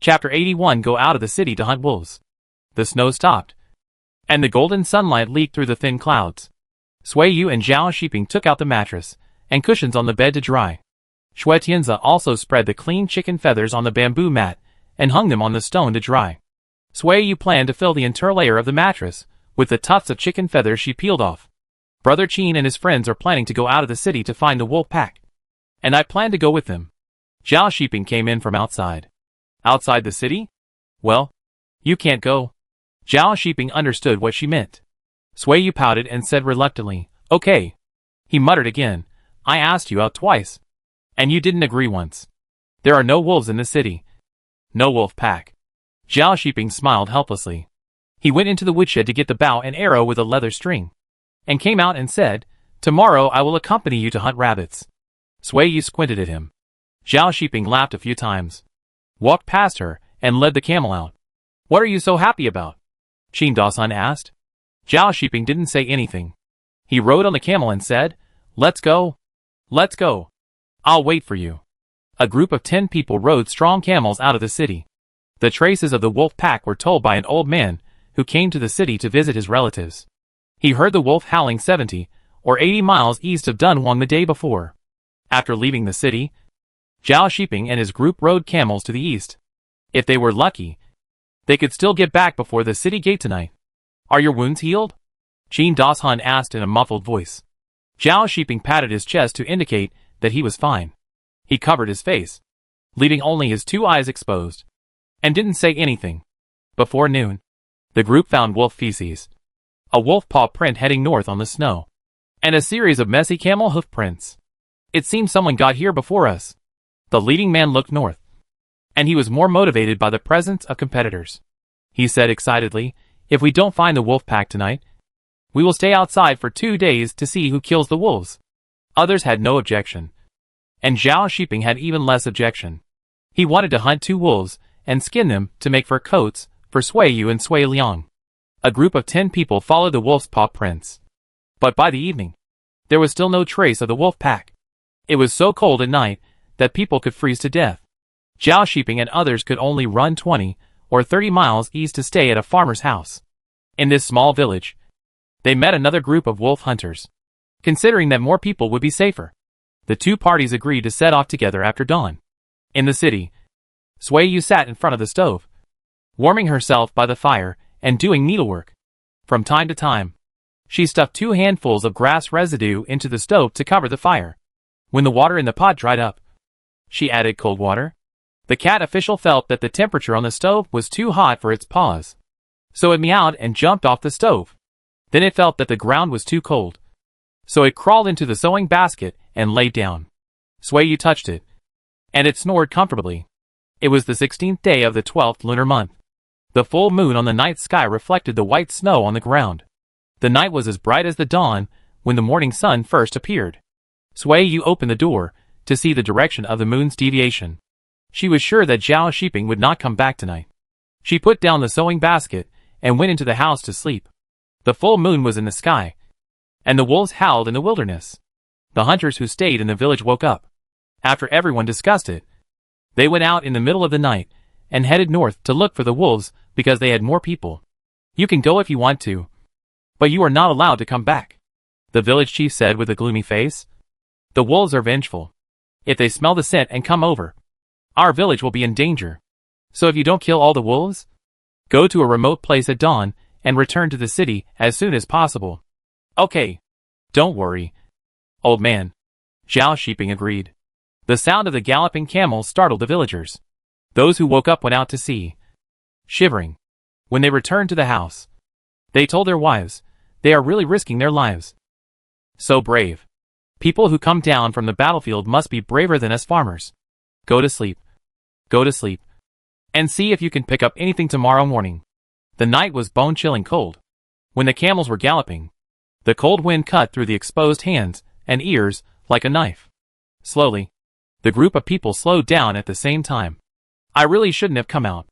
Chapter 81 Go out of the city to hunt wolves. The snow stopped, and the golden sunlight leaked through the thin clouds. Sui Yu and Zhao Shiping took out the mattress and cushions on the bed to dry. Shui Tianzi also spread the clean chicken feathers on the bamboo mat and hung them on the stone to dry. Sui Yu planned to fill the interlayer of the mattress with the tufts of chicken feathers she peeled off. Brother Qin and his friends are planning to go out of the city to find the wolf pack, and I plan to go with them. Zhao Shiping came in from outside. Outside the city? Well, you can't go. Zhao Shiping understood what she meant. Sui Yu pouted and said reluctantly, okay. He muttered again, I asked you out twice, and you didn't agree once. There are no wolves in the city. No wolf pack. Zhao Shiping smiled helplessly. He went into the woodshed to get the bow and arrow with a leather string, and came out and said, tomorrow I will accompany you to hunt rabbits. Sui Yu squinted at him. Zhao Shiping laughed a few times, walked past her, and led the camel out. What are you so happy about? Qin Daosun asked. Zhao Shiping didn't say anything. He rode on the camel and said, let's go. Let's go. I'll wait for you. A group of 10 people rode strong camels out of the city. The traces of the wolf pack were told by an old man who came to the city to visit his relatives. He heard the wolf howling 70 or 80 miles east of Dunhuang the day before. After leaving the city, Zhao Shiping and his group rode camels to the east. If they were lucky, they could still get back before the city gate tonight. Are your wounds healed? Qin Daosun asked in a muffled voice. Zhao Shiping patted his chest to indicate that he was fine. He covered his face, leaving only his 2 eyes exposed, and didn't say anything. Before noon, the group found wolf feces, a wolf paw print heading north on the snow, and a series of messy camel hoof prints. It seems someone got here before us. The leading man looked north, and he was more motivated by the presence of competitors. He said excitedly, if we don't find the wolf pack tonight, we will stay outside for 2 days to see who kills the wolves. Others had no objection, and Zhao Shiping had even less objection. He wanted to hunt 2 wolves and skin them to make fur coats for Sui Yu and Sui Liang. A group of 10 people followed the wolf's paw prints. But by the evening, there was still no trace of the wolf pack. It was so cold at night that people could freeze to death. Zhao Shiping and others could only run 20 or 30 miles east to stay at a farmer's house. In this small village, they met another group of wolf hunters. Considering that more people would be safer, the 2 parties agreed to set off together after dawn. In the city, Sui Yu sat in front of the stove, warming herself by the fire and doing needlework. From time to time, she stuffed 2 handfuls of grass residue into the stove to cover the fire. When the water in the pot dried up, she added cold water. The cat official felt that the temperature on the stove was too hot for its paws, so it meowed and jumped off the stove. Then it felt that the ground was too cold, so it crawled into the sewing basket and laid down. Sui Yu touched it, and it snored comfortably. It was the 16th day of the 12th lunar month. The full moon on the night sky reflected the white snow on the ground. The night was as bright as the dawn when the morning sun first appeared. Sui Yu opened the door to see the direction of the moon's deviation. She was sure that Zhao Shiping would not come back tonight. She put down the sewing basket and went into the house to sleep. The full moon was in the sky, and the wolves howled in the wilderness. The hunters who stayed in the village woke up. After everyone discussed it, they went out in the middle of the night and headed north to look for the wolves because they had more people. You can go if you want to, but you are not allowed to come back, the village chief said with a gloomy face. The wolves are vengeful. If they smell the scent and come over, our village will be in danger. So if you don't kill all the wolves, go to a remote place at dawn and return to the city as soon as possible. Okay. Don't worry, old man. Zhao Shiping agreed. The sound of the galloping camels startled the villagers. Those who woke up went out to see, shivering. When they returned to the house, they told their wives, they are really risking their lives. So brave. People who come down from the battlefield must be braver than us farmers. Go to sleep. Go to sleep. And see if you can pick up anything tomorrow morning. The night was bone-chilling cold. When the camels were galloping, the cold wind cut through the exposed hands and ears like a knife. Slowly, the group of people slowed down at the same time. I really shouldn't have come out.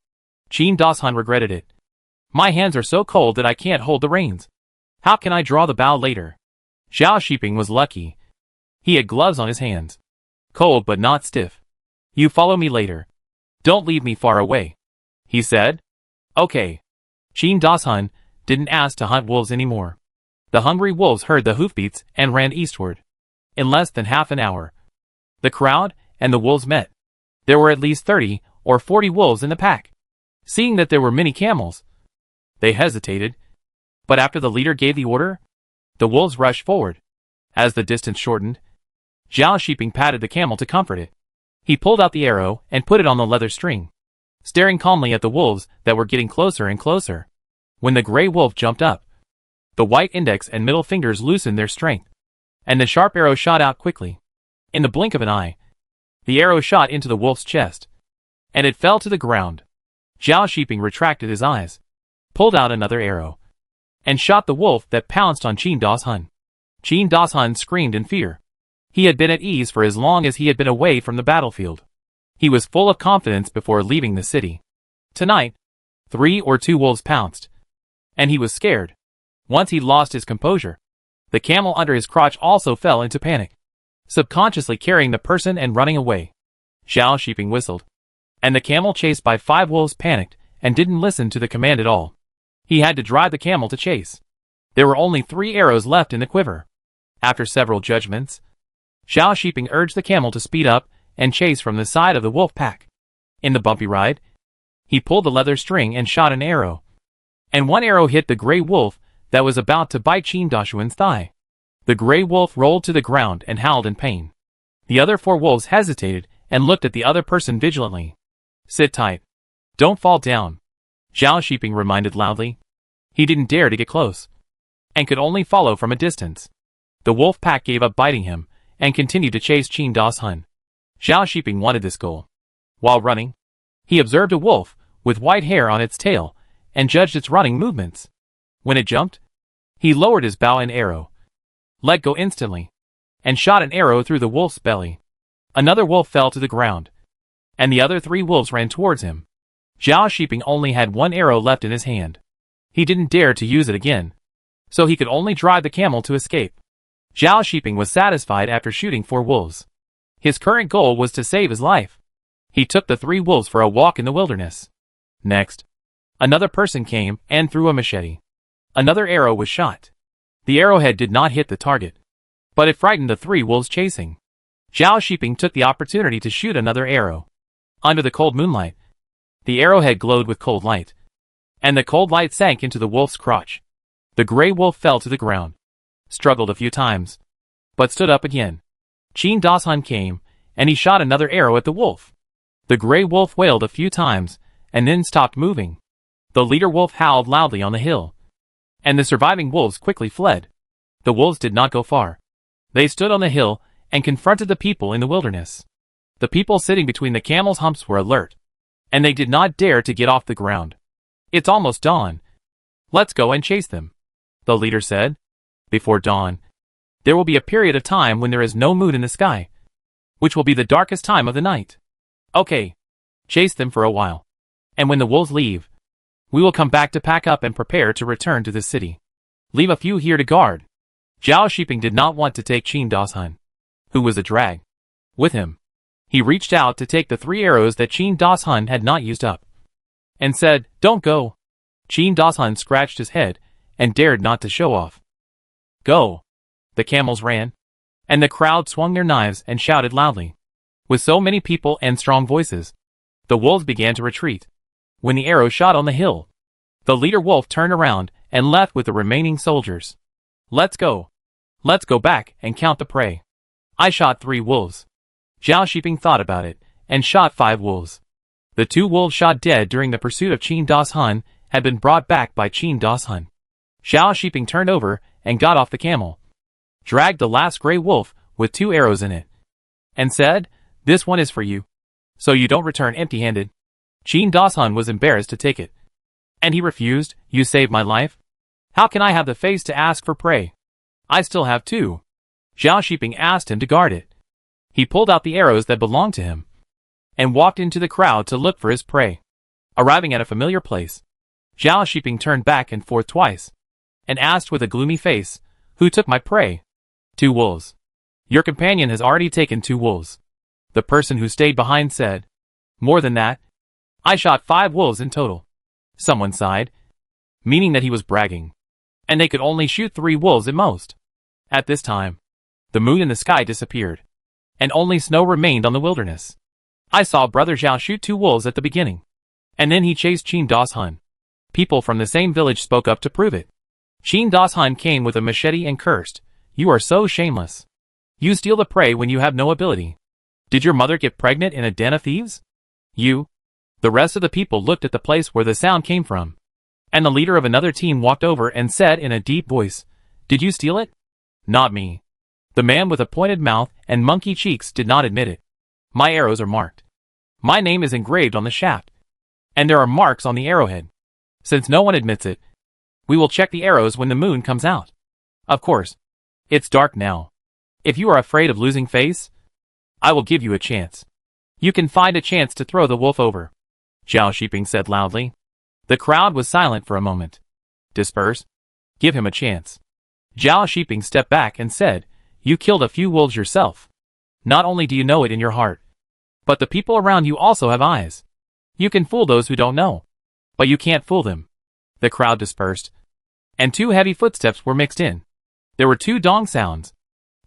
Qin Daosun regretted it. My hands are so cold that I can't hold the reins. How can I draw the bow later? Zhao Shiping was lucky. He had gloves on his hands. Cold but not stiff. You follow me later. Don't leave me far away. he said. Okay. Qin Dashun didn't ask to hunt wolves anymore. The hungry wolves heard the hoofbeats and ran eastward. In less than half an hour, the crowd and the wolves met. There were at least 30 or 40 wolves in the pack. Seeing that there were many camels, they hesitated. But after the leader gave the order, the wolves rushed forward. As the distance shortened, Zhao Shiping patted the camel to comfort it. He pulled out the arrow and put it on the leather string, staring calmly at the wolves that were getting closer and closer. When the gray wolf jumped up, the white index and middle fingers loosened their strength, and the sharp arrow shot out quickly. In the blink of an eye, the arrow shot into the wolf's chest, and it fell to the ground. Zhao Shiping retracted his eyes, pulled out another arrow, and shot the wolf that pounced on Qin Dashun. Qin Dashun screamed in fear. He had been at ease for as long as he had been away from the battlefield. He was full of confidence before leaving the city. Tonight, 3 or 2 wolves pounced, and he was scared. Once he lost his composure, the camel under his crotch also fell into panic, subconsciously carrying the person and running away. Zhao Shiping whistled, and the camel chased by 5 wolves panicked and didn't listen to the command at all. He had to drive the camel to chase. There were only 3 arrows left in the quiver. After several judgments, Zhao Shiping urged the camel to speed up and chase from the side of the wolf pack. In the bumpy ride, he pulled the leather string and shot an arrow, and one arrow hit the gray wolf that was about to bite Qin Dashun's thigh. The gray wolf rolled to the ground and howled in pain. The other 4 wolves hesitated and looked at the other person vigilantly. Sit tight. Don't fall down, Zhao Shiping reminded loudly. He didn't dare to get close, and could only follow from a distance. The wolf pack gave up biting him and continued to chase Qin Dashun. Zhao Shiping wanted this goal. While running, he observed a wolf with white hair on its tail and judged its running movements. When it jumped, he lowered his bow and arrow, let go instantly, and shot an arrow through the wolf's belly. Another wolf fell to the ground, and the other 3 wolves ran towards him. Zhao Shiping only had 1 arrow left in his hand. He didn't dare to use it again, so he could only drive the camel to escape. Zhao Shiping was satisfied after shooting 4 wolves. His current goal was to save his life. He took the 3 wolves for a walk in the wilderness. Next, another person came and threw a machete. Another arrow was shot. The arrowhead did not hit the target, but it frightened the 3 wolves chasing. Zhao Shiping took the opportunity to shoot another arrow. Under the cold moonlight, the arrowhead glowed with cold light, and the cold light sank into the wolf's crotch. The gray wolf fell to the ground, struggled a few times, but stood up again. Qin Dashun came, and he shot another arrow at the wolf. The gray wolf wailed a few times, and then stopped moving. The leader wolf howled loudly on the hill, and the surviving wolves quickly fled. The wolves did not go far. They stood on the hill and confronted the people in the wilderness. The people sitting between the camels' humps were alert, and they did not dare to get off the ground. It's almost dawn. Let's go and chase them, the leader said. Before dawn, there will be a period of time when there is no moon in the sky, which will be the darkest time of the night. Okay, chase them for a while, and when the wolves leave, we will come back to pack up and prepare to return to the city. Leave a few here to guard. Zhao Shiping did not want to take Qin Dashun, who was a drag, with him. He reached out to take the 3 arrows that Qin Dashun had not used up, and said, "Don't go." Qin Dashun scratched his head and dared not to show off. Go. The camels ran, and the crowd swung their knives and shouted loudly. With so many people and strong voices, the wolves began to retreat. When the arrow shot on the hill, the leader wolf turned around and left with the remaining soldiers. Let's go. Let's go back and count the prey. I shot 3 wolves. Zhao Shiping thought about it and shot 5 wolves. The 2 wolves shot dead during the pursuit of Qin Dashun had been brought back by Qin Dashun. Zhao Shiping turned over and got off the camel, dragged the last gray wolf with 2 arrows in it, and said, "This one is for you, so you don't return empty-handed." Qin Dashun was embarrassed to take it, and he refused. "You saved my life. How can I have the face to ask for prey? I still have 2. Zhao Shiping asked him to guard it. He pulled out the arrows that belonged to him, and walked into the crowd to look for his prey. Arriving at a familiar place, Zhao Shiping turned back and forth twice, and asked with a gloomy face, "Who took my prey?" 2 wolves. Your companion has already taken 2 wolves. The person who stayed behind said. More than that? I shot 5 wolves in total. Someone sighed, meaning that he was bragging. And they could only shoot 3 wolves at most. At this time, the moon in the sky disappeared, and only snow remained on the wilderness. I saw Brother Zhao shoot 2 wolves at the beginning, and then he chased Qin Dashun. People from the same village spoke up to prove it. Qin Dashun came with a machete and cursed, "You are so shameless. You steal the prey when you have no ability. Did your mother get pregnant in a den of thieves? You?" The rest of the people looked at the place where the sound came from, and the leader of another team walked over and said in a deep voice, "Did you steal it?" "Not me." The man with a pointed mouth and monkey cheeks did not admit it. "My arrows are marked. My name is engraved on the shaft, and there are marks on the arrowhead. Since no one admits it, we will check the arrows when the moon comes out. Of course, it's dark now. If you are afraid of losing face, I will give you a chance. You can find a chance to throw the wolf over," Zhao Shiping said loudly. The crowd was silent for a moment. "Disperse. Give him a chance." Zhao Shiping stepped back and said, "You killed a few wolves yourself. Not only do you know it in your heart, but the people around you also have eyes. You can fool those who don't know, but you can't fool them." The crowd dispersed, and 2 heavy footsteps were mixed in. There were 2 dong sounds,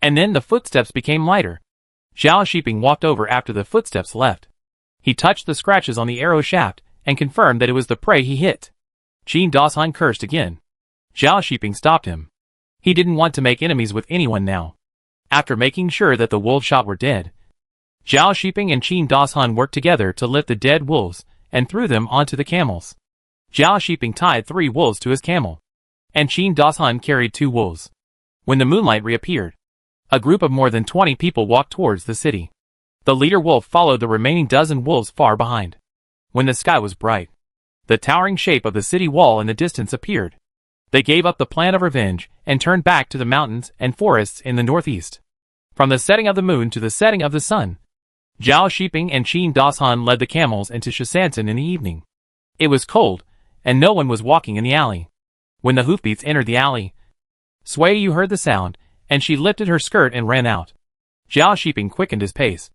and then the footsteps became lighter. Zhao Shiping walked over after the footsteps left. He touched the scratches on the arrow shaft and confirmed that it was the prey he hit. Qin Dashun cursed again. Zhao Shiping stopped him. He didn't want to make enemies with anyone now. After making sure that the wolves shot were dead, Zhao Shiping and Qin Dashun worked together to lift the dead wolves and threw them onto the camels. Zhao Shiping tied 3 wolves to his camel, and Qin Dashun carried 2 wolves. When the moonlight reappeared, a group of more than 20 people walked towards the city. The leader wolf followed the remaining dozen wolves far behind. When the sky was bright, the towering shape of the city wall in the distance appeared. They gave up the plan of revenge and turned back to the mountains and forests in the northeast. From the setting of the moon to the setting of the sun, Zhao Shiping and Qin Dashun led the camels into Shisansen in the evening. It was cold, and no one was walking in the alley. When the hoofbeats entered the alley, Sui Yu heard the sound, and she lifted her skirt and ran out. Zhao Shiping quickened his pace,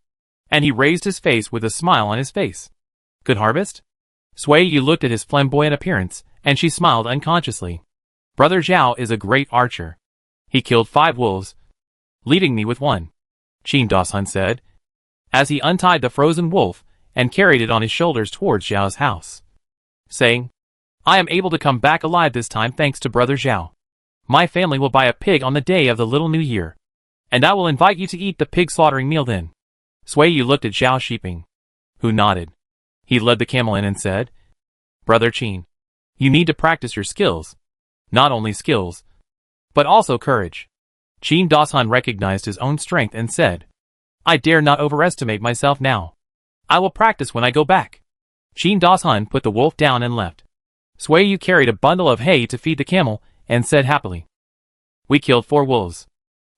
and he raised his face with a smile on his face. "Good harvest?" Sui Yu looked at his flamboyant appearance, and she smiled unconsciously. "Brother Zhao is a great archer. He killed 5 wolves, leaving me with 1. Qin Dashun said, as he untied the frozen wolf and carried it on his shoulders towards Zhao's house, saying, "I am able to come back alive this time thanks to Brother Zhao. My family will buy a pig on the day of the Little New Year, and I will invite you to eat the pig slaughtering meal then." Sui Yu looked at Zhao Shiping, who nodded. He led the camel in and said, "Brother Qin, you need to practice your skills. Not only skills, but also courage." Qin Dashun recognized his own strength and said, "I dare not overestimate myself now. I will practice when I go back." Qin Dashun put the wolf down and left. Sui Yu carried a bundle of hay to feed the camel and said happily, "We killed 4 wolves.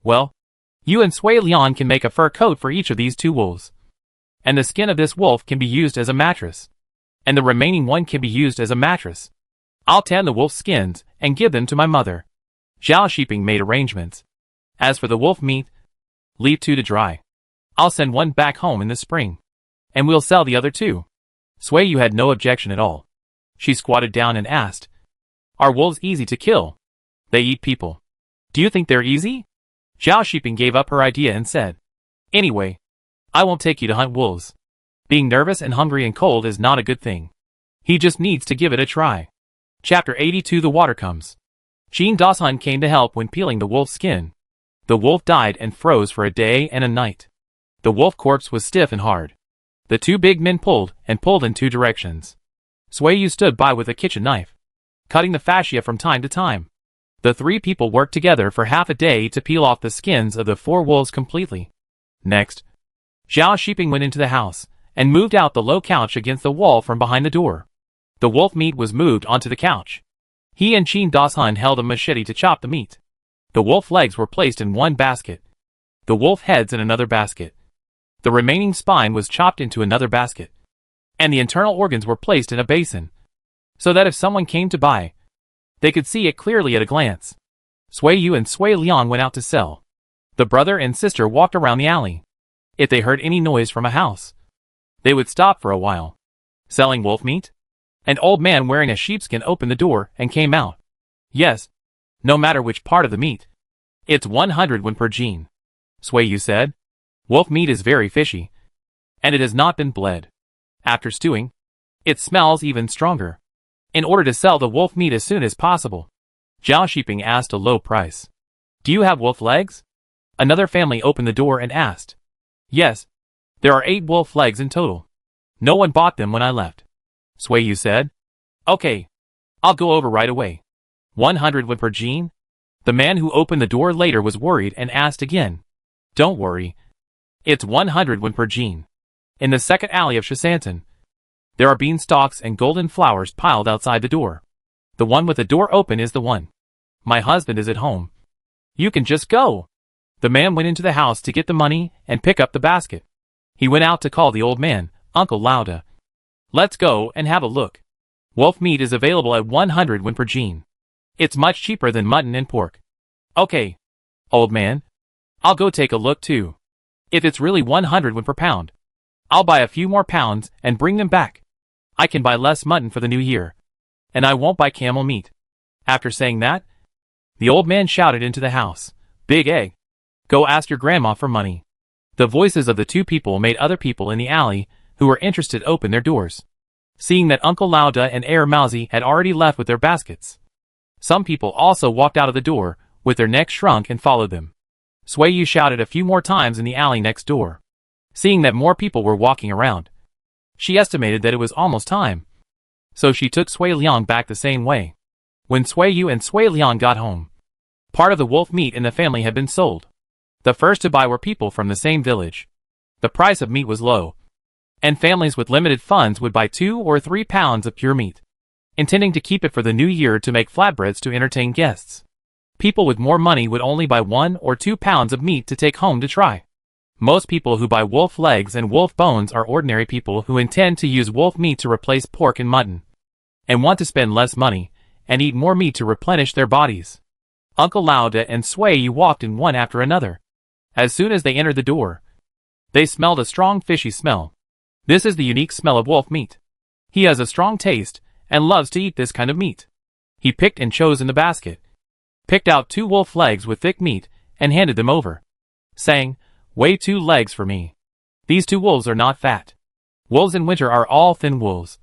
Well, you and Sui Lian can make a fur coat for each of these 2 wolves. And the skin of this wolf can be used as a mattress. And the remaining one can be used as a mattress. I'll tan the wolf's skins and give them to my mother." Zhao Shiping made arrangements. "As for the wolf meat, leave 2 to dry. I'll send 1 back home in the spring, and we'll sell the other 2. Sui Yu had no objection at all. She squatted down and asked, "Are wolves easy to kill?" "They eat people." "Do you think they're easy?" Zhao Shiping gave up her idea and said, "Anyway, I won't take you to hunt wolves. Being nervous and hungry and cold is not a good thing. He just needs to give it a try." Chapter 82 The Water Comes. Qin Dashun came to help when peeling the wolf's skin. The wolf died and froze for a day and a night. The wolf corpse was stiff and hard. The 2 big men pulled and pulled in 2 directions. Sui Yu stood by with a kitchen knife, cutting the fascia from time to time. The 3 people worked together for half a day to peel off the skins of the 4 wolves completely. Next, Zhao Shiping went into the house and moved out the low couch against the wall from behind the door. The wolf meat was moved onto the couch. He and Qin Dashun held a machete to chop the meat. The wolf legs were placed in 1 basket. The wolf heads in another basket. The remaining spine was chopped into another basket. And the internal organs were placed in a basin, so that if someone came to buy, they could see it clearly at a glance. Sui Yu and Sui Lian went out to sell. The brother and sister walked around the alley. If they heard any noise from a house, they would stop for a while, Selling wolf meat? An old man wearing a sheepskin opened the door and came out. Yes. No matter which part of the meat. It's 100 won per Jean. Swayu said. Wolf meat is very fishy. And it has not been bled. After stewing, it smells even stronger. In order to sell the wolf meat as soon as possible, Zhao Shiping asked a low price. Do you have wolf legs? Another family opened the door and asked. Yes. There are 8 wolf legs in total. No one bought them when I left. Swayu said. Okay. I'll go over right away. 100 won per Jean? The man who opened the door later was worried and asked again. Don't worry. It's 100 won per Jean. In the second alley of Shisantan, there are beanstalks and golden flowers piled outside the door. The one with the door open is the one. My husband is at home. You can just go. The man went into the house to get the money and pick up the basket. He went out to call the old man, Uncle Lauda. Let's go and have a look. Wolf meat is available at 100 won per Jean. It's much cheaper than mutton and pork. Okay. Old man. I'll go take a look too. If it's really 100 won per pound, I'll buy a few more pounds and bring them back. I can buy less mutton for the new year. And I won't buy camel meat. After saying that, the old man shouted into the house. Big Egg. Go ask your grandma for money. The voices of the two people made other people in the alley who were interested open their doors. Seeing that Uncle Lauda and Heir Mauzi had already left with their baskets. Some people also walked out of the door, with their necks shrunk and followed them. Swayu shouted a few more times in the alley next door. Seeing that more people were walking around, she estimated that it was almost time. So she took Sui Liang back the same way. When Swayu and Sui Liang got home, part of the wolf meat in the family had been sold. The first to buy were people from the same village. The price of meat was low, and families with limited funds would buy 2 or 3 pounds of pure meat, intending to keep it for the new year to make flatbreads to entertain guests. People with more money would only buy 1 or 2 pounds of meat to take home to try. Most people who buy wolf legs and wolf bones are ordinary people who intend to use wolf meat to replace pork and mutton, and want to spend less money and eat more meat to replenish their bodies. Uncle Lauda and Swayu walked in one after another. As soon as they entered the door, they smelled a strong fishy smell. This is the unique smell of wolf meat. He has a strong taste and loves to eat this kind of meat. He picked and chose in the basket, picked out 2 wolf legs with thick meat, and handed them over, saying, Weigh 2 legs for me. These 2 wolves are not fat. Wolves in winter are all thin wolves,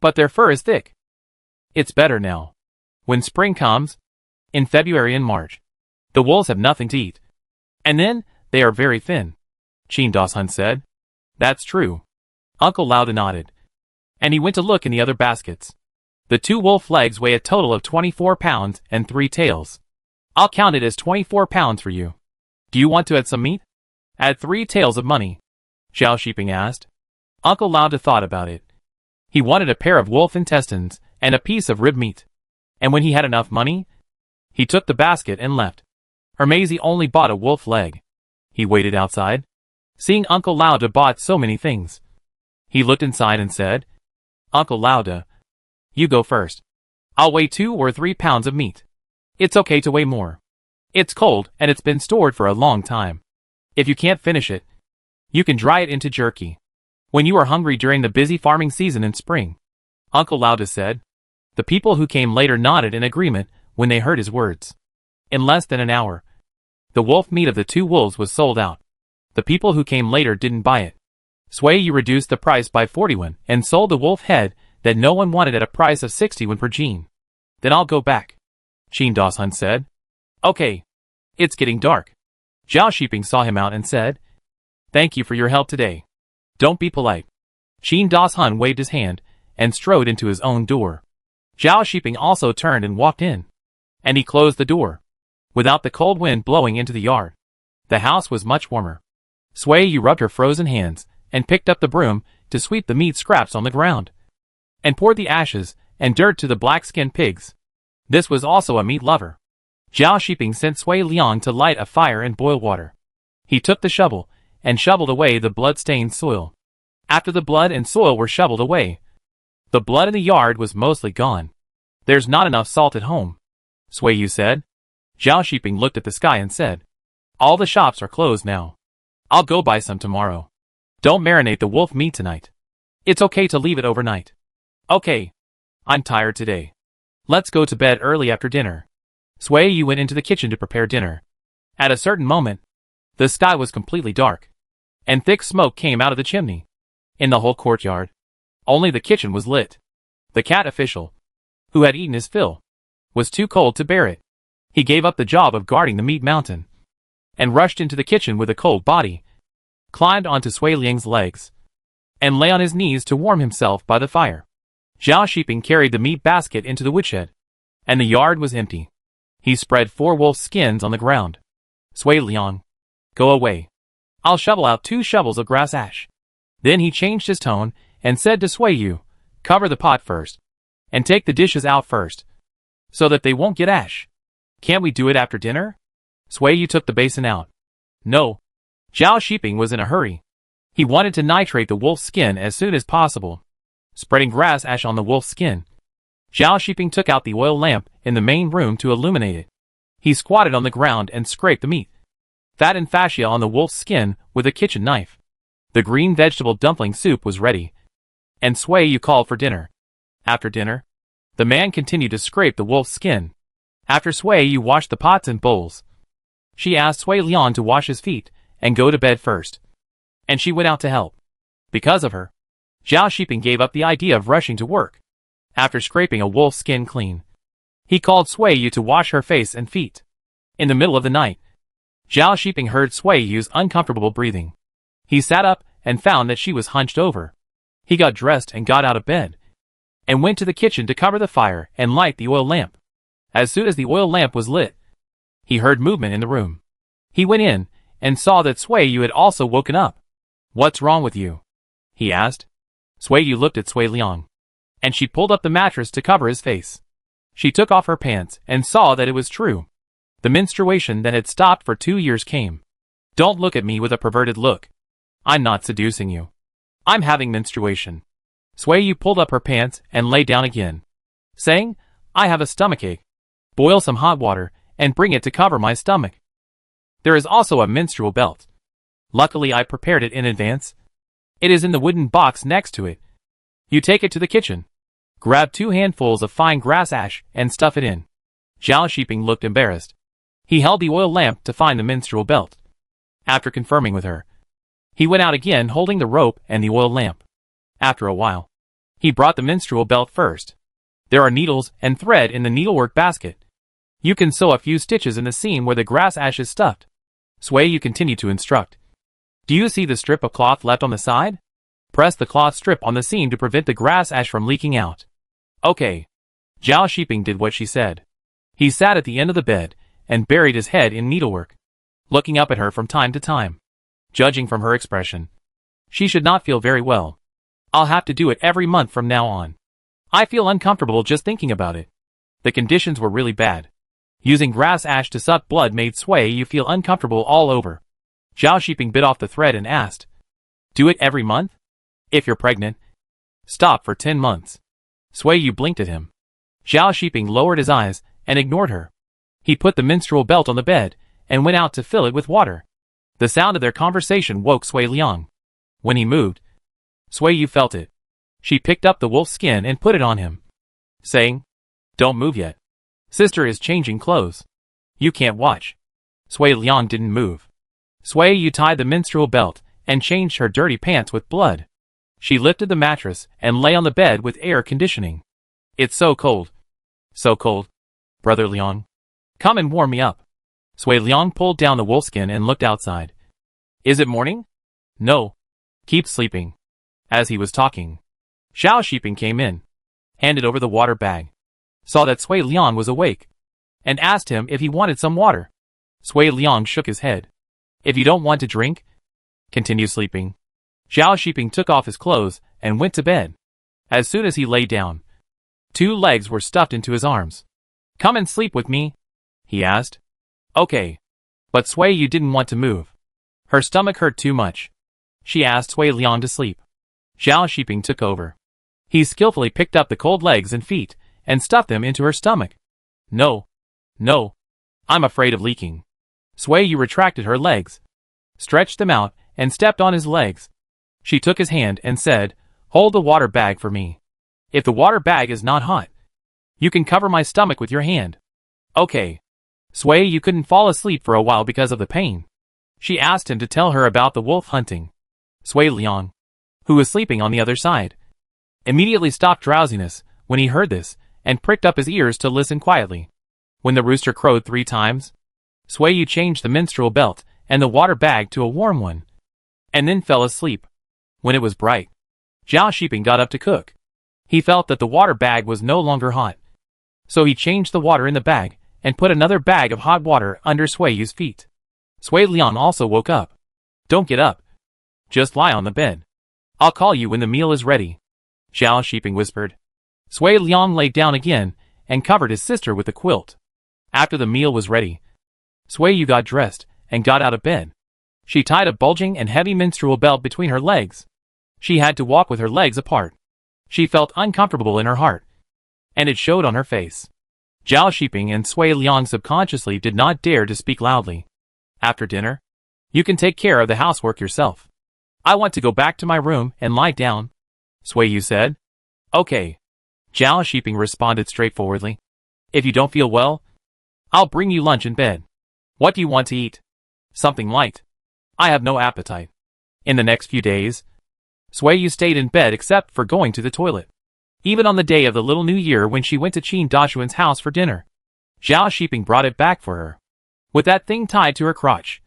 but their fur is thick. It's better now. When spring comes, in February and March, the wolves have nothing to eat. And then, they are very thin. Qin Dashun said. That's true. Uncle Lauda nodded. And he went to look in the other baskets. The 2 wolf legs weigh a total of 24 pounds and 3 tails. I'll count it as 24 pounds for you. Do you want to add some meat? Add 3 taels of money. Zhao Shiping asked. Uncle Lauda thought about it. He wanted a pair of wolf intestines and a piece of rib meat. And when he had enough money, he took the basket and left. Hermezi only bought a wolf leg. He waited outside, seeing Uncle Lauda bought so many things. He looked inside and said, Uncle Lauda, you go first. I'll weigh 2 or 3 pounds of meat. It's okay to weigh more. It's cold and it's been stored for a long time. If you can't finish it, you can dry it into jerky. When you are hungry during the busy farming season in spring. Uncle Lauda said. The people who came later nodded in agreement when they heard his words. In less than an hour, the wolf meat of the 2 wolves was sold out. The people who came later didn't buy it. Swayu reduced the price by 40 won and sold the wolf head that no one wanted at a price of 60 won per Jean. Then I'll go back. Qin Dashun said. Okay. It's getting dark. Zhao Shiping saw him out and said, Thank you for your help today. Don't be polite. Qin Dashun waved his hand and strode into his own door. Zhao Shiping also turned and walked in. And he closed the door. Without the cold wind blowing into the yard, the house was much warmer. Swayu rubbed her frozen hands and picked up the broom to sweep the meat scraps on the ground, and poured the ashes and dirt to the black-skinned pigs. This was also a meat lover. Zhao Shiping sent Sui Liang to light a fire and boil water. He took the shovel and shoveled away the blood-stained soil. After the blood and soil were shoveled away, the blood in the yard was mostly gone. There's not enough salt at home, Swayu said. Zhao Shiping looked at the sky and said, All the shops are closed now. I'll go buy some tomorrow. Don't marinate the wolf meat tonight. It's okay to leave it overnight. Okay. I'm tired today. Let's go to bed early after dinner. Sui Yu went into the kitchen to prepare dinner. At a certain moment, the sky was completely dark, and thick smoke came out of the chimney. In the whole courtyard, only the kitchen was lit. The cat official, who had eaten his fill, was too cold to bear it. He gave up the job of guarding the meat mountain, and rushed into the kitchen with a cold body, climbed onto Sui Liang's legs, and lay on his knees to warm himself by the fire. Zhao Shiping carried the meat basket into the woodshed, and the yard was empty. He spread 4 wolf skins on the ground. Sui Liang, go away. I'll shovel out 2 shovels of grass ash. Then he changed his tone and said to Sui Yu, cover the pot first, and take the dishes out first, so that they won't get ash. Can't we do it after dinner? Sui Yu took the basin out. No. Zhao Shiping was in a hurry. He wanted to nitrate the wolf skin as soon as possible. Spreading grass ash on the wolf skin, Zhao Shiping took out the oil lamp in the main room to illuminate it. He squatted on the ground and scraped the meat, fat and fascia on the wolf's skin with a kitchen knife. The green vegetable dumpling soup was ready, and Sui Yu called for dinner. After dinner, the man continued to scrape the wolf's skin. After Sui Yu washed the pots and bowls, she asked Sui Liang to wash his feet and go to bed first, and she went out to help. Because of her, Zhao Shiping gave up the idea of rushing to work. After scraping a wolf's skin clean, he called Sui Yu to wash her face and feet. In the middle of the night, Zhao Shiping heard Sui Yu's uncomfortable breathing. He sat up and found that she was hunched over. He got dressed and got out of bed, and went to the kitchen to cover the fire and light the oil lamp. As soon as the oil lamp was lit, he heard movement in the room. He went in and saw that Sui Yu had also woken up. What's wrong with you? He asked. Sui Yu looked at Sui Liang, and she pulled up the mattress to cover his face. She took off her pants and saw that it was true. The menstruation that had stopped for 2 years came. Don't look at me with a perverted look. I'm not seducing you. I'm having menstruation. Sui Yu pulled up her pants and lay down again, saying, I have a stomachache. Boil some hot water and bring it to cover my stomach. There is also a menstrual belt. Luckily I prepared it in advance. It is in the wooden box next to it. You take it to the kitchen. Grab 2 handfuls of fine grass ash and stuff it in. Zhao Shiping looked embarrassed. He held the oil lamp to find the menstrual belt. After confirming with her, he went out again holding the rope and the oil lamp. After a while, he brought the menstrual belt first. There are needles and thread in the needlework basket. You can sew a few stitches in the seam where the grass ash is stuffed. Sui Yu continued to instruct. Do you see the strip of cloth left on the side? Press the cloth strip on the seam to prevent the grass ash from leaking out. Okay. Zhao Shiping did what she said. He sat at the end of the bed and buried his head in needlework, looking up at her from time to time. Judging from her expression, she should not feel very well. I'll have to do it every month from now on. I feel uncomfortable just thinking about it. The conditions were really bad. Using grass ash to suck blood made Sui Yu feel uncomfortable all over. Zhao Shiping bit off the thread and asked, do it every month? If you're pregnant, stop for 10 months. Sui Yu blinked at him. Zhao Shiping lowered his eyes and ignored her. He put the menstrual belt on the bed and went out to fill it with water. The sound of their conversation woke Sui Liang. When he moved, Sui Yu felt it. She picked up the wolf skin and put it on him, saying, don't move yet. Sister is changing clothes. You can't watch. Sui Liang didn't move. Sui Yu tied the menstrual belt and changed her dirty pants with blood. She lifted the mattress and lay on the bed with air conditioning. It's so cold. So cold. Brother Liang, come and warm me up. Sui Liang pulled down the wolfskin and looked outside. Is it morning? No. Keep sleeping. As he was talking, Zhao Shiping came in, handed over the water bag, saw that Sui Liang was awake, and asked him if he wanted some water. Sui Liang shook his head. If you don't want to drink, continue sleeping. Zhao Shiping took off his clothes and went to bed. As soon as he lay down, 2 legs were stuffed into his arms. Come and sleep with me, he asked. Okay. But Sui Yu didn't want to move. Her stomach hurt too much. She asked Sui Liang to sleep. Zhao Shiping took over. He skillfully picked up the cold legs and feet and stuffed them into her stomach. No. No. I'm afraid of leaking. Sui Yu retracted her legs, stretched them out, and stepped on his legs. She took his hand and said, Hold the water bag for me. If the water bag is not hot, you can cover my stomach with your hand. Okay. Sui Yu couldn't fall asleep for a while because of the pain. She asked him to tell her about the wolf hunting. Sui Liang, who was sleeping on the other side, immediately stopped drowsiness when he heard this and pricked up his ears to listen quietly. When the rooster crowed 3 times, Sui Yu changed the menstrual belt and the water bag to a warm one, and then fell asleep. When it was bright, Zhao Shiping got up to cook. He felt that the water bag was no longer hot, so he changed the water in the bag and put another bag of hot water under Sui Yu's feet. Sui Liang also woke up. Don't get up. Just lie on the bed. I'll call you when the meal is ready, Zhao Shiping whispered. Sui Liang lay down again and covered his sister with the quilt. After the meal was ready, Sui Yu got dressed and got out of bed. She tied a bulging and heavy menstrual belt between her legs. She had to walk with her legs apart. She felt uncomfortable in her heart, and it showed on her face. Zhao Shiping and Sui Liang subconsciously did not dare to speak loudly. After dinner, you can take care of the housework yourself. I want to go back to my room and lie down, Sui Yu said. Okay. Zhao Shiping responded straightforwardly. If you don't feel well, I'll bring you lunch in bed. What do you want to eat? Something light. I have no appetite. In the next few days, Sui Yu stayed in bed except for going to the toilet. Even on the day of the Little New Year when she went to Qin Dashuan's house for dinner, Zhao Shiping brought it back for her, with that thing tied to her crotch.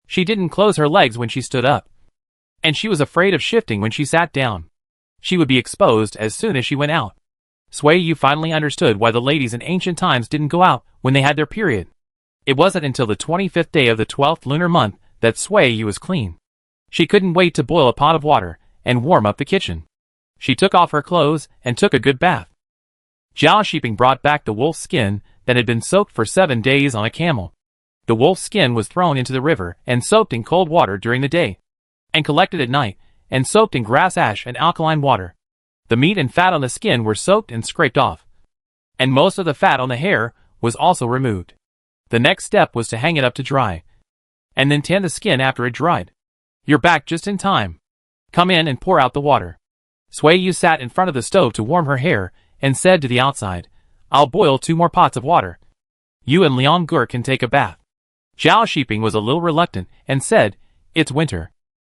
She didn't close her legs when she stood up, and she was afraid of shifting when she sat down. She would be exposed as soon as she went out. Sui Yu finally understood why the ladies in ancient times didn't go out when they had their period. It wasn't until the 25th day of the 12th lunar month that Sui Yu was clean. She couldn't wait to boil a pot of water and warm up the kitchen. She took off her clothes and took a good bath. Zhao Shiping brought back the wolf's skin that had been soaked for 7 days on a camel. The wolf's skin was thrown into the river and soaked in cold water during the day, and collected at night and soaked in grass ash and alkaline water. The meat and fat on the skin were soaked and scraped off, and most of the fat on the hair was also removed. The next step was to hang it up to dry, and then tan the skin after it dried. You're back just in time. Come in and pour out the water. Sui Yu sat in front of the stove to warm her hair and said to the outside, I'll boil 2 more pots of water. You and Liang Gur can take a bath. Zhao Shiping was a little reluctant and said, It's winter.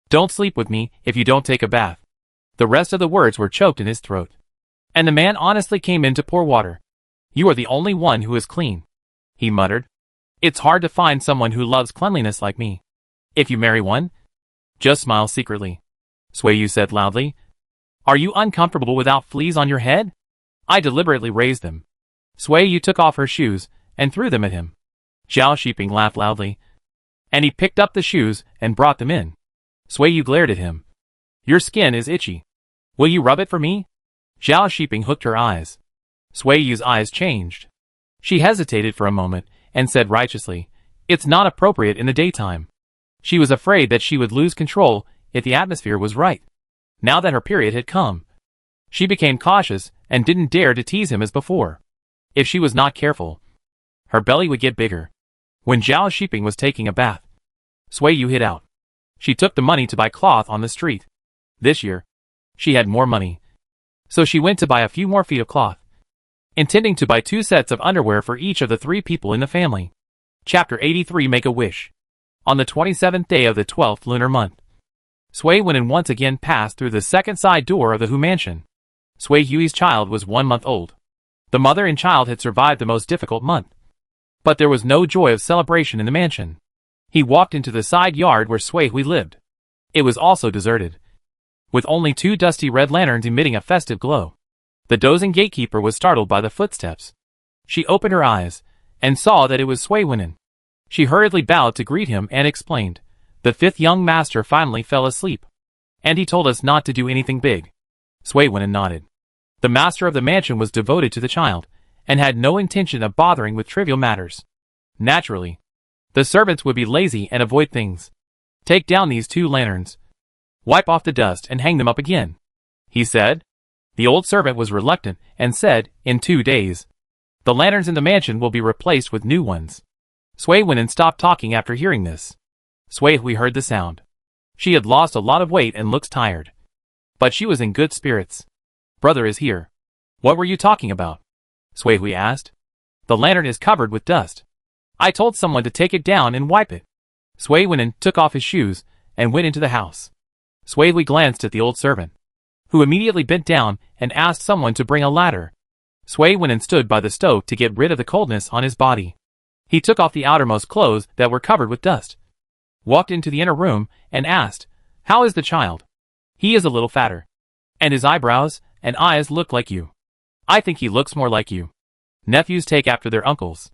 Don't sleep with me if you don't take a bath. The rest of the words were choked in his throat. And the man honestly came in to pour water. You are the only one who is clean, he muttered. It's hard to find someone who loves cleanliness like me. If you marry one, just smile secretly, Sui Yu said loudly. Are you uncomfortable without fleas on your head? I deliberately raised them. Sui Yu took off her shoes and threw them at him. Zhao Shiping laughed loudly, and he picked up the shoes and brought them in. Sui Yu glared at him. Your skin is itchy. Will you rub it for me? Zhao Shiping hooked her eyes. Sui Yu's eyes changed. She hesitated for a moment and said righteously, It's not appropriate in the daytime. She was afraid that she would lose control if the atmosphere was right. Now that her period had come, she became cautious and didn't dare to tease him as before. If she was not careful, her belly would get bigger. When Zhao Shiping was taking a bath, Sui Yu hid out. She took the money to buy cloth on the street. This year, she had more money, so she went to buy a few more feet of cloth, intending to buy 2 sets of underwear for each of the 3 people in the family. Chapter 83 Make a Wish. On the 27th day of the 12th lunar month, Sui Wenin once again passed through the second side door of the Hu mansion. Sui Yui's child was 1 month old. The mother and child had survived the most difficult month, but there was no joy of celebration in the mansion. He walked into the side yard where Sui Hui lived. It was also deserted, with only 2 dusty red lanterns emitting a festive glow. The dozing gatekeeper was startled by the footsteps. She opened her eyes and saw that it was Sui Wenin. She hurriedly bowed to greet him and explained, The 5th young master finally fell asleep, and he told us not to do anything big. Sui Wenin nodded. The master of the mansion was devoted to the child, and had no intention of bothering with trivial matters. Naturally, the servants would be lazy and avoid things. Take down these 2 lanterns. Wipe off the dust and hang them up again, he said. The old servant was reluctant and said, In 2 days, the lanterns in the mansion will be replaced with new ones. Sui Wenin stopped talking after hearing this. Sui Hui heard the sound. She had lost a lot of weight and looked tired. But she was in good spirits. Brother is here. What were you talking about? Sui Hui asked. The lantern is covered with dust. I told someone to take it down and wipe it. Sui Wenin took off his shoes and went into the house. Sui Hui glanced at the old servant, who immediately bent down and asked someone to bring a ladder. Sui Wenin stood by the stove to get rid of the coldness on his body. He took off the outermost clothes that were covered with dust, walked into the inner room, and asked, "How is the child?" "He is a little fatter. And his eyebrows and eyes look like you." "I think he looks more like you." Nephews take after their uncles.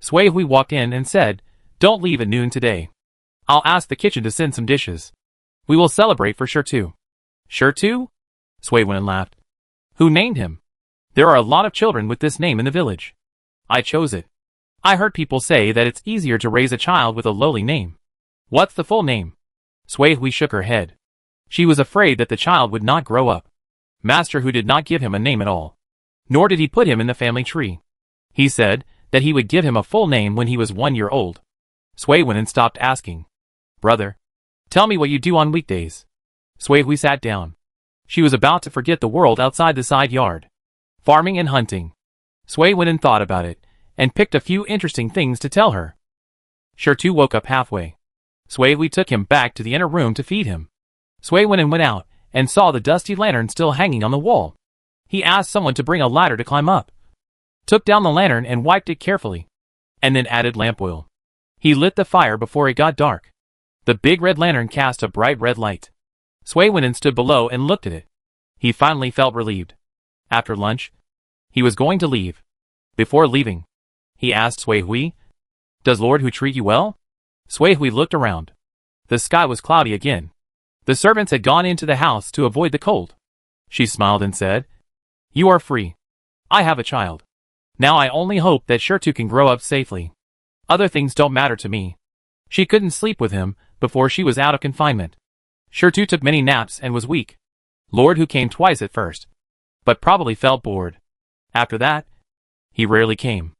Sui Hui walked in and said, "Don't leave at noon today. I'll ask the kitchen to send some dishes. We will celebrate for sure too." "Sure too?" Sui Wenin laughed. "Who named him? There are a lot of children with this name in the village. I chose it. I heard people say that it's easier to raise a child with a lowly name." "What's the full name?" Sui Hui shook her head. She was afraid that the child would not grow up. Master Hu did not give him a name at all. Nor did he put him in the family tree. He said that he would give him a full name when he was 1 year old. Sui Wenin stopped asking. "Brother, tell me what you do on weekdays." Sui Hui sat down. She was about to forget the world outside the side yard. Farming and hunting. Sui Wenin thought about it, and picked a few interesting things to tell her. Shirtu woke up halfway. Sui Hui took him back to the inner room to feed him. Sui Wenin went out, and saw the dusty lantern still hanging on the wall. He asked someone to bring a ladder to climb up. Took down the lantern and wiped it carefully. And then added lamp oil. He lit the fire before it got dark. The big red lantern cast a bright red light. Sui Wenin stood below and looked at it. He finally felt relieved. After lunch, he was going to leave. Before leaving, he asked Sui Hui, "Does Lord Hu treat you well?" Sui Hui looked around. The sky was cloudy again. The servants had gone into the house to avoid the cold. She smiled and said, "You are free. I have a child. Now I only hope that Shirtu can grow up safely. Other things don't matter to me." She couldn't sleep with him before she was out of confinement. Shirtu took many naps and was weak. Lord Hu came twice at first, but probably felt bored. After that, he rarely came.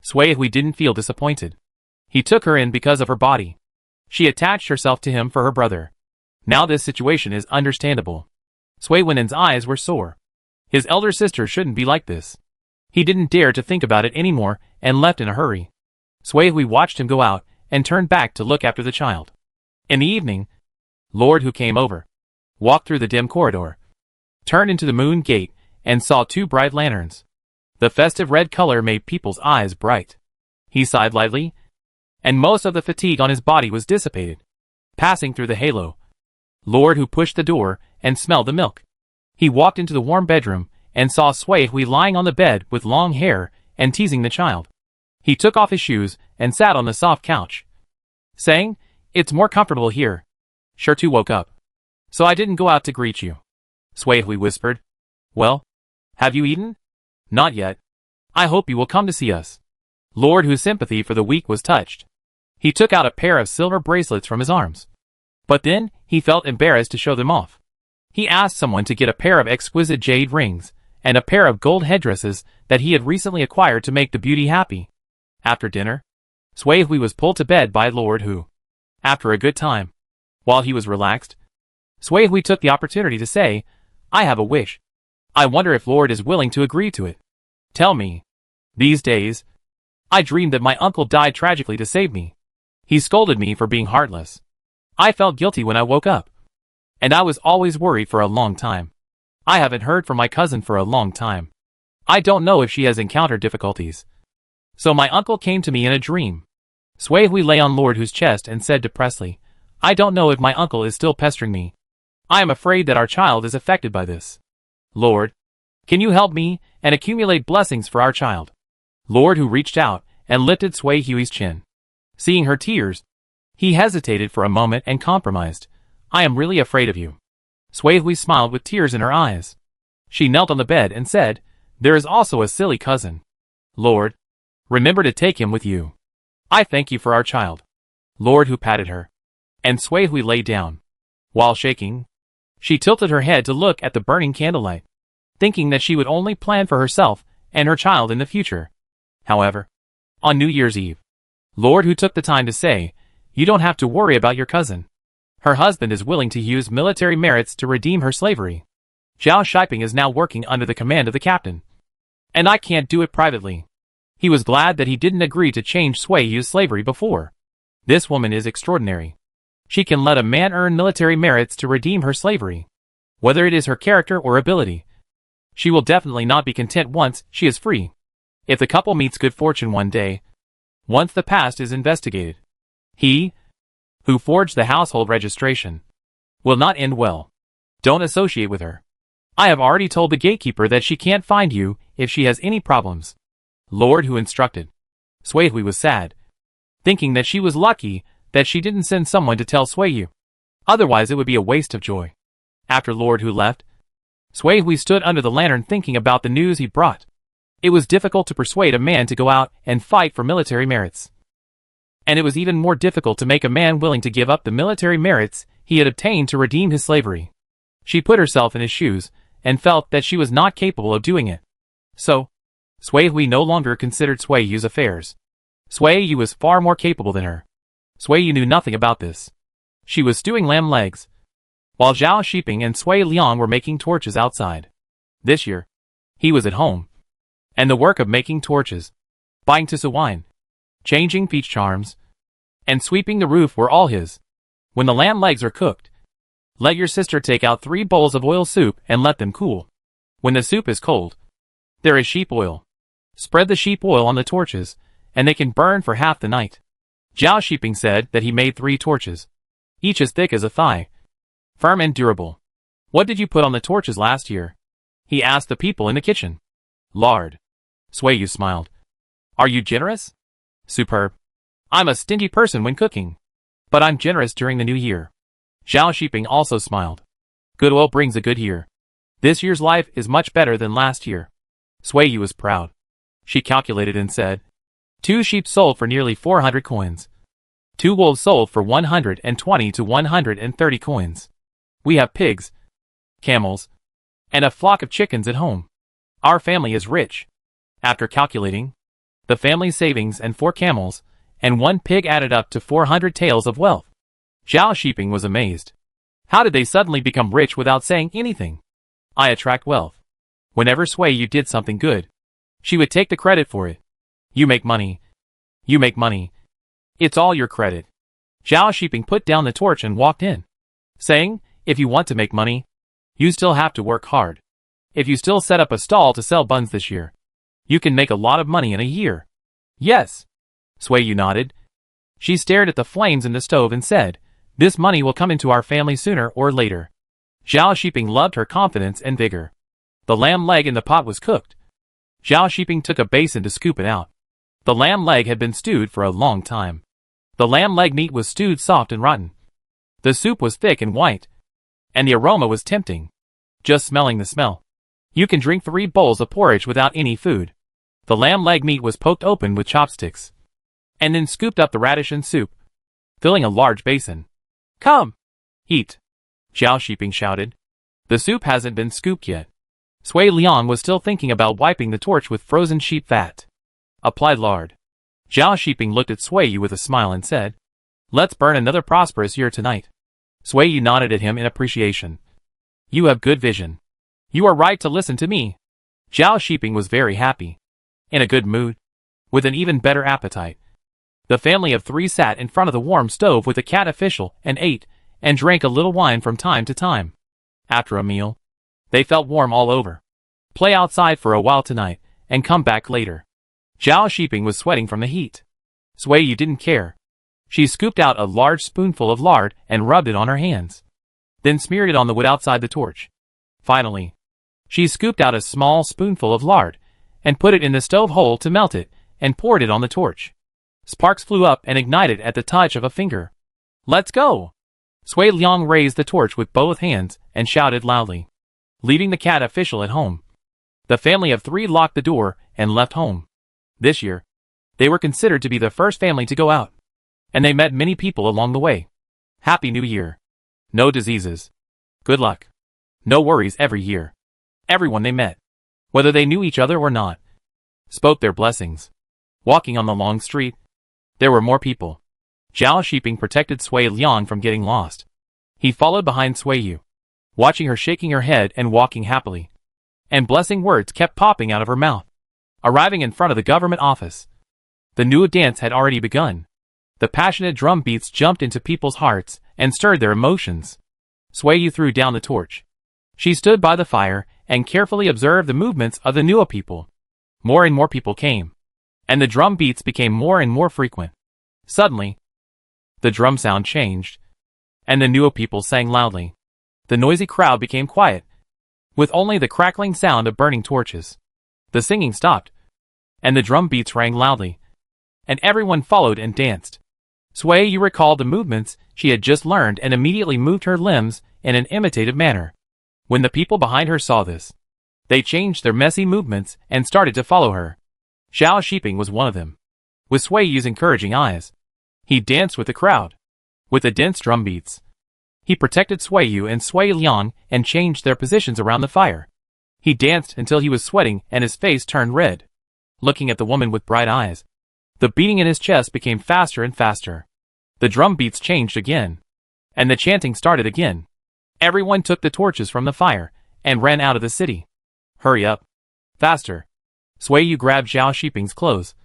Sui Hui didn't feel disappointed. He took her in because of her body. She attached herself to him for her brother. Now this situation is understandable. Sui Wenin's eyes were sore. His elder sister shouldn't be like this. He didn't dare to think about it anymore and left in a hurry. Sui Hui watched him go out and turned back to look after the child. In the evening, Lord Hu came over, walked through the dim corridor, turned into the moon gate, and saw 2 bright lanterns. The festive red color made people's eyes bright. He sighed lightly, and most of the fatigue on his body was dissipated. Passing through the halo, Lord Hu pushed the door and smelled the milk. He walked into the warm bedroom and saw Sui Hui lying on the bed with long hair and teasing the child. He took off his shoes and sat on the soft couch, saying, "It's more comfortable here." Shirtu woke up. "So I didn't go out to greet you," Sui Hui whispered. "Well, have you eaten?" "Not yet. I hope you will come to see us." Lord Hu's sympathy for the weak was touched. He took out a pair of silver bracelets from his arms. But then, he felt embarrassed to show them off. He asked someone to get a pair of exquisite jade rings, and a pair of gold headdresses that he had recently acquired to make the beauty happy. After dinner, Sui Hui was pulled to bed by Lord Hu. After a good time, while he was relaxed, Sui Hui took the opportunity to say, "I have a wish. I wonder if Lord is willing to agree to it. Tell me. These days, I dreamed that my uncle died tragically to save me. He scolded me for being heartless. I felt guilty when I woke up. And I was always worried for a long time. I haven't heard from my cousin for a long time. I don't know if she has encountered difficulties. So my uncle came to me in a dream." Sui Hui lay on Lord Hu's chest and said depressedly, "I don't know if my uncle is still pestering me. I am afraid that our child is affected by this. Lord, can you help me and accumulate blessings for our child?" Lord Hu reached out and lifted Sui Hui's chin. Seeing her tears, he hesitated for a moment and compromised. "I am really afraid of you." Sui Hui smiled with tears in her eyes. She knelt on the bed and said, "There is also a silly cousin. Lord, remember to take him with you. I thank you for our child." Lord Hu patted her, and Sui Hui lay down. While shaking, she tilted her head to look at the burning candlelight, thinking that she would only plan for herself and her child in the future. However, on New Year's Eve, Lord Hu took the time to say, "You don't have to worry about your cousin. Her husband is willing to use military merits to redeem her slavery." Zhao Shiping is now working under the command of the captain. And I can't do it privately. He was glad that he didn't agree to change Sui Yu's slavery before. This woman is extraordinary. She can let a man earn military merits to redeem her slavery. Whether it is her character or ability, she will definitely not be content once she is free. If the couple meets good fortune one day, once the past is investigated, he, who forged the household registration, will not end well. Don't associate with her. I have already told the gatekeeper that she can't find you if she has any problems. Lord Hu instructed. Sui Hui was sad, thinking that she was lucky that she didn't send someone to tell Sui Yu. Otherwise it would be a waste of joy. After Lord Hu left, Sui Hui stood under the lantern thinking about the news he brought. It was difficult to persuade a man to go out and fight for military merits. And it was even more difficult to make a man willing to give up the military merits he had obtained to redeem his slavery. She put herself in his shoes and felt that she was not capable of doing it. So, Sui Hui no longer considered Sui Yu's affairs. Sui Yu was far more capable than her. Sui Yu knew nothing about this. She was stewing lamb legs, while Zhao Shiping and Sui Liang were making torches outside. This year, he was at home, and the work of making torches, buying tissue wine, changing peach charms, and sweeping the roof were all his. When the lamb legs are cooked, let your sister take out 3 bowls of oil soup and let them cool. When the soup is cold, there is sheep oil. Spread the sheep oil on the torches, and they can burn for half the night. Zhao Shiping said that he made 3 torches, each as thick as a thigh, firm and durable. What did you put on the torches last year? He asked the people in the kitchen. Lard. Sui Yu smiled. Are you generous? Superb. I'm a stingy person when cooking, but I'm generous during the new year. Zhao Shiping also smiled. Good oil brings a good year. This year's life is much better than last year. Sui Yu was proud. She calculated and said, 2 sheep sold for nearly 400 coins. 2 wolves sold for 120 to 130 coins. We have pigs, camels, and a flock of chickens at home. Our family is rich. After calculating, the family's savings and 4 camels and 1 pig added up to 400 taels of wealth. Zhao Shiping was amazed. How did they suddenly become rich without saying anything? I attract wealth. Whenever Sui Yu did something good, she would take the credit for it. You make money. You make money. It's all your credit. Zhao Shiping put down the torch and walked in, saying, if you want to make money, you still have to work hard. If you still set up a stall to sell buns this year, you can make a lot of money in a year. Yes. Sui Yu nodded. She stared at the flames in the stove and said, this money will come into our family sooner or later. Zhao Shiping loved her confidence and vigor. The lamb leg in the pot was cooked. Zhao Shiping took a basin to scoop it out. The lamb leg had been stewed for a long time. The lamb leg meat was stewed soft and rotten. The soup was thick and white, and the aroma was tempting. Just smelling the smell, you can drink 3 bowls of porridge without any food. The lamb leg meat was poked open with chopsticks, and then scooped up the radish and soup, filling a large basin. Come, eat, Zhao Shiping shouted. The soup hasn't been scooped yet. Sui Liang was still thinking about wiping the torch with frozen sheep fat. Applied lard. Zhao Shiping looked at Sui Yu with a smile and said, let's burn another prosperous year tonight. Sui Yu nodded at him in appreciation. You have good vision. You are right to listen to me. Zhao Shiping was very happy, in a good mood, with an even better appetite. The family of 3 sat in front of the warm stove with the cat official and ate and drank a little wine from time to time. After a meal, they felt warm all over. Play outside for a while tonight and come back later. Zhao Shiping was sweating from the heat. Sui Yu didn't care. She scooped out a large spoonful of lard and rubbed it on her hands, then smeared it on the wood outside the torch. Finally, she scooped out a small spoonful of lard and put it in the stove hole to melt it and poured it on the torch. Sparks flew up and ignited at the touch of a finger. Let's go! Sui Liang raised the torch with both hands and shouted loudly, leaving the cat official at home. The family of 3 locked the door and left home. This year, they were considered to be the first family to go out, and they met many people along the way. Happy New Year. No diseases. Good luck. No worries every year. Everyone they met, whether they knew each other or not, spoke their blessings. Walking on the long street, there were more people. Zhao Shiping protected Sui Liang from getting lost. He followed behind Sui Yu. watching her shaking her head and walking happily. And blessing words kept popping out of her mouth. Arriving in front of the government office, the new dance had already begun. The passionate drum beats jumped into people's hearts and stirred their emotions. Sui threw down the torch. She stood by the fire and carefully observed the movements of the new people. More and more people came, and the drum beats became more and more frequent. Suddenly, the drum sound changed, and the new people sang loudly. The noisy crowd became quiet, with only the crackling sound of burning torches. The singing stopped, and the drum beats rang loudly, and everyone followed and danced. Sui recalled the movements she had just learned and immediately moved her limbs in an imitative manner. When the people behind her saw this, they changed their messy movements and started to follow her. Zhao Shiping was one of them. With Sui's encouraging eyes, he danced with the crowd. With the dense drum beats, he protected Sui and Sui Liang and changed their positions around the fire. He danced until he was sweating and his face turned red. Looking at the woman with bright eyes, the beating in his chest became faster and faster. The drum beats changed again, and the chanting started again. Everyone took the torches from the fire and ran out of the city. Hurry up. Faster. Sui grabbed Zhao Shiping's clothes,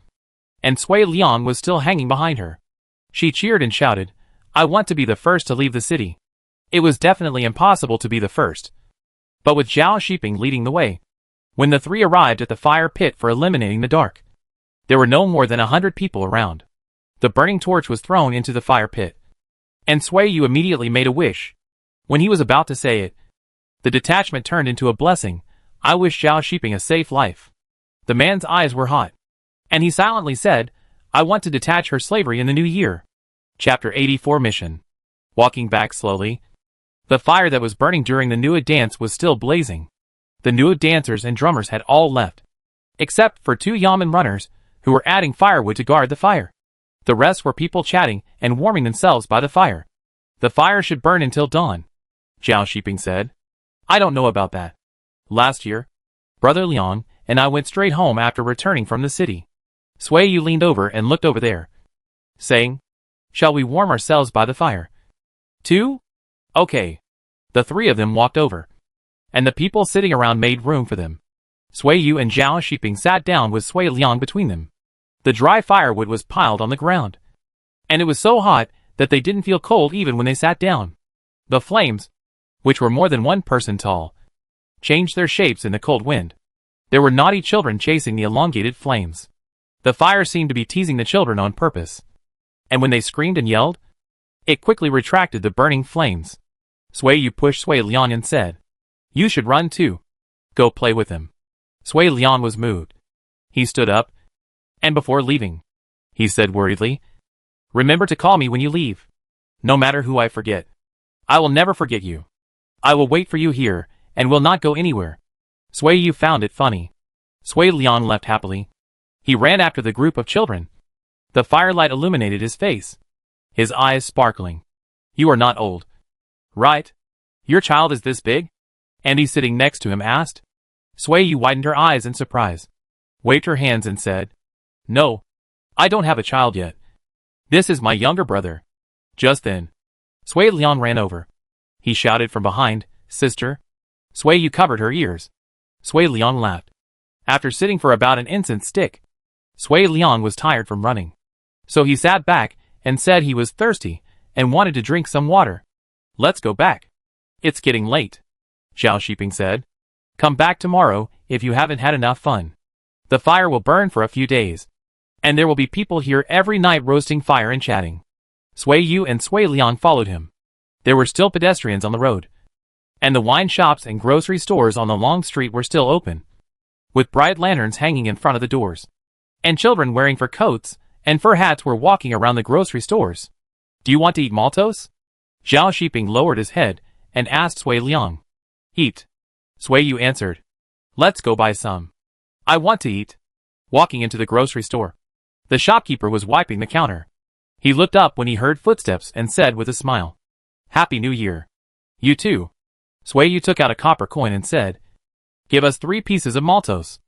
and Sui Liang was still hanging behind her. She cheered and shouted, I want to be the first to leave the city. It was definitely impossible to be the first, but with Zhao Shiping leading the way. When the three arrived at the fire pit for eliminating the dark, there were no more than 100 people around. The burning torch was thrown into the fire pit, and Sui immediately made a wish. When he was about to say it, the detachment turned into a blessing. I wish Zhao Shiping a safe life. The man's eyes were hot, and he silently said, I want to detach her slavery in the new year. Chapter 84 Mission. Walking back slowly, the fire that was burning during the Nuo dance was still blazing. The Nuo dancers and drummers had all left, except for 2 Yamen runners who were adding firewood to guard the fire. The rest were people chatting and warming themselves by the fire. The fire should burn until dawn, Zhao Shiping said. I don't know about that. Last year, Brother Liang and I went straight home after returning from the city. Sui leaned over and looked over there, saying, Shall we warm ourselves by the fire? 2? Okay. The 3 of them walked over, and the people sitting around made room for them. Sui and Zhao Shiping sat down with Sui Liang between them. The dry firewood was piled on the ground, and it was so hot that they didn't feel cold even when they sat down. The flames, which were more than 1 person tall, changed their shapes in the cold wind. There were naughty children chasing the elongated flames. The fire seemed to be teasing the children on purpose, and when they screamed and yelled, it quickly retracted the burning flames. Sui pushed Sui Liang and said, You should run too. Go play with him. Sui Liang was moved. He stood up, and before leaving, he said worriedly, Remember to call me when you leave. No matter who I forget, I will never forget you. I will wait for you here, and will not go anywhere. Sui found it funny. Sui Liang left happily. He ran after the group of children. The firelight illuminated his face, his eyes sparkling. You are not old, right? Your child is this big? Andy sitting next to him asked. Sui widened her eyes in surprise, waved her hands and said, No, I don't have a child yet. This is my younger brother. Just then, Sui Liang ran over. He shouted from behind, Sister. Sui covered her ears. Sui Liang laughed. After sitting for about an instant stick, Sui Liang was tired from running. So he sat back and said he was thirsty and wanted to drink some water. Let's go back. It's getting late, Zhao Shiping said. Come back tomorrow if you haven't had enough fun. The fire will burn for a few days, and there will be people here every night roasting fire and chatting. Sui and Sui Liang followed him. There were still pedestrians on the road, and the wine shops and grocery stores on the long street were still open, with bright lanterns hanging in front of the doors, and children wearing fur coats and fur hats were walking around the grocery stores. Do you want to eat maltos? Zhao Shiping lowered his head and asked Sui Liang. Eat. Sui answered. Let's go buy some. I want to eat. Walking into the grocery store, the shopkeeper was wiping the counter. He looked up when he heard footsteps and said with a smile, Happy New Year. You too. Sui took out a copper coin and said, Give us 3 pieces of maltos.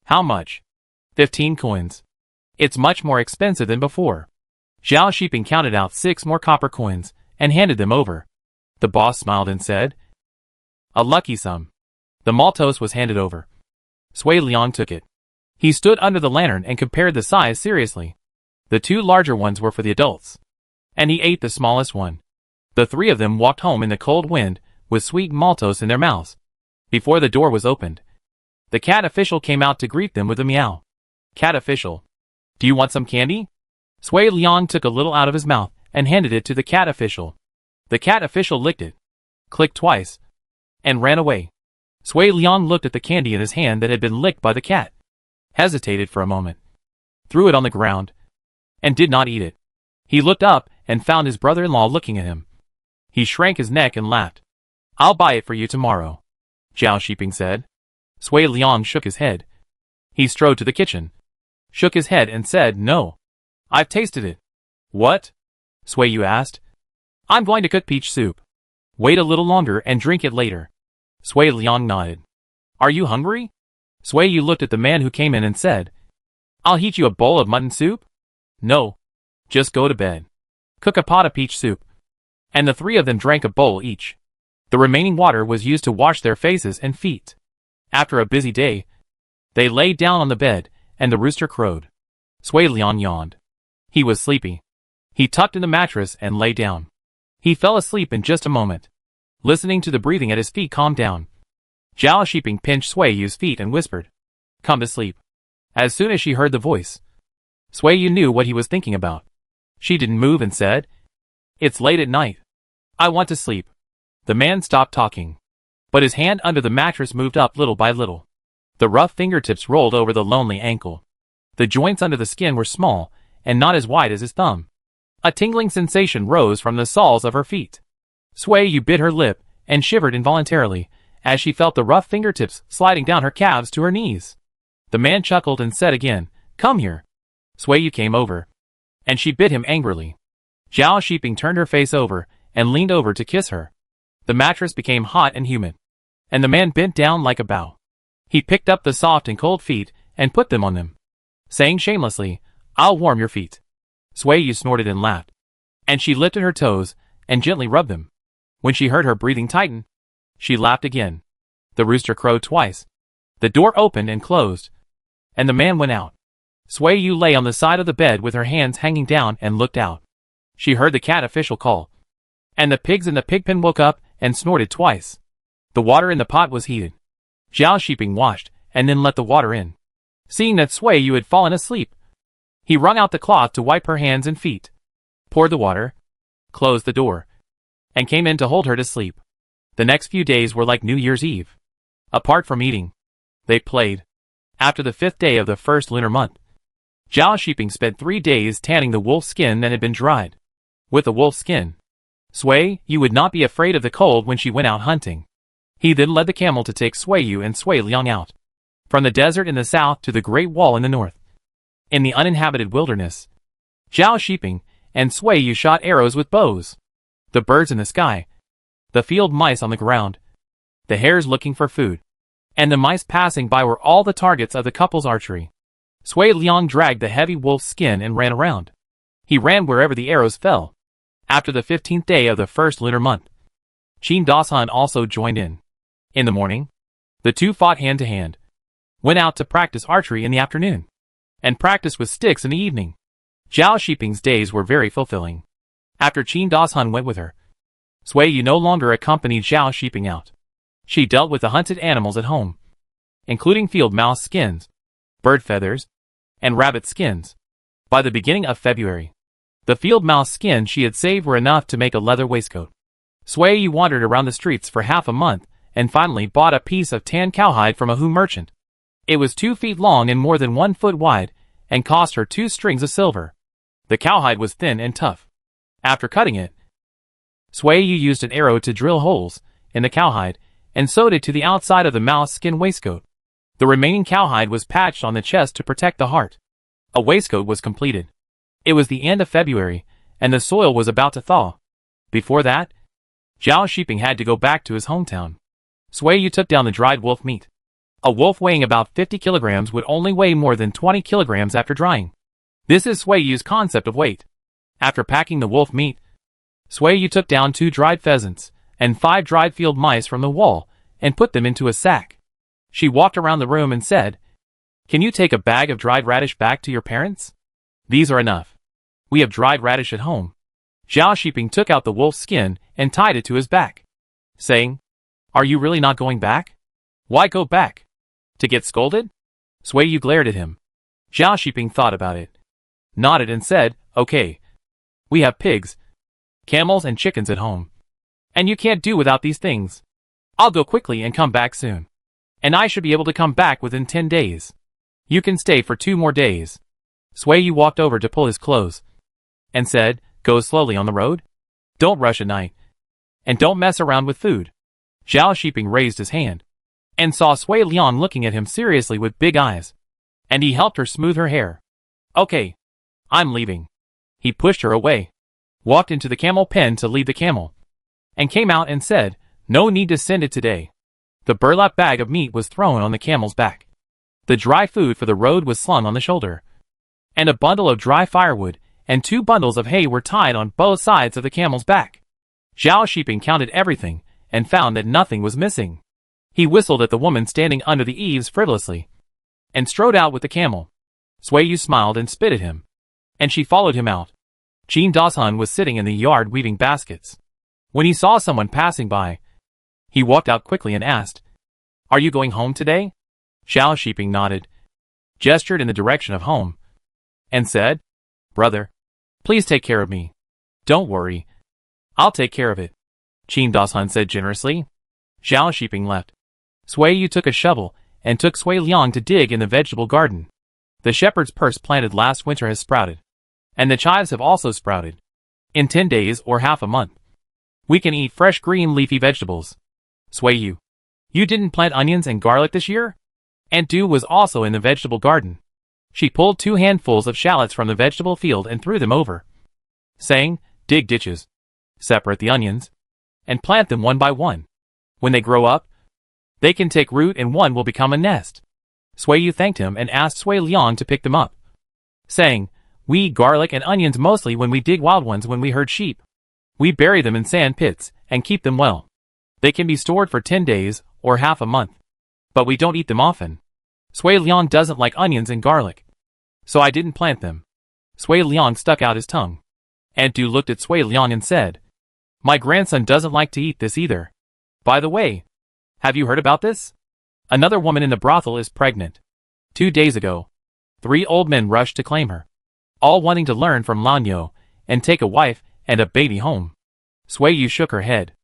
How much? 15 coins. It's much more expensive than before. Zhao Shiping counted out 6 more copper coins and handed them over. The boss smiled and said, A lucky sum. The Maltose was handed over. Sui Liang took it. He stood under the lantern and compared the size seriously. The two larger ones were for the adults. And he ate the smallest one. The three of them walked home in the cold wind, with sweet Maltose in their mouths. Before the door was opened, the cat official came out to greet them with a meow. Cat official. Do you want some candy? Sui Liang took a little out of his mouth and handed it to the cat official. The cat official licked it, clicked twice, and ran away. Sui Liang looked at the candy in his hand that had been licked by the cat, hesitated for a moment, threw it on the ground, and did not eat it. He looked up and found his brother-in-law looking at him. He shrank his neck and laughed. I'll buy it for you tomorrow, Zhao Shiping said. Sui Liang shook his head. He strode to the kitchen, shook his head and said, No. I've tasted it. What? Sui Yu asked. I'm going to cook peach soup. Wait a little longer and drink it later. Sui Liang nodded. Are you hungry? Sui Yu looked at the man who came in and said, I'll heat you a bowl of mutton soup? No. Just go to bed. Cook a pot of peach soup. And the three of them drank a bowl each. The remaining water was used to wash their faces and feet. After a busy day, they lay down on the bed, and the rooster crowed. Sui Liang yawned. He was sleepy. He tucked in the mattress and lay down. He fell asleep in just a moment. Listening to the breathing at his feet calmed down. Zhao Shiping pinched Sui Yu's feet and whispered, Come to sleep. As soon as she heard the voice, Sui Yu knew what he was thinking about. She didn't move and said, It's late at night. I want to sleep. The man stopped talking, but his hand under the mattress moved up little by little. The rough fingertips rolled over the lonely ankle. The joints under the skin were small and not as wide as his thumb. A tingling sensation rose from the soles of her feet. Sui Yu bit her lip and shivered involuntarily as she felt the rough fingertips sliding down her calves to her knees. The man chuckled and said again, Come here. Sui Yu came over, and she bit him angrily. Zhao Shiping turned her face over and leaned over to kiss her. The mattress became hot and humid, and the man bent down like a bow. He picked up the soft and cold feet and put them on them, saying shamelessly, I'll warm your feet. Sui Yu snorted and laughed, and she lifted her toes and gently rubbed them. When she heard her breathing tighten, she laughed again. The rooster crowed twice. The door opened and closed, and the man went out. Sui Yu lay on the side of the bed with her hands hanging down and looked out. She heard the cat official call, and the pigs in the pigpen woke up and snorted twice. The water in the pot was heated. Zhao Shiping washed and then let the water in. Seeing that Sui Yu had fallen asleep, he wrung out the cloth to wipe her hands and feet, poured the water, closed the door, and came in to hold her to sleep. The next few days were like New Year's Eve. Apart from eating, they played. After the 5th day of the first lunar month, Zhao Shiping spent 3 days tanning the wolf skin that had been dried. With the wolf skin, Sui Yu would not be afraid of the cold when she went out hunting. He then led the camel to take Sui Yu and Sui Liang out, from the desert in the south to the Great Wall in the north. In the uninhabited wilderness, Zhao Shiping and Sui Yu shot arrows with bows. The birds in the sky, the field mice on the ground, the hares looking for food, and the mice passing by were all the targets of the couple's archery. Sui Liang dragged the heavy wolf skin and ran around. He ran wherever the arrows fell. After the 15th day of the first lunar month, Qin Dasan also joined in. In the morning, the two fought hand to hand, went out to practice archery in the afternoon, and practiced with sticks in the evening. Zhao Shiping's days were very fulfilling. After Qin Dasan went with her, Sui Yu no longer accompanied Zhao Shiping out. She dealt with the hunted animals at home, including field mouse skins, bird feathers, and rabbit skins. By the beginning of February, the field mouse skins she had saved were enough to make a leather waistcoat. Sui Yu wandered around the streets for half a month and finally bought a piece of tan cowhide from a Hu merchant. It was 2 feet long and more than 1 foot wide and cost her 2 strings of silver. The cowhide was thin and tough. After cutting it, Sui Yu used an arrow to drill holes in the cowhide and sewed it to the outside of the mouse skin waistcoat. The remaining cowhide was patched on the chest to protect the heart. A waistcoat was completed. It was the end of February, and the soil was about to thaw. Before that, Zhao Shiping had to go back to his hometown. Sui Yu took down the dried wolf meat. A wolf weighing about 50 kilograms would only weigh more than 20 kilograms after drying. This is Sui Yu's concept of weight. After packing the wolf meat, Sui Yu took down 2 dried pheasants and 5 dried field mice from the wall and put them into a sack. She walked around the room and said, "Can you take a bag of dried radish back to your parents? These are enough. We have dried radish at home." Zhao Shiping took out the wolf's skin and tied it to his back, saying, "Are you really not going back? Why go back? To get scolded?" Sui Yu glared at him. Zhao Shiping thought about it, nodded and said, "Okay. We have pigs, camels and chickens at home. And you can't do without these things. I'll go quickly and come back soon. And I should be able to come back within 10 days. You can stay for 2 more days." Sui Yu walked over to pull his clothes and said, "Go slowly on the road. Don't rush at night. And don't mess around with food." Zhao Shiping raised his hand and saw Sui Liang looking at him seriously with big eyes, and he helped her smooth her hair. "Okay. I'm leaving." He pushed her away, walked into the camel pen to lead the camel, and came out and said, "No need to send it today." The burlap bag of meat was thrown on the camel's back. The dry food for the road was slung on the shoulder, and a bundle of dry firewood and 2 bundles of hay were tied on both sides of the camel's back. Zhao Shiping counted everything and found that nothing was missing. He whistled at the woman standing under the eaves frivolously and strode out with the camel. Sui Yu smiled and spit at him, and she followed him out. Jin Dashun was sitting in the yard weaving baskets. When he saw someone passing by, he walked out quickly and asked, "Are you going home today?" Zhao Shiping nodded, gestured in the direction of home, and said, "Brother, please take care of me. Don't worry. I'll take care of it," Jin Dashun said generously. Zhao Shiping left. Sui Yu took a shovel and took Sui Liang to dig in the vegetable garden. The shepherd's purse planted last winter has sprouted, and the chives have also sprouted. In 10 days or half a month, we can eat fresh green leafy vegetables. Sui Yu, you didn't plant onions and garlic this year? Aunt Du was also in the vegetable garden. She pulled 2 handfuls of shallots from the vegetable field and threw them over, saying, "Dig ditches, separate the onions, and plant them one by one. When they grow up, they can take root and one will become a nest." Sui Yu thanked him and asked Sui Liang to pick them up, saying, "We eat garlic and onions mostly when we dig wild ones when we herd sheep. We bury them in sand pits and keep them well. They can be stored for 10 days or half a month, but we don't eat them often. Sui Liang doesn't like onions and garlic, so I didn't plant them." Sui Liang stuck out his tongue. Aunt Du looked at Sui Liang and said, "My grandson doesn't like to eat this either. By the way, have you heard about this? Another woman in the brothel is pregnant. 2 days ago, 3 old men rushed to claim her, all wanting to learn from Lan Yo and take a wife and a baby home." Sui Yu shook her head.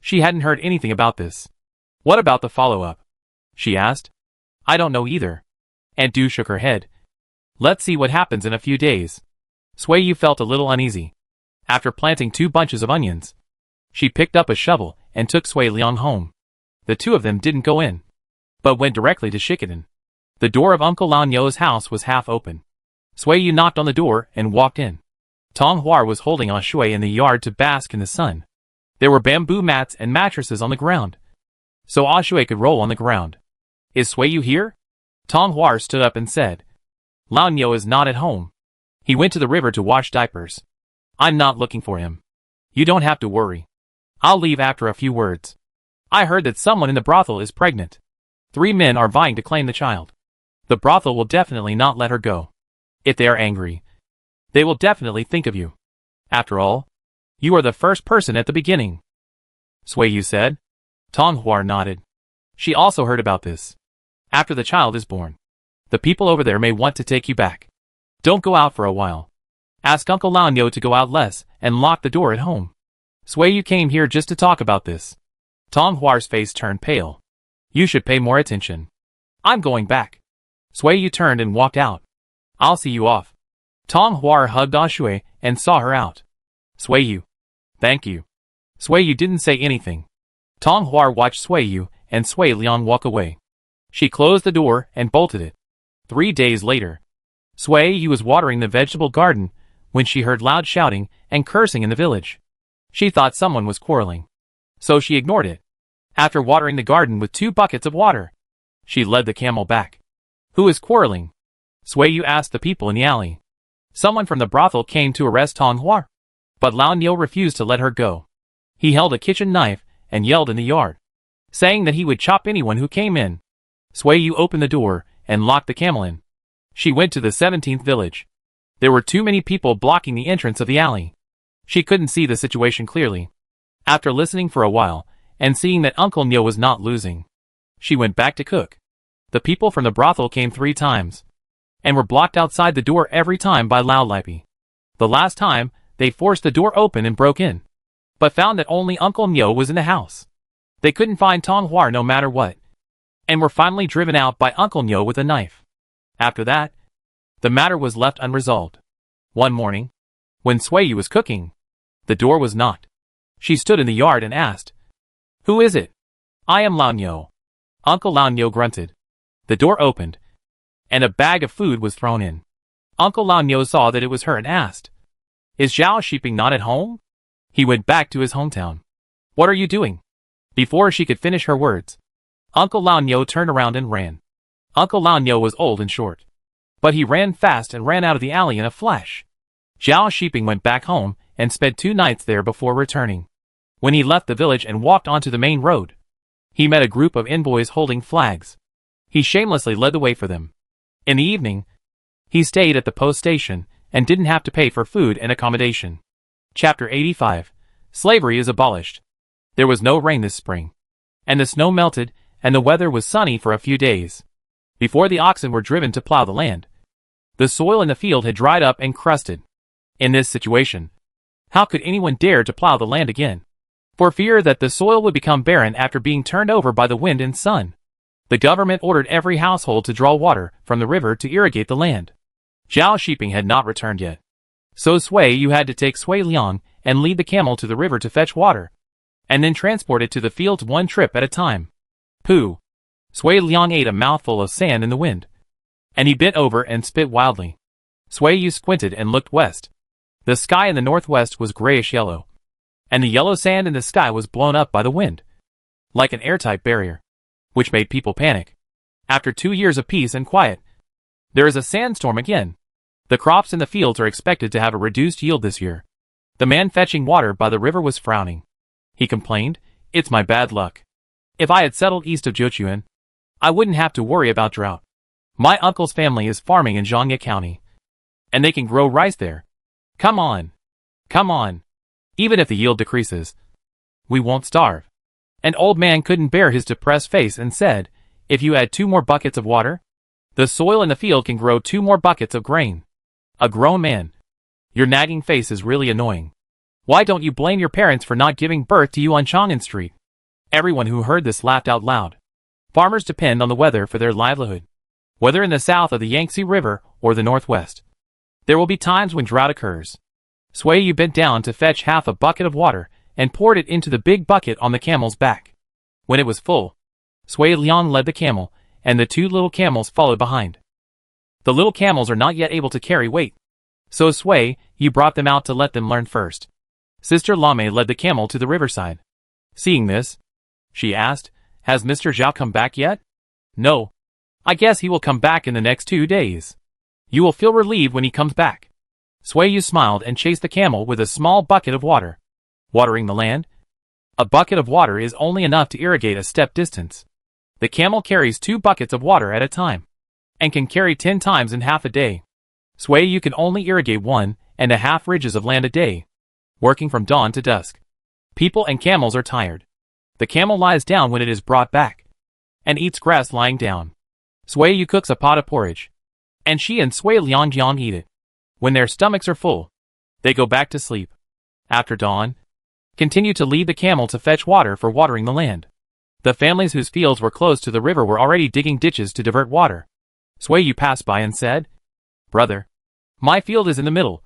She hadn't heard anything about this. "What about the follow-up?" she asked. "I don't know either." Aunt Du shook her head. "Let's see what happens in a few days." Sui Yu felt a little uneasy. After planting 2 bunches of onions, she picked up a shovel and took Sui Liang home. The 2 of them didn't go in, but went directly to Shikoden. The door of Uncle Lan Yo's house was half open. Sui Yu knocked on the door and walked in. Tong Hua was holding Ah Shui in the yard to bask in the sun. There were bamboo mats and mattresses on the ground, so Ah Shui could roll on the ground. "Is Sui Yu here?" Tong Hua stood up and said, "Lan Yo is not at home. He went to the river to wash diapers. I'm not looking for him. You don't have to worry. I'll leave after a few words. I heard that someone in the brothel is pregnant. 3 men are vying to claim the child. The brothel will definitely not let her go. If they are angry, they will definitely think of you. After all, you are the first person at the beginning." Sui Yu said. Tong Hua nodded. She also heard about this. "After the child is born, the people over there may want to take you back. Don't go out for a while. Ask Uncle Lan Yo to go out less and lock the door at home." Sui Yu came here just to talk about this. Tong Hua's face turned pale. "You should pay more attention. I'm going back." Sui Yu turned and walked out. "I'll see you off." Tong Hua hugged Ah Shui and saw her out. "Sui Yu. Thank you." Sui Yu didn't say anything. Tong Hua watched Sui Yu and Sui Liang walk away. She closed the door and bolted it. 3 days later, Sui Yu was watering the vegetable garden when she heard loud shouting and cursing in the village. She thought someone was quarreling, so she ignored it. After watering the garden with 2 buckets of water, she led the camel back. "Who is quarreling?" Sui Yu asked the people in the alley. Someone from the brothel came to arrest Tong Hua, but Lan Yo refused to let her go. He held a kitchen knife and yelled in the yard, saying that he would chop anyone who came in. Sui Yu opened the door and locked the camel in. She went to the 17th village. There were too many people blocking the entrance of the alley. She couldn't see the situation clearly. After listening for a while, and seeing that Uncle Nyo was not losing, she went back to cook. The people from the brothel came 3 times, and were blocked outside the door every time by Lao Lipi. The last time, they forced the door open and broke in, but found that only Uncle Nyo was in the house. They couldn't find Tong Hua no matter what, and were finally driven out by Uncle Nyo with a knife. After that, the matter was left unresolved. One morning, when Sui Yu was cooking, the door was knocked. She stood in the yard and asked, "Who is it?" "I am Lao Nyo." Uncle Lao Nyo grunted. The door opened, and a bag of food was thrown in. Uncle Lao Nyo saw that it was her and asked, "Is Zhao Shiping not at home?" He went back to his hometown. "What are you doing?" Before she could finish her words, Uncle Lao Nyo turned around and ran. Uncle Lao Nyo was old and short, but he ran fast and ran out of the alley in a flash. Zhao Shiping went back home and spent 2 nights there before returning. When he left the village and walked onto the main road, he met a group of envoys holding flags. He shamelessly led the way for them. In the evening, he stayed at the post station and didn't have to pay for food and accommodation. Chapter 85. Slavery is abolished. There was no rain this spring, and the snow melted, and the weather was sunny for a few days. Before the oxen were driven to plow the land, the soil in the field had dried up and crusted. In this situation, how could anyone dare to plow the land again? For fear that the soil would become barren after being turned over by the wind and sun, the government ordered every household to draw water from the river to irrigate the land. Zhao Shiping had not returned yet, so Sui Yu had to take Sui Liang and lead the camel to the river to fetch water, and then transport it to the fields one trip at a time. Pooh! Sui Liang ate a mouthful of sand in the wind, and he bent over and spit wildly. Sui Yu squinted and looked west. The sky in the northwest was grayish-yellow, and the yellow sand in the sky was blown up by the wind, like an airtight barrier, which made people panic. After 2 years of peace and quiet, there is a sandstorm again. The crops in the fields are expected to have a reduced yield this year. The man fetching water by the river was frowning. He complained, "It's my bad luck. If I had settled east of Jiuquan, I wouldn't have to worry about drought. My uncle's family is farming in Zhangye County, and they can grow rice there. Come on. Come on. Even if the yield decreases, we won't starve." An old man couldn't bear his depressed face and said, "If you add 2 more buckets of water, the soil in the field can grow 2 more buckets of grain." A grown man. Your nagging face is really annoying. Why don't you blame your parents for not giving birth to you on Chang'an Street? Everyone who heard this laughed out loud. Farmers depend on the weather for their livelihood, whether in the south of the Yangtze River or the northwest. There will be times when drought occurs. Sui Yu bent down to fetch half a bucket of water and poured it into the big bucket on the camel's back. When it was full, Sui Liang led the camel, and the 2 little camels followed behind. The little camels are not yet able to carry weight, so Sui Yu brought them out to let them learn first. Sister Lame led the camel to the riverside. Seeing this, she asked, "Has Mr. Zhao come back yet?" "No. I guess he will come back in the next 2 days. You will feel relieved when he comes back." Sui Yu smiled and chased the camel with a small bucket of water. Watering the land? A bucket of water is only enough to irrigate a step distance. The camel carries 2 buckets of water at a time, and can carry 10 times in half a day. Sui Yu can only irrigate 1.5 ridges of land a day, working from dawn to dusk. People and camels are tired. The camel lies down when it is brought back, and eats grass lying down. Sui Yu cooks a pot of porridge, and she and Sui Liang eat it. When their stomachs are full, they go back to sleep. After dawn, continue to lead the camel to fetch water for watering the land. The families whose fields were close to the river were already digging ditches to divert water. Sui Yu passed by and said, "Brother, my field is in the middle,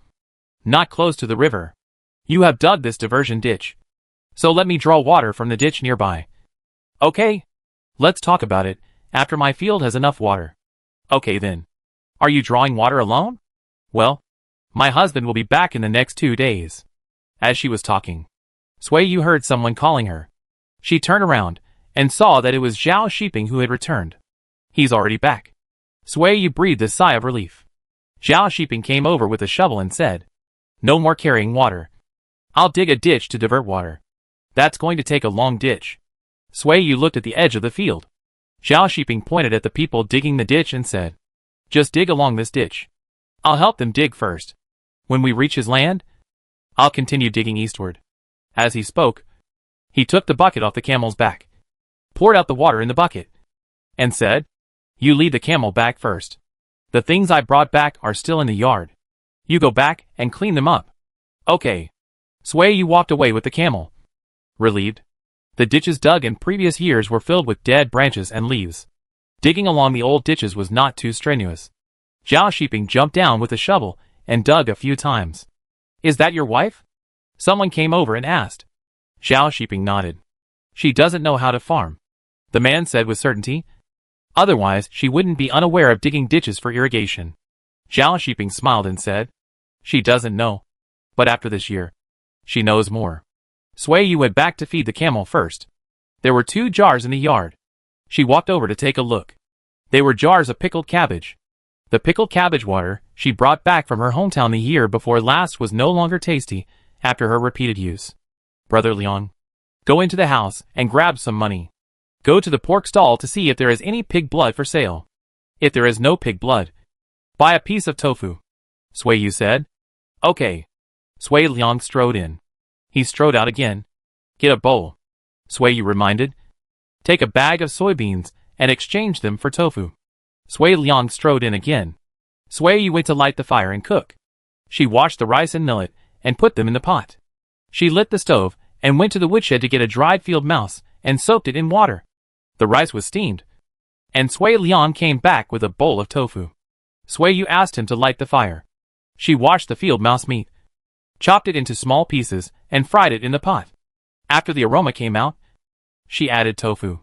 not close to the river. You have dug this diversion ditch, so let me draw water from the ditch nearby." "Okay. Let's talk about it after my field has enough water." "Okay then. Are you drawing water alone?" "Well, my husband will be back in the next 2 days." As she was talking, Sui Yu heard someone calling her. She turned around and saw that it was Zhao Shiping who had returned. "He's already back." Sui Yu breathed a sigh of relief. Zhao Shiping came over with a shovel and said, "No more carrying water. I'll dig a ditch to divert water. That's going to take a long ditch." Sui Yu looked at the edge of the field. Zhao Shiping pointed at the people digging the ditch and said, "Just dig along this ditch. I'll help them dig first. When we reach his land, I'll continue digging eastward." As he spoke, he took the bucket off the camel's back, poured out the water in the bucket, and said, "You lead the camel back first. The things I brought back are still in the yard. You go back and clean them up." "Okay." Sui Yu walked away with the camel. Relieved. The ditches dug in previous years were filled with dead branches and leaves. Digging along the old ditches was not too strenuous. Zhao Shiping jumped down with a shovel and dug a few times. "Is that your wife?" Someone came over and asked. Zhao Shiping nodded. "She doesn't know how to farm," the man said with certainty. "Otherwise, she wouldn't be unaware of digging ditches for irrigation." Zhao Shiping smiled and said, "She doesn't know. But after this year, she knows more." Sui Yu went back to feed the camel first. There were 2 jars in the yard. She walked over to take a look. They were jars of pickled cabbage. The pickled cabbage water she brought back from her hometown the year before last was no longer tasty after her repeated use. "Brother Liang, go into the house and grab some money. Go to the pork stall to see if there is any pig blood for sale. If there is no pig blood, buy a piece of tofu," Sui Yu said. "Okay." Sui Liang strode in. He strode out again. "Get a bowl," Sui Yu reminded. "Take a bag of soybeans and exchange them for tofu." Sui Liang strode in again. Sui Yu went to light the fire and cook. She washed the rice and millet and put them in the pot. She lit the stove and went to the woodshed to get a dried field mouse and soaked it in water. The rice was steamed, and Sui Liang came back with a bowl of tofu. Sui Yu asked him to light the fire. She washed the field mouse meat, chopped it into small pieces, and fried it in the pot. After the aroma came out, she added tofu.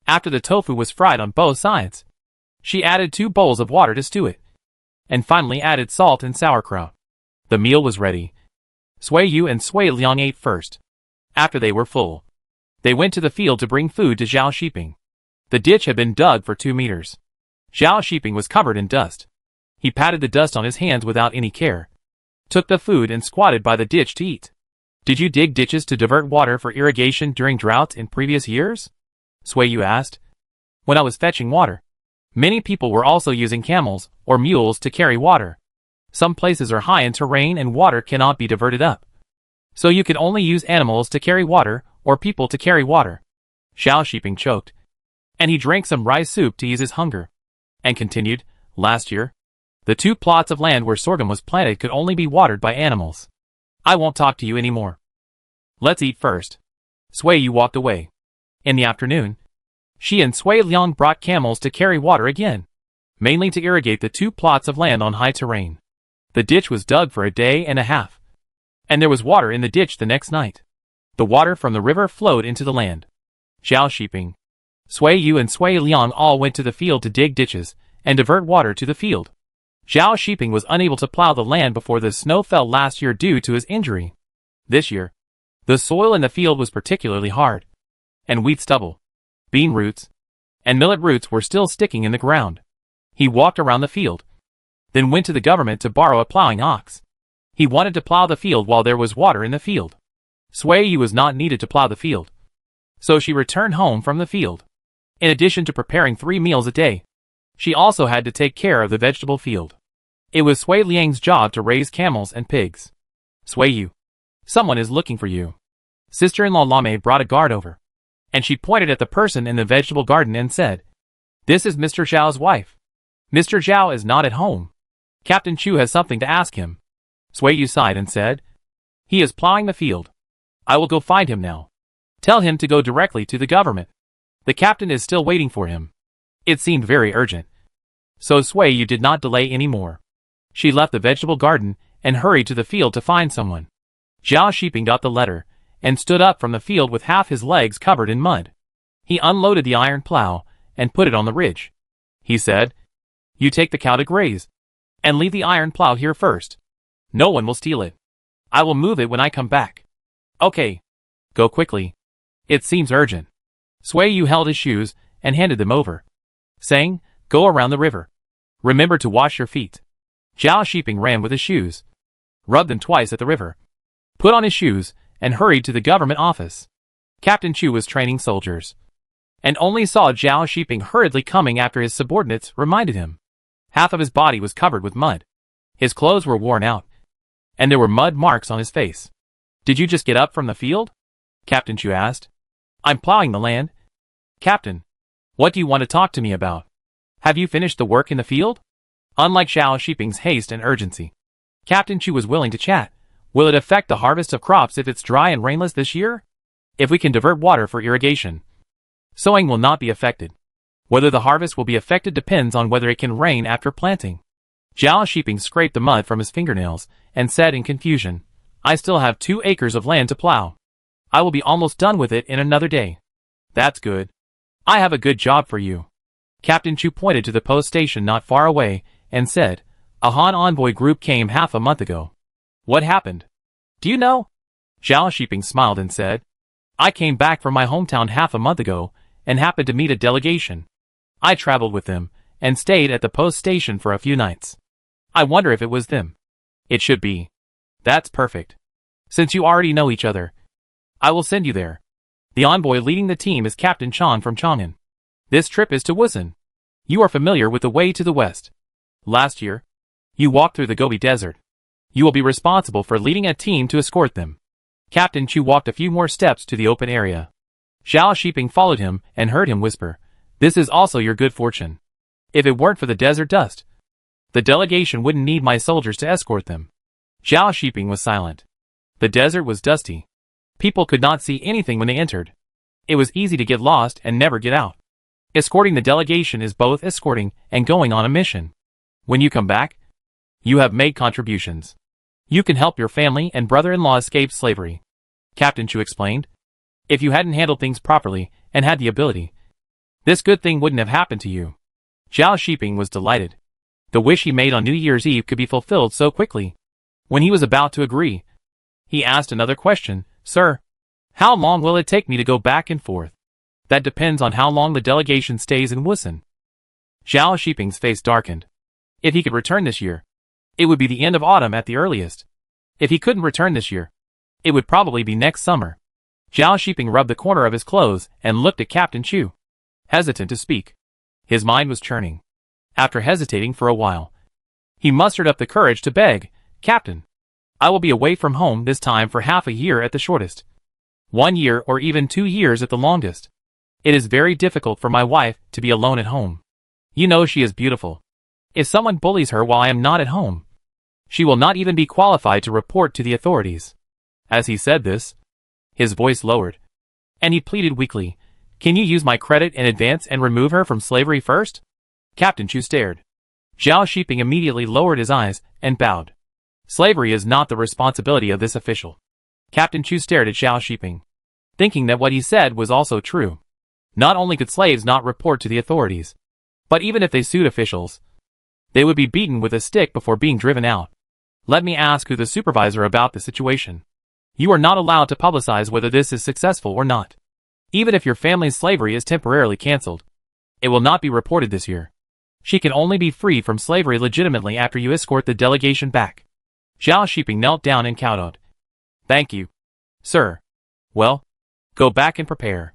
After the tofu was fried on both sides, she added 2 bowls of water to stew it, and finally added salt and sauerkraut. The meal was ready. Sui Yu and Sui Liang ate first. After they were full, they went to the field to bring food to Zhao Shiping. The ditch had been dug for 2 meters. Zhao Shiping was covered in dust. He patted the dust on his hands without any care, took the food and squatted by the ditch to eat. "Did you dig ditches to divert water for irrigation during droughts in previous years?" Sui Yu asked. "When I was fetching water, many people were also using camels or mules to carry water. Some places are high in terrain and water cannot be diverted up. So you can only use animals to carry water or people to carry water." Zhao Shiping choked, and he drank some rice soup to ease his hunger, and continued, "Last year, the 2 plots of land where sorghum was planted could only be watered by animals. I won't talk to you anymore. Let's eat first." Sui Yu walked away. In the afternoon, she and Sui Liang brought camels to carry water again, mainly to irrigate the 2 plots of land on high terrain. The ditch was dug for a day and a half, and there was water in the ditch the next night. The water from the river flowed into the land. Zhao Shiping, Sui Yu and Sui Liang all went to the field to dig ditches and divert water to the field. Zhao Shiping was unable to plow the land before the snow fell last year due to his injury. This year, the soil in the field was particularly hard, and wheat stubble, bean roots, and millet roots were still sticking in the ground. He walked around the field, then went to the government to borrow a plowing ox. He wanted to plow the field while there was water in the field. Sui Yu was not needed to plow the field, so she returned home from the field. In addition to preparing 3 meals a day, she also had to take care of the vegetable field. It was Sui Liang's job to raise camels and pigs. "Sui Yu, someone is looking for you." Sister-in-law Lame brought a guard over, and she pointed at the person in the vegetable garden and said, "This is Mr. Zhao's wife. Mr. Zhao is not at home. Captain Chu has something to ask him." Sui Yu sighed and said, "He is plowing the field. I will go find him now. Tell him to go directly to the government. The captain is still waiting for him." It seemed very urgent, so Sui Yu did not delay any more. She left the vegetable garden and hurried to the field to find someone. Zhao Shiping got the letter and stood up from the field with half his legs covered in mud. He unloaded the iron plow and put it on the ridge. He said, "You take the cow to graze, and leave the iron plow here first. No one will steal it. I will move it when I come back." "Okay. Go quickly. It seems urgent." Sui Yu held his shoes and handed them over, saying, "Go around the river. Remember to wash your feet." Zhao Shiping ran with his shoes, rubbed them twice at the river, put on his shoes, and hurried to the government office. Captain Chu was training soldiers. and only saw Zhao Shiping hurriedly coming after his subordinates reminded him. Half of his body was covered with mud. His clothes were worn out, and there were mud marks on his face. Did you just get up from the field? Captain Chu asked. I'm plowing the land. Captain, what do you want to talk to me about? Have you finished the work in the field? Unlike Zhao Shiping's haste and urgency, Captain Chu was willing to chat. Will it affect the harvest of crops if it's dry and rainless this year? If we can divert water for irrigation, sowing will not be affected. Whether the harvest will be affected depends on whether it can rain after planting. Zhao Shiping scraped the mud from his fingernails and said in confusion, I still have 2 acres of land to plow. I will be almost done with it in another day. That's good. I have a good job for you. Captain Chu pointed to the post station not far away and said, a Han envoy group came half a month ago. What happened? Do you know? Zhao Shiping smiled and said, I came back from my hometown half a month ago and happened to meet a delegation. I traveled with them and stayed at the post station for a few nights. I wonder if it was them. It should be. That's perfect. Since you already know each other, I will send you there. The envoy leading the team is Captain Chan from Chang'an. This trip is to Wusun. You are familiar with the way to the west. Last year, you walked through the Gobi Desert. You will be responsible for leading a team to escort them. Captain Chu walked a few more steps to the open area. Zhao Shiping followed him and heard him whisper, this is also your good fortune. If it weren't for the desert dust, the delegation wouldn't need my soldiers to escort them. Zhao Shiping was silent. The desert was dusty. People could not see anything when they entered. It was easy to get lost and never get out. Escorting the delegation is both escorting and going on a mission. When you come back, you have made contributions. You can help your family and brother-in-law escape slavery. Captain Chu explained. If you hadn't handled things properly and had the ability, this good thing wouldn't have happened to you. Zhao Shiping was delighted. The wish he made on New Year's Eve could be fulfilled so quickly. When he was about to agree, he asked another question. Sir, how long will it take me to go back and forth? That depends on how long the delegation stays in Wusun. Zhao Shiping's face darkened. If he could return this year, it would be the end of autumn at the earliest. If he couldn't return this year, it would probably be next summer. Zhao Shiping rubbed the corner of his clothes and looked at Captain Chu, hesitant to speak. His mind was churning. After hesitating for a while, he mustered up the courage to beg, Captain, I will be away from home this time for half a year at the shortest. 1 year or even 2 years at the longest. It is very difficult for my wife to be alone at home. You know she is beautiful. If someone bullies her while I am not at home, she will not even be qualified to report to the authorities. As he said this, his voice lowered, and he pleaded weakly, can you use my credit in advance and remove her from slavery first? Captain Chu stared. Zhao Shiping immediately lowered his eyes and bowed. Slavery is not the responsibility of this official. Captain Chu stared at Zhao Shiping, thinking that what he said was also true. Not only could slaves not report to the authorities, but even if they sued officials, they would be beaten with a stick before being driven out. Let me ask who the supervisor about the situation. You are not allowed to publicize whether this is successful or not. Even if your family's slavery is temporarily cancelled, it will not be reported this year. She can only be freed from slavery legitimately after you escort the delegation back. Zhao Shiping knelt down and kowtowed. Thank you, sir. Well, go back and prepare.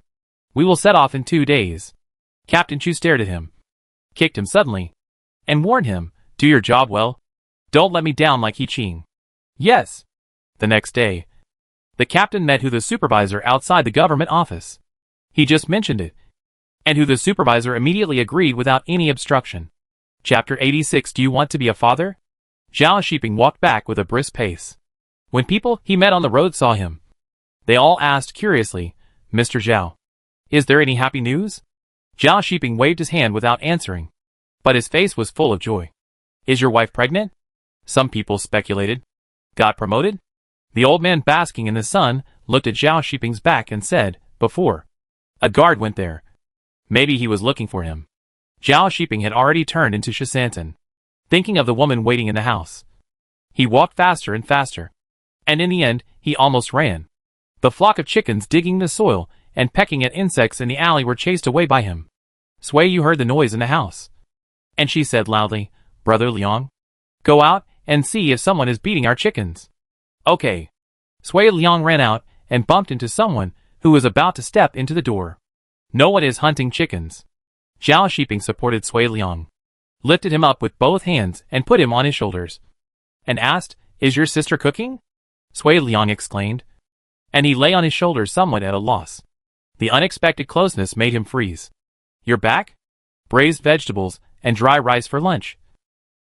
We will set off in 2 days. Captain Chu stared at him, kicked him suddenly, and warned him, do your job well. Don't let me down like He Qing. Yes. The next day, the captain met who the supervisor outside the government office. He just mentioned it, and who the supervisor immediately agreed without any obstruction. Chapter 86. Do you want to be a father? Zhao Shiping walked back with a brisk pace. When people he met on the road saw him, they all asked curiously, Mr. Zhao, is there any happy news? Zhao Shiping waved his hand without answering, but his face was full of joy. Is your wife pregnant? Some people speculated. Got promoted? The old man basking in the sun looked at Zhao Shiping's back and said, before. A guard went there. Maybe he was looking for him. Zhao Shiping had already turned into Shisantan, thinking of the woman waiting in the house. He walked faster and faster, and in the end, he almost ran. The flock of chickens digging the soil and pecking at insects in the alley were chased away by him. Sui, you heard the noise in the house. And she said loudly, Brother Liang, go out and see if someone is beating our chickens. Okay. Sui Liang ran out and bumped into someone who was about to step into the door. No one is hunting chickens. Zhao Shiping supported Sui Liang, lifted him up with both hands and put him on his shoulders, and asked, "Is your sister cooking?" Sui Liang exclaimed, and he lay on his shoulders somewhat at a loss. The unexpected closeness made him freeze. "You're back? Braised vegetables and dry rice for lunch,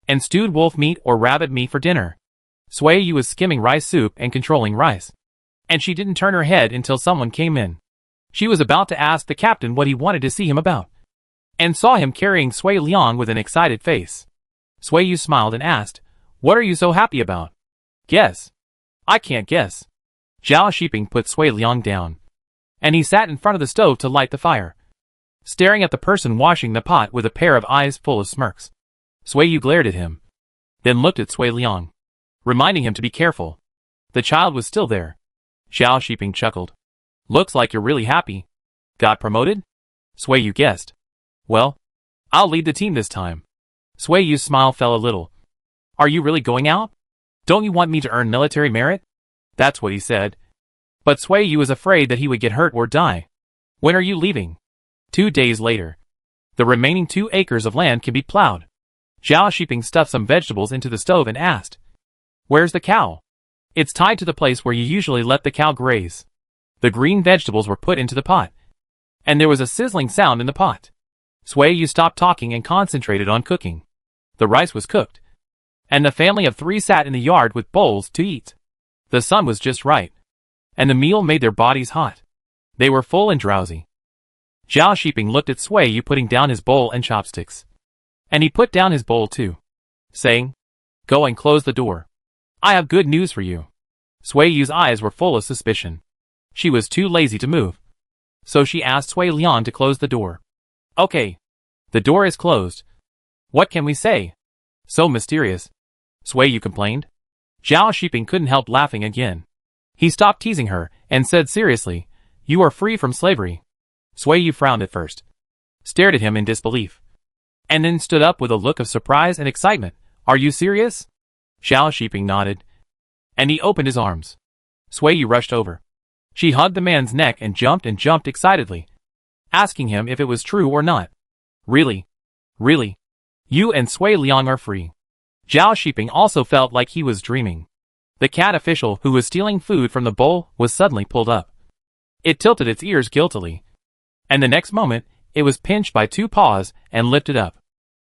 and stewed wolf meat or rabbit meat for dinner." Sui Yu was skimming rice soup and controlling rice, and she didn't turn her head until someone came in. She was about to ask the captain what he wanted to see him about, and saw him carrying Sui Liang with an excited face. Sui Yu smiled and asked, "What are you so happy about?" "Guess." "I can't guess." Zhao Shiping put Sui Liang down, and he sat in front of the stove to light the fire, staring at the person washing the pot with a pair of eyes full of smirks. Sui Yu glared at him, then looked at Sui Liang, reminding him to be careful. The child was still there. Zhao Shiping chuckled. "Looks like you're really happy. Got promoted?" Sui Yu guessed. "Well, I'll lead the team this time." Sui Yu's smile fell a little. "Are you really going out? Don't you want me to earn military merit?" That's what he said. But Sui Yu was afraid that he would get hurt or die. "When are you leaving?" 2 days later. The remaining 2 acres of land can be plowed. Zhao Shiping stuffed some vegetables into the stove and asked, "Where's the cow?" "It's tied to the place where you usually let the cow graze." The green vegetables were put into the pot, and there was a sizzling sound in the pot. Sui Yu stopped talking and concentrated on cooking. The rice was cooked, and the family of 3 sat in the yard with bowls to eat. The sun was just right, and the meal made their bodies hot. They were full and drowsy. Zhao Shiping looked at Sui Yu putting down his bowl and chopsticks, and he put down his bowl too, saying, "Go and close the door. I have good news for you." Sui Yu's eyes were full of suspicion. She was too lazy to move, so she asked Sui Liang to close the door. "Okay. The door is closed. What can we say? So mysterious," Sui Yu complained. Zhao Shiping couldn't help laughing again. He stopped teasing her and said seriously, "You are free from slavery." Sui Yu frowned at first, stared at him in disbelief, and then stood up with a look of surprise and excitement. "Are you serious?" Zhao Shiping nodded, and he opened his arms. Sui Yu rushed over. She hugged the man's neck and jumped excitedly, asking him if it was true or not. Really? Really? You and Sui Liang are free." Zhao Shiping also felt like he was dreaming. The cat official who was stealing food from the bowl was suddenly pulled up. It tilted its ears guiltily, and the next moment, it was pinched by 2 paws and lifted up.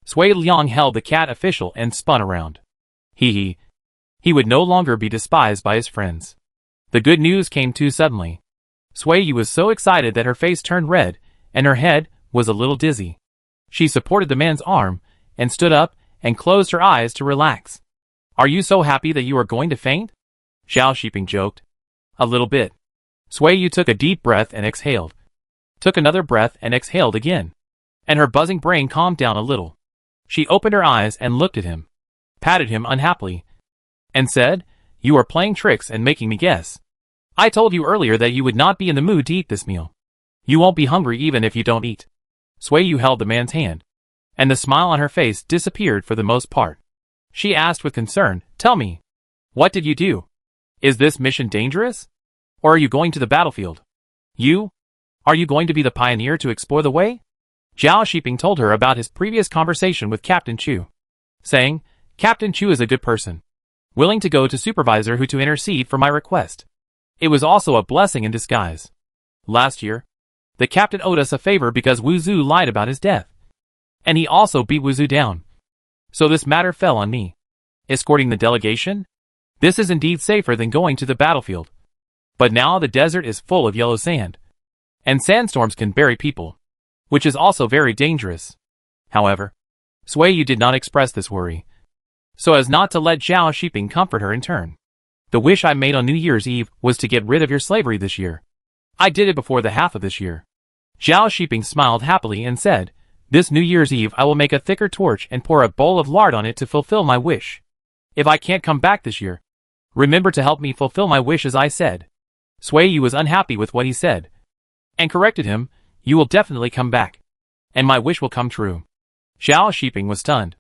Sui Liang held the cat official and spun around. He would no longer be despised by his friends. The good news came too suddenly. Sui Yu was so excited that her face turned red, and her head was a little dizzy. She supported the man's arm, and stood up, and closed her eyes to relax. "Are you so happy that you are going to faint?" Zhao Shiping joked. "A little bit." Sui Yu took a deep breath and exhaled. Took another breath and exhaled again. And her buzzing brain calmed down a little. She opened her eyes and looked at him, patted him unhappily, and said, "You are playing tricks and making me guess. I told you earlier that you would not be in the mood to eat this meal. You won't be hungry even if you don't eat." Sui Yu held the man's hand, and the smile on her face disappeared for the most part. She asked with concern, "Tell me, what did you do? Is this mission dangerous? Or are you going to the battlefield? Are you going to be the pioneer to explore the way?" Zhao Shiping told her about his previous conversation with Captain Chu, saying, "Captain Chu is a good person, willing to go to supervisor who to intercede for my request. It was also a blessing in disguise. Last year, the captain owed us a favor because Wu Zhu lied about his death, and he also beat Wu Zhu down. So this matter fell on me. Escorting the delegation? This is indeed safer than going to the battlefield. But now the desert is full of yellow sand, and sandstorms can bury people, which is also very dangerous." However, Sui Yu did not express this worry, so as not to let Zhao Shiping comfort her in turn. "The wish I made on New Year's Eve was to get rid of your slavery this year. I did it before the half of this year." Zhao Shiping smiled happily and said, "This New Year's Eve I will make a thicker torch and pour a bowl of lard on it to fulfill my wish. If I can't come back this year, remember to help me fulfill my wish as I said." Sui Yu was unhappy with what he said, and corrected him, "You will definitely come back, and my wish will come true." Zhao Shiping was stunned,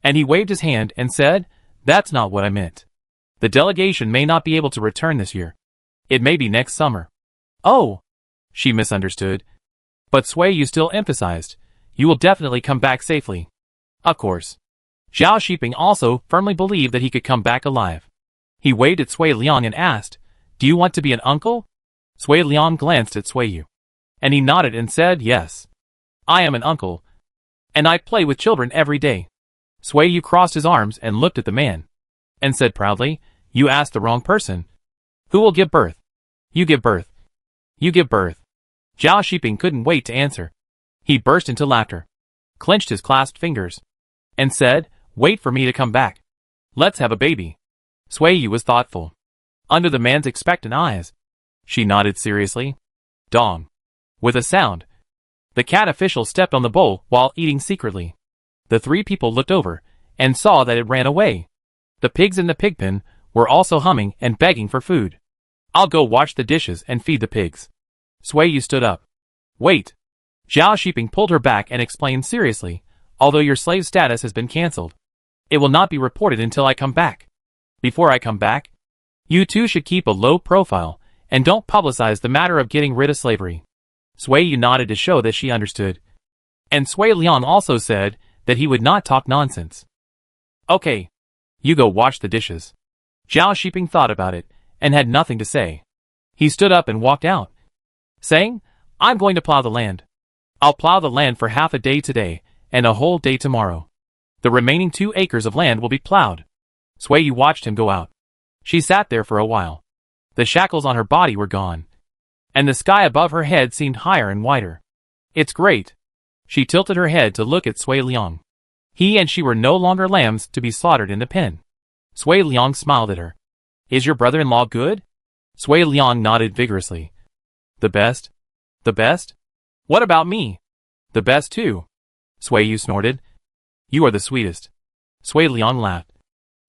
and he waved his hand and said, "That's not what I meant. The delegation may not be able to return this year. It may be next summer." "Oh!" She misunderstood. But Sui Yu still emphasized, "You will definitely come back safely." Of course. Zhao Shiping also firmly believed that he could come back alive. He waved at Sui Liang and asked, "Do you want to be an uncle?" Sui Liang glanced at Sui Yu. And he nodded and said, "Yes. I am an uncle. And I play with children every day." Sui Yu crossed his arms and looked at the man. And said proudly, "You asked the wrong person. Who will give birth?" "You give birth. You give birth." Zhao Shiping couldn't wait to answer. He burst into laughter, clenched his clasped fingers, and said, "Wait for me to come back. Let's have a baby." Sui Yu was thoughtful. Under the man's expectant eyes, she nodded seriously. Dong. With a sound, the cat official stepped on the bowl while eating secretly. The three people looked over and saw that it ran away. The pigs in the pig pen were also humming and begging for food. "I'll go wash the dishes and feed the pigs." Sui Yu stood up. "Wait." Zhao Shiping pulled her back and explained seriously, "Although your slave status has been cancelled, it will not be reported until I come back. Before I come back, you two should keep a low profile and don't publicize the matter of getting rid of slavery." Sui Yu nodded to show that she understood. And Sui Liang also said that he would not talk nonsense. "Okay. You go wash the dishes." Zhao Shiping thought about it and had nothing to say. He stood up and walked out, saying, "I'm going to plow the land. I'll plow the land for half a day today and a whole day tomorrow. The remaining 2 acres of land will be plowed." Sui Yu watched him go out. She sat there for a while. The shackles on her body were gone, and the sky above her head seemed higher and wider. "It's great." She tilted her head to look at Sui Liang. He and she were no longer lambs to be slaughtered in the pen. Sui Liang smiled at her. "Is your brother-in-law good?" Sui Liang nodded vigorously. "The best." "The best? What about me?" "The best too." Sui Yu snorted. "You are the sweetest." Sui Liang laughed.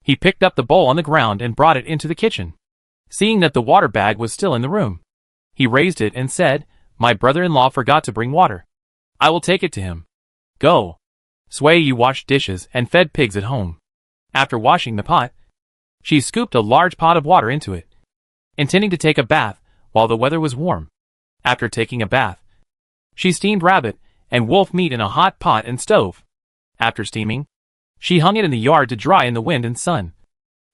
He picked up the bowl on the ground and brought it into the kitchen. Seeing that the water bag was still in the room, he raised it and said, "My brother-in-law forgot to bring water. I will take it to him. Go." Sui Yu washed dishes and fed pigs at home. After washing the pot, she scooped a large pot of water into it, intending to take a bath while the weather was warm. After taking a bath, she steamed rabbit and wolf meat in a hot pot and stove. After steaming, she hung it in the yard to dry in the wind and sun,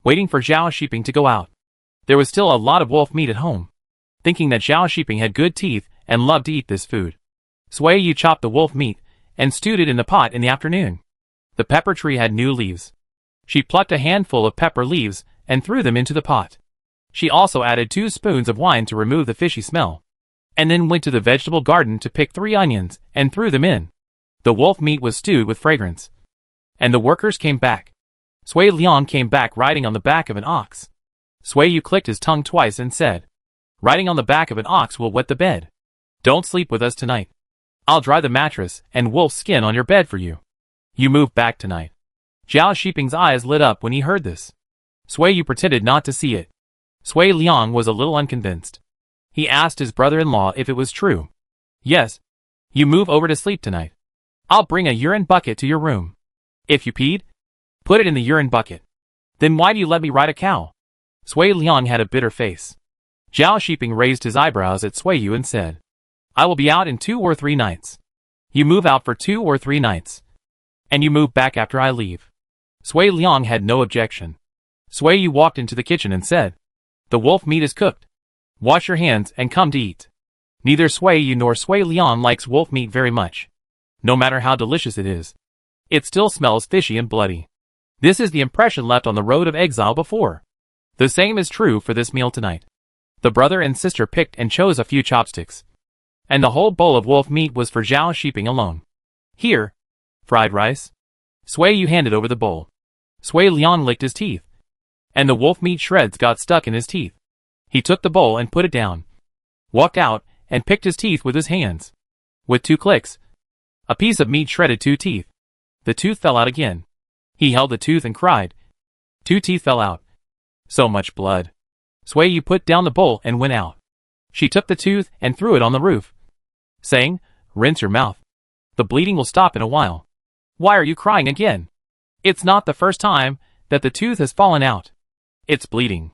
waiting for Zhao Shiping to go out. There was still a lot of wolf meat at home. Thinking that Zhao Shiping had good teeth and loved to eat this food, Sui Yu chopped the wolf meat and stewed it in the pot in the afternoon. The pepper tree had new leaves. She plucked a handful of pepper leaves and threw them into the pot. She also added 2 spoons of wine to remove the fishy smell, and then went to the vegetable garden to pick 3 onions and threw them in. The wolf meat was stewed with fragrance. And the workers came back. Sui Liang came back riding on the back of an ox. Sui Yu clicked his tongue twice and said, "Riding on the back of an ox will wet the bed. Don't sleep with us tonight. I'll dry the mattress and wolf skin on your bed for you. You move back tonight." Zhao Shiping's eyes lit up when he heard this. Sui Yu pretended not to see it. Sui Liang was a little unconvinced. He asked his brother-in-law if it was true. "Yes. You move over to sleep tonight. I'll bring a urine bucket to your room. If you peed, put it in the urine bucket. Then why do you let me ride a cow?" Sui Liang had a bitter face. Zhao Shiping raised his eyebrows at Sui Yu and said, "I will be out in 2 or 3 nights. You move out for 2 or 3 nights. And you move back after I leave." Sui Liang had no objection. Sui Yu walked into the kitchen and said, "The wolf meat is cooked. Wash your hands and come to eat." Neither Sui Yu nor Sui Liang likes wolf meat very much. No matter how delicious it is, it still smells fishy and bloody. This is the impression left on the road of exile before. The same is true for this meal tonight. The brother and sister picked and chose a few chopsticks, and the whole bowl of wolf meat was for Zhao Shiping alone. "Here, fried rice." Sui Yu handed over the bowl. Sui Liang licked his teeth, and the wolf meat shreds got stuck in his teeth. He took the bowl and put it down, walked out, and picked his teeth with his hands. With 2 clicks, a piece of meat shredded 2 teeth. The tooth fell out again. He held the tooth and cried. 2 teeth fell out. So much blood. Sui Yu put down the bowl and went out. She took the tooth and threw it on the roof, saying, "Rinse your mouth. The bleeding will stop in a while." "Why are you crying again?" "It's not the first time that the tooth has fallen out. It's bleeding."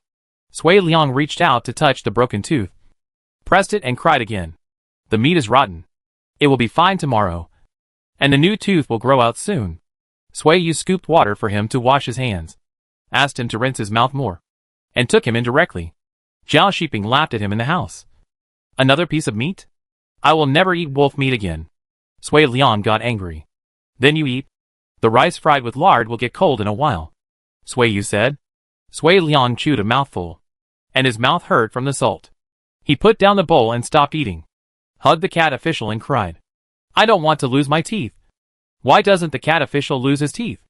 Sui Liang reached out to touch the broken tooth, pressed it and cried again. "The meat is rotten. It will be fine tomorrow. And the new tooth will grow out soon. Sui Yu scooped water for him to wash his hands, asked him to rinse his mouth more, and took him in directly. Zhao Shiping laughed at him in the house. Another piece of meat? I will never eat wolf meat again. Sui Liang got angry. Then you eat. The rice fried with lard will get cold in a while. Sui Yu said. Sui Liang chewed a mouthful, and his mouth hurt from the salt. He put down the bowl and stopped eating, hugged the cat official and cried, I don't want to lose my teeth. Why doesn't the cat official lose his teeth?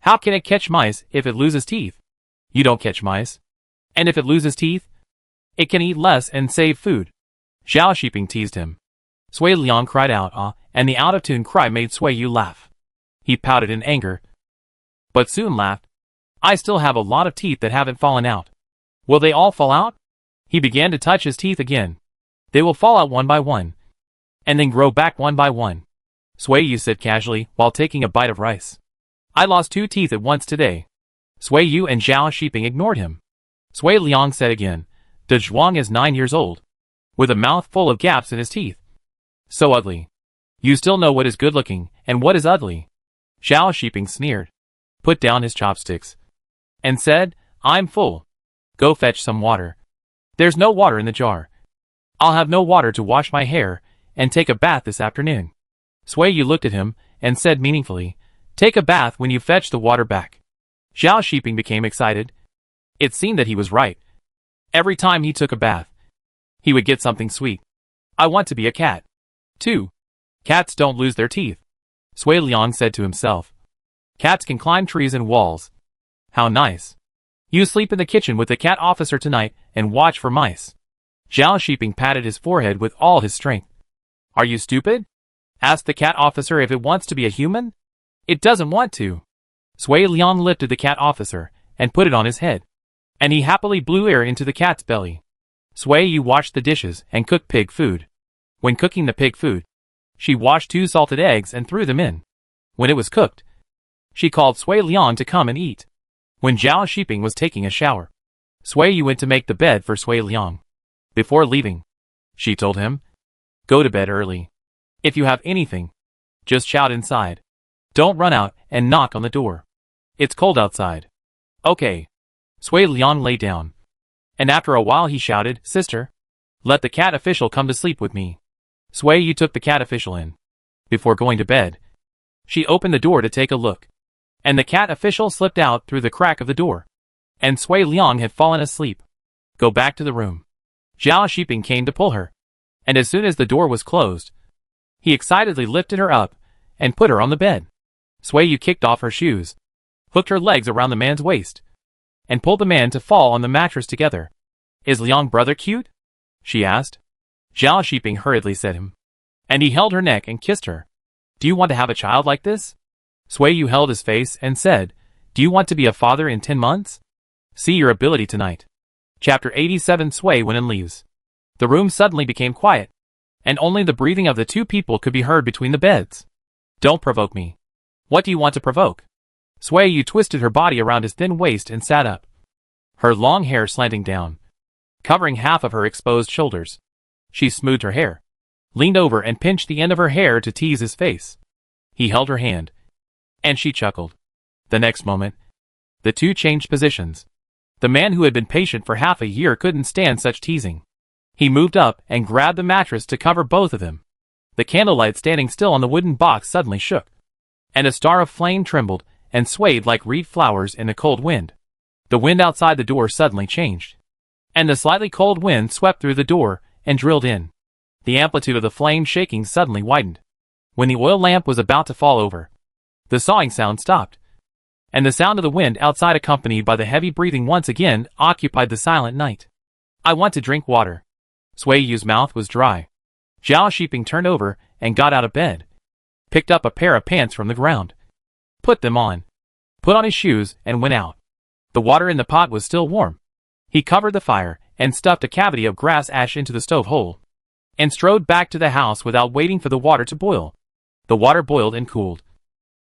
How can it catch mice if it loses teeth? You don't catch mice. And if it loses teeth, it can eat less and save food. Zhao Shiping teased him. Sui Liang cried out, ah, and the out-of-tune cry made Sui Yu laugh. He pouted in anger, but soon laughed. I still have a lot of teeth that haven't fallen out. Will they all fall out? He began to touch his teeth again. They will fall out one by one, and then grow back one by one. Sui Yu said casually while taking a bite of rice. I lost 2 teeth at once today. Sui Yu and Zhao Shiping ignored him. Sui Liang said again, Dunhuang is 9 years old, with a mouth full of gaps in his teeth. So ugly. You still know what is good looking and what is ugly. Zhao Shiping sneered, put down his chopsticks, and said, I'm full. Go fetch some water. There's no water in the jar. I'll have no water to wash my hair and take a bath this afternoon. Sui Yu looked at him and said meaningfully, take a bath when you fetch the water back. Zhao Shiping became excited. It seemed that he was right. Every time he took a bath, he would get something sweet. I want to be a cat, too. Cats don't lose their teeth. Sui Liang said to himself. Cats can climb trees and walls. How nice. You sleep in the kitchen with the cat officer tonight and watch for mice. Zhao Shiping patted his forehead with all his strength. Are you stupid? Asked the cat officer if it wants to be a human. It doesn't want to. Sui Liang lifted the cat officer and put it on his head, and he happily blew air into the cat's belly. Sui Yu washed the dishes and cooked pig food. When cooking the pig food, she washed 2 salted eggs and threw them in. When it was cooked, she called Sui Liang to come and eat. When Zhao Shiping was taking a shower, Sui Yu went to make the bed for Sui Liang. Before leaving, she told him, go to bed early. If you have anything, just shout inside. Don't run out and knock on the door. It's cold outside. Okay. Sui Liang lay down, and after a while he shouted, Sister, let the cat official come to sleep with me. Sui Yu took the cat official in. Before going to bed, she opened the door to take a look, and the cat official slipped out through the crack of the door, and Sui Liang had fallen asleep. Go back to the room. Zhao Shiping came to pull her, and as soon as the door was closed, he excitedly lifted her up and put her on the bed. Sui Yu kicked off her shoes, hooked her legs around the man's waist, and pulled the man to fall on the mattress together. Is Liang brother cute? She asked. Zhao Shiping hurriedly said him, and he held her neck and kissed her. Do you want to have a child like this? Sui Yu held his face and said, do you want to be a father in 10 months? See your ability tonight. Chapter 87. Sui went and leaves. The room suddenly became quiet, and only the breathing of the 2 people could be heard between the beds. Don't provoke me. What do you want to provoke? Sui Yu twisted her body around his thin waist and sat up, her long hair slanting down, covering half of her exposed shoulders. She smoothed her hair, leaned over and pinched the end of her hair to tease his face. He held her hand, and she chuckled. The next moment, the 2 changed positions. The man who had been patient for half a year couldn't stand such teasing. He moved up and grabbed the mattress to cover both of them. The candlelight standing still on the wooden box suddenly shook, and a star of flame trembled and swayed like reed flowers in a cold wind. The wind outside the door suddenly changed, and the slightly cold wind swept through the door and drilled in. The amplitude of the flame shaking suddenly widened. When the oil lamp was about to fall over, the sawing sound stopped, and the sound of the wind outside accompanied by the heavy breathing once again occupied the silent night. I want to drink water. Sui Yu's mouth was dry. Zhao Shiping turned over and got out of bed, picked up a pair of pants from the ground, put them on, put on his shoes and went out. The water in the pot was still warm. He covered the fire and stuffed a cavity of grass ash into the stove hole, and strode back to the house without waiting for the water to boil. The water boiled and cooled,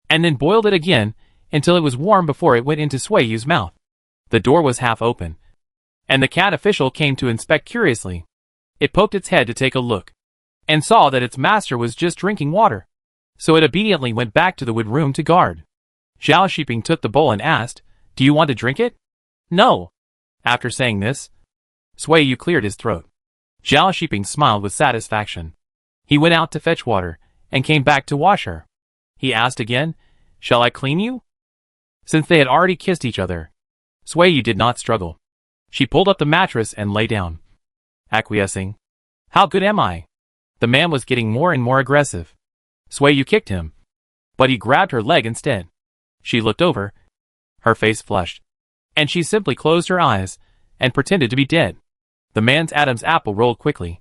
and then boiled it again until it was warm before it went into Sui Yu's mouth. The door was half open, and the cat official came to inspect curiously. It poked its head to take a look, and saw that its master was just drinking water. So it obediently went back to the wood room to guard. Zhao Shiping took the bowl and asked, "Do you want to drink it?" "No." After saying this, Sui Yu cleared his throat. Zhao Shiping smiled with satisfaction. He went out to fetch water, and came back to wash her. He asked again, "Shall I clean you?" Since they had already kissed each other, Sui Yu did not struggle. She pulled up the mattress and lay down, acquiescing. "How good am I?" The man was getting more and more aggressive. Sui Yu kicked him, but he grabbed her leg instead. She looked over, her face flushed, and she simply closed her eyes and pretended to be dead. The man's Adam's apple rolled quickly,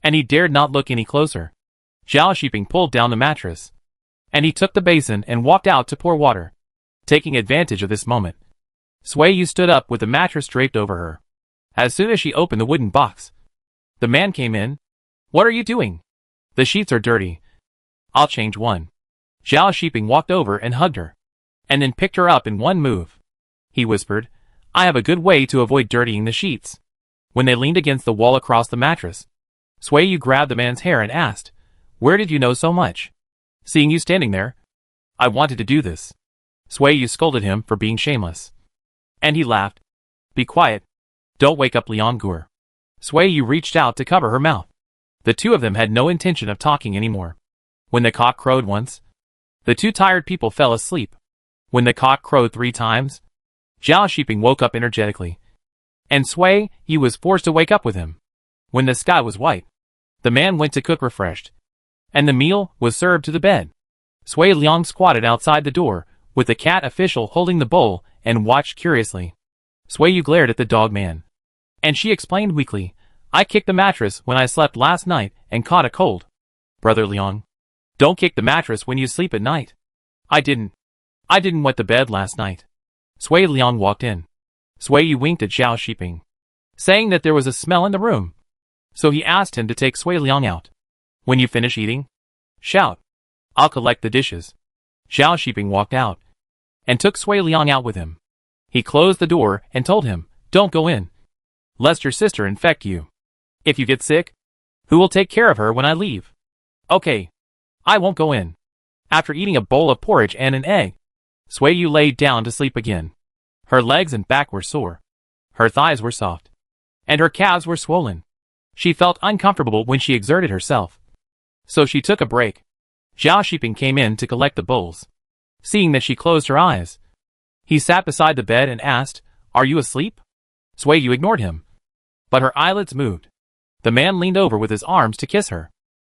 and he dared not look any closer. Zhao Shiping pulled down the mattress, and he took the basin and walked out to pour water. Taking advantage of this moment, Sui Yu stood up with the mattress draped over her. As soon as she opened the wooden box, the man came in. "What are you doing?" "The sheets are dirty. I'll change one." Zhao Shiping walked over and hugged her, and then picked her up in one move. He whispered, "I have a good way to avoid dirtying the sheets." When they leaned against the wall across the mattress, Sui Yu grabbed the man's hair and asked, "Where did you know so much?" "Seeing you standing there, I wanted to do this." Sui Yu scolded him for being shameless, and he laughed. "Be quiet. Don't wake up Liang Gur." Sui Yu reached out to cover her mouth. The two of them had no intention of talking anymore. When the cock crowed once, the two tired people fell asleep. When the cock crowed 3 times, Zhao Shiping woke up energetically, and Sui Yu was forced to wake up with him. When the sky was white, the man went to cook refreshed, and the meal was served to the bed. Sui Liang squatted outside the door, with the cat official holding the bowl, and watched curiously. Sui Yu glared at the dog man, and she explained weakly, "I kicked the mattress when I slept last night and caught a cold." "Brother Liang, don't kick the mattress when you sleep at night." I didn't wet the bed last night." Sui Liang walked in. Sui Yu winked at Zhao Shiping, saying that there was a smell in the room. So he asked him to take Sui Liang out. "When you finish eating, shout. I'll collect the dishes." Zhao Shiping walked out, and took Sui Liang out with him. He closed the door and told him, "Don't go in, lest your sister infect you. If you get sick, who will take care of her when I leave?" "Okay, I won't go in." After eating a bowl of porridge and an egg, Sui Yu laid down to sleep again. Her legs and back were sore. Her thighs were soft, and her calves were swollen. She felt uncomfortable when she exerted herself, so she took a break. Zhao Shiping came in to collect the bowls. Seeing that she closed her eyes, he sat beside the bed and asked, "Are you asleep?" Sui Yu ignored him, but her eyelids moved. The man leaned over with his arms to kiss her.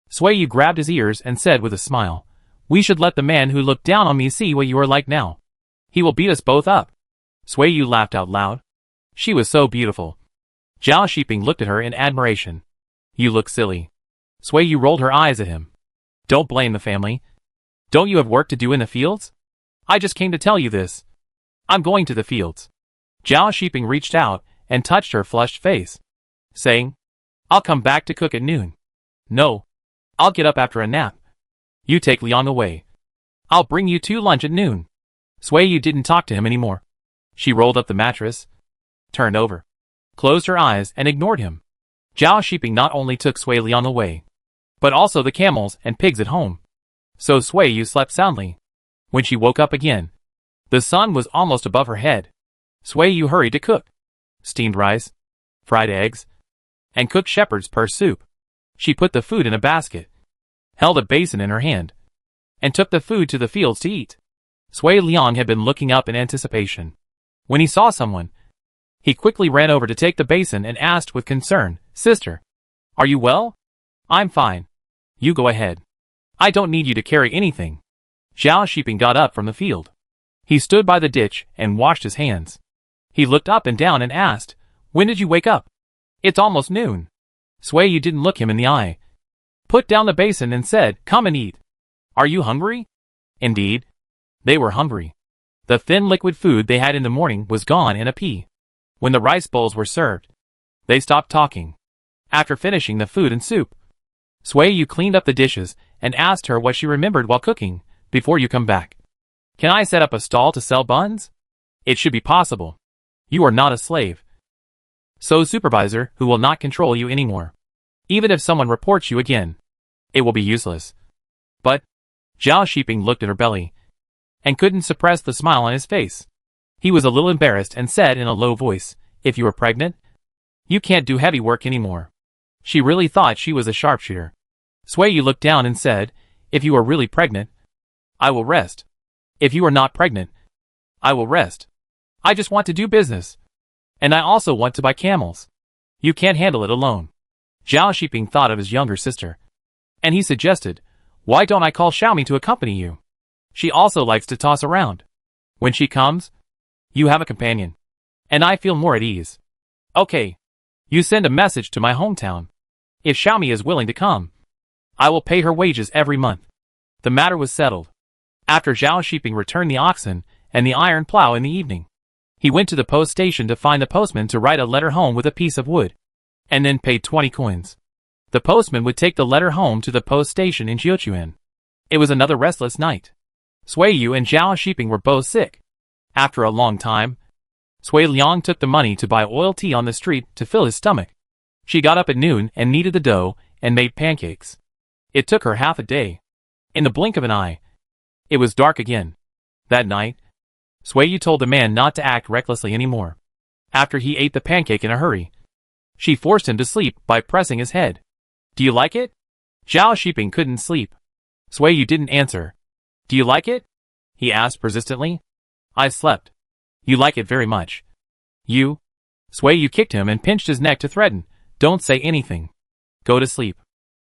Sui Yu grabbed his ears and said with a smile, "We should let the man who looked down on me see what you are like now. He will beat us both up." Sui Yu laughed out loud. She was so beautiful. Zhao Shiping looked at her in admiration. "You look silly." Sui Yu rolled her eyes at him. "Don't blame the family. Don't you have work to do in the fields? I just came to tell you this. I'm going to the fields." Zhao Shiping reached out and touched her flushed face, saying, "I'll come back to cook at noon." "No. I'll get up after a nap. You take Liang away. I'll bring you 2 lunch at noon." Sui Yu didn't talk to him anymore. She rolled up the mattress, turned over, closed her eyes and ignored him. Zhao Shiping not only took Sui Liang away, but also the camels and pigs at home. So Sui Yu slept soundly. When she woke up again, the sun was almost above her head. Sui Yu hurried to cook steamed rice, fried eggs, and cooked shepherd's purse soup. She put the food in a basket, held a basin in her hand, and took the food to the fields to eat. Sui Liang had been looking up in anticipation. When he saw someone, he quickly ran over to take the basin and asked with concern, "Sister, are you well?" "I'm fine. You go ahead. I don't need you to carry anything." Zhao Shiping got up from the field. He stood by the ditch and washed his hands. He looked up and down and asked, "When did you wake up? It's almost noon." Sui Yu didn't look him in the eye, put down the basin and said, "Come and eat. Are you hungry?" Indeed, they were hungry. The thin liquid food they had in the morning was gone in a pea. When the rice bowls were served, they stopped talking. After finishing the food and soup, Sui Yu cleaned up the dishes and asked her what she remembered while cooking. "Before you come back, can I set up a stall to sell buns? It should be possible. You are not a slave. So supervisor who will not control you anymore. Even if someone reports you again, It will be useless. But, Zhao Shiping looked at her belly, and couldn't suppress the smile on his face. He was a little embarrassed and said in a low voice, if you are pregnant, you can't do heavy work anymore. She really thought she was a sharpshooter. Sui Yu looked down and said, if you are really pregnant, I will rest. If you are not pregnant, I will rest. I just want to do business. And I also want to buy camels. You can't handle it alone. Zhao Shiping thought of his younger sister, and he suggested, why don't I call Xiaomi to accompany you? She also likes to toss around. When she comes, you have a companion. And I feel more at ease. Okay. You send a message to my hometown. If Xiaomi is willing to come, I will pay her wages every month. The matter was settled. After Zhao Shiping returned the oxen and the iron plow in the evening, he went to the post station to find the postman to write a letter home with a piece of wood, and then paid 20 coins. The postman would take the letter home to the post station in Jiuquan. It was another restless night. Sui Yu and Zhao Shiping were both sick. After a long time, Sui Liang took the money to buy oil tea on the street to fill his stomach. She got up at noon and kneaded the dough and made pancakes. It took her half a day. In the blink of an eye, it was dark again. That night, Sui Yu told the man not to act recklessly anymore. After he ate the pancake in a hurry, she forced him to sleep by pressing his head. Do you like it? Zhao Shiping couldn't sleep. Sui Yu didn't answer. Do you like it? He asked persistently. I slept. You like it very much. You? Sui Yu kicked him and pinched his neck to threaten. Don't say anything. Go to sleep.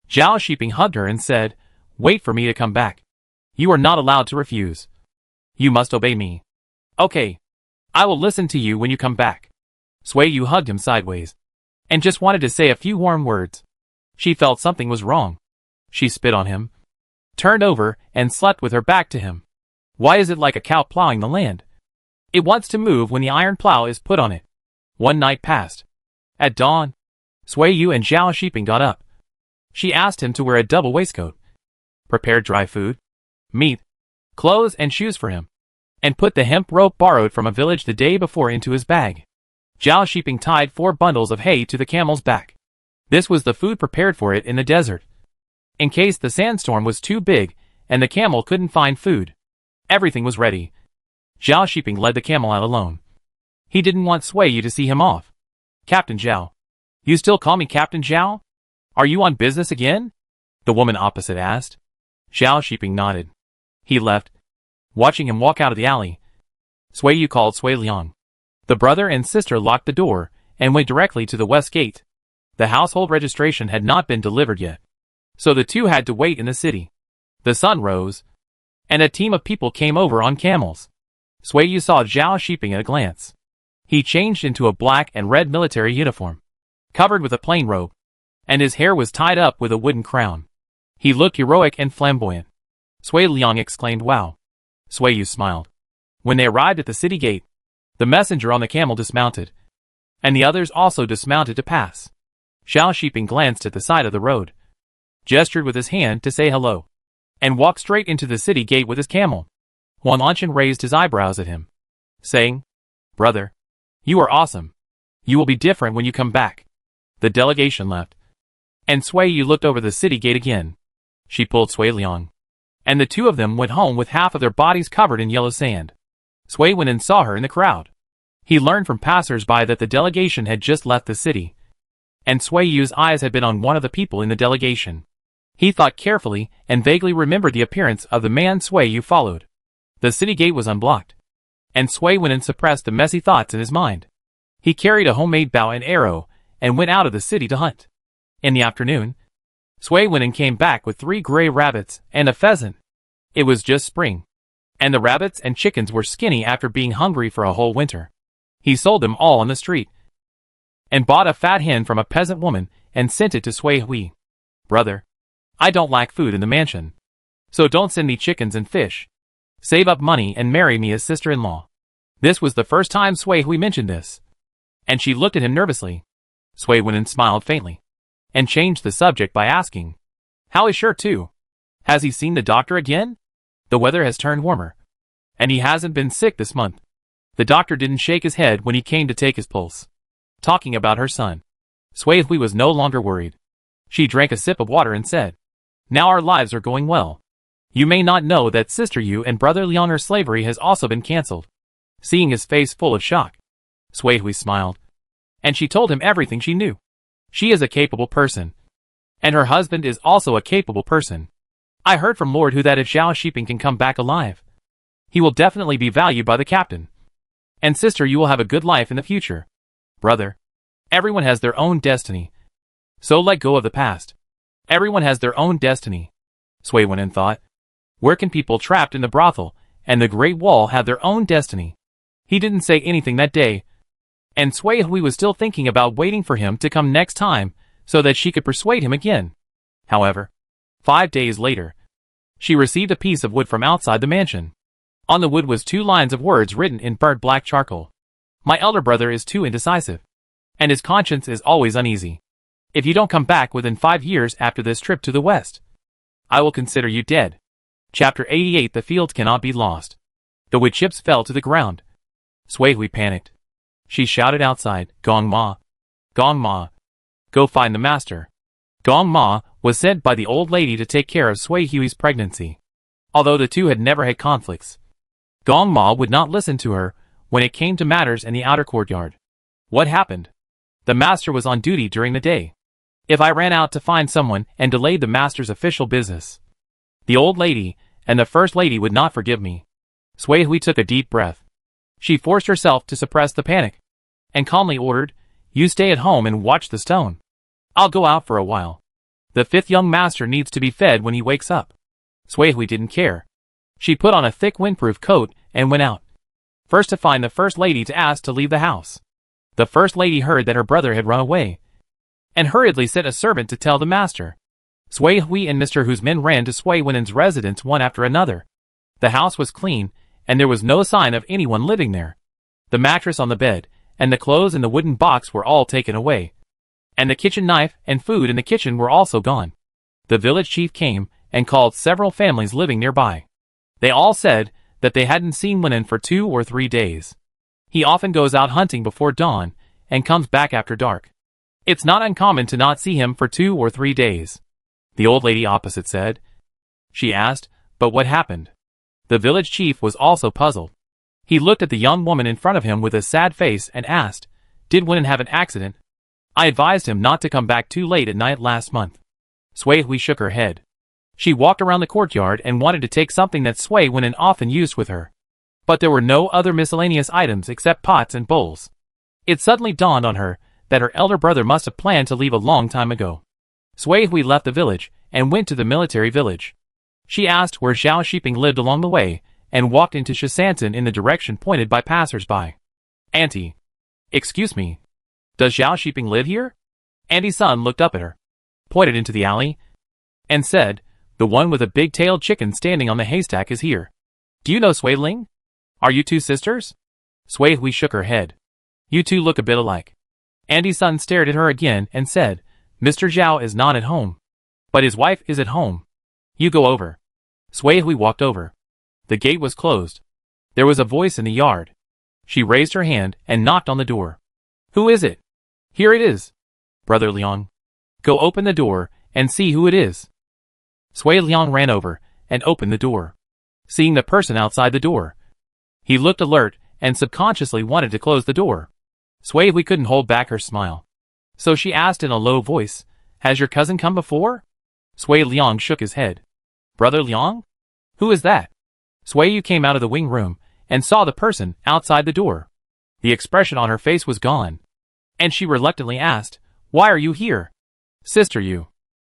Zhao Shiping hugged her and said, wait for me to come back. You are not allowed to refuse. You must obey me. Okay. I will listen to you when you come back. Sui Yu hugged him sideways, and just wanted to say a few warm words. She felt something was wrong. She spit on him, turned over, and slept with her back to him. Why is it like a cow plowing the land? It wants to move when the iron plow is put on it. One night passed. At dawn, Sui Yu and Zhao Shiping got up. She asked him to wear a double waistcoat, prepare dry food, meat, clothes and shoes for him, and put the hemp rope borrowed from a village the day before into his bag. Zhao Shiping tied 4 bundles of hay to the camel's back. This was the food prepared for it in the desert, in case the sandstorm was too big and the camel couldn't find food. Everything was ready. Zhao Shiping led the camel out alone. He didn't want Sui Yu to see him off. Captain Zhao. You still call me Captain Zhao? Are you on business again? The woman opposite asked. Zhao Shiping nodded. He left, watching him walk out of the alley. Sui Yu called Sui Liang. The brother and sister locked the door and went directly to the west gate. The household registration had not been delivered yet, so the two had to wait in the city. The sun rose, and a team of people came over on camels. Sui Yu saw Zhao Shiping at a glance. He changed into a black and red military uniform, covered with a plain robe, and his hair was tied up with a wooden crown. He looked heroic and flamboyant. Sui Liang exclaimed, wow. Sui Yu smiled. When they arrived at the city gate, the messenger on the camel dismounted, and the others also dismounted to pass. Zhao Shiping glanced at the side of the road, gestured with his hand to say hello, and walked straight into the city gate with his camel. Huang Anshan raised his eyebrows at him, saying, brother, you are awesome. You will be different when you come back. The delegation left, and Sui Yu looked over the city gate again. She pulled Sui Liang, and the two of them went home with half of their bodies covered in yellow sand. Sui went and saw her in the crowd. He learned from passers-by that the delegation had just left the city, and Sui Yu's eyes had been on one of the people in the delegation. He thought carefully and vaguely remembered the appearance of the man Sui Yu followed. The city gate was unblocked, and Sui went and suppressed the messy thoughts in his mind. He carried a homemade bow and arrow and went out of the city to hunt. In the afternoon, Sui went and came back with 3 gray rabbits and a pheasant. It was just spring, and the rabbits and chickens were skinny after being hungry for a whole winter. He sold them all on the street, and bought a fat hen from a peasant woman and sent it to Sui Hui. Brother, I don't lack food in the mansion, so don't send me chickens and fish. Save up money and marry me as sister-in-law. This was the first time Sui Hui mentioned this, and she looked at him nervously. Sui went and smiled faintly, and changed the subject by asking, how is Shi Tu? Has he seen the doctor again? The weather has turned warmer, and he hasn't been sick this month. The doctor didn't shake his head when he came to take his pulse. Talking about her son, Sui Hui was no longer worried. She drank a sip of water and said, Now our lives are going well. You may not know that Sister Yu and Brother Liang's slavery has also been cancelled. Seeing his face full of shock, Sui Hui smiled, and she told him everything she knew. She is a capable person, and her husband is also a capable person. I heard from Lord Hu that if Zhao Shiping can come back alive, he will definitely be valued by the captain. And sister, you will have a good life in the future. Brother, everyone has their own destiny. So let go of the past. Everyone has their own destiny. Sui Wen thought. Where can people trapped in the brothel and the Great Wall have their own destiny? He didn't say anything that day, and Sui Hui was still thinking about waiting for him to come next time so that she could persuade him again. However, 5 days later, she received a piece of wood from outside the mansion. On the wood was 2 lines of words written in burnt black charcoal. My elder brother is too indecisive, and his conscience is always uneasy. If you don't come back within 5 years after this trip to the west, I will consider you dead. Chapter 88. The field cannot be lost. The wood chips fell to the ground. Sui Hui panicked. She shouted outside, Gong Ma! Gong Ma! Go find the master. Gong Ma was sent by the old lady to take care of Sui Hui's pregnancy. Although the two had never had conflicts, Gong Ma would not listen to her when it came to matters in the outer courtyard. What happened? The master was on duty during the day. If I ran out to find someone and delayed the master's official business, the old lady and the first lady would not forgive me. Sui Hui took a deep breath. She forced herself to suppress the panic, and calmly ordered, You stay at home and watch the stone. I'll go out for a while. The 5th young master needs to be fed when he wakes up. Sui Hui didn't care. She put on a thick windproof coat and went out. First to find the first lady to ask to leave the house. The first lady heard that her brother had run away, and hurriedly sent a servant to tell the master. Sui Hui and Mr. Hu's men ran to Sui Wen's residence one after another. The house was clean, and there was no sign of anyone living there. The mattress on the bed, and the clothes in the wooden box were all taken away, and the kitchen knife and food in the kitchen were also gone. The village chief came and called several families living nearby. They all said that they hadn't seen Wen for 2 or 3 days. He often goes out hunting before dawn and comes back after dark. It's not uncommon to not see him for 2 or 3 days. The old lady opposite said. She asked, but what happened? The village chief was also puzzled. He looked at the young woman in front of him with a sad face and asked, Did Wen have an accident? I advised him not to come back too late at night last month. Sui Hui shook her head. She walked around the courtyard and wanted to take something that Sui Wen often used with her. But there were no other miscellaneous items except pots and bowls. It suddenly dawned on her that her elder brother must have planned to leave a long time ago. Sui Hui left the village and went to the military village. She asked where Zhao Shiping lived along the way and walked into Shisantan in the direction pointed by passers-by. Auntie. Excuse me. Does Zhao Shiping live here? Auntie's son looked up at her, pointed into the alley, and said, The one with a big-tailed chicken standing on the haystack is here. Do you know Sui Ling? Are you 2 sisters? Sui Hui shook her head. You 2 look a bit alike. Auntie's son stared at her again and said, Mr. Zhao is not at home, but his wife is at home. You go over. Sui Hui walked over. The gate was closed. There was a voice in the yard. She raised her hand and knocked on the door. Who is it? Here it is. Brother Liang. Go open the door and see who it is. Sui Liang ran over and opened the door. Seeing the person outside the door, he looked alert and subconsciously wanted to close the door. Sui Hui couldn't hold back her smile. So she asked in a low voice, Has your cousin come before? Sui Liang shook his head. Brother Liang? Who is that? Sui Yu came out of the wing room and saw the person outside the door. The expression on her face was gone, and she reluctantly asked, Why are you here? Sister Yu.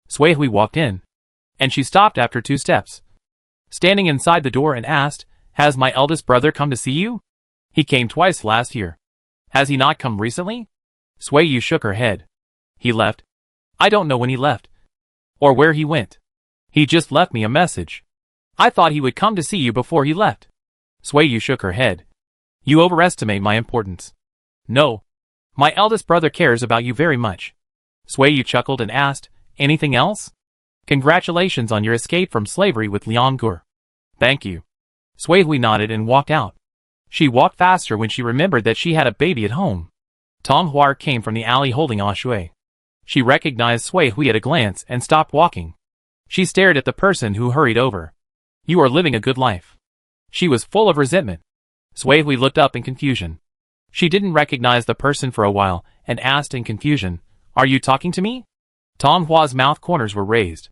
Sui Hui walked in, and she stopped after 2 steps, standing inside the door and asked, Has my eldest brother come to see you? He came twice last year. Has he not come recently? Sui Yu shook her head. He left. I don't know when he left, or where he went. He just left me a message. I thought he would come to see you before he left. Sui Yu shook her head. You overestimate my importance. No. My eldest brother cares about you very much. Sui Yu chuckled and asked, Anything else? Congratulations on your escape from slavery with Liang Gur. Thank you. Sui Hui nodded and walked out. She walked faster when she remembered that she had a baby at home. Tong Huar came from the alley holding Ah Shui. She recognized Sui Hui at a glance and stopped walking. She stared at the person who hurried over. You are living a good life. She was full of resentment. Sui Hui looked up in confusion. She didn't recognize the person for a while and asked in confusion, Are you talking to me? Tong Hua's mouth corners were raised.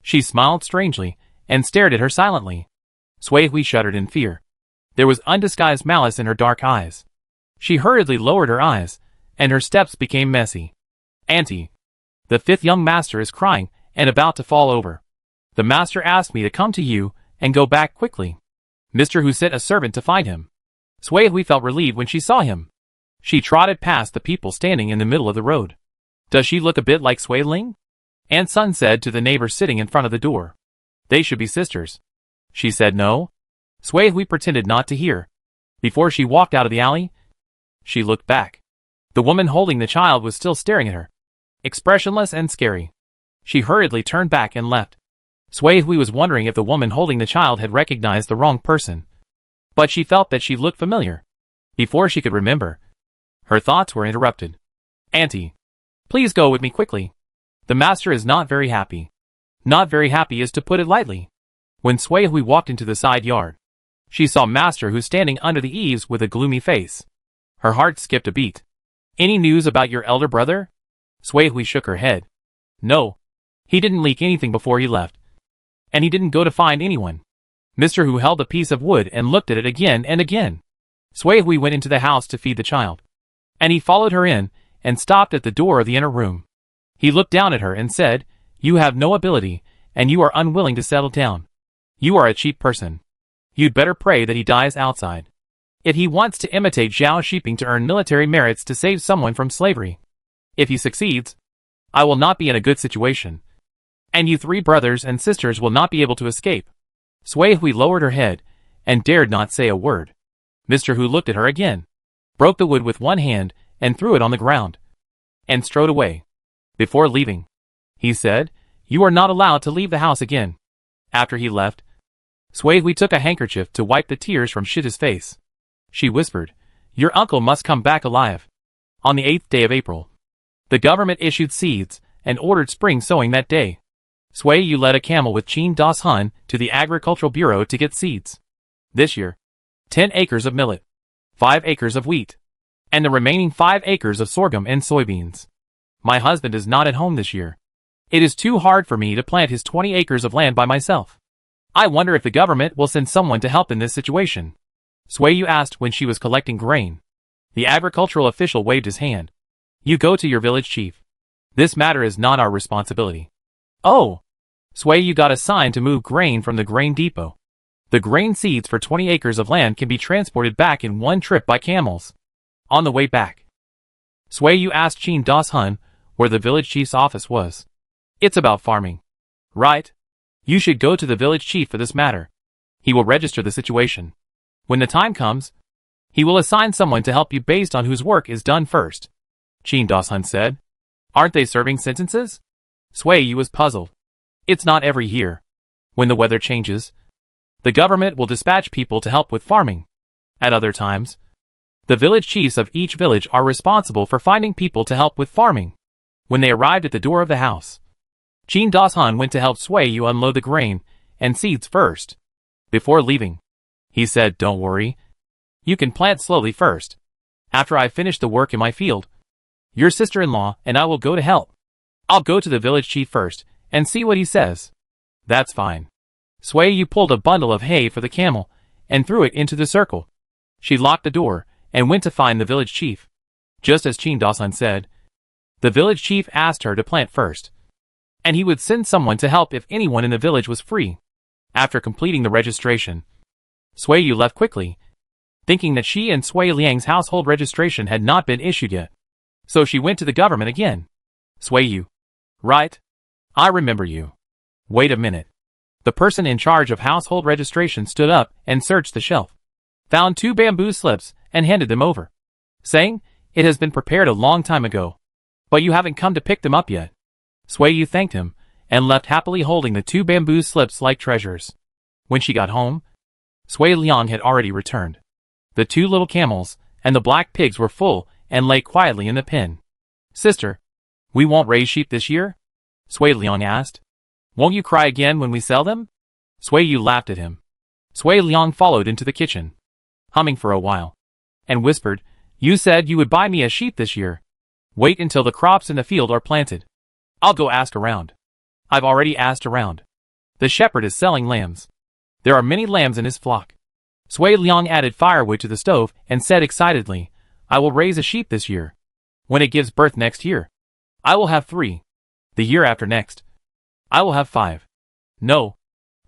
She smiled strangely and stared at her silently. Sui Hui shuddered in fear. There was undisguised malice in her dark eyes. She hurriedly lowered her eyes, and her steps became messy. Auntie. The fifth young master is crying and about to fall over. The master asked me to come to you and go back quickly. Mr. Hu sent a servant to find him. Sui Hui felt relieved when she saw him. She trotted past the people standing in the middle of the road. Does she look a bit like Sui Ling? Aunt Sun said to the neighbor sitting in front of the door. They should be sisters. She said no. Sui Hui pretended not to hear. Before she walked out of the alley, she looked back. The woman holding the child was still staring at her, expressionless and scary. She hurriedly turned back and left. Sui Hui was wondering if the woman holding the child had recognized the wrong person. But she felt that she looked familiar. Before she could remember, her thoughts were interrupted. Auntie, please go with me quickly. The master is not very happy. Not very happy is to put it lightly. When Sui Hui walked into the side yard, she saw Master Hu standing under the eaves with a gloomy face. Her heart skipped a beat. Any news about your elder brother? Sui Hui shook her head. No. He didn't leak anything before he left. And he didn't go to find anyone. Mr. Hu held a piece of wood and looked at it again and again. Sui Hui went into the house to feed the child. And he followed her in and stopped at the door of the inner room. He looked down at her and said, You have no ability, and you are unwilling to settle down. You are a cheap person. You'd better pray that he dies outside. If he wants to imitate Zhao Shiping to earn military merits to save someone from slavery. If he succeeds, I will not be in a good situation. And you three brothers and sisters will not be able to escape. Sui Hui lowered her head and dared not say a word. Mr. Hu looked at her again, broke the wood with one hand and threw it on the ground, and strode away. Before leaving, he said, You are not allowed to leave the house again. After he left, Sui Hui took a handkerchief to wipe the tears from Shita's face. She whispered, Your uncle must come back alive. On the 8th day of April, the government issued seeds and ordered spring sowing that day. Sui Yu led a camel with Qin Das Hun to the Agricultural Bureau to get seeds. This year, 10 acres of millet, 5 acres of wheat, and the remaining 5 acres of sorghum and soybeans. My husband is not at home this year. It is too hard for me to plant his 20 acres of land by myself. I wonder if the government will send someone to help in this situation. Sui Yu asked when she was collecting grain. The agricultural official waved his hand. You go to your village chief. This matter is not our responsibility. Oh! Sui Yu got assigned to move grain from the grain depot. The grain seeds for 20 acres of land can be transported back in one trip by camels. On the way back, Sui Yu asked Qin Das Hun where the village chief's office was. It's about farming. Right? You should go to the village chief for this matter. He will register the situation. When the time comes, he will assign someone to help you based on whose work is done first. Qin Das Hun said. Aren't they serving sentences? Sui Yu was puzzled. It's not every year. When the weather changes, the government will dispatch people to help with farming. At other times, the village chiefs of each village are responsible for finding people to help with farming. When they arrived at the door of the house, Qin Das Hun went to help Sui Yu unload the grain and seeds first. Before leaving, he said, Don't worry. You can plant slowly first. After I finish the work in my field, your sister-in-law and I will go to help. I'll go to the village chief first and see what he says. That's fine. Sui Yu pulled a bundle of hay for the camel and threw it into the circle. She locked the door and went to find the village chief. Just as Qin Das Hun said, the village chief asked her to plant first, and he would send someone to help if anyone in the village was free. After completing the registration, Sui Yu left quickly, thinking that she and Sui Liang's household registration had not been issued yet. So she went to the government again. Sui Yu. Right? I remember you. Wait a minute. The person in charge of household registration stood up and searched the shelf, found 2 bamboo slips and handed them over, saying, It has been prepared a long time ago, but you haven't come to pick them up yet. Sui Yu thanked him and left happily holding the 2 bamboo slips like treasures. When she got home, Sui Liang had already returned. The 2 little camels and the black pigs were full and lay quietly in the pen. Sister, we won't raise sheep this year? Sui Liang asked. Won't you cry again when we sell them? Sui Yu laughed at him. Sui Liang followed into the kitchen, humming for a while, and whispered, You said you would buy me a sheep this year. Wait until the crops in the field are planted. I'll go ask around. I've already asked around. The shepherd is selling lambs. There are many lambs in his flock. Sui Liang added firewood to the stove and said excitedly, I will raise a sheep this year. When it gives birth next year, I will have 3. The year after next, I will have 5. No.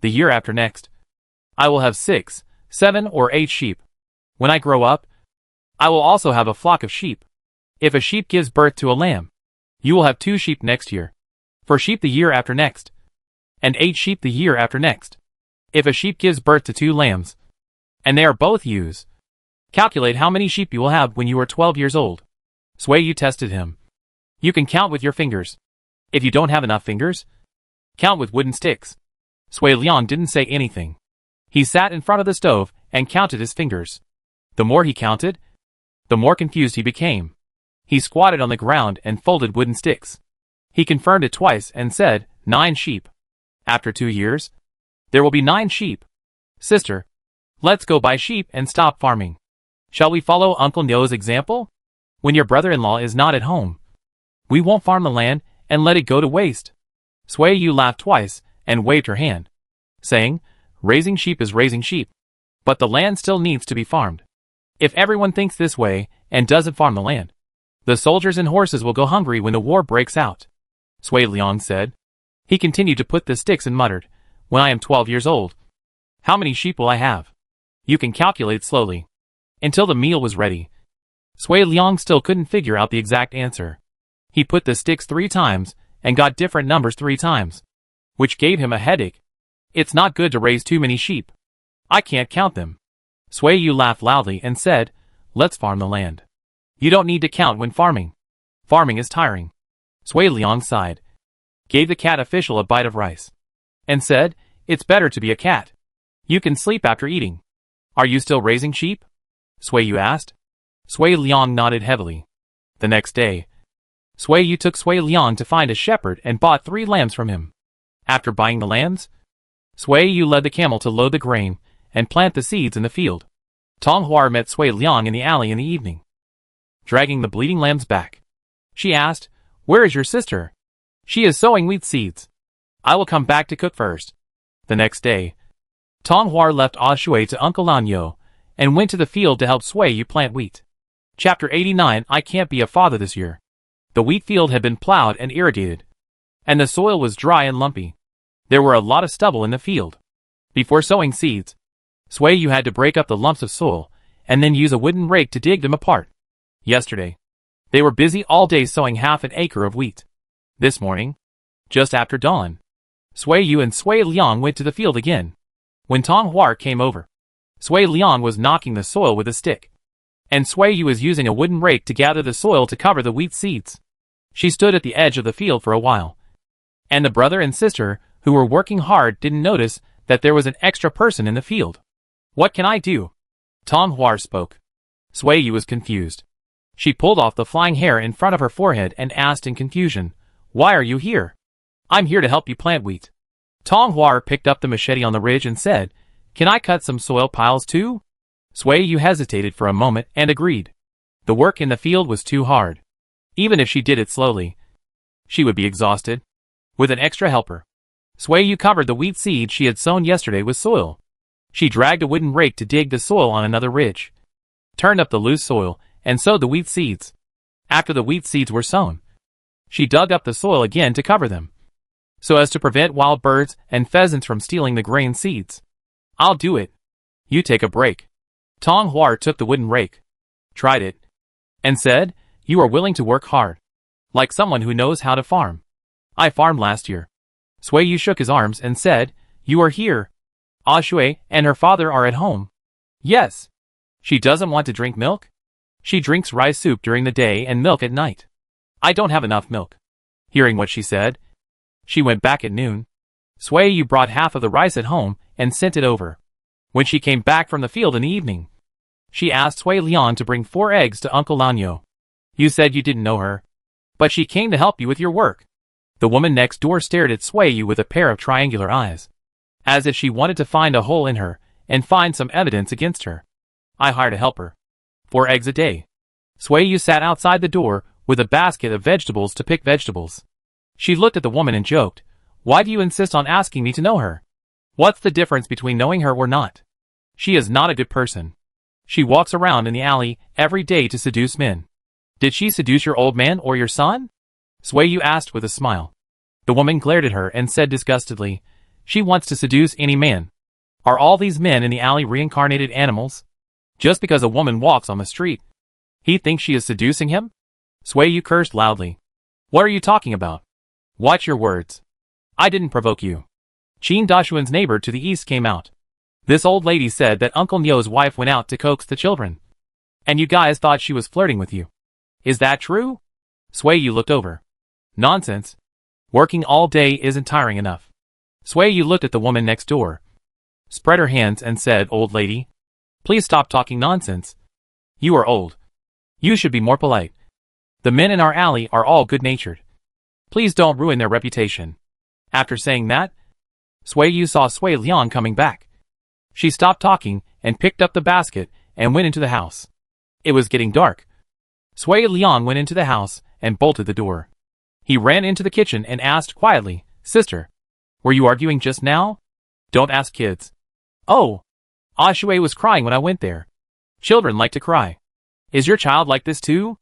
The year after next, I will have 6, 7, or 8 sheep. When I grow up, I will also have a flock of sheep. If a sheep gives birth to a lamb, you will have 2 sheep next year. 4 sheep the year after next, and 8 sheep the year after next. If a sheep gives birth to 2 lambs, and they are both ewes, calculate how many sheep you will have when you are 12 years old. Sui Yu tested him. You can count with your fingers. If you don't have enough fingers, count with wooden sticks. Sui Liang didn't say anything. He sat in front of the stove and counted his fingers. The more he counted, the more confused he became. He squatted on the ground and folded wooden sticks. He confirmed it twice and said, 9 sheep. After 2 years, there will be 9 sheep. Sister, let's go buy sheep and stop farming. Shall we follow Uncle Nyo's example? When your brother-in-law is not at home, we won't farm the land and let it go to waste. Sui Yu laughed twice and waved her hand, saying, Raising sheep is raising sheep, but the land still needs to be farmed. If everyone thinks this way and doesn't farm the land, the soldiers and horses will go hungry when the war breaks out. Sui Liang said. He continued to put the sticks and muttered, When I am 12 years old, how many sheep will I have? You can calculate slowly. Until the meal was ready, Sui Liang still couldn't figure out the exact answer. He put the sticks 3 times and got different numbers 3 times, which gave him a headache. It's not good to raise too many sheep. I can't count them. Sui Yu laughed loudly and said, Let's farm the land. You don't need to count when farming. Farming is tiring. Sui Liang sighed, gave the cat official a bite of rice, and said, It's better to be a cat. You can sleep after eating. Are you still raising sheep? Sui Yu asked. Sui Liang nodded heavily. The next day, Sui Yu took Sui Liang to find a shepherd and bought 3 lambs from him. After buying the lambs, Sui Yu led the camel to load the grain and plant the seeds in the field. Dunhuang met Sui Liang in the alley in the evening, dragging the bleeding lambs back. She asked, Where is your sister? She is sowing wheat seeds. I will come back to cook first. The next day, Dunhuang left Shui to Uncle Lanyo and went to the field to help Sui Yu plant wheat. Chapter 89 I can't be a father this year. The wheat field had been plowed and irrigated, and the soil was dry and lumpy. There were a lot of stubble in the field. Before sowing seeds, Sui Yu had to break up the lumps of soil and then use a wooden rake to dig them apart. Yesterday, they were busy all day sowing half an acre of wheat. This morning, just after dawn, Sui Yu and Sui Liang went to the field again. When Dunhuang came over, Sui Liang was knocking the soil with a stick, and Sui Yu was using a wooden rake to gather the soil to cover the wheat seeds. She stood at the edge of the field for a while, and the brother and sister, who were working hard, didn't notice that there was an extra person in the field. What can I do? Dunhuang spoke. Sui Yu was confused. She pulled off the flying hair in front of her forehead and asked in confusion, Why are you here? I'm here to help you plant wheat. Dunhuang picked up the machete on the ridge and said, Can I cut some soil piles too? Sui Yu hesitated for a moment and agreed. The work in the field was too hard. Even if she did it slowly, she would be exhausted. With an extra helper, Sui Yu covered the wheat seed she had sown yesterday with soil. She dragged a wooden rake to dig the soil on another ridge, turned up the loose soil, and sowed the wheat seeds. After the wheat seeds were sown, she dug up the soil again to cover them, so as to prevent wild birds and pheasants from stealing the grain seeds. I'll do it. You take a break. Dunhuang took the wooden rake, tried it, and said, You are willing to work hard, like someone who knows how to farm. I farmed last year. Sui Yu shook his arms and said, You are here. Shui and her father are at home. Yes. She doesn't want to drink milk? She drinks rice soup during the day and milk at night. I don't have enough milk. Hearing what she said, she went back at noon. Sui Yu brought half of the rice at home and sent it over. When she came back from the field in the evening, she asked Sui Liang to bring 4 eggs to Uncle Lanyo. You said you didn't know her, but she came to help you with your work. The woman next door stared at Sui Yu with a pair of triangular eyes, as if she wanted to find a hole in her and find some evidence against her. I hired a helper. 4 eggs a day. Sui Yu sat outside the door with a basket of vegetables to pick vegetables. She looked at the woman and joked, "Why do you insist on asking me to know her? What's the difference between knowing her or not? She is not a good person. She walks around in the alley every day to seduce men. Did she seduce your old man or your son?" Sui Yu asked with a smile. The woman glared at her and said disgustedly, "She wants to seduce any man. Are all these men in the alley reincarnated animals? Just because a woman walks on the street, he thinks she is seducing him?" Sui Yu cursed loudly. "What are you talking about? Watch your words. I didn't provoke you." Qin Dashuan's neighbor to the east came out. "This old lady said that Uncle Nyo's wife went out to coax the children. And you guys thought she was flirting with you. Is that true?" Sui Yu looked over. "Nonsense. Working all day isn't tiring enough." Sui Yu looked at the woman next door, spread her hands and said, "Old lady, please stop talking nonsense. You are old. You should be more polite. The men in our alley are all good-natured. Please don't ruin their reputation." After saying that, Sui Yu saw Sui Liang coming back. She stopped talking and picked up the basket and went into the house. It was getting dark. Sui Liang went into the house and bolted the door. He ran into the kitchen and asked quietly, "Sister, were you arguing just now?" "Don't ask kids." "Oh, Shui was crying when I went there. Children like to cry. Is your child like this too?"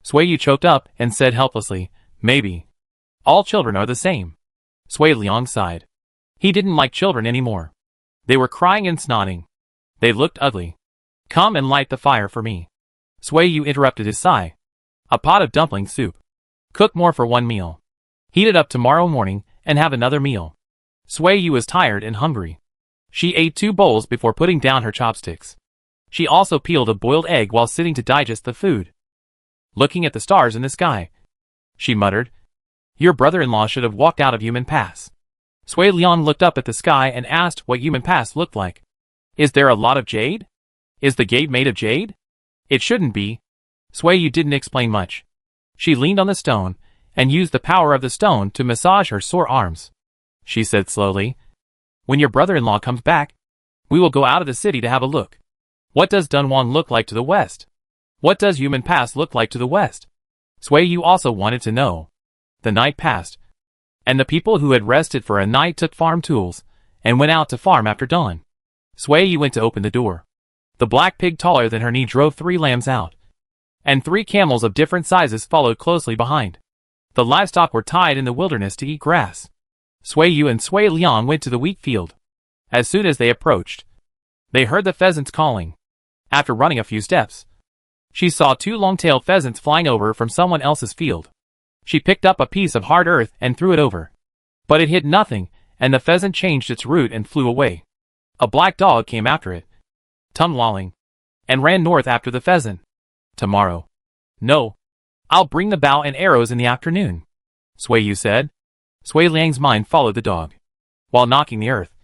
Sui Yu choked up and said helplessly, "Maybe. All children are the same." Sui Liang sighed. He didn't like children anymore. They were crying and snotting. They looked ugly. "Come and light the fire for me." Sui Yu interrupted his sigh. "A pot of dumpling soup. Cook more for one meal. Heat it up tomorrow morning and have another meal." Sui Yu was tired and hungry. She ate 2 bowls before putting down her chopsticks. She also peeled a boiled egg while sitting to digest the food. Looking at the stars in the sky, she muttered, "Your brother-in-law should have walked out of Human Pass." Sui Liang looked up at the sky and asked what Human Pass looked like. "Is there a lot of jade? Is the gate made of jade?" "It shouldn't be." Sui Yu didn't explain much. She leaned on the stone and used the power of the stone to massage her sore arms. She said slowly, "When your brother-in-law comes back, we will go out of the city to have a look. What does Dunhuang look like to the west? What does Human Pass look like to the west?" Sui Yu also wanted to know. The night passed, and the people who had rested for a night took farm tools and went out to farm after dawn. Sui Yu went to open the door. The black pig taller than her knee drove 3 lambs out, and 3 camels of different sizes followed closely behind. The livestock were tied in the wilderness to eat grass. Sui Yu and Sui Liang went to the wheat field. As soon as they approached, they heard the pheasants calling. After running a few steps, she saw 2 long-tailed pheasants flying over from someone else's field. She picked up a piece of hard earth and threw it over. But it hit nothing, and the pheasant changed its route and flew away. A black dog came after it, tum-lolling, and ran north after the pheasant. "Tomorrow. No. I'll bring the bow and arrows in the afternoon," Sui Yu said. Sui Liang's mind followed the dog. While knocking the earth,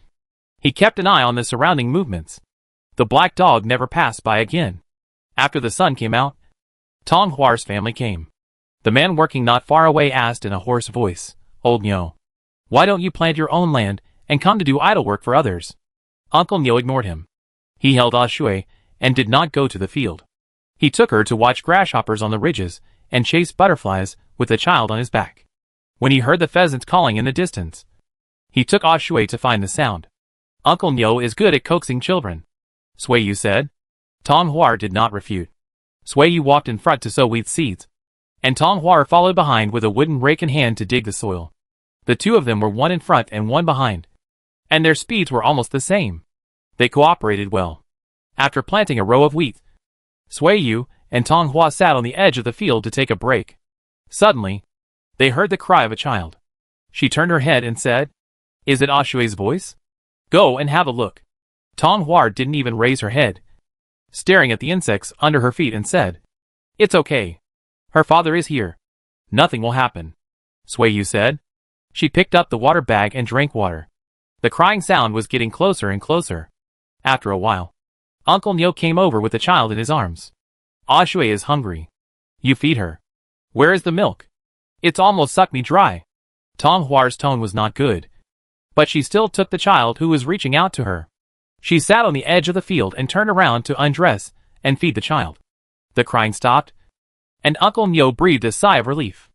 he kept an eye on the surrounding movements. The black dog never passed by again. After the sun came out, Tong Huar's family came. The man working not far away asked in a hoarse voice, "Old Nyo, why don't you plant your own land and come to do idle work for others?" Uncle Nyo ignored him. He held Shui and did not go to the field. He took her to watch grasshoppers on the ridges and chase butterflies with the child on his back. When he heard the pheasants calling in the distance, he took Shui to find the sound. "Uncle Nyo is good at coaxing children," Sui Yu said. Tong Huar did not refute. Sui Yu walked in front to sow wheat seeds, and Tong Huar followed behind with a wooden rake in hand to dig the soil. The 2 of them were one in front and one behind, and their speeds were almost the same. They cooperated well. After planting a row of wheat, Sui Yu and Tong Hua sat on the edge of the field to take a break. Suddenly, they heard the cry of a child. She turned her head and said, "Is it Shui's voice? Go and have a look." Tong Hua didn't even raise her head, staring at the insects under her feet, and said, "It's okay. Her father is here. Nothing will happen," Sui Yu said. She picked up the water bag and drank water. The crying sound was getting closer and closer. After a while, Uncle Nyo came over with the child in his arms. "Shui is hungry. You feed her." "Where is the milk? It's almost sucked me dry." Tong Huar's tone was not good, but she still took the child who was reaching out to her. She sat on the edge of the field and turned around to undress and feed the child. The crying stopped, and Uncle Nyo breathed a sigh of relief.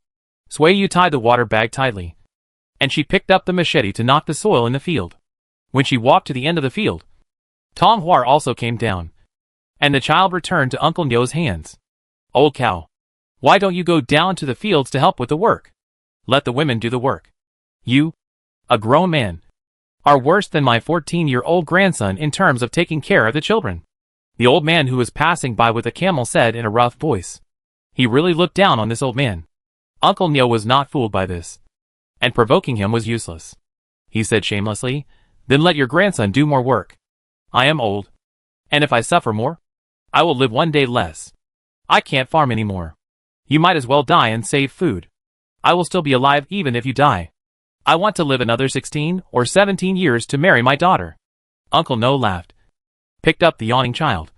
Sui Yu tied the water bag tightly, and she picked up the machete to knock the soil in the field. When she walked to the end of the field, Tong Huar also came down, and the child returned to Uncle Nyo's hands. Old cow, why don't you go down to the fields to help with the work? Let the women do the work. You, a grown man, are worse than my 14-year-old grandson in terms of taking care of the children. The old man who was passing by with a camel said in a rough voice. He really looked down on this old man. Uncle Nyo was not fooled by this, and provoking him was useless. He said shamelessly, then let your grandson do more work. I am old, and if I suffer more, I will live one day less. I can't farm anymore. You might as well die and save food. I will still be alive even if you die. I want to live another 16 or 17 years to marry my daughter. Uncle No laughed, picked up the yawning child,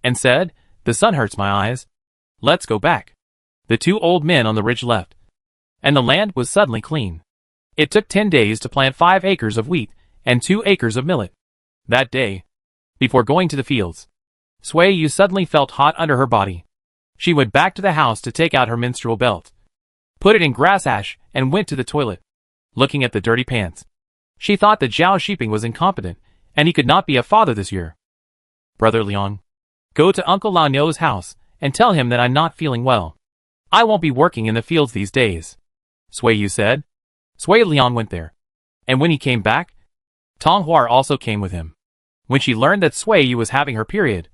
and said, the sun hurts my eyes. Let's go back. The two old men on the ridge left, and the land was suddenly clean. It took 10 days to plant 5 acres of wheat and 2 acres of millet. That day, before going to the fields, Sui Yu suddenly felt hot under her body. She went back to the house to take out her menstrual belt, put it in grass ash, and went to the toilet. Looking at the dirty pants, she thought that Zhao Shiping was incompetent, and he could not be a father this year. Brother Liang, go to Uncle Lao Nyo's house and tell him that I'm not feeling well. I won't be working in the fields these days, Sui Yu said. Sui Liang went there, and when he came back, Tong Huar also came with him. When she learned that Sui Yu was having her period,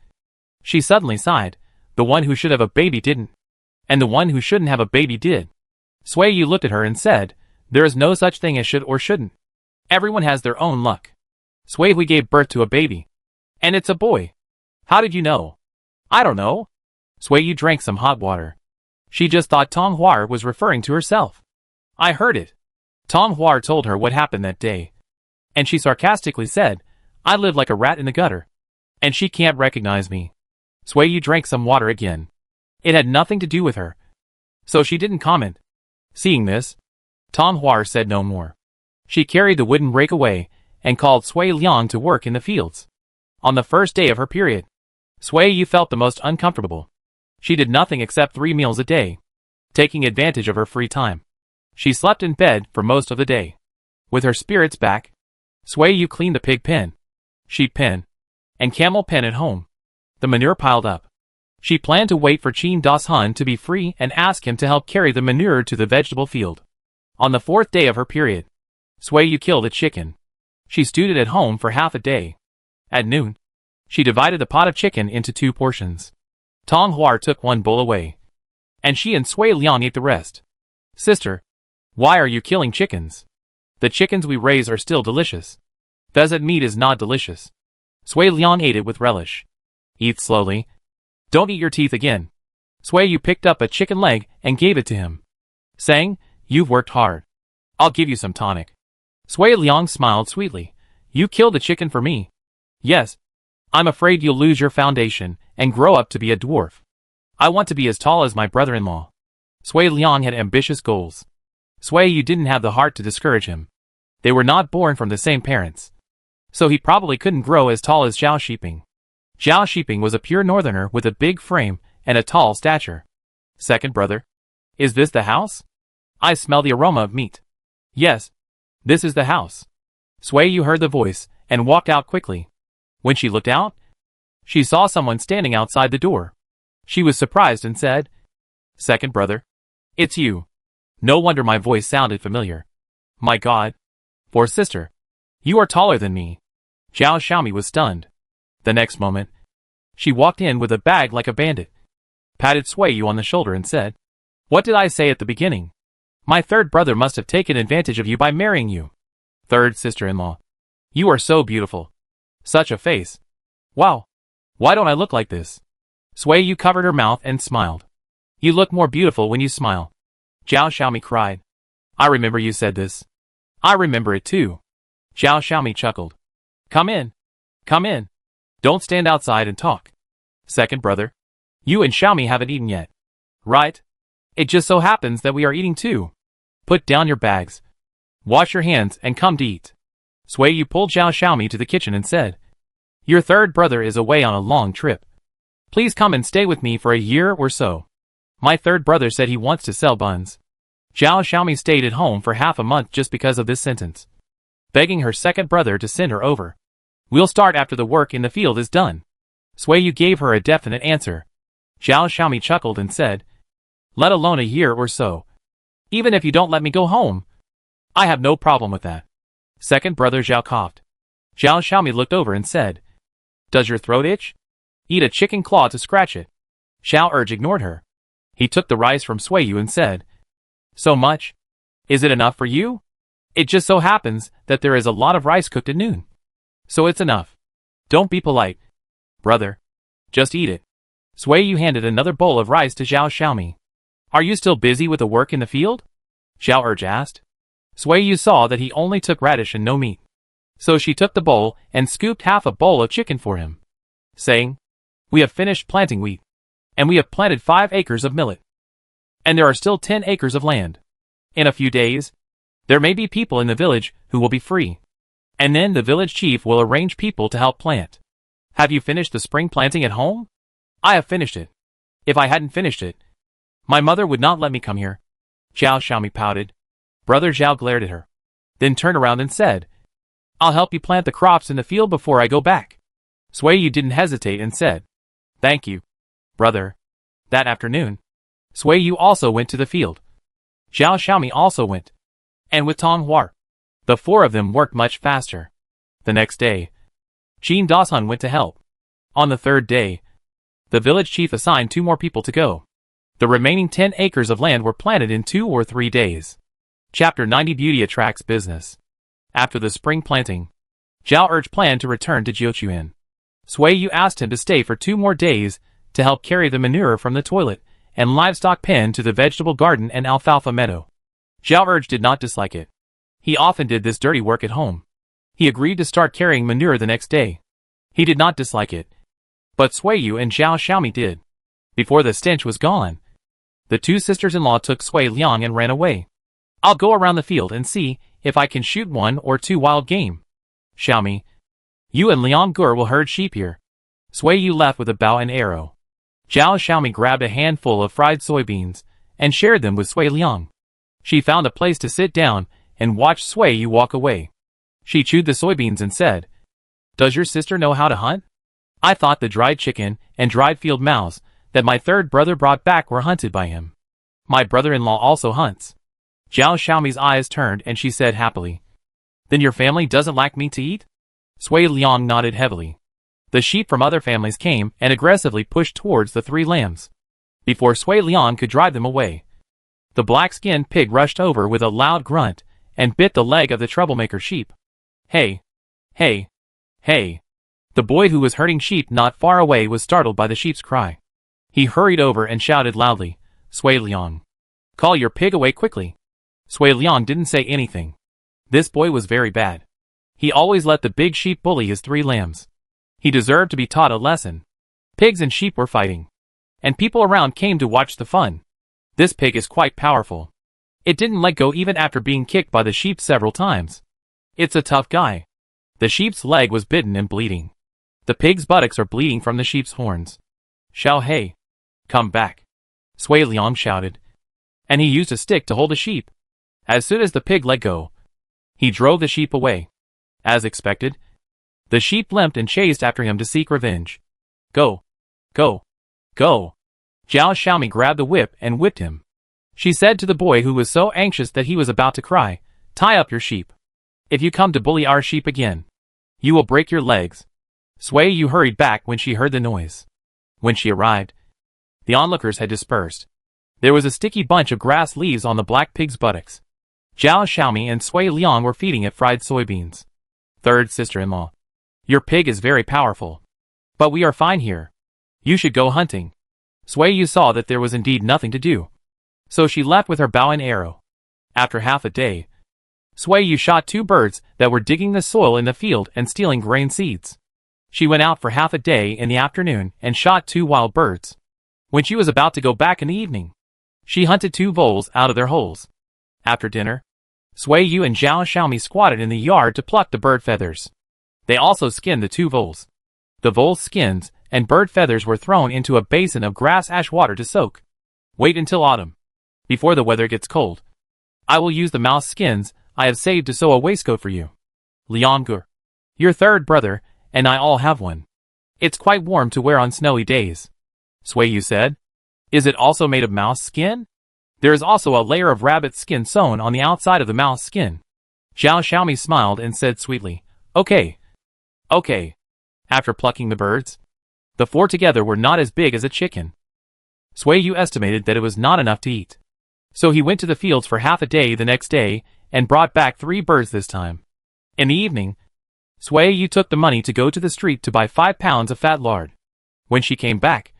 she suddenly sighed. The one who should have a baby didn't, and the one who shouldn't have a baby did. Sui Yu looked at her and said, there is no such thing as should or shouldn't. Everyone has their own luck. Sui Hui gave birth to a baby, and it's a boy. How did you know? I don't know. Sui Yu drank some hot water. She just thought Tong Huar was referring to herself. I heard it. Tong Huar told her what happened that day, and she sarcastically said, I live like a rat in the gutter, and she can't recognize me. Sui Yu drank some water again. It had nothing to do with her, so she didn't comment. Seeing this, Tong Huar said no more. She carried the wooden rake away and called Sui Liang to work in the fields. On the first day of her period, Sui Yu felt the most uncomfortable. She did nothing except 3 meals a day, taking advantage of her free time. She slept in bed for most of the day. With her spirits back, Sui Yu cleaned the pig pen, sheep pen, and camel pen at home. The manure piled up. She planned to wait for Qin Das Hun to be free and ask him to help carry the manure to the vegetable field. On the 4th day of her period, Sui Yu killed a chicken. She stewed it at home for half a day. At noon, she divided the pot of chicken into 2 portions. Tong Huar took 1 bowl away, and she and Sui Liang ate the rest. Sister, why are you killing chickens? The chickens we raise are still delicious. Pheasant meat is not delicious. Sui Liang ate it with relish. Eat slowly. Don't eat your teeth again. Sui Yu picked up a chicken leg and gave it to him, saying, you've worked hard. I'll give you some tonic. Sui Liang smiled sweetly. You killed the chicken for me. Yes. I'm afraid you'll lose your foundation and grow up to be a dwarf. I want to be as tall as my brother-in-law. Sui Liang had ambitious goals. Sui Yu didn't have the heart to discourage him. They were not born from the same parents, so he probably couldn't grow as tall as Zhao Shiping. Zhao Shiping was a pure northerner with a big frame and a tall stature. Second brother, is this the house? I smell the aroma of meat. Yes, this is the house. Sui Yu heard the voice and walked out quickly. When she looked out, she saw someone standing outside the door. She was surprised and said, Second brother, it's you. No wonder my voice sounded familiar. My God. For sister, you are taller than me. Zhao Xiaomi was stunned. The next moment, she walked in with a bag like a bandit, patted Sui Yu on the shoulder and said, What did I say at the beginning? My third brother must have taken advantage of you by marrying you. Third sister-in-law, you are so beautiful. Such a face. Wow. Why don't I look like this? Sui Yu covered her mouth and smiled. You look more beautiful when you smile. Zhao Xiaomi cried. I remember you said this. I remember it too. Zhao Xiaomi chuckled. Come in. Come in. Don't stand outside and talk. Second brother, you and Xiaomi haven't eaten yet. Right? It just so happens that we are eating too. Put down your bags. Wash your hands and come to eat. Sui Yu pulled Zhao Xiaomi to the kitchen and said, Your third brother is away on a long trip. Please come and stay with me for a year or so. My third brother said he wants to sell buns. Zhao Xiaomi stayed at home for half a month just because of this sentence, begging her second brother to send her over. We'll start after the work in the field is done. Sui Yu gave her a definite answer. Zhao Xiaomi chuckled and said, Let alone a year or so. Even if you don't let me go home, I have no problem with that. Second brother Zhao coughed. Zhao Xiaomi looked over and said, Does your throat itch? Eat a chicken claw to scratch it. Xiao Urge ignored her. He took the rice from Sui Yu and said, So much? Is it enough for you? It just so happens that there is a lot of rice cooked at noon. So it's enough. Don't be polite, brother. Just eat it. Sui Yu handed another bowl of rice to Zhao Xiaomi. Are you still busy with the work in the field? Xiao Urge asked. Sui Yu saw that he only took radish and no meat. So she took the bowl and scooped half a bowl of chicken for him, saying, We have finished planting wheat, and we have planted 5 acres of millet. And there are still 10 acres of land. In a few days, there may be people in the village who will be free. And then the village chief will arrange people to help plant. Have you finished the spring planting at home? I have finished it. If I hadn't finished it, my mother would not let me come here. Zhao Xiaomi pouted. Brother Zhao glared at her, then turned around and said, I'll help you plant the crops in the field before I go back. Sui Yu didn't hesitate and said, Thank you, brother. That afternoon, Sui Yu also went to the field. Zhao Xiaomi also went. And with Tong Hua, the 4 of them worked much faster. The next day, Qin Dashun went to help. On the 3rd day, the village chief assigned 2 more people to go. The remaining 10 acres of land were planted in 2 or 3 days. Chapter 90 Beauty Attracts Business. After the spring planting, Zhao Urge planned to return to Jiuquan. Sui Yu asked him to stay for 2 more days to help carry the manure from the toilet and livestock pen to the vegetable garden and alfalfa meadow. Zhao Urge did not dislike it. He often did this dirty work at home. He agreed to start carrying manure the next day. He did not dislike it, but Sui Yu and Zhao Xiaomi did. Before the stench was gone, the 2 sisters-in-law took Sui Liang and ran away. I'll go around the field and see if I can shoot 1 or 2 wild game. Xiaomi, you and Liang Gur will herd sheep here. Sui Yu left with a bow and arrow. Zhao Xiaomi grabbed a handful of fried soybeans and shared them with Sui Liang. She found a place to sit down and watched Sui Yu walk away. She chewed the soybeans and said, Does your sister know how to hunt? I thought the dried chicken and dried field mouse that my third brother brought back were hunted by him. My brother-in-law also hunts. Zhao Xiaomi's eyes turned and she said happily, Then your family doesn't like meat to eat? Sui Liang nodded heavily. The sheep from other families came and aggressively pushed towards the 3 lambs. Before Sui Liang could drive them away, the black-skinned pig rushed over with a loud grunt and bit the leg of the troublemaker sheep. Hey! Hey! Hey! The boy who was herding sheep not far away was startled by the sheep's cry. He hurried over and shouted loudly, Sui Liang, call your pig away quickly. Sui Liang didn't say anything. This boy was very bad. He always let the big sheep bully his 3 lambs. He deserved to be taught a lesson. Pigs and sheep were fighting, and people around came to watch the fun. This pig is quite powerful. It didn't let go even after being kicked by the sheep several times. It's a tough guy. The sheep's leg was bitten and bleeding. The pig's buttocks are bleeding from the sheep's horns. Xiao Hei, come back, Sui Liang shouted. And he used a stick to hold the sheep. As soon as the pig let go, he drove the sheep away. As expected, the sheep limped and chased after him to seek revenge. Go! Go! Go! Zhao Xiaomi grabbed the whip and whipped him. She said to the boy who was so anxious that he was about to cry, Tie up your sheep. If you come to bully our sheep again, you will break your legs. Sui Yu hurried back when she heard the noise. When she arrived, the onlookers had dispersed. There was a sticky bunch of grass leaves on the black pig's buttocks. Zhao Xiaomi and Sui Liang were feeding it fried soybeans. Third sister-in-law, your pig is very powerful. But we are fine here. You should go hunting. Sui Yu saw that there was indeed nothing to do, so she left with her bow and arrow. After half a day, Sui Yu shot 2 birds that were digging the soil in the field and stealing grain seeds. She went out for half a day in the afternoon and shot 2 wild birds. When she was about to go back in the evening, she hunted 2 voles out of their holes. After dinner, Sui Yu and Zhao Xiaomi squatted in the yard to pluck the bird feathers. They also skinned the 2 voles. The voles' skins and bird feathers were thrown into a basin of grass ash water to soak. Wait until autumn, before the weather gets cold. I will use the mouse skins I have saved to sew a waistcoat for you. Liang'er, your 3rd brother, and I all have one. It's quite warm to wear on snowy days. Sui Yu said. Is it also made of mouse skin? There is also a layer of rabbit skin sewn on the outside of the mouse skin. Zhao Xiaomi smiled and said sweetly, Okay. Okay. After plucking the birds, the 4 together were not as big as a chicken. Sui Yu estimated that it was not enough to eat. So he went to the fields for half a day the next day and brought back 3 birds this time. In the evening, Sui Yu took the money to go to the street to buy 5 pounds of fat lard. When she came back,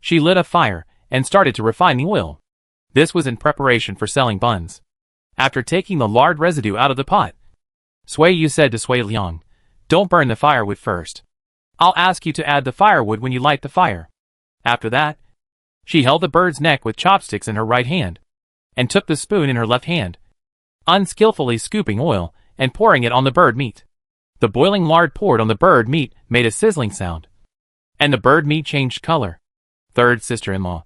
she lit a fire and started to refine the oil. This was in preparation for selling buns. After taking the lard residue out of the pot, Sui Yu said to Sui Liang, Don't burn the firewood first. I'll ask you to add the firewood when you light the fire. After that, she held the bird's neck with chopsticks in her right hand, and took the spoon in her left hand, unskillfully scooping oil and pouring it on the bird meat. The boiling lard poured on the bird meat made a sizzling sound, and the bird meat changed color. 3rd sister-in-law,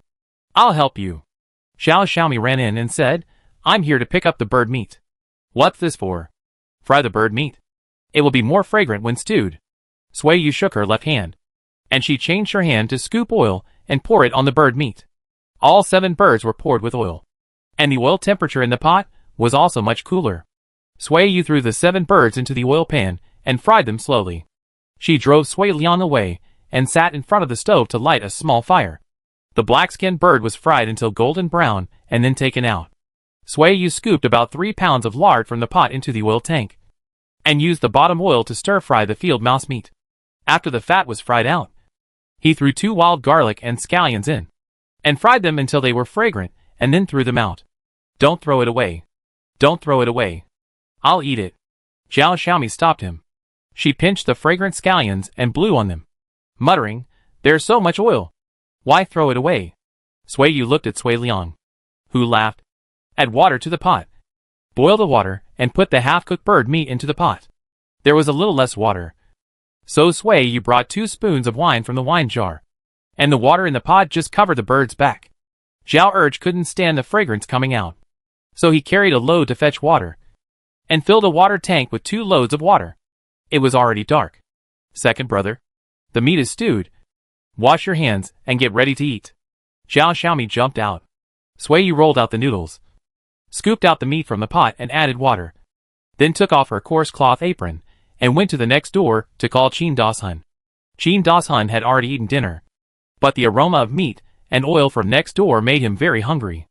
I'll help you. Zhao Xiaomi ran in and said, I'm here to pick up the bird meat. What's this for? Fry the bird meat. It will be more fragrant when stewed. Sui Yu shook her left hand, and she changed her hand to scoop oil and pour it on the bird meat. All 7 birds were poured with oil, and the oil temperature in the pot was also much cooler. Sui Yu threw the 7 birds into the oil pan and fried them slowly. She drove Sui Liang away and sat in front of the stove to light a small fire. The black-skinned bird was fried until golden brown and then taken out. Sui Yu scooped about 3 pounds of lard from the pot into the oil tank, and used the bottom oil to stir-fry the field mouse meat. After the fat was fried out, he threw 2 wild garlic and scallions in, and fried them until they were fragrant, and then threw them out. Don't throw it away. Don't throw it away. I'll eat it. Zhao Xiaomi stopped him. She pinched the fragrant scallions and blew on them, muttering, There's so much oil. Why throw it away? Sui Yu looked at Sui Liang, who laughed. Add water to the pot. Boil the water and put the half-cooked bird meat into the pot. There was a little less water, so Sui Yu brought 2 spoons of wine from the wine jar, and the water in the pot just covered the bird's back. Zhao Urge couldn't stand the fragrance coming out, so he carried a load to fetch water, and filled a water tank with 2 loads of water. It was already dark. 2nd brother, the meat is stewed. Wash your hands and get ready to eat. Zhao Xiaomi jumped out. Sui Yu rolled out the noodles, scooped out the meat from the pot and added water, then took off her coarse cloth apron and went to the next door to call Qin Dashun. Qin Dashun had already eaten dinner, but the aroma of meat and oil from next door made him very hungry.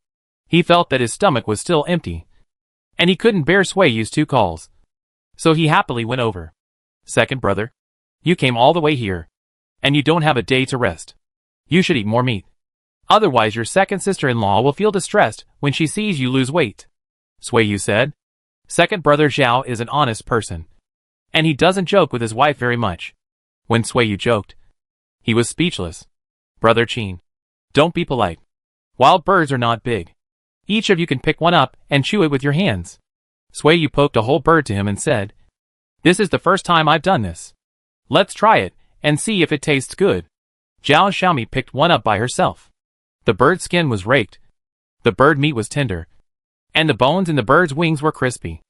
He felt that his stomach was still empty, and he couldn't bear Sui Yu's 2 calls, so he happily went over. 2nd brother, you came all the way here, and you don't have a day to rest. You should eat more meat. Otherwise your 2nd sister-in-law will feel distressed when she sees you lose weight. Sui Yu said. 2nd brother Zhao is an honest person, and he doesn't joke with his wife very much. When Sui Yu joked, he was speechless. Brother Qin, don't be polite. Wild birds are not big. Each of you can pick one up and chew it with your hands. Sui Yu poked a whole bird to him and said, This is the first time I've done this. Let's try it and see if it tastes good. Zhao Xiaomi picked one up by herself. The bird's skin was raked. The bird meat was tender, and the bones in the bird's wings were crispy.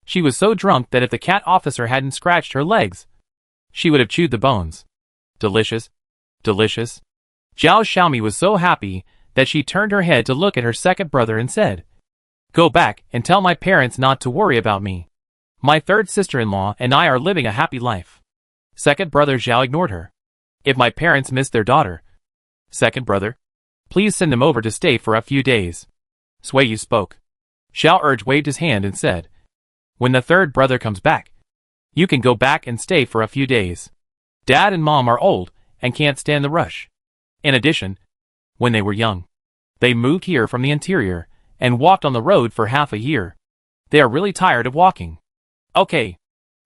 She was so drunk that if the cat officer hadn't scratched her legs, she would have chewed the bones. Delicious. Delicious. Zhao Xiaomi was so happy that she turned her head to look at her 2nd brother and said, Go back and tell my parents not to worry about me. My 3rd sister-in-law and I are living a happy life. 2nd brother Zhao ignored her. If my parents miss their daughter, 2nd brother, please send them over to stay for a few days. Sui Yu spoke. Zhao Urge waved his hand and said, When the 3rd brother comes back, you can go back and stay for a few days. Dad and Mom are old and can't stand the rush. In addition, when they were young, they moved here from the interior and walked on the road for half a year. They are really tired of walking. Okay.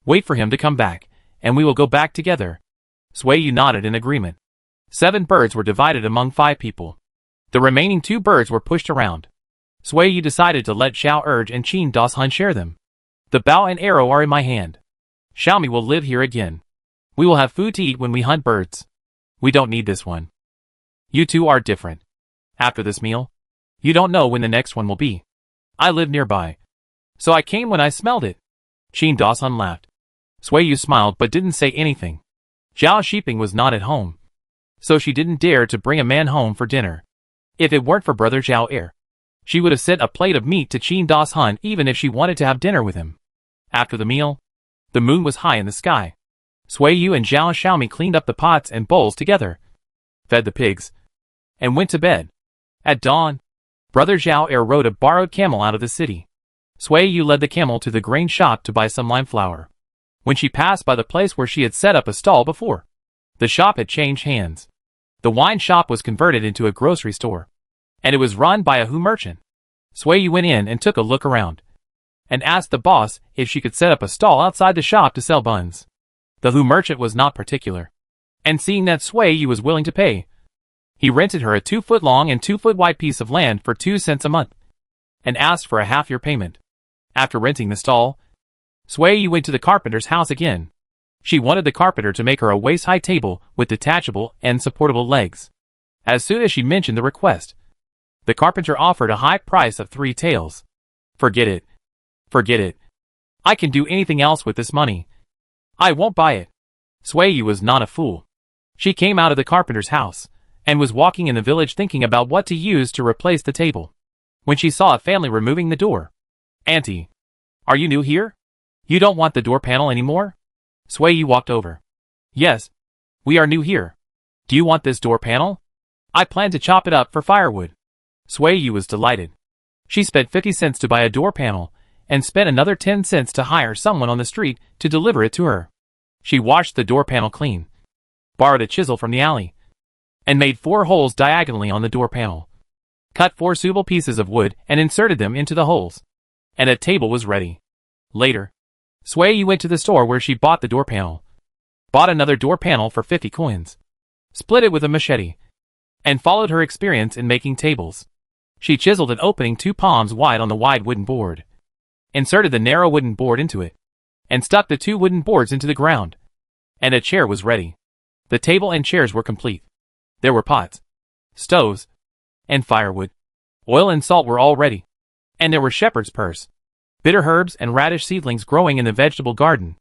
Wait for him to come back, and we will go back together. Sui Yu nodded in agreement. 7 birds were divided among 5 people. The remaining 2 birds were pushed around. Sui Yu decided to let Xiao Urge and Qin Das Hun share them. The bow and arrow are in my hand. Xiaomi will live here again. We will have food to eat when we hunt birds. We don't need this one. You two are different. After this meal, you don't know when the next one will be. I live nearby. So I came when I smelled it. Qin Das Hun laughed. Sui Yu smiled but didn't say anything. Zhao Shiping was not at home, so she didn't dare to bring a man home for dinner. If it weren't for brother Zhao Er, she would have sent a plate of meat to Qin Das Hun even if she wanted to have dinner with him. After the meal, the moon was high in the sky. Sui Yu and Zhao Xiaomi cleaned up the pots and bowls together, fed the pigs, and went to bed. At dawn, brother Zhao Er rode a borrowed camel out of the city. Sui Yu led the camel to the grain shop to buy some lime flour. When she passed by the place where she had set up a stall before, the shop had changed hands. The wine shop was converted into a grocery store, and it was run by a Hu merchant. Sui Yu went in and took a look around, and asked the boss if she could set up a stall outside the shop to sell buns. The Hu merchant was not particular, and seeing that Sui Yu was willing to pay, he rented her a 2-foot long and 2-foot wide piece of land for 2 cents a month, and asked for a half-year payment. After renting the stall, Sui Yu went to the carpenter's house again. She wanted the carpenter to make her a waist-high table with detachable and supportable legs. As soon as she mentioned the request, the carpenter offered a high price of 3 taels. Forget it. Forget it. I can do anything else with this money. I won't buy it. Sui Yu was not a fool. She came out of the carpenter's house, and was walking in the village thinking about what to use to replace the table, when she saw a family removing the door. Auntie, are you new here? You don't want the door panel anymore? Sui Yu walked over. Yes, we are new here. Do you want this door panel? I plan to chop it up for firewood. Sui Yu was delighted. She spent 50 cents to buy a door panel, and spent another 10 cents to hire someone on the street to deliver it to her. She washed the door panel clean, borrowed a chisel from the alley, and made 4 holes diagonally on the door panel. Cut 4 suitable pieces of wood and inserted them into the holes, and a table was ready. Later, Sui Yu went to the store where she bought the door panel, bought another door panel for 50 coins, split it with a machete, and followed her experience in making tables. She chiseled an opening 2 palms wide on the wide wooden board, inserted the narrow wooden board into it, and stuck the 2 wooden boards into the ground, and a chair was ready. The table and chairs were complete. There were pots, stoves, and firewood. Oil and salt were all ready, and there were shepherd's purse, bitter herbs and radish seedlings growing in the vegetable garden.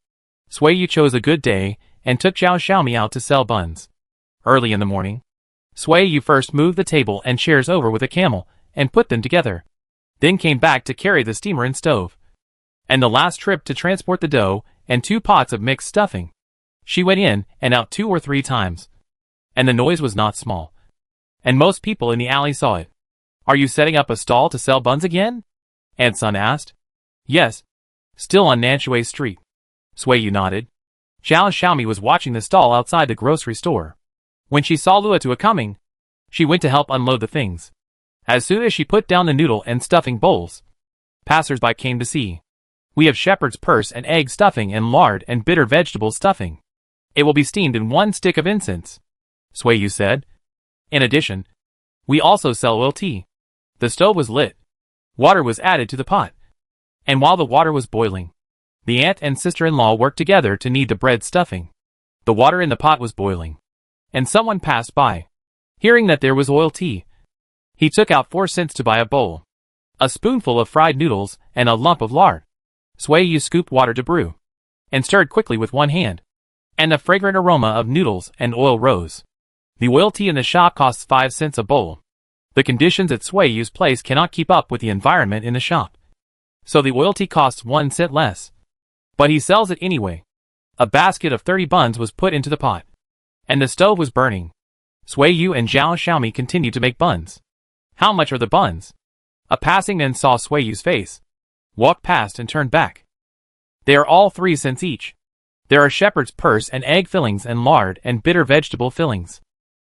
Sui Yu chose a good day and took Zhao Xiaomi out to sell buns. Early in the morning, Sui Yu first moved the table and chairs over with a camel and put them together, then came back to carry the steamer and stove, and the last trip to transport the dough and 2 pots of mixed stuffing. She went in and out 2 or 3 times, and the noise was not small, and most people in the alley saw it. Are you setting up a stall to sell buns again? Aunt Sun asked. Yes, still on Nanshui Street. Sui Yu nodded. Zhao Xiaomi was watching the stall outside the grocery store. When she saw Luotua coming, she went to help unload the things. As soon as she put down the noodle and stuffing bowls, passers-by came to see. We have shepherd's purse and egg stuffing and lard and bitter vegetable stuffing. It will be steamed in 1 stick of incense, Sui Yu said. In addition, we also sell oil tea. The stove was lit. Water was added to the pot, and while the water was boiling, the aunt and sister-in-law worked together to knead the bread stuffing. The water in the pot was boiling, and someone passed by. Hearing that there was oil tea, he took out 4 cents to buy a bowl, a spoonful of fried noodles, and a lump of lard. Sui Yu scooped water to brew, and stirred quickly with one hand, and the fragrant aroma of noodles and oil rose. The oil tea in the shop costs 5 cents a bowl. The conditions at Sui Yu's place cannot keep up with the environment in the shop, so the oil tea costs 1 cent less. But he sells it anyway. A basket of 30 buns was put into the pot, and the stove was burning. Sui Yu and Zhao Xiaomi continued to make buns. How much are the buns? A passing man saw Sui Yu's face, walked past and turned back. They are all 3 cents each. There are shepherd's purse and egg fillings and lard and bitter vegetable fillings.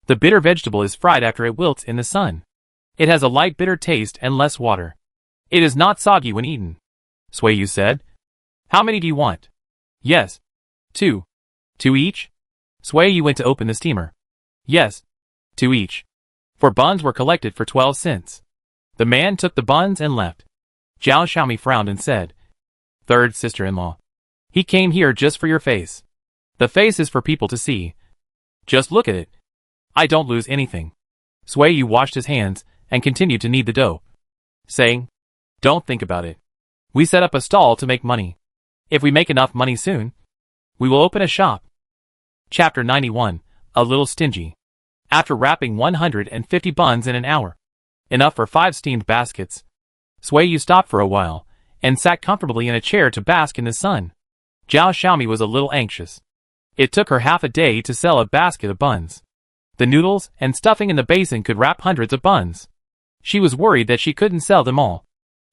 The bitter vegetable is fried after it wilts in the sun. It has a light bitter taste and less water. It is not soggy when eaten, Sui Yu said. How many do you want? Yes. 2. 2 each? Sui Yu went to open the steamer. Yes. 2 each. 4 buns were collected for 12 cents. The man took the buns and left. Zhao Xiaomi frowned and said, "Third sister-in-law. He came here just for your face. The face is for people to see. Just look at it. I don't lose anything." Sui Yu washed his hands and continued to knead the dough, saying, "Don't think about it. We set up a stall to make money. If we make enough money soon, we will open a shop." Chapter 91, A Little Stingy. After wrapping 150 buns in an hour, enough for 5 steamed baskets, Sui Yu stopped for a while and sat comfortably in a chair to bask in the sun. Zhao Xiaomi was a little anxious. It took her half a day to sell a basket of buns. The noodles and stuffing in the basin could wrap hundreds of buns. She was worried that she couldn't sell them all.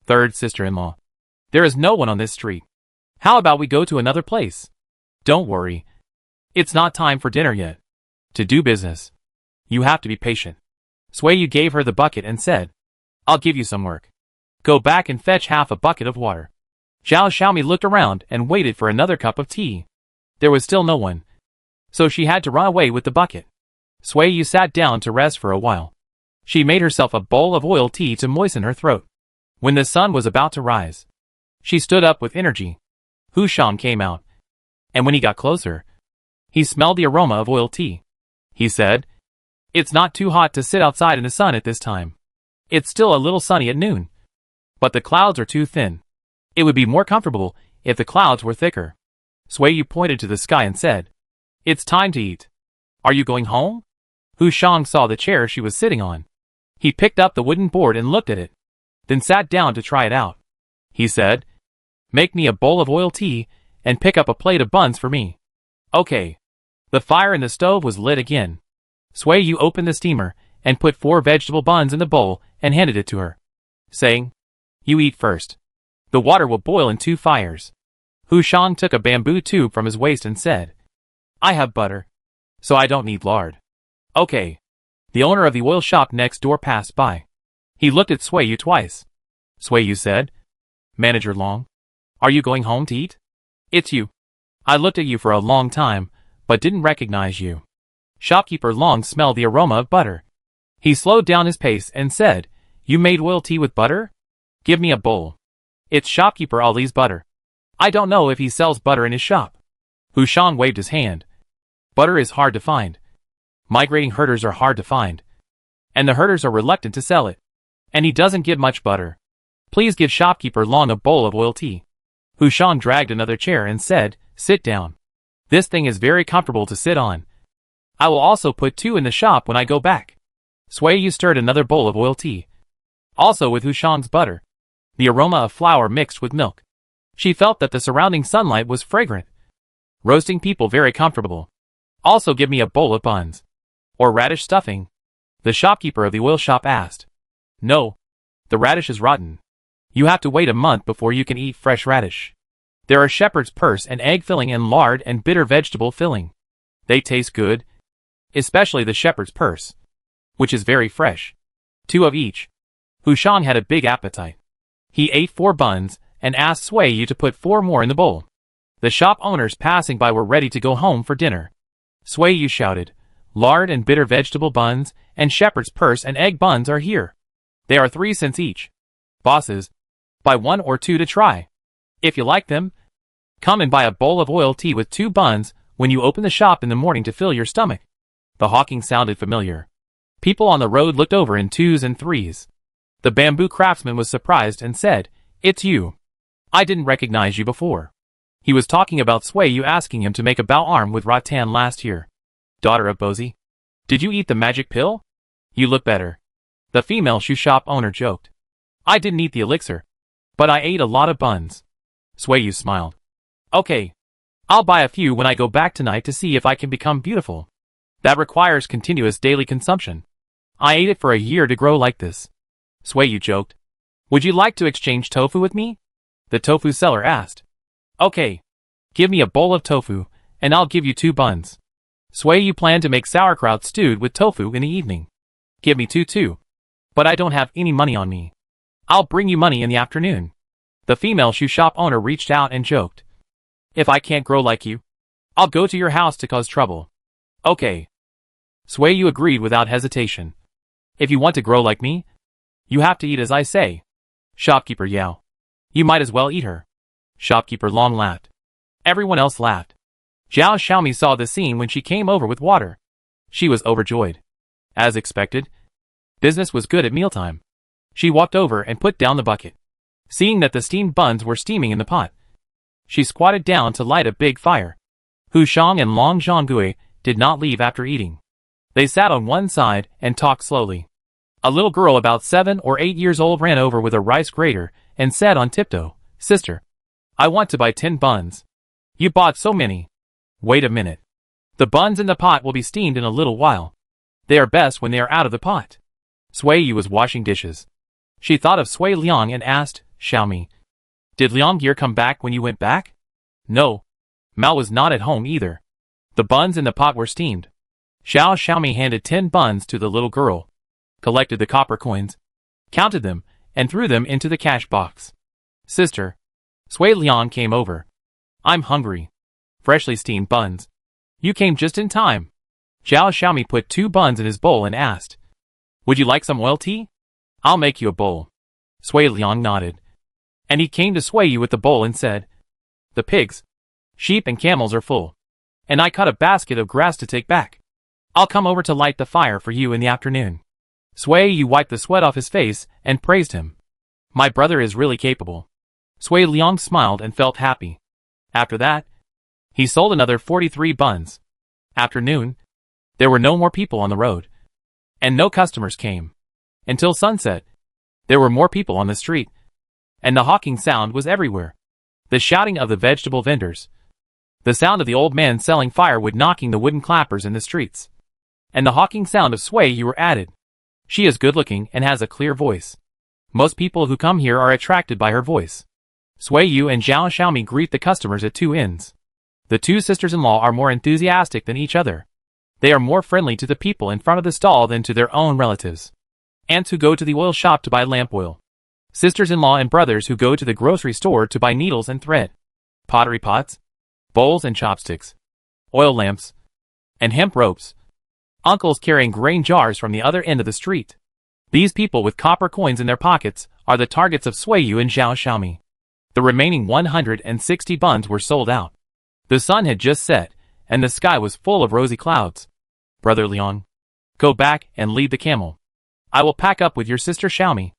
"Third sister-in-law. There is no one on this street. How about we go to another place?" "Don't worry. It's not time for dinner yet. To do business, you have to be patient." Sui Yu gave her the bucket and said, "I'll give you some work. Go back and fetch half a bucket of water." Zhao Xiaomi looked around and waited for another cup of tea. There was still no one, so she had to run away with the bucket. Sui Yu sat down to rest for a while. She made herself a bowl of oil tea to moisten her throat. When the sun was about to rise, she stood up with energy. Hu Shan came out, and when he got closer, he smelled the aroma of oil tea. He said, "It's not too hot to sit outside in the sun at this time. It's still a little sunny at noon, but the clouds are too thin. It would be more comfortable if the clouds were thicker." Sui Yu pointed to the sky and said, "It's time to eat. Are you going home?" Hu Shang saw the chair she was sitting on. He picked up the wooden board and looked at it, then sat down to try it out. He said, "Make me a bowl of oil tea and pick up a plate of buns for me." "Okay." The fire in the stove was lit again. Sui Yu opened the steamer and put 4 vegetable buns in the bowl and handed it to her, saying, "You eat first. The water will boil in 2 fires." Hu Shang took a bamboo tube from his waist and said, "I have butter, so I don't need lard." "Okay." The owner of the oil shop next door passed by. He looked at Sui Yu twice. Sui Yu said, "Manager Long, are you going home to eat?" "It's you. I looked at you for a long time, but didn't recognize you." Shopkeeper Long smelled the aroma of butter. He slowed down his pace and said, "You made oil tea with butter? Give me a bowl." "It's shopkeeper Ali's butter. I don't know if he sells butter in his shop." Hu Shang waved his hand. "Butter is hard to find. Migrating herders are hard to find, and the herders are reluctant to sell it. And he doesn't give much butter. Please give shopkeeper Long a bowl of oil tea." Hu Shang dragged another chair and said, "Sit down. This thing is very comfortable to sit on. I will also put 2 in the shop when I go back." Sui Yu stirred another bowl of oil tea, also with Hu Shang's butter. The aroma of flour mixed with milk. She felt that the surrounding sunlight was fragrant. Roasting people very comfortable. "Also give me a bowl of buns. Or radish stuffing?" the shopkeeper of the oil shop asked. "No. The radish is rotten. You have to wait a month before you can eat fresh radish. There are shepherd's purse and egg filling and lard and bitter vegetable filling. They taste good, especially the shepherd's purse, which is very fresh. 2 of each." Hu Shang had a big appetite. He ate 4 buns and asked Sui Yu to put 4 more in the bowl. The shop owners passing by were ready to go home for dinner. Sui Yu shouted, "Lard and bitter vegetable buns and shepherd's purse and egg buns are here. They are 3 cents each. Bosses, buy 1 or 2 to try. If you like them, come and buy a bowl of oil tea with 2 buns when you open the shop in the morning to fill your stomach." The hawking sounded familiar. People on the road looked over in 2s and 3s. The bamboo craftsman was surprised and said, "It's you. I didn't recognize you before." He was talking about Sui Yu asking him to make a bow arm with rattan last year. "Daughter of Bozi, did you eat the magic pill? You look better." The female shoe shop owner joked. "I didn't eat the elixir, but I ate a lot of buns." Sui Yu smiled. "Okay. I'll buy a few when I go back tonight to see if I can become beautiful. That requires continuous daily consumption. I ate it for a year to grow like this." Sui Yu joked. "Would you like to exchange tofu with me?" the tofu seller asked. "Okay. Give me a bowl of tofu, and I'll give you 2 buns." Sui Yu planned to make sauerkraut stewed with tofu in the evening. "Give me 2 too. But I don't have any money on me. I'll bring you money in the afternoon." The female shoe shop owner reached out and joked. "If I can't grow like you, I'll go to your house to cause trouble." "Okay." Sui Yu agreed without hesitation. "If you want to grow like me, You have to eat as I say. Shopkeeper Yao. You might as well eat her. Shopkeeper Long laughed. Everyone else laughed. Zhao Xiaomi saw the scene when she came over with water. She was overjoyed. As expected, business was good at mealtime. She walked over and put down the bucket. Seeing that the steamed buns were steaming in the pot, she squatted down to light a big fire. Hu Shang and Long Zhonggui did not leave after eating. They sat on one side and talked slowly. A little girl about 7 or 8 years old ran over with a rice grater and said on tiptoe, "Sister, I want to buy 10 buns. You bought so many." Wait a minute. The buns in the pot will be steamed in a little while. They are best when they are out of the pot. Sui Yu was washing dishes. She thought of Sui Liang and asked, "Xiaomi, did Liang Gear come back when you went back?" "No. Mao was not at home either." The buns in the pot were steamed. Xiao Xiaomi handed 10 buns to the little girl, collected the copper coins, counted them, and threw them into the cash box. "Sister." Sui Liang came over. "I'm hungry. Freshly steamed buns." "You came just in time." Xiao Xiaomi put 2 buns in his bowl and asked, "Would you like some oil tea?" "I'll make you a bowl." Sui Liang nodded. And he came to Sui Yu with the bowl and said, "The pigs, sheep and camels are full. And I cut a basket of grass to take back. I'll come over to light the fire for you in the afternoon." Sui Yu wiped the sweat off his face and praised him. "My brother is really capable." Sui Liang smiled and felt happy. After that, he sold another 43 buns. After noon, there were no more people on the road. And no customers came. Until sunset, there were more people on the street. And the hawking sound was everywhere. The shouting of the vegetable vendors. The sound of the old man selling firewood knocking the wooden clappers in the streets. And the hawking sound of Sui Yu were added. She is good looking and has a clear voice. Most people who come here are attracted by her voice. Sui Yu and Zhao Xiaomi greet the customers at 2 inns. The 2 sisters-in-law are more enthusiastic than each other. They are more friendly to the people in front of the stall than to their own relatives. Aunts who go to the oil shop to buy lamp oil. Sisters-in-law and brothers who go to the grocery store to buy needles and thread. Pottery pots, bowls and chopsticks, oil lamps, and hemp ropes. Uncles carrying grain jars from the other end of the street. These people with copper coins in their pockets are the targets of Sui Yu and Zhao Xiaomi. The remaining 160 buns were sold out. The sun had just set, and the sky was full of rosy clouds. "Brother Liang, go back and lead the camel. I will pack up with your sister Xiaomi,"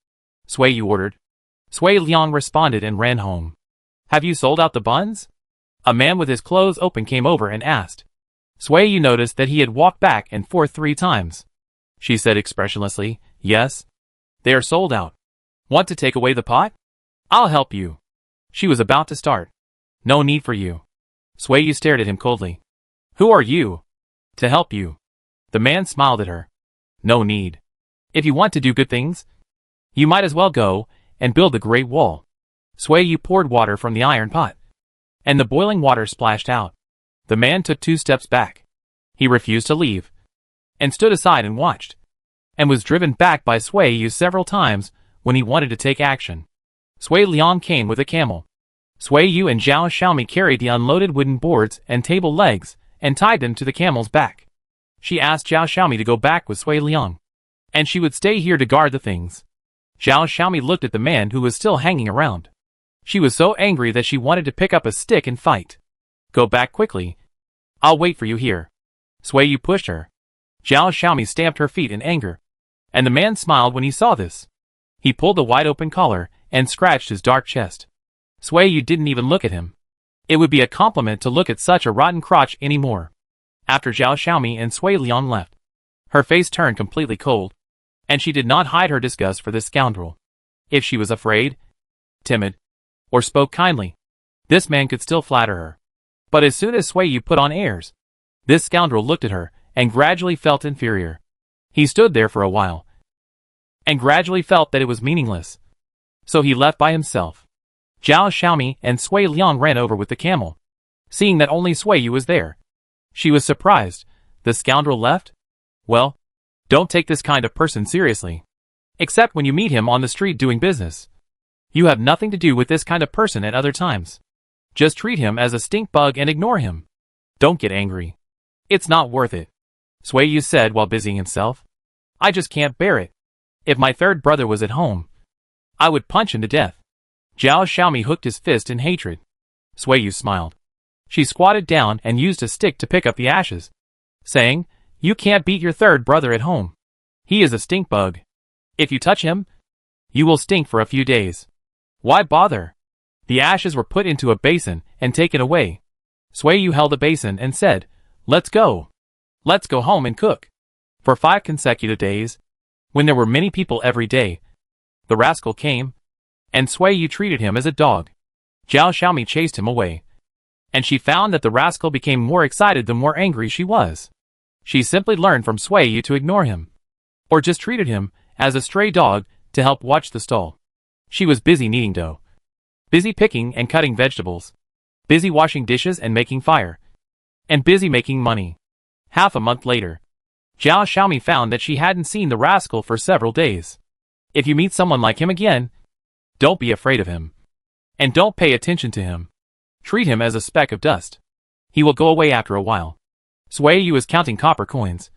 Sui Yu ordered. Sui Liang responded and ran home. "Have you sold out the buns?" A man with his clothes open came over and asked. Sui Yu noticed that he had walked back and forth 3 times. She said expressionlessly, "Yes. They are sold out. Want to take away the pot? I'll help you." She was about to start. "No need for you." Sui Yu stared at him coldly. "Who are you?" "To help you." The man smiled at her. "No need. If you want to do good things, you might as well go and build the Great Wall." Sui Yu poured water from the iron pot, and the boiling water splashed out. The man took 2 steps back. He refused to leave, and stood aside and watched, and was driven back by Sui Yu several times when he wanted to take action. Sui Liang came with a camel. Sui Yu and Zhao Xiaomi carried the unloaded wooden boards and table legs and tied them to the camel's back. She asked Zhao Xiaomi to go back with Sui Liang, and she would stay here to guard the things. Zhao Xiaomi looked at the man who was still hanging around. She was so angry that she wanted to pick up a stick and fight. "Go back quickly. I'll wait for you here." Sui Yu pushed her. Zhao Xiaomi stamped her feet in anger, and the man smiled when he saw this. He pulled the wide-open collar and scratched his dark chest. Sui Yu didn't even look at him. It would be a compliment to look at such a rotten crotch anymore. After Zhao Xiaomi and Sui Liang left, her face turned completely cold, and she did not hide her disgust for this scoundrel. If she was afraid, timid, or spoke kindly, this man could still flatter her. But as soon as Sui Yu put on airs, this scoundrel looked at her and gradually felt inferior. He stood there for a while, and gradually felt that it was meaningless. So he left by himself. Zhao Xiaomi and Sui Liang ran over with the camel. Seeing that only Sui Yu was there, she was surprised. The scoundrel left? Well, don't take this kind of person seriously. Except when you meet him on the street doing business. You have nothing to do with this kind of person at other times. Just treat him as a stink bug and ignore him. Don't get angry. It's not worth it, Sui Yu said while busying himself. I just can't bear it. If my third brother was at home, I would punch him to death. Zhao Xiaomi hooked his fist in hatred. Sui Yu smiled. She squatted down and used a stick to pick up the ashes, saying, "You can't beat your third brother at home. He is a stink bug. If you touch him, you will stink for a few days. Why bother?" The ashes were put into a basin and taken away. Sui Yu held the basin and said, "Let's go. Let's go home and cook." For 5 consecutive days, when there were many people every day, the rascal came, and Sui Yu treated him as a dog. Zhao Xiaomi chased him away, and she found that the rascal became more excited the more angry she was. She simply learned from Sui Yu to ignore him, or just treated him as a stray dog to help watch the stall. She was busy kneading dough, busy picking and cutting vegetables, busy washing dishes and making fire, and busy making money. Half a month later, Zhao Xiaomi found that she hadn't seen the rascal for several days. If you meet someone like him again, don't be afraid of him. And don't pay attention to him. Treat him as a speck of dust. He will go away after a while. Sui Yu was counting copper coins,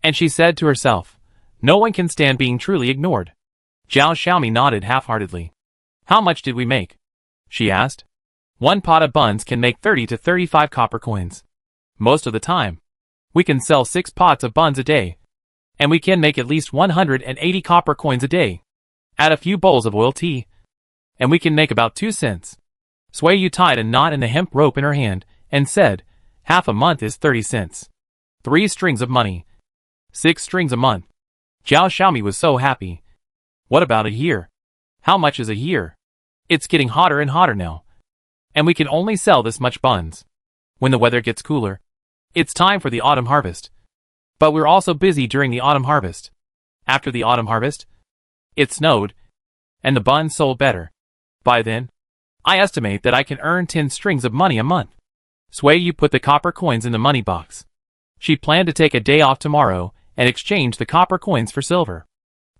and she said to herself, "No one can stand being truly ignored." Zhao Xiaomi nodded half-heartedly. "How much did we make?" she asked. "1 pot of buns can make 30 to 35 copper coins. Most of the time, we can sell 6 pots of buns a day, and we can make at least 180 copper coins a day. Add a few bowls of oil tea, and we can make about 2 cents. Sui Yu tied a knot in a hemp rope in her hand and said, "Half a month is 30 cents. 3 strings of money. 6 strings a month." Zhao Xiaomi was so happy. "What about a year? How much is a year? It's getting hotter and hotter now, and we can only sell this much buns. When the weather gets cooler, it's time for the autumn harvest. But we're also busy during the autumn harvest. After the autumn harvest, it snowed, and the buns sold better. By then, I estimate that I can earn 10 strings of money a month." Sui Yu put the copper coins in the money box. She planned to take a day off tomorrow and exchange the copper coins for silver.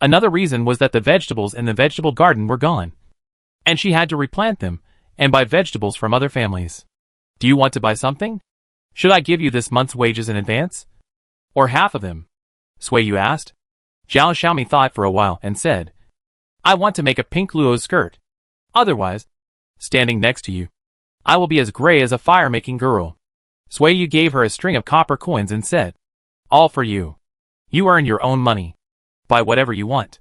Another reason was that the vegetables in the vegetable garden were gone, and she had to replant them and buy vegetables from other families. "Do you want to buy something? Should I give you this month's wages in advance? Or half of them?" Sui Yu asked. Zhao Xiaomi thought for a while and said, "I want to make a pink luo skirt. Otherwise, standing next to you, I will be as gray as a fire-making girl." Sui Yu gave her a string of copper coins and said, "All for you. You earn your own money. Buy whatever you want."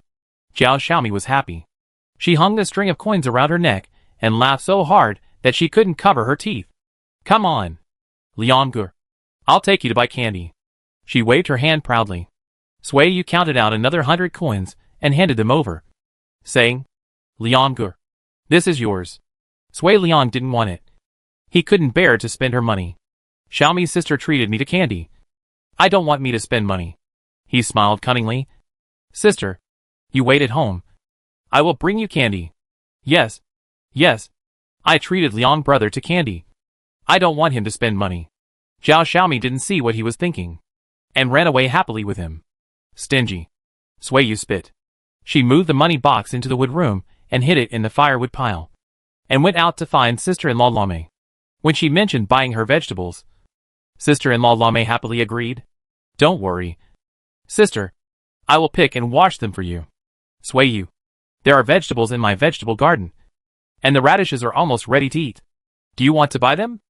Zhao Xiaomi was happy. She hung the string of coins around her neck and laughed so hard that she couldn't cover her teeth. "Come on, Liangger. I'll take you to buy candy." She waved her hand proudly. Sui Yu counted out another 100 coins and handed them over, saying, "Liangger, this is yours." Sui Liang didn't want it. He couldn't bear to spend her money. "Xiaomi's sister treated me to candy. I don't want me to spend money." He smiled cunningly. "Sister, you wait at home. I will bring you candy." Yes. I treated Liang brother to candy. I don't want him to spend money." Zhao Xiaomi didn't see what he was thinking, and ran away happily with him. "Stingy." Sui Yu spit. She moved the money box into the wood room and hid it in the firewood pile, and went out to find sister-in-law Lame. When she mentioned buying her vegetables, sister-in-law Lame happily agreed. "Don't worry, sister. I will pick and wash them for you." "Sui Yu, there are vegetables in my vegetable garden, and the radishes are almost ready to eat. Do you want to buy them?"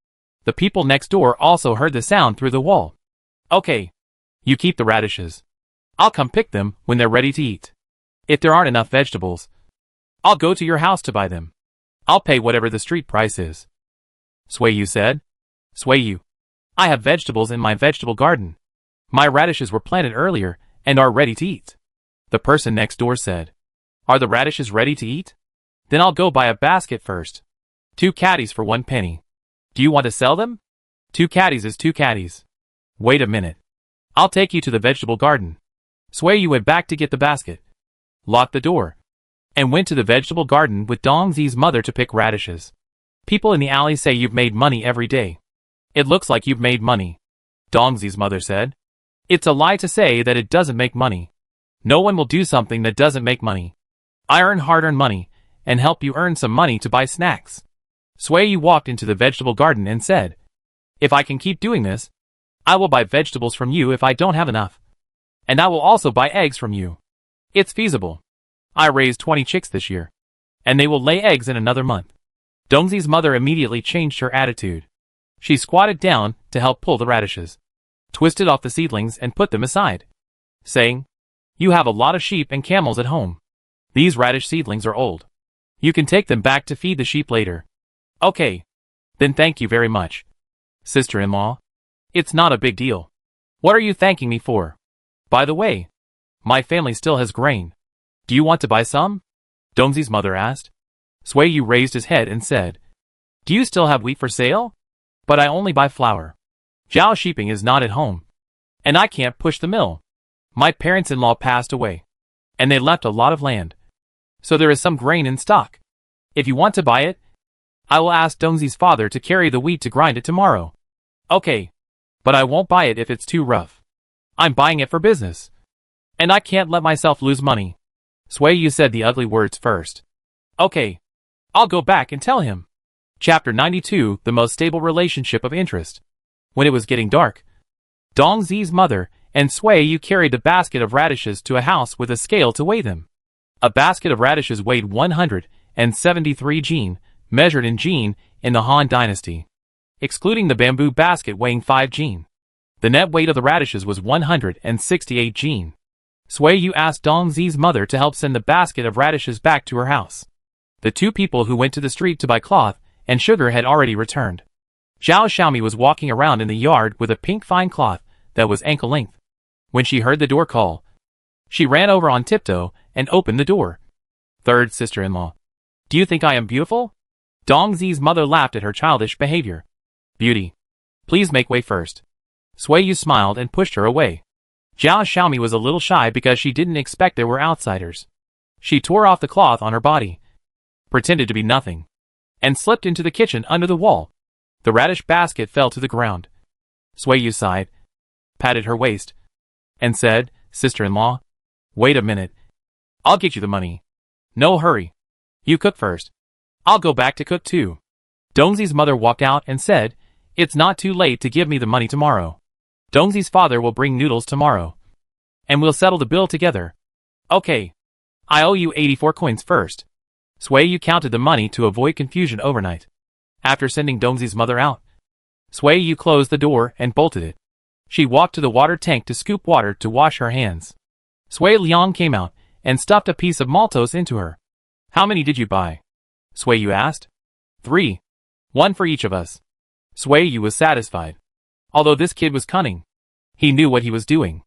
The people next door also heard the sound through the wall. "Okay. You keep the radishes. I'll come pick them when they're ready to eat. If there aren't enough vegetables, I'll go to your house to buy them. I'll pay whatever the street price is." Sui Yu said. "Sui Yu, I have vegetables in my vegetable garden. My radishes were planted earlier and are ready to eat." The person next door said, "Are the radishes ready to eat? Then I'll go buy a basket first. 2 caddies for 1 penny. Do you want to sell them? 2 caddies is 2 caddies. Wait a minute. I'll take you to the vegetable garden." Sui Yu went back to get the basket, locked the door, and went to the vegetable garden with Dongzi's mother to pick radishes. "People in the alley say you've made money every day. It looks like you've made money," Dongzi's mother said. "It's a lie to say that it doesn't make money. No one will do something that doesn't make money. I earn hard-earned money and help you earn some money to buy snacks." Sui Yu walked into the vegetable garden and said, "If I can keep doing this, I will buy vegetables from you if I don't have enough. And I will also buy eggs from you. It's feasible. I raised 20 chicks this year, and they will lay eggs in another month. Dongzi's mother immediately changed her attitude. She squatted down to help pull the radishes, twisted off the seedlings and put them aside, saying, "You have a lot of sheep and camels at home. These radish seedlings are old. You can take them back to feed the sheep later." "Okay. Then thank you very much, sister-in-law. It's not a big deal." "What are you thanking me for? By the way, my family still has grain. Do you want to buy some?" Dongzi's mother asked. Sui Yu raised his head and said, "Do you still have wheat for sale? But I only buy flour. Zhao Shiping is not at home, and I can't push the mill. My parents-in-law passed away, and they left a lot of land. So there is some grain in stock. If you want to buy it, I will ask Dongzi's father to carry the wheat to grind it tomorrow." "Okay. But I won't buy it if it's too rough. I'm buying it for business, and I can't let myself lose money." Sui Yu said the ugly words first. "Okay. I'll go back and tell him." Chapter 92, The Most Stable Relationship of Interest. When it was getting dark, Dongzi's mother and Sui Yu carried a basket of radishes to a house with a scale to weigh them. A basket of radishes weighed 173 jin, measured in jin in the Han Dynasty, excluding the bamboo basket weighing 5 jin. The net weight of the radishes was 168 jin. Sui Yu asked Dongzi's mother to help send the basket of radishes back to her house. The two people who went to the street to buy cloth and sugar had already returned. Zhao Xiaomi was walking around in the yard with a pink fine cloth that was ankle length. When she heard the door call, she ran over on tiptoe and opened the door. "Third sister-in-law, do you think I am beautiful?" Dongzi's mother laughed at her childish behavior. "Beauty, please make way first." Sui Yu smiled and pushed her away. Zhao Xiaomi was a little shy because she didn't expect there were outsiders. She tore off the cloth on her body, pretended to be nothing, and slipped into the kitchen under the wall. The radish basket fell to the ground. Sui Yu sighed, patted her waist, and said, "Sister-in-law, wait a minute. I'll get you the money. No hurry. You cook first. I'll go back to cook too." Dongzi's mother walked out and said, "It's not too late to give me the money tomorrow. Dongzi's father will bring noodles tomorrow, and we'll settle the bill together." "Okay. I owe you 84 coins first." Sui Yu counted the money to avoid confusion overnight. After sending Dongzi's mother out, Sui Yu closed the door and bolted it. She walked to the water tank to scoop water to wash her hands. Sui Liang came out and stuffed a piece of maltose into her. "How many did you buy?" Sui Yu asked. 3. One for each of us." Sui Yu was satisfied. Although this kid was cunning, he knew what he was doing.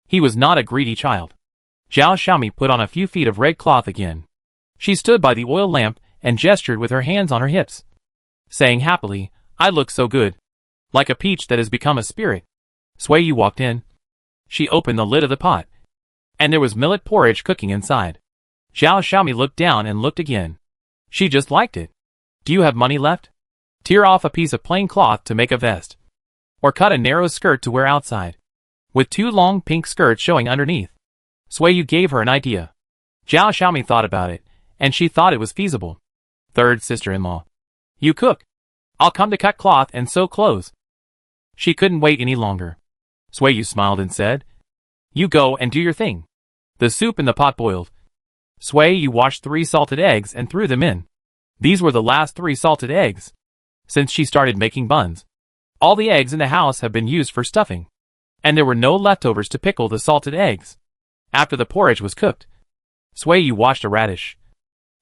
He was not a greedy child. Zhao Xiaomi put on a few feet of red cloth again. She stood by the oil lamp and gestured with her hands on her hips, saying happily, "I look so good. Like a peach that has become a spirit." Sui Yu walked in. She opened the lid of the pot, and there was millet porridge cooking inside. Zhao Xiaomi looked down and looked again. She just liked it. "Do you have money left? Tear off a piece of plain cloth to make a vest, or cut a narrow skirt to wear outside, with 2 long pink skirts showing underneath." Sui Yu gave her an idea. Zhao Xiaomi thought about it, and she thought it was feasible. "Third sister-in-law, you cook. I'll come to cut cloth and sew clothes." She couldn't wait any longer. Sui Yu smiled and said, "You go and do your thing." The soup in the pot boiled. Sui Yu washed 3 salted eggs and threw them in. These were the last 3 salted eggs since she started making buns. All the eggs in the house have been used for stuffing, and there were no leftovers to pickle the salted eggs. After the porridge was cooked, Sui Yu washed a radish,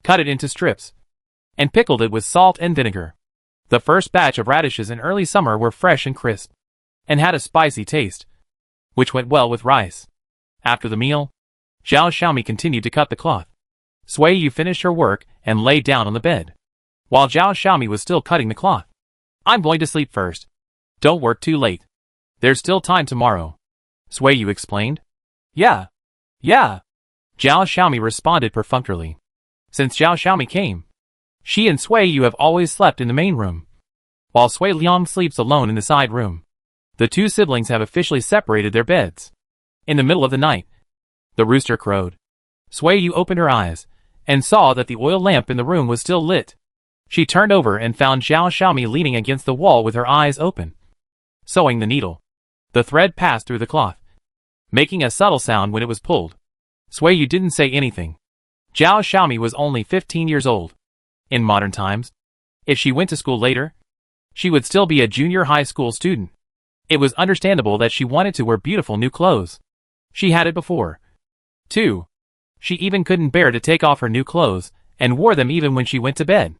cut it into strips, and pickled it with salt and vinegar. The first batch of radishes in early summer were fresh and crisp, and had a spicy taste, which went well with rice. After the meal, Zhao Xiaomi continued to cut the cloth. Sui Yu finished her work and lay down on the bed, while Zhao Xiaomi was still cutting the cloth. "I'm going to sleep first. Don't work too late. There's still time tomorrow," Sui Yu explained. Yeah. Zhao Xiaomi responded perfunctorily. Since Zhao Xiaomi came, she and Sui Yu have always slept in the main room, while Sui Liang sleeps alone in the side room. The 2 siblings have officially separated their beds. In the middle of the night, the rooster crowed. Sui Yu opened her eyes and saw that the oil lamp in the room was still lit. She turned over and found Zhao Xiaomi leaning against the wall with her eyes open, sewing the needle. The thread passed through the cloth, making a subtle sound when it was pulled. Sui Yu didn't say anything. Zhao Xiaomi was only 15 years old. In modern times, if she went to school later, she would still be a junior high school student. It was understandable that she wanted to wear beautiful new clothes. She had it before, too. She even couldn't bear to take off her new clothes, and wore them even when she went to bed.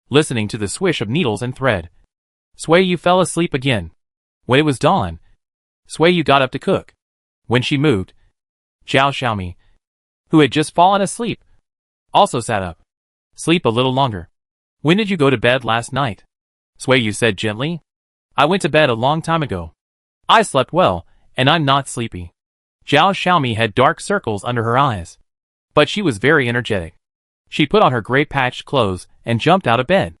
Listening to the swish of needles and thread, Sui Yu fell asleep again. When it was dawn, Sui Yu got up to cook. When she moved, Zhao Xiaomi, who had just fallen asleep, also sat up. Sleep a little longer. When did you go to bed last night? Sui Yu said gently. I went to bed a long time ago. I slept well, and I'm not sleepy. Zhao Xiaomi had dark circles under her eyes. But she was very energetic. She put on her gray patched clothes and jumped out of bed.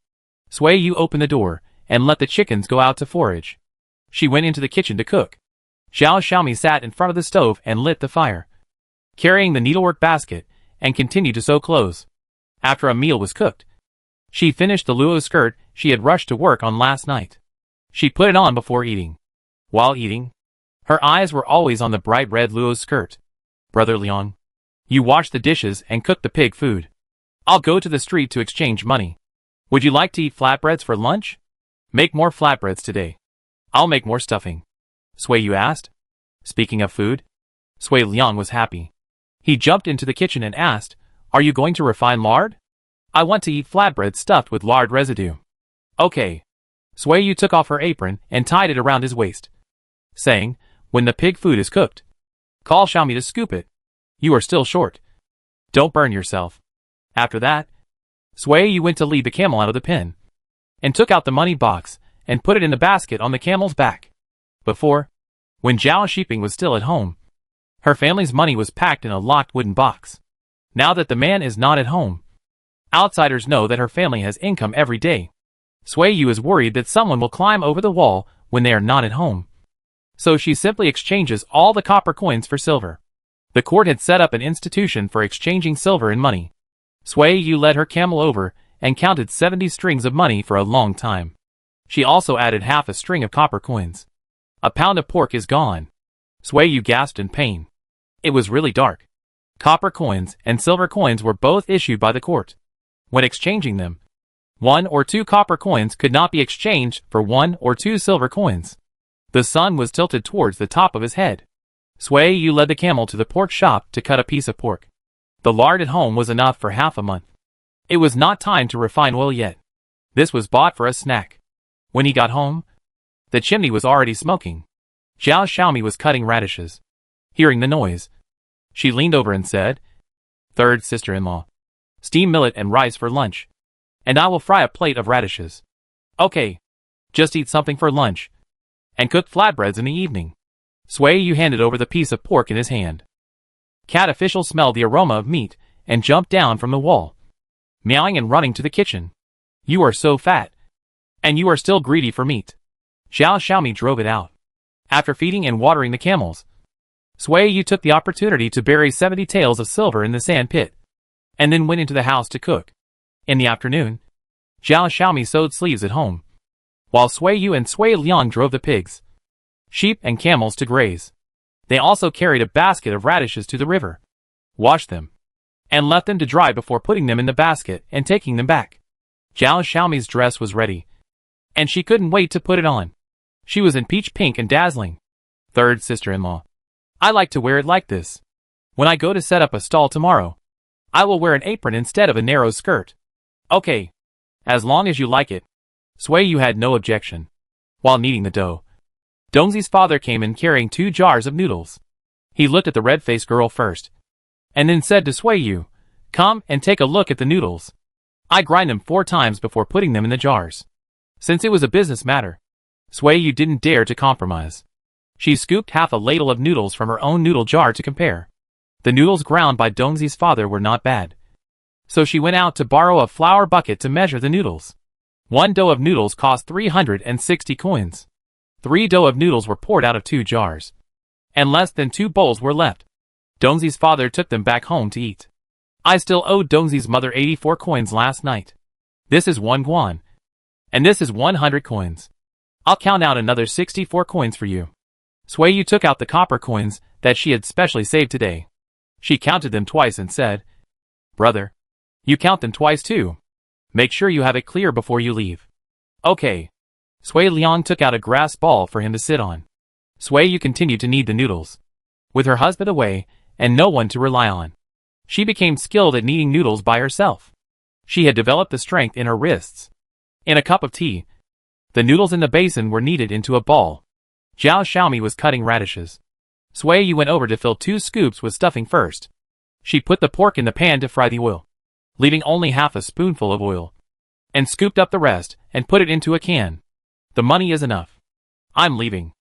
Sui Yu opened the door and let the chickens go out to forage. She went into the kitchen to cook. Zhao Xiaomi sat in front of the stove and lit the fire, carrying the needlework basket, and continued to sew clothes. After a meal was cooked, she finished the luo skirt she had rushed to work on last night. She put it on before eating. While eating, her eyes were always on the bright red luo skirt. Brother Liang, you wash the dishes and cook the pig food. I'll go to the street to exchange money. Would you like to eat flatbreads for lunch? Make more flatbreads today. I'll make more stuffing. Sui Yu asked. Speaking of food, Sui Liang was happy. He jumped into the kitchen and asked, Are you going to refine lard? I want to eat flatbread stuffed with lard residue. Okay. Sui Yu took off her apron and tied it around his waist, saying, When the pig food is cooked, call Xiaomi to scoop it. You are still short. Don't burn yourself. After that, Sui Yu went to lead the camel out of the pen, and took out the money box and put it in the basket on the camel's back. Before, when Zhao Shiping was still at home, her family's money was packed in a locked wooden box. Now that the man is not at home, outsiders know that her family has income every day. Sui Yu is worried that someone will climb over the wall when they are not at home. So she simply exchanges all the copper coins for silver. The court had set up an institution for exchanging silver and money. Sui Yu led her camel over and counted 70 strings of money for a long time. She also added half a string of copper coins. A pound of pork is gone. Sui Yu gasped in pain. It was really dark. Copper coins and silver coins were both issued by the court. When exchanging them, 1 or 2 copper coins could not be exchanged for 1 or 2 silver coins. The sun was tilted towards the top of his head. Sui Yu led the camel to the pork shop to cut a piece of pork. The lard at home was enough for half a month. It was not time to refine oil yet. This was bought for a snack. When he got home, the chimney was already smoking. Zhao Xiaomi was cutting radishes. Hearing the noise, she leaned over and said, Third sister-in-law, steam millet and rice for lunch, and I will fry a plate of radishes. Okay, just eat something for lunch, and cook flatbreads in the evening. Sui Yu handed over the piece of pork in his hand. Cat official smelled the aroma of meat and jumped down from the wall, meowing and running to the kitchen. You are so fat, and you are still greedy for meat. Zhao Xiaomi drove it out. After feeding and watering the camels, Sui Yu took the opportunity to bury 70 taels of silver in the sand pit, and then went into the house to cook. In the afternoon, Zhao Xiaomi sewed sleeves at home, while Sui Yu and Sui Liang drove the pigs, sheep and camels to graze. They also carried a basket of radishes to the river, washed them, and left them to dry before putting them in the basket and taking them back. Zhao Xiaomi's dress was ready, and she couldn't wait to put it on. She was in peach pink and dazzling. Third sister-in-law, I like to wear it like this. When I go to set up a stall tomorrow, I will wear an apron instead of a narrow skirt. Okay, as long as you like it. Sui Yu had no objection. While kneading the dough, Dongzi's father came in carrying 2 jars of noodles. He looked at the red-faced girl first, and then said to Sui Yu, Come and take a look at the noodles. I grind them 4 times before putting them in the jars. Since it was a business matter, Sui Yu didn't dare to compromise. She scooped half a ladle of noodles from her own noodle jar to compare. The noodles ground by Dongzi's father were not bad. So she went out to borrow a flour bucket to measure the noodles. 1 dough of noodles cost 360 coins. 3 dough of noodles were poured out of 2 jars, and less than 2 bowls were left. Dongzi's father took them back home to eat. I still owed Dongzi's mother 84 coins last night. This is 1 guan, and this is 100 coins. I'll count out another 64 coins for you. Sui Yu took out the copper coins that she had specially saved today. She counted them twice and said, "Brother, you count them twice too. Make sure you have it clear before you leave." "Okay." Sui Liang took out a grass ball for him to sit on. Sui Yu continued to knead the noodles. With her husband away, and no one to rely on, she became skilled at kneading noodles by herself. She had developed the strength in her wrists. In a cup of tea, the noodles in the basin were kneaded into a ball. Zhao Xiaomi was cutting radishes. Sui Yu went over to fill 2 scoops with stuffing first. She put the pork in the pan to fry the oil, leaving only half a spoonful of oil, and scooped up the rest and put it into a can. "The money is enough. I'm leaving."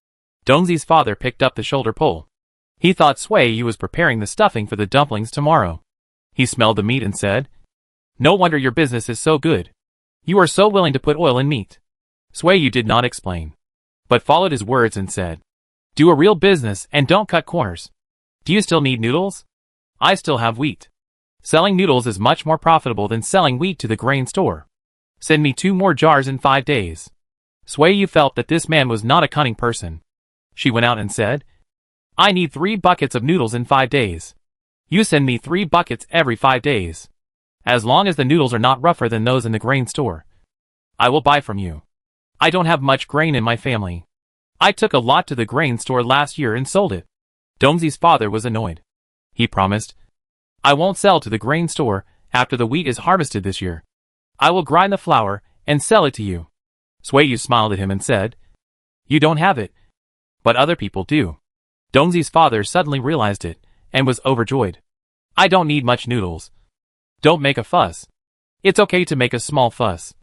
Dongzi's father picked up the shoulder pole. He thought Sui Yu was preparing the stuffing for the dumplings tomorrow. He smelled the meat and said, "No wonder your business is so good. You are so willing to put oil in meat." Sui Yu did not explain, but followed his words and said, "Do a real business and don't cut corners. Do you still need noodles? I still have wheat. Selling noodles is much more profitable than selling wheat to the grain store. Send me 2 more jars in 5 days." Sui Yu felt that this man was not a cunning person. She went out and said, "I need 3 buckets of noodles in 5 days. You send me 3 buckets every 5 days. As long as the noodles are not rougher than those in the grain store, I will buy from you. I don't have much grain in my family. I took a lot to the grain store last year and sold it." Dongzi's father was annoyed. He promised, "I won't sell to the grain store after the wheat is harvested this year. I will grind the flour and sell it to you." Sui Yu smiled at him and said, "You don't have it, but other people do." Dongzi's father suddenly realized it and was overjoyed. "I don't need much noodles. Don't make a fuss. It's okay to make a small fuss.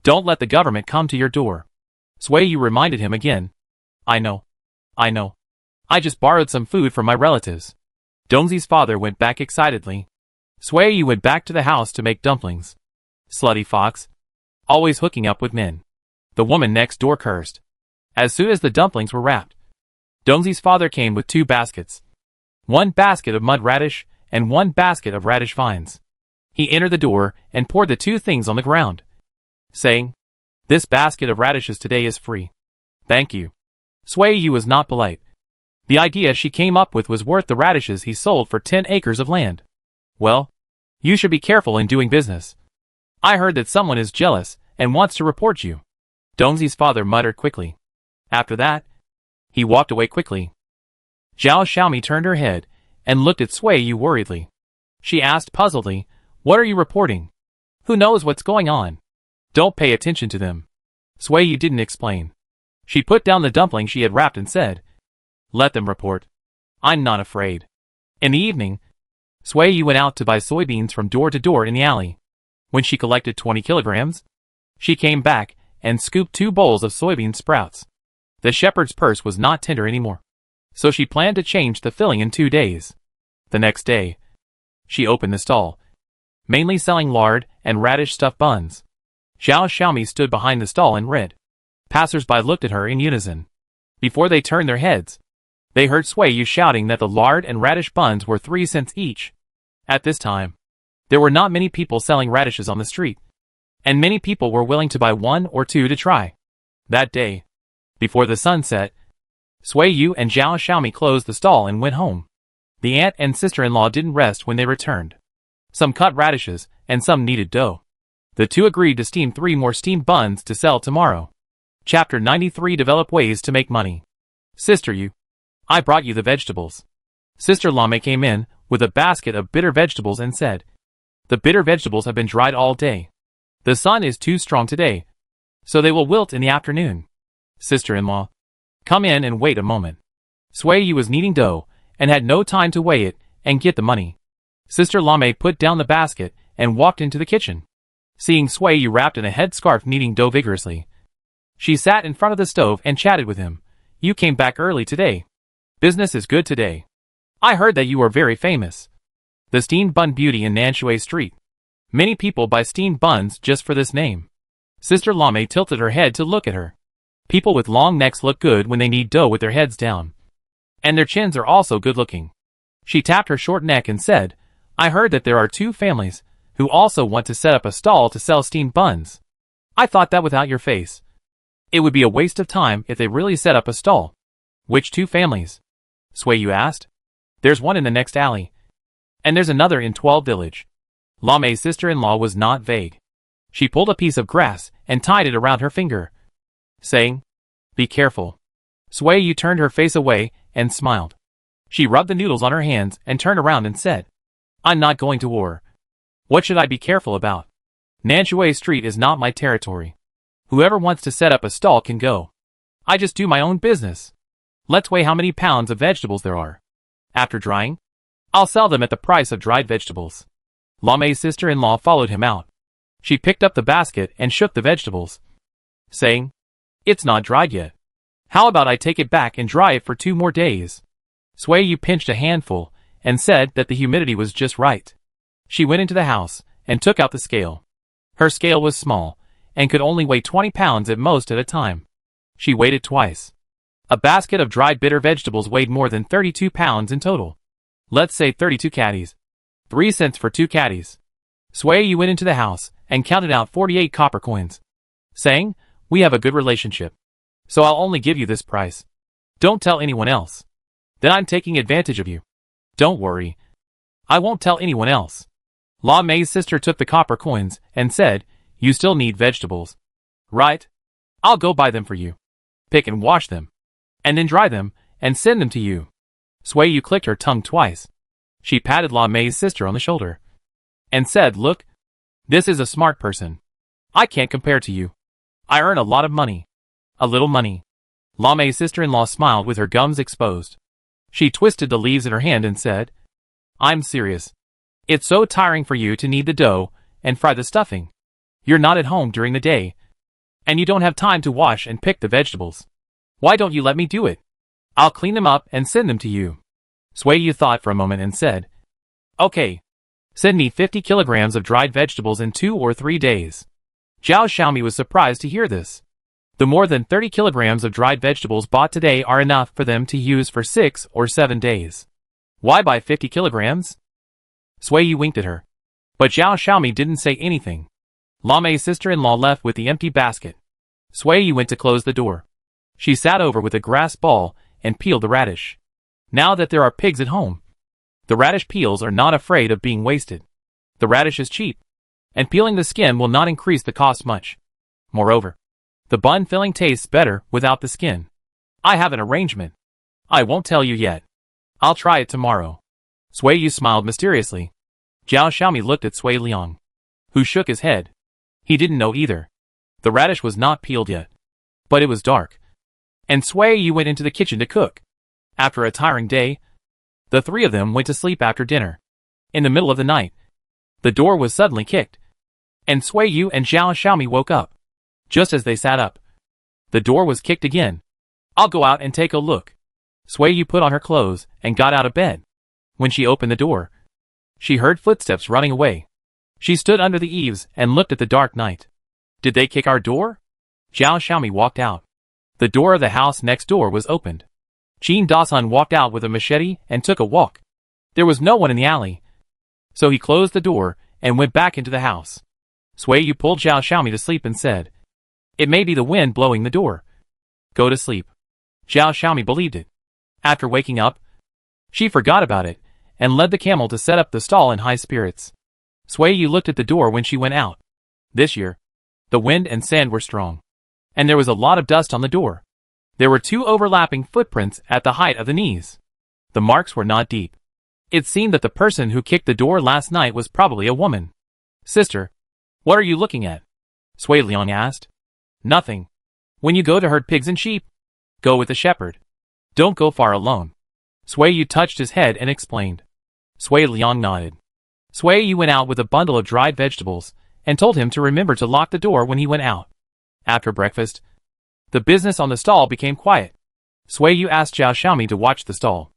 Don't let the government come to your door." Sui Yu reminded him again, I know. I just borrowed some food from my relatives." Dongzi's father went back excitedly. Sui Yu went back to the house to make dumplings. "Slutty fox. Always hooking up with men." The woman next door cursed. As soon as the dumplings were wrapped, Dongzi's father came with 2 baskets. 1 basket of mud radish and 1 basket of radish vines. He entered the door and poured the 2 things on the ground, saying, "This basket of radishes today is free. Thank you." Sui Yu was not polite. The idea she came up with was worth the radishes he sold for 10 acres of land. "Well, you should be careful in doing business. I heard that someone is jealous and wants to report you." Dongzi's father muttered quickly. After that, he walked away quickly. Zhao Xiaomi turned her head and looked at Sui Yu worriedly. She asked puzzledly, "What are you reporting? Who knows what's going on? Don't pay attention to them." Sui Yu didn't explain. She put down the dumpling she had wrapped and said, "Let them report. I'm not afraid." In the evening, Sui Yu went out to buy soybeans from door to door in the alley. When she collected 20 kilograms, she came back and scooped 2 bowls of soybean sprouts. The shepherd's purse was not tender anymore, so she planned to change the filling in 2 days. The next day, she opened the stall, mainly selling lard and radish stuffed buns. Zhao Xiaomi stood behind the stall and read. Passers-by looked at her in unison. Before they turned their heads, they heard Sui Yu shouting that the lard and radish buns were 3 cents each. At this time, there were not many people selling radishes on the street, and many people were willing to buy 1 or 2 to try. That day, before the sun set, Sui Yu and Zhao Xiaomi closed the stall and went home. The aunt and sister-in-law didn't rest when they returned. Some cut radishes, and some kneaded dough. The 2 agreed to steam 3 more steamed buns to sell tomorrow. Chapter 93 Develop Ways to Make Money. Sister Yu, I brought you the vegetables. Sister Lame came in with a basket of bitter vegetables and said, "The bitter vegetables have been dried all day. The sun is too strong today, so they will wilt in the afternoon." Sister-in-law, come in and wait a moment. Sui Yu was kneading dough and had no time to weigh it and get the money. Sister Lame put down the basket and walked into the kitchen. Seeing Sui Yu wrapped in a headscarf kneading dough vigorously, she sat in front of the stove and chatted with him. "You came back early today. Business is good today. I heard that you are very famous. The steamed bun beauty in Nanshui Street. Many people buy steamed buns just for this name." Sister Lame tilted her head to look at her. People with long necks look good when they knead dough with their heads down. And their chins are also good looking. She tapped her short neck and said, "I heard that there are 2 families who also want to set up a stall to sell steamed buns. I thought that without your face, it would be a waste of time if they really set up a stall." "Which 2 families?" Sui Yu asked. "There's one in the next alley. And there's another in 12 village. Lamei's sister-in-law was not vague. She pulled a piece of grass and tied it around her finger, saying, "Be careful." Sui Yu turned her face away and smiled. She rubbed the noodles on her hands and turned around and said, "I'm not going to war. What should I be careful about? Nanshui Street is not my territory. Whoever wants to set up a stall can go. I just do my own business. Let's weigh how many pounds of vegetables there are. After drying, I'll sell them at the price of dried vegetables." Lamei's sister-in-law followed him out. She picked up the basket and shook the vegetables, saying, "It's not dried yet. How about I take it back and dry it for 2 more days?" Sui Yu pinched a handful and said that the humidity was just right. She went into the house and took out the scale. Her scale was small and could only weigh 20 pounds at most at a time. She weighed it twice. A basket of dried bitter vegetables weighed more than 32 pounds in total. Let's say 32 caddies. 3 cents for 2 caddies. Sui Yu went into the house and counted out 48 copper coins, saying, "We have a good relationship, so I'll only give you this price. Don't tell anyone else. Then I'm taking advantage of you. Don't worry. I won't tell anyone else." Lamei's sister took the copper coins and said, "You still need vegetables, right? I'll go buy them for you. Pick and wash them, and then dry them and send them to you." Sui Yu clicked her tongue twice. She patted Lamei's sister on the shoulder and said, "Look, this is a smart person. I can't compare to you. I earn a lot of money. A little money." Lamei's sister-in-law smiled with her gums exposed. She twisted the leaves in her hand and said, "I'm serious. It's so tiring for you to knead the dough and fry the stuffing. You're not at home during the day, and you don't have time to wash and pick the vegetables. Why don't you let me do it? I'll clean them up and send them to you." Sui Yu thought for a moment and said, "Okay. Send me 50 kilograms of dried vegetables in 2 or 3 days." Zhao Xiaomi was surprised to hear this. The more than 30 kilograms of dried vegetables bought today are enough for them to use for 6 or 7 days. Why buy 50 kilograms? Sui Yu winked at her. But Zhao Xiaomi didn't say anything. Lamei's sister-in-law left with the empty basket. Sui Yu went to close the door. She sat over with a grass ball and peeled the radish. Now that there are pigs at home, the radish peels are not afraid of being wasted. The radish is cheap, and peeling the skin will not increase the cost much. Moreover, the bun filling tastes better without the skin. I have an arrangement. I won't tell you yet. I'll try it tomorrow. Sui Yu smiled mysteriously. Zhao Xiaomi looked at Sui Liang, who shook his head. He didn't know either. The radish was not peeled yet, but it was dark, and Sui Yu went into the kitchen to cook. After a tiring day, the 3 of them went to sleep after dinner. In the middle of the night, the door was suddenly kicked, and Sui Yu and Zhao Xiaomi woke up. Just as they sat up, the door was kicked again. "I'll go out and take a look." Sui Yu put on her clothes and got out of bed. When she opened the door, she heard footsteps running away. She stood under the eaves and looked at the dark night. "Did they kick our door?" Zhao Xiaomi walked out. The door of the house next door was opened. Qin Dasun walked out with a machete and took a walk. There was no one in the alley, so he closed the door and went back into the house. Sui Yu pulled Zhao Xiaomi to sleep and said, "It may be the wind blowing the door. Go to sleep." Zhao Xiaomi believed it. After waking up, she forgot about it and led the camel to set up the stall in high spirits. Sui Yu looked at the door when she went out. This year, the wind and sand were strong, and there was a lot of dust on the door. There were 2 overlapping footprints at the height of the knees. The marks were not deep. It seemed that the person who kicked the door last night was probably a woman. "Sister, what are you looking at?" Sui Liang asked. "Nothing. When you go to herd pigs and sheep, go with the shepherd. Don't go far alone." Sui Yu touched his head and explained. Sui Liang nodded. Sui Yu went out with a bundle of dried vegetables and told him to remember to lock the door when he went out. After breakfast, the business on the stall became quiet. Sui Yu asked Zhao Xiaomi to watch the stall.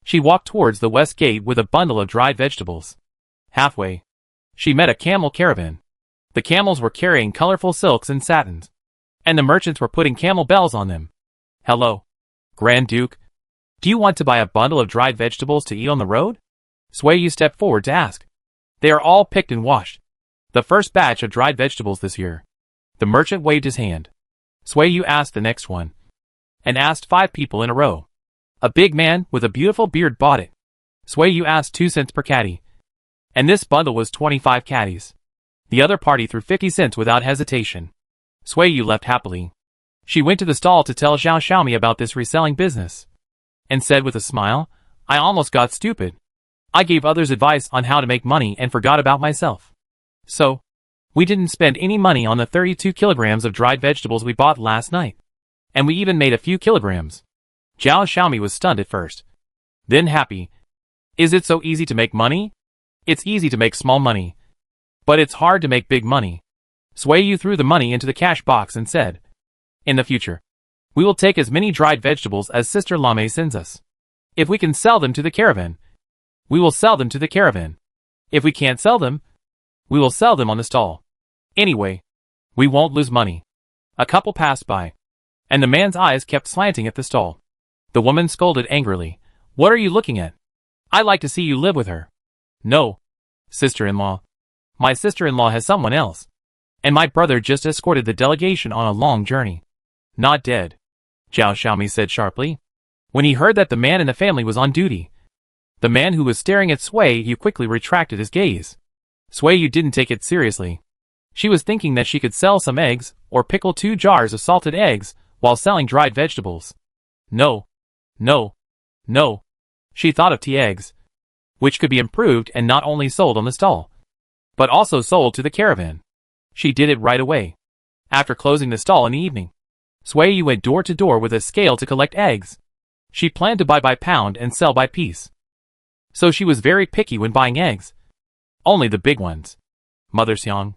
She walked towards the west gate with a bundle of dried vegetables. Halfway, she met a camel caravan. The camels were carrying colorful silks and satins, and the merchants were putting camel bells on them. "Hello, Grand Duke. Do you want to buy a bundle of dried vegetables to eat on the road?" Sui Yu stepped forward to ask. "They are all picked and washed. The first batch of dried vegetables this year." The merchant waved his hand. Sui Yu asked the next one, and asked 5 people in a row. A big man with a beautiful beard bought it. Sui Yu asked 2 cents per caddy, and this bundle was 25 caddies. The other party threw 50 cents without hesitation. Sui Yu left happily. She went to the stall to tell Zhao Xiaomi about this reselling business, and said with a smile, I almost got stupid. I gave others advice on how to make money and forgot about myself. So, we didn't spend any money on the 32 kilograms of dried vegetables we bought last night. And we even made a few kilograms. Zhao Xiaomi was stunned at first, then happy. Is it so easy to make money? It's easy to make small money, but it's hard to make big money. Sui Yu threw the money into the cash box and said, in the future, we will take as many dried vegetables as Sister Lame sends us. If we can sell them to the caravan, we will sell them to the caravan. If we can't sell them, we will sell them on the stall. Anyway, we won't lose money. A couple passed by, and the man's eyes kept slanting at the stall. The woman scolded angrily. What are you looking at? I'd like to see you live with her. No, sister-in-law. My sister-in-law has someone else, and my brother just escorted the delegation on a long journey. Not dead, Zhao Xiaomi said sharply. When he heard that the man in the family was on duty, the man who was staring at Sui Yu quickly retracted his gaze. Sui Yu didn't take it seriously. She was thinking that she could sell some eggs, or pickle 2 jars of salted eggs, while selling dried vegetables. No. She thought of tea eggs, which could be improved and not only sold on the stall, but also sold to the caravan. She did it right away. After closing the stall in the evening, Sui Yu went door to door with a scale to collect eggs. She planned to buy by pound and sell by piece. So she was very picky when buying eggs. Only the big ones. Mother Xiang,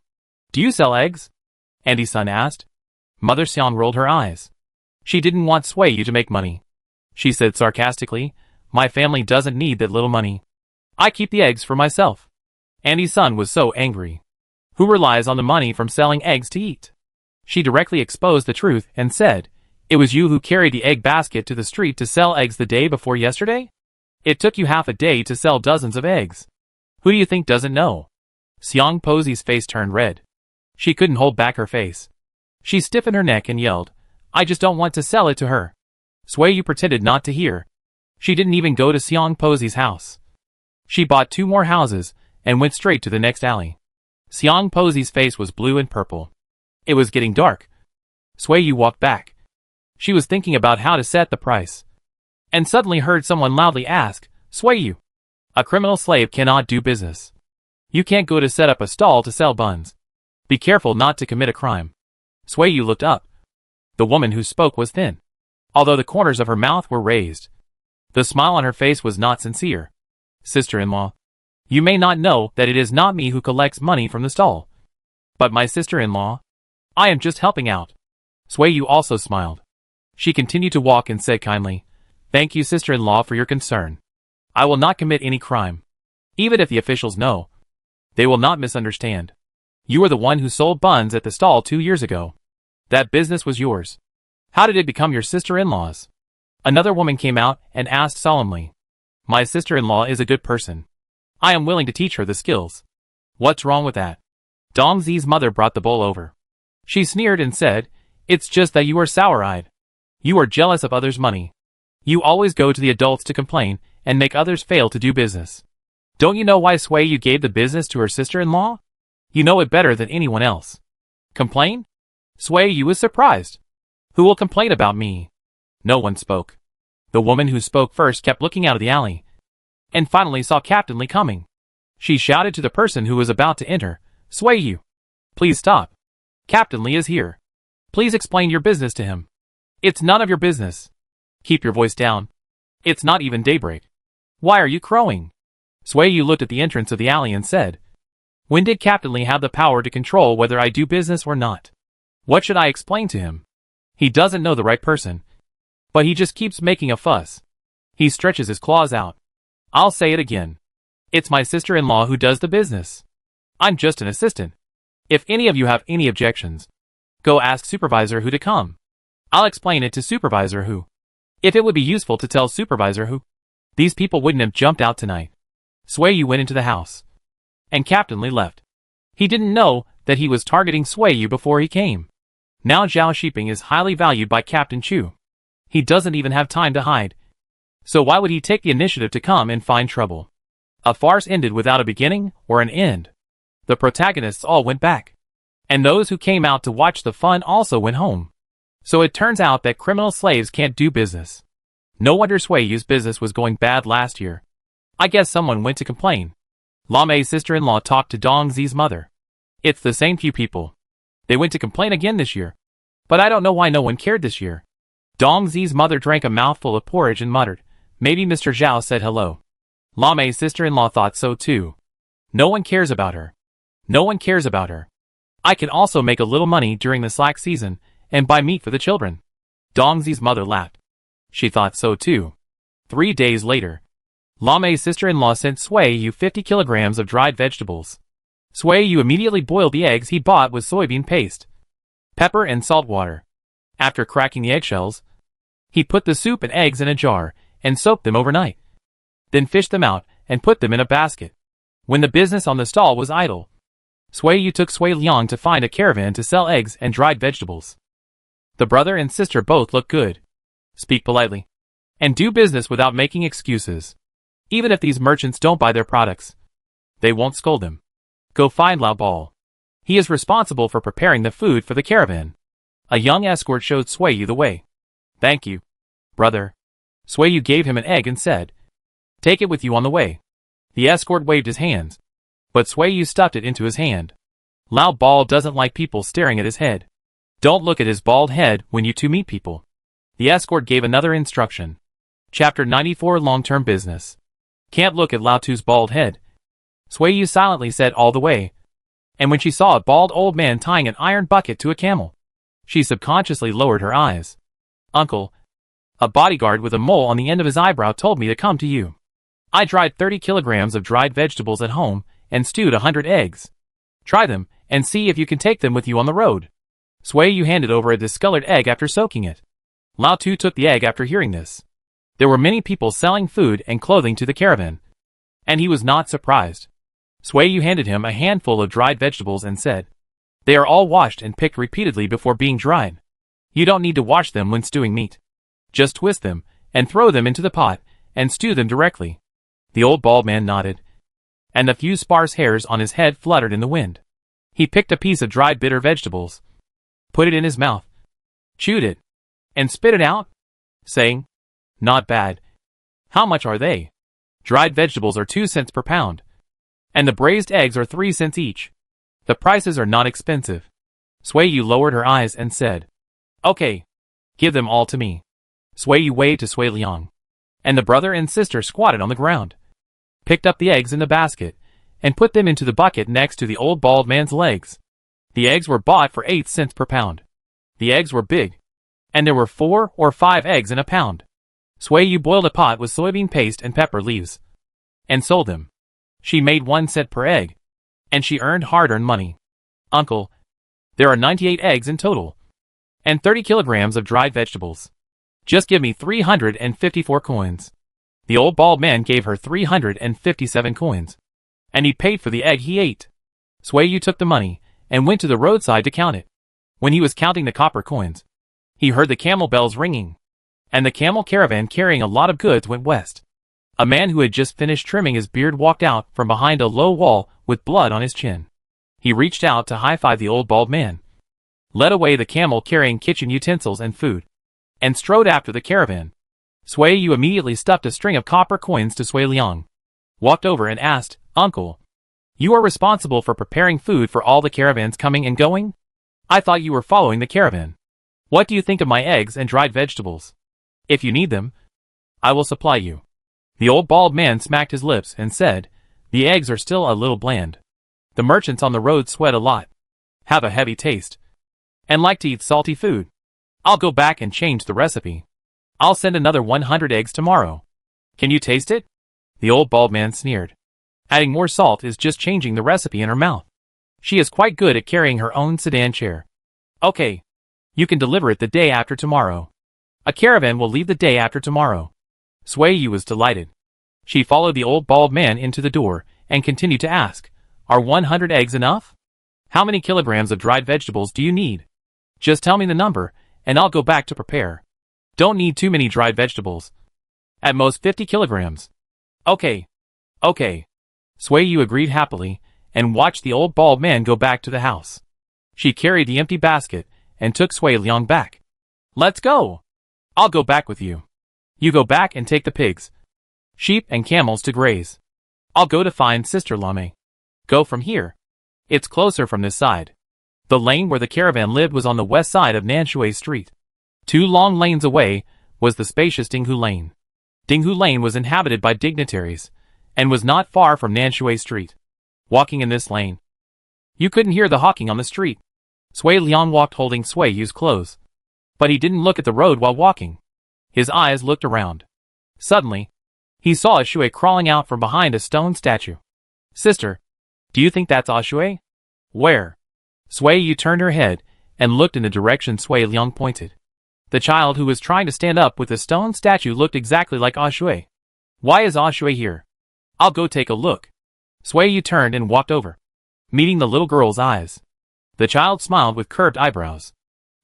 do you sell eggs? Andy's son asked. Mother Xiang rolled her eyes. She didn't want Sui Yu to make money. She said sarcastically, my family doesn't need that little money. I keep the eggs for myself. Andy's son was so angry. Who relies on the money from selling eggs to eat? She directly exposed the truth and said, it was you who carried the egg basket to the street to sell eggs the day before yesterday? It took you half a day to sell dozens of eggs. Who do you think doesn't know? Xiang Posi's face turned red. She couldn't hold back her face. She stiffened her neck and yelled, I just don't want to sell it to her. Sui Yu pretended not to hear. She didn't even go to Xiang Posi's house. She bought 2 more houses and went straight to the next alley. Xiang Posi's face was blue and purple. It was getting dark. Sui Yu walked back. She was thinking about how to set the price, and suddenly heard someone loudly ask, Sui Yu, a criminal slave cannot do business. You can't go to set up a stall to sell buns. Be careful not to commit a crime. Sui Yu looked up. The woman who spoke was thin, although the corners of her mouth were raised. The smile on her face was not sincere. Sister-in-law, you may not know that it is not me who collects money from the stall, but my sister-in-law. I am just helping out. Sui Yu also smiled. She continued to walk and said kindly, thank you, sister-in-law, for your concern. I will not commit any crime. Even if the officials know, they will not misunderstand. You were the one who sold buns at the stall 2 years ago. That business was yours. How did it become your sister-in-law's? Another woman came out and asked solemnly. My sister-in-law is a good person. I am willing to teach her the skills. What's wrong with that? Dong Zi's mother brought the bowl over. She sneered and said, it's just that you are sour-eyed. You are jealous of others' money. You always go to the adults to complain and make others fail to do business. Don't you know why Sui Yu gave the business to her sister-in-law? You know it better than anyone else. Complain? Sui Yu was surprised. Who will complain about me? No one spoke. The woman who spoke first kept looking out of the alley, and finally saw Captain Li coming. She shouted to the person who was about to enter, Sui Yu, please stop. Captain Li is here. Please explain your business to him. It's none of your business. Keep your voice down. It's not even daybreak. Why are you crowing? Sui Yu looked at the entrance of the alley and said, when did Captain Li have the power to control whether I do business or not? What should I explain to him? He doesn't know the right person, but he just keeps making a fuss. He stretches his claws out. I'll say it again. It's my sister-in-law who does the business. I'm just an assistant. If any of you have any objections, go ask Supervisor Hu to come. I'll explain it to Supervisor Hu. If it would be useful to tell Supervisor Hu, these people wouldn't have jumped out tonight. Sui Yu went into the house, and Captain Li left. He didn't know that he was targeting Sui Yu before he came. Now Zhao Shiping is highly valued by Captain Chu. He doesn't even have time to hide. So why would he take the initiative to come and find trouble? A farce ended without a beginning or an end. The protagonists all went back. And those who came out to watch the fun also went home. So it turns out that criminal slaves can't do business. No wonder Sui Yu's business was going bad last year. I guess someone went to complain. Lam Mei's sister-in-law talked to Dong Zi's mother. It's the same few people. They went to complain again this year. But I don't know why no one cared this year. Dong Zi's mother drank a mouthful of porridge and muttered, "Maybe Mr. Zhao said hello." Lam Mei's sister-in-law thought so too. No one cares about her. No one cares about her. I can also make a little money during the slack season and buy meat for the children. Dong Zi's mother laughed. She thought so too. 3 days later, Lam Mei's sister-in-law sent Sui Yu 50 kilograms of dried vegetables. Sui Yu immediately boiled the eggs he bought with soybean paste, pepper and salt water. After cracking the eggshells, he put the soup and eggs in a jar and soaked them overnight. Then fished them out and put them in a basket. When the business on the stall was idle, Sui Yu took Sui Liang to find a caravan to sell eggs and dried vegetables. The brother and sister both look good, speak politely, and do business without making excuses. Even if these merchants don't buy their products, they won't scold them. Go find Lao Bal. He is responsible for preparing the food for the caravan. A young escort showed Sui Yu the way. Thank you, brother. Sui Yu gave him an egg and said, "Take it with you on the way." The escort waved his hands, but Sui Yu stuffed it into his hand. Lao Bal doesn't like people staring at his head. Don't look at his bald head when you two meet people. The escort gave another instruction. Chapter 94 Long-Term Business. Can't look at Lao Tu's bald head. Sui Yu silently said all the way. And when she saw a bald old man tying an iron bucket to a camel, she subconsciously lowered her eyes. "Uncle, a bodyguard with a mole on the end of his eyebrow told me to come to you. I dried 30 kilograms of dried vegetables at home and stewed 100 eggs. Try them and see if you can take them with you on the road." Sui Yu handed over a discolored egg after soaking it. Lao Tu took the egg after hearing this. There were many people selling food and clothing to the caravan, and he was not surprised. Sui Yu handed him a handful of dried vegetables and said, "They are all washed and picked repeatedly before being dried. You don't need to wash them when stewing meat. Just twist them and throw them into the pot and stew them directly." The old bald man nodded, and the few sparse hairs on his head fluttered in the wind. He picked a piece of dried bitter vegetables, put it in his mouth, chewed it, and spit it out, saying, "Not bad. How much are they?" "Dried vegetables are 2 cents per pound, and the braised eggs are 3 cents each. The prices are not expensive." Sui Yu lowered her eyes and said, "Okay, give them all to me." Sui Yu waved to Sui Liang, and the brother and sister squatted on the ground, picked up the eggs in the basket, and put them into the bucket next to the old bald man's legs. The eggs were bought for 8 cents per pound. The eggs were big, and there were 4 or 5 eggs in a pound. Sui Yu boiled a pot with soybean paste and pepper leaves, and sold them. She made 1 cent per egg, and she earned hard-earned money. "Uncle, there are 98 eggs in total, and 30 kilograms of dried vegetables. Just give me 354 coins. The old bald man gave her 357 coins, and he paid for the egg he ate. Sui Yu took the money and went to the roadside to count it. When he was counting the copper coins, he heard the camel bells ringing, and the camel caravan carrying a lot of goods went west. A man who had just finished trimming his beard walked out from behind a low wall with blood on his chin. He reached out to high-five the old bald man, led away the camel carrying kitchen utensils and food, and strode after the caravan. Sui Yu immediately stuffed a string of copper coins to Sui Liang, walked over and asked, "Uncle, you are responsible for preparing food for all the caravans coming and going? I thought you were following the caravan. What do you think of my eggs and dried vegetables? If you need them, I will supply you." The old bald man smacked his lips and said, "The eggs are still a little bland. The merchants on the road sweat a lot, have a heavy taste, and like to eat salty food. I'll go back and change the recipe. I'll send another 100 eggs tomorrow. Can you taste it?" The old bald man sneered. Adding more salt is just changing the recipe in her mouth. She is quite good at carrying her own sedan chair. "Okay, you can deliver it the day after tomorrow. A caravan will leave the day after tomorrow." Sui Yu was delighted. She followed the old bald man into the door and continued to ask, "Are 100 eggs enough? How many kilograms of dried vegetables do you need? Just tell me the number, and I'll go back to prepare. Don't need too many dried vegetables. At most 50 kilograms. Okay. Okay. Sui Yu agreed happily, and watched the old bald man go back to the house. She carried the empty basket, and took Sui Liang back. Let's go! I'll go back with you. You go back and take the pigs, sheep and camels to graze. I'll go to find Sister Lame. Go from here. It's closer from this side. The lane where the caravan lived was on the west side of Nanshui Street. 2 long lanes away was the spacious Dinghu Lane. Dinghu Lane was inhabited by dignitaries, and was not far from Nanshui Street. Walking in this lane, you couldn't hear the hawking on the street. Sui Liang walked holding Sui Yu's clothes. But he didn't look at the road while walking. His eyes looked around. Suddenly, he saw a Shui crawling out from behind a stone statue. Sister, do you think that's Shui? Where? Sui Yu turned her head and looked in the direction Sui Liang pointed. The child who was trying to stand up with the stone statue looked exactly like Shui. Why is Shui here? I'll go take a look. Sui Yu turned and walked over, meeting the little girl's eyes. The child smiled with curved eyebrows.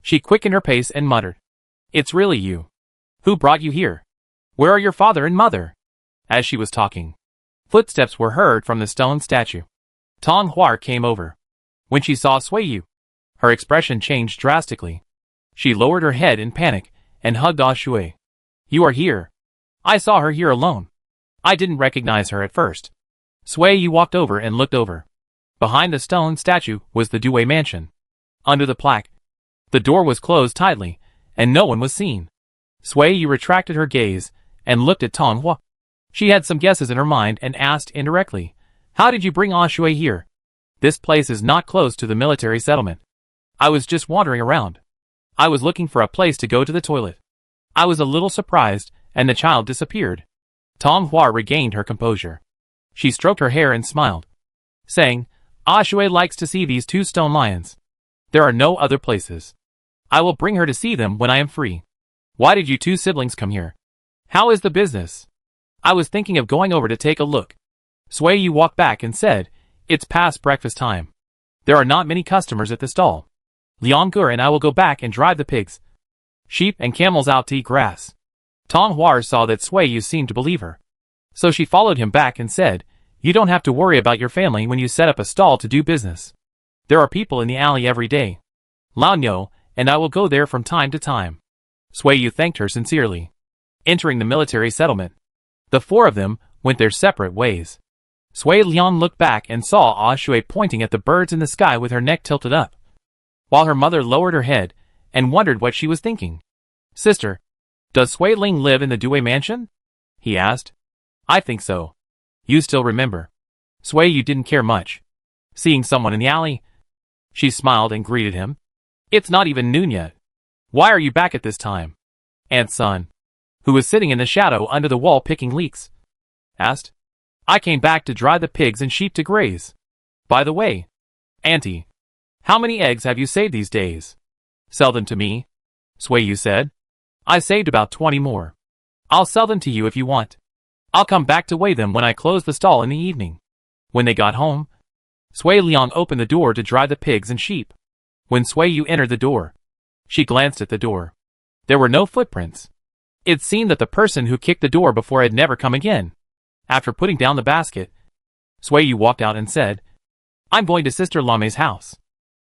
She quickened her pace and muttered, "It's really you. Who brought you here? Where are your father and mother?" As she was talking, footsteps were heard from the stone statue. Dunhuang came over. When she saw Sui Yu, her expression changed drastically. She lowered her head in panic and hugged Shui. "You are here. I saw her here alone. I didn't recognize her at first." Sui Yu walked over and looked over. Behind the stone statue was the Due mansion. Under the plaque, the door was closed tightly, and no one was seen. Sui Yu retracted her gaze and looked at Dunhuang. She had some guesses in her mind and asked indirectly, "How did you bring Shui here? This place is not close to the military settlement. I was just wandering around. I was looking for a place to go to the toilet. I was a little surprised, and the child disappeared." Dunhuang regained her composure. She stroked her hair and smiled, saying, "Shui likes to see these 2 stone lions. There are no other places. I will bring her to see them when I am free. Why did you 2 siblings come here? How is the business?" "I was thinking of going over to take a look." Sui Yu walked back and said, "It's past breakfast time. There are not many customers at the stall. Liang Gur and I will go back and drive the pigs, sheep and camels out to eat grass." Dunhuang saw that Sui Yu seemed to believe her. So she followed him back and said, "You don't have to worry about your family when you set up a stall to do business. There are people in the alley every day. Lao Nyo and I will go there from time to time." Sui Yu thanked her sincerely. Entering the military settlement, the 4 of them went their separate ways. Sui Liang looked back and saw Shui pointing at the birds in the sky with her neck tilted up, while her mother lowered her head and wondered what she was thinking. "Sister, does Sui Ling live in the Due mansion?" he asked. "I think so. You still remember." Sui Yu didn't care much. Seeing someone in the alley, she smiled and greeted him. "It's not even noon yet. Why are you back at this time?" Aunt Sun, who was sitting in the shadow under the wall picking leeks, asked. "I came back to drive the pigs and sheep to graze. By the way, Auntie, how many eggs have you saved these days?" "Sell them to me," Sui Yu said. "I saved about 20 more. I'll sell them to you if you want. I'll come back to weigh them when I close the stall in the evening." When they got home, Sui Liang opened the door to drive the pigs and sheep. When Sui Yu entered the door, she glanced at the door. There were no footprints. It seemed that the person who kicked the door before had never come again. After putting down the basket, Sui Yu walked out and said, "I'm going to Sister Lame's house.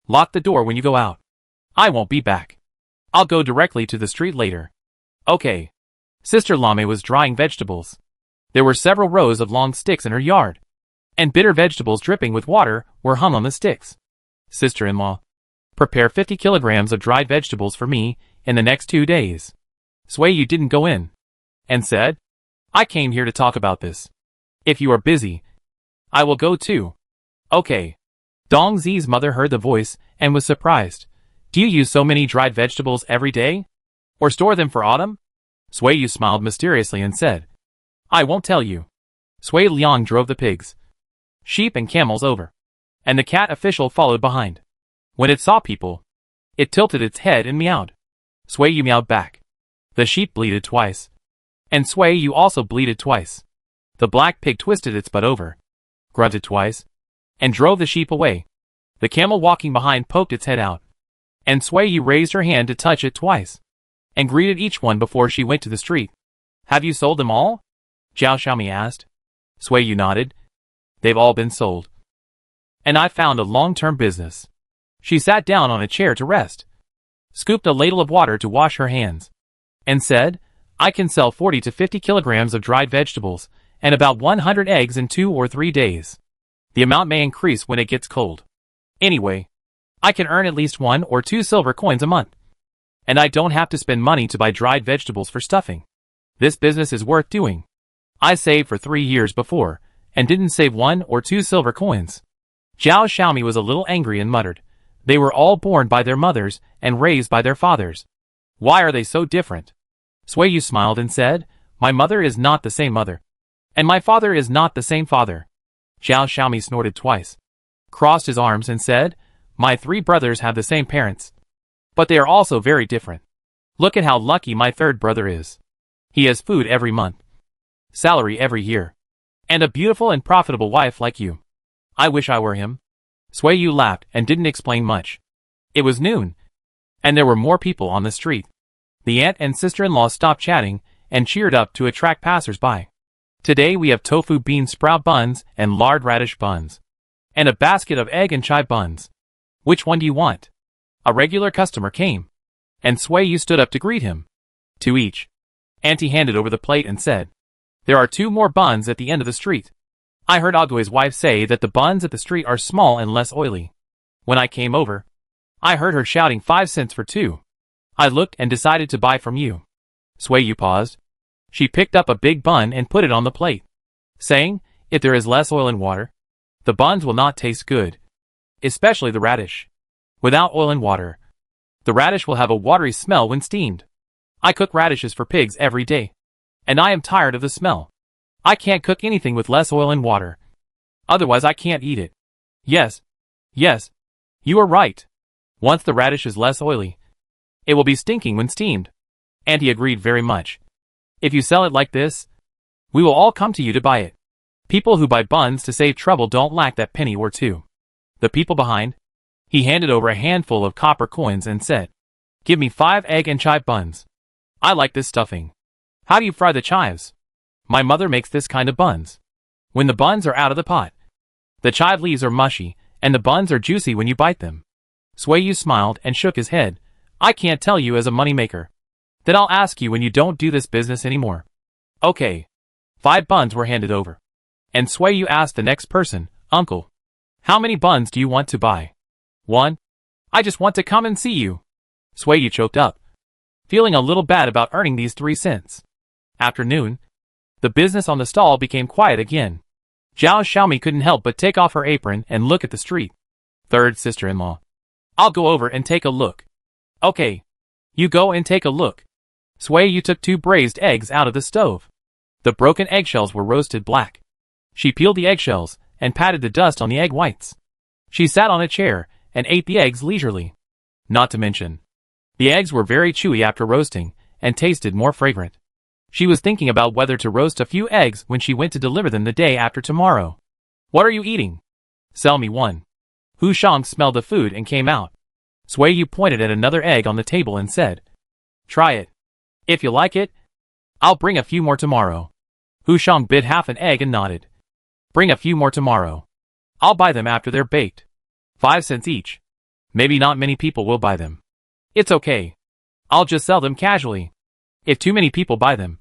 Lock the door when you go out. I won't be back. I'll go directly to the street later." "Okay." Sister Lame was drying vegetables. There were several rows of long sticks in her yard, and bitter vegetables dripping with water were hung on the sticks. "Sister-in-law, prepare 50 kilograms of dried vegetables for me in the next 2 days." Sui Yu didn't go in, and said, "I came here to talk about this. If you are busy, I will go too." "Okay." Dong Zi's mother heard the voice and was surprised. "Do you use so many dried vegetables every day? Or store them for autumn?" Sui Yu smiled mysteriously and said, "I won't tell you." Sui Liang drove the pigs, sheep and camels over, and the cat official followed behind. When it saw people, it tilted its head and meowed. Sui Yu meowed back. The sheep bleated twice, and Sui Yu also bleated twice. The black pig twisted its butt over, grunted twice, and drove the sheep away. The camel walking behind poked its head out, and Sui Yu raised her hand to touch it twice, and greeted each one before she went to the street. "Have you sold them all?" Zhao Xiaomi asked. Sui Yu nodded. They've all been sold. And I found a long-term business. She sat down on a chair to rest, scooped a ladle of water to wash her hands, and said, I can sell 40 to 50 kilograms of dried vegetables and about 100 eggs in 2 or 3 days. The amount may increase when it gets cold. Anyway, I can earn at least 1 or 2 silver coins a month. And I don't have to spend money to buy dried vegetables for stuffing. This business is worth doing. I saved for 3 years before, and didn't save 1 or 2 silver coins. Zhao Xiaomi was a little angry and muttered, they were all born by their mothers and raised by their fathers. Why are they so different? Sui Yu smiled and said, my mother is not the same mother. And my father is not the same father. Zhao Xiaomi snorted twice, crossed his arms and said, my 3 brothers have the same parents. But they are also very different. Look at how lucky my 3rd brother is. He has food every month, salary every year, and a beautiful and profitable wife like you. I wish I were him. Sui Yu laughed and didn't explain much. It was noon, and there were more people on the street. The aunt and sister-in-law stopped chatting and cheered up to attract passers-by. Today we have tofu bean sprout buns and lard radish buns, and a basket of egg and chive buns. Which one do you want? A regular customer came, and Sui Yu stood up to greet him. 2 each. Auntie handed over the plate and said, there are 2 more buns at the end of the street. I heard Agui's wife say that the buns at the street are small and less oily. When I came over, I heard her shouting 5 cents for 2. I looked and decided to buy from you. Sui Yu paused. She picked up a big bun and put it on the plate, saying, if there is less oil and water, the buns will not taste good, especially the radish. Without oil and water, the radish will have a watery smell when steamed. I cook radishes for pigs every day, and I am tired of the smell. I can't cook anything with less oil and water. Otherwise I can't eat it. Yes, you are right. Once the radish is less oily, it will be stinking when steamed. Auntie agreed very much. If you sell it like this, we will all come to you to buy it. People who buy buns to save trouble don't lack that penny or 2. The people behind. He handed over a handful of copper coins and said, give me 5 egg and chive buns. I like this stuffing. How do you fry the chives? My mother makes this kind of buns. When the buns are out of the pot, the chive leaves are mushy, and the buns are juicy when you bite them. Sui Yu smiled and shook his head. I can't tell you as a moneymaker. Then I'll ask you when you don't do this business anymore. Okay. 5 buns were handed over. And Sui Yu asked the next person, Uncle, how many buns do you want to buy? 1. I just want to come and see you. Sui Yu choked up, feeling a little bad about earning these 3 cents. After noon, the business on the stall became quiet again. Zhao Xiaomi couldn't help but take off her apron and look at the street. 3rd sister-in-law. I'll go over and take a look. Okay. You go and take a look. Sui Yu took 2 braised eggs out of the stove. The broken eggshells were roasted black. She peeled the eggshells and patted the dust on the egg whites. She sat on a chair and ate the eggs leisurely. Not to mention, the eggs were very chewy after roasting and tasted more fragrant. She was thinking about whether to roast a few eggs when she went to deliver them the day after tomorrow. What are you eating? Sell me 1. Hu Shang smelled the food and came out. Sui Yu pointed at another egg on the table and said, try it. If you like it, I'll bring a few more tomorrow. Hu Shang bit half an egg and nodded. Bring a few more tomorrow. I'll buy them after they're baked. 5 cents each. Maybe not many people will buy them. It's okay. I'll just sell them casually. If too many people buy them,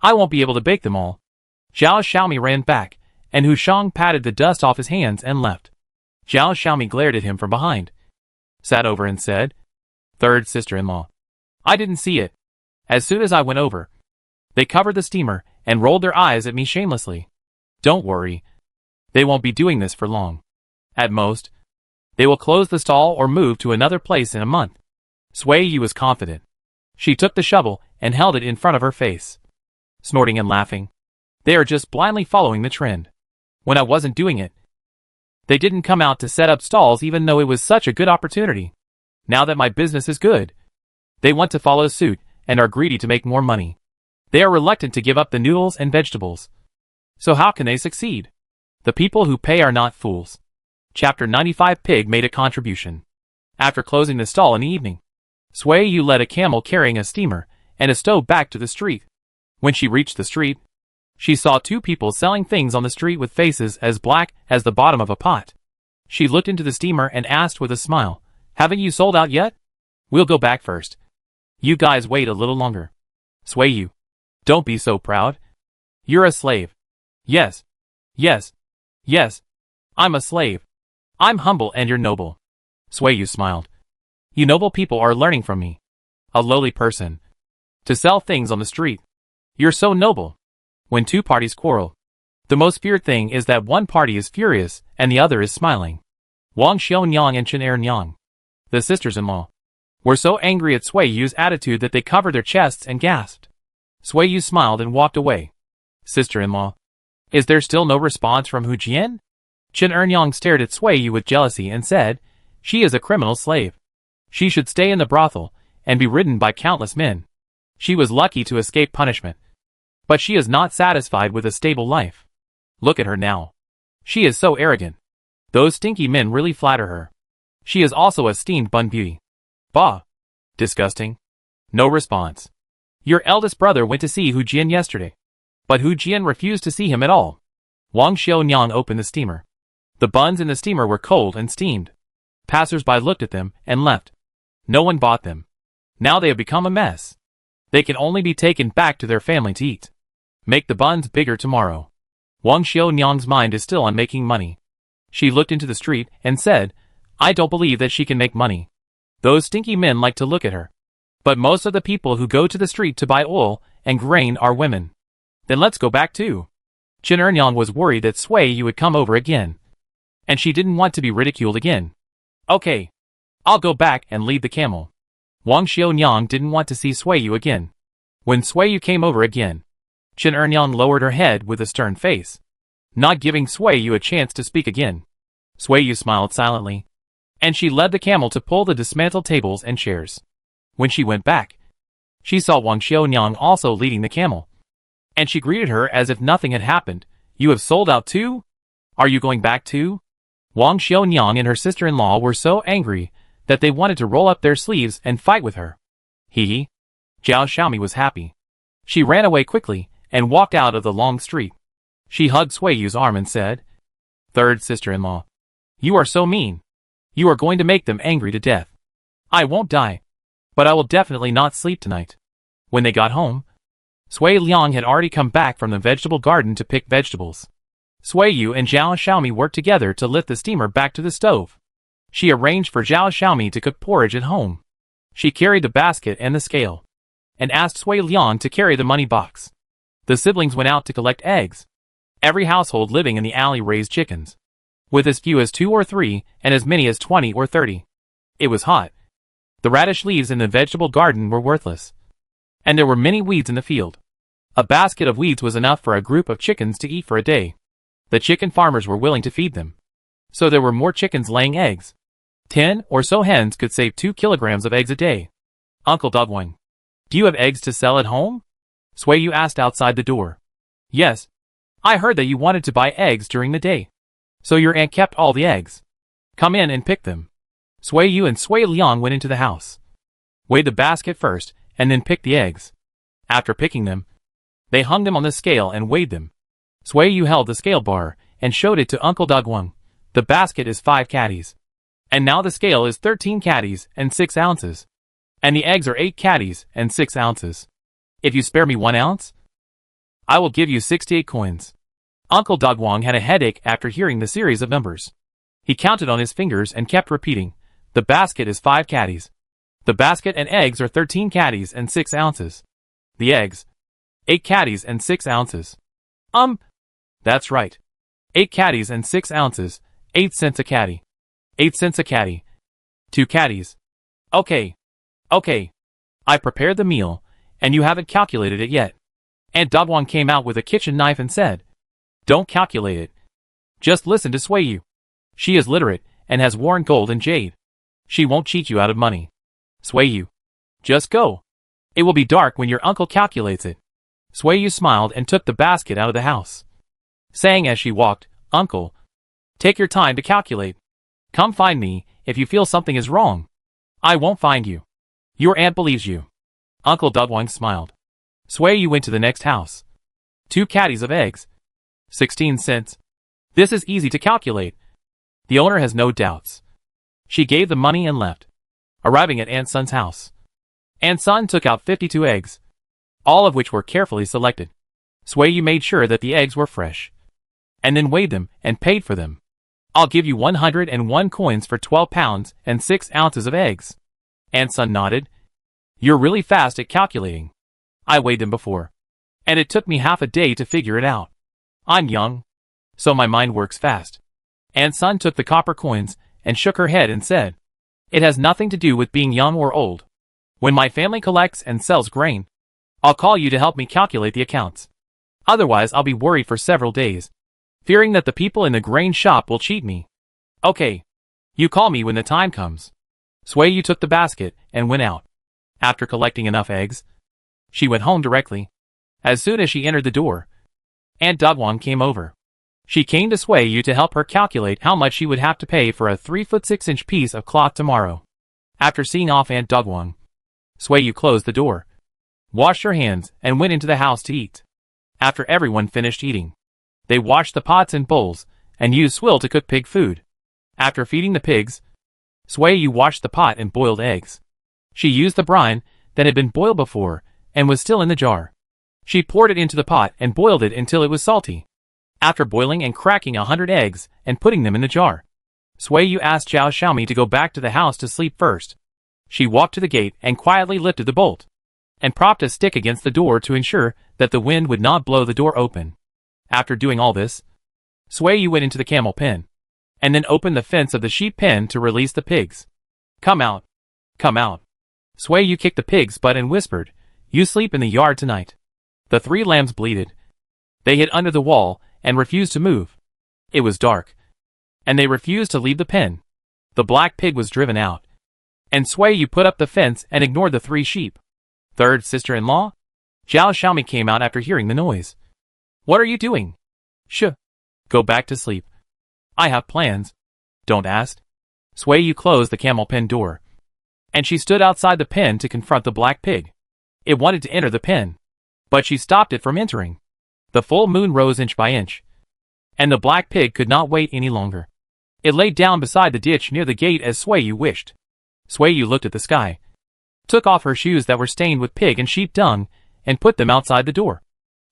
I won't be able to bake them all. Zhao Xiaomi ran back, and Hu Shang patted the dust off his hands and left. Zhao Xiaomi glared at him from behind, sat over and said, 3rd sister-in-law. I didn't see it. As soon as I went over, they covered the steamer and rolled their eyes at me shamelessly. Don't worry. They won't be doing this for long. At most, they will close the stall or move to another place in a month. Sui Yu was confident. She took the shovel and held it in front of her face, snorting and laughing. They are just blindly following the trend. When I wasn't doing it, they didn't come out to set up stalls even though it was such a good opportunity. Now that my business is good, they want to follow suit and are greedy to make more money. They are reluctant to give up the noodles and vegetables. So how can they succeed? The people who pay are not fools. Chapter 95. Pig made a contribution. After closing the stall in the evening, Sui Yu led a camel carrying a steamer and a stove back to the street. When she reached the street, She saw two people selling things on the street with faces as black as the bottom of a pot. She looked into the steamer and asked with a smile, "Haven't you sold out yet? We'll go back first. You guys wait a little longer." "Sway you. Don't be so proud. You're a slave." "Yes. Yes. Yes. I'm a slave. I'm humble and you're noble." Sway you smiled. "You noble people are learning from me. A lowly person. To sell things on the street. You're so noble." When two parties quarrel, the most feared thing is that one party is furious and the other is smiling. Wang Xiaonyang and Chen Ernyang, the sisters-in-law, were so angry at Sui Yu's attitude that they covered their chests and gasped. Sui Yu smiled and walked away. "Sister-in-law, is there still no response from Hu Jian?" Chen Ernyang stared at Sui Yu with jealousy and said, "She is a criminal slave. She should stay in the brothel and be ridden by countless men. She was lucky to escape punishment. But she is not satisfied with a stable life. Look at her now. She is so arrogant. Those stinky men really flatter her. She is also a steamed bun beauty. Bah! Disgusting." No response. "Your eldest brother went to see Hu Jian yesterday. But Hu Jian refused to see him at all." Wang Xiaonyang opened the steamer. The buns in the steamer were cold and steamed. Passers-by looked at them and left. No one bought them. Now they have become a mess. They can only be taken back to their family to eat. Make the buns bigger tomorrow. Wang Xiaonyang's mind is still on making money. She looked into the street and said, "I don't believe that she can make money. Those stinky men like to look at her. But most of the people who go to the street to buy oil and grain are women. Then let's go back too." Chen Ernyang was worried that Sui Yu would come over again. And she didn't want to be ridiculed again. "Okay. I'll go back and lead the camel." Wang Xiaonyang didn't want to see Sui Yu again. When Sui Yu came over again, Chen Ernyang lowered her head with a stern face, not giving Sui Yu a chance to speak again. Sui Yu smiled silently, and she led the camel to pull the dismantled tables and chairs. When she went back, she saw Wang Xiaonyang also leading the camel, and she greeted her as if nothing had happened. "You have sold out too? Are you going back too?" Wang Xiaonyang and her sister-in-law were so angry that they wanted to roll up their sleeves and fight with her. Hee. Jiao Xiaomi was happy. She ran away quickly and walked out of the long street. She hugged Sui Yu's arm and said, "Third sister-in-law, you are so mean. You are going to make them angry to death. I won't die, but I will definitely not sleep tonight." When they got home, Sui Liang had already come back from the vegetable garden to pick vegetables. Sui Yu and Jiao Xiaomi worked together to lift the steamer back to the stove. She arranged for Jiao Xiaomi to cook porridge at home. She carried the basket and the scale, and asked Sui Liang to carry the money box. The siblings went out to collect eggs. Every household living in the alley raised chickens, with as few as 2 or 3 and as many as 20 or 30. It was hot. The radish leaves in the vegetable garden were worthless, and there were many weeds in the field. A basket of weeds was enough for a group of chickens to eat for a day. The chicken farmers were willing to feed them, so there were more chickens laying eggs. 10 or so hens could save 2 kilograms of eggs a day. "Uncle Dunhuang, do you have eggs to sell at home?" Sui Yu asked outside the door. "Yes. I heard that you wanted to buy eggs during the day, so your aunt kept all the eggs. Come in and pick them." Sui Yu and Sui Liang went into the house, weighed the basket first, and then picked the eggs. After picking them, they hung them on the scale and weighed them. Sui Yu held the scale bar and showed it to Uncle Dunhuang. "The basket is 5 caddies. And now the scale is 13 caddies and 6 ounces. And the eggs are 8 caddies and 6 ounces. If you spare me 1 ounce, I will give you 68 coins." Uncle Dunhuang had a headache after hearing the series of numbers. He counted on his fingers and kept repeating, "The basket is 5 caddies. The basket and eggs are 13 caddies and 6 ounces. The eggs, 8 caddies and 6 ounces. That's right. 8 caddies and 6 ounces, 8 cents a caddy. 8 cents a caddy. 2 caddies. Okay. I prepared the meal, and you haven't calculated it yet." Aunt Dunhuang came out with a kitchen knife and said, "Don't calculate it. Just listen to Sui Yu. She is literate and has worn gold and jade. She won't cheat you out of money. Sui Yu, just go. It will be dark when your uncle calculates it." Sui Yu smiled and took the basket out of the house, saying as she walked, "Uncle, take your time to calculate. Come find me if you feel something is wrong. I won't find you. Your aunt believes you." Uncle Dunhuang smiled. Sui Yu went to the next house. 2 caddies of eggs. 16 cents. This is easy to calculate. The owner has no doubts. She gave the money and left, arriving at Aunt Sun's house. Aunt Sun took out 52 eggs, all of which were carefully selected. Sui made sure that the eggs were fresh, and then weighed them and paid for them. I'll give you 101 coins for 12 pounds and 6 ounces of eggs. Aunt Sun nodded. You're really fast at calculating. I weighed them before, and it took me half a day to figure it out. I'm young, so my mind works fast. Aunt Sun took the copper coins and shook her head and said, it has nothing to do with being young or old. When my family collects and sells grain, I'll call you to help me calculate the accounts. Otherwise, I'll be worried for several days, fearing that the people in the grain shop will cheat me. Okay. You call me when the time comes. Sui took the basket and went out. After collecting enough eggs, she went home directly. As soon as she entered the door, Aunt Dunhuang came over. She came to Sui to help her calculate how much she would have to pay for a 3-foot 6-inch piece of cloth tomorrow. After seeing off Aunt Dunhuang, Sui closed the door, washed her hands, and went into the house to eat. After everyone finished eating, they washed the pots and bowls and used swill to cook pig food. After feeding the pigs, Sui washed the pot and boiled eggs. She used the brine that had been boiled before and was still in the jar. She poured it into the pot and boiled it until it was salty. After boiling and cracking 100 eggs and putting them in the jar, Sui asked Zhao Xiaomi to go back to the house to sleep first. She walked to the gate and quietly lifted the bolt, and propped a stick against the door to ensure that the wind would not blow the door open. After doing all this, Sui went into the camel pen, and then opened the fence of the sheep pen to release the pigs. Come out. Come out. Sui kicked the pig's butt and whispered, you sleep in the yard tonight. The 3 lambs bleated. They hid under the wall and refused to move. It was dark, and they refused to leave the pen. The black pig was driven out, and Sui put up the fence and ignored the 3 sheep. Third sister-in-law? Zhao Xiaomi came out after hearing the noise. What are you doing? Shh. Go back to sleep. I have plans. Don't ask. Sui closed the camel pen door, and she stood outside the pen to confront the black pig. It wanted to enter the pen, but she stopped it from entering. The full moon rose inch by inch, and the black pig could not wait any longer. It lay down beside the ditch near the gate as Sui wished. Sui looked at the sky, took off her shoes that were stained with pig and sheep dung, and put them outside the door,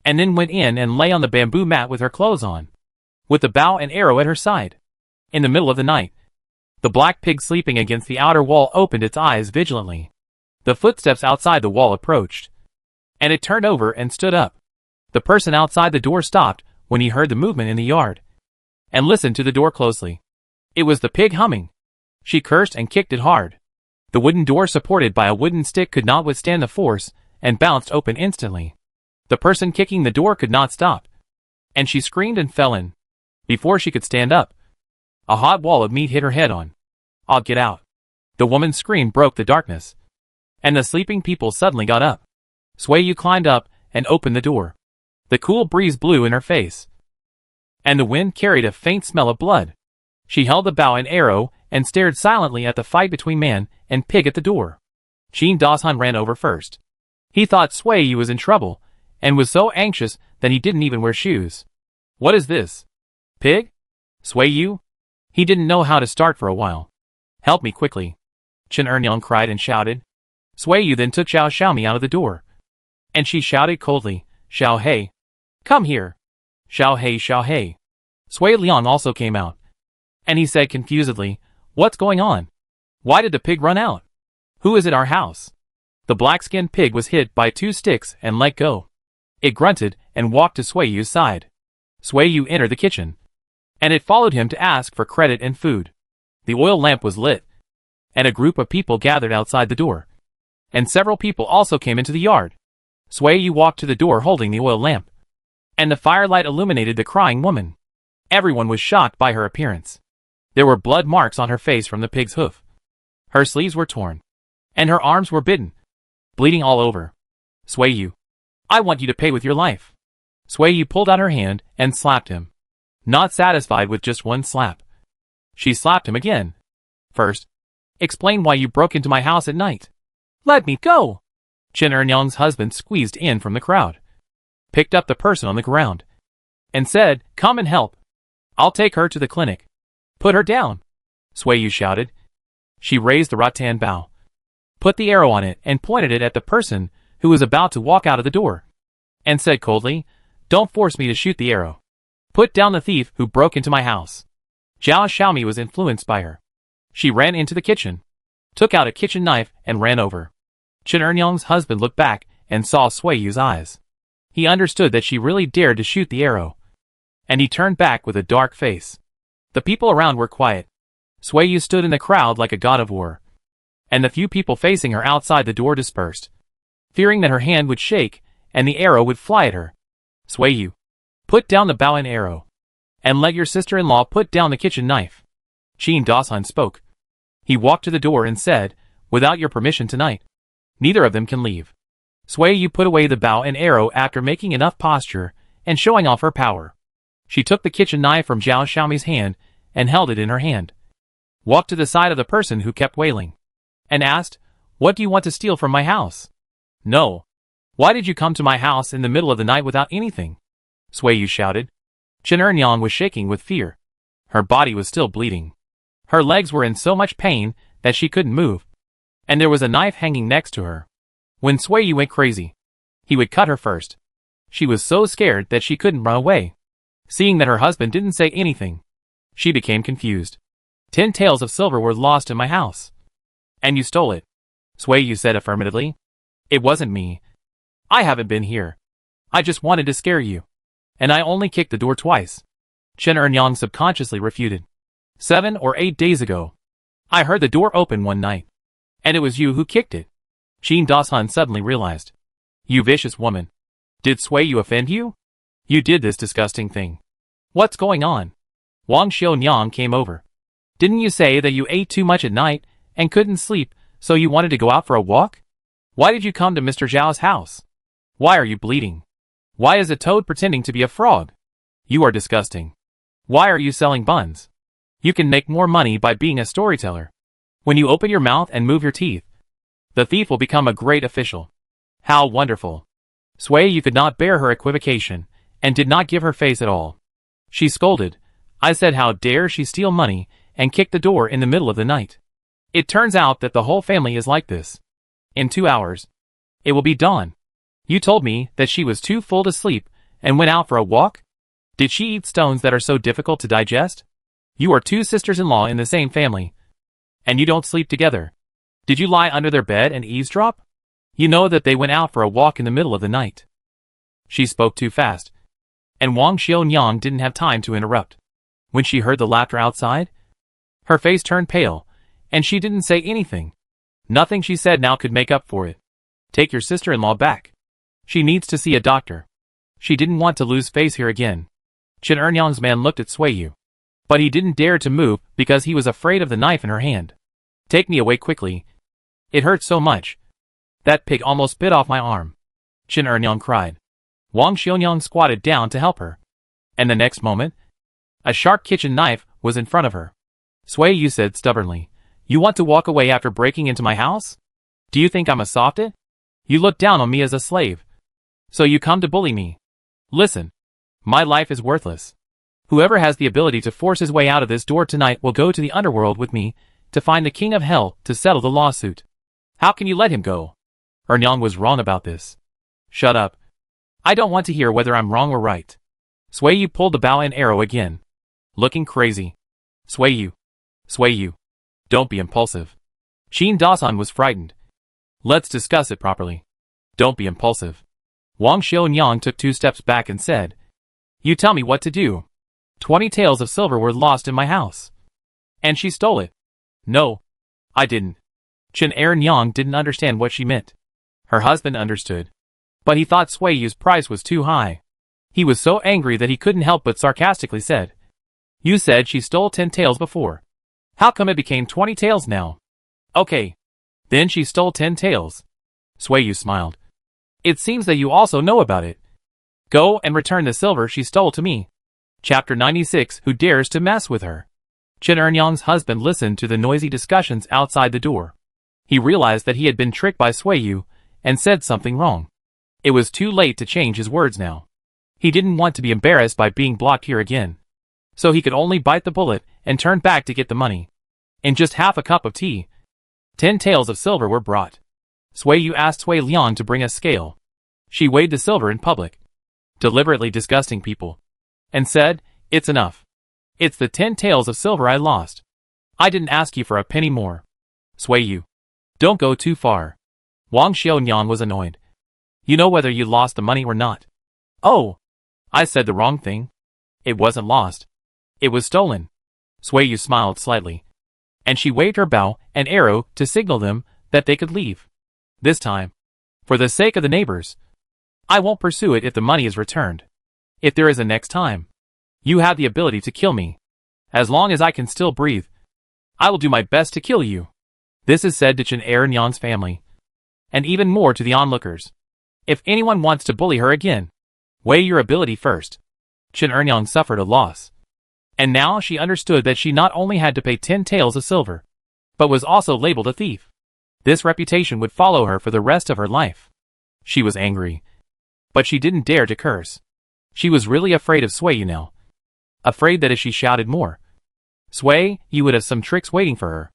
and then went in and lay on the bamboo mat with her clothes on, with the bow and arrow at her side. In the middle of the night, the black pig sleeping against the outer wall opened its eyes vigilantly. The footsteps outside the wall approached, and it turned over and stood up. The person outside the door stopped when he heard the movement in the yard, and listened to the door closely. It was the pig humming. She cursed and kicked it hard. The wooden door supported by a wooden stick could not withstand the force, and bounced open instantly. The person kicking the door could not stop, and she screamed and fell in. Before she could stand up, a hot wall of meat hit her head on. I'll get out. The woman's scream broke the darkness, and the sleeping people suddenly got up. Sui climbed up and opened the door. The cool breeze blew in her face, and the wind carried a faint smell of blood. She held the bow and arrow and stared silently at the fight between man and pig at the door. Qin Dasan ran over first. He thought Sui was in trouble, and was so anxious that he didn't even wear shoes. What is this? Pig? Sui? He didn't know how to start for a while. Help me quickly. Chen Ernyang cried and shouted. Sui then took Zhao Xiaomi out of the door, and she shouted coldly, Xiao Hei, come here. Xiao Hei, Xiao Hei. Sui Liang also came out, and he said confusedly, what's going on? Why did the pig run out? Who is at our house? The black-skinned pig was hit by 2 sticks and let go. It grunted and walked to Sui's side. Sui entered the kitchen, and it followed him to ask for credit and food. The oil lamp was lit, and a group of people gathered outside the door, and several people also came into the yard. Sui walked to the door holding the oil lamp, and the firelight illuminated the crying woman. Everyone was shocked by her appearance. There were blood marks on her face from the pig's hoof. Her sleeves were torn, and her arms were bitten, bleeding all over. Sui, I want you to pay with your life. Sui pulled out her hand and slapped him. Not satisfied with just one slap, she slapped him again. First, explain why you broke into my house at night. Let me go. Chen Ernyang's husband squeezed in from the crowd. picked up the person on the ground, and said, "Come and help. I'll take her to the clinic." "Put her down," Sui Yu shouted. She raised the rattan bow, put the arrow on it and pointed it at the person who was about to walk out of the door, and said coldly, "Don't force me to shoot the arrow. Put down the thief who broke into my house." Zhao Xiaomi was influenced by her. She ran into the kitchen, took out a kitchen knife and ran over. Chen Ernyang's husband looked back and saw Sui Yu's eyes. He understood that she really dared to shoot the arrow, and he turned back with a dark face. The people around were quiet. Sui Yu stood in the crowd like a god of war, and the few people facing her outside the door dispersed, fearing that her hand would shake and the arrow would fly at her. "Sui Yu, put down the bow and arrow, and let your sister-in-law put down the kitchen knife." Qin Dasan spoke. He walked to the door and said, "Without your permission tonight, neither of them can leave." Sui Yu put away the bow and arrow after making enough posture and showing off her power. She took the kitchen knife from Zhao Xiaomi's hand and held it in her hand, walked to the side of the person who kept wailing, and asked, "What do you want to steal from my house?" "No. Why did you come to my house in the middle of the night without anything?" Sui Yu shouted. Chen Ernyang was shaking with fear. Her body was still bleeding. Her legs were in so much pain that she couldn't move, and there was a knife hanging next to her. When Sui Yu went crazy, he would cut her first. She was so scared that she couldn't run away. Seeing that her husband didn't say anything, she became confused. 10 taels of silver were lost in my house. "And you stole it," Sui Yu said affirmatively. "It wasn't me. I haven't been here. I just wanted to scare you. And I only kicked the door twice." Chen Ernyang subconsciously refuted. 7 or 8 days ago, I heard the door open one night, and it was you who kicked it. Qin Dasan suddenly realized. "You vicious woman. Did Sui Yu offend you? You did this disgusting thing. What's going on?" Wang Xiaonyang came over. "Didn't you say that you ate too much at night and couldn't sleep, so you wanted to go out for a walk? Why did you come to Mr. Zhao's house? Why are you bleeding? Why is a toad pretending to be a frog? You are disgusting. Why are you selling buns? You can make more money by being a storyteller. When you open your mouth and move your teeth, the thief will become a great official." How wonderful. Sui Yu could not bear her equivocation, and did not give her face at all. She scolded. "I said how dare she steal money and kick the door in the middle of the night. It turns out that the whole family is like this. In 2 hours, it will be dawn. You told me that she was too full to sleep and went out for a walk? Did she eat stones that are so difficult to digest? You are 2 sisters-in-law in the same family, and you don't sleep together. Did you lie under their bed and eavesdrop? You know that they went out for a walk in the middle of the night." She spoke too fast, and Wang Xiaonyang didn't have time to interrupt. When she heard the laughter outside, her face turned pale, and she didn't say anything. Nothing she said now could make up for it. "Take your sister-in-law back. She needs to see a doctor." She didn't want to lose face here again. Chen Ernyang's man looked at Sui Yu, but he didn't dare to move because he was afraid of the knife in her hand. "Take me away quickly. It hurts so much. That pig almost bit off my arm," Chen Ernyang cried. Wang Xiaonyang squatted down to help her, and the next moment, a sharp kitchen knife was in front of her. Sui Yu said stubbornly, "You want to walk away after breaking into my house? Do you think I'm a softie? You look down on me as a slave, so you come to bully me. Listen, my life is worthless. Whoever has the ability to force his way out of this door tonight will go to the underworld with me to find the king of hell to settle the lawsuit. How can you let him go?" Ernyang was wrong about this. "Shut up. I don't want to hear whether I'm wrong or right." Sui Yu pulled the bow and arrow again, looking crazy. Sui Yu, don't be impulsive." Qin Dasan was frightened. "Let's discuss it properly. Don't be impulsive." Wang Xiaonyang took 2 steps back and said, "You tell me what to do. 20 taels of silver were lost in my house, and she stole it." "No, I didn't." Chen Ernyang didn't understand what she meant. Her husband understood, but he thought Sui Yu's price was too high. He was so angry that he couldn't help but sarcastically said, "You said she stole 10 taels before. How come it became 20 taels now?" "Okay, then she stole 10 taels." Sui Yu smiled. "It seems that you also know about it. Go and return the silver she stole to me." Chapter 96. Who dares to mess with her? Chen Ernyang's husband listened to the noisy discussions outside the door. He realized that he had been tricked by Sui Yu and said something wrong. It was too late to change his words now. He didn't want to be embarrassed by being blocked here again. So he could only bite the bullet and turn back to get the money. In just half a cup of tea, 10 taels of silver were brought. Sui Yu asked Sui Liang to bring a scale. She weighed the silver in public, deliberately disgusting people, and said, "It's enough. It's the 10 taels of silver I lost. I didn't ask you for a penny more. Sui Yu, don't go too far." Wang Xiaonian was annoyed. "You know whether you lost the money or not." "Oh, I said the wrong thing. It wasn't lost. It was stolen." Sui Yu smiled slightly, and she waved her bow and arrow to signal them that they could leave. "This time, for the sake of the neighbors, I won't pursue it if the money is returned. If there is a next time, you have the ability to kill me. As long as I can still breathe, I will do my best to kill you." This is said to Chen Ernyan's family, and even more to the onlookers. If anyone wants to bully her again, weigh your ability first. Chen Ernyan suffered a loss, and now she understood that she not only had to pay 10 taels of silver, but was also labeled a thief. This reputation would follow her for the rest of her life. She was angry, but she didn't dare to curse. She was really afraid of Sui Yu now. Afraid that if she shouted more, Sui Yu would have some tricks waiting for her.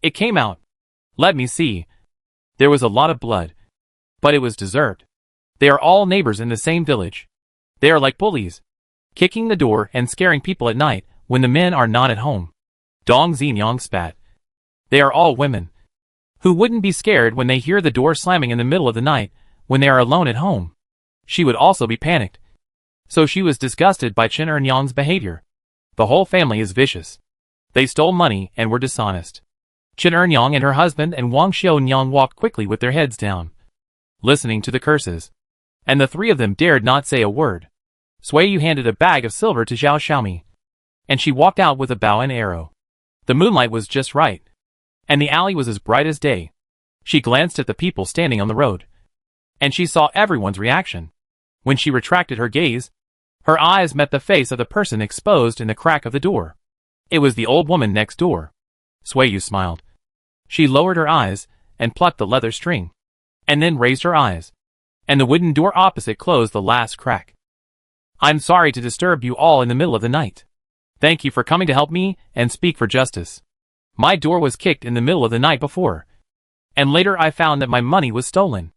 It came out. Let me see. There was a lot of blood, but it was deserved. They are all neighbors in the same village. They are like bullies, kicking the door and scaring people at night when the men are not at home. Dong Xinjiang spat. They are all women. Who wouldn't be scared when they hear the door slamming in the middle of the night when they are alone at home? She would also be panicked. So she was disgusted by Chen Ernyan's behavior. The whole family is vicious. They stole money and were dishonest. Chen Ernyang and her husband and Wang Xiaonyang walked quickly with their heads down, listening to the curses. And the three of them dared not say a word. Sui Yu handed a bag of silver to Zhao Xiaomi, and she walked out with a bow and arrow. The moonlight was just right, and the alley was as bright as day. She glanced at the people standing on the road, and she saw everyone's reaction. When she retracted her gaze, her eyes met the face of the person exposed in the crack of the door. It was the old woman next door. Sui Yu smiled. She lowered her eyes and plucked the leather string, and then raised her eyes, and the wooden door opposite closed the last crack. "I'm sorry to disturb you all in the middle of the night. Thank you for coming to help me and speak for justice. My door was kicked in the middle of the night before, and later I found that my money was stolen.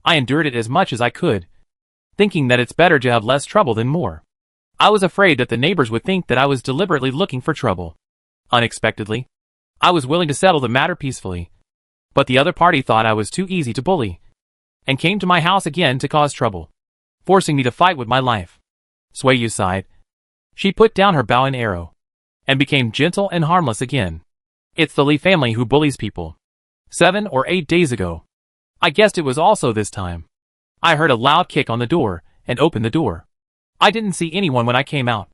I endured it as much as I could, thinking that it's better to have less trouble than more. I was afraid that the neighbors would think that I was deliberately looking for trouble. Unexpectedly, I was willing to settle the matter peacefully, but the other party thought I was too easy to bully, and came to my house again to cause trouble, forcing me to fight with my life." Sui Yu sighed. She put down her bow and arrow, and became gentle and harmless again. "It's the Li family who bullies people. 7 or 8 days ago, I guessed it was also this time. I heard a loud kick on the door, and opened the door. I didn't see anyone when I came out.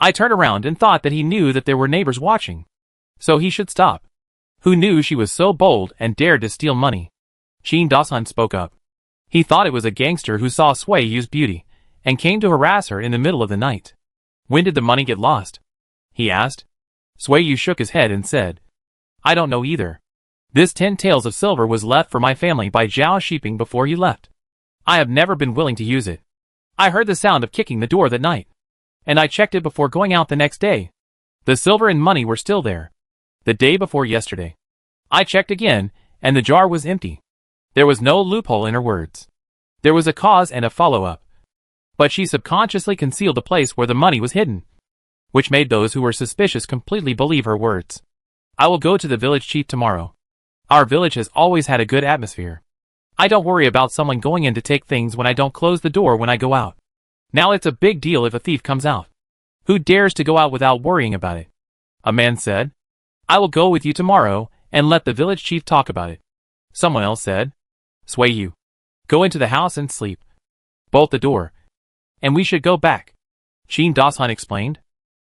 I turned around and thought that he knew that there were neighbors watching, so he should stop. Who knew she was so bold and dared to steal money?" Qin Dasan spoke up. He thought it was a gangster who saw Sui Yu's beauty, and came to harass her in the middle of the night. "When did the money get lost?" he asked. Sui Yu shook his head and said, "I don't know either. This 10 taels of silver was left for my family by Zhao Shiping before he left. I have never been willing to use it. I heard the sound of kicking the door that night, and I checked it before going out the next day. The silver and money were still there. The day before yesterday, I checked again, and the jar was empty." There was no loophole in her words. There was a cause and a follow-up. But she subconsciously concealed the place where the money was hidden, which made those who were suspicious completely believe her words. "I will go to the village chief tomorrow. Our village has always had a good atmosphere. I don't worry about someone going in to take things when I don't close the door when I go out. Now it's a big deal if a thief comes out. Who dares to go out without worrying about it?" A man said. "I will go with you tomorrow and let the village chief talk about it." Someone else said. "Sui Yu, go into the house and sleep. Bolt the door, and we should go back," Qin Dasan explained.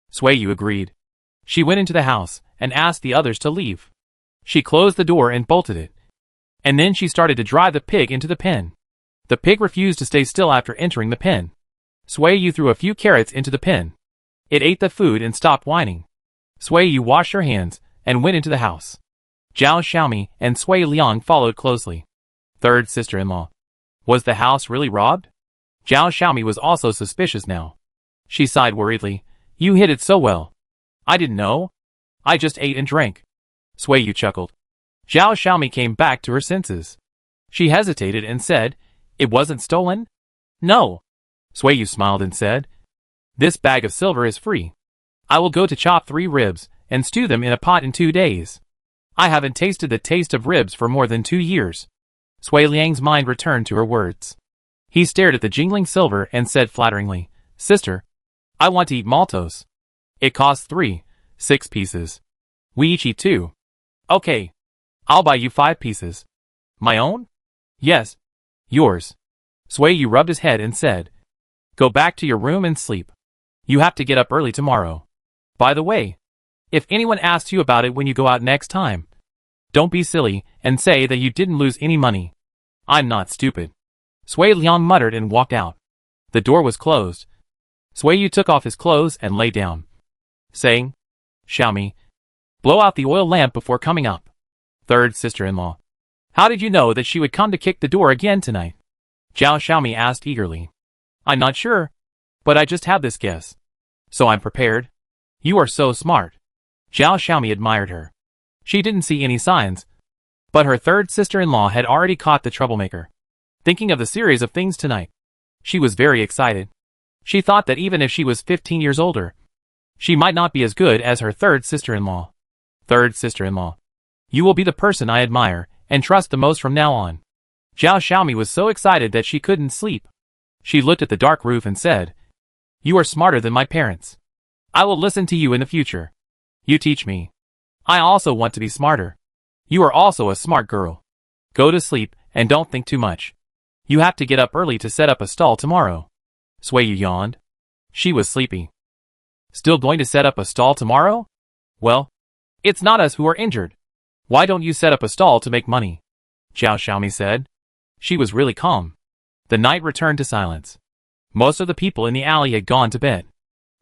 Sui Yu agreed. She went into the house and asked the others to leave. She closed the door and bolted it. And then she started to drive the pig into the pen. The pig refused to stay still after entering the pen. Sui Yu threw a few carrots into the pen. It ate the food and stopped whining. Sui Yu washed her hands and went into the house. Zhao Xiaomi and Sui Liang followed closely. Third sister-in-law. Was the house really robbed? Zhao Xiaomi was also suspicious now. She sighed worriedly. You hid it so well. I didn't know. I just ate and drank. Sui Yu chuckled. Zhao Xiaomi came back to her senses. She hesitated and said, It wasn't stolen? No. Sui Yu smiled and said, This bag of silver is free. I will go to chop 3 ribs and stew them in a pot in 2 days. I haven't tasted the taste of ribs for more than 2 years. Sui Liang's mind returned to her words. He stared at the jingling silver and said flatteringly, Sister, I want to eat maltos. It costs 6 pieces. We each eat 2. Okay. I'll buy you 5 pieces. My own? Yes. Yours. Sui Yu rubbed his head and said, Go back to your room and sleep. You have to get up early tomorrow. By the way, if anyone asks you about it when you go out next time, don't be silly and say that you didn't lose any money. I'm not stupid. Sui Liang muttered and walked out. The door was closed. Sui Yu took off his clothes and lay down, saying, Xiaomi, blow out the oil lamp before coming up. Third sister-in-law. How did you know that she would come to kick the door again tonight? Zhao Xiaomi asked eagerly. I'm not sure, but I just had this guess. So I'm prepared. You are so smart. Zhao Xiaomi admired her. She didn't see any signs, but her third sister-in-law had already caught the troublemaker. Thinking of the series of things tonight, she was very excited. She thought that even if she was 15 years older, she might not be as good as her third sister-in-law. Third sister-in-law. You will be the person I admire and trust the most from now on. Zhao Xiaomi was so excited that she couldn't sleep. She looked at the dark roof and said, You are smarter than my parents. I will listen to you in the future. You teach me. I also want to be smarter. You are also a smart girl. Go to sleep and don't think too much. You have to get up early to set up a stall tomorrow. Sui Yu yawned. She was sleepy. Still going to set up a stall tomorrow? Well, it's not us who are injured. Why don't you set up a stall to make money? Zhao Xiaomi said. She was really calm. The night returned to silence. Most of the people in the alley had gone to bed.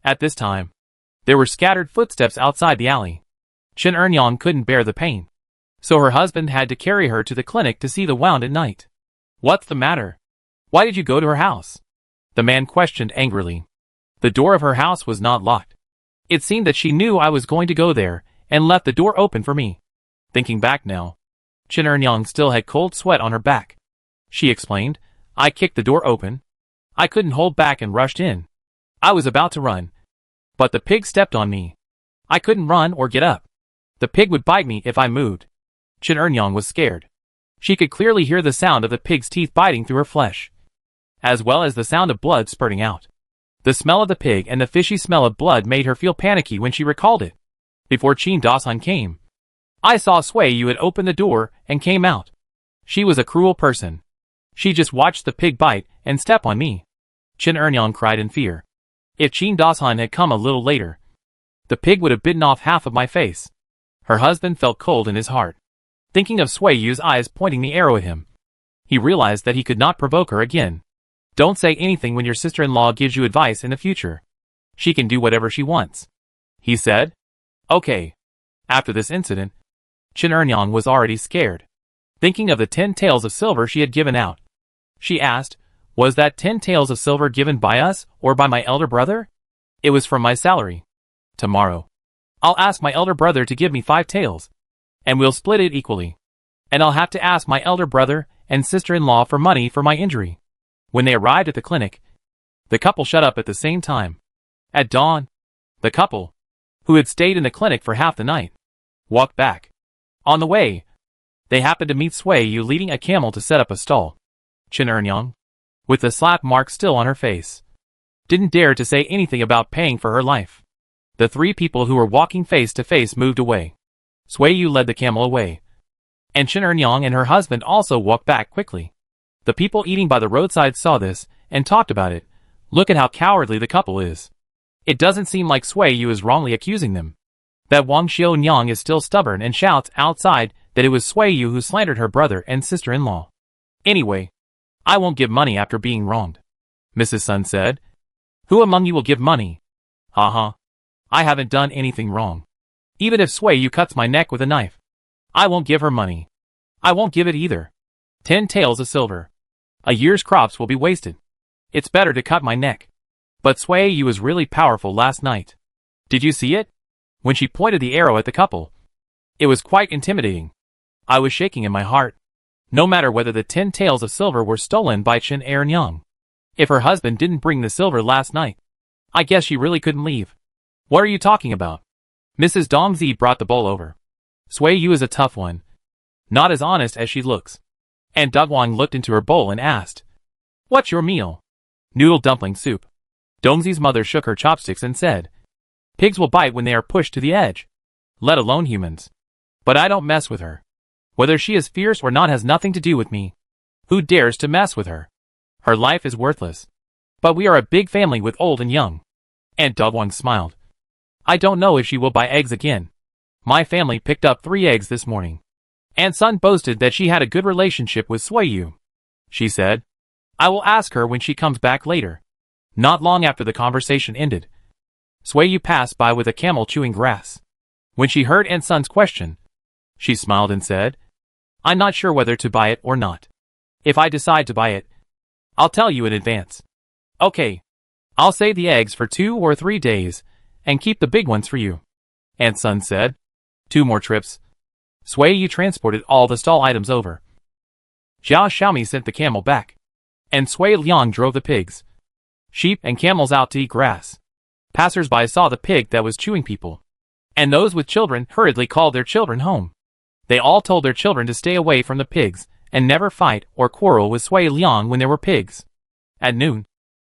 At this time, there were scattered footsteps outside the alley. Chen Ernyang couldn't bear the pain, so her husband had to carry her to the clinic to see the wound at night. What's the matter? Why did you go to her house? The man questioned angrily. The door of her house was not locked. It seemed that she knew I was going to go there and left the door open for me. Thinking back now, Chen Ernyang still had cold sweat on her back. She explained, I kicked the door open. I couldn't hold back and rushed in. I was about to run, but the pig stepped on me. I couldn't run or get up. The pig would bite me if I moved. Chen Ernyang was scared. She could clearly hear the sound of the pig's teeth biting through her flesh, as well as the sound of blood spurting out. The smell of the pig and the fishy smell of blood made her feel panicky when she recalled it. Before Qin Dasan came, I saw Sui Yu had opened the door and came out. She was a cruel person. She just watched the pig bite and step on me. Chen Ernyang cried in fear. If Qin Dasan had come a little later, the pig would have bitten off half of my face. Her husband felt cold in his heart. Thinking of Sui Yu's eyes pointing the arrow at him, he realized that he could not provoke her again. Don't say anything when your sister-in-law gives you advice in the future. She can do whatever she wants, he said. Okay. After this incident, Chen Ernyang was already scared. Thinking of the 10 taels of silver she had given out, she asked, Was that 10 taels of silver given by us or by my elder brother? It was from my salary. Tomorrow, I'll ask my elder brother to give me 5 taels, and we'll split it equally. And I'll have to ask my elder brother and sister-in-law for money for my injury. When they arrived at the clinic, the couple shut up at the same time. At dawn, the couple, who had stayed in the clinic for half the night, walked back. On the way, they happened to meet Sui Yu leading a camel to set up a stall. Chen Ernyang, with the slap mark still on her face, didn't dare to say anything about paying for her life. The 3 people who were walking face to face moved away. Sui Yu led the camel away, and Chen Ernyang and her husband also walked back quickly. The people eating by the roadside saw this and talked about it. Look at how cowardly the couple is. It doesn't seem like Sui Yu is wrongly accusing them. That Wang Xiaonyang is still stubborn and shouts outside that it was Sui Yu who slandered her brother and sister-in-law. Anyway, I won't give money after being wronged, Mrs. Sun said. Who among you will give money? Haha. I haven't done anything wrong. Even if Sui Yu cuts my neck with a knife, I won't give her money. I won't give it either. 10 taels of silver. A year's crops will be wasted. It's better to cut my neck. But Sui Yu was really powerful last night. Did you see it? When she pointed the arrow at the couple. It was quite intimidating. I was shaking in my heart. No matter whether the 10 taels of silver were stolen by Chen Ernyang. If her husband didn't bring the silver last night, I guess she really couldn't leave. What are you talking about? Mrs. Dongzi brought the bowl over. Sui Yu is a tough one. Not as honest as she looks. And Dunhuang looked into her bowl and asked, "What's your meal?" "Noodle dumpling soup." Dongzi's mother shook her chopsticks and said, "Pigs will bite when they are pushed to the edge. Let alone humans. But I don't mess with her. Whether she is fierce or not has nothing to do with me. Who dares to mess with her? Her life is worthless. But we are a big family with old and young." Aunt Dunhuang smiled. "I don't know if she will buy eggs again. My family picked up 3 eggs this morning. Aunt Sun boasted that she had a good relationship with Sui Yu. She said, I will ask her when she comes back later." Not long after the conversation ended, Sui Yu passed by with a camel chewing grass. When she heard Aunt Sun's question, she smiled and said, "I'm not sure whether to buy it or not. If I decide to buy it, I'll tell you in advance." "Okay. I'll save the eggs for 2 or 3 days, and keep the big ones for you," Aunt Sun said. 2 more trips. Sui Yu transported all the stall items over. Zhao Xiaomi sent the camel back, and Sui Liang drove the pigs, sheep and camels out to eat grass. Passers-by saw the pig that was chewing people, and those with children hurriedly called their children home. They all told their children to stay away from the pigs and never fight or quarrel with Sui Liang when there were pigs. At noon,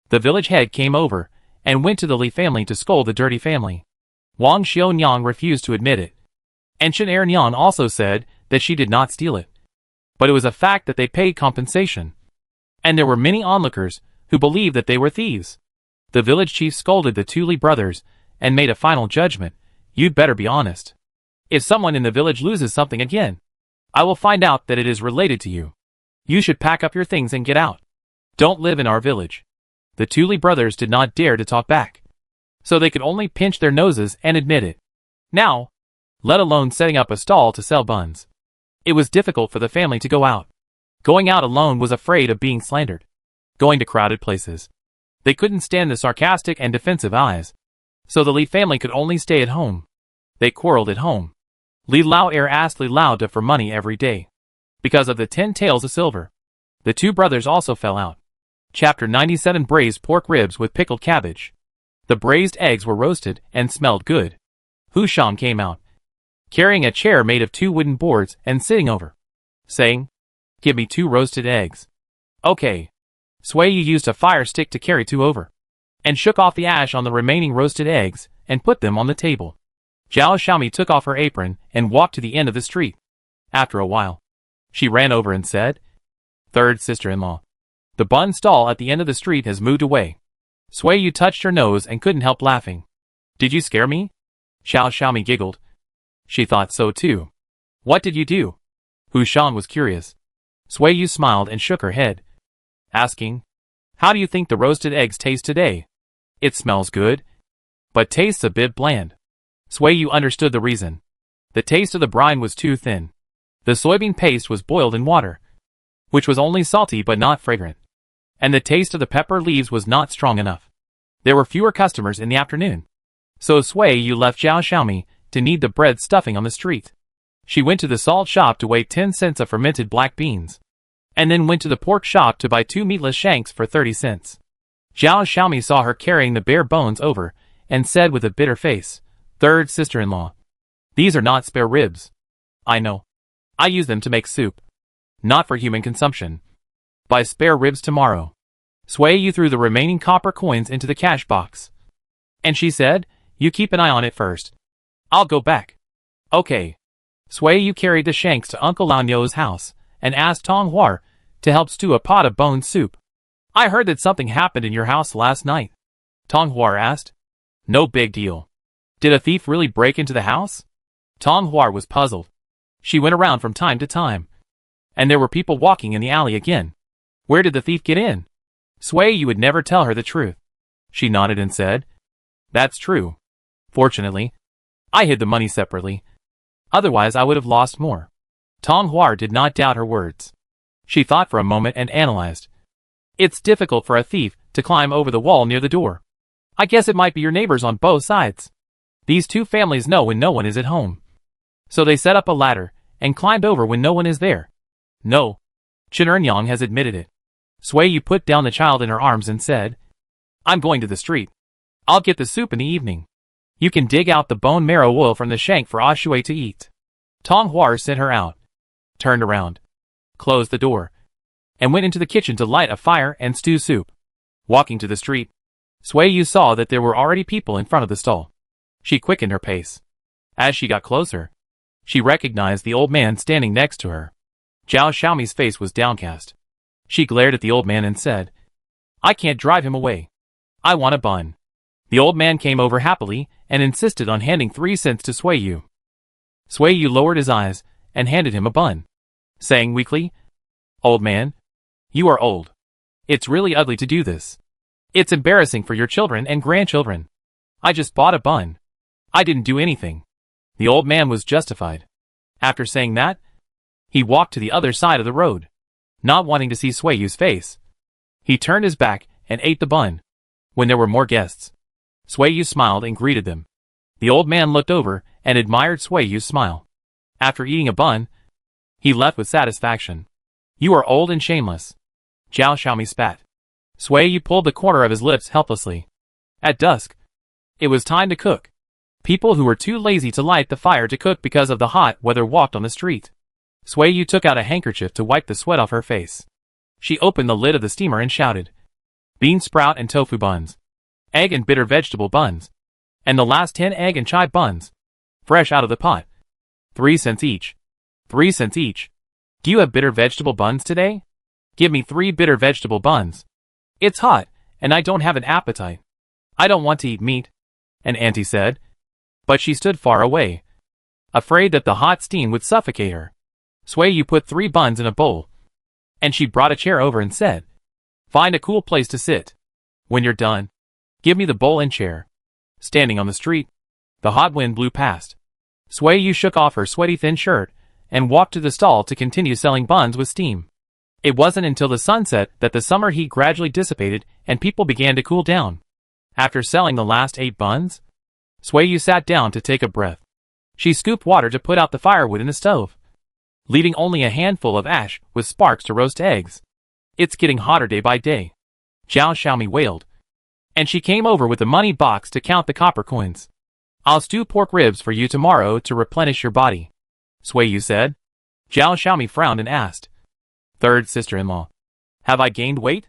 the village head came over and went to the Li family to scold the dirty family. Wang Xiaonyang refused to admit it, and Chen Ernyang also said that she did not steal it. But it was a fact that they paid compensation, and there were many onlookers who believed that they were thieves. The village chief scolded the 2 Li brothers and made a final judgment. "You'd better be honest. If someone in the village loses something again, I will find out that it is related to you. You should pack up your things and get out. Don't live in our village." The 2 Li brothers did not dare to talk back, so they could only pinch their noses and admit it. Now, let alone setting up a stall to sell buns. It was difficult for the family to go out. Going out alone was afraid of being slandered. Going to crowded places, they couldn't stand the sarcastic and defensive eyes, so the Li family could only stay at home. They quarreled at home. Li Lao asked Li Lao for money every day, because of the 10 taels of silver. The 2 brothers also fell out. Chapter 97 Braised pork ribs with pickled cabbage. The braised eggs were roasted and smelled good. Hu Sham came out, carrying a chair made of 2 wooden boards and sitting over, saying, "Give me 2 roasted eggs." "Okay." Sui Yu used a fire stick to carry 2 over, and shook off the ash on the remaining roasted eggs and put them on the table. Zhao Xiaomi took off her apron and walked to the end of the street. After a while, she ran over and said, "Third sister-in-law, the bun stall at the end of the street has moved away." Sui Yu touched her nose and couldn't help laughing. "Did you scare me?" Zhao Xiaomi giggled. She thought so too. "What did you do?" Hu Shan was curious. Sui Yu smiled and shook her head, asking, "How do you think the roasted eggs taste today?" "It smells good, but tastes a bit bland." Sui Yu understood the reason. The taste of the brine was too thin. The soybean paste was boiled in water, which was only salty but not fragrant, and the taste of the pepper leaves was not strong enough. There were fewer customers in the afternoon, so Sui Yu left Zhao Xiaomi to knead the bread stuffing on the street. She went to the salt shop to weigh 10 cents of fermented black beans, and then went to the pork shop to buy 2 meatless shanks for 30 cents. Zhao Xiaomi saw her carrying the bare bones over and said with a bitter face, "Third sister-in-law, these are not spare ribs. I know. I use them to make soup. Not for human consumption. Buy spare ribs tomorrow." Sui Yu threw the remaining copper coins into the cash box, and she said, "You keep an eye on it first. I'll go back." "Okay." Sui Yu carried the shanks to Uncle Lao Nyo's house and asked Tong Hua to help stew a pot of bone soup. "I heard that something happened in your house last night," Tong Hua asked. "No big deal. Did a thief really break into the house?" Tong Hua was puzzled. She went around from time to time, and there were people walking in the alley again. "Where did the thief get in?" Sui Yu would never tell her the truth. She nodded and said, "That's true. Fortunately, I hid the money separately. Otherwise I would have lost more." Tong Hua did not doubt her words. She thought for a moment and analyzed. "It's difficult for a thief to to climb over the wall near the door. I guess it might be your neighbors on both sides. These two families know when no one is at home. So they set up a ladder and climbed over when no one is there. No. Dunhuang has admitted it. Sui Yu put down the child in her arms and said, I'm going to the street. I'll get the soup in the evening. You can dig out the bone marrow oil from the shank for Shui to eat. Tong Hua sent her out, turned around, closed the door, and went into the kitchen to light a fire and stew soup. Walking to the street, Sui Yu saw that there were already people in front of the stall. She quickened her pace. As she got closer, she recognized the old man standing next to her. Zhao Xiaomi's face was downcast. She glared at the old man and said, I can't drive him away. I want a bun. The old man came over happily and insisted on handing 3 cents to Sui Yu. Sui Yu lowered his eyes and handed him a bun, saying weakly, Old man, you are old. It's really ugly to do this. It's embarrassing for your children and grandchildren. I just bought a bun. I didn't do anything. The old man was justified. After saying that, he walked to the other side of the road, not wanting to see Sui Yu's face. He turned his back and ate the bun. When there were more guests, Sui Yu smiled and greeted them. The old man looked over and admired Sui Yu's smile. After eating a bun, he left with satisfaction. You are old and shameless. Zhao Xiaomi spat. Sui Yu pulled the corner of his lips helplessly. At dusk, it was time to cook. People who were too lazy to light the fire to cook because of the hot weather walked on the street. Sui Yu took out a handkerchief to wipe the sweat off her face. She opened the lid of the steamer and shouted, Bean sprout and tofu buns, egg and bitter vegetable buns, and the last 10 egg and chive buns, fresh out of the pot. 3 cents each. 3 cents each. Do you have bitter vegetable buns today? Give me 3 bitter vegetable buns. It's hot, and I don't have an appetite. I don't want to eat meat, an auntie said. But she stood far away, afraid that the hot steam would suffocate her. Sui Yu put 3 buns in a bowl, and she brought a chair over and said, Find a cool place to sit. When you're done, give me the bowl and chair. Standing on the street, the hot wind blew past. Sui Yu shook off her sweaty thin shirt and walked to the stall to continue selling buns with steam. It wasn't until the sunset that the summer heat gradually dissipated and people began to cool down. After selling the last 8 buns, Sui Yu sat down to take a breath. She scooped water to put out the firewood in the stove, leaving only a handful of ash with sparks to roast eggs. It's getting hotter day by day, Zhao Xiaomi wailed. And she came over with a money box to count the copper coins. I'll stew pork ribs for you tomorrow to replenish your body, Sui Yu said. Zhao Xiaomi frowned and asked, Third sister-in-law, have I gained weight?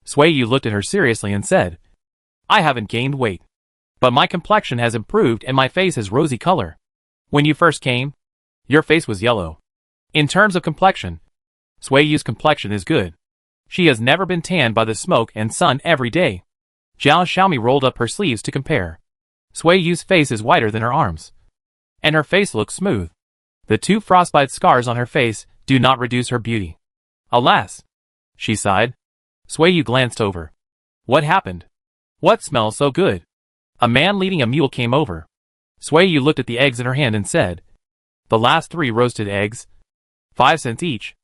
Sui Yu looked at her seriously and said, I haven't gained weight, but my complexion has improved and my face has rosy color. When you first came, your face was yellow. In terms of complexion, Sui Yu's complexion is good. She has never been tanned by the smoke and sun every day. Zhao Xiaomi rolled up her sleeves to compare. Sui Yu's face is whiter than her arms, and her face looks smooth. The 2 frostbite scars on her face do not reduce her beauty. Alas, she sighed. Sui Yu glanced over. What happened? What smells so good? A man leading a mule came over. Sui Yu looked at the eggs in her hand and said, The last 3 roasted eggs. 5 cents each.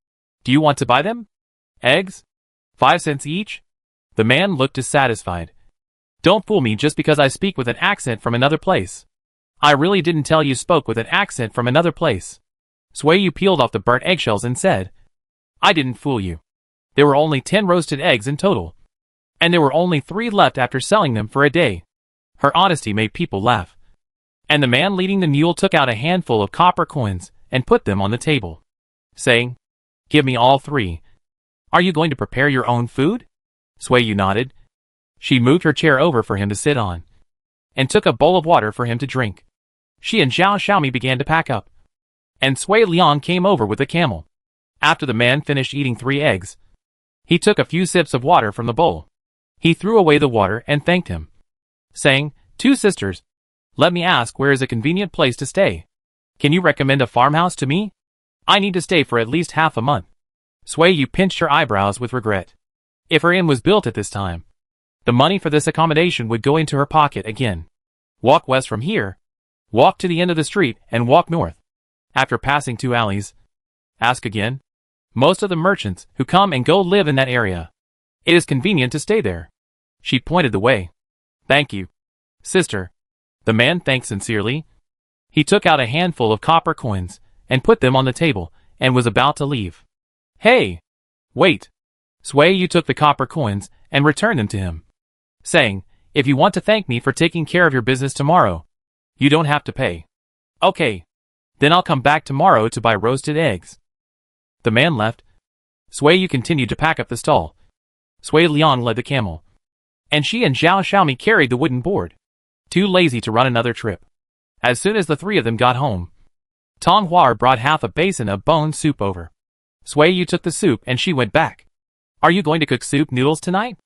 Do you want to buy them? Eggs? 5 cents each? The man looked dissatisfied. Don't fool me just because I speak with an accent from another place. I really didn't tell you spoke with an accent from another place. Sui Yu peeled off the burnt eggshells and said, I didn't fool you. There were only 10 roasted eggs in total, and there were only 3 left after selling them for a day. Her honesty made people laugh. And the man leading the mule took out a handful of copper coins and put them on the table, saying, Give me all 3. Are you going to prepare your own food? Sui Yu nodded. She moved her chair over for him to sit on, and took a bowl of water for him to drink. She and Zhao Xiaomi began to pack up, and Sui Liang came over with a camel. After the man finished eating 3 eggs, he took a few sips of water from the bowl. He threw away the water and thanked him, saying, 2 sisters, let me ask where is a convenient place to stay. Can you recommend a farmhouse to me? I need to stay for at least half a month. Sui Yu pinched her eyebrows with regret. If her inn was built at this time, the money for this accommodation would go into her pocket again. Walk west from here, walk to the end of the street, and walk north. After passing 2 alleys, ask again. Most of the merchants who come and go live in that area. It is convenient to stay there. She pointed the way. Thank you, sister. The man thanked sincerely. He took out a handful of copper coins and put them on the table and was about to leave. Hey! Wait! Sui Yu took the copper coins and returned them to him, saying, if you want to thank me for taking care of your business tomorrow, you don't have to pay. Okay. Then I'll come back tomorrow to buy roasted eggs. The man left. Sui Yu continued to pack up the stall. Sui Liang led the camel, and she and Zhao Xiaomi carried the wooden board, too lazy to run another trip. As soon as the three of them got home, Tong Hua brought half a basin of bone soup over. Sui Yu took the soup and she went back. Are you going to cook soup noodles tonight?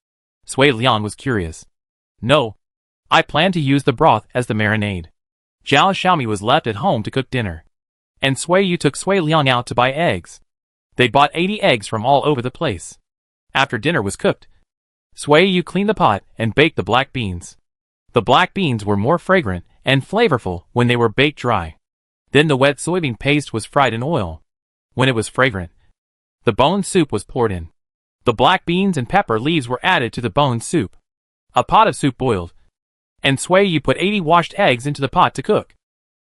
Sui Liang was curious. No. I plan to use the broth as the marinade. Zhao Xiaomi was left at home to cook dinner, and Sui Yu took Sui Liang out to buy eggs. They bought 80 eggs from all over the place. After dinner was cooked, Sui Yu cleaned the pot and baked the black beans. The black beans were more fragrant and flavorful when they were baked dry. Then the wet soybean paste was fried in oil. When it was fragrant, the bone soup was poured in. The black beans and pepper leaves were added to the bone soup. A pot of soup boiled, and Sui Yu put 80 washed eggs into the pot to cook.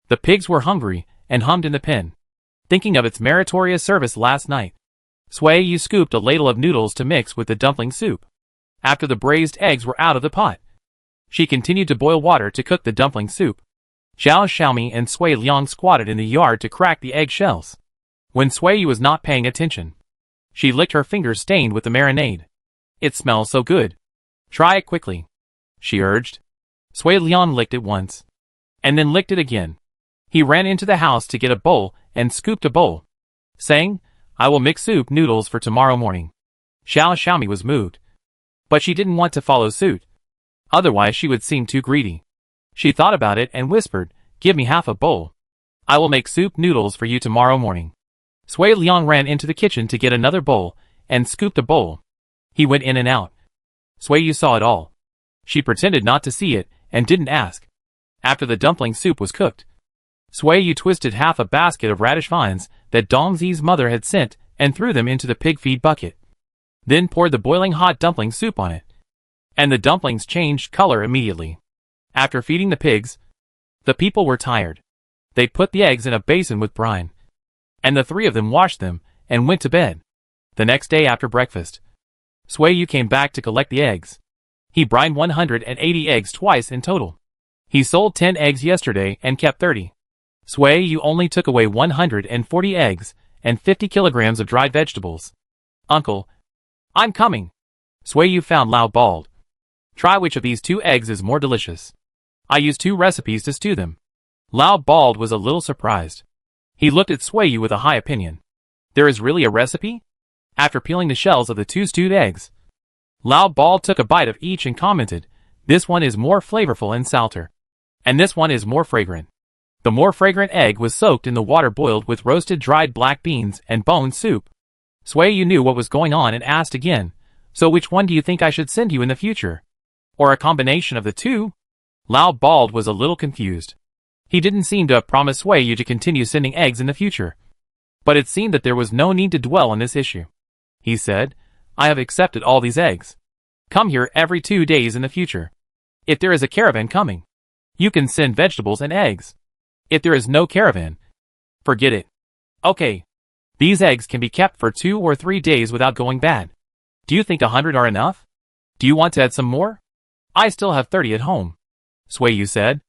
The pigs were hungry and hummed in the pen, thinking of its meritorious service last night. Sui Yu scooped a ladle of noodles to mix with the dumpling soup. After the braised eggs were out of the pot, she continued to boil water to cook the dumpling soup. Zhao Xiaomi and Sui Liang squatted in the yard to crack the egg shells. When Sui Yu was not paying attention, she licked her fingers stained with the marinade. It smells so good. Try it quickly, she urged. Sui Liang licked it once, and then licked it again. He ran into the house to get a bowl and scooped a bowl, saying, I will mix soup noodles for tomorrow morning. Zhao Xiaomi was moved, but she didn't want to follow suit. Otherwise she would seem too greedy. She thought about it and whispered, give me half a bowl. I will make soup noodles for you tomorrow morning. Sui Liang ran into the kitchen to get another bowl and scooped a bowl. He went in and out. Sui Yu saw it all. She pretended not to see it and didn't ask. After the dumpling soup was cooked, Sui Yu twisted half a basket of radish vines that Dongzi's mother had sent and threw them into the pig feed bucket. Then poured the boiling hot dumpling soup on it, and the dumplings changed color immediately. After feeding the pigs, the people were tired. They put the eggs in a basin with brine, and the three of them washed them and went to bed. The next day after breakfast, Sui Yu came back to collect the eggs. He brined 180 eggs twice in total. He sold 10 eggs yesterday and kept 30. Sui Yu only took away 140 eggs and 50 kilograms of dried vegetables. Uncle, I'm coming. Sui Yu found Lao bald. Try which of these 2 eggs is more delicious. I used 2 recipes to stew them. Lao bald was a little surprised. He looked at Sui Yu with a high opinion. There is really a recipe? After peeling the shells of the 2 stewed eggs, Lao bald took a bite of each and commented, this one is more flavorful and salter. And this one is more fragrant. The more fragrant egg was soaked in the water boiled with roasted dried black beans and bone soup. Sui Yu knew what was going on and asked again, so which one do you think I should send you in the future? Or a combination of the 2? Lao bald was a little confused. He didn't seem to have promised Sui Yu to continue sending eggs in the future. But it seemed that there was no need to dwell on this issue. He said, I have accepted all these eggs. Come here every 2 days in the future. If there is a caravan coming, you can send vegetables and eggs. If there is no caravan, forget it. Okay. These eggs can be kept for 2 or 3 days without going bad. Do you think 100 are enough? Do you want to add some more? I still have 30 at home, Sui Yu said.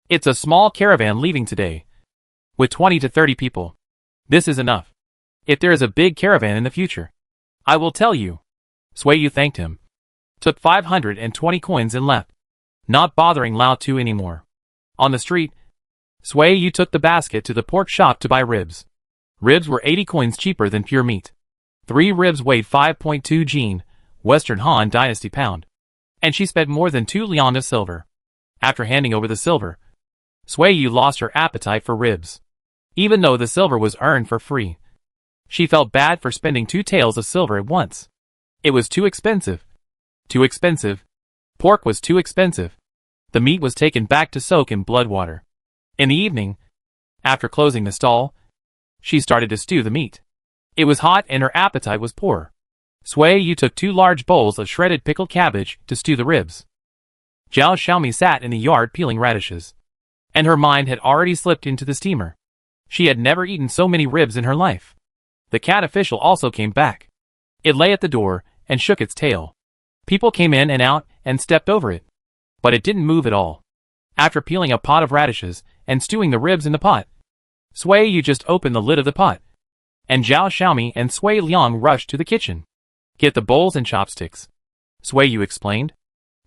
It's a small caravan leaving today, with 20 to 30 people. This is enough. If there is a big caravan in the future, I will tell you. Sui Yu thanked him, took 520 coins and left, not bothering Lao Tu anymore. On the street, Sui Yu took the basket to the pork shop to buy ribs. Ribs were 80 coins cheaper than pure meat. 3 ribs weighed 5.2 jin, Western Han Dynasty pound, and she spent more than 2 liang of silver. After handing over the silver, Sui Yu lost her appetite for ribs. Even though the silver was earned for free, she felt bad for spending 2 taels of silver at once. It was too expensive. Too expensive. Pork was too expensive. The meat was taken back to soak in blood water. In the evening, after closing the stall, she started to stew the meat. It was hot and her appetite was poor. Sui Yu took 2 large bowls of shredded pickled cabbage to stew the ribs. Zhao Xiaomi sat in the yard peeling radishes. And her mind had already slipped into the steamer. She had never eaten so many ribs in her life. The cat official also came back. It lay at the door and shook its tail. People came in and out and stepped over it. But it didn't move at all. After peeling a pot of radishes and stewing the ribs in the pot, Sui Yu just opened the lid of the pot. And Zhao Xiaomi and Sui Liang rushed to the kitchen. Get the bowls and chopsticks, Sui Yu explained.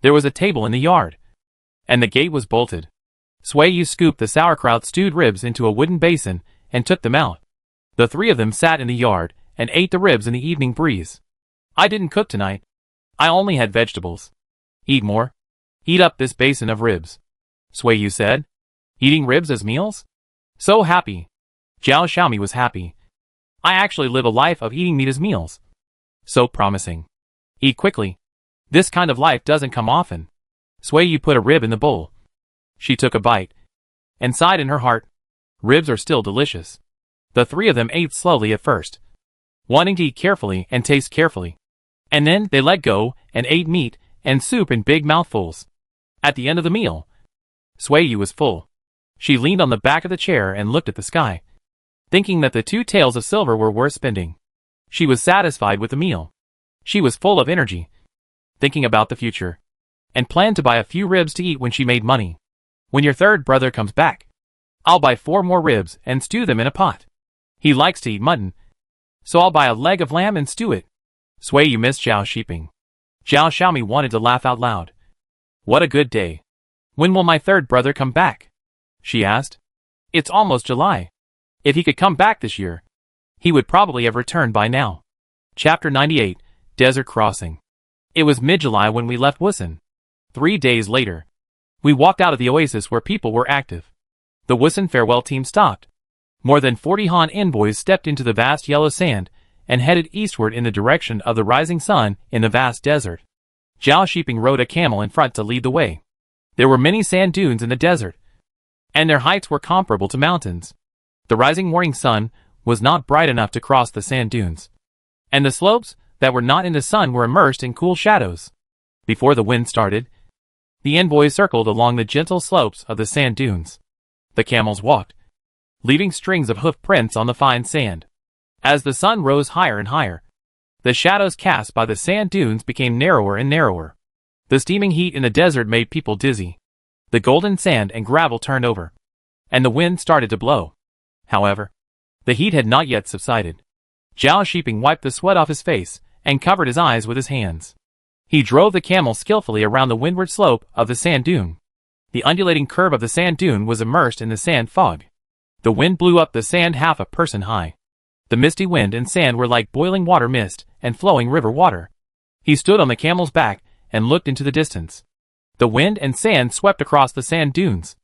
There was a table in the yard. And the gate was bolted. Sui Yu scooped the sauerkraut stewed ribs into a wooden basin and took them out. The 3 of them sat in the yard and ate the ribs in the evening breeze. I didn't cook tonight. I only had vegetables. Eat more. Eat up this basin of ribs, Sui Yu said. Eating ribs as meals? So happy. Zhao Xiaomi was happy. I actually live a life of eating meat as meals. So promising. Eat quickly. This kind of life doesn't come often. Sui Yu put a rib in the bowl. She took a bite. And sighed in her heart. Ribs are still delicious. The 3 of them ate slowly at first, wanting to eat carefully and taste carefully. And then they let go and ate meat and soup in big mouthfuls. At the end of the meal, Sui Yu was full. She leaned on the back of the chair and looked at the sky, thinking that the 2 taels of silver were worth spending. She was satisfied with the meal. She was full of energy, thinking about the future, and planned to buy a few ribs to eat when she made money. When your 3rd brother comes back, I'll buy 4 more ribs and stew them in a pot. He likes to eat mutton, so I'll buy a leg of lamb and stew it. Sui Yu missed Zhao Shiping. Zhao Xiaomi wanted to laugh out loud. What a good day. When will my 3rd brother come back? She asked. It's almost July. If he could come back this year, he would probably have returned by now. Chapter 98, Desert Crossing. It was mid-July when we left Wusan. 3 days later, we walked out of the oasis where people were active. The Wusan farewell team stopped. More than 40 Han envoys stepped into the vast yellow sand and headed eastward in the direction of the rising sun in the vast desert. Zhao Shiping rode a camel in front to lead the way. There were many sand dunes in the desert, and their heights were comparable to mountains. The rising morning sun was not bright enough to cross the sand dunes, and the slopes that were not in the sun were immersed in cool shadows. Before the wind started, the envoys circled along the gentle slopes of the sand dunes. The camels walked, leaving strings of hoof prints on the fine sand. As the sun rose higher and higher, the shadows cast by the sand dunes became narrower and narrower. The steaming heat in the desert made people dizzy. The golden sand and gravel turned over, and the wind started to blow. However, the heat had not yet subsided. Zhao Shiping wiped the sweat off his face and covered his eyes with his hands. He drove the camel skillfully around the windward slope of the sand dune. The undulating curve of the sand dune was immersed in the sand fog. The wind blew up the sand half a person high. The misty wind and sand were like boiling water mist and flowing river water. He stood on the camel's back and looked into the distance. The wind and sand swept across the sand dunes.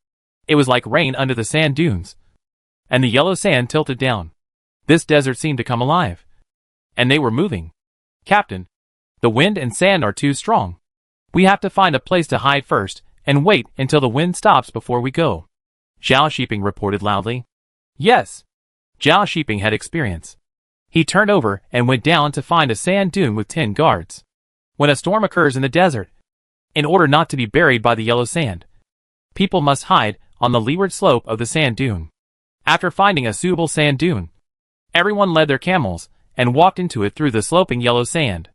It was like rain under the sand dunes, and the yellow sand tilted down. This desert seemed to come alive, and they were moving. Captain, the wind and sand are too strong. We have to find a place to hide first and wait until the wind stops before we go, Zhao Shiping reported loudly. Yes. Zhao Shiping had experience. He turned over and went down to find a sand dune with 10 guards. When a storm occurs in the desert, in order not to be buried by the yellow sand, people must hide on the leeward slope of the sand dune. After finding a suitable sand dune, everyone led their camels and walked into it through the sloping yellow sand.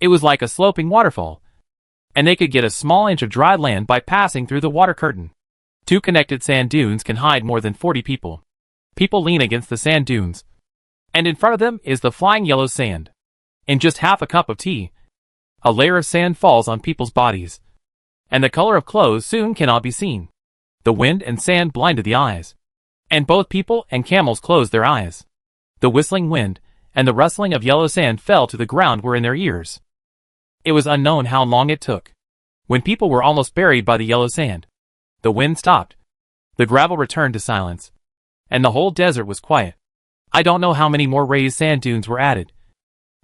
It was like a sloping waterfall, and they could get a small inch of dry land by passing through the water curtain. 2 connected sand dunes can hide more than 40 people. People lean against the sand dunes, and in front of them is the flying yellow sand. In just half a cup of tea, a layer of sand falls on people's bodies, and the color of clothes soon cannot be seen. The wind and sand blinded the eyes, and both people and camels closed their eyes. The whistling wind and the rustling of yellow sand fell to the ground were in their ears. It was unknown how long it took. When people were almost buried by the yellow sand, the wind stopped. The gravel returned to silence, and the whole desert was quiet. I don't know how many more raised sand dunes were added,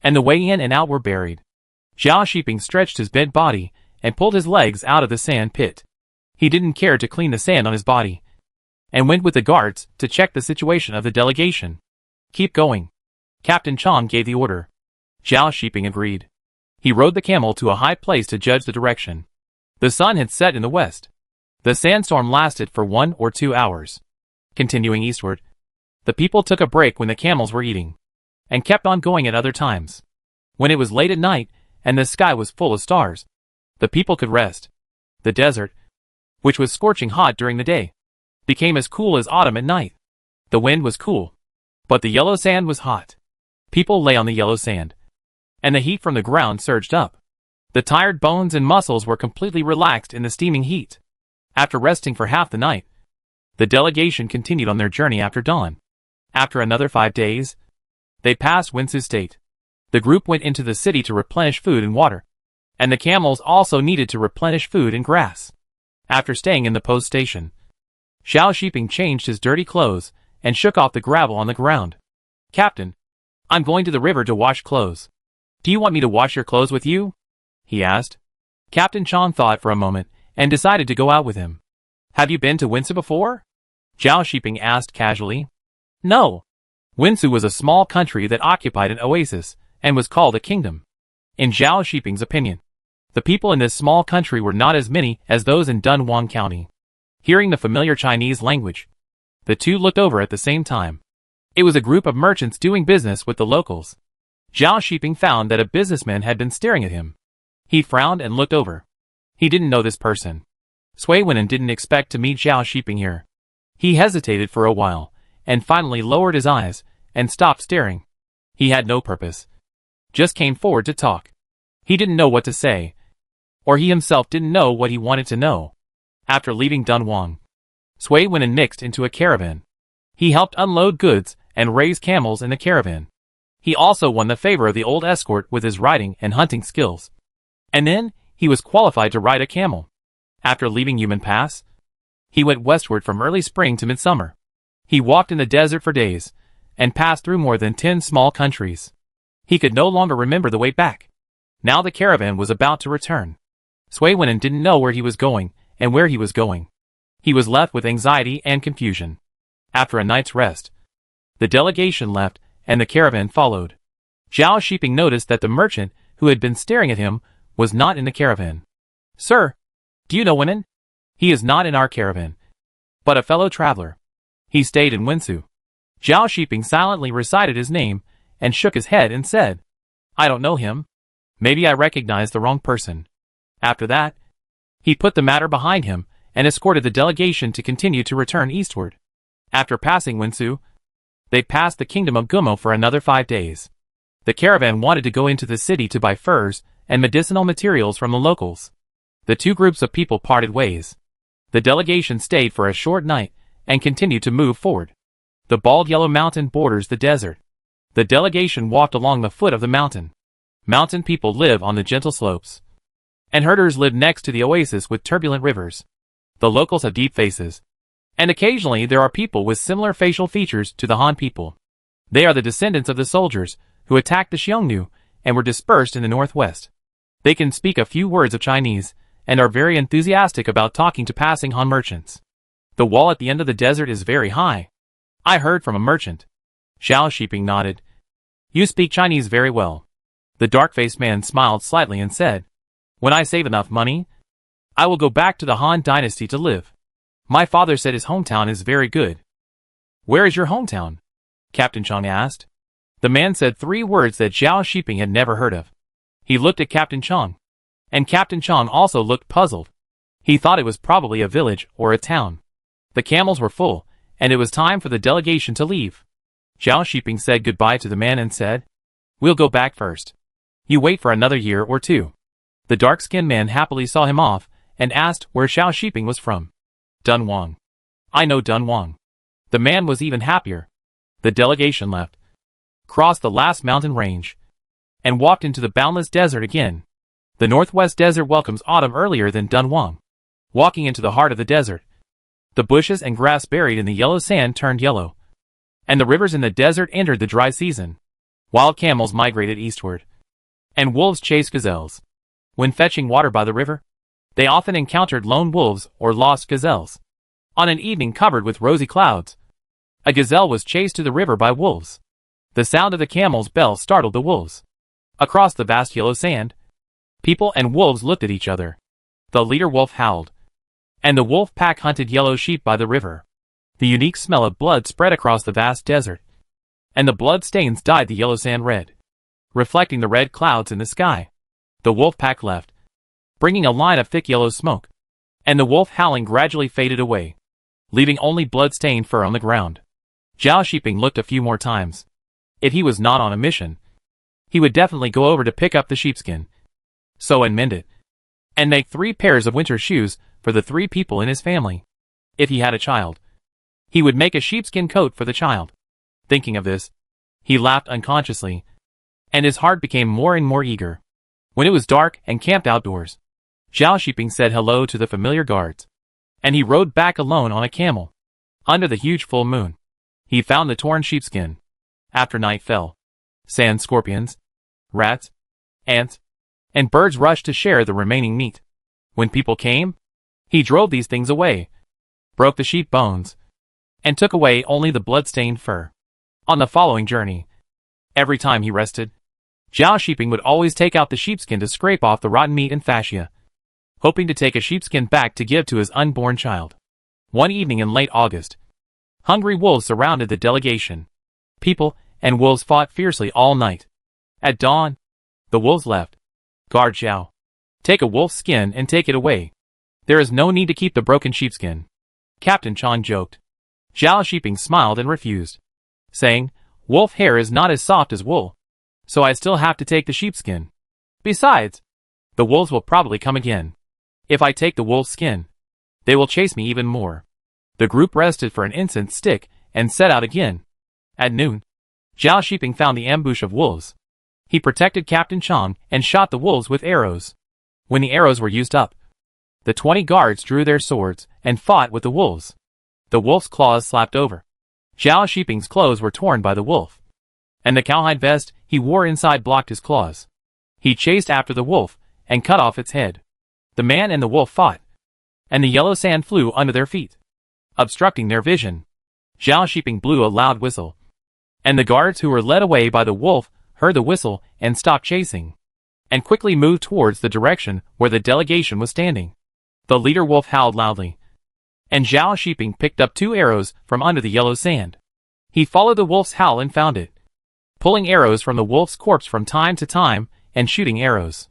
and the way in and out were buried. Zhao Shiping stretched his bent body and pulled his legs out of the sand pit. He didn't care to clean the sand on his body, and went with the guards to check the situation of the delegation. Keep going. Captain Chong gave the order. Zhao Shiping agreed. He rode the camel to a high place to judge the direction. The sun had set in the west. The sandstorm lasted for 1 or 2 hours. Continuing eastward, the people took a break when the camels were eating, and kept on going at other times. When it was late at night, and the sky was full of stars, the people could rest. The desert, which was scorching hot during the day, became as cool as autumn at night. The wind was cool, but the yellow sand was hot. People lay on the yellow sand, and the heat from the ground surged up. The tired bones and muscles were completely relaxed in the steaming heat. After resting for half the night, the delegation continued on their journey after dawn. After another 5 days, they passed Winsu State. The group went into the city to replenish food and water, and the camels also needed to replenish food and grass. After staying in the post station, Zhao Shiping changed his dirty clothes and shook off the gravel on the ground. "Captain, I'm going to the river to wash clothes. Do you want me to wash your clothes with you?" he asked. Captain Chong thought for a moment and decided to go out with him. "Have you been to Winsu before?" Zhao Shiping asked casually. "No." Winsu was a small country that occupied an oasis and was called a kingdom. In Zhao Shiping's opinion, the people in this small country were not as many as those in Dunhuang County. Hearing the familiar Chinese language, the two looked over at the same time. It was a group of merchants doing business with the locals. Zhao Shiping found that a businessman had been staring at him. He frowned and looked over. He didn't know this person. Sui Wenin didn't expect to meet Zhao Shiping here. He hesitated for a while, and finally lowered his eyes and stopped staring. He had no purpose, just came forward to talk. He didn't know what to say, or he himself didn't know what he wanted to know. After leaving Dunhuang, Sui Wenin mixed into a caravan. He helped unload goods and raise camels in the caravan. He also won the favor of the old escort with his riding and hunting skills. And then, he was qualified to ride a camel. After leaving Yumen Pass, he went westward from early spring to midsummer. He walked in the desert for days, and passed through more than 10 small countries. He could no longer remember the way back. Now the caravan was about to return. Sui Wenin didn't know where he was going, and where he was going. He was left with anxiety and confusion. After a night's rest, the delegation left, and the caravan followed. Zhao Shiping noticed that the merchant, who had been staring at him, was not in the caravan. "Sir, do you know Wenin? He is not in our caravan, but a fellow traveler. He stayed in Winsu." Zhao Shiping silently recited his name, and shook his head and said, "I don't know him. Maybe I recognized the wrong person." After that, he put the matter behind him, and escorted the delegation to continue to return eastward. After passing Winsu, they passed the kingdom of Gumo for another 5 days. The caravan wanted to go into the city to buy furs and medicinal materials from the locals. The two groups of people parted ways. The delegation stayed for a short night, and continued to move forward. The bald yellow mountain borders the desert. The delegation walked along the foot of the mountain. Mountain people live on the gentle slopes, and herders live next to the oasis with turbulent rivers. The locals have deep faces, and occasionally there are people with similar facial features to the Han people. They are the descendants of the soldiers who attacked the Xiongnu and were dispersed in the northwest. They can speak a few words of Chinese, and are very enthusiastic about talking to passing Han merchants. The wall at the end of the desert is very high. I heard from a merchant. Zhao Shiping nodded. "You speak Chinese very well." The dark-faced man smiled slightly and said, "When I save enough money, I will go back to the Han dynasty to live. My father said his hometown is very good." "Where is your hometown?" Captain Chong asked. The man said 3 words that Zhao Shiping had never heard of. He looked at Captain Chong, and Captain Chong also looked puzzled. He thought it was probably a village or a town. The camels were full, and it was time for the delegation to leave. Zhao Shiping said goodbye to the man and said, "We'll go back first. You wait for another year or 2. The dark-skinned man happily saw him off, and asked where Zhao Shiping was from. "Dunhuang. I know Dunhuang." The man was even happier. The delegation left, crossed the last mountain range, and walked into the boundless desert again. The northwest desert welcomes autumn earlier than Dunhuang. Walking into the heart of the desert, the bushes and grass buried in the yellow sand turned yellow, and the rivers in the desert entered the dry season. Wild camels migrated eastward, and wolves chased gazelles. When fetching water by the river, they often encountered lone wolves or lost gazelles. On an evening covered with rosy clouds, a gazelle was chased to the river by wolves. The sound of the camel's bell startled the wolves. Across the vast yellow sand, people and wolves looked at each other. The leader wolf howled, and the wolf pack hunted yellow sheep by the river. The unique smell of blood spread across the vast desert, and the blood stains dyed the yellow sand red, reflecting the red clouds in the sky. The wolf pack left, bringing a line of thick yellow smoke, and the wolf howling gradually faded away, leaving only blood-stained fur on the ground. Zhao Shiping looked a few more times. If he was not on a mission, he would definitely go over to pick up the sheepskin, sew and mend it, and make 3 pairs of winter shoes for the 3 people in his family. If he had a child, he would make a sheepskin coat for the child. Thinking of this, he laughed unconsciously, and his heart became more and more eager. When it was dark and camped outdoors, Zhao Shiping said hello to the familiar guards, and he rode back alone on a camel. Under the huge full moon, he found the torn sheepskin. After night fell, sand scorpions, rats, ants, and birds rushed to share the remaining meat. When people came, he drove these things away, broke the sheep bones, and took away only the blood-stained fur. On the following journey, every time he rested, Zhao Shiping would always take out the sheepskin to scrape off the rotten meat and fascia, hoping to take a sheepskin back to give to his unborn child. One evening in late August, hungry wolves surrounded the delegation. People and wolves fought fiercely all night. At dawn, the wolves left. Guard Zhao, take a wolf's skin and take it away. There is no need to keep the broken sheepskin. Captain Chan joked. Zhao Shiping smiled and refused, saying, wolf hair is not as soft as wool, so I still have to take the sheepskin. Besides, the wolves will probably come again. If I take the wolf's skin, they will chase me even more. The group rested for an instant stick and set out again. At noon, Zhao Shiping found the ambush of wolves. He protected Captain Chang and shot the wolves with arrows. When the arrows were used up, the 20 guards drew their swords and fought with the wolves. The wolf's claws slapped over. Zhao Shiping's clothes were torn by the wolf, and the cowhide vest he wore inside blocked his claws. He chased after the wolf and cut off its head. The man and the wolf fought, and the yellow sand flew under their feet, obstructing their vision. Zhao Shiping blew a loud whistle, and the guards who were led away by the wolf heard the whistle and stopped chasing, and quickly moved towards the direction where the delegation was standing. The leader wolf howled loudly, and Zhao Shiping picked up 2 arrows from under the yellow sand. He followed the wolf's howl and found it, pulling arrows from the wolf's corpse from time to time and shooting arrows.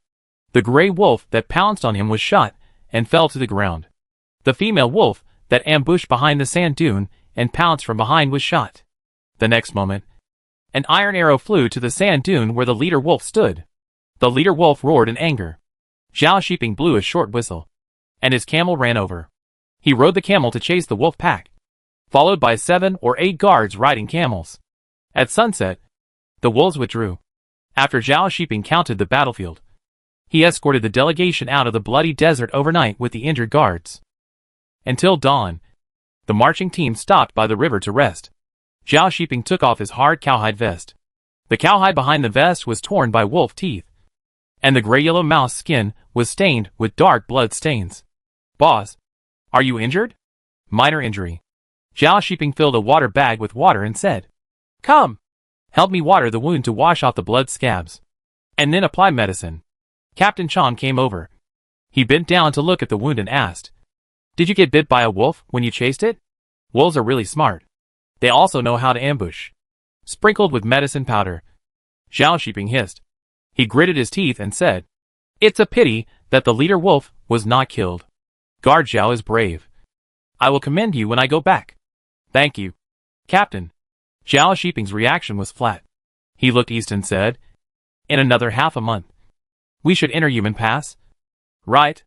The gray wolf that pounced on him was shot and fell to the ground. The female wolf that ambushed behind the sand dune and pounced from behind was shot. The next moment, an iron arrow flew to the sand dune where the leader wolf stood. The leader wolf roared in anger. Zhao Shiping blew a short whistle, and his camel ran over. He rode the camel to chase the wolf pack, followed by 7 or 8 guards riding camels. At sunset, the wolves withdrew. After Zhao Shiping counted the battlefield, he escorted the delegation out of the bloody desert overnight with the injured guards. Until dawn, the marching team stopped by the river to rest. Zhao Shiping took off his hard cowhide vest. The cowhide behind the vest was torn by wolf teeth, and the gray-yellow mouse skin was stained with dark blood stains. Boss, are you injured? Minor injury. Zhao Shiping filled a water bag with water and said, come, help me water the wound to wash off the blood scabs, and then apply medicine. Captain Chan came over. He bent down to look at the wound and asked, did you get bit by a wolf when you chased it? Wolves are really smart. They also know how to ambush. Sprinkled with medicine powder. Zhao Shiping hissed. He gritted his teeth and said, it's a pity that the leader wolf was not killed. Guard Zhao is brave. I will commend you when I go back. Thank you, Captain. Zhao Shiping's reaction was flat. He looked east and said, in another half a month, we should enter Yumen Pass. Right.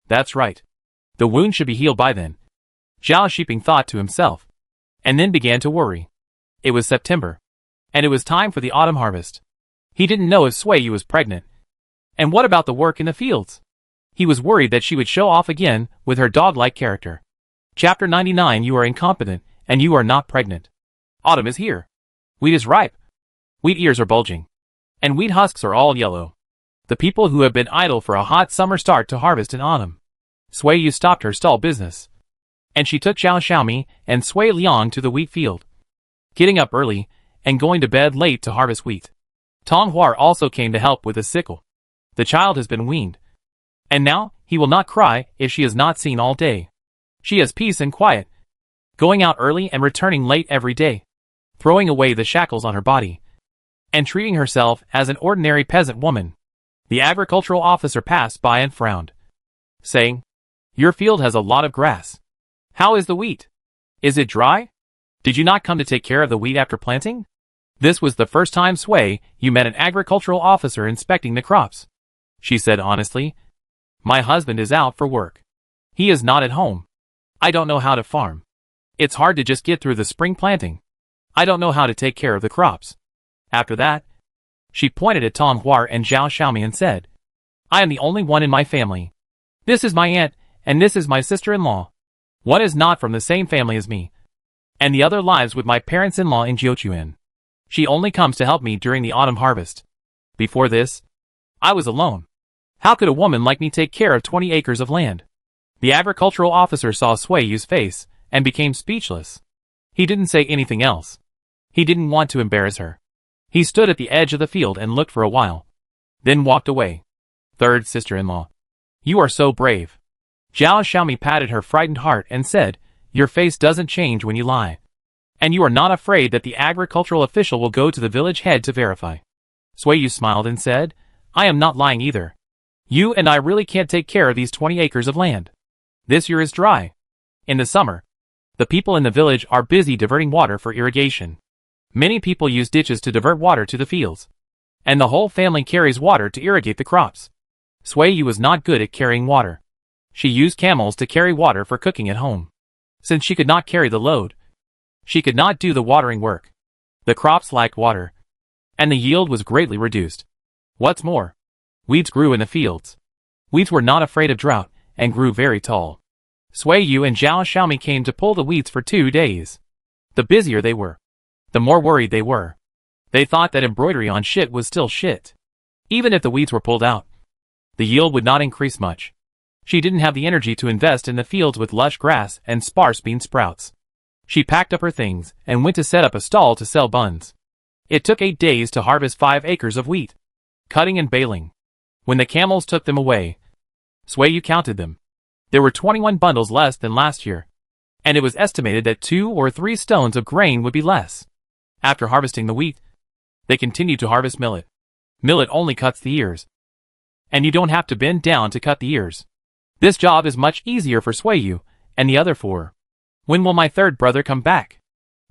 That's right. The wound should be healed by then. Zhao Shiping thought to himself, and then began to worry. It was September, and it was time for the autumn harvest. He didn't know if Sui Yu was pregnant. And what about the work in the fields? He was worried that she would show off again with her dog-like character. Chapter 99. You are incompetent, and you are not pregnant. Autumn is here. Wheat is ripe. Wheat ears are bulging, and wheat husks are all yellow. The people who have been idle for a hot summer start to harvest in autumn. Sui Yu stopped her stall business, and she took Zhao Xiaomi and Sui Liang to the wheat field, getting up early and going to bed late to harvest wheat. Tonghua also came to help with the sickle. The child has been weaned, and now he will not cry if she is not seen all day. She has peace and quiet, going out early and returning late every day, throwing away the shackles on her body, and treating herself as an ordinary peasant woman. The agricultural officer passed by and frowned, saying, "Your field has a lot of grass. How is the wheat? Is it dry? Did you not come to take care of the wheat after planting?" This was the first time Sui Yu met an agricultural officer inspecting the crops. She said honestly, "My husband is out for work. He is not at home. I don't know how to farm. It's hard to just get through the spring planting. I don't know how to take care of the crops." After that, she pointed at Tonghua and Zhao Xiaomi and said, "I am the only one in my family. This is my aunt, and this is my sister-in-law. One is not from the same family as me, and the other lives with my parents-in-law in Jiuquan. She only comes to help me during the autumn harvest. Before this, I was alone. How could a woman like me take care of 20 acres of land?" The agricultural officer saw Sui Yu's face and became speechless. He didn't say anything else. He didn't want to embarrass her. He stood at the edge of the field and looked for a while, then walked away. "Third sister-in-law, you are so brave." Zhao Xiaomi patted her frightened heart and said, "Your face doesn't change when you lie. And you are not afraid that the agricultural official will go to the village head to verify." Sui Yu smiled and said, "I am not lying either. You and I really can't take care of these 20 acres of land. This year is dry. In the summer, the people in the village are busy diverting water for irrigation. Many people use ditches to divert water to the fields, and the whole family carries water to irrigate the crops." Sui Yu was not good at carrying water. She used camels to carry water for cooking at home. Since she could not carry the load, she could not do the watering work. The crops lacked water, and the yield was greatly reduced. What's more, weeds grew in the fields. Weeds were not afraid of drought and grew very tall. Sui Yu and Zhao Xiaomi came to pull the weeds for 2 days. The busier they were, the more worried they were. They thought that embroidery on shit was still shit. Even if the weeds were pulled out, the yield would not increase much. She didn't have the energy to invest in the fields with lush grass and sparse bean sprouts. She packed up her things and went to set up a stall to sell buns. It took 8 days to harvest 5 acres of wheat, cutting and baling. When the camels took them away, Sui Yu counted them. There were 21 bundles less than last year, and it was estimated that 2 or 3 stones of grain would be less. After harvesting the wheat, they continued to harvest millet. Millet only cuts the ears, and you don't have to bend down to cut the ears. This job is much easier for Sui Yu and the other 4. "When will my third brother come back?"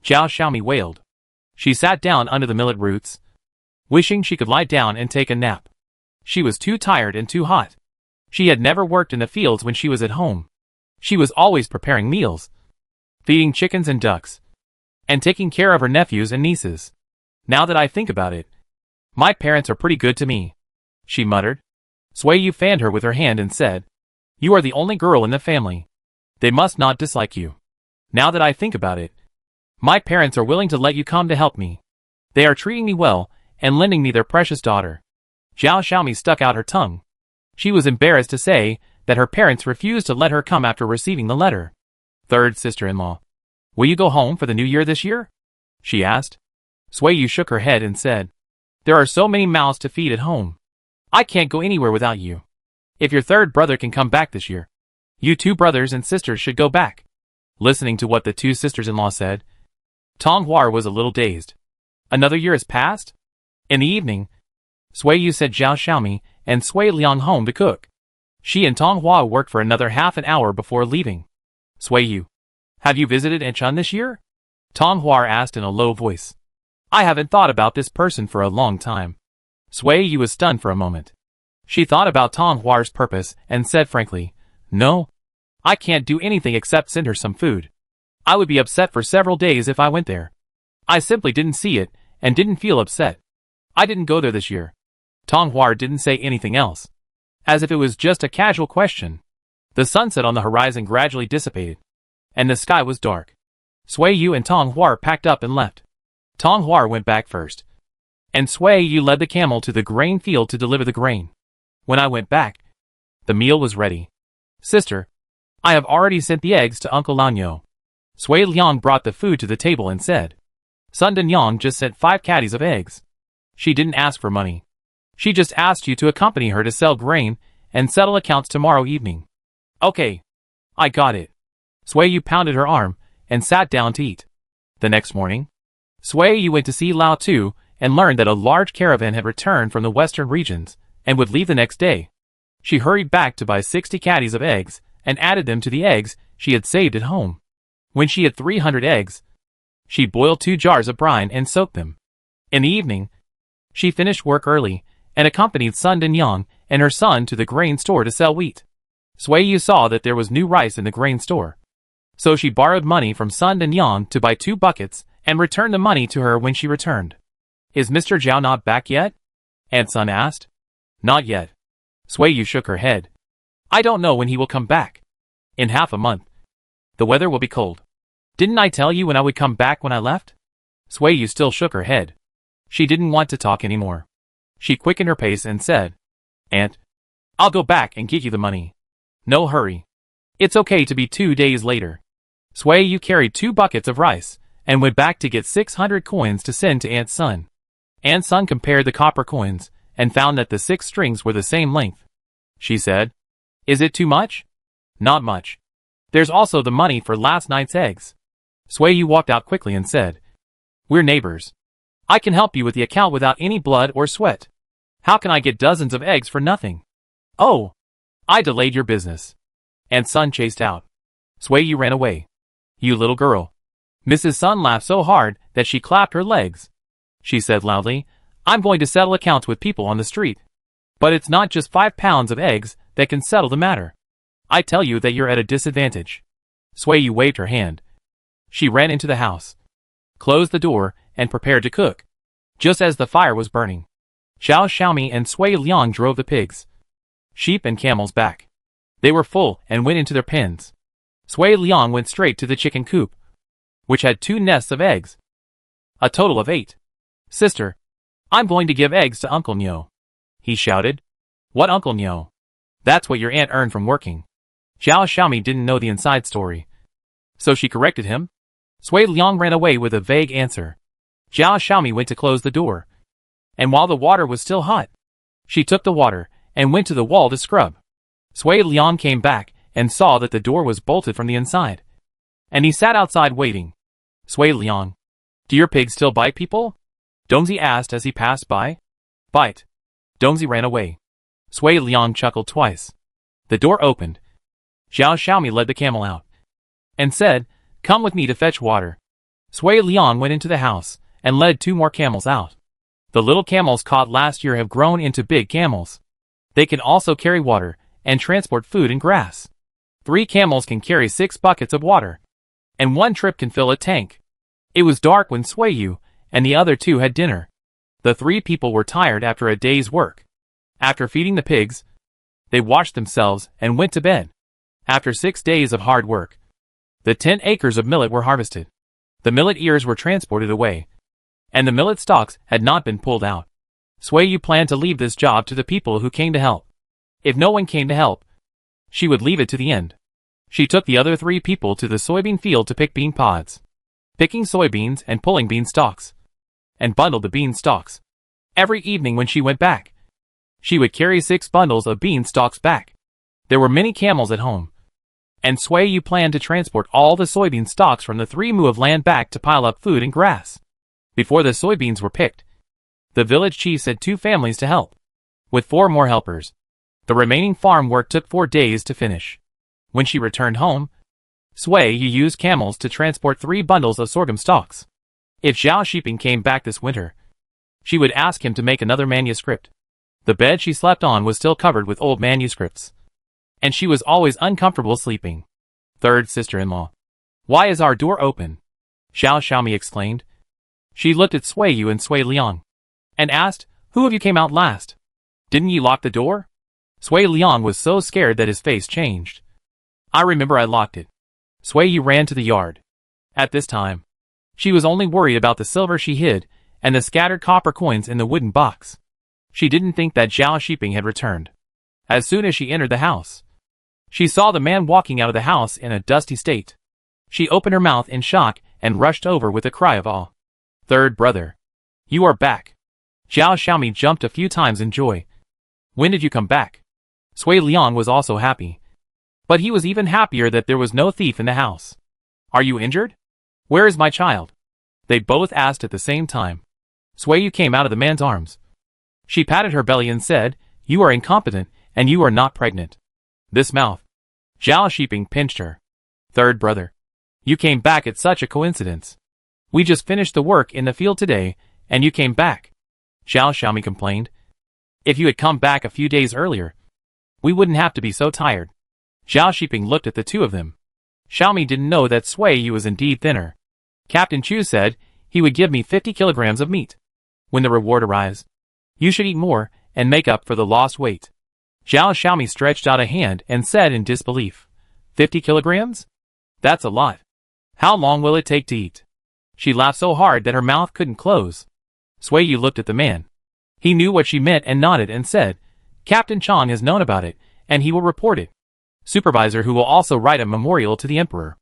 Zhao Xiaomi wailed. She sat down under the millet roots, wishing she could lie down and take a nap. She was too tired and too hot. She had never worked in the fields when she was at home. She was always preparing meals, feeding chickens and ducks, and taking care of her nephews and nieces. "Now that I think about it, my parents are pretty good to me," she muttered. Sui Yu fanned her with her hand and said, "You are the only girl in the family. They must not dislike you. Now that I think about it, my parents are willing to let you come to help me. They are treating me well and lending me their precious daughter." Zhao Xiaomi stuck out her tongue. She was embarrassed to say that her parents refused to let her come after receiving the letter. "Third sister-in-law, will you go home for the new year this year?" she asked. Sui Yu shook her head and said, "There are so many mouths to feed at home. I can't go anywhere without you. If your third brother can come back this year, you 2 brothers and sisters should go back." Listening to what the 2 sisters-in-law said, Tonghua was a little dazed. Another year has passed? In the evening, Sui Yu sent Zhao Xiaomi and Sui Liang home to cook. She and Tonghua worked for another half an hour before leaving. "Sui Yu, have you visited Enchun this year?" Tonghua asked in a low voice. "I haven't thought about this person for a long time." Sui Yu was stunned for a moment. She thought about Tonghua's purpose and said frankly, "No, I can't do anything except send her some food. I would be upset for several days if I went there. I simply didn't see it and didn't feel upset. I didn't go there this year." Tonghua didn't say anything else, as if it was just a casual question. The sunset on the horizon gradually dissipated, and the sky was dark. Sui Yu and Tonghua packed up and left. Tonghua went back first, and Sui Yu led the camel to the grain field to deliver the grain. When I went back, the meal was ready. "Sister, I have already sent the eggs to Uncle Lanyo." Sui Liang brought the food to the table and said, "Son Dunhuang just sent 5 caddies of eggs. She didn't ask for money. She just asked you to accompany her to sell grain and settle accounts tomorrow evening. Okay. I got it. Sui Yu pounded her arm and sat down to eat. The next morning, Sui Yu went to see Lao Tu and learned that a large caravan had returned from the western regions and would leave the next day. She hurried back to buy 60 caddies of eggs and added them to the eggs she had saved at home. When she had 300 eggs, she boiled 2 jars of brine and soaked them. In the evening, she finished work early and accompanied Sun Dunhuang and her son to the grain store to sell wheat. Sui Yu saw that there was new rice in the grain store. So she borrowed money from Sun Dunhuang to buy 2 buckets and returned the money to her when she returned. Is Mr. Zhao not back yet? Aunt Sun asked. Not yet. Sui Yu shook her head. I don't know when he will come back. In half a month. The weather will be cold. Didn't I tell you when I would come back when I left? Sui Yu still shook her head. She didn't want to talk anymore. She quickened her pace and said, Aunt, I'll go back and get you the money. No hurry. It's okay to be 2 days later. Sui Yu carried 2 buckets of rice and went back to get 600 coins to send to Aunt Sun. Aunt Sun compared the copper coins and found that the 6 strings were the same length. She said, Is it too much? Not much. There's also the money for last night's eggs. Sui Yu walked out quickly and said, We're neighbors. I can help you with the account without any blood or sweat. How can I get dozens of eggs for nothing? Oh, I delayed your business. Aunt Sun chased out. Sui Yu ran away. You little girl. Mrs. Sun laughed so hard that she clapped her legs. She said loudly, I'm going to settle accounts with people on the street. But it's not just 5 pounds of eggs that can settle the matter. I tell you that you're at a disadvantage. Sui Yu waved her hand. She ran into the house, closed the door, and prepared to cook. Just as the fire was burning, Xiao Xiaomi and Sui Liang drove the pigs, sheep and camels back. They were full and went into their pens. Sui Liang went straight to the chicken coop, which had 2 nests of eggs. A total of 8. Sister, I'm going to give eggs to Uncle Nyo. He shouted. What Uncle Nyo? That's what your aunt earned from working. Xiao Xiaomi didn't know the inside story, so she corrected him. Sui Liang ran away with a vague answer. Xiao Xiaomi went to close the door, and while the water was still hot, she took the water and went to the wall to scrub. Sui Liang came back and saw that the door was bolted from the inside, and he sat outside waiting. Sui Liang, do your pigs still bite people? Dongzi asked as he passed by. Bite. Dongzi ran away. Sui Liang chuckled twice. The door opened. Xiao Xiaomi led the camel out and said, Come with me to fetch water. Sui Liang went into the house and led 2 more camels out. The little camels caught last year have grown into big camels. They can also carry water and transport food and grass. 3 camels can carry 6 buckets of water, and 1 trip can fill a tank. It was dark when Sui Yu and the other 2 had dinner. The 3 people were tired after a day's work. After feeding the pigs, they washed themselves and went to bed. After 6 days of hard work, the 10 acres of millet were harvested. The millet ears were transported away, and the millet stalks had not been pulled out. Sui Yu planned to leave this job to the people who came to help. If no one came to help, she would leave it to the end. She took the other 3 people to the soybean field to pick bean pods, picking soybeans and pulling bean stalks, and bundled the bean stalks. Every evening when she went back, she would carry 6 bundles of bean stalks back. There were many camels at home, and Sui Yu planned to transport all the soybean stalks from the 3 mu of land back to pile up food and grass. Before the soybeans were picked, the village chief sent 2 families to help, with 4 more helpers. The remaining farm work took 4 days to finish. When she returned home, Sui Yu used camels to transport 3 bundles of sorghum stalks. If Zhao Shiping came back this winter, she would ask him to make another manuscript. The bed she slept on was still covered with old manuscripts, and she was always uncomfortable sleeping. Third sister-in-law. Why is our door open? Xiao Xiaomi exclaimed. She looked at Sui Yu and Sui Liang, and asked, Who of you came out last? Didn't you lock the door? Sui Liang was so scared that his face changed. I remember I locked it. Sui Yu ran to the yard. At this time, she was only worried about the silver she hid and the scattered copper coins in the wooden box. She didn't think that Zhao Shiping had returned. As soon as she entered the house, she saw the man walking out of the house in a dusty state. She opened her mouth in shock and rushed over with a cry of awe. Third brother. You are back. Zhao Xiaomi jumped a few times in joy. When did you come back? Sui Liang was also happy. But he was even happier that there was no thief in the house. Are you injured? Where is my child? They both asked at the same time. Sui Yu came out of the man's arms. She patted her belly and said, You are incompetent, and you are not pregnant. This mouth. Zhao Shiping pinched her. Third brother. You came back at such a coincidence. We just finished the work in the field today, and you came back. Zhao Xiaomi complained. If you had come back a few days earlier, we wouldn't have to be so tired. Zhao Shiping looked at the two of them. Xiaomi didn't know that Sui Yu was indeed thinner. Captain Chu said he would give me 50 kilograms of meat. When the reward arrives, you should eat more and make up for the lost weight. Zhao Xiaomi stretched out a hand and said in disbelief, 50 kilograms? That's a lot. How long will it take to eat? She laughed so hard that her mouth couldn't close. Sui Yu looked at the man. He knew what she meant and nodded and said, Captain Chong has known about it, and he will report it. Supervisor who will also write a memorial to the emperor.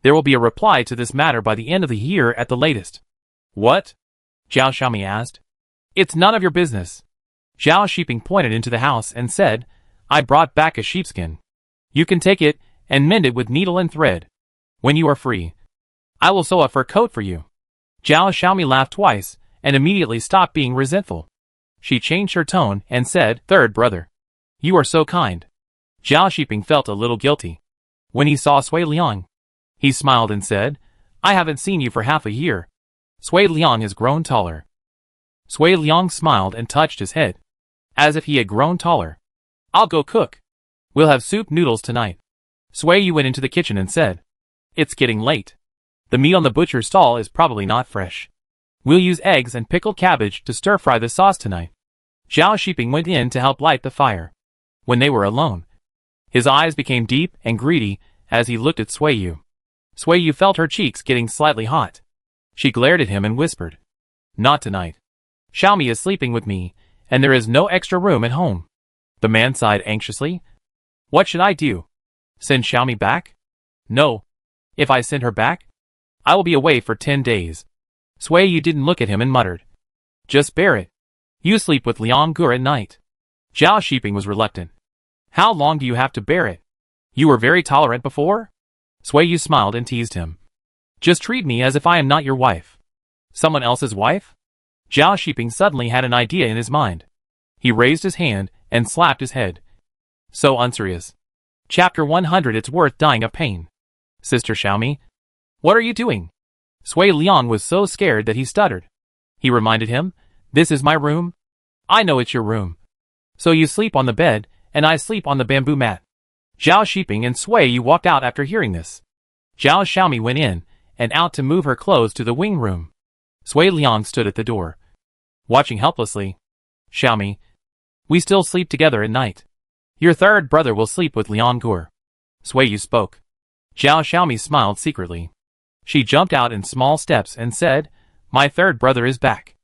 There will be a reply to this matter by the end of the year at the latest. What? Zhao Xiaomi asked. It's none of your business. Zhao Shiping pointed into the house and said, I brought back a sheepskin. You can take it and mend it with needle and thread. When you are free, I will sew a fur coat for you. Zhao Xiaomi laughed twice and immediately stopped being resentful. She changed her tone and said, Third brother. You are so kind. Zhao Shiping felt a little guilty. When he saw Sui Liang, he smiled and said, I haven't seen you for half a year. Sui Liang has grown taller. Sui Liang smiled and touched his head, as if he had grown taller. I'll go cook. We'll have soup noodles tonight. Sui Yu went into the kitchen and said, It's getting late. The meat on the butcher's stall is probably not fresh. We'll use eggs and pickled cabbage to stir-fry the sauce tonight. Zhao Shiping went in to help light the fire. When they were alone, his eyes became deep and greedy as he looked at Sui Yu. Sui Yu felt her cheeks getting slightly hot. She glared at him and whispered, Not tonight. Xiaomi is sleeping with me, and there is no extra room at home. The man sighed anxiously. What should I do? Send Xiaomi back? No. If I send her back, I will be away for 10 days. Sui Yu didn't look at him and muttered, Just bear it. You sleep with Liang Gur at night. Zhao Shiping was reluctant. How long do you have to bear it? You were very tolerant before? Sui Yu smiled and teased him. Just treat me as if I am not your wife. Someone else's wife? Zhao Shiping suddenly had an idea in his mind. He raised his hand and slapped his head. So unserious. Chapter 100 It's worth dying of pain. Sister Xiaomi, what are you doing? Sui Liang was so scared that he stuttered. He reminded him, This is my room. I know it's your room. So you sleep on the bed, and I sleep on the bamboo mat. Zhao Shiping and Sui Yu walked out after hearing this. Zhao Xiaomi went in and out to move her clothes to the wing room. Sui Liang stood at the door, watching helplessly. Xiaomi, we still sleep together at night. Your third brother will sleep with Liang Gur. Sui Yu spoke. Zhao Xiaomi smiled secretly. She jumped out in small steps and said, My third brother is back.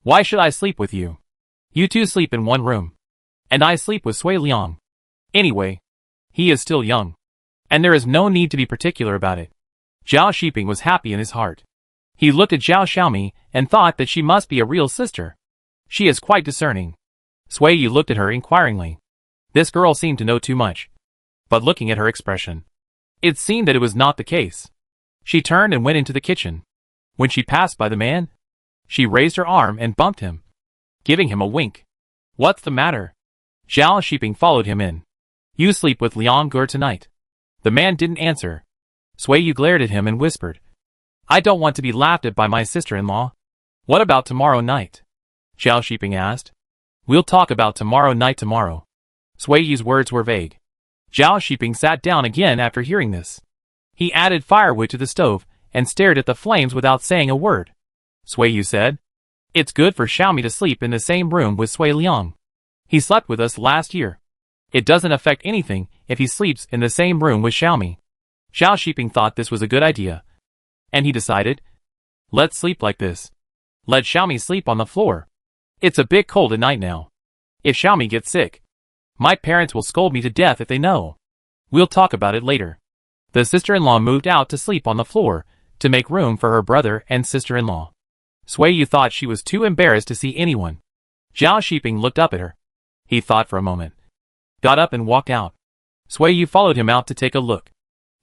Why should I sleep with you? You two sleep in one room. And I sleep with Sui Liang. Anyway, he is still young. And there is no need to be particular about it. Zhao Shiping was happy in his heart. He looked at Zhao Xiaomi and thought that she must be a real sister. She is quite discerning. Sui Yu looked at her inquiringly. This girl seemed to know too much. But looking at her expression, it seemed that it was not the case. She turned and went into the kitchen. When she passed by the man, she raised her arm and bumped him, giving him a wink. What's the matter? Zhao Shiping followed him in. You sleep with Liang Gur tonight. The man didn't answer. Sui Yu glared at him and whispered, I don't want to be laughed at by my sister-in-law. What about tomorrow night? Zhao Shiping asked. We'll talk about tomorrow night tomorrow. Sui Yu's words were vague. Zhao Shiping sat down again after hearing this. He added firewood to the stove and stared at the flames without saying a word. Sui Yu said, It's good for Xiaomi to sleep in the same room with Sui Liang. He slept with us last year. It doesn't affect anything if he sleeps in the same room with Xiaomi. Zhao Shiping thought this was a good idea. And he decided, Let's sleep like this. Let Xiaomi sleep on the floor. It's a bit cold at night now. If Xiaomi gets sick, my parents will scold me to death if they know. We'll talk about it later. The sister-in-law moved out to sleep on the floor to make room for her brother and sister-in-law. Sui Yu thought she was too embarrassed to see anyone. Zhao Shiping looked up at her. He thought for a moment, got up and walked out. Sui Yu followed him out to take a look,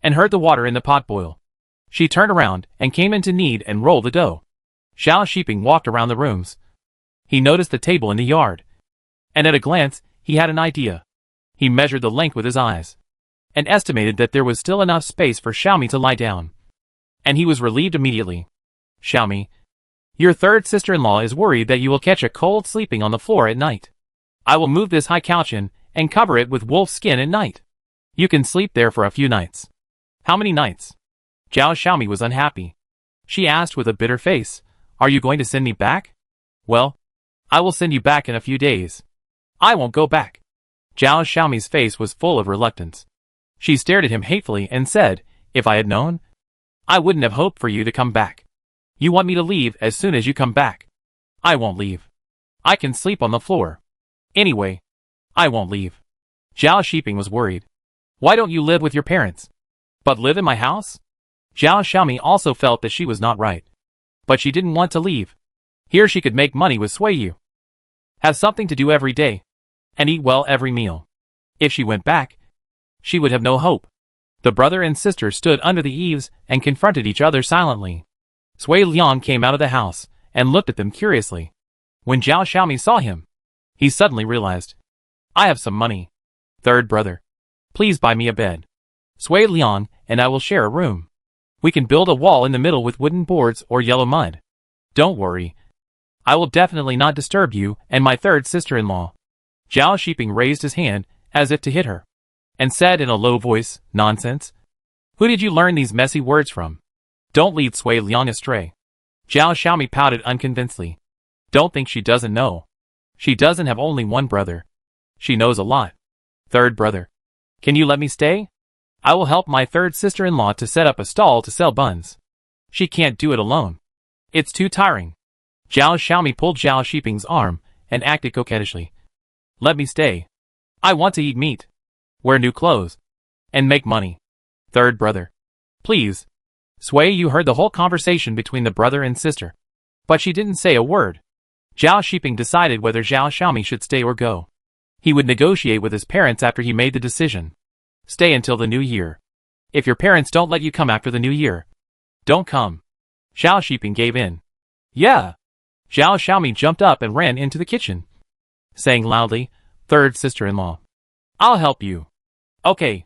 and heard the water in the pot boil. She turned around and came in to knead and roll the dough. Zhao Shiping walked around the rooms. He noticed the table in the yard, and at a glance, he had an idea. He measured the length with his eyes, and estimated that there was still enough space for Xiaomi to lie down. And he was relieved immediately. Xiaomi, your third sister-in-law is worried that you will catch a cold sleeping on the floor at night. I will move this high couch in and cover it with wolf skin at night. You can sleep there for a few nights. How many nights? Zhao Xiaomi was unhappy. She asked with a bitter face, are you going to send me back? Well, I will send you back in a few days. I won't go back. Zhao Xiaomi's face was full of reluctance. She stared at him hatefully and said, if I had known, I wouldn't have hoped for you to come back. You want me to leave as soon as you come back. I won't leave. I can sleep on the floor. Anyway, I won't leave. Zhao Shiping was worried. Why don't you live with your parents? But live in my house? Zhao Xiaomi also felt that she was not right. But she didn't want to leave. Here she could make money with Sui Yu, have something to do every day, and eat well every meal. If she went back, she would have no hope. The brother and sister stood under the eaves and confronted each other silently. Sui Liang came out of the house and looked at them curiously. When Zhao Xiaomi saw him, he suddenly realized, I have some money. Third brother, please buy me a bed. Sui Liang and I will share a room. We can build a wall in the middle with wooden boards or yellow mud. Don't worry. I will definitely not disturb you and my third sister-in-law. Zhao Shiping raised his hand as if to hit her, and said in a low voice, nonsense. Who did you learn these messy words from? Don't lead Sui Liang astray. Zhao Xiaomi pouted unconvincedly. Don't think she doesn't know. She doesn't have only one brother. She knows a lot. Third brother, can you let me stay? I will help my third sister-in-law to set up a stall to sell buns. She can't do it alone. It's too tiring. Zhao Xiaomi pulled Zhao Shiping's arm and acted coquettishly. Let me stay. I want to eat meat, wear new clothes, and make money. Third brother, please. Sui Yu heard the whole conversation between the brother and sister, but she didn't say a word. Zhao Shiping decided whether Zhao Xiaomi should stay or go. He would negotiate with his parents after he made the decision. Stay until the new year. If your parents don't let you come after the new year, don't come. Zhao Shiping gave in. Yeah. Zhao Xiaomi jumped up and ran into the kitchen, saying loudly, third sister-in-law, I'll help you. Okay.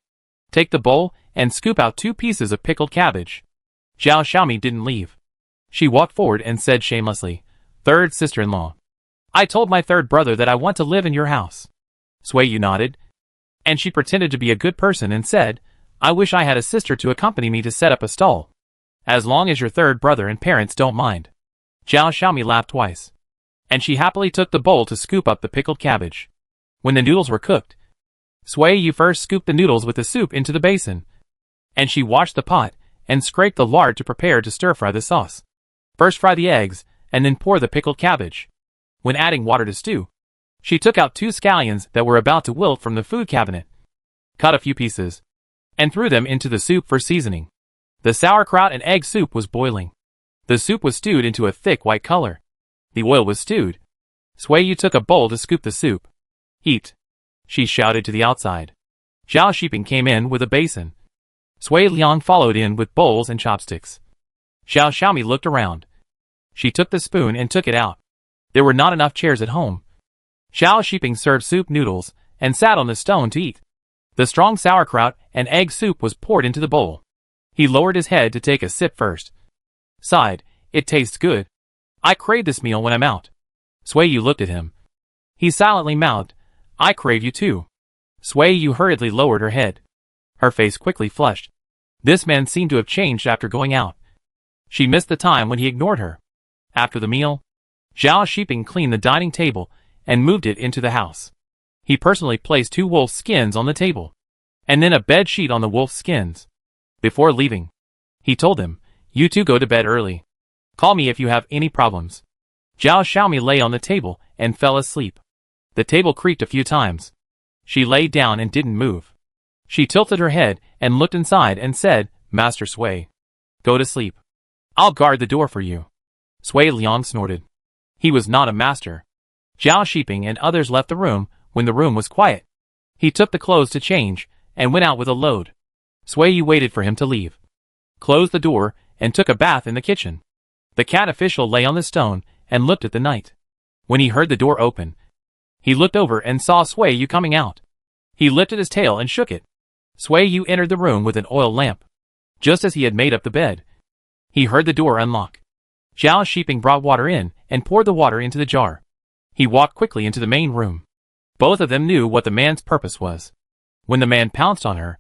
Take the bowl and scoop out 2 pieces of pickled cabbage. Zhao Xiaomi didn't leave. She walked forward and said shamelessly, third sister-in-law, I told my third brother that I want to live in your house. Sui Yu nodded, and she pretended to be a good person and said, I wish I had a sister to accompany me to set up a stall. As long as your third brother and parents don't mind. Zhao Xiaomi laughed twice, and she happily took the bowl to scoop up the pickled cabbage. When the noodles were cooked, Sui Yu first scooped the noodles with the soup into the basin, and she washed the pot and scraped the lard to prepare to stir-fry the sauce. First fry the eggs, and then pour the pickled cabbage. When adding water to stew, she took out 2 scallions that were about to wilt from the food cabinet, cut a few pieces, and threw them into the soup for seasoning. The sauerkraut and egg soup was boiling. The soup was stewed into a thick white color. The oil was stewed. Sui Yu took a bowl to scoop the soup. Eat, she shouted to the outside. Zhao Shiping came in with a basin. Sui Liang followed in with bowls and chopsticks. Zhao Xiaomi looked around. She took the spoon and took it out. There were not enough chairs at home. Zhao Shiping served soup noodles and sat on the stone to eat. The strong sauerkraut and egg soup was poured into the bowl. He lowered his head to take a sip first. Sighed, it tastes good. I crave this meal when I'm out. Sui Yu looked at him. He silently mouthed, I crave you too. Sui Yu hurriedly lowered her head. Her face quickly flushed. This man seemed to have changed after going out. She missed the time when he ignored her. After the meal, Zhao Shiping cleaned the dining table and moved it into the house. He personally placed 2 wolf skins on the table, and then a bed sheet on the wolf skins. Before leaving, he told them, you 2 go to bed early. Call me if you have any problems. Zhao Xiaomi lay on the table and fell asleep. The table creaked a few times. She lay down and didn't move. She tilted her head and looked inside and said, Master Sui, go to sleep. I'll guard the door for you. Sui Liang snorted. He was not a master. Zhao Shiping and others left the room when the room was quiet. He took the clothes to change and went out with a load. Sui Yu waited for him to leave, closed the door, and took a bath in the kitchen. The cat official lay on the stone and looked at the night. When he heard the door open, he looked over and saw Sui Yu coming out. He lifted his tail and shook it. Sui Yu entered the room with an oil lamp. Just as he had made up the bed, he heard the door unlock. Zhao Shiping brought water in and poured the water into the jar. He walked quickly into the main room. Both of them knew what the man's purpose was. When the man pounced on her,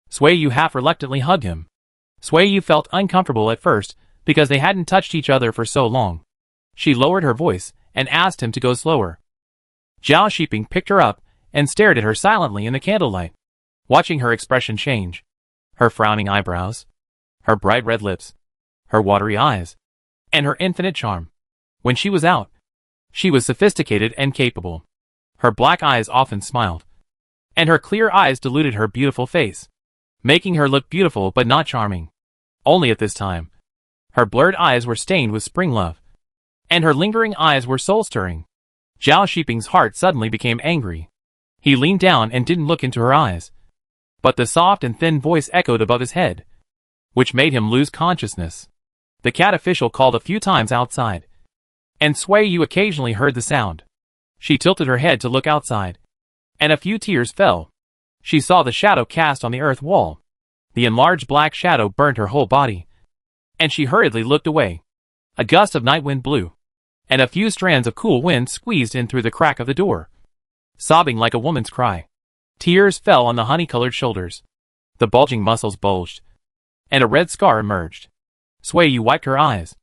Sui Yu half reluctantly hugged him. Sui Yu felt uncomfortable at first because they hadn't touched each other for so long. She lowered her voice and asked him to go slower. Zhao Shiping picked her up and stared at her silently in the candlelight, watching her expression change. Her frowning eyebrows, her bright red lips, her watery eyes, and her infinite charm. When she was out, she was sophisticated and capable. Her black eyes often smiled, and her clear eyes diluted her beautiful face, making her look beautiful but not charming. Only at this time, her blurred eyes were stained with spring love, and her lingering eyes were soul-stirring. Zhao Shiping's heart suddenly became angry. He leaned down and didn't look into her eyes, but the soft and thin voice echoed above his head, which made him lose consciousness. The cat official called a few times outside, and Sui Yu occasionally heard the sound. She tilted her head to look outside, and a few tears fell. She saw the shadow cast on the earth wall. The enlarged black shadow burned her whole body, and she hurriedly looked away. A gust of night wind blew, and a few strands of cool wind squeezed in through the crack of the door, sobbing like a woman's cry. Tears fell on the honey-colored shoulders. The bulging muscles bulged, and a red scar emerged. Sui Yu wiped her eyes.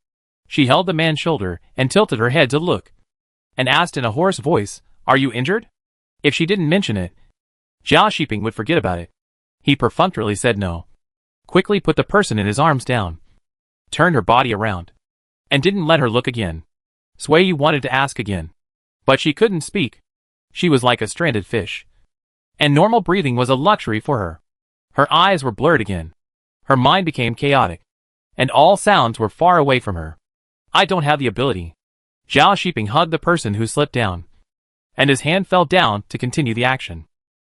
She held the man's shoulder and tilted her head to look, and asked in a hoarse voice, "Are you injured?" If she didn't mention it, Zhao Shiping would forget about it. He perfunctorily said no, quickly put the person in his arms down, turned her body around, and didn't let her look again. Sui Yu wanted to ask again, but she couldn't speak. She was like a stranded fish, and normal breathing was a luxury for her. Her eyes were blurred again. Her mind became chaotic, and all sounds were far away from her. "I don't have the ability." Zhao Shiping hugged the person who slipped down, and his hand fell down to continue the action.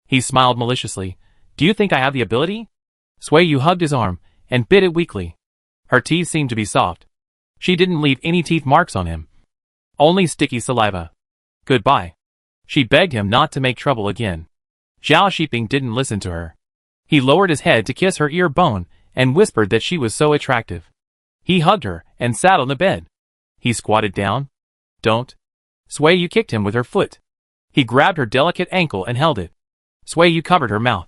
He smiled maliciously. "Do you think I have the ability?" Sui Yu hugged his arm and bit it weakly. Her teeth seemed to be soft. She didn't leave any teeth marks on him, only sticky saliva. "Goodbye." She begged him not to make trouble again. Zhao Shiping didn't listen to her. He lowered his head to kiss her ear bone and whispered that she was so attractive. He hugged her and sat on the bed. He squatted down. "Don't." Sui Yu kicked him with her foot. He grabbed her delicate ankle and held it. Sui Yu covered her mouth.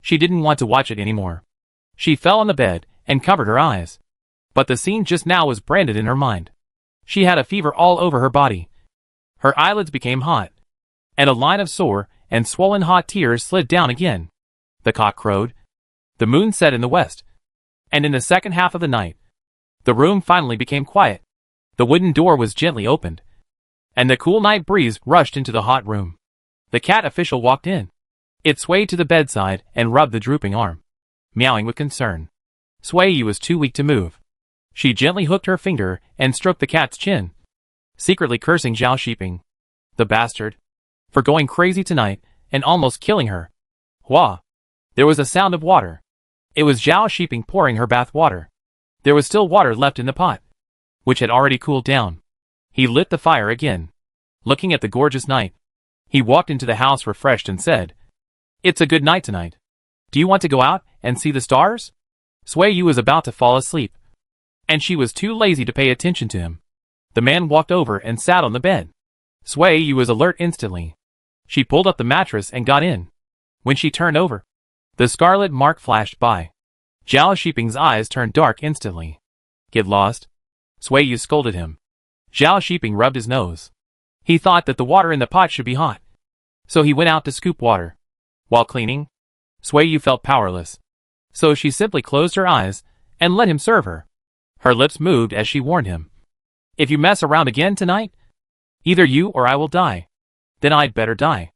She didn't want to watch it anymore. She fell on the bed and covered her eyes. But the scene just now was branded in her mind. She had a fever all over her body. Her eyelids became hot, and a line of sore and swollen hot tears slid down again. The cock crowed. The moon set in the west, and in the second half of the night, the room finally became quiet. The wooden door was gently opened, and the cool night breeze rushed into the hot room. The cat official walked in. It swayed to the bedside and rubbed the drooping arm, meowing with concern. Sui Yu was too weak to move. She gently hooked her finger and stroked the cat's chin, secretly cursing Zhao Shiping, the bastard, for going crazy tonight and almost killing her. Hua! There was a sound of water. It was Zhao Shiping pouring her bath water. There was still water left in the pot, which had already cooled down. He lit the fire again. Looking at the gorgeous night, he walked into the house refreshed and said, "It's a good night tonight. Do you want to go out and see the stars?" Sui Yu was about to fall asleep, and she was too lazy to pay attention to him. The man walked over and sat on the bed. Sui Yu was alert instantly. She pulled up the mattress and got in. When she turned over, the scarlet mark flashed by. Zhao Shiping's eyes turned dark instantly. "Get lost," Sui Yu scolded him. Zhao Shiping rubbed his nose. He thought that the water in the pot should be hot, so he went out to scoop water. While cleaning, Sui Yu felt powerless, so she simply closed her eyes and let him serve her. Her lips moved as she warned him. "If you mess around again tonight, either you or I will die." "Then I'd better die."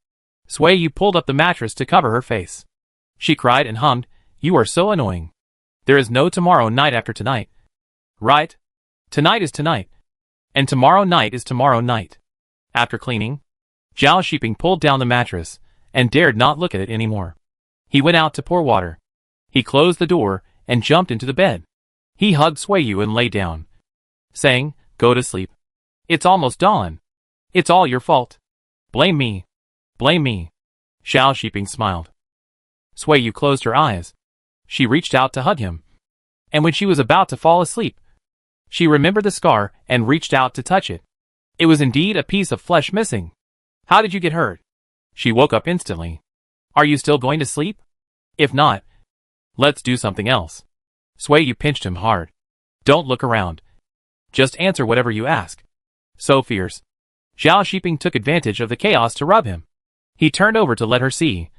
Sui Yu pulled up the mattress to cover her face. She cried and hummed, "You are so annoying. There is no tomorrow night after tonight." "Right. Tonight is tonight. And tomorrow night is tomorrow night." After cleaning, Zhao Shiping pulled down the mattress, and dared not look at it anymore. He went out to pour water. He closed the door, and jumped into the bed. He hugged Sui Yu and lay down, saying, "Go to sleep. It's almost dawn. It's all your fault. Blame me. Blame me." Zhao Shiping smiled. Sui Yu closed her eyes. She reached out to hug him. And when she was about to fall asleep, she remembered the scar and reached out to touch it. It was indeed a piece of flesh missing. "How did you get hurt?" She woke up instantly. "Are you still going to sleep? If not, let's do something else." Sui Yu pinched him hard. "Don't look around. Just answer whatever you ask." So fierce. Zhao Shiping took advantage of the chaos to rub him. He turned over to let her see,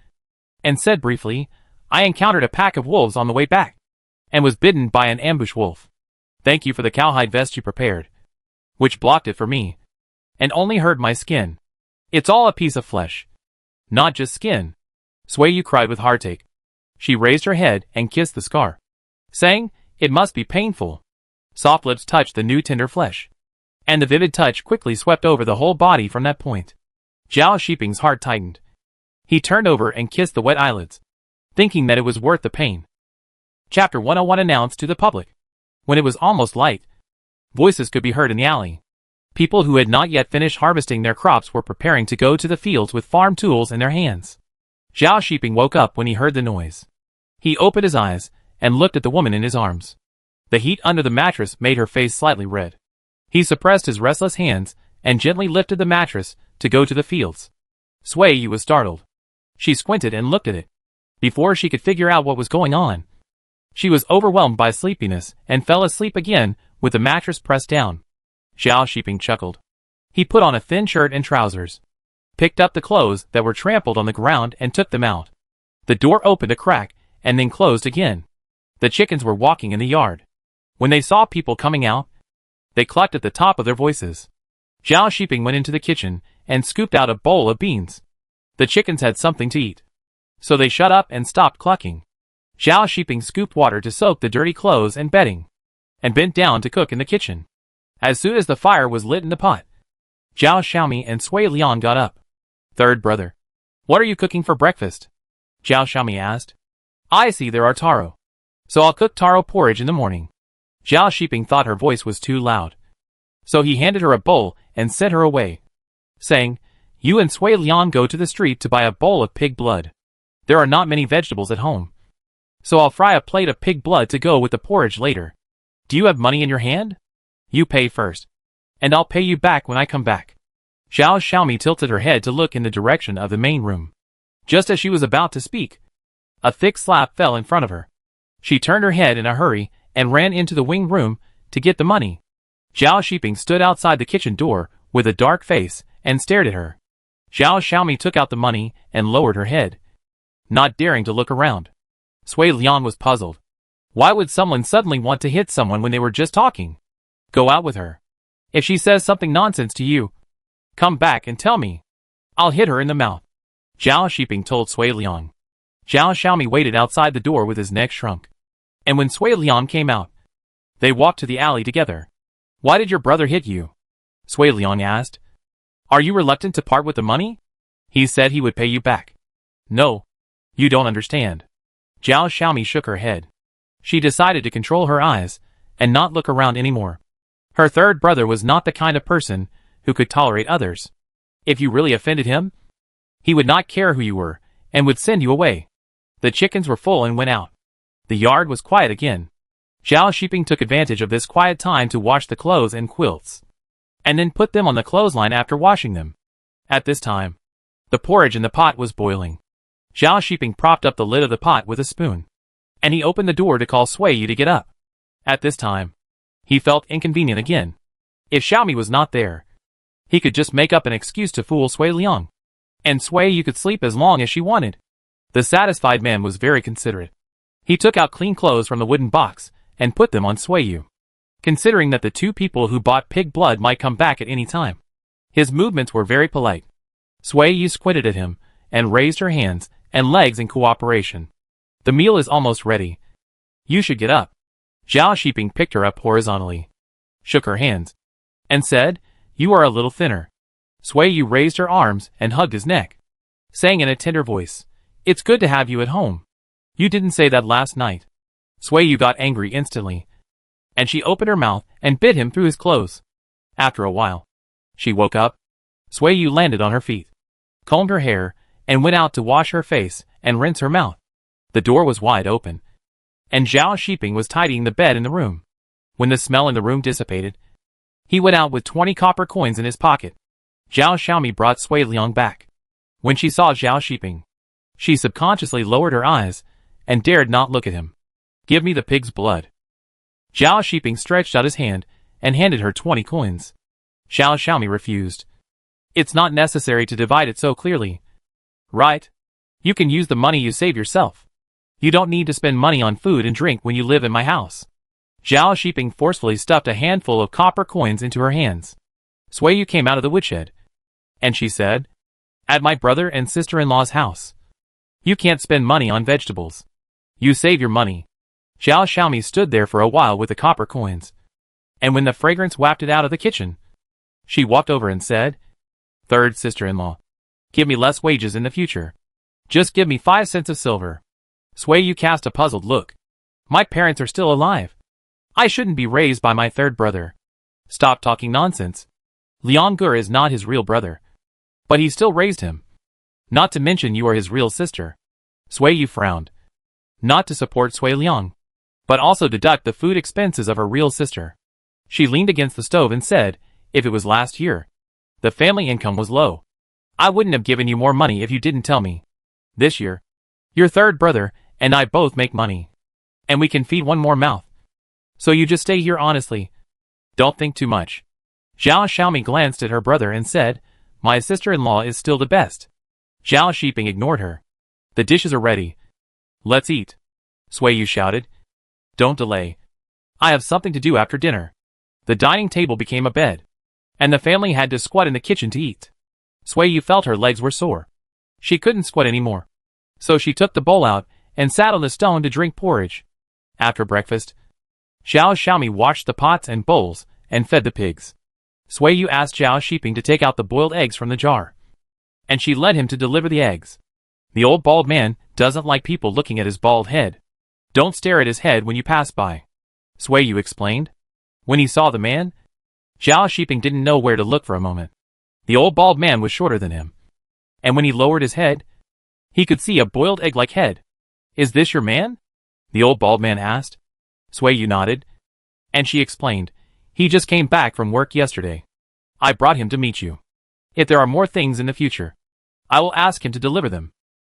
and said briefly, "I encountered a pack of wolves on the way back, and was bitten by an ambush wolf. Thank you for the cowhide vest you prepared, which blocked it for me, and only hurt my skin. It's all a piece of flesh, not just skin." Sui Yu cried with heartache. She raised her head and kissed the scar, saying, "It must be painful." Soft lips touched the new tender flesh, and the vivid touch quickly swept over the whole body from that point. Zhao Shiping's heart tightened. He turned over and kissed the wet eyelids, thinking that it was worth the pain. Chapter 101 announced to the public. When it was almost light, voices could be heard in the alley. People who had not yet finished harvesting their crops were preparing to go to the fields with farm tools in their hands. Zhao Shiping woke up when he heard the noise. He opened his eyes and looked at the woman in his arms. The heat under the mattress made her face slightly red. He suppressed his restless hands and gently lifted the mattress to go to the fields. Sui Yu was startled. She squinted and looked at it. Before she could figure out what was going on, she was overwhelmed by sleepiness and fell asleep again with the mattress pressed down. Zhao Shiping chuckled. He put on a thin shirt and trousers, picked up the clothes that were trampled on the ground and took them out. The door opened a crack and then closed again. The chickens were walking in the yard. When they saw people coming out, they clucked at the top of their voices. Zhao Shiping went into the kitchen and scooped out a bowl of beans. The chickens had something to eat, so they shut up and stopped clucking. Zhao Shiping scooped water to soak the dirty clothes and bedding, and bent down to cook in the kitchen. As soon as the fire was lit in the pot, Zhao Xiaomi and Sui Lian got up. "Third brother, what are you cooking for breakfast?" Zhao Xiaomi asked. "I see there are taro, so I'll cook taro porridge in the morning." Zhao Shiping thought her voice was too loud, so he handed her a bowl and sent her away, saying, "You and Sui Lian go to the street to buy a bowl of pig blood. There are not many vegetables at home, so I'll fry a plate of pig blood to go with the porridge later. Do you have money in your hand? You pay first, and I'll pay you back when I come back." Zhao Xiaomi tilted her head to look in the direction of the main room. Just as she was about to speak, a thick slap fell in front of her. She turned her head in a hurry and ran into the wing room to get the money. Zhao Shiping stood outside the kitchen door with a dark face and stared at her. Zhao Xiaomi took out the money and lowered her head, not daring to look around. Sui Lian was puzzled. Why would someone suddenly want to hit someone when they were just talking? Go out with her. If she says something nonsense to you, come back and tell me. I'll hit her in the mouth, Zhao Shiping told Sui Lian. Zhao Xiaomi waited outside the door with his neck shrunk. And when Sui Lian came out, they walked to the alley together. "Why did your brother hit you?" Sui Lian asked. "Are you reluctant to part with the money? He said he would pay you back." "No, you don't understand." Zhao Xiaomi shook her head. She decided to control her eyes and not look around anymore. Her third brother was not the kind of person who could tolerate others. If you really offended him, he would not care who you were and would send you away. The chickens were full and went out. The yard was quiet again. Zhao Shiping took advantage of this quiet time to wash the clothes and quilts, and then put them on the clothesline after washing them. At this time, the porridge in the pot was boiling. Zhao Shiping propped up the lid of the pot with a spoon, and he opened the door to call Sui Yu to get up. At this time, he felt inconvenient again. If Xiaomi was not there, he could just make up an excuse to fool Sui Lian, and Sui Yu could sleep as long as she wanted. The satisfied man was very considerate. He took out clean clothes from the wooden box and put them on Sui Yu, considering that the two people who bought pig blood might come back at any time. His movements were very polite. Sui Yu squinted at him and raised her hands and legs in cooperation. "The meal is almost ready. You should get up." Zhao Shiping picked her up horizontally, shook her hands, and said, "You are a little thinner." Sui Yu raised her arms and hugged his neck, saying in a tender voice, "It's good to have you at home. You didn't say that last night." Sui Yu got angry instantly, and she opened her mouth and bit him through his clothes. After a while, she woke up. Sui Yu landed on her feet, combed her hair, and went out to wash her face and rinse her mouth. The door was wide open, and Zhao Shiping was tidying the bed in the room. When the smell in the room dissipated, he went out with 20 copper coins in his pocket. Zhao Xiaomi brought Sui Liang back. When she saw Zhao Shiping, she subconsciously lowered her eyes and dared not look at him. "Give me the pig's blood." Zhao Shiping stretched out his hand and handed her 20 coins. Zhao Xiaomi refused. "It's not necessary to divide it so clearly. Right? You can use the money you save yourself. You don't need to spend money on food and drink when you live in my house." Zhao Shiping forcefully stuffed a handful of copper coins into her hands. Sui Yu came out of the woodshed, and she said, "At my brother and sister-in-law's house, you can't spend money on vegetables. You save your money." Zhao Xiaomi stood there for a while with the copper coins, and when the fragrance wafted out of the kitchen, she walked over and said, "Third sister-in-law, give me less wages in the future. Just give me 5 cents of silver." Sui Yu cast a puzzled look. "My parents are still alive. I shouldn't be raised by my third brother." "Stop talking nonsense. Liang Gur is not his real brother, but he still raised him. Not to mention you are his real sister." Sui Yu frowned. Not to support Sui Liang, but also deduct the food expenses of her real sister. She leaned against the stove and said, "If it was last year, the family income was low. I wouldn't have given you more money if you didn't tell me. This year, your third brother and I both make money, and we can feed one more mouth. So you just stay here honestly. Don't think too much." Zhao Xiaomi glanced at her brother and said, "My sister-in-law is still the best." Zhao Shiping ignored her. "The dishes are ready. Let's eat." Sui Yu shouted, "Don't delay. I have something to do after dinner." The dining table became a bed, and the family had to squat in the kitchen to eat. Sui Yu felt her legs were sore. She couldn't squat anymore, so she took the bowl out and sat on the stone to drink porridge. After breakfast, Zhao Xiaomi washed the pots and bowls and fed the pigs. Sui Yu asked Zhao Shiping to take out the boiled eggs from the jar, and she led him to deliver the eggs. The old bald man doesn't like people looking at his bald head. "Don't stare at his head when you pass by," Sui Yu explained. When he saw the man, Zhao Shiping didn't know where to look for a moment. The old bald man was shorter than him, and when he lowered his head, he could see a boiled egg-like head. "Is this your man?" the old bald man asked. Sui Yu nodded, and she explained, "He just came back from work yesterday. I brought him to meet you. If there are more things in the future, I will ask him to deliver them."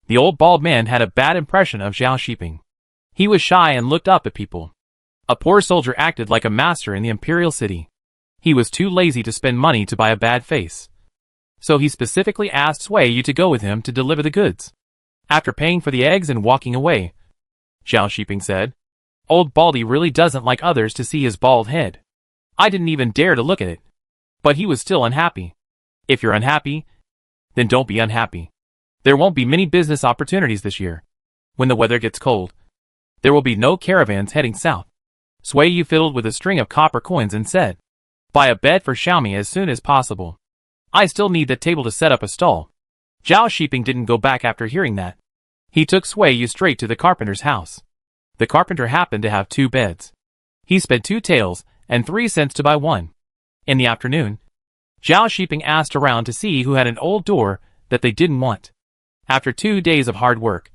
The old bald man had a bad impression of Zhao Shiping. He was shy and looked up at people. A poor soldier acted like a master in the imperial city. He was too lazy to spend money to buy a bad face, so he specifically asked Sui Yu to go with him to deliver the goods. After paying for the eggs and walking away, Zhao Shiping said, "Old Baldy really doesn't like others to see his bald head. I didn't even dare to look at it." But he was still unhappy. "If you're unhappy, then don't be unhappy. There won't be many business opportunities this year. When the weather gets cold, there will be no caravans heading south." Sui Yu fiddled with a string of copper coins and said, "Buy a bed for Xiaomi as soon as possible. I still need the table to set up a stall." Zhao Shiping didn't go back after hearing that. He took Sui Yu straight to the carpenter's house. The carpenter happened to have 2 beds. He spent 2 taels and 3 cents to buy one. In the afternoon, Zhao Shiping asked around to see who had an old door that they didn't want. After 2 days of hard work,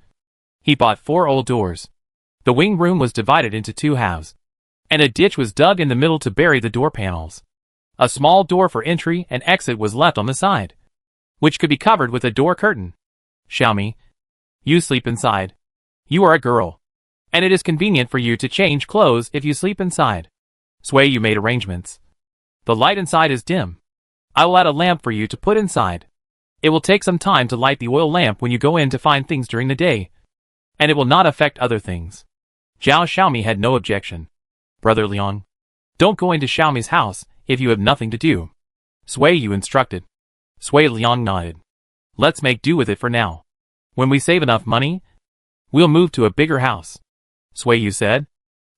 he bought 4 old doors. The wing room was divided into 2 halves, and a ditch was dug in the middle to bury the door panels. A small door for entry and exit was left on the side, which could be covered with a door curtain. "Xiaomi, you sleep inside. You are a girl, and it is convenient for you to change clothes if you sleep inside." Sui Yu made arrangements. "The light inside is dim. I will add a lamp for you to put inside. It will take some time to light the oil lamp when you go in to find things during the day, and it will not affect other things." Zhao Xiaomi had no objection. "Brother Liang, don't go into Xiaomi's house if you have nothing to do," Sui Yu instructed. Sui Liang nodded. "Let's make do with it for now. When we save enough money, we'll move to a bigger house," Sui Yu said.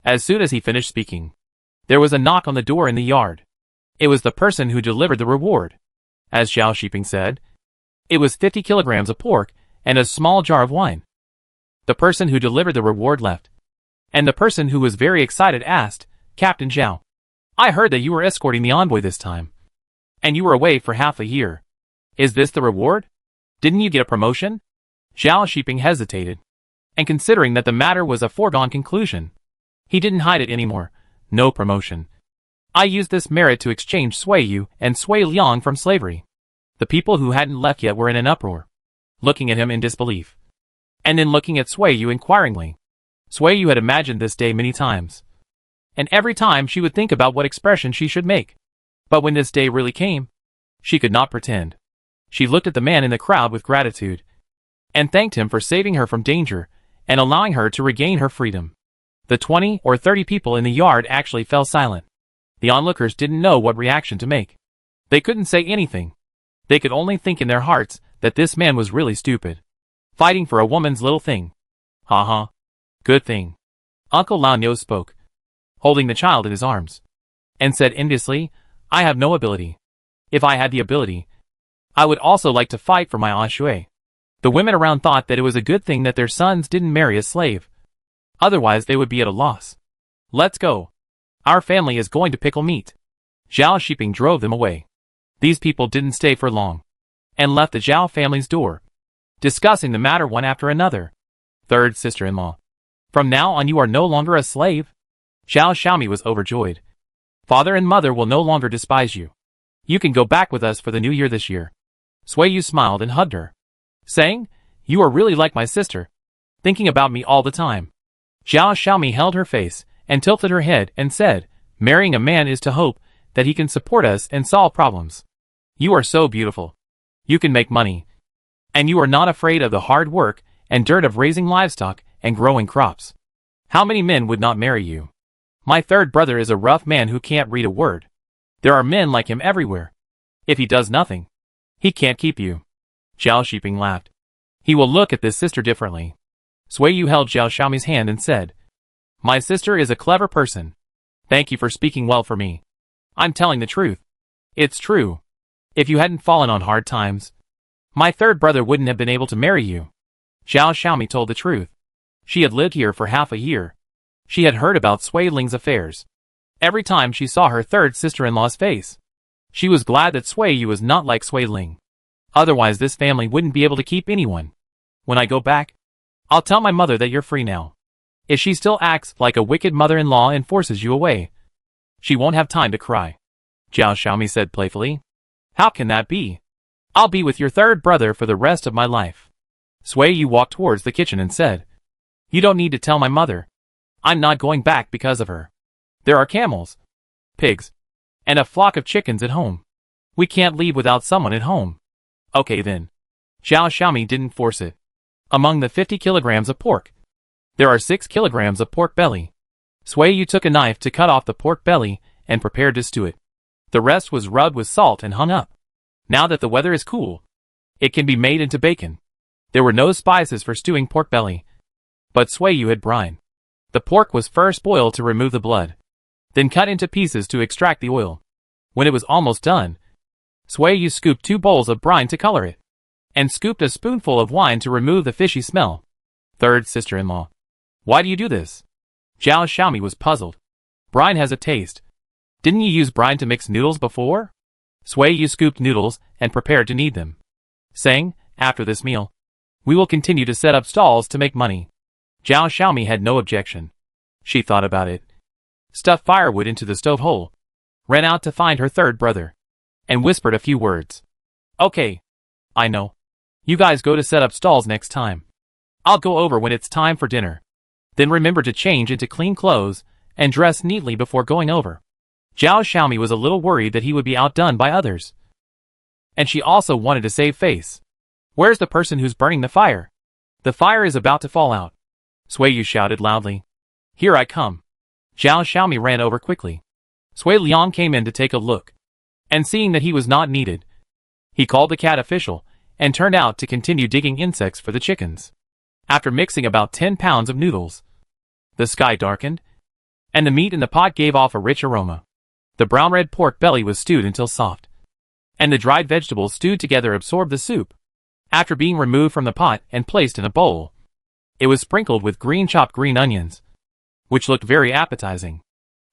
As soon as he finished speaking, there was a knock on the door in the yard. It was the person who delivered the reward. as Zhao Shiping said. It was 50 kilograms of pork and a small jar of wine. The person who delivered the reward left, and the person who was very excited asked, Captain Zhao, I heard that you were escorting the envoy this time, and you were away for half a year. Is this the reward? Didn't you get a promotion? Zhao Shiping hesitated, and considering that the matter was a foregone conclusion, he didn't hide it anymore. No promotion. I used this merit to exchange Sui Yu and Sui Liang from slavery. The people who hadn't left yet were in an uproar, looking at him in disbelief, and then looking at Sui Yu inquiringly. Sui Yu had imagined this day many times, and every time she would think about what expression she should make. But when this day really came, she could not pretend. She looked at the man in the crowd with gratitude, and thanked him for saving her from danger and allowing her to regain her freedom. The 20 or 30 people in the yard actually fell silent. The onlookers didn't know what reaction to make. They couldn't say anything. They could only think in their hearts that this man was really stupid, fighting for a woman's little thing. Ha. Good thing. Uncle Lao Nyo spoke, holding the child in his arms, and said enviously, I have no ability. If I had the ability, I would also like to fight for my Shui. The women around thought that it was a good thing that their sons didn't marry a slave. Otherwise they would be at a loss. Let's go. Our family is going to pickle meat. Zhao Shiping drove them away. These people didn't stay for long, and left the Zhao family's door, discussing the matter one after another. Third sister-in-law. From now on you are no longer a slave. Zhao Xiaomi was overjoyed. Father and mother will no longer despise you. You can go back with us for the new year this year. Sui Yu smiled and hugged her, saying, You are really like my sister, thinking about me all the time. Zhao Xiaomi held her face and tilted her head and said, Marrying a man is to hope that he can support us and solve problems. You are so beautiful. You can make money. And you are not afraid of the hard work and dirt of raising livestock and growing crops. How many men would not marry you? My third brother is a rough man who can't read a word. There are men like him everywhere. If he does nothing, he can't keep you. Zhao Shiping laughed. He will look at this sister differently. Sui Yu held Zhao Xiaomi's hand and said, My sister is a clever person. Thank you for speaking well for me. I'm telling the truth. It's true. If you hadn't fallen on hard times, my third brother wouldn't have been able to marry you. Zhao Xiaomi told the truth. She had lived here for half a year. She had heard about Sui Ling's affairs. Every time she saw her third sister-in-law's face, she was glad that Sui Yu was not like Sui Ling. Otherwise this family wouldn't be able to keep anyone. When I go back, I'll tell my mother that you're free now. If she still acts like a wicked mother-in-law and forces you away, she won't have time to cry. Zhao Xiaomi said playfully. How can that be? I'll be with your third brother for the rest of my life. Sui Yu walked towards the kitchen and said, You don't need to tell my mother. I'm not going back because of her. There are camels, pigs, and a flock of chickens at home. We can't leave without someone at home. Okay then. Zhao Xiaomi didn't force it. Among the 50 kilograms of pork, there are 6 kilograms of pork belly. Sui Yu took a knife to cut off the pork belly and prepared to stew it. The rest was rubbed with salt and hung up. Now that the weather is cool, it can be made into bacon. There were no spices for stewing pork belly, but Sui Yu had brine. The pork was first boiled to remove the blood, then cut into pieces to extract the oil. When it was almost done, Sui Yu scooped 2 bowls of brine to color it, and scooped a spoonful of wine to remove the fishy smell. Third sister-in-law. Why do you do this? Zhao Xiaomi was puzzled. Brine has a taste. Didn't you use brine to mix noodles before? Sui Yu scooped noodles and prepared to knead them, saying, After this meal, we will continue to set up stalls to make money. Zhao Xiaomi had no objection. She thought about it, stuffed firewood into the stove hole, ran out to find her third brother, and whispered a few words. Okay. I know. You guys go to set up stalls next time. I'll go over when it's time for dinner. Then remember to change into clean clothes and dress neatly before going over. Zhao Xiaomi was a little worried that he would be outdone by others. And she also wanted to save face. Where's the person who's burning the fire? The fire is about to fall out. Sui Yu shouted loudly. Here I come. Zhao Xiaomi ran over quickly. Sui Liang came in to take a look, and seeing that he was not needed, he called the cat official and turned out to continue digging insects for the chickens. After mixing about 10 pounds of noodles, the sky darkened, and the meat in the pot gave off a rich aroma. The brown-red pork belly was stewed until soft, and the dried vegetables stewed together absorbed the soup. After being removed from the pot and placed in a bowl, it was sprinkled with chopped green onions, which looked very appetizing.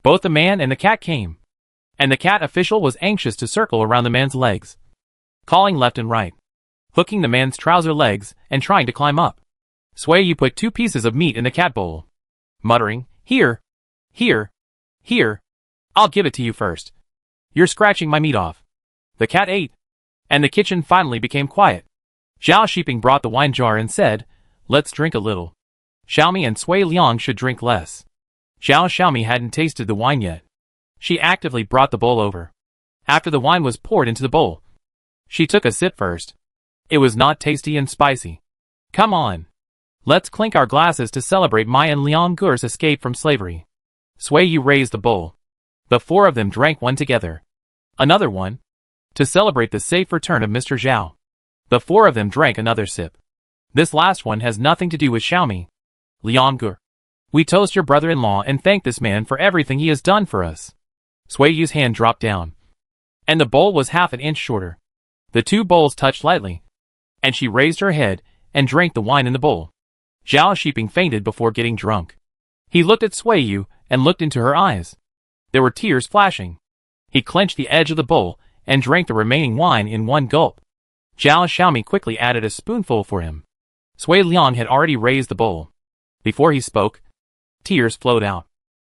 Both the man and the cat came, and the cat official was anxious to circle around the man's legs, calling left and right, hooking the man's trouser legs and trying to climb up. Sui put 2 pieces of meat in the cat bowl, muttering, "Here, here, here, I'll give it to you first. You're scratching my meat off." The cat ate, and the kitchen finally became quiet. Zhao Shiping brought the wine jar and said, "Let's drink a little. Xiaomi and Sui Liang should drink less." Xiaomi hadn't tasted the wine yet. She actively brought the bowl over. After the wine was poured into the bowl, she took a sip first. It was not tasty and spicy. "Come on. Let's clink our glasses to celebrate my and Liang Gu's escape from slavery." Sui raised the bowl. The 4 of them drank one together. Another one, to celebrate the safe return of Mr. Zhao. The 4 of them drank another sip. "This last one has nothing to do with Xiaomi. Liang Gu. We toast your brother-in-law and thank this man for everything he has done for us." Sui's hand dropped down, and the bowl was half an inch shorter. The 2 bowls touched lightly, and she raised her head and drank the wine in the bowl. Zhao Shiping fainted before getting drunk. He looked at Sui and looked into her eyes. There were tears flashing. He clenched the edge of the bowl and drank the remaining wine in one gulp. Xiaomi quickly added a spoonful for him. Sui Liang had already raised the bowl. Before he spoke, tears flowed out.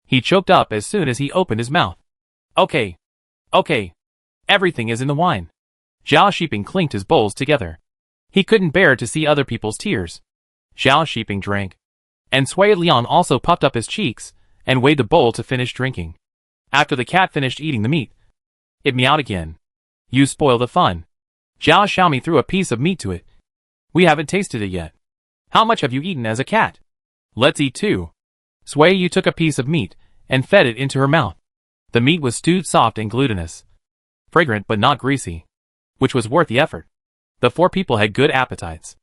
He choked up as soon as he opened his mouth. Okay. Everything is in the wine." Zhao Shiping clinked his bowls together. He couldn't bear to see other people's tears. Zhao Shiping drank, and Sui Liang also puffed up his cheeks and weighed the bowl to finish drinking. After the cat finished eating the meat, it meowed again. "You spoil the fun." Xiaomi threw a piece of meat to it. "We haven't tasted it yet. How much have you eaten as a cat? Let's eat too." Sui took a piece of meat and fed it into her mouth. The meat was stewed soft and glutinous, fragrant but not greasy, which was worth the effort. The 4 people had good appetites.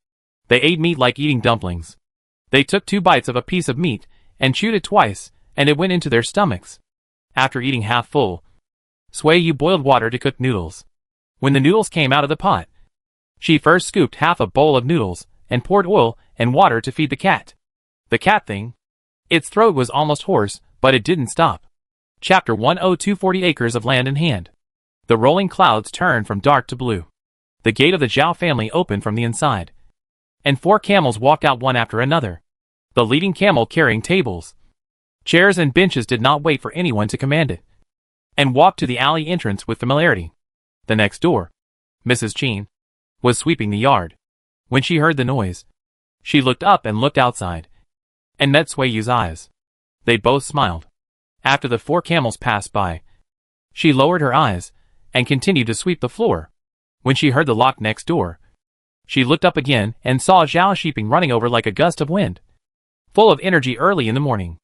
They ate meat like eating dumplings. They took 2 bites of a piece of meat and chewed it twice, and it went into their stomachs. After eating half full, Sui boiled water to cook noodles. When the noodles came out of the pot, she first scooped half a bowl of noodles and poured oil and water to feed the cat. The cat thing. Its throat was almost hoarse, but it didn't stop. Chapter 102. 40 acres of land in hand. The rolling clouds turned from dark to blue. The gate of the Zhao family opened from the inside, and 4 camels walked out one after another. The leading camel carrying tables, chairs and benches did not wait for anyone to command it, and walked to the alley entrance with familiarity. The next door, Mrs. Qin, was sweeping the yard. When she heard the noise, she looked up and looked outside, and met Sui's eyes. They both smiled. After the 4 camels passed by, she lowered her eyes and continued to sweep the floor. When she heard the lock next door, she looked up again and saw Zhao Shiping running over like a gust of wind, full of energy early in the morning.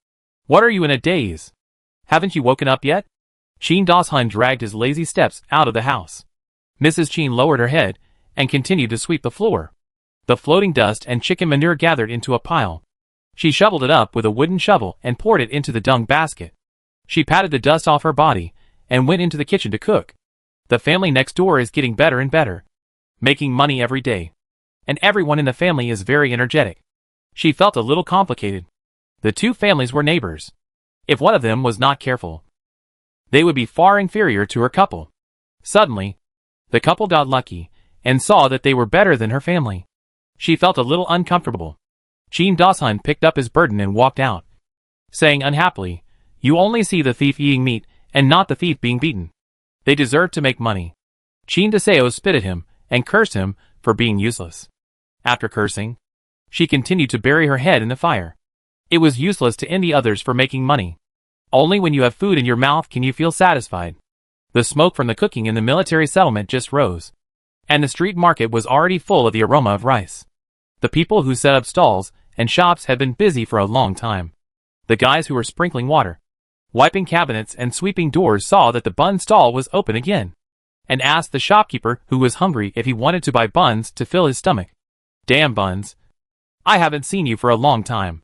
"What are you in a daze? Haven't you woken up yet?" Qin Dashun dragged his lazy steps out of the house. Mrs. Qin lowered her head and continued to sweep the floor. The floating dust and chicken manure gathered into a pile. She shoveled it up with a wooden shovel and poured it into the dung basket. She patted the dust off her body and went into the kitchen to cook. The family next door is getting better and better, making money every day, and everyone in the family is very energetic. She felt a little complicated. The 2 families were neighbors. If one of them was not careful, they would be far inferior to her couple. Suddenly, the couple got lucky and saw that they were better than her family. She felt a little uncomfortable. Qin Dashun picked up his burden and walked out, saying unhappily, "You only see the thief eating meat and not the thief being beaten. They deserve to make money." Qin Deseo spit at him and cursed him for being useless. After cursing, she continued to bury her head in the fire. It was useless to envy others for making money. Only when you have food in your mouth can you feel satisfied. The smoke from the cooking in the military settlement just rose, and the street market was already full of the aroma of rice. The people who set up stalls and shops had been busy for a long time. The guys who were sprinkling water, wiping cabinets and sweeping doors saw that the bun stall was open again, and asked the shopkeeper who was hungry if he wanted to buy buns to fill his stomach. "Damn buns. I haven't seen you for a long time.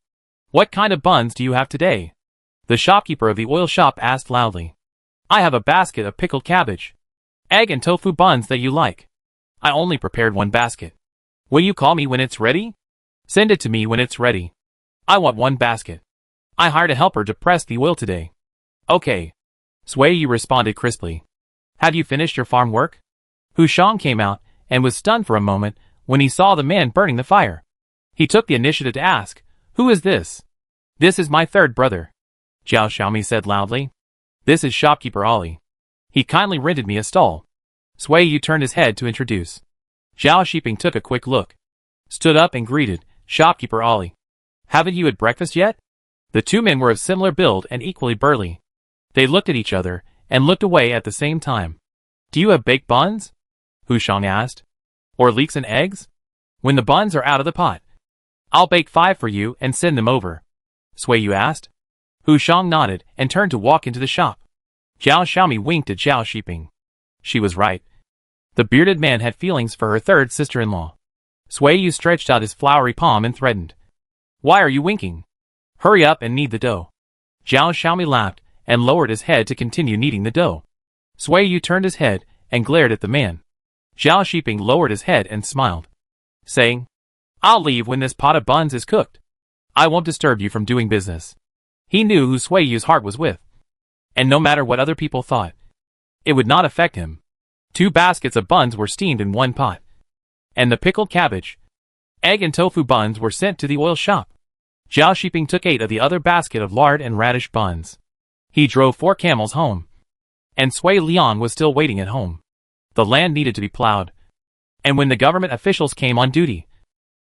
What kind of buns do you have today?" The shopkeeper of the oil shop asked loudly. "I have a basket of pickled cabbage." egg and tofu buns that you like. I only prepared one basket. Will you call me when it's ready? Send it to me when it's ready. I want one basket. I hired a helper to press the oil today. Okay. Sui Yu responded crisply. Have you finished your farm work? Hu Shang came out and was stunned for a moment when he saw the man burning the fire. He took the initiative to ask, Who is this? This is my third brother. Zhao Xiaomi said loudly. This is shopkeeper Ali. He kindly rented me a stall. Sui Yu turned his head to introduce. Zhao Shiping took a quick look, stood up and greeted, Shopkeeper Ali. Haven't you had breakfast yet? The two men were of similar build and equally burly. They looked at each other and looked away at the same time. Do you have baked buns? Hu Shang asked. Or leeks and eggs? When the buns are out of the pot, I'll bake 5 for you and send them over. Sui Yu asked. Hu Shang nodded and turned to walk into the shop. Zhao Xiaomi winked at Zhao Shiping. She was right. The bearded man had feelings for her third sister-in-law. Sui Yu stretched out his floury palm and threatened. Why are you winking? Hurry up and knead the dough. Zhao Xiaomi laughed and lowered his head to continue kneading the dough. Sui Yu turned his head and glared at the man. Zhao Shiping lowered his head and smiled, saying, I'll leave when this pot of buns is cooked. I won't disturb you from doing business. He knew who Sui Yu's heart was with, and no matter what other people thought, it would not affect him. 2 baskets of buns were steamed in one pot, and the pickled cabbage, egg and tofu buns were sent to the oil shop. Zhao Shiping took 8 of the other basket of lard and radish buns. He drove 4 camels home, and Sui Liang was still waiting at home. The land needed to be plowed, and when the government officials came on duty,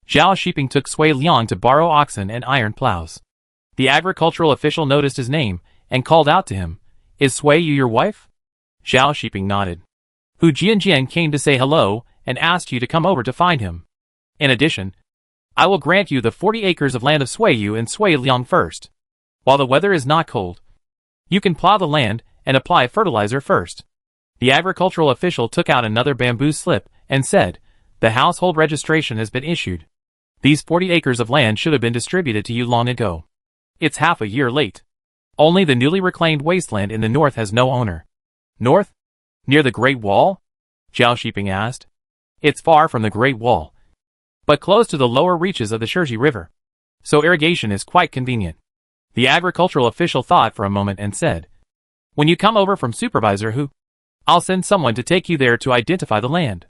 Zhao Shiping took Sui Liang to borrow oxen and iron plows. The agricultural official noticed his name and called out to him, Is Sui Yu your wife? Zhao Shiping nodded. Hu Jianjian came to say hello and asked you to come over to find him. In addition, I will grant you the 40 acres of land of Sui Yu and Sui Liang first. While the weather is not cold, you can plow the land and apply fertilizer first. The agricultural official took out another bamboo slip and said, The household registration has been issued. These 40 acres of land should have been distributed to you long ago. It's half a year late. Only the newly reclaimed wasteland in the north has no owner. North? Near the Great Wall? Zhao Shiping asked. It's far from the Great Wall, but close to the lower reaches of the Shiji River, so irrigation is quite convenient. The agricultural official thought for a moment and said, When you come over from Supervisor Hu, I'll send someone to take you there to identify the land.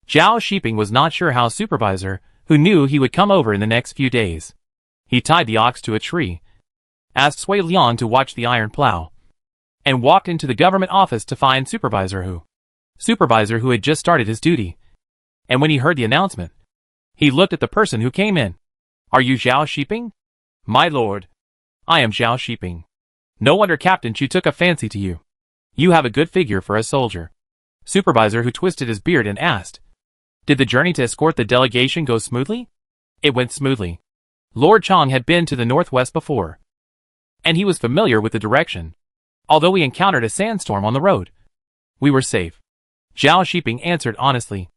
Zhao Shiping was not sure how Supervisor Hu knew he would come over in the next few days. He tied the ox to a tree, asked Sui Liang to watch the iron plow, and walked into the government office to find Supervisor Hu. Supervisor Hu had just started his duty, and when he heard the announcement, he looked at the person who came in. Are you Zhao Shiping? My lord, I am Zhao Shiping. No wonder Captain Chu took a fancy to you. You have a good figure for a soldier. Supervisor Hu twisted his beard and asked, Did the journey to escort the delegation go smoothly? It went smoothly. Lord Chong had been to the northwest before, and he was familiar with the direction. Although we encountered a sandstorm on the road, we were safe. Zhao Shiping answered honestly.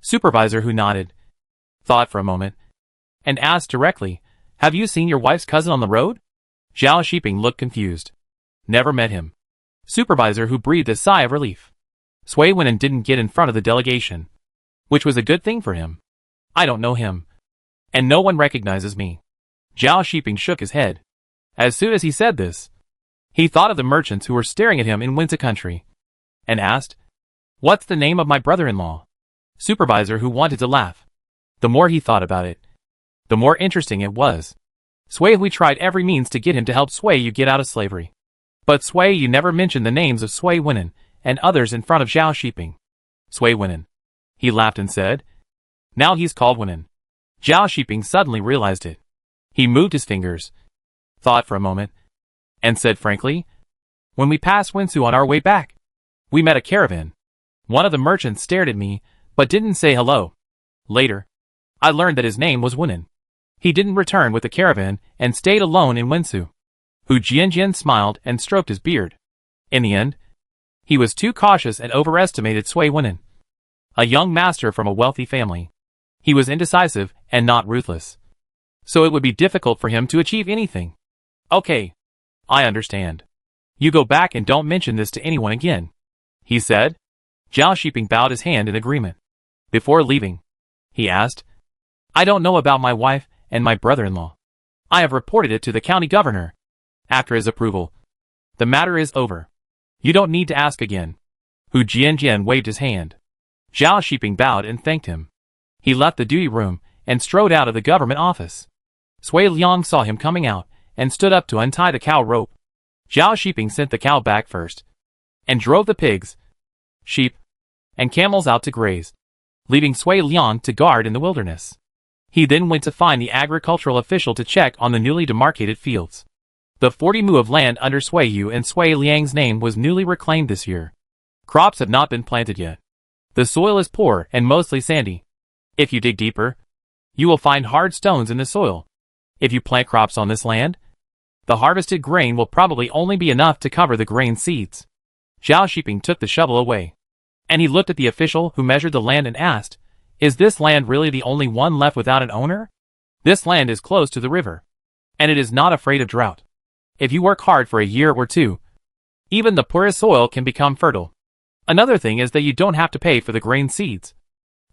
Supervisor Hu nodded, thought for a moment, and asked directly, Have you seen your wife's cousin on the road? Zhao Shiping looked confused. Never met him. Supervisor Hu breathed a sigh of relief. Sui Wenan didn't get in front of the delegation, which was a good thing for him. I don't know him, and no one recognizes me. Zhao Shiping shook his head. As soon as he said this, he thought of the merchants who were staring at him in Winza country, and asked, What's the name of my brother-in-law? Supervisor Hu wanted to laugh. The more he thought about it, the more interesting it was. Sui Hui tried every means to get him to help Sui Yu get out of slavery, but Sui Yu never mentioned the names of Sui Wenan and others in front of Zhao Shiping. Sui Wenan. He laughed and said, Now he's called Wenan. Zhao Shiping suddenly realized it. He moved his fingers, thought for a moment, and said frankly, When we passed Wensu on our way back, we met a caravan. One of the merchants stared at me, but didn't say hello. Later, I learned that his name was Wenan. He didn't return with the caravan and stayed alone in Wensu. Hu Jianjian smiled and stroked his beard. In the end, he was too cautious and overestimated Sui Wenan, a young master from a wealthy family. He was indecisive and not ruthless, so it would be difficult for him to achieve anything. Okay, I understand. You go back and don't mention this to anyone again, he said. Zhao Shiping bowed his hand in agreement. Before leaving, he asked, I don't know about my wife and my brother-in-law. I have reported it to the county governor. After his approval, the matter is over. You don't need to ask again. Hu Jianjian waved his hand. Zhao Shiping bowed and thanked him. He left the duty room and strode out of the government office. Sui Liang saw him coming out and stood up to untie the cow rope. Zhao Shiping sent the cow back first and drove the pigs, sheep, and camels out to graze, leaving Sui Liang to guard in the wilderness. He then went to find the agricultural official to check on the newly demarcated fields. The 40 mu of land under Sui Yu and Sui Liang's name was newly reclaimed this year. Crops have not been planted yet. The soil is poor and mostly sandy. If you dig deeper, you will find hard stones in the soil. If you plant crops on this land, the harvested grain will probably only be enough to cover the grain seeds. Zhao Shiping took the shovel away, and he looked at the official who measured the land and asked, Is this land really the only one left without an owner? This land is close to the river, and it is not afraid of drought. If you work hard for a year or two, even the poorest soil can become fertile. Another thing is that you don't have to pay for the grain seeds,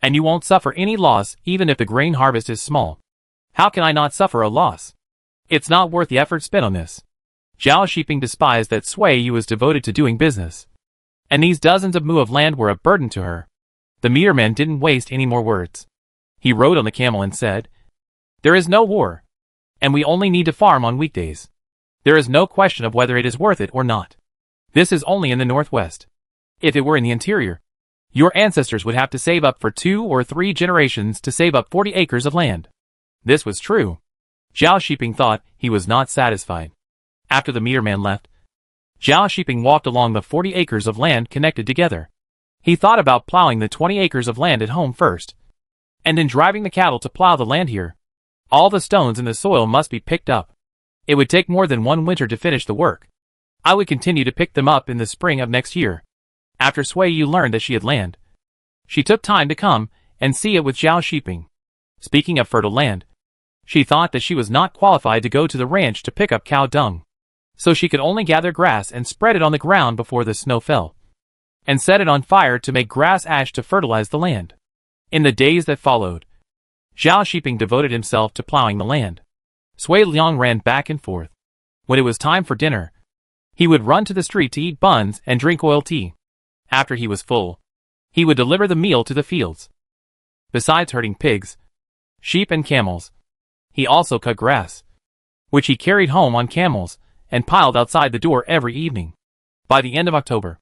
and you won't suffer any loss even if the grain harvest is small. How can I not suffer a loss? It's not worth the effort spent on this. Zhao Shiping despised that Sui Yu was devoted to doing business, and these dozens of mu of land were a burden to her. The meterman didn't waste any more words. He rode on the camel and said, There is no war, and we only need to farm on weekdays. There is no question of whether it is worth it or not. This is only in the northwest. If it were in the interior, your ancestors would have to save up for 2 or 3 generations to save up 40 acres of land. This was true. Zhao Shiping thought he was not satisfied. After the meterman left, Zhao Shiping walked along the 40 acres of land connected together. He thought about plowing the 20 acres of land at home first, and then driving the cattle to plow the land here. All the stones in the soil must be picked up. It would take more than 1 winter to finish the work. I would continue to pick them up in the spring of next year. After Sui Yu learned that she had land, she took time to come and see it with Zhao Shiping. Speaking of fertile land, she thought that she was not qualified to go to the ranch to pick up cow dung, so she could only gather grass and spread it on the ground before the snow fell, and set it on fire to make grass ash to fertilize the land. In the days that followed, Zhao Shiping devoted himself to plowing the land. Sui Liang ran back and forth. When it was time for dinner, he would run to the street to eat buns and drink oil tea. After he was full, he would deliver the meal to the fields. Besides herding pigs, sheep and camels, he also cut grass, which he carried home on camels and piled outside the door every evening. By the end of October,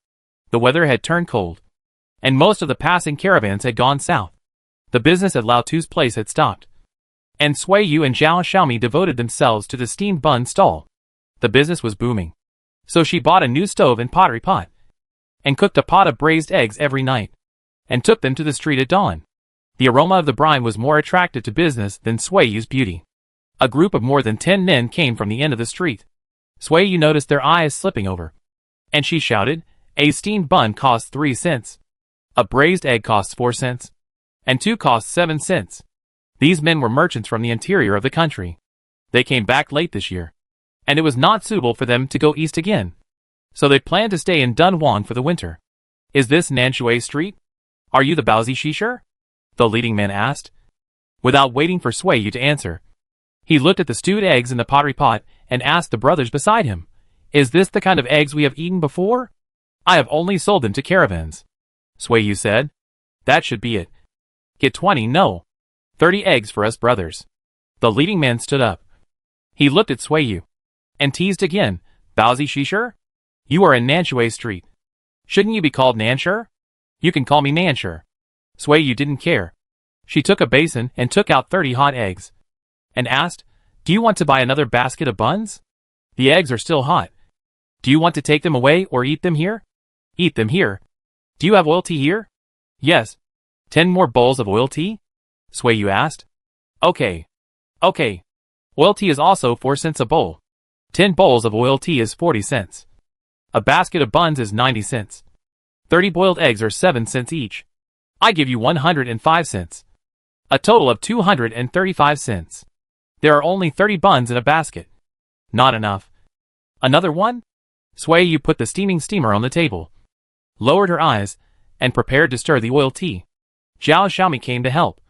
the weather had turned cold, and most of the passing caravans had gone south. The business at Lao Tu's place had stopped, and Sui Yu and Zhao Xiaomi devoted themselves to the steamed bun stall. The business was booming, so she bought a new stove and pottery pot, and cooked a pot of braised eggs every night, and took them to the street at dawn. The aroma of the brine was more attractive to business than Sui Yu's beauty. A group of more than 10 men came from the end of the street. Sui Yu noticed their eyes slipping over, and she shouted, A steamed bun costs 3 cents. A braised egg costs 4 cents. And 2 costs 7 cents. These men were merchants from the interior of the country. They came back late this year, and it was not suitable for them to go east again, so they planned to stay in Dunhuang for the winter. Is this Nanshui Street? Are you the Baozi Shisher? The leading man asked. Without waiting for Sui Yu to answer, he looked at the stewed eggs in the pottery pot and asked the brothers beside him, Is this the kind of eggs we have eaten before? I have only sold them to caravans. Sui Yu said, That should be it. Get 20, no, 30 eggs for us brothers. The leading man stood up. He looked at Sui Yu and teased again, Baozi Shisher? You are in Nanshui Street. Shouldn't you be called Nansher? You can call me Nansher. Sui Yu didn't care. She took a basin and took out 30 hot eggs, and asked, Do you want to buy another basket of buns? The eggs are still hot. Do you want to take them away or eat them here? Eat them here. Do you have oil tea here? Yes. 10 more bowls of oil tea? Sui Yu asked. Okay. Oil tea is also 4 cents a bowl. 10 bowls of oil tea is 40 cents. A basket of buns is 90 cents. 30 boiled eggs are 7 cents each. I give you 105 cents. A total of 235 cents. There are only 30 buns in a basket. Not enough. Another one? Sui Yu put the steaming steamer on the table, lowered her eyes, and prepared to stir the oil tea. Zhao Xiaomi came to help.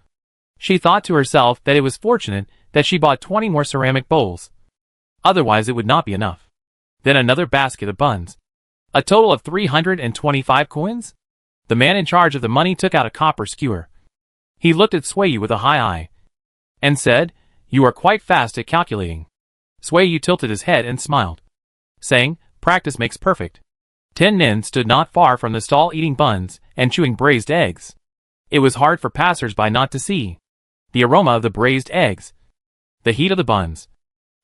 She thought to herself that it was fortunate that she bought 20 more ceramic bowls. Otherwise it would not be enough. Then another basket of buns. A total of 325 coins? The man in charge of the money took out a copper skewer. He looked at Sui Yu with a high eye and said, "You are quite fast at calculating." Sui Yu tilted his head and smiled, saying, "Practice makes perfect." 10 men stood not far from the stall eating buns and chewing braised eggs. It was hard for passers-by not to see the aroma of the braised eggs, the heat of the buns,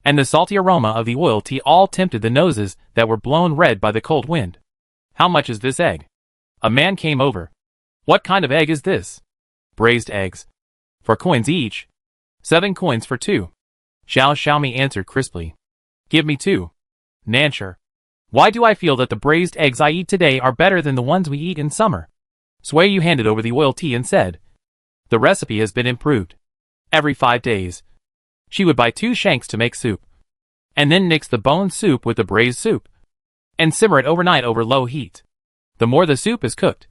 and the salty aroma of the oil tea all tempted the noses that were blown red by the cold wind. "How much is this egg?" A man came over. "What kind of egg is this?" "Braised eggs. 4 coins each." 7 coins for 2. Zhao Xiaomi answered crisply. "Give me 2. Nansher. Why do I feel that the braised eggs I eat today are better than the ones we eat in summer?" Sui Yu handed over the oil tea and said, "The recipe has been improved. Every 5 days, she would buy 2 shanks to make soup, and then mix the bone soup with the braised soup, and simmer it overnight over low heat. The more the soup is cooked,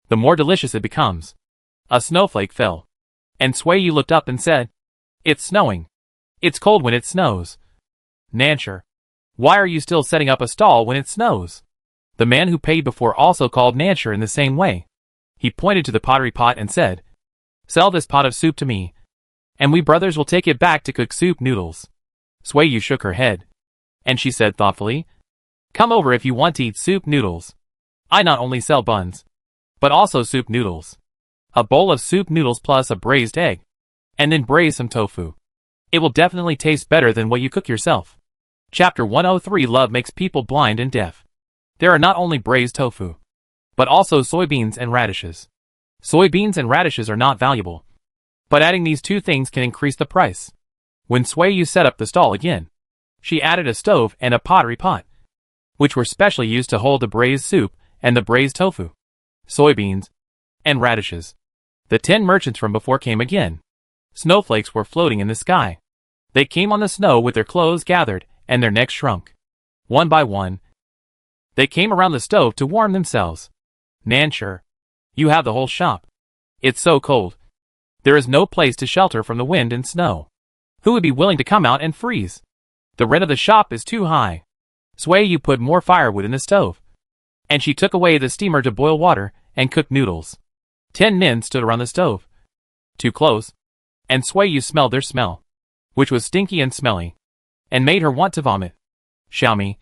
the more delicious it becomes." A snowflake fell, and Sui Yu looked up and said, "It's snowing. It's cold when it snows." "Nansher. Why are you still setting up a stall when it snows?" The man who paid before also called Nansher in the same way. He pointed to the pottery pot and said, "Sell this pot of soup to me, and we brothers will take it back to cook soup noodles." Sui Yu shook her head, and she said thoughtfully, "Come over if you want to eat soup noodles. I not only sell buns, but also soup noodles. A bowl of soup noodles plus a braised egg, and then braise some tofu. It will definitely taste better than what you cook yourself." Chapter 103 Love makes people blind and deaf. There are not only braised tofu, but also soybeans and radishes. Soybeans and radishes are not valuable, but adding these 2 things can increase the price. When Sui Yu set up the stall again, she added a stove and a pottery pot, which were specially used to hold the braised soup and the braised tofu, soybeans, and radishes. The 10 merchants from before came again. Snowflakes were floating in the sky. They came on the snow with their clothes gathered and their necks shrunk. One by one, they came around the stove to warm themselves. "Nansher, you have the whole shop. It's so cold. There is no place to shelter from the wind and snow. Who would be willing to come out and freeze? The rent of the shop is too high." Sui Yu put more firewood in the stove, and she took away the steamer to boil water and cook noodles. 10 men stood around the stove, too close, and Sui Yu smelled their smell, which was stinky and smelly, and made her want to vomit. "Xiaomi,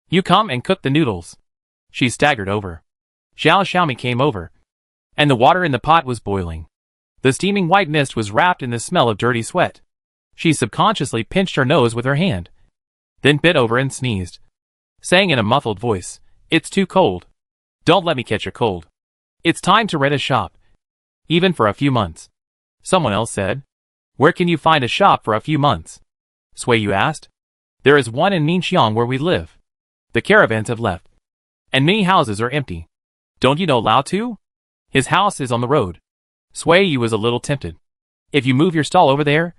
you come and cook the noodles." She staggered over. Zhao Xiaomi came over, and the water in the pot was boiling. The steaming white mist was wrapped in the smell of dirty sweat. She subconsciously pinched her nose with her hand, then bit over and sneezed, saying in a muffled voice, "It's too cold. Don't let me catch a cold. It's time to rent a shop, even for a few months." Someone else said, "Where can you find a shop for a few months?" Sui Yu asked. "There is one in Ningxiang where we live. The caravans have left, and many houses are empty. Don't you know Lao Tu? His house is on the road." Sui Yu was a little tempted. "If you move your stall over there,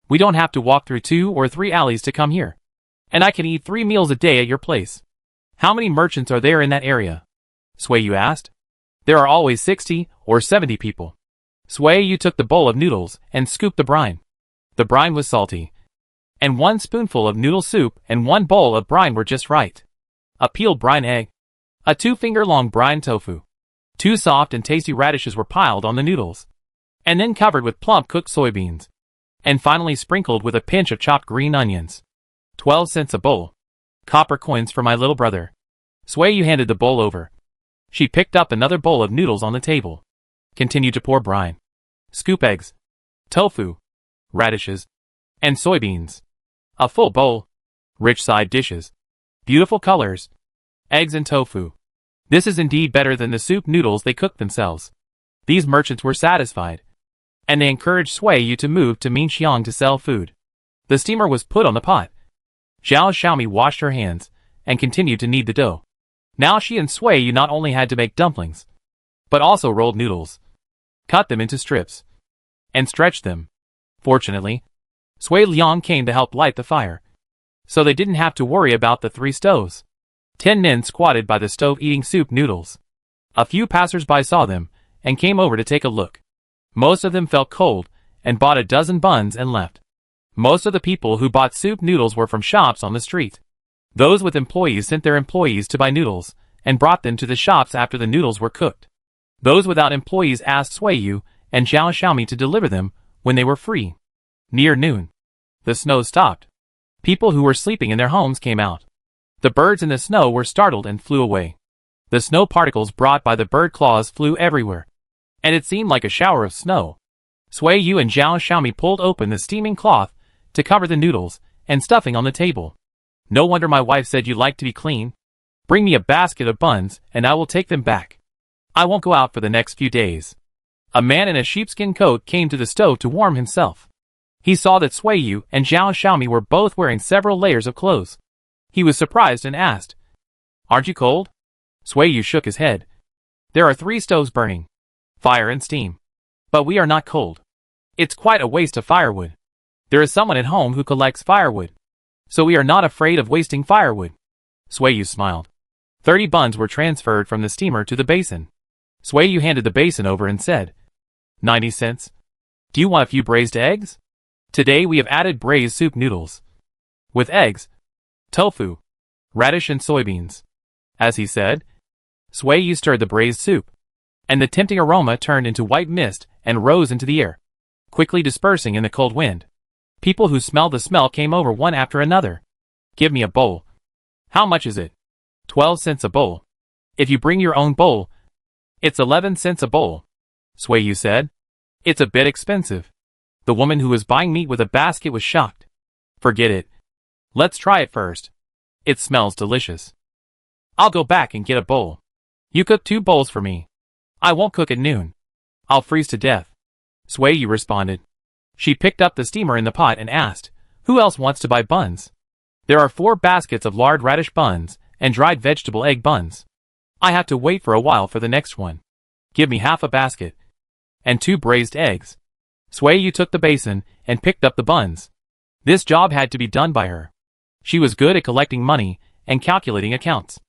we don't have to walk through 2 or 3 alleys to come here, and I can eat 3 meals a day at your place." "How many merchants are there in that area?" Sui Yu asked. "There are always 60 or 70 people." Sui Yu took the bowl of noodles and scooped the brine. The brine was salty, and 1 spoonful of noodle soup and 1 bowl of brine were just right. A peeled brine egg, a 2-finger-long brine tofu, 2 soft and tasty radishes were piled on the noodles, and then covered with plump cooked soybeans, and finally sprinkled with a pinch of chopped green onions. 12 cents a bowl. Copper coins for my little brother. Sui Yu handed the bowl over. She picked up another bowl of noodles on the table, continued to pour brine, scoop eggs, tofu, radishes, and soybeans. A full bowl, rich side dishes, beautiful colors, eggs and tofu. This is indeed better than the soup noodles they cooked themselves. These merchants were satisfied, and they encouraged Sui Yu to move to Ningxiang to sell food. The steamer was put on the pot. Zhao Xiaomi washed her hands and continued to knead the dough. Now she and Sui Yu not only had to make dumplings, but also rolled noodles, cut them into strips, and stretched them. Fortunately, Sui Liang came to help light the fire, so they didn't have to worry about the 3 stoves. 10 men squatted by the stove eating soup noodles. A few passers-by saw them, and came over to take a look. Most of them felt cold, and bought a dozen buns and left. Most of the people who bought soup noodles were from shops on the street. Those with employees sent their employees to buy noodles, and brought them to the shops after the noodles were cooked. Those without employees asked Suiyu and Zhao Xiaomi to deliver them when they were free. Near noon, the snow stopped. People who were sleeping in their homes came out. The birds in the snow were startled and flew away. The snow particles brought by the bird claws flew everywhere, and it seemed like a shower of snow. Suiyu and Zhao Xiaomi pulled open the steaming cloth to cover the noodles and stuffing on the table. No wonder my wife said you like to be clean. Bring me a basket of buns and I will take them back. I won't go out for the next few days. A man in a sheepskin coat came to the stove to warm himself. He saw that Suiyu and Zhao Xiaomi were both wearing several layers of clothes. He was surprised and asked, "Aren't you cold?" Suiyu shook his head. "There are 3 stoves burning. Fire and steam. But we are not cold. It's quite a waste of firewood. There is someone at home who collects firewood. So we are not afraid of wasting firewood." Suiyu smiled. 30 buns were transferred from the steamer to the basin. Suiyu handed the basin over and said, 90 cents. Do you want a few braised eggs? Today we have added braised soup noodles. With eggs, tofu, radish and soybeans. As he said, Suiyu stirred the braised soup, and the tempting aroma turned into white mist and rose into the air, quickly dispersing in the cold wind. People who smelled the smell came over one after another. "Give me a bowl." "How much is it?" 12 cents a bowl. "If you bring your own bowl, it's 11 cents a bowl." Suiyu said, "It's a bit expensive." The woman who was buying meat with a basket was shocked. "Forget it. Let's try it first. It smells delicious. I'll go back and get a bowl. You cook 2 bowls for me. I won't cook at noon. I'll freeze to death." Suiyu responded. She picked up the steamer in the pot and asked, "Who else wants to buy buns? There are 4 baskets of lard radish buns and dried vegetable egg buns. I have to wait for a while for the next one. Give me half a basket. And 2 braised eggs." Suiyu took the basin and picked up the buns. This job had to be done by her. She was good at collecting money and calculating accounts.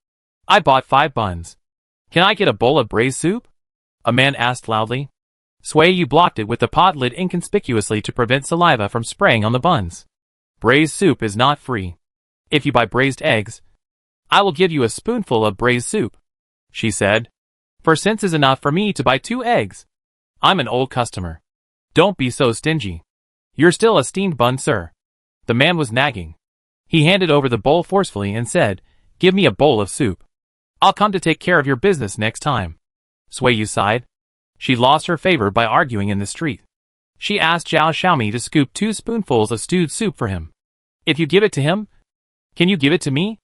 "I bought 5 buns. Can I get a bowl of braised soup?" a man asked loudly. Suiyu blocked it with the pot lid inconspicuously to prevent saliva from spraying on the buns. "Braised soup is not free. If you buy braised eggs, I will give you a spoonful of braised soup," she said. "4 cents is enough for me to buy 2 eggs. I'm an old customer. Don't be so stingy. You're still a steamed bun, sir." The man was nagging. He handed over the bowl forcefully and said, "Give me a bowl of soup. I'll come to take care of your business next time." Suiyu sighed. She lost her favor by arguing in the street. She asked Zhao Xiaomi to scoop 2 spoonfuls of stewed soup for him. "If you give it to him, can you give it to me?"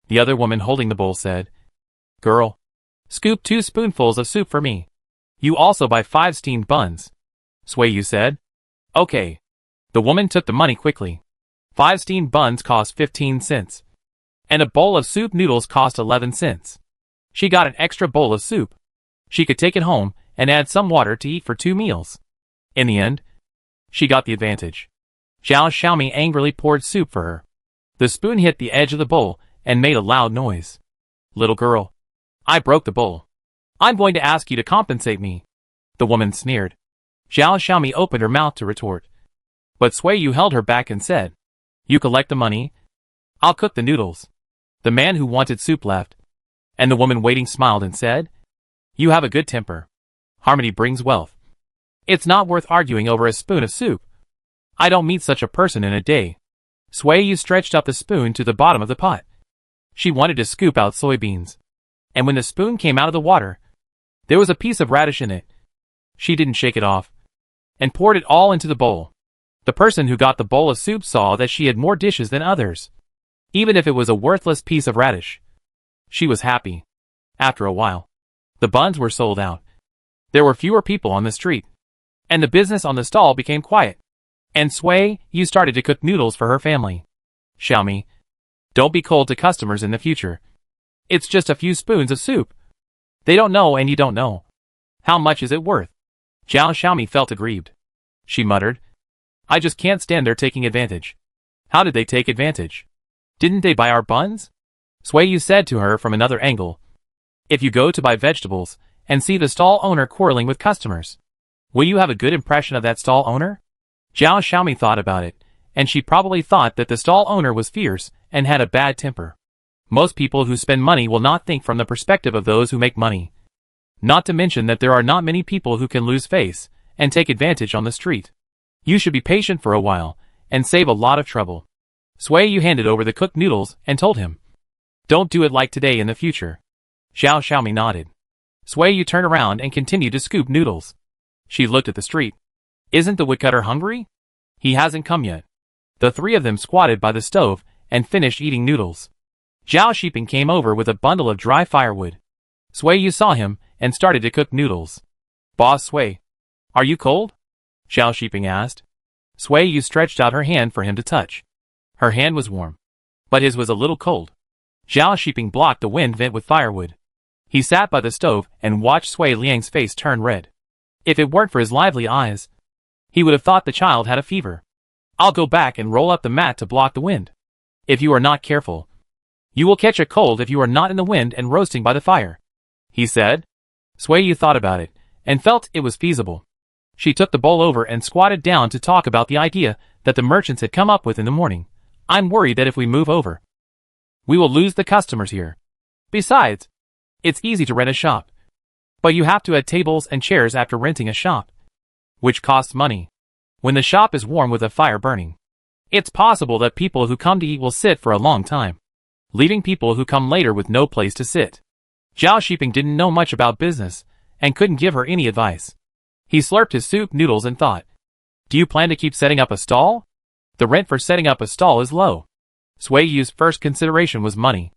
The other woman holding the bowl said. "Girl, scoop 2 spoonfuls of soup for me. You also buy 5 steamed buns," Suiyu said. "Okay." The woman took the money quickly. 5 steamed buns cost 15 cents. And a bowl of soup noodles cost 11 cents. She got an extra bowl of soup. She could take it home and add some water to eat for 2 meals. In the end, she got the advantage. Zhao Xiaomi angrily poured soup for her. The spoon hit the edge of the bowl and made a loud noise. "Little girl, I broke the bowl. I'm going to ask you to compensate me," the woman sneered. Zhao Xiaomi opened her mouth to retort, but Suiyu held her back and said, "You collect the money. I'll cook the noodles." The man who wanted soup left, and the woman waiting smiled and said, "You have a good temper. Harmony brings wealth. It's not worth arguing over a spoon of soup. I don't meet such a person in a day." Suiyu stretched up the spoon to the bottom of the pot. She wanted to scoop out soybeans. And when the spoon came out of the water, there was a piece of radish in it. She didn't shake it off, and poured it all into the bowl. The person who got the bowl of soup saw that she had more dishes than others, even if it was a worthless piece of radish. She was happy. After a while, the buns were sold out. There were fewer people on the street, and the business on the stall became quiet. And Suiyu started to cook noodles for her family. "Xiaomi, don't be cold to customers in the future. It's just a few spoons of soup. They don't know and you don't know. How much is it worth?" Zhao Xiaomi felt aggrieved. She muttered, "I just can't stand their taking advantage." "How did they take advantage? Didn't they buy our buns?" Suiyu said to her from another angle. "If you go to buy vegetables, and see the stall owner quarreling with customers. Will you have a good impression of that stall owner? Zhao Xiaomi thought about it, and she probably thought that the stall owner was fierce and had a bad temper. Most people who spend money will not think from the perspective of those who make money. Not to mention that there are not many people who can lose face and take advantage on the street. You should be patient for a while and save a lot of trouble. Sui Yu handed over the cooked noodles and told him, "Don't do it like today in the future." Zhao Xiaomi nodded. Sui Yu turned around and continued to scoop noodles. She looked at the street. "Isn't the woodcutter hungry? He hasn't come yet." The three of them squatted by the stove and finished eating noodles. Zhao Xiping came over with a bundle of dry firewood. Sui Yu saw him and started to cook noodles. "Boss Sui, are you cold?" Zhao Xiping asked. Sui Yu stretched out her hand for him to touch. Her hand was warm, but his was a little cold. Zhao Xiping blocked the wind vent with firewood. He sat by the stove and watched Sui Liang's face turn red. If it weren't for his lively eyes, he would have thought the child had a fever. "I'll go back and roll up the mat to block the wind. If you are not careful, you will catch a cold if you are not in the wind and roasting by the fire," he said. Sui Yu thought about it and felt it was feasible. She took the bowl over and squatted down to talk about the idea that the merchants had come up with in the morning. "I'm worried that if we move over, we will lose the customers here. Besides, it's easy to rent a shop, but you have to add tables and chairs after renting a shop, which costs money. When the shop is warm with a fire burning, it's possible that people who come to eat will sit for a long time, leaving people who come later with no place to sit." Zhao Xiping didn't know much about business and couldn't give her any advice. He slurped his soup noodles and thought, "Do you plan to keep setting up a stall? The rent for setting up a stall is low." Sui Yu's first consideration was money.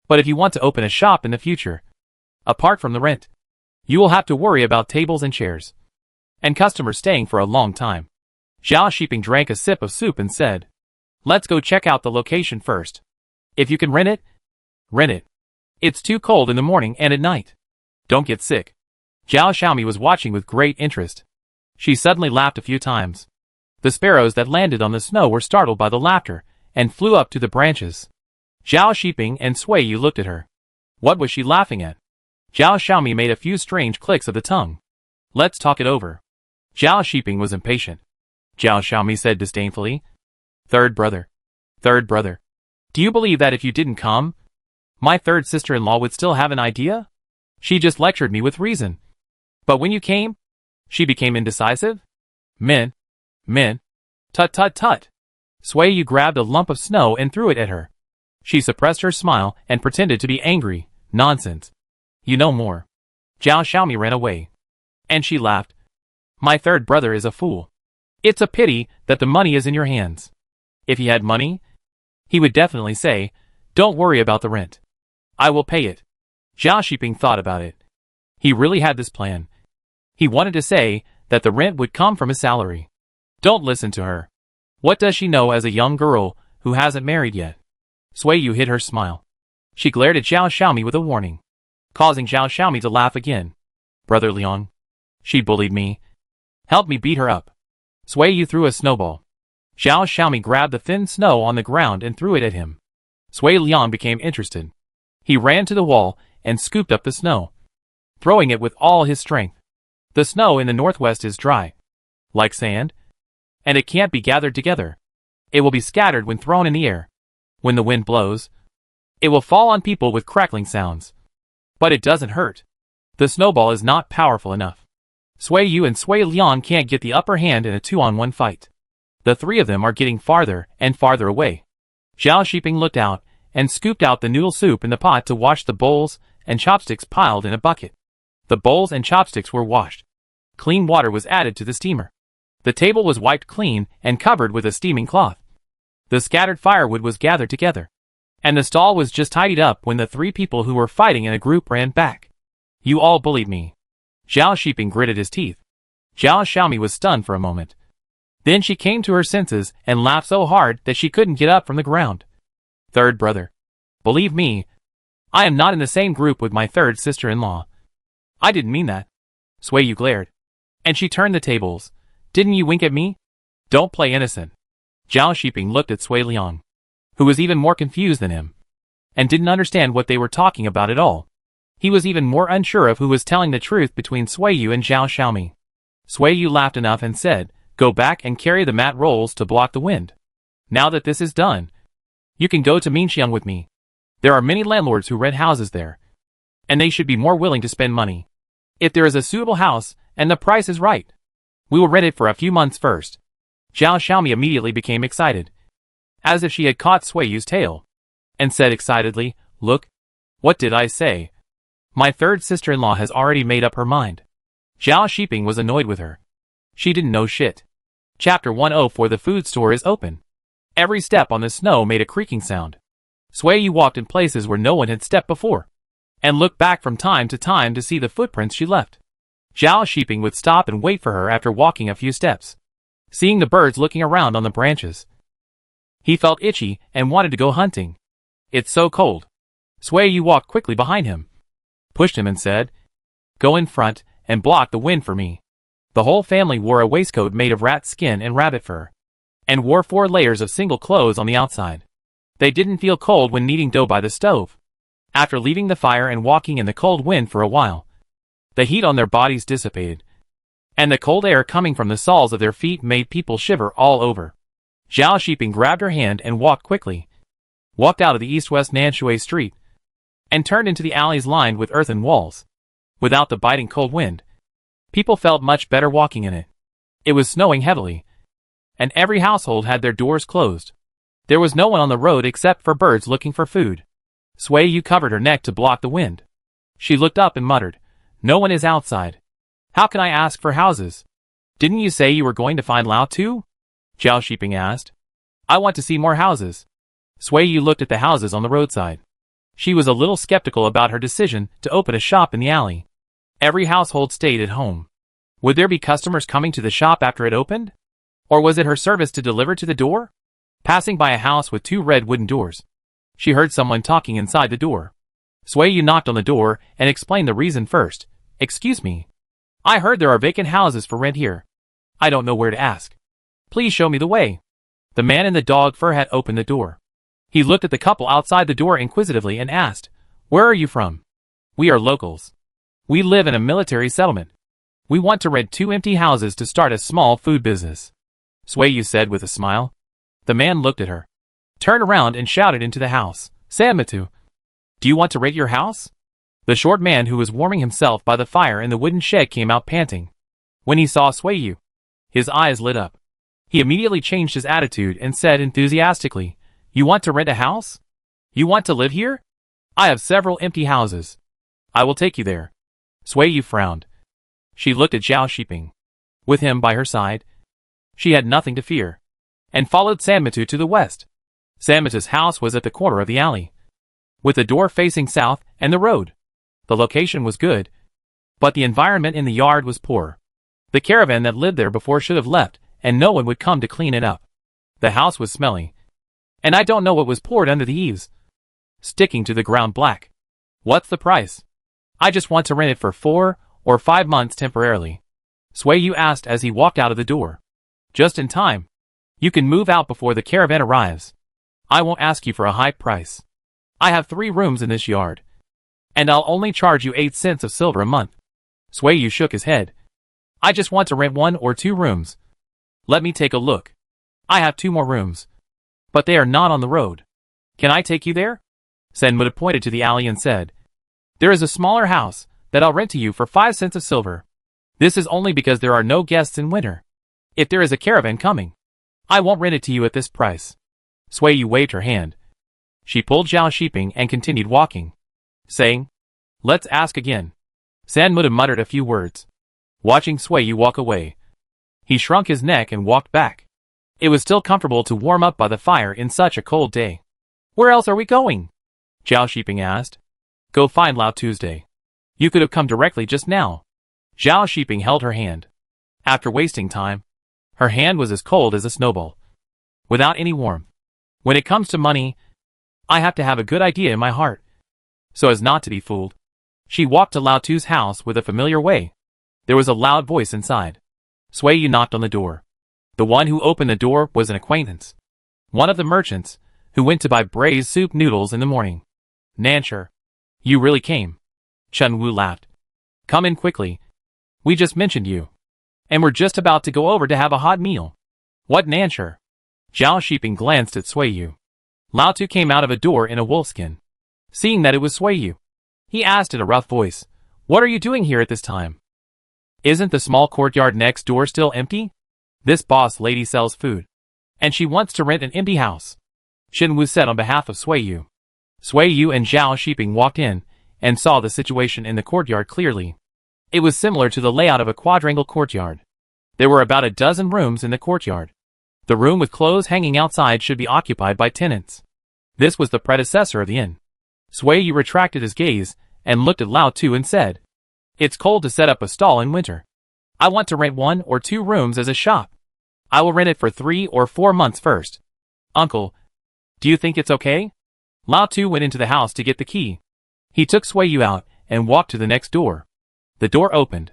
But if you want to open a shop in the future, apart from the rent, you will have to worry about tables and chairs, and customers staying for a long time. Zhao Xiping drank a sip of soup and said, "Let's go check out the location first. If you can rent it, rent it. It's too cold in the morning and at night. Don't get sick." Zhao Xiaomi was watching with great interest. She suddenly laughed a few times. The sparrows that landed on the snow were startled by the laughter and flew up to the branches. Zhao Xiping and Sui Yu looked at her. What was she laughing at? Zhao Xiaomi made a few strange clicks of the tongue. "Let's talk it over." Zhao Xiping was impatient. Zhao Xiaomi said disdainfully, Third brother. Do you believe that if you didn't come, my third sister-in-law would still have an idea? She just lectured me with reason. But when you came, she became indecisive? Min. Tut. Sui Yu grabbed a lump of snow and threw it at her. She suppressed her smile and pretended to be angry. Nonsense. You know more. Zhao Xiaomi ran away. And she laughed. My third brother is a fool. It's a pity that the money is in your hands. If he had money, he would definitely say, don't worry about the rent. I will pay it. Zhao Xiping thought about it. He really had this plan. He wanted to say that the rent would come from his salary. Don't listen to her. What does she know as a young girl who hasn't married yet? Sui Yu hid her smile. She glared at Zhao Xiaomi with a warning, causing Zhao Xiaomi to laugh again. Brother Liang. She bullied me. Help me beat her up. Sui Yu threw a snowball. Zhao Xiaomi grabbed the thin snow on the ground and threw it at him. Sui Liang became interested. He ran to the wall and scooped up the snow, throwing it with all his strength. The snow in the northwest is dry, like sand, and it can't be gathered together. It will be scattered when thrown in the air. When the wind blows, it will fall on people with crackling sounds. But it doesn't hurt. The snowball is not powerful enough. Sui Yu and Sui Liang can't get the upper hand in a 2-on-1 fight. The three of them are getting farther and farther away. Zhao Xiping looked out and scooped out the noodle soup in the pot to wash the bowls and chopsticks piled in a bucket. The bowls and chopsticks were washed. Clean water was added to the steamer. The table was wiped clean and covered with a steaming cloth. The scattered firewood was gathered together, and the stall was just tidied up when the three people who were fighting in a group ran back. You all bullied me. Zhao Xiping gritted his teeth. Zhao Xiaomi was stunned for a moment. Then she came to her senses and laughed so hard that she couldn't get up from the ground. Third brother. Believe me, I am not in the same group with my third sister-in-law. I didn't mean that. Sui Yu glared. And she turned the tables. Didn't you wink at me? Don't play innocent. Zhao Xiping looked at Sui Liang, who was even more confused than him, and didn't understand what they were talking about at all. He was even more unsure of who was telling the truth between Sui Yu and Zhao Xiaomi. Sui Yu laughed enough and said, "Go back and carry the mat rolls to block the wind. Now that this is done, you can go to Minxiang with me. There are many landlords who rent houses there, and they should be more willing to spend money. If there is a suitable house, and the price is right, we will rent it for a few months first." Zhao Xiaomi immediately became excited, as if she had caught Sui Yu's tail, and said excitedly, "Look, what did I say? My third sister-in-law has already made up her mind." Zhao Shiping was annoyed with her. She didn't know shit. Chapter 104. The food store is open. Every step on the snow made a creaking sound. Sui Yu walked in places where no one had stepped before, and looked back from time to time to see the footprints she left. Zhao Shiping would stop and wait for her after walking a few steps, seeing the birds looking around on the branches. He felt itchy and wanted to go hunting. "It's so cold." Sui Yu walked quickly behind him, pushed him and said, "Go in front and block the wind for me." The whole family wore a waistcoat made of rat skin and rabbit fur, and wore 4 layers of single clothes on the outside. They didn't feel cold when kneading dough by the stove. After leaving the fire and walking in the cold wind for a while, the heat on their bodies dissipated, and the cold air coming from the soles of their feet made people shiver all over. Zhao Shiping grabbed her hand and walked quickly, walked out of the east-west Nanshui street, and turned into the alleys lined with earthen walls. Without the biting cold wind, people felt much better walking in it. It was snowing heavily, and every household had their doors closed. There was no one on the road except for birds looking for food. Sui Yu covered her neck to block the wind. She looked up and muttered, "No one is outside. How can I ask for houses?" "Didn't you say you were going to find Lao Tu?" Zhao Shiping asked. "I want to see more houses." Sui Yu looked at the houses on the roadside. She was a little skeptical about her decision to open a shop in the alley. Every household stayed at home. Would there be customers coming to the shop after it opened? Or was it her service to deliver to the door? Passing by a house with 2 red wooden doors, she heard someone talking inside the door. Sui Yu knocked on the door and explained the reason first. "Excuse me. I heard there are vacant houses for rent here. I don't know where to ask. Please show me the way." The man in the dog fur hat opened the door. He looked at the couple outside the door inquisitively and asked, "Where are you from?" "We are locals. We live in a military settlement. We want to rent 2 empty houses to start a small food business," Sui Yu said with a smile. The man looked at her, turned around and shouted into the house, "Sanmatu, do you want to rent your house?" The short man who was warming himself by the fire in the wooden shed came out panting. When he saw Sui Yu, his eyes lit up. He immediately changed his attitude and said enthusiastically, "You want to rent a house? You want to live here? I have several empty houses. I will take you there." Sui Yu frowned. She looked at Zhao Shiping. With him by her side, she had nothing to fear, and followed Sanmatu to the west. Sanmatu's house was at the corner of the alley, with the door facing south and the road. The location was good, but the environment in the yard was poor. The caravan that lived there before should have left, and no one would come to clean it up. The house was smelly, and I don't know what was poured under the eaves, sticking to the ground black. "What's the price? I just want to rent it for 4 or 5 months temporarily," Sui Yu asked as he walked out of the door. "Just in time. You can move out before the caravan arrives. I won't ask you for a high price. I have 3 rooms in this yard, and I'll only charge you 8 cents of silver a month." Sui Yu shook his head. "I just want to rent 1 or 2 rooms. Let me take a look. I have 2 more rooms, but they are not on the road. Can I take you there?" Sanmatu pointed to the alley and said, "There is a smaller house that I'll rent to you for 5 cents of silver. This is only because there are no guests in winter. If there is a caravan coming, I won't rent it to you at this price." Sui Yu waved her hand. She pulled Zhao Shiping and continued walking, saying, "Let's ask again." Sanmatu muttered a few words, watching Sui Yu walk away. He shrunk his neck and walked back. It was still comfortable to warm up by the fire in such a cold day. "Where else are we going?" Zhao Shiping asked. "Go find Lao Tuesday. You could have come directly just now." Zhao Shiping held her hand. After wasting time, her hand was as cold as a snowball, without any warmth. When it comes to money, I have to have a good idea in my heart, so as not to be fooled. She walked to Lao Tu's house with a familiar way. There was a loud voice inside. Sui Yu knocked on the door. The one who opened the door was an acquaintance, one of the merchants, who went to buy braised soup noodles in the morning. "Nansher, you really came. Chen Wu laughed. Come in quickly. We just mentioned you. And we're just about to go over to have a hot meal. What an answer. Zhao Shiping glanced at Sui Yu. Lao Tu came out of a door in a wolfskin. Seeing that it was Sui Yu, he asked in a rough voice, What are you doing here at this time? Isn't the small courtyard next door still empty? This boss lady sells food, and she wants to rent an empty house. Shen Wu said on behalf of Sui Yu. Sui Yu and Zhao Shiping walked in and saw the situation in the courtyard clearly. It was similar to the layout of a quadrangle courtyard. There were about a dozen rooms in the courtyard. The room with clothes hanging outside should be occupied by tenants. This was the predecessor of the inn. Sui Yu retracted his gaze and looked at Lao Tu and said, It's cold to set up a stall in winter. I want to rent 1 or 2 rooms as a shop. I will rent it for 3 or 4 months first. Uncle, do you think it's okay? Lao Tu went into the house to get the key. He took Sui Yu out and walked to the next door. The door opened.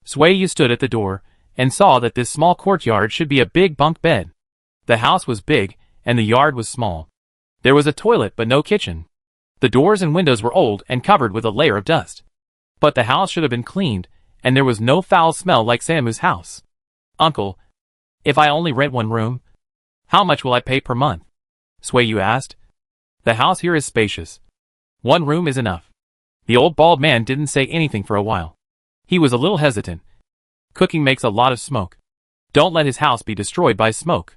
Sui Yu stood at the door and saw that this small courtyard should be a big bunk bed. The house was big and the yard was small. There was a toilet but no kitchen. The doors and windows were old and covered with a layer of dust. But the house should have been cleaned, and there was no foul smell like Samu's house. Uncle, if I only rent 1 room, how much will I pay per month? Sui Yu asked. The house here is spacious. 1 room is enough. The old bald man didn't say anything for a while. He was a little hesitant. Cooking makes a lot of smoke. Don't let his house be destroyed by smoke.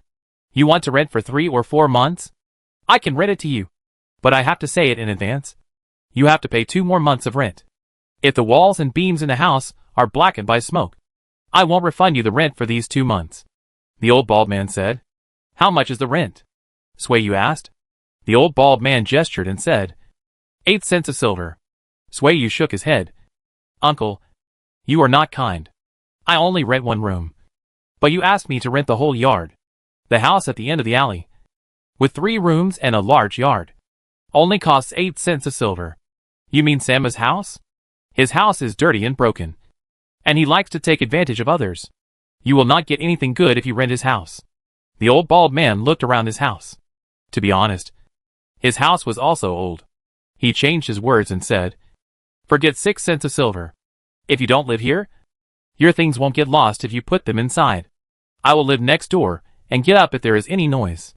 You want to rent for 3 or 4 months? I can rent it to you. But I have to say it in advance. You have to pay 2 more months of rent. If the walls and beams in the house are blackened by smoke, I won't refund you the rent for these 2 months. The old bald man said. How much is the rent? Sui Yu asked. The old bald man gestured and said, 8 cents of silver. Sui Yu shook his head. Uncle, you are not kind. I only rent 1 room. But you asked me to rent the whole yard. The house at the end of the alley, with 3 rooms and a large yard, only costs 8 cents of silver. You mean Sama's house? His house is dirty and broken, and he likes to take advantage of others. You will not get anything good if you rent his house. The old bald man looked around his house. To be honest, his house was also old. He changed his words and said, Forget 6 cents of silver. If you don't live here, your things won't get lost if you put them inside. I will live next door and get up if there is any noise.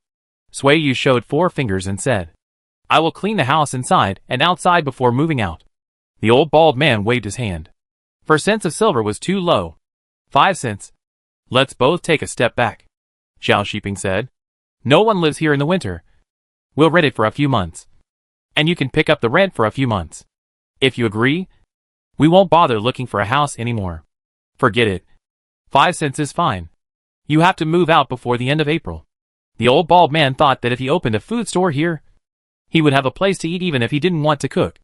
Sui Yu showed 4 fingers and said, I will clean the house inside and outside before moving out. The old bald man waved his hand. 4 cents of silver was too low. 5 cents. Let's both take a step back. Zhao Shiping said. No one lives here in the winter. We'll rent it for a few months. And you can pick up the rent for a few months. If you agree, we won't bother looking for a house anymore. Forget it. 5 cents is fine. You have to move out before the end of April. The old bald man thought that if he opened a food store here, he would have a place to eat even if he didn't want to cook.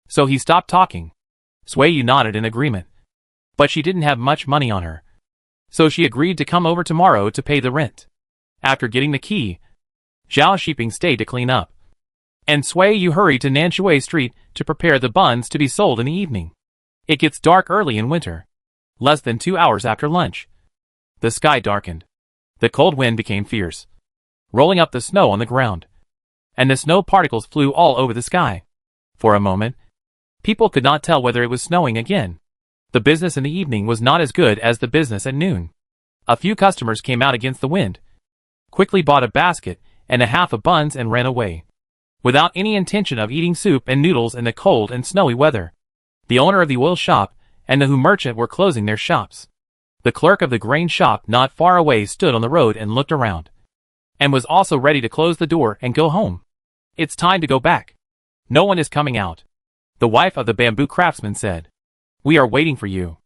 So he stopped talking. Sui Yu nodded in agreement. But she didn't have much money on her. So she agreed to come over tomorrow to pay the rent. After getting the key, Zhao Shiping stayed to clean up. And Sui Yu hurried to Nanshui Street to prepare the buns to be sold in the evening. It gets dark early in winter. Less than 2 hours after lunch. The sky darkened. The cold wind became fierce, rolling up the snow on the ground. And the snow particles flew all over the sky. For a moment, people could not tell whether it was snowing again. The business in the evening was not as good as the business at noon. A few customers came out against the wind, quickly bought a basket and a half of buns and ran away, without any intention of eating soup and noodles in the cold and snowy weather. The owner of the oil shop and the Hu merchant were closing their shops. The clerk of the grain shop not far away stood on the road and looked around, and was also ready to close the door and go home. It's time to go back. No one is coming out. The wife of the bamboo craftsman said, We are waiting for you.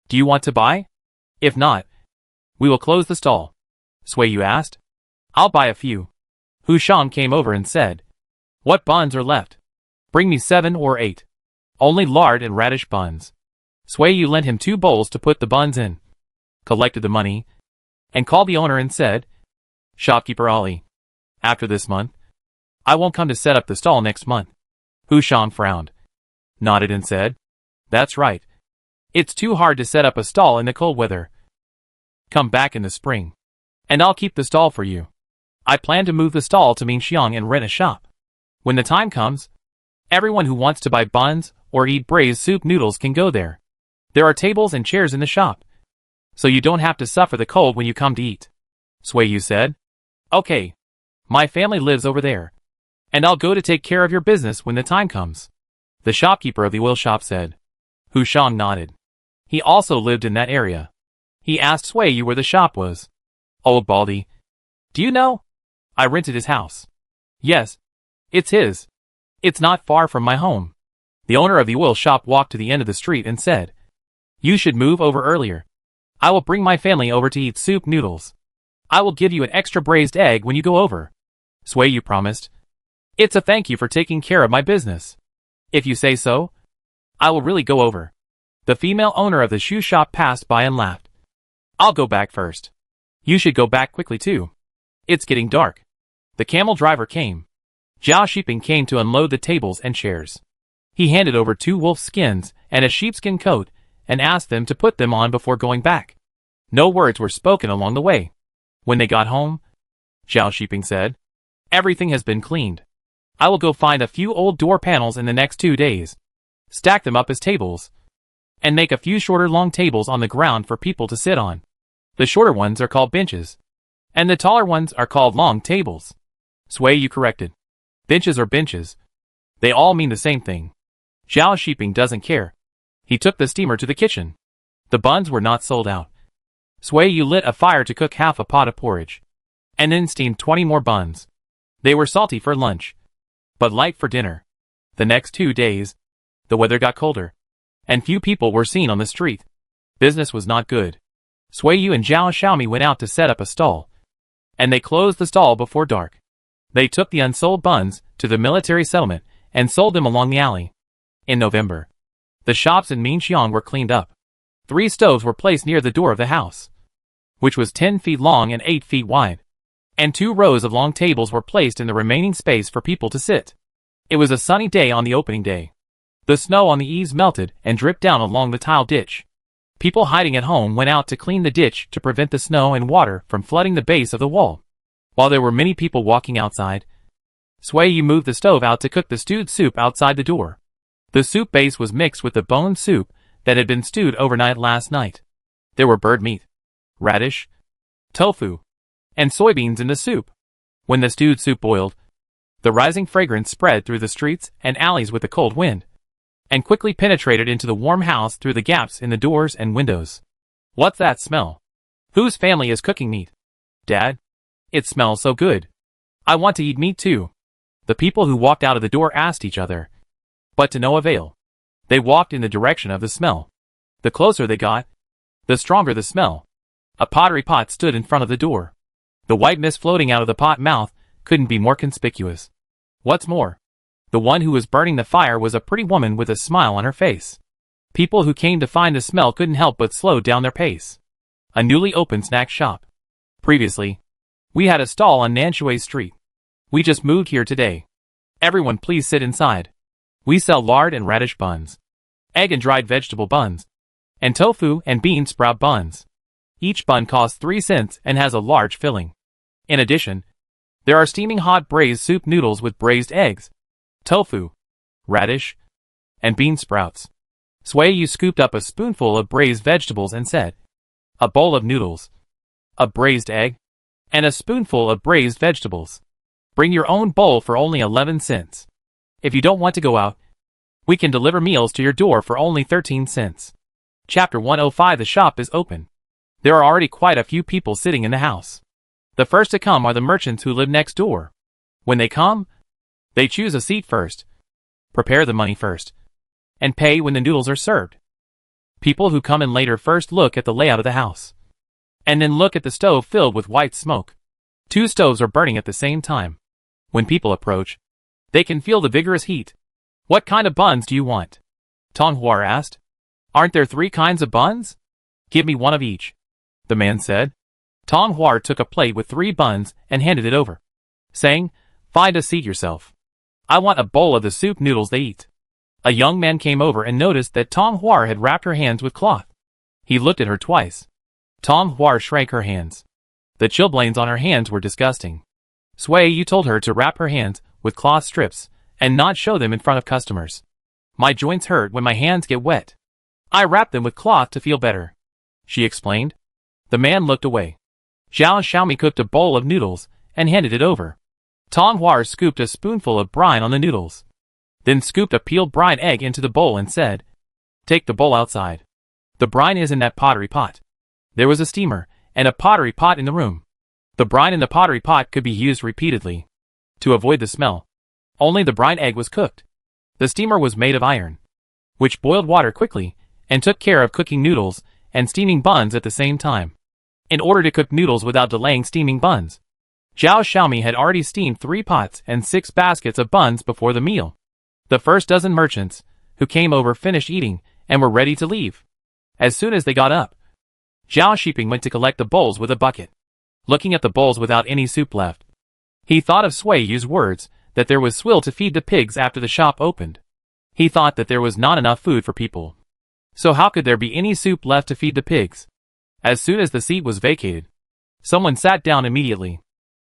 Do you want to buy? If not, we will close the stall. Sui Yu asked. I'll buy a few. Hu Shang came over and said, What buns are left? Bring me 7 or 8. Only lard and radish buns. Sui Yu lent him 2 bowls to put the buns in, collected the money, and called the owner and said, Shopkeeper Ali, after this month, I won't come to set up the stall next month. Hu Shang frowned, nodded and said, That's right. It's too hard to set up a stall in the cold weather. Come back in the spring, and I'll keep the stall for you. I plan to move the stall to Mingxiang and rent a shop. When the time comes, everyone who wants to buy buns or eat braised soup noodles can go there. There are tables and chairs in the shop, so you don't have to suffer the cold when you come to eat. Swayu said. Okay. My family lives over there, and I'll go to take care of your business when the time comes. The shopkeeper of the oil shop said. Hu Shang nodded. He also lived in that area. He asked Swayu where the shop was. Old Baldy. Do you know? I rented his house. Yes. It's his. It's not far from my home. The owner of the oil shop walked to the end of the street and said, You should move over earlier. I will bring my family over to eat soup noodles. I will give you an extra braised egg when you go over. Swayu promised. It's a thank you for taking care of my business. If you say so, I will really go over. The female owner of the shoe shop passed by and laughed. I'll go back first. You should go back quickly too. It's getting dark. The camel driver came. Zhao Shiping came to unload the tables and chairs. He handed over 2 wolf skins and a sheepskin coat and asked them to put them on before going back. No words were spoken along the way. When they got home, Zhao Shiping said, Everything has been cleaned. I will go find a few old door panels in the next 2 days, stack them up as tables, and make a few shorter long tables on the ground for people to sit on. The shorter ones are called benches, and the taller ones are called long tables. Swayu corrected. Benches are benches. They all mean the same thing. Zhao Shiping doesn't care. He took the steamer to the kitchen. The buns were not sold out. Swayu lit a fire to cook half a pot of porridge, and then steamed 20 more buns. They were salty for lunch, but light for dinner. The next 2 days, the weather got colder, and few people were seen on the street. Business was not good. Swayu and Zhao Xiaomi went out to set up a stall, and they closed the stall before dark. They took the unsold buns to the military settlement and sold them along the alley. In November, the shops in Minxiang were cleaned up. 3 stoves were placed near the door of the house, which was 10 feet long and 8 feet wide, and 2 rows of long tables were placed in the remaining space for people to sit. It was a sunny day on the opening day. The snow on the eaves melted and dripped down along the tile ditch. People hiding at home went out to clean the ditch to prevent the snow and water from flooding the base of the wall. While there were many people walking outside, Swayu moved the stove out to cook the stewed soup outside the door. The soup base was mixed with the bone soup that had been stewed overnight last night. There were bird meat, radish, tofu, and soybeans in the soup. When the stewed soup boiled, the rising fragrance spread through the streets and alleys with the cold wind, and quickly penetrated into the warm house through the gaps in the doors and windows. What's that smell? Whose family is cooking meat? Dad? It smells so good. I want to eat meat too. The people who walked out of the door asked each other, but to no avail. They walked in the direction of the smell. The closer they got, the stronger the smell. A pottery pot stood in front of the door. The white mist floating out of the pot mouth couldn't be more conspicuous. What's more, the one who was burning the fire was a pretty woman with a smile on her face. People who came to find the smell couldn't help but slow down their pace. A newly opened snack shop. Previously, we had a stall on Nanshui Street. We just moved here today. Everyone please sit inside. We sell lard and radish buns, egg and dried vegetable buns, and tofu and bean sprout buns. Each bun costs 3 cents and has a large filling. In addition, there are steaming hot braised soup noodles with braised eggs, tofu, radish, and bean sprouts. Swayu scooped up a spoonful of braised vegetables and said, A bowl of noodles, a braised egg, and a spoonful of braised vegetables. Bring your own bowl for only 11 cents. If you don't want to go out, we can deliver meals to your door for only 13 cents. Chapter 105. The shop is open. There are already quite a few people sitting in the house. The first to come are the merchants who live next door. When they come, they choose a seat first, prepare the money first, and pay when the noodles are served. People who come in later first look at the layout of the house, and then look at the stove filled with white smoke. 2 stoves are burning at the same time. When people approach, they can feel the vigorous heat. What kind of buns do you want? Tonghua asked. Aren't there 3 kinds of buns? Give me 1 of each, the man said. Tonghua took a plate with 3 buns and handed it over, saying, Find a seat yourself. I want a bowl of the soup noodles they eat. A young man came over and noticed that Tonghua had wrapped her hands with cloth. He looked at her twice. Tonghua shrank her hands. The chilblains on her hands were disgusting. Swayu told her to wrap her hands with cloth strips and not show them in front of customers. My joints hurt when my hands get wet. I wrap them with cloth to feel better," she explained. The man looked away. Zhao Xiaomi cooked a bowl of noodles and handed it over. Dunhuang scooped a spoonful of brine on the noodles, then scooped a peeled brine egg into the bowl and said, "Take the bowl outside. The brine is in that pottery pot." There was a steamer and a pottery pot in the room. The brine in the pottery pot could be used repeatedly to avoid the smell. Only the brine egg was cooked. The steamer was made of iron, which boiled water quickly and took care of cooking noodles and steaming buns at the same time. In order to cook noodles without delaying steaming buns, Zhao Xiaomi had already steamed 3 pots and 6 baskets of buns before the meal. The first dozen merchants who came over finished eating and were ready to leave. As soon as they got up, Zhao Shiping went to collect the bowls with a bucket. Looking at the bowls without any soup left, he thought of Sui Yu's words that there was swill to feed the pigs after the shop opened. He thought that there was not enough food for people. So how could there be any soup left to feed the pigs? As soon as the seat was vacated, someone sat down immediately.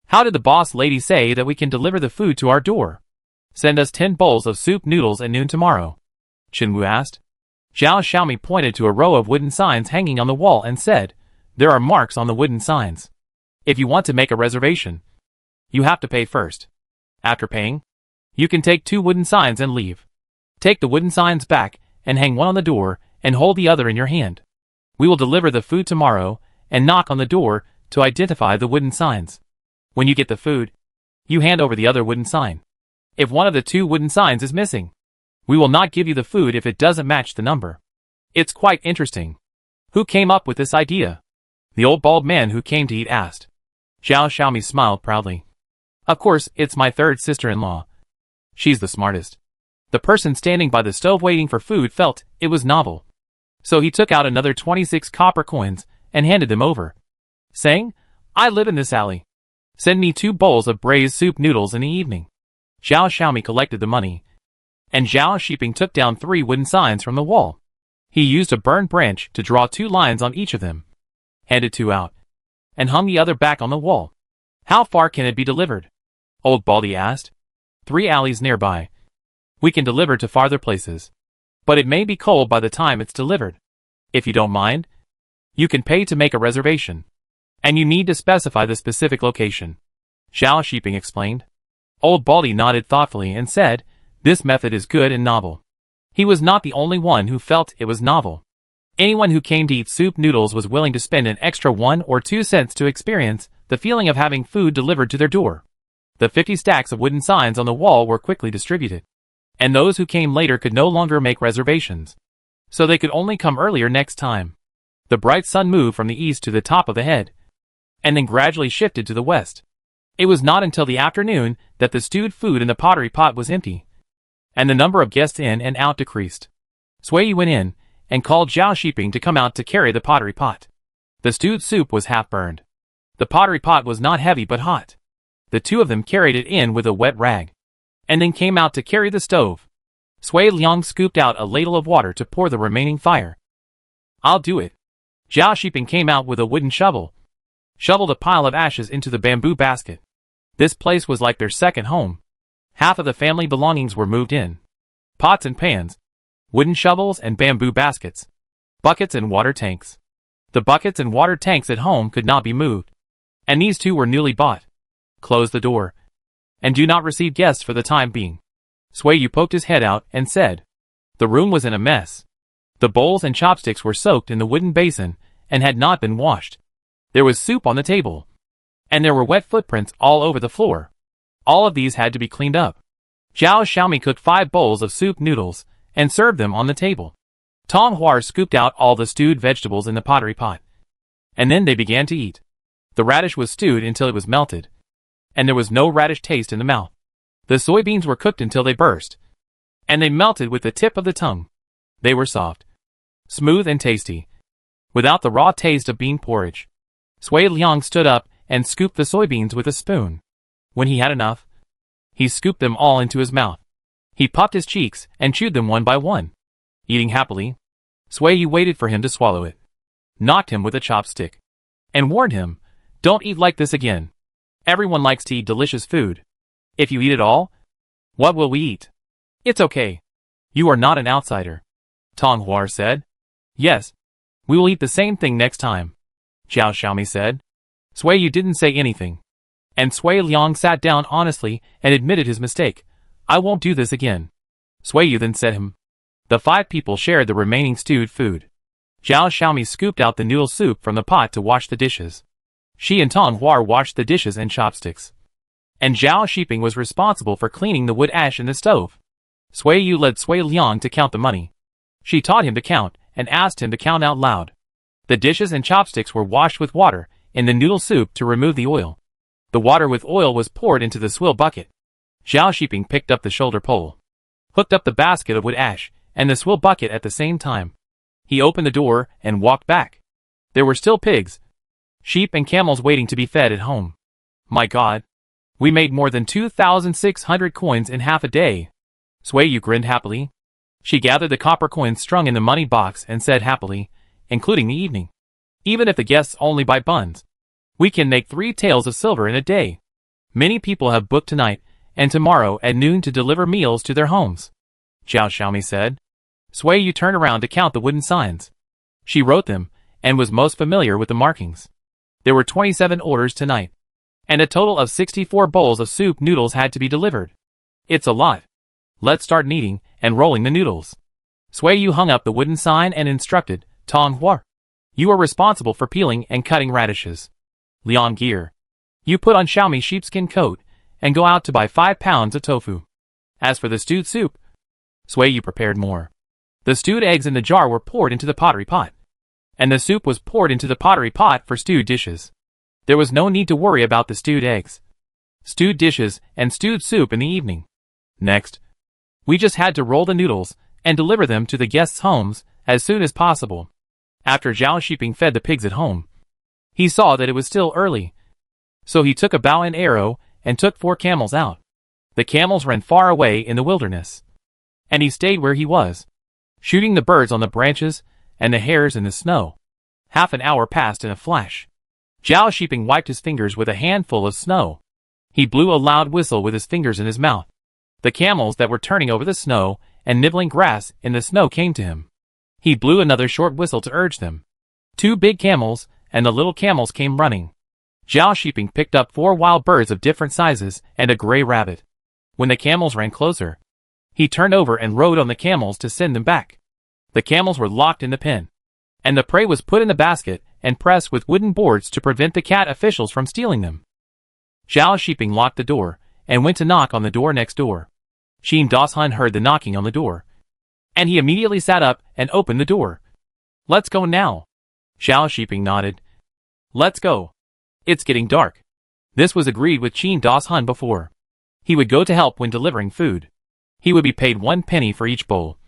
"How did the boss lady say that we can deliver the food to our door? Send us 10 bowls of soup noodles at noon tomorrow," Chenwu asked. Zhao Xiaomi pointed to a row of wooden signs hanging on the wall and said, "There are marks on the wooden signs. If you want to make a reservation, you have to pay first. After paying, you can take 2 wooden signs and leave. Take the wooden signs back and hang one on the door and hold the other in your hand. We will deliver the food tomorrow and knock on the door to identify the wooden signs. When you get the food, you hand over the other wooden sign. If one of the 2 wooden signs is missing, we will not give you the food if it doesn't match the number." "It's quite interesting. Who came up with this idea?" the old bald man who came to eat asked. Zhao Xiaomi smiled proudly. "Of course, it's my third sister-in-law. She's the smartest." The person standing by the stove waiting for food felt it was novel. So he took out another 26 copper coins and handed them over, saying, "I live in this alley. Send me 2 bowls of braised soup noodles in the evening." Zhao Xiaomi collected the money, and Zhao Shiping took down 3 wooden signs from the wall. He used a burned branch to draw 2 lines on each of them, handed 2 out, and hung the other back on the wall. "How far can it be delivered?" Old Baldy asked. 3 alleys nearby. We can deliver to farther places, but it may be cold by the time it's delivered. If you don't mind, you can pay to make a reservation, and you need to specify the specific location," Zhao Shiping explained. Old Baldy nodded thoughtfully and said, "This method is good and novel." He was not the only one who felt it was novel. Anyone who came to eat soup noodles was willing to spend an extra 1 or 2 cents to experience the feeling of having food delivered to their door. The 50 stacks of wooden signs on the wall were quickly distributed, and those who came later could no longer make reservations, so they could only come earlier next time. The bright sun moved from the east to the top of the head, and then gradually shifted to the west. It was not until the afternoon that the stewed food in the pottery pot was empty, and the number of guests in and out decreased. Sui Yu went in and called Zhao Shiping to come out to carry the pottery pot. The stewed soup was half burned. The pottery pot was not heavy but hot. The 2 of them carried it in with a wet rag, and then came out to carry the stove. Sui Liang scooped out a ladle of water to pour the remaining fire. "I'll do it." Zhao Shiping came out with a wooden shovel, shoveled a pile of ashes into the bamboo basket. This place was like their second home. Half of the family belongings were moved in. Pots and pans, wooden shovels and bamboo baskets, buckets and water tanks. The buckets and water tanks at home could not be moved, and these 2 were newly bought. "Close the door, and do not receive guests for the time being." Sui Yu poked his head out and said. The room was in a mess. The bowls and chopsticks were soaked in the wooden basin and had not been washed. There was soup on the table, and there were wet footprints all over the floor. All of these had to be cleaned up. Zhao Xiaomi cooked 5 bowls of soup noodles and served them on the table. Dunhuang scooped out all the stewed vegetables in the pottery pot, and then they began to eat. The radish was stewed until it was melted, and there was no radish taste in the mouth. The soybeans were cooked until they burst, and they melted with the tip of the tongue. They were soft, smooth and tasty, without the raw taste of bean porridge. Sui Liang stood up and scooped the soybeans with a spoon. When he had enough, he scooped them all into his mouth. He puffed his cheeks and chewed them one by one. Eating happily, Sui Yu waited for him to swallow it, knocked him with a chopstick, and warned him, "Don't eat like this again. Everyone likes to eat delicious food. If you eat it all, what will we eat?" "It's okay. You are not an outsider. Dunhuang said. Yes. We will eat the same thing next time. Zhao Xiaomi said. Sui Yu didn't say anything. And Sui Liang sat down honestly and admitted his mistake. I won't do this again. Sui Yu then said him. The 5 people shared the remaining stewed food. Zhao Xiaomi scooped out the noodle soup from the pot to wash the dishes. She and Dunhuang washed the dishes and chopsticks. And Zhao Shiping was responsible for cleaning the wood ash in the stove. Sui Yu led Sui Liang to count the money. She taught him to count and asked him to count out loud. The dishes and chopsticks were washed with water in the noodle soup to remove the oil. The water with oil was poured into the swill bucket. Zhao Shiping picked up the shoulder pole, hooked up the basket of wood ash and the swill bucket at the same time. He opened the door and walked back. There were still pigs, sheep and camels waiting to be fed at home. My God! We made more than 2,600 coins in half a day. Sui Yu grinned happily. She gathered the copper coins strung in the money box and said happily, including the evening. Even if the guests only buy buns, we can make 3 taels of silver in a day. Many people have booked tonight and tomorrow at noon to deliver meals to their homes. Zhao Xiaomi said. Sui Yu turned around to count the wooden signs. She wrote them and was most familiar with the markings. There were 27 orders tonight, and a total of 64 bowls of soup noodles had to be delivered. It's a lot. Let's start kneading and rolling the noodles. Sui Yu hung up the wooden sign and instructed, Dunhuang, you are responsible for peeling and cutting radishes. Liang Gear, you put on Xiaomi sheepskin coat and go out to buy 5 pounds of tofu. As for the stewed soup, Sui Yu prepared more. The stewed eggs in the jar were poured into the pottery pot, and the soup was poured into the pottery pot for stewed dishes. There was no need to worry about the stewed eggs, stewed dishes, and stewed soup in the evening. Next, we just had to roll the noodles and deliver them to the guests' homes as soon as possible. After Zhao Shiping fed the pigs at home, he saw that it was still early, so he took a bow and arrow and took 4 camels out. The camels ran far away in the wilderness, and he stayed where he was, shooting the birds on the branches and the hares in the snow. Half an hour passed in a flash. Zhao Shiping wiped his fingers with a handful of snow. He blew a loud whistle with his fingers in his mouth. The camels that were turning over the snow and nibbling grass in the snow came to him. He blew another short whistle to urge them. 2 big camels and the little camels came running. Zhao Shiping picked up 4 wild birds of different sizes and a gray rabbit. When the camels ran closer, he turned over and rode on the camels to send them back. The camels were locked in the pen, and the prey was put in the basket and pressed with wooden boards to prevent the cat officials from stealing them. Zhao Shiping locked the door and went to knock on the door next door. Qin Dashun heard the knocking on the door, and he immediately sat up and opened the door. Let's go now. Zhao Shiping nodded. Let's go. It's getting dark. This was agreed with Qin Dashun before. He would go to help when delivering food. He would be paid 1 penny for each bowl,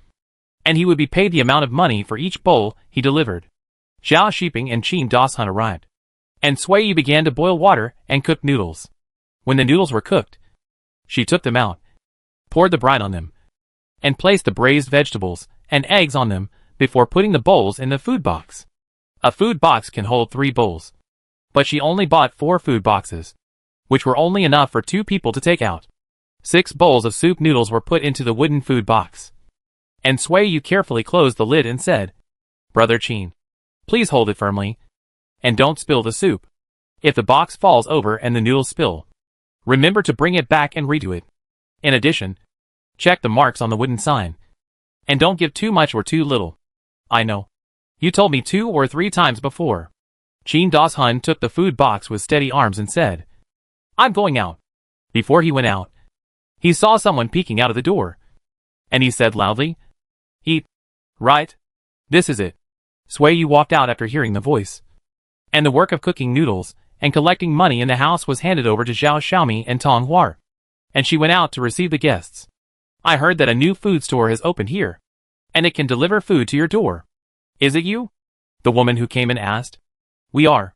and he would be paid the amount of money for each bowl he delivered. Zhao Shiping and Qin Dashun arrived, and Sui Yu began to boil water and cook noodles. When the noodles were cooked, she took them out, poured the brine on them, and placed the braised vegetables and eggs on them before putting the bowls in the food box. A food box can hold 3 bowls, but she only bought 4 food boxes, which were only enough for 2 people to take out. 6 bowls of soup noodles were put into the wooden food box, and Sui Yu carefully closed the lid and said, Brother Qin, please hold it firmly, and don't spill the soup. If the box falls over and the noodles spill, remember to bring it back and redo it. In addition, check the marks on the wooden sign, and don't give too much or too little. I know. You told me 2 or 3 times before. Qin Dashun took the food box with steady arms and said, I'm going out. Before he went out, he saw someone peeking out of the door, and he said loudly, Eat. Right? This is it. Sui Yu walked out after hearing the voice, and the work of cooking noodles and collecting money in the house was handed over to Zhao Xiaomi and Dunhuang, and she went out to receive the guests. I heard that a new food store has opened here, and it can deliver food to your door. Is it you? The woman who came in asked. We are,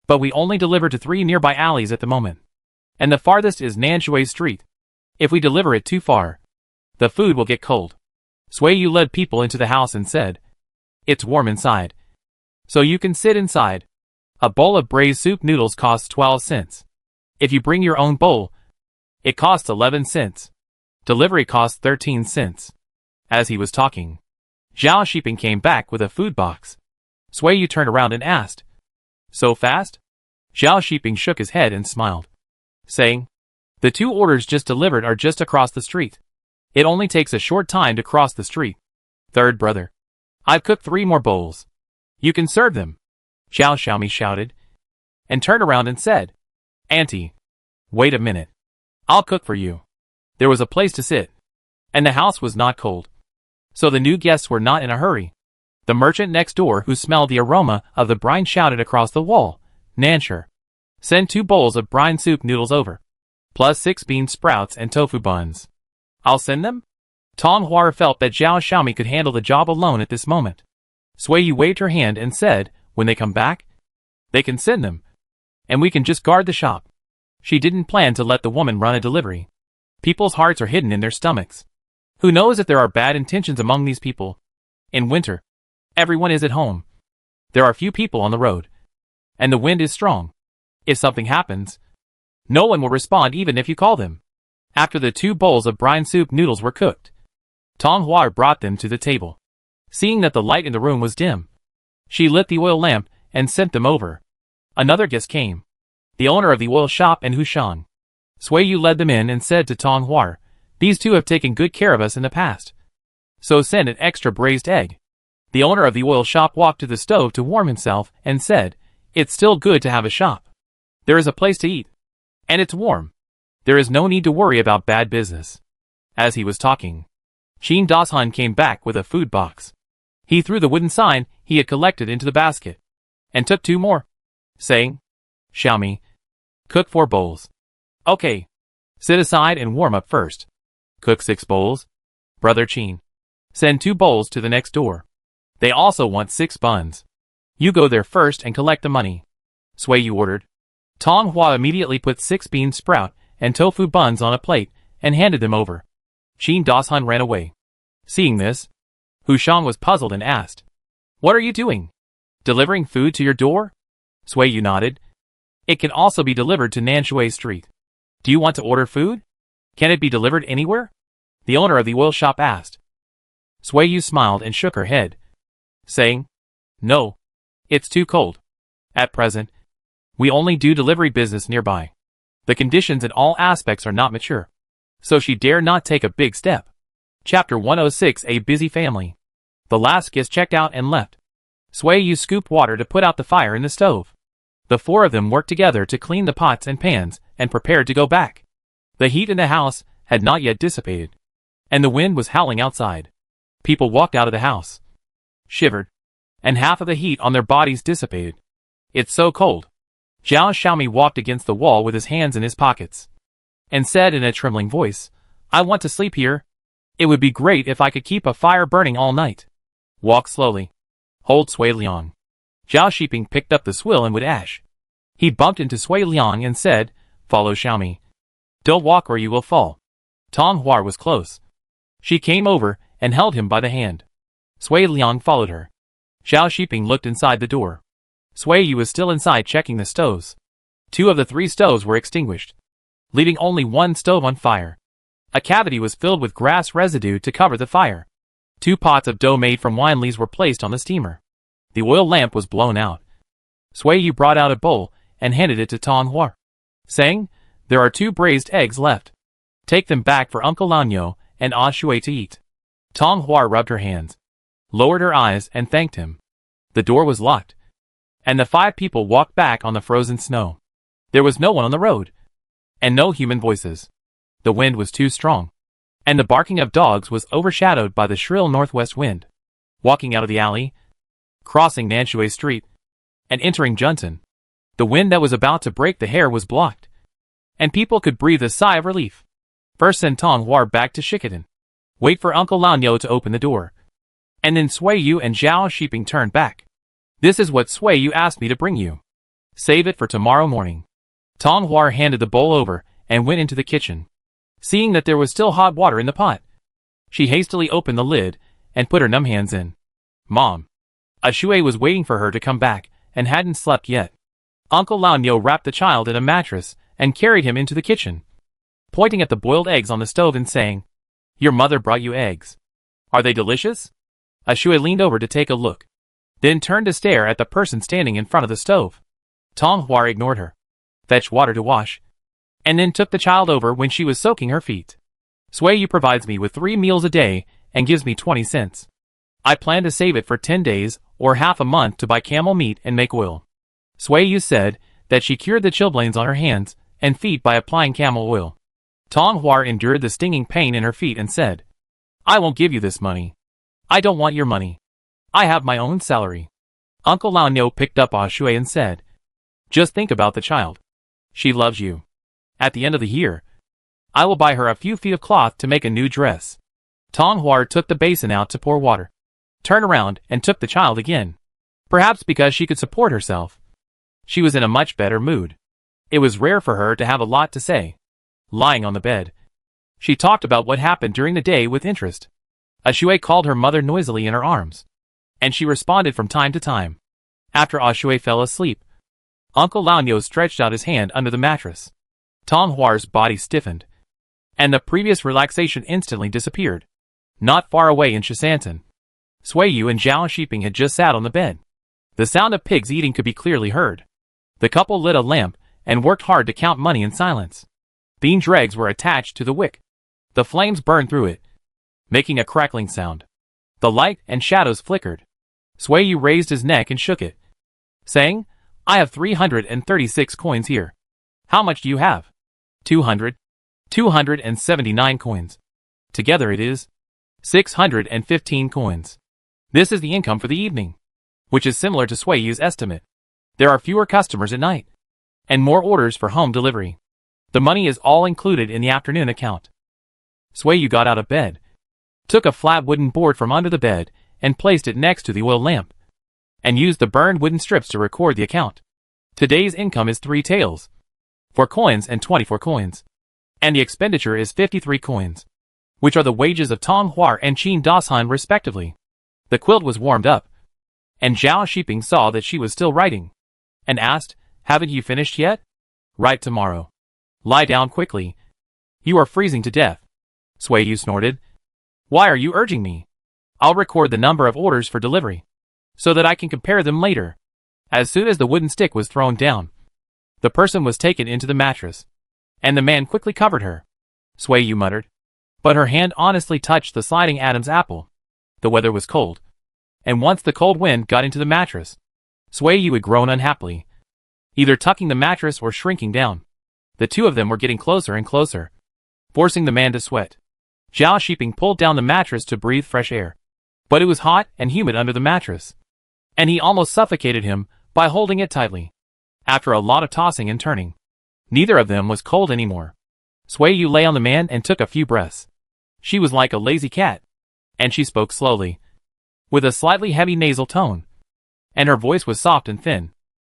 but we only deliver to 3 nearby alleys at the moment, and the farthest is Nanshui Street. If we deliver it too far, the food will get cold. Sui Yu led people into the house and said, It's warm inside, so you can sit inside. A bowl of braised soup noodles costs 12 cents. If you bring your own bowl, it costs 11 cents. Delivery costs 13 cents. As he was talking, Zhao Shiping came back with a food box. Sui Yu turned around and asked, "So fast?" Zhao Shiping shook his head and smiled, saying, "The 2 orders just delivered are just across the street. It only takes a short time to cross the street. Third brother, I've cooked 3 more bowls. You can serve them." Zhao Xiaomi shouted, and turned around and said, "Auntie, wait a minute. I'll cook for you." There was a place to sit, and the house was not cold, so the new guests were not in a hurry. The merchant next door, who smelled the aroma of the brine, shouted across the wall, "Nansher, send 2 bowls of brine soup noodles over, plus 6 bean sprouts and tofu buns." "I'll send them?" Tong Hua felt that Zhao Xiaomi could handle the job alone at this moment. Sui Yu waved her hand and said, "When they come back, they can send them, and we can just guard the shop." She didn't plan to let the woman run a delivery. People's hearts are hidden in their stomachs. Who knows if there are bad intentions among these people? In winter, everyone is at home. There are few people on the road, and the wind is strong. If something happens, no one will respond even if you call them. After the 2 bowls of brine soup noodles were cooked, Tong Hua brought them to the table. Seeing that the light in the room was dim, she lit the oil lamp and sent them over. Another guest came, the owner of the oil shop and Hushan. Sui Yu led them in and said to Tong Hua, "These 2 have taken good care of us in the past, so send an extra braised egg." The owner of the oil shop walked to the stove to warm himself and said, "It's still good to have a shop. There is a place to eat, and it's warm. There is no need to worry about bad business." As he was talking, Qin Dashun came back with a food box. He threw the wooden sign he had collected into the basket, and took 2 more, saying, "Xiaomi, cook 4 bowls. Okay. Sit aside and warm up first. Cook 6 bowls. Brother Qin, send 2 bowls to the next door. They also want 6 buns. You go there first and collect the money." Sui Yu ordered. Tong Hua immediately put 6 bean sprout and tofu buns on a plate and handed them over. Qin Dashun ran away. Seeing this, Hushan was puzzled and asked, "What are you doing? Delivering food to your door?" Sui Yu nodded. "It can also be delivered to Nanshui Street. Do you want to order food? Can it be delivered anywhere?" the owner of the oil shop asked. Sui Yu smiled and shook her head, saying, "No, it's too cold. At present, we only do delivery business nearby. The conditions in all aspects are not mature, so she dare not take a big step." Chapter 106: A Busy Family. The last guest checked out and left. Sui Yu scooped water to put out the fire in the stove. The 4 of them worked together to clean the pots and pans and prepared to go back. The heat in the house had not yet dissipated, and the wind was howling outside. People walked out of the house, shivered, and half of the heat on their bodies dissipated. "It's so cold." Zhao Xiaomi walked against the wall with his hands in his pockets, and said in a trembling voice, "I want to sleep here. It would be great if I could keep a fire burning all night." "Walk slowly. Hold Sui Liang." Zhao Shiping picked up the swill and would ash. He bumped into Sui Liang and said, "Follow Xiaomi. Don't walk or you will fall." Tong Hua was close. She came over and held him by the hand. Sui Liang followed her. Zhao Shiping looked inside the door. Sui Yu was still inside checking the stoves. 2 of the 3 stoves were extinguished, leaving only 1 stove on fire. A cavity was filled with grass residue to cover the fire. 2 pots of dough made from wine leaves were placed on the steamer. The oil lamp was blown out. Sui Yu brought out a bowl and handed it to Tong Hua, saying, "There are 2 braised eggs left. Take them back for Uncle Lanyo and Ah Shui to eat." Tong Hua rubbed her hands, lowered her eyes and thanked him. The door was locked, and the 5 people walked back on the frozen snow. There was no one on the road, and no human voices. The wind was too strong, and the barking of dogs was overshadowed by the shrill northwest wind. Walking out of the alley, crossing Nanshui Street, and entering Juntan, the wind that was about to break the hair was blocked, and people could breathe a sigh of relief. First send Tong Hua back to Shikotan. Wait for Uncle Lanyo to open the door. And then Sui Yu and Zhao Shiping turned back. "This is what Sui Yu asked me to bring you. Save it for tomorrow morning." Tong Hua handed the bowl over and went into the kitchen. Seeing that there was still hot water in the pot, she hastily opened the lid and put her numb hands in. "Mom." Ah Shui was waiting for her to come back and hadn't slept yet. Uncle Lanyo wrapped the child in a mattress and carried him into the kitchen, pointing at the boiled eggs on the stove and saying, "Your mother brought you eggs. Are they delicious? Shui leaned over to take a look, then turned to stare at the person standing in front of the stove. Dunhuang ignored her, fetched water to wash, and then took the child over when she was soaking her feet. Suiyu provides me with 3 meals a day and gives me 20 cents. I plan to save it for 10 days or half a month to buy camel meat and make oil. Suiyu said that she cured the chilblains on her hands and feet by applying camel oil. Dunhuang endured the stinging pain in her feet and said, I won't give you this money. I don't want your money. I have my own salary. Uncle Lao picked up Shui and said, just think about the child. She loves you. At the end of the year, I will buy her a few feet of cloth to make a new dress. Dunhuang took the basin out to pour water, turned around and took the child again. Perhaps because she could support herself, she was in a much better mood. It was rare for her to have a lot to say. Lying on the bed, she talked about what happened during the day with interest. Shui called her mother noisily in her arms, and she responded from time to time. After Shui fell asleep, Uncle Lao stretched out his hand under the mattress. Dunhuang's body stiffened, and the previous relaxation instantly disappeared. Not far away in Shisantan, Suiyu and Zhao Shiping had just sat on the bed. The sound of pigs eating could be clearly heard. The couple lit a lamp and worked hard to count money in silence. Bean dregs were attached to the wick. The flames burned through it, making a crackling sound. The light and shadows flickered. Suiyu raised his neck and shook it, saying, I have 336 coins here. How much do you have? 200. 279 coins. Together it is 615 coins. This is the income for the evening, which is similar to Suiyu's estimate. There are fewer customers at night, and more orders for home delivery. The money is all included in the afternoon account. Suiyu got out of bed, took a flat wooden board from under the bed, and placed it next to the oil lamp, and used the burned wooden strips to record the account. Today's income is 3 taels, 4 coins and 24 coins. And the expenditure is 53 coins, which are the wages of Dunhuang and Qin Dasan respectively. The quilt was warmed up, and Zhao Shiping saw that she was still writing, and asked, haven't you finished yet? Write tomorrow. Lie down quickly. You are freezing to death. Suiyu snorted. Why are you urging me? I'll record the number of orders for delivery, so that I can compare them later. As soon as the wooden stick was thrown down, the person was taken into the mattress, and the man quickly covered her. Suiyu muttered, but her hand honestly touched the sliding Adam's apple. The weather was cold, and once the cold wind got into the mattress, Suiyu would groan unhappily, either tucking the mattress or shrinking down. The two of them were getting closer and closer, forcing the man to sweat. Zhao Shiping pulled down the mattress to breathe fresh air, but it was hot and humid under the mattress, and he almost suffocated him by holding it tightly. After a lot of tossing and turning, neither of them was cold anymore. Suiyu lay on the man and took a few breaths. She was like a lazy cat, and she spoke slowly, with a slightly heavy nasal tone, and her voice was soft and thin.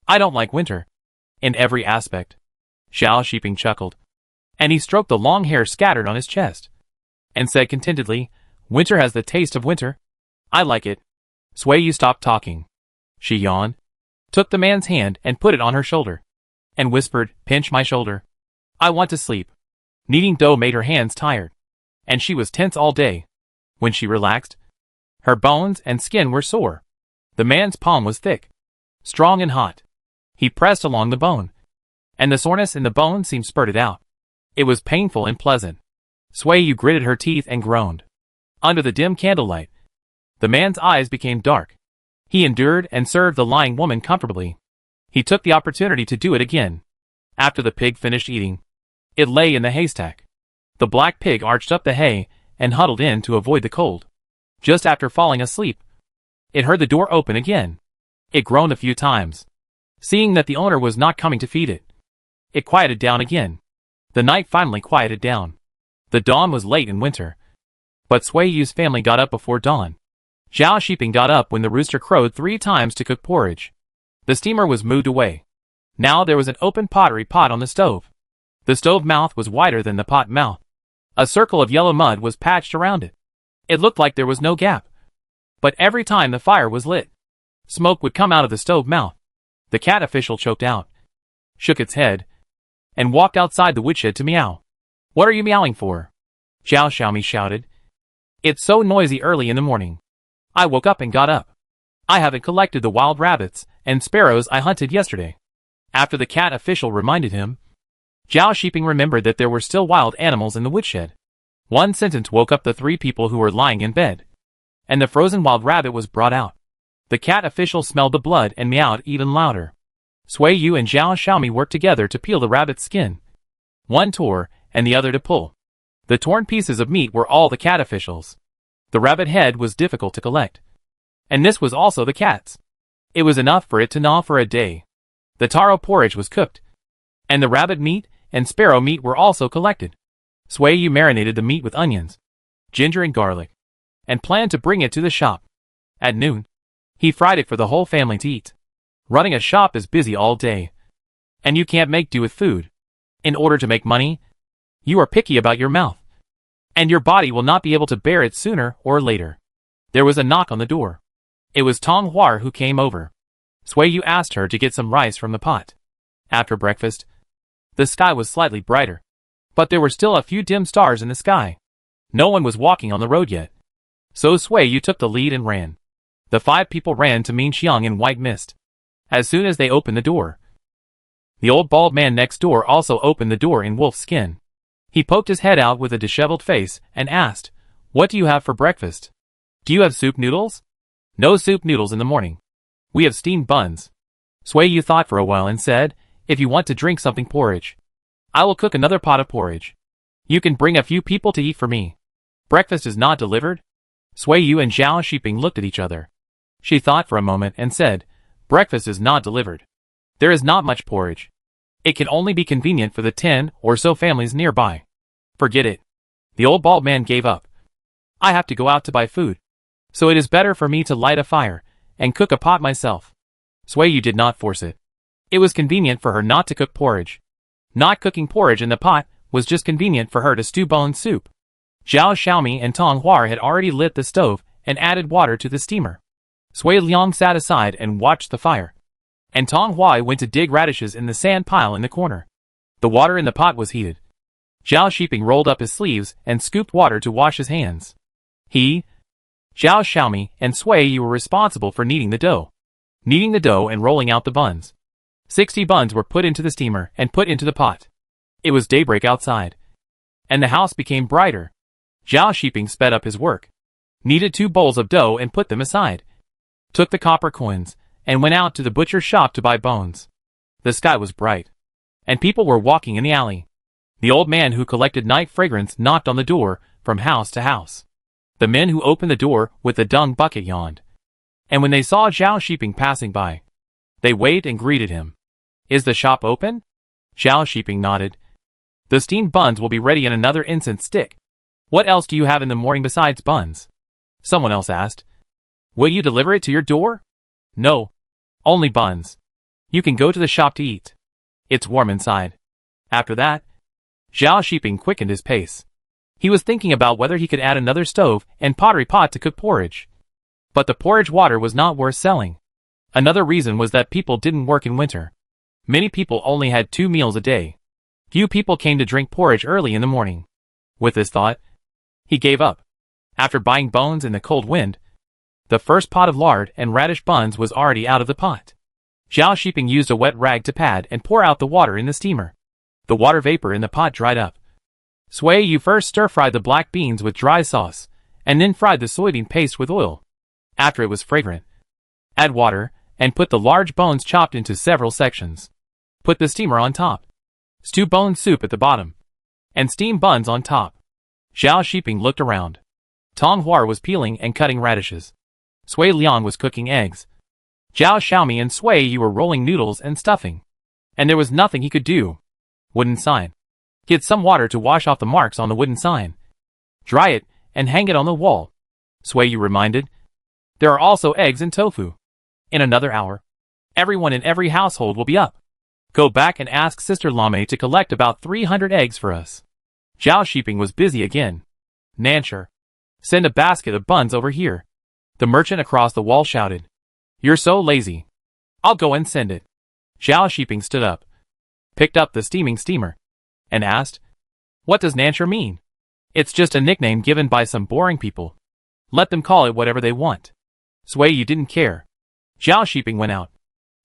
I don't like winter, in every aspect. Zhao Shiping chuckled, and he stroked the long hair scattered on his chest, and said contentedly, winter has the taste of winter. I like it. Suiyu stopped talking. She yawned, took the man's hand and put it on her shoulder, and whispered, pinch my shoulder. I want to sleep. Kneading dough made her hands tired, and she was tense all day. When she relaxed, her bones and skin were sore. The man's palm was thick, strong and hot. He pressed along the bone, and the soreness in the bone seemed spurted out. It was painful and pleasant. Suiyu gritted her teeth and groaned. Under the dim candlelight, the man's eyes became dark. He endured and served the lying woman comfortably. He took the opportunity to do it again. After the pig finished eating, it lay in the haystack. The black pig arched up the hay and huddled in to avoid the cold. Just after falling asleep, it heard the door open again. It groaned a few times. Seeing that the owner was not coming to feed it, it quieted down again. The night finally quieted down. The dawn was late in winter, but Suiyu's family got up before dawn. Zhao Shiping got up when the rooster crowed 3 times to cook porridge. The steamer was moved away. Now there was an open pottery pot on the stove. The stove mouth was wider than the pot mouth. A circle of yellow mud was patched around it. It looked like there was no gap. But every time the fire was lit, smoke would come out of the stove mouth. The cat official choked out, shook its head, and walked outside the woodshed to meow. What are you meowing for? Zhao Xiaomi shouted. It's so noisy early in the morning. I woke up and got up. I haven't collected the wild rabbits and sparrows I hunted yesterday. After the cat official reminded him, Zhao Shiping remembered that there were still wild animals in the woodshed. One sentence woke up the three people who were lying in bed, and the frozen wild rabbit was brought out. The cat official smelled the blood and meowed even louder. Sui Yu and Zhao Xiaomi worked together to peel the rabbit's skin. One tore, and the other to pull. The torn pieces of meat were all the cat officials. The rabbit head was difficult to collect. And this was also the cat's. It was enough for it to gnaw for a day. The taro porridge was cooked, and the rabbit meat and sparrow meat were also collected. Sui Yu marinated the meat with onions, ginger and garlic, and planned to bring it to the shop. At noon, he fried it for the whole family to eat. Running a shop is busy all day, and you can't make do with food. In order to make money, you are picky about your mouth, and your body will not be able to bear it sooner or later. There was a knock on the door. It was Tong Hua who came over. Sui Yu asked her to get some rice from the pot. After breakfast, the sky was slightly brighter, but there were still a few dim stars in the sky. No one was walking on the road yet. So Sui Yu took the lead and ran. The 5 people ran to Minxiang in white mist. As soon as they opened the door, the old bald man next door also opened the door in wolf skin. He poked his head out with a disheveled face and asked, "What do you have for breakfast? Do you have soup noodles?" "No soup noodles in the morning. We have steamed buns." Sui Yu thought for a while and said, "If you want to drink something porridge, I will cook another pot of porridge. You can bring a few people to eat for me." "Breakfast is not delivered?" Sui Yu and Zhao Shiping looked at each other. She thought for a moment and said, "Breakfast is not delivered. There is not much porridge. It can only be convenient for the 10 or so families nearby." "Forget it." The old bald man gave up. "I have to go out to buy food, so it is better for me to light a fire and cook a pot myself." Sui Yu did not force it. It was convenient for her not to cook porridge. Not cooking porridge in the pot was just convenient for her to stew bone soup. Zhao Xiaomi and Tong Hua had already lit the stove and added water to the steamer. Sui Liang sat aside and watched the fire, and Tong Hua went to dig radishes in the sand pile in the corner. The water in the pot was heated. Zhao Shiping rolled up his sleeves and scooped water to wash his hands. He, Zhao Xiaomi, and Sui Yu were responsible for kneading the dough. Kneading the dough and rolling out the buns. 60 buns were put into the steamer and put into the pot. It was daybreak outside, and the house became brighter. Zhao Shiping sped up his work, kneaded 2 bowls of dough and put them aside, took the copper coins, and went out to the butcher's shop to buy bones. The sky was bright, and people were walking in the alley. The old man who collected night fragrance knocked on the door from house to house. The men who opened the door with the dung bucket yawned, and when they saw Zhao Shiping passing by, they waved and greeted him. "Is the shop open?" Zhao Shiping nodded. "The steamed buns will be ready in another incense stick." "What else do you have in the morning besides buns?" someone else asked. "Will you deliver it to your door?" "No. Only buns. You can go to the shop to eat. It's warm inside." After that, Zhao Shiping quickened his pace. He was thinking about whether he could add another stove and pottery pot to cook porridge. But the porridge water was not worth selling. Another reason was that people didn't work in winter. Many people only had 2 meals a day. Few people came to drink porridge early in the morning. With this thought, he gave up. After buying bones in the cold wind, the first pot of lard and radish buns was already out of the pot. Zhao Shiping used a wet rag to pad and pour out the water in the steamer. The water vapor in the pot dried up. Sui Yu first stir-fried the black beans with dry sauce, and then fried the soybean paste with oil. After it was fragrant, add water, and put the large bones chopped into several sections. Put the steamer on top. Stew bone soup at the bottom, and steam buns on top. Zhao Shiping looked around. Tong Hua was peeling and cutting radishes. Sui Liang was cooking eggs. Zhao Xiaomi and Sui Yu were rolling noodles and stuffing. And there was nothing he could do. Wooden sign. Get some water to wash off the marks on the wooden sign. Dry it and hang it on the wall. Sui Yu reminded. There are also eggs and tofu. In another hour, everyone in every household will be up. Go back and ask Sister Lame to collect about 300 eggs for us. Zhao Shiping was busy again. Nansher, send a basket of buns over here. The merchant across the wall shouted. You're so lazy. I'll go and send it. Zhao Shiping stood up, picked up the steaming steamer, and asked, What does Nansher mean? It's just a nickname given by some boring people. Let them call it whatever they want. Sui Yu didn't care. Zhao Shiping went out,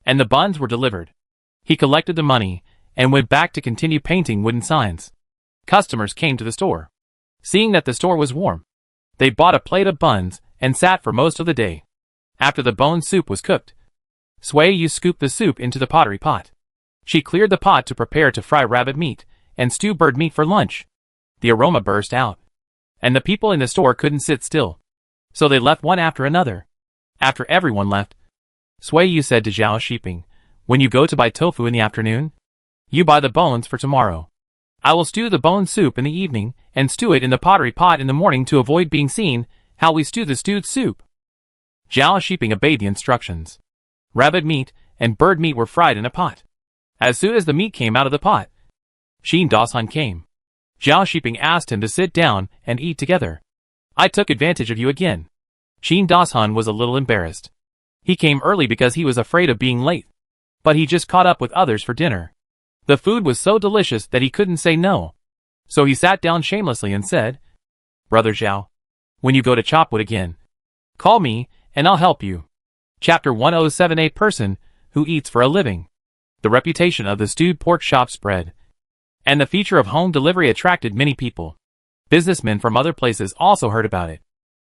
and the buns were delivered. He collected the money, and went back to continue painting wooden signs. Customers came to the store. Seeing that the store was warm, they bought a plate of buns, and sat for most of the day. After the bone soup was cooked, Sui Yu scooped the soup into the pottery pot. She cleared the pot to prepare to fry rabbit meat, and stew bird meat for lunch. The aroma burst out, and the people in the store couldn't sit still. So they left one after another. After everyone left, Sui Yu said to Zhao Shiping, "When you go to buy tofu in the afternoon, you buy the bones for tomorrow. I will stew the bone soup in the evening, and stew it in the pottery pot in the morning to avoid being seen how we stew the stewed soup." Zhao Shiping obeyed the instructions. Rabbit meat and bird meat were fried in a pot. As soon as the meat came out of the pot, Dunhuang came. Zhao Shiping asked him to sit down and eat together. "I took advantage of you again." Dunhuang was a little embarrassed. He came early because he was afraid of being late. But he just caught up with others for dinner. The food was so delicious that he couldn't say no. So he sat down shamelessly and said, "Brother Zhao, when you go to chop wood again, call me and I'll help you." Chapter 1078 Person who eats for a living. The reputation of the stewed pork shop spread, and the feature of home delivery attracted many people. Businessmen from other places also heard about it.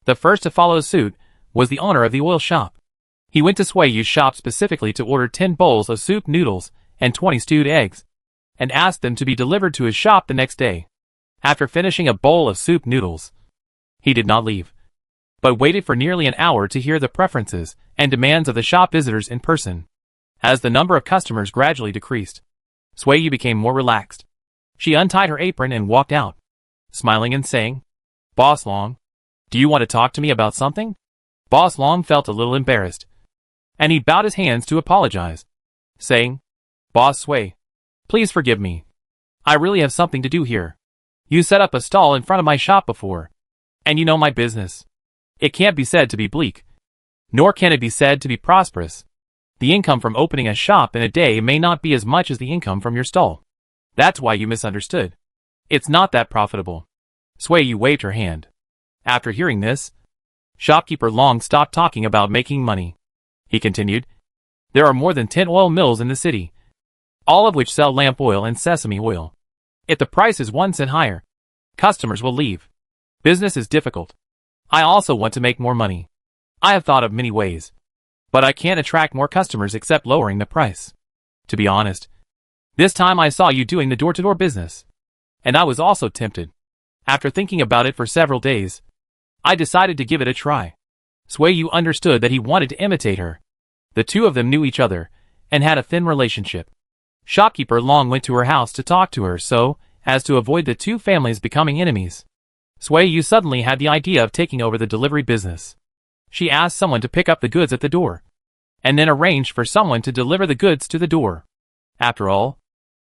The first to follow suit was the owner of the oil shop. He went to Sui Yu's shop specifically to order 10 bowls of soup noodles and 20 stewed eggs, and asked them to be delivered to his shop the next day. After finishing a bowl of soup noodles, he did not leave, but waited for nearly an hour to hear the preferences and demands of the shop visitors in person. As the number of customers gradually decreased, Sui Yu became more relaxed. She untied her apron and walked out, smiling and saying, "Boss Long, do you want to talk to me about something?" Boss Long felt a little embarrassed, and he bowed his hands to apologize, saying, "Boss Sui, please forgive me. I really have something to do here. You set up a stall in front of my shop before, and you know my business. It can't be said to be bleak, nor can it be said to be prosperous. The income from opening a shop in a day may not be as much as the income from your stall. That's why you misunderstood. It's not that profitable." Sui Yu waved her hand. After hearing this, shopkeeper Long stopped talking about making money. He continued, "There are more than 10 oil mills in the city, all of which sell lamp oil and sesame oil. If the price is 1 cent higher, customers will leave. Business is difficult. I also want to make more money. I have thought of many ways, but I can't attract more customers except lowering the price. To be honest, this time I saw you doing the door-to-door business, and I was also tempted. After thinking about it for several days, I decided to give it a try." Sui Yu understood that he wanted to imitate her. The two of them knew each other, and had a thin relationship. Shopkeeper Long went to her house to talk to her so as to avoid the two families becoming enemies. Sui Yu suddenly had the idea of taking over the delivery business. She asked someone to pick up the goods at the door, and then arranged for someone to deliver the goods to the door. After all,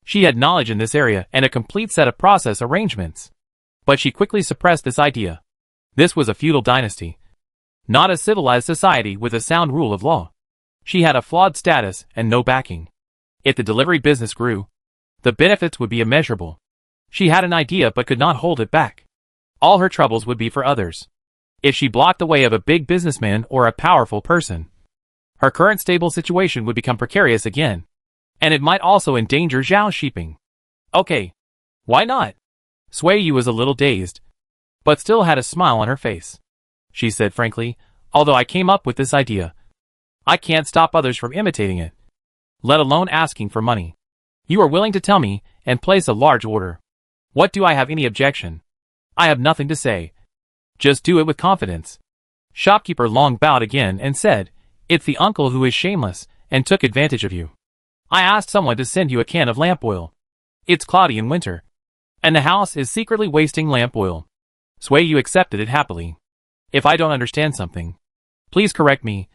she had knowledge in this area and a complete set of process arrangements. But she quickly suppressed this idea. This was a feudal dynasty, not a civilized society with a sound rule of law. She had a flawed status and no backing. If the delivery business grew, the benefits would be immeasurable. She had an idea but could not hold it back. All her troubles would be for others. If she blocked the way of a big businessman or a powerful person, her current stable situation would become precarious again, and it might also endanger Zhao Shiping. Okay, why not? Sui Yu was a little dazed, but still had a smile on her face. She said frankly, "Although I came up with this idea, I can't stop others from imitating it, let alone asking for money. You are willing to tell me and place a large order. What do I have any objection? I have nothing to say. Just do it with confidence." Shopkeeper Long bowed again and said, "It's the uncle who is shameless and took advantage of you. I asked someone to send you a can of lamp oil. It's cloudy in winter, and the house is secretly wasting lamp oil." Sui Yu accepted it happily. "If I don't understand something, please correct me,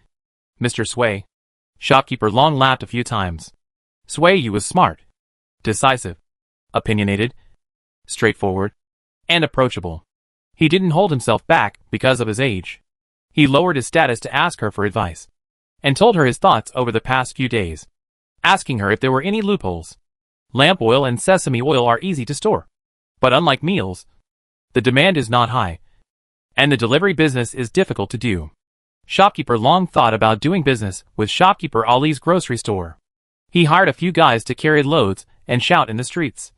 Mr. Sui." Shopkeeper Long laughed a few times. Sui Yu was smart, decisive, opinionated, straightforward, and approachable. He didn't hold himself back because of his age. He lowered his status to ask her for advice, and told her his thoughts over the past few days, asking her if there were any loopholes. Lamp oil and sesame oil are easy to store, but unlike meals, The demand is not high, and the delivery business is difficult to do. Shopkeeper Long thought about doing business with shopkeeper Ali's grocery store. He hired a few guys to carry loads and shout in the streets,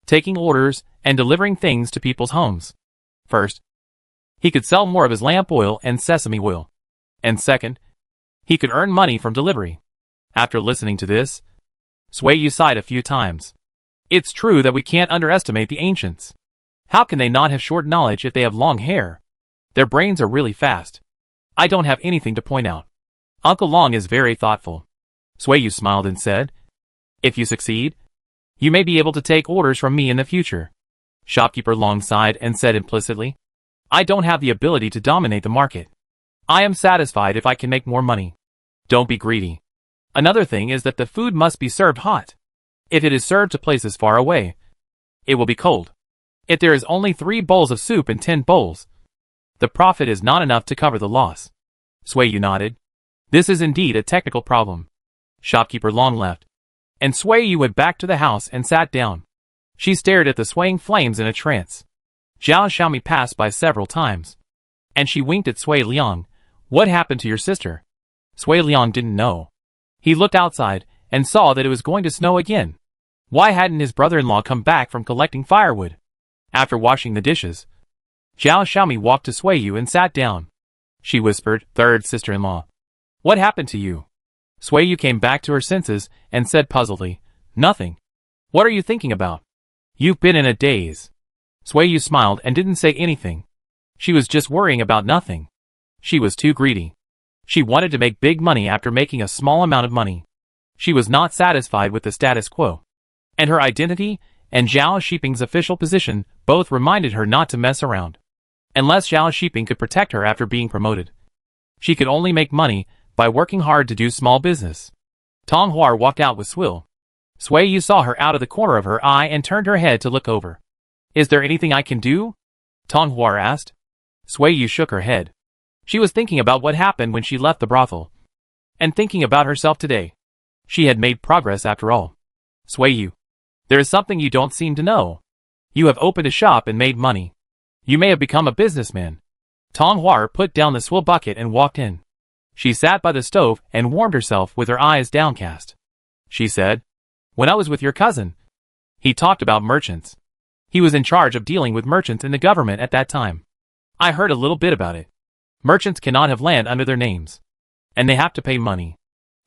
taking orders and delivering things to people's homes. First, he could sell more of his lamp oil and sesame oil. And second, he could earn money from delivery. After listening to this, Sui Yu sighed a few times. It's true that we can't underestimate the ancients. How can they not have short knowledge if they have long hair? Their brains are really fast. I don't have anything to point out. Uncle Long is very thoughtful. Sui Yu smiled and said, if you succeed, you may be able to take orders from me in the future. Shopkeeper Long sighed and said implicitly, I don't have the ability to dominate the market. I am satisfied if I can make more money. Don't be greedy. Another thing is that the food must be served hot. If it is served to places far away, it will be cold. If there is only 3 bowls of soup in 10 bowls, the profit is not enough to cover the loss. Sui Yu nodded. This is indeed a technical problem. Shopkeeper Long left, and Sui Yu went back to the house and sat down. She stared at the swaying flames in a trance. Zhao Xiaomi passed by several times, and she winked at Sui Liang. What happened to your sister? Sui Liang didn't know. He looked outside and saw that it was going to snow again. Why hadn't his brother-in-law come back from collecting firewood? After washing the dishes, Zhao Xiaomi walked to Sui Yu and sat down. She whispered, third sister-in-law. What happened to you? Sui Yu came back to her senses and said puzzledly, nothing. What are you thinking about? You've been in a daze. Sui Yu smiled and didn't say anything. She was just worrying about nothing. She was too greedy. She wanted to make big money after making a small amount of money. She was not satisfied with the status quo. And her identity and Zhao Shiping's official position both reminded her not to mess around. Unless Zhao Shiping could protect her after being promoted, she could only make money by working hard to do small business. Tong Hua walked out with Swill. Sui Yu saw her out of the corner of her eye and turned her head to look over. Is there anything I can do? Tong Hua asked. Sui Yu shook her head. She was thinking about what happened when she left the brothel, and thinking about herself today. She had made progress after all. Sui Yu, there is something you don't seem to know. You have opened a shop and made money. You may have become a businessman. Tong Hua put down the swill bucket and walked in. She sat by the stove and warmed herself with her eyes downcast. She said, when I was with your cousin, he talked about merchants. He was in charge of dealing with merchants in the government at that time. I heard a little bit about it. Merchants cannot have land under their names, and they have to pay money.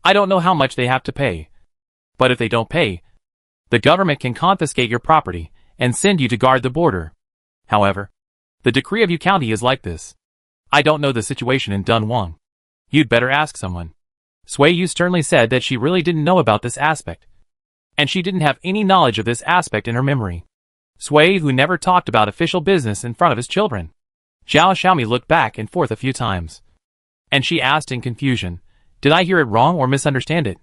I don't know how much they have to pay, but if they don't pay, the government can confiscate your property and send you to guard the border. However, the decree of Yu County is like this. I don't know the situation in Dunhuang. You'd better ask someone. Sui Yu sternly said that she really didn't know about this aspect, and she didn't have any knowledge of this aspect in her memory. Sui Yu never talked about official business in front of his children. Zhao Xiaomi looked back and forth a few times, and she asked in confusion, did I hear it wrong or misunderstand it?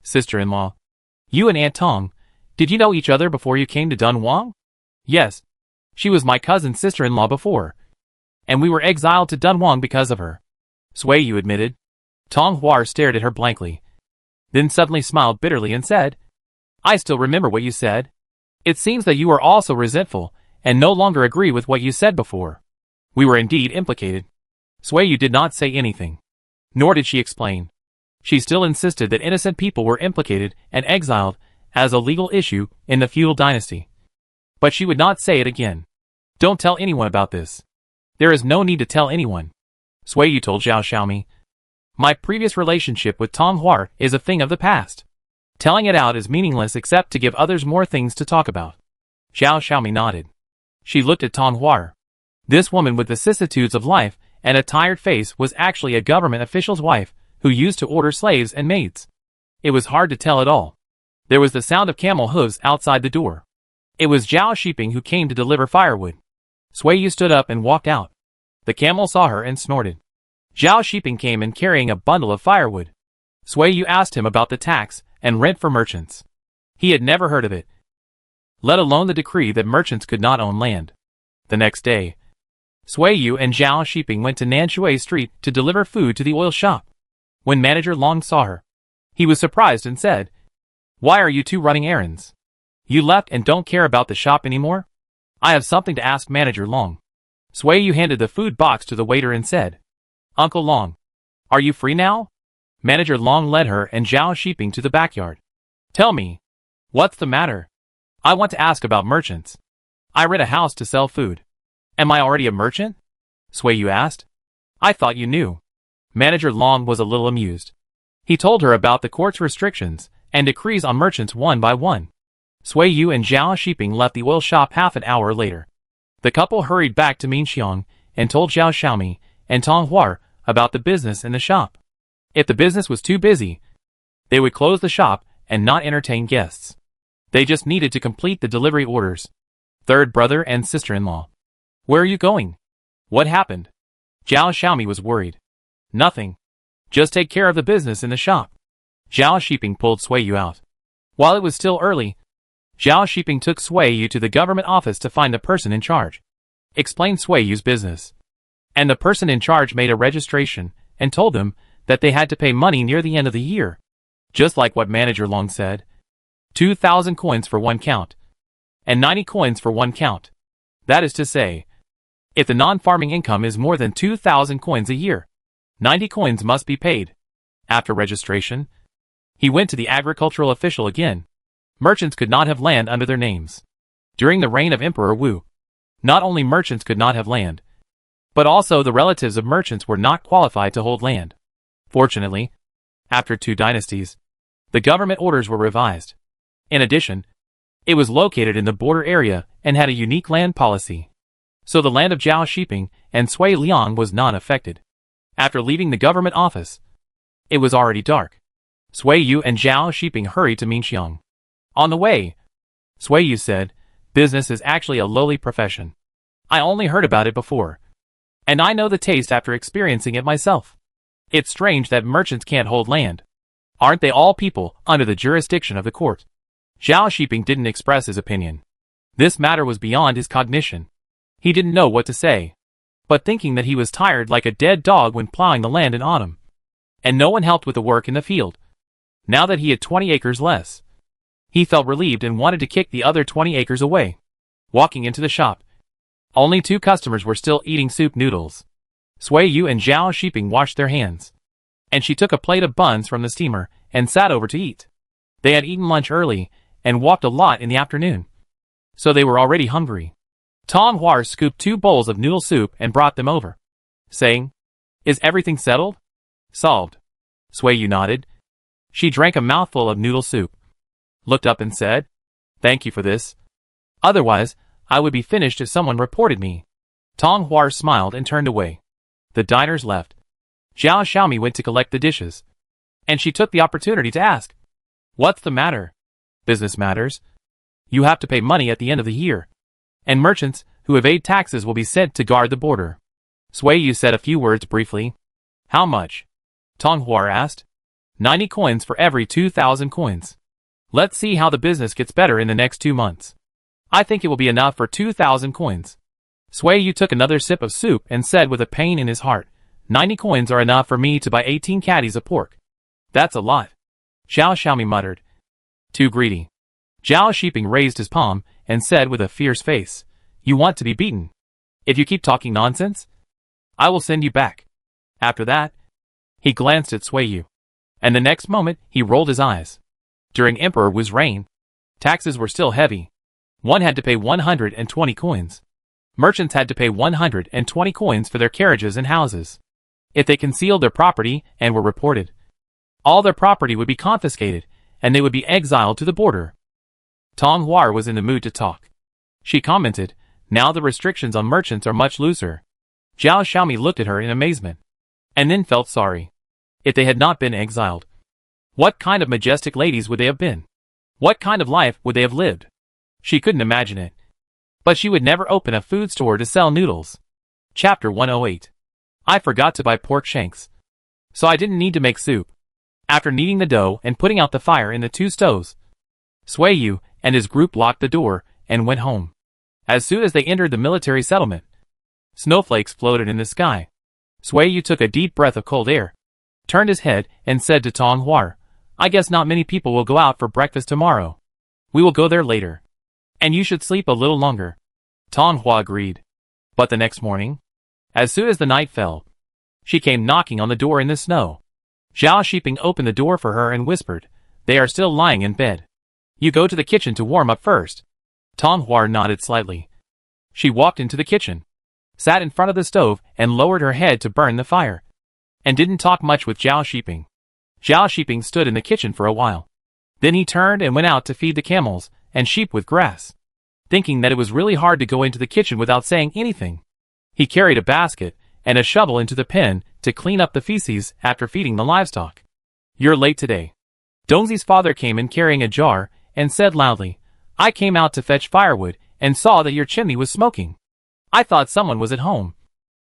Sister-in-law, you and Aunt Tong, did you know each other before you came to Dunhuang? Yes. She was my cousin's sister-in-law before, and we were exiled to Dunhuang because of her. Sui Yu admitted. Tong Hua stared at her blankly, then suddenly smiled bitterly and said, I still remember what you said. It seems that you are also resentful and no longer agree with what you said before. We were indeed implicated. Sui Yu did not say anything, nor did she explain. She still insisted that innocent people were implicated and exiled as a legal issue in the feudal dynasty. But she would not say it again. Don't tell anyone about this. There is no need to tell anyone. Sui Yu told Zhao Xiaomi. My previous relationship with Tong Hua is a thing of the past. Telling it out is meaningless except to give others more things to talk about. Zhao Xiaomi nodded. She looked at Tong Hua. This woman with vicissitudes of life and a tired face was actually a government official's wife who used to order slaves and maids. It was hard to tell at all. There was the sound of camel hooves outside the door. It was Zhao Shiping who came to deliver firewood. Sui Yu stood up and walked out. The camel saw her and snorted. Zhao Shiping came in carrying a bundle of firewood. Sui Yu asked him about the tax and rent for merchants. He had never heard of it, let alone the decree that merchants could not own land. The next day, Sui Yu and Zhao Shiping went to Nanshui Street to deliver food to the oil shop. When Manager Long saw her, he was surprised and said, Why are you two running errands? You left and don't care about the shop anymore? I have something to ask Manager Long. Sui Yu handed the food box to the waiter and said, Uncle Long, are you free now? Manager Long led her and Zhao Shiping to the backyard. Tell me, what's the matter? I want to ask about merchants. I rent a house to sell food. Am I already a merchant? Sui Yu asked. I thought you knew. Manager Long was a little amused. He told her about the court's restrictions and decrees on merchants one by one. Sui Yu and Zhao Shiping left the oil shop half an hour later. The couple hurried back to Minxiang and told Zhao Xiaomi and Tong Hua about the business in the shop. If the business was too busy, they would close the shop and not entertain guests. They just needed to complete the delivery orders. Third brother and sister-in-law. Where are you going? What happened? Zhao Xiaomi was worried. Nothing. Just take care of the business in the shop. Zhao Shiping pulled Sui Yu out. While it was still early, Zhao Shiping took Sui Yu to the government office to find the person in charge. Explained Sui Yu's business. And the person in charge made a registration and told them that they had to pay money near the end of the year. Just like what Manager Long said. 2,000 coins for one count. And 90 coins for one count. That is to say, if the non-farming income is more than 2,000 coins a year, 90 coins must be paid. After registration, he went to the agricultural official again. Merchants could not have land under their names. During the reign of Emperor Wu, not only merchants could not have land, but also the relatives of merchants were not qualified to hold land. Fortunately, after 2 dynasties, the government orders were revised. In addition, it was located in the border area and had a unique land policy. So the land of Zhao Shiping and Sui Liang was not affected. After leaving the government office, it was already dark. Sui Yu and Zhao Shiping hurried to Minxiang. On the way, Sui Yu said, business is actually a lowly profession. I only heard about it before. And I know the taste after experiencing it myself. It's strange that merchants can't hold land. Aren't they all people under the jurisdiction of the court? Zhao Shiping didn't express his opinion. This matter was beyond his cognition. He didn't know what to say. But thinking that he was tired like a dead dog when plowing the land in autumn. And no one helped with the work in the field. Now that he had 20 acres less, he felt relieved and wanted to kick the other 20 acres away. Walking into the shop, only 2 customers were still eating soup noodles. Sui Yu and Zhao Shiping washed their hands. And she took a plate of buns from the steamer and sat over to eat. They had eaten lunch early and walked a lot in the afternoon. So they were already hungry. Tong Hua scooped 2 bowls of noodle soup and brought them over, saying, Is everything settled? Solved. Sui Yu nodded. She drank a mouthful of noodle soup, looked up and said, Thank you for this. Otherwise, I would be finished if someone reported me. Tong Hua smiled and turned away. The diners left. Zhao Xiaomi went to collect the dishes. And she took the opportunity to ask, What's the matter? Business matters. You have to pay money at the end of the year. And merchants who evade taxes will be sent to guard the border. Sui Yu said a few words briefly. How much? Tong Hua asked. 90 coins for every 2,000 coins. Let's see how the business gets better in the next 2 months. I think it will be enough for 2,000 coins. Sui Yu took another sip of soup and said with a pain in his heart, 90 coins are enough for me to buy 18 caddies of pork. That's a lot. Zhao Xiaomi muttered. Too greedy. Zhao Shiping raised his palm and said with a fierce face, You want to be beaten. If you keep talking nonsense, I will send you back. After that, he glanced at Sui Yu. And the next moment, he rolled his eyes. During Emperor Wu's reign, taxes were still heavy. One had to pay 120 coins. Merchants had to pay 120 coins for their carriages and houses. If they concealed their property and were reported, all their property would be confiscated, and they would be exiled to the border. Tong Hua was in the mood to talk. She commented, Now the restrictions on merchants are much looser. Zhao Xiaomi looked at her in amazement, and then felt sorry. If they had not been exiled, what kind of majestic ladies would they have been? What kind of life would they have lived? She couldn't imagine it. But she would never open a food store to sell noodles. Chapter 108. I forgot to buy pork shanks, so I didn't need to make soup. After kneading the dough and putting out the fire in the 2 stoves, Sui Yu and his group locked the door and went home. As soon as they entered the military settlement, snowflakes floated in the sky. Sui Yu took a deep breath of cold air, turned his head and said to Tong Hua, I guess not many people will go out for breakfast tomorrow. We will go there later. And you should sleep a little longer. Dunhuang agreed. But the next morning, as soon as the night fell, she came knocking on the door in the snow. Zhao Shiping opened the door for her and whispered, "They are still lying in bed. You go to the kitchen to warm up first." Dunhuang nodded slightly. She walked into the kitchen, sat in front of the stove and lowered her head to burn the fire, and didn't talk much with Zhao Shiping. Zhao Shiping stood in the kitchen for a while. Then he turned and went out to feed the camels and sheep with grass, thinking that it was really hard to go into the kitchen without saying anything. He carried a basket and a shovel into the pen to clean up the feces after feeding the livestock. "You're late today." Dongzi's father came in carrying a jar and said loudly, "I came out to fetch firewood and saw that your chimney was smoking. I thought someone was at home,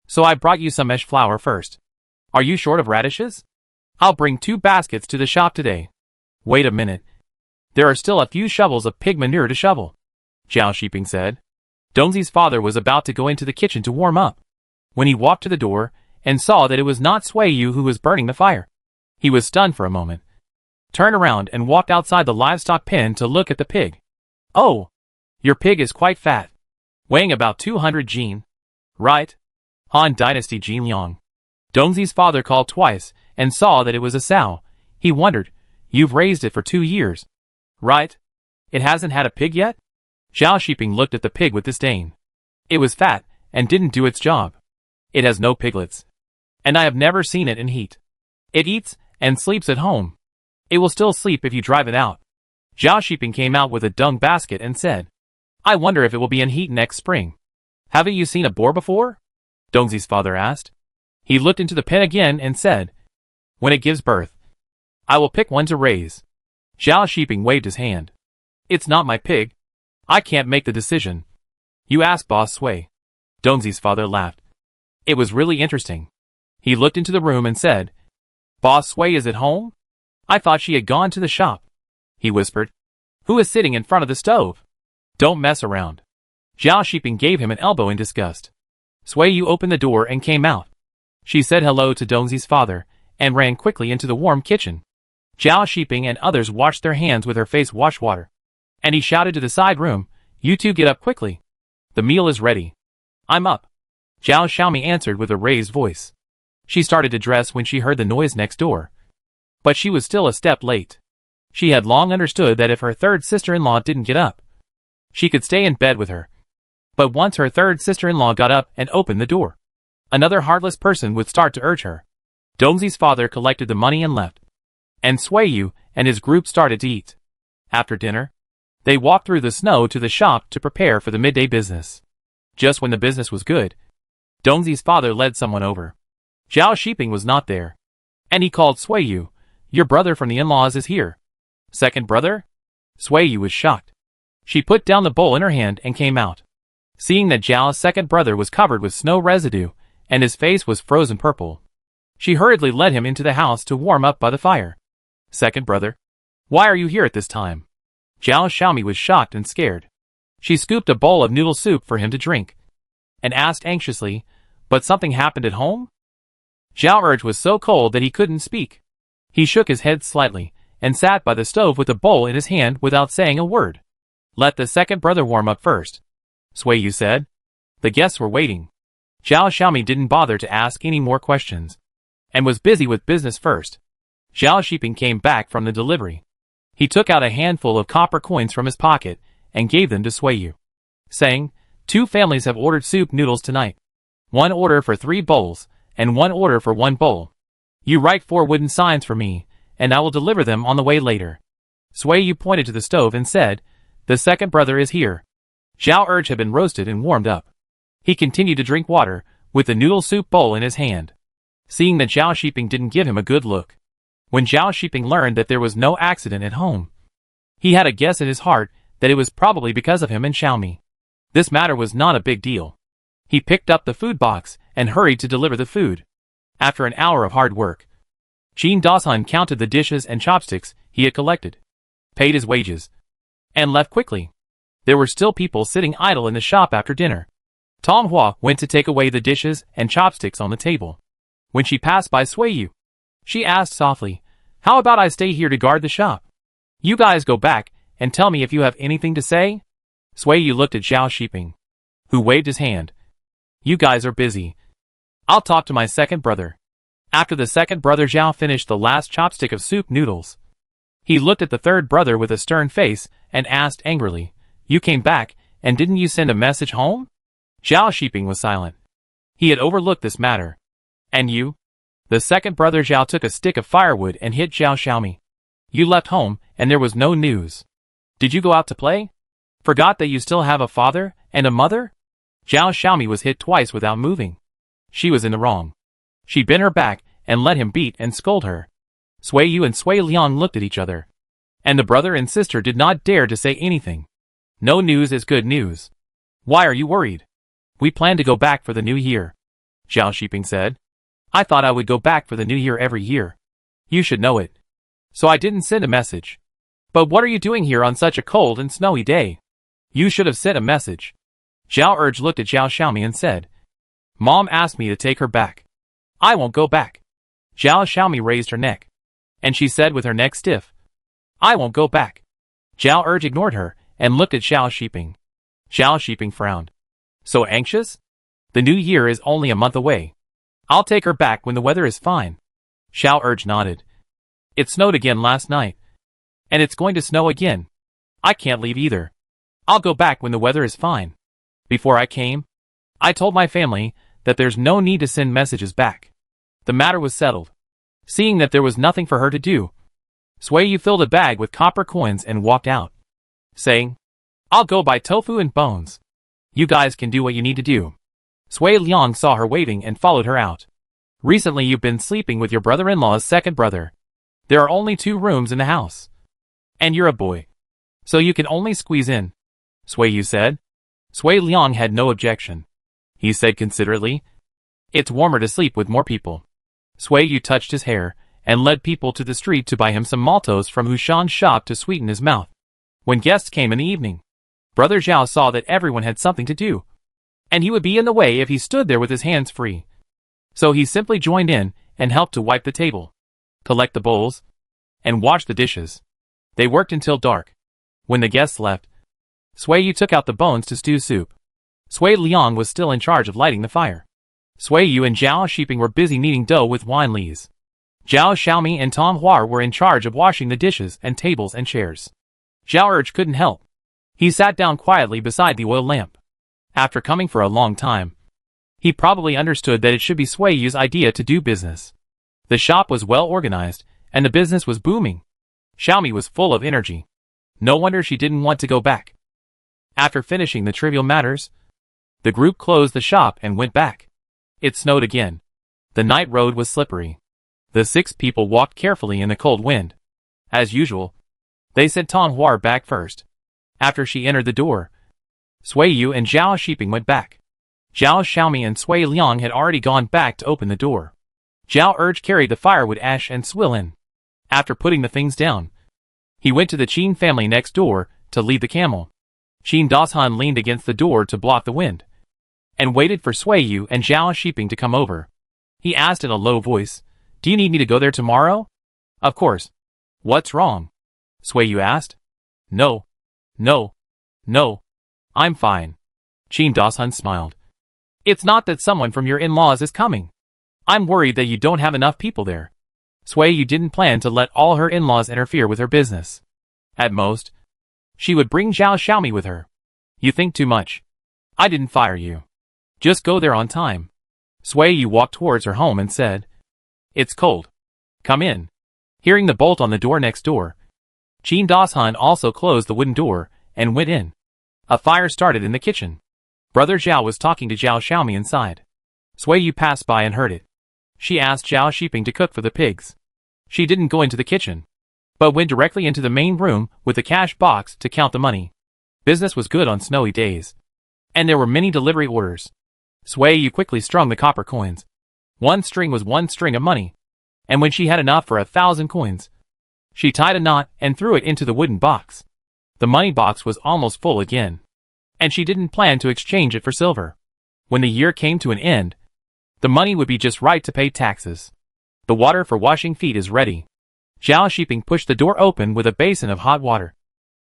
so I brought you some mesh flour first. Are you short of radishes? I'll bring 2 baskets to the shop today." "Wait a minute. There are still a few shovels of pig manure to shovel," Zhao Shiping said. Dongzi's father was about to go into the kitchen to warm up, when he walked to the door and saw that it was not Suiyu who was burning the fire. He was stunned for a moment, turned around and walked outside the livestock pen to look at the pig. "Oh, your pig is quite fat, weighing about 200 jin. Right? Han Dynasty Jin Liang." Dongzi's father called twice and saw that it was a sow. He wondered, "You've raised it for 2 years, right? It hasn't had a pig yet?" Zhao Shiping looked at the pig with disdain. "It was fat and didn't do its job. It has no piglets, and I have never seen it in heat. It eats and sleeps at home. It will still sleep if you drive it out." Zhao Shiping came out with a dung basket and said, "I wonder if it will be in heat next spring." "Haven't you seen a boar before?" Dongzi's father asked. He looked into the pen again and said, "When it gives birth, I will pick one to raise." Zhao Shiping waved his hand. "It's not my pig. I can't make the decision. You ask Boss Sui." Dongzi's father laughed. It was really interesting. He looked into the room and said, "Boss Sui is at home? I thought she had gone to the shop." He whispered, "Who is sitting in front of the stove? Don't mess around." Zhao Shiping gave him an elbow in disgust. Suiyu opened the door and came out. She said hello to Dongzi's father and ran quickly into the warm kitchen. Zhao Shiping and others washed their hands with her face wash water, and he shouted to the side room, "You two get up quickly. The meal is ready." "I'm up," Zhao Xiaomi answered with a raised voice. She started to dress when she heard the noise next door, but she was still a step late. She had long understood that if her third sister-in-law didn't get up, she could stay in bed with her. But once her third sister-in-law got up and opened the door, another heartless person would start to urge her. Dongzi's father collected the money and left, and Suiyu and his group started to eat. After dinner, they walked through the snow to the shop to prepare for the midday business. Just when the business was good, Dongzi's father led someone over. Zhao Shiping was not there, and he called Suiyu, "Your brother from the in-laws is here." "Second brother?" Suiyu was shocked. She put down the bowl in her hand and came out. Seeing that Zhao's second brother was covered with snow residue, and his face was frozen purple, she hurriedly led him into the house to warm up by the fire. "Second brother, why are you here at this time?" Zhao Xiaomi was shocked and scared. She scooped a bowl of noodle soup for him to drink, and asked anxiously, "But something happened at home?" Zhao Urge was so cold that he couldn't speak. He shook his head slightly, and sat by the stove with the bowl in his hand without saying a word. "Let the second brother warm up first," Suiyu said. The guests were waiting. Zhao Xiaomi didn't bother to ask any more questions, and was busy with business first. Zhao Shiping came back from the delivery. He took out a handful of copper coins from his pocket and gave them to Suiyu, saying, "2 families have ordered soup noodles tonight. 1 order for 3 bowls, and 1 order for 1 bowl. You write 4 wooden signs for me, and I will deliver them on the way later." Suiyu pointed to the stove and said, "The second brother is here." Zhao Urge had been roasted and warmed up. He continued to drink water, with the noodle soup bowl in his hand, seeing that Zhao Shiping didn't give him a good look. When Zhao Shiping learned that there was no accident at home, he had a guess in his heart that it was probably because of him and Xiaomi. This matter was not a big deal. He picked up the food box and hurried to deliver the food. After an hour of hard work, Jean Dawson counted the dishes and chopsticks he had collected, paid his wages, and left quickly. There were still people sitting idle in the shop after dinner. Dunhuang went to take away the dishes and chopsticks on the table. When she passed by Suiyu, she asked softly, "How about I stay here to guard the shop? You guys go back and tell me if you have anything to say?" Suiyu looked at Zhao Shiping. who waved his hand. You guys are busy. I'll talk to my second brother. After the second brother Zhao finished the last chopstick of soup noodles, he looked at the third brother with a stern face and asked angrily, You came back, and didn't you send a message home? Zhao Shiping was silent. He had overlooked this matter. And you? The second brother Zhao took a stick of firewood and hit Zhao Xiaomi. You left home, and there was no news. Did you go out to play? Forgot that you still have a father and a mother? Zhao Xiaomi was hit twice without moving. She was in the wrong. She bent her back and let him beat and scold her. Sui Yu and Sui Liang looked at each other. And the brother and sister did not dare to say anything. No news is good news. Why are you worried? We plan to go back for the new year, Zhao Shiping said. I thought I would go back for the new year every year. You should know it. So I didn't send a message. But what are you doing here on such a cold and snowy day? You should have sent a message. Zhao Urge looked at Zhao Xiaomi and said, Mom asked me to take her back. I won't go back. Zhao Xiaomi raised her neck. And she said with her neck stiff, I won't go back. Zhao Urge ignored her and looked at Zhao Shiping. Zhao Shiping frowned. So anxious? The new year is only a month away. I'll take her back when the weather is fine. Zhao Urge nodded. It snowed again last night. And it's going to snow again. I can't leave either. I'll go back when the weather is fine. Before I came, I told my family that there's no need to send messages back. The matter was settled. Seeing that there was nothing for her to do, Sui Yu filled a bag with copper coins and walked out, saying, I'll go buy tofu and bones. You guys can do what you need to do. Sui Liang saw her waving and followed her out. Recently you've been sleeping with your brother-in-law's second brother. There are only 2 rooms in the house. And you're a boy. So you can only squeeze in, Sui Yu said. Sui Liang had no objection. He said considerately, It's warmer to sleep with more people. Sui Yu touched his hair and led people to the street to buy him some maltose from Hushan's shop to sweeten his mouth. When guests came in the evening, Brother Zhao saw that everyone had something to do, and he would be in the way if he stood there with his hands free. So he simply joined in and helped to wipe the table, collect the bowls, and wash the dishes. They worked until dark. When the guests left, Sui Yu took out the bones to stew soup. Sui Liang was still in charge of lighting the fire. Sui Yu and Zhao Shiping were busy kneading dough with wine lees. Zhao Xiaomi and Tong Hua were in charge of washing the dishes and tables and chairs. Zhao Urge couldn't help. He sat down quietly beside the oil lamp. After coming for a long time, he probably understood that it should be Sui Yu's idea to do business. The shop was well organized, and the business was booming. Xiaomi was full of energy. No wonder she didn't want to go back. After finishing the trivial matters, the group closed the shop and went back. It snowed again. The night road was slippery. The 6 people walked carefully in the cold wind. As usual, they sent Tong Hua back first. After she entered the door, Sui Yu and Zhao Shiping went back. Zhao Xiaomi and Sui Liang had already gone back to open the door. Zhao Urge carried the firewood, ash and swill in. After putting the things down, he went to the Qin family next door to lead the camel. Qin Dashan leaned against the door to block the wind, and waited for Sui Yu and Zhao Shiping to come over. He asked in a low voice, Do you need me to go there tomorrow? Of course. What's wrong? Sui Yu asked. No. I'm fine. Qin Dashan smiled. It's not that someone from your in-laws is coming. I'm worried that you don't have enough people there. Sui Yu didn't plan to let all her in-laws interfere with her business. At most, she would bring Zhao Xiaomi with her. You think too much. I didn't fire you. Just go there on time. Sui Yu walked towards her home and said, It's cold. Come in. Hearing the bolt on the door next door, Qin Dashan also closed the wooden door and went in. A fire started in the kitchen. Brother Zhao was talking to Zhao Xiaomi inside. Sui Yu passed by and heard it. She asked Zhao Shiping to cook for the pigs. She didn't go into the kitchen, but went directly into the main room with the cash box to count the money. Business was good on snowy days, and there were many delivery orders. Sui Yu quickly strung the copper coins. 1 string was 1 string of money, and when she had enough for 1,000 coins, she tied a knot and threw it into the wooden box. The money box was almost full again, and she didn't plan to exchange it for silver. When the year came to an end, the money would be just right to pay taxes. The water for washing feet is ready. Zhao Shiping pushed the door open with a basin of hot water,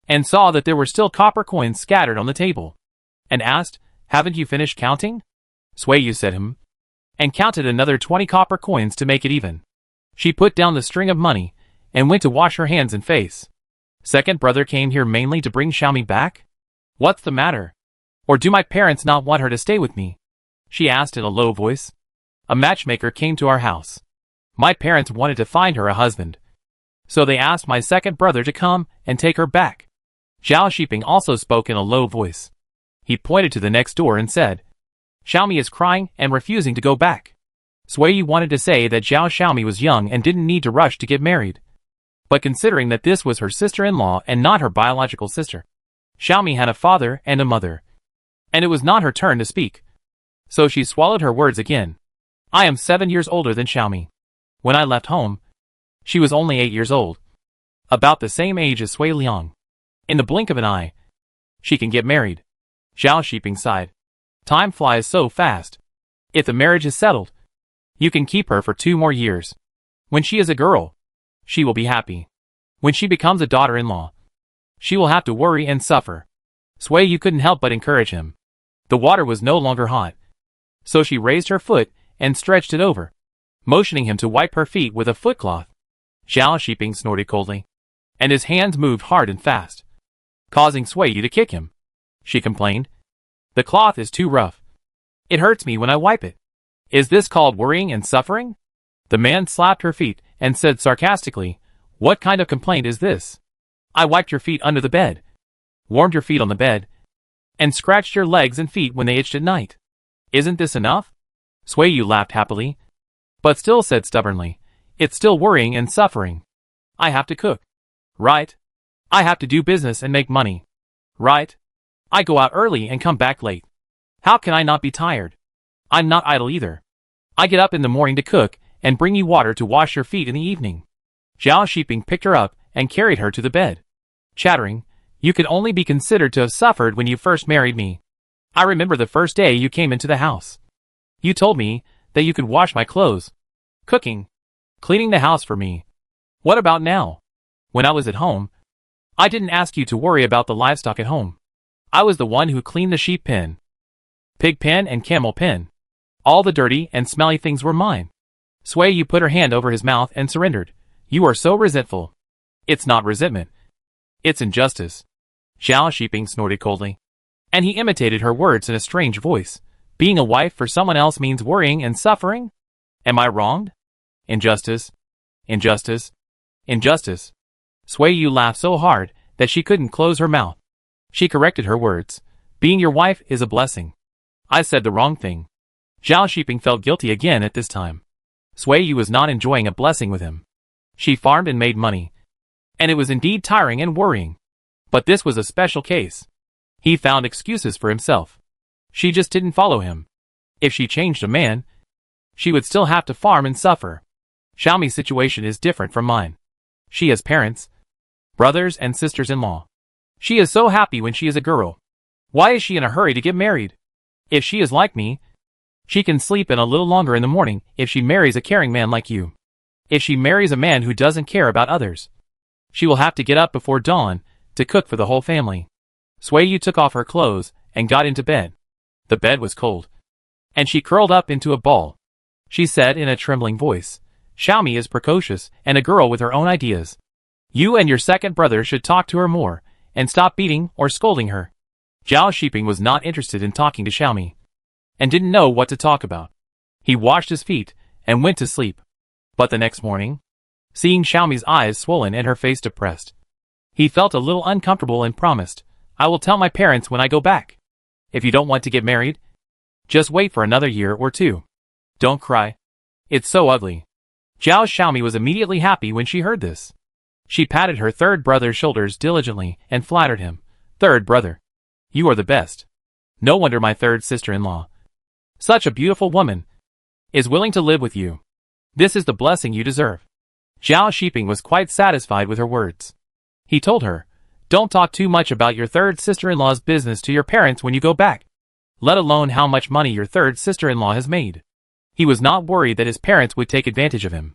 and saw that there were still copper coins scattered on the table, and asked, Haven't you finished counting? Sui said and counted another 20 copper coins to make it even. She put down the string of money and went to wash her hands and face. Second brother came here mainly to bring Xiaomi back? What's the matter? Or do my parents not want her to stay with me? She asked in a low voice. A matchmaker came to our house. My parents wanted to find her a husband. So they asked my second brother to come and take her back. Zhao Shiping also spoke in a low voice. He pointed to the next door and said, Xiaomi is crying and refusing to go back. Sui wanted to say that Zhao Xiaomi was young and didn't need to rush to get married. But considering that this was her sister-in-law and not her biological sister, Xiaomi had a father and a mother. And it was not her turn to speak. So she swallowed her words again. I am 7 years older than Xiaomi. When I left home, she was only 8 years old. About the same age as Sui Liang. In the blink of an eye, she can get married. Zhao Shiping sighed. Time flies so fast. If the marriage is settled, you can keep her for 2 more years. When she is a girl, she will be happy. When she becomes a daughter-in-law, she will have to worry and suffer. Sui couldn't help but encourage him. The water was no longer hot. So she raised her foot and stretched it over, motioning him to wipe her feet with a footcloth. Zhao Shiping snorted coldly, and his hands moved hard and fast, causing Sui to kick him. She complained. The cloth is too rough. It hurts me when I wipe it. Is this called worrying and suffering? The man slapped her feet and said sarcastically, What kind of complaint is this? I wiped your feet under the bed, warmed your feet on the bed, and scratched your legs and feet when they itched at night. Isn't this enough? Sui laughed happily, but still said stubbornly, It's still worrying and suffering. I have to cook. Right? I have to do business and make money. Right? I go out early and come back late. How can I not be tired? I'm not idle either. I get up in the morning to cook and bring you water to wash your feet in the evening. Zhao Shiping picked her up and carried her to the bed, chattering, You could only be considered to have suffered when you first married me. I remember the first day you came into the house. You told me that you could wash my clothes, cooking, cleaning the house for me. What about now? When I was at home, I didn't ask you to worry about the livestock at home. I was the one who cleaned the sheep pen, pig pen and camel pen. All the dirty and smelly things were mine. Sui put her hand over his mouth and surrendered. You are so resentful. It's not resentment. It's injustice. Zhao Shiping snorted coldly, and he imitated her words in a strange voice. Being a wife for someone else means worrying and suffering? Am I wronged? Injustice. Injustice. Injustice. Sui laughed so hard that she couldn't close her mouth. She corrected her words. Being your wife is a blessing. I said the wrong thing. Zhao Shiping felt guilty again at this time. Sui was not enjoying a blessing with him. She farmed and made money, and it was indeed tiring and worrying. But this was a special case. He found excuses for himself. She just didn't follow him. If she changed a man, she would still have to farm and suffer. Xiaomi's situation is different from mine. She has parents, brothers and sisters-in-law. She is so happy when she is a girl. Why is she in a hurry to get married? If she is like me, she can sleep in a little longer in the morning if she marries a caring man like you. If she marries a man who doesn't care about others, she will have to get up before dawn to cook for the whole family. Sui took off her clothes and got into bed. The bed was cold, and she curled up into a ball. She said in a trembling voice, Xiaomi is precocious and a girl with her own ideas. You and your second brother should talk to her more and stop beating or scolding her. Zhao Shiping was not interested in talking to Xiaomi and didn't know what to talk about. He washed his feet and went to sleep. But the next morning, seeing Xiaomi's eyes swollen and her face depressed, he felt a little uncomfortable and promised, I will tell my parents when I go back. If you don't want to get married, just wait for another year or 2. Don't cry. It's so ugly. Zhao Xiaomi was immediately happy when she heard this. She patted her third brother's shoulders diligently and flattered him. Third brother, you are the best. No wonder my third sister-in-law, such a beautiful woman, is willing to live with you. This is the blessing you deserve. Zhao Shiping was quite satisfied with her words. He told her, Don't talk too much about your third sister-in-law's business to your parents when you go back, let alone how much money your third sister-in-law has made. He was not worried that his parents would take advantage of him.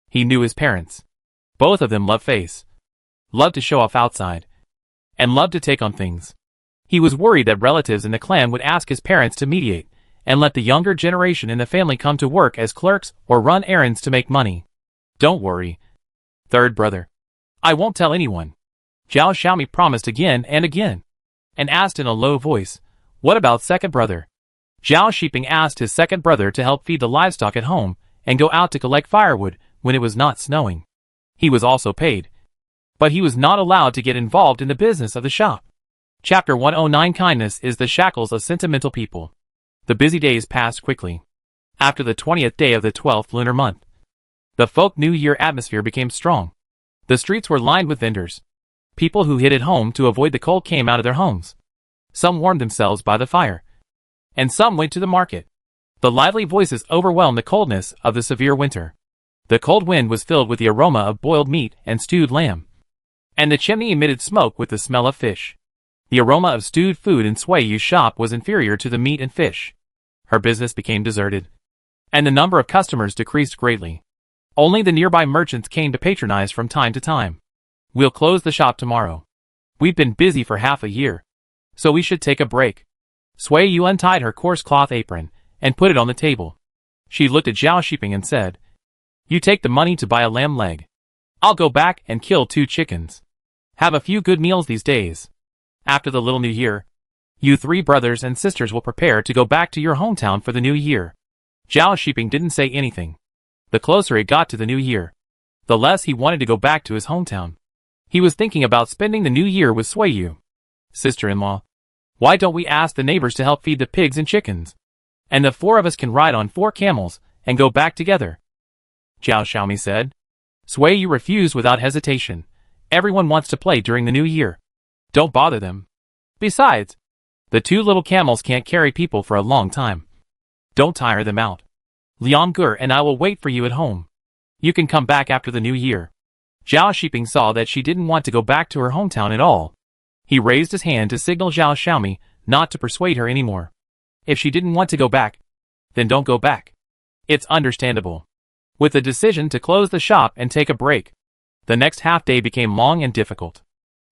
He knew his parents. Both of them loved face, loved to show off outside, and loved to take on things. He was worried that relatives in the clan would ask his parents to mediate, and let the younger generation in the family come to work as clerks or run errands to make money. Don't worry, third brother. I won't tell anyone. Zhao Xiaomi promised again and again, and asked in a low voice, what about second brother? Zhao Shiping asked his second brother to help feed the livestock at home and go out to collect firewood when it was not snowing. He was also paid, but he was not allowed to get involved in the business of the shop. Chapter 109 Kindness is the shackles of sentimental people. The busy days passed quickly. After the 20th day of the 12th lunar month, the folk New Year atmosphere became strong. The streets were lined with vendors. People who hid at home to avoid the cold came out of their homes. Some warmed themselves by the fire, and some went to the market. The lively voices overwhelmed the coldness of the severe winter. The cold wind was filled with the aroma of boiled meat and stewed lamb, and the chimney emitted smoke with the smell of fish. The aroma of stewed food in Sui Yu's shop was inferior to the meat and fish. Her business became deserted, and the number of customers decreased greatly. Only the nearby merchants came to patronize from time to time. We'll close the shop tomorrow. We've been busy for half a year, so we should take a break. Sui Yu untied her coarse cloth apron and put it on the table. She looked at Zhao Shiping and said, you take the money to buy a lamb leg. I'll go back and kill 2 chickens. Have a few good meals these days. After the little new year, you 3 brothers and sisters will prepare to go back to your hometown for the new year. Zhao Shiping didn't say anything. The closer it got to the new year, the less he wanted to go back to his hometown. He was thinking about spending the new year with Sui Yu. Sister-in-law, why don't we ask the neighbors to help feed the pigs and chickens? And the 4 of us can ride on 4 camels and go back together. Zhao Xiaomi said. Sui Yu refused without hesitation. Everyone wants to play during the new year. Don't bother them. Besides, the 2 little camels can't carry people for a long time. Don't tire them out. Liang Ger and I will wait for you at home. You can come back after the new year. Zhao Shiping saw that she didn't want to go back to her hometown at all. He raised his hand to signal Zhao Xiaomi not to persuade her anymore. If she didn't want to go back, then don't go back. It's understandable. With the decision to close the shop and take a break, the next half day became long and difficult.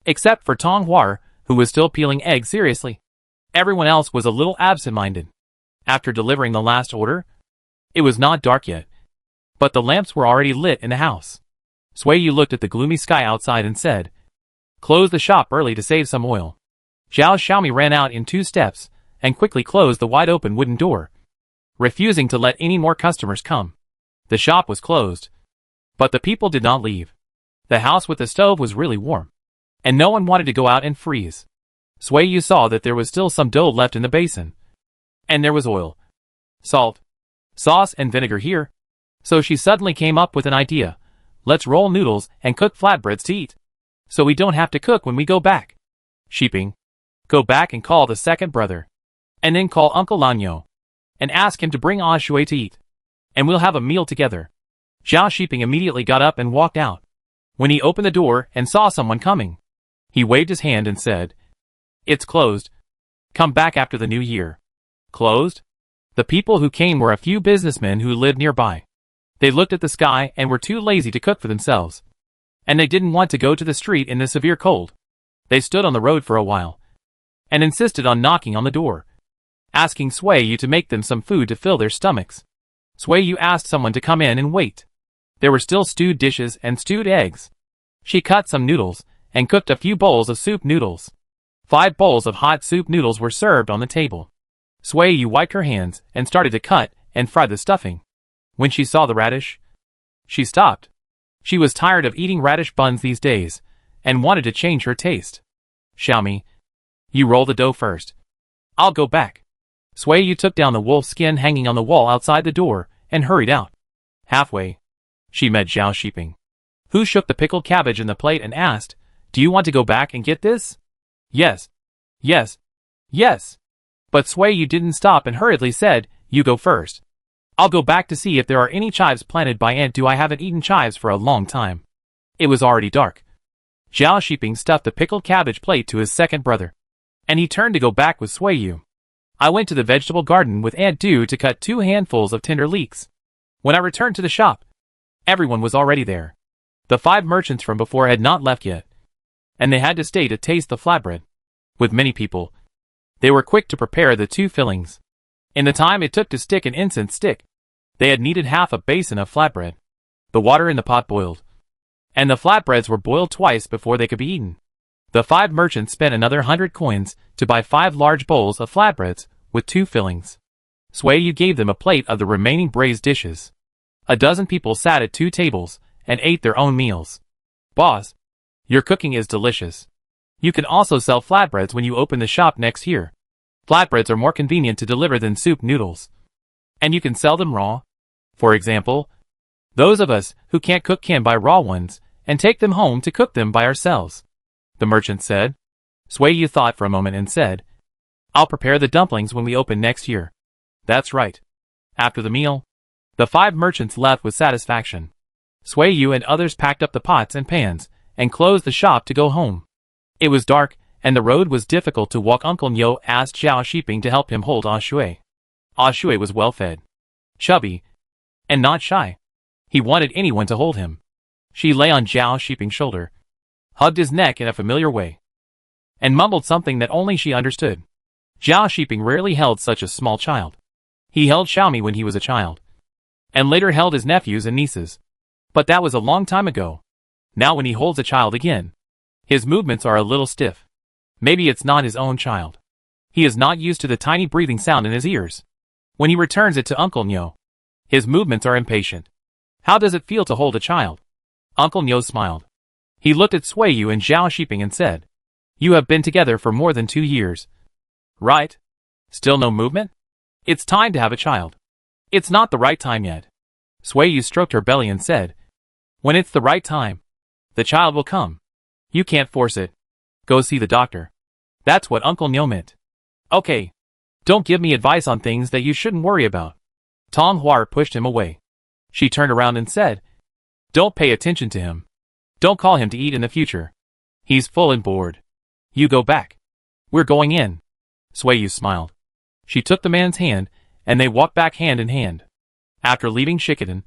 Except for Tong Hua, who was still peeling eggs seriously. Everyone else was a little absent-minded. After delivering the last order, it was not dark yet, but the lamps were already lit in the house. Sui Yu looked at the gloomy sky outside and said, close the shop early to save some oil. Zhao Xiaomi ran out in 2 steps and quickly closed the wide-open wooden door, refusing to let any more customers come. The shop was closed, but the people did not leave. The house with the stove was really warm, and no one wanted to go out and freeze. Sui Yu saw that there was still some dough left in the basin, and there was oil, salt, sauce and vinegar here. So she suddenly came up with an idea. Let's roll noodles and cook flatbreads to eat, so we don't have to cook when we go back. Shiping, go back and call the second brother, and then call Uncle Lanyo, and ask him to bring Ah Shui to eat, and we'll have a meal together. Zhao Shiping immediately got up and walked out. When he opened the door and saw someone coming, he waved his hand and said, it's closed. Come back after the new year. Closed? The people who came were a few businessmen who lived nearby. They looked at the sky and were too lazy to cook for themselves. And they didn't want to go to the street in the severe cold. They stood on the road for a while, and insisted on knocking on the door, asking Sui Yu to make them some food to fill their stomachs. Sui Yu asked someone to come in and wait. There were still stewed dishes and stewed eggs. She cut some noodles, and cooked a few bowls of soup noodles. 5 bowls of hot soup noodles were served on the table. Sui Yu wiped her hands and started to cut and fry the stuffing. When she saw the radish, she stopped. She was tired of eating radish buns these days, and wanted to change her taste. Xiaomi, you roll the dough first. I'll go back. Sui Yu took down the wolf skin hanging on the wall outside the door, and hurried out. Halfway, she met Zhao Shiping, who shook the pickled cabbage in the plate and asked, do you want to go back and get this? Yes. Yes. Yes. But Sui Yu didn't stop and hurriedly said, you go first. I'll go back to see if there are any chives planted by Aunt Do. I haven't eaten chives for a long time. It was already dark. Zhao Shiping stuffed the pickled cabbage plate to his second brother, and he turned to go back with Sui Yu. I went to the vegetable garden with Aunt Do to cut 2 handfuls of tender leeks. When I returned to the shop, everyone was already there. The 5 merchants from before had not left yet, and they had to stay to taste the flatbread. With many people, They were quick to prepare the 2 fillings. In the time it took to stick an incense stick, they had kneaded half a basin of flatbread. The water in the pot boiled, and the flatbreads were boiled twice before they could be eaten. The 5 merchants spent another 100 coins to buy 5 large bowls of flatbreads with 2 fillings. Sui gave them a plate of the remaining braised dishes. A dozen people sat at 2 tables and ate their own meals. Boss, your cooking is delicious. You can also sell flatbreads when you open the shop next year. Flatbreads are more convenient to deliver than soup noodles. And you can sell them raw. For example, those of us who can't cook can buy raw ones and take them home to cook them by ourselves, the merchant said. Sui thought for a moment and said, I'll prepare the dumplings when we open next year. That's right. After the meal, the 5 merchants left with satisfaction. Sui and others packed up the pots and pans and closed the shop to go home. It was dark, and the road was difficult to walk. Uncle Nyo asked Zhao Shiping to help him hold Shui. Shui was well-fed, chubby, and not shy. He wanted anyone to hold him. She lay on Zhao Shiping's shoulder, hugged his neck in a familiar way, and mumbled something that only she understood. Zhao Shiping rarely held such a small child. He held Xiaomi when he was a child, and later held his nephews and nieces. But that was a long time ago. Now when he holds a child again, his movements are a little stiff. Maybe it's not his own child. He is not used to the tiny breathing sound in his ears. When he returns it to Uncle Nyo, his movements are impatient. How does it feel to hold a child? Uncle Nyo smiled. He looked at Sui and Zhao Shiping and said, You have been together for more than 2 years. Right? Still no movement? It's time to have a child. It's not the right time yet. Sui stroked her belly and said, When it's the right time, the child will come. You can't force it. Go see the doctor. That's what Uncle Nyo meant. Okay. Don't give me advice on things that you shouldn't worry about. Tong Hua pushed him away. She turned around and said, Don't pay attention to him. Don't call him to eat in the future. He's full and bored. You go back. We're going in. Sui smiled. She took the man's hand, and they walked back hand in hand. After leaving Shikoden,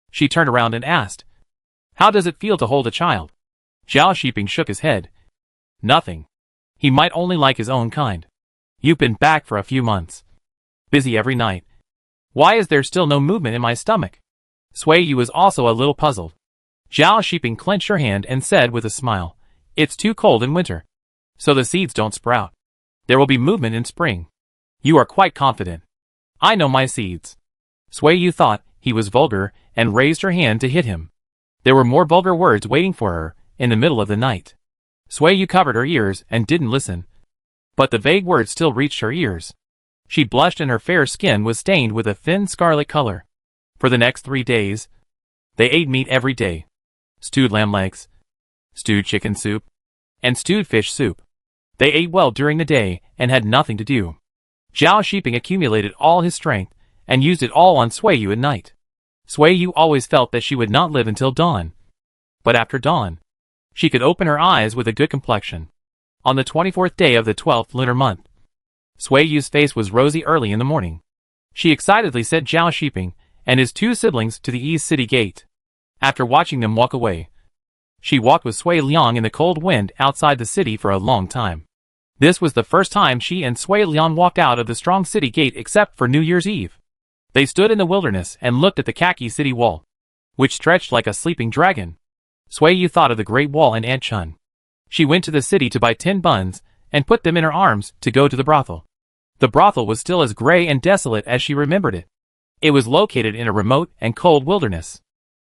she turned around and asked, How does it feel to hold a child? Zhao Shiping shook his head. Nothing. He might only like his own kind. You've been back for a few months. Busy every night. Why is there still no movement in my stomach? Sui was also a little puzzled. Zhao Shiping clenched her hand and said with a smile, It's too cold in winter, so the seeds don't sprout. There will be movement in spring. You are quite confident. I know my seeds. Sui thought he was vulgar and raised her hand to hit him. There were more vulgar words waiting for her in the middle of the night. Sui covered her ears and didn't listen. But the vague words still reached her ears. She blushed and her fair skin was stained with a thin scarlet color. For the next 3 days, they ate meat every day. Stewed lamb legs, stewed chicken soup, and stewed fish soup. They ate well during the day and had nothing to do. Zhao Shiping accumulated all his strength and used it all on Sui at night. Sui always felt that she would not live until dawn. But after dawn, she could open her eyes with a good complexion. On the 24th day of the 12th lunar month, Sui's face was rosy early in the morning. She excitedly sent Zhao Shiping and his 2 siblings to the east city gate. After watching them walk away, she walked with Sui Liang in the cold wind outside the city for a long time. This was the first time she and Sui Liang walked out of the strong city gate except for New Year's Eve. They stood in the wilderness and looked at the khaki city wall, which stretched like a sleeping dragon. Sui thought of the Great Wall and Aunt Chun. She went to the city to buy 10 buns and put them in her arms to go to the brothel. The brothel was still as gray and desolate as she remembered it. It was located in a remote and cold wilderness.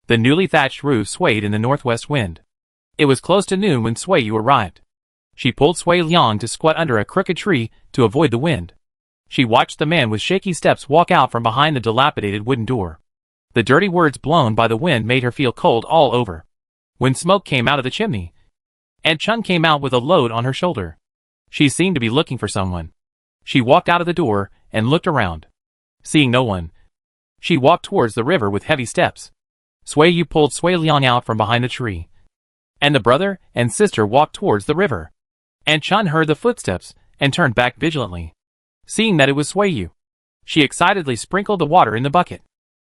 The newly thatched roof swayed in the northwest wind. It was close to noon when Sui arrived. She pulled Sui Liang to squat under a crooked tree to avoid the wind. She watched the man with shaky steps walk out from behind the dilapidated wooden door. The dirty words blown by the wind made her feel cold all over. When smoke came out of the chimney, Aunt Chun came out with a load on her shoulder. She seemed to be looking for someone. She walked out of the door and looked around. Seeing no one, she walked towards the river with heavy steps. Sui pulled Sui Liang out from behind the tree, and the brother and sister walked towards the river. Aunt Chun heard the footsteps and turned back vigilantly. Seeing that it was Sui, she excitedly sprinkled the water in the bucket.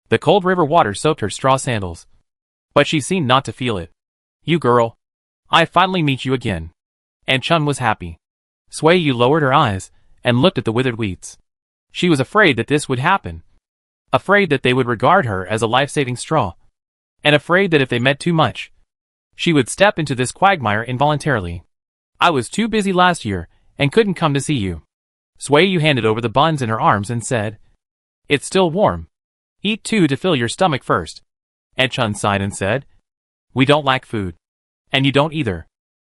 The cold river water soaked her straw sandals, but she seemed not to feel it. You girl, I finally meet you again. Aunt Chun was happy. Sui lowered her eyes and looked at the withered weeds. She was afraid that this would happen. Afraid that they would regard her as a life-saving straw. And afraid that if they met too much, she would step into this quagmire involuntarily. I was too busy last year, and couldn't come to see you. Sui Yu handed over the buns in her arms and said, "It's still warm. Eat two to fill your stomach first." Aunt Chun sighed and said, "We don't lack food. And you don't either.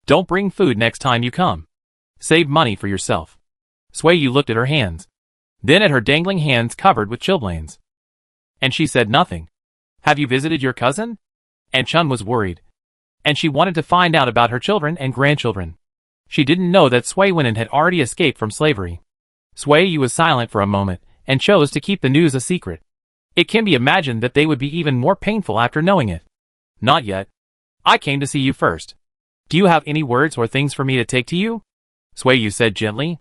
Don't bring food next time you come. Save money for yourself." Sui Yu looked at her hands, then at her dangling hands covered with chilblains. And she said nothing. "Have you visited your cousin?" Aunt Chun was worried, and she wanted to find out about her children and grandchildren. She didn't know that Sui Wenan had already escaped from slavery. Sui Yu was silent for a moment, and chose to keep the news a secret. It can be imagined that they would be even more painful after knowing it. "Not yet. I came to see you first. Do you have any words or things for me to take to you?" Sui Yu said gently.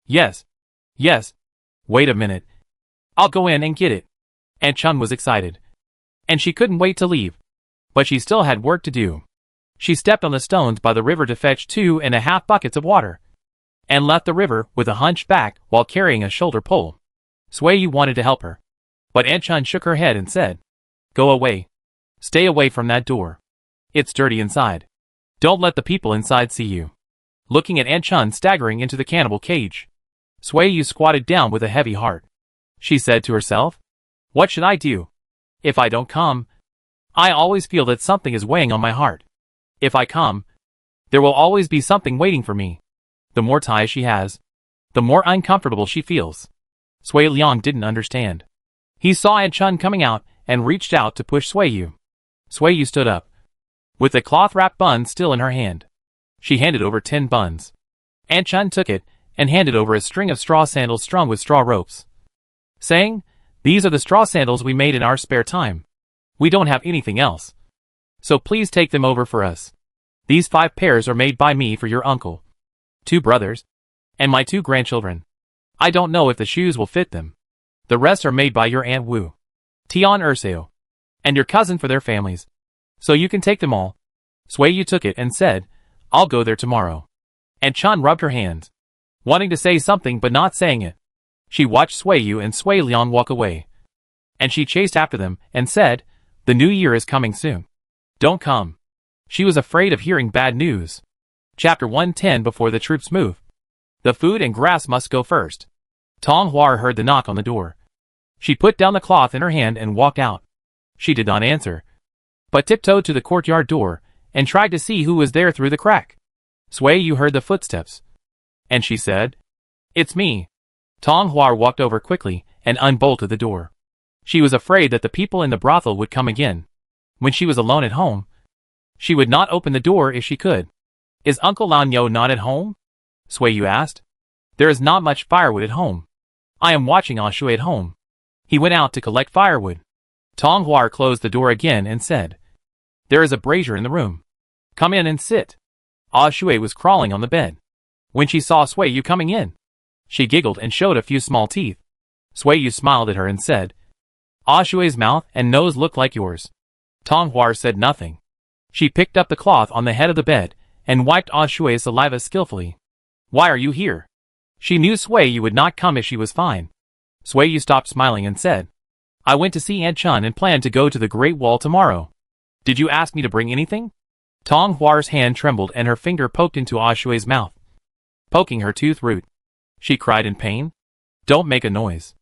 Yes. Yes. Wait a minute. I'll go in and get it." Aunt Chun was excited, and she couldn't wait to leave. But she still had work to do. She stepped on the stones by the river to fetch 2.5 buckets of water, and left the river with a hunched back while carrying a shoulder pole. Sui Yu wanted to help her, but Aunt Chun shook her head and said, "Go away. Stay away from that door. It's dirty inside. Don't let the people inside see you." Looking at Aunt Chun staggering into the cannibal cage, Sui Yu squatted down with a heavy heart. She said to herself, "What should I do? If I don't come, I always feel that something is weighing on my heart. If I come, there will always be something waiting for me." The more ties she has, the more uncomfortable she feels. Sui Liang didn't understand. He saw Aunt Chun coming out and reached out to push Sui Yu. Sui Yu stood up, with the cloth-wrapped bun still in her hand. She handed over 10 buns. Aunt Chun took it and handed over a string of straw sandals strung with straw ropes, saying, "These are the straw sandals we made in our spare time. We don't have anything else. So please take them over for us. These 5 pairs are made by me for your uncle, 2 brothers, and my 2 grandchildren. I don't know if the shoes will fit them. The rest are made by your Aunt Wu, Tian Urseo, and your cousin for their families. So you can take them all." Sui Yu took it and said, "I'll go there tomorrow." Aunt Chun rubbed her hands, wanting to say something but not saying it. She watched Sui Yu and Sui Liang walk away, and she chased after them and said, "The new year is coming soon. Don't come." She was afraid of hearing bad news. Chapter 110. Before the troops move, the food and grass must go first. Tong Hua heard the knock on the door. She put down the cloth in her hand and walked out. She did not answer, but tiptoed to the courtyard door and tried to see who was there through the crack. Sui Yu heard the footsteps, and she said, "It's me." Tong Hua walked over quickly and unbolted the door. She was afraid that the people in the brothel would come again. When she was alone at home, she would not open the door if she could. "Is Uncle Lan Yo not at home?" Sui Yu asked. "There is not much firewood at home. I am watching Ah Shui at home. He went out to collect firewood." Tong Hua closed the door again and said, "There is a brazier in the room. Come in and sit." Ah Shui was crawling on the bed when she saw Sui Yu coming in. She giggled and showed a few small teeth. Sui Yu smiled at her and said, "Ah Shui's mouth and nose look like yours." Tong Hua said nothing. She picked up the cloth on the head of the bed and wiped Ah Shui's saliva skillfully. "Why are you here?" She knew Sui Yu would not come if she was fine. Sui Yu stopped smiling and said, "I went to see Aunt Chun and planned to go to the Great Wall tomorrow. Did you ask me to bring anything?" Tong Hua's hand trembled and her finger poked into Ah Shui's mouth, poking her tooth root. She cried in pain. "Don't make a noise."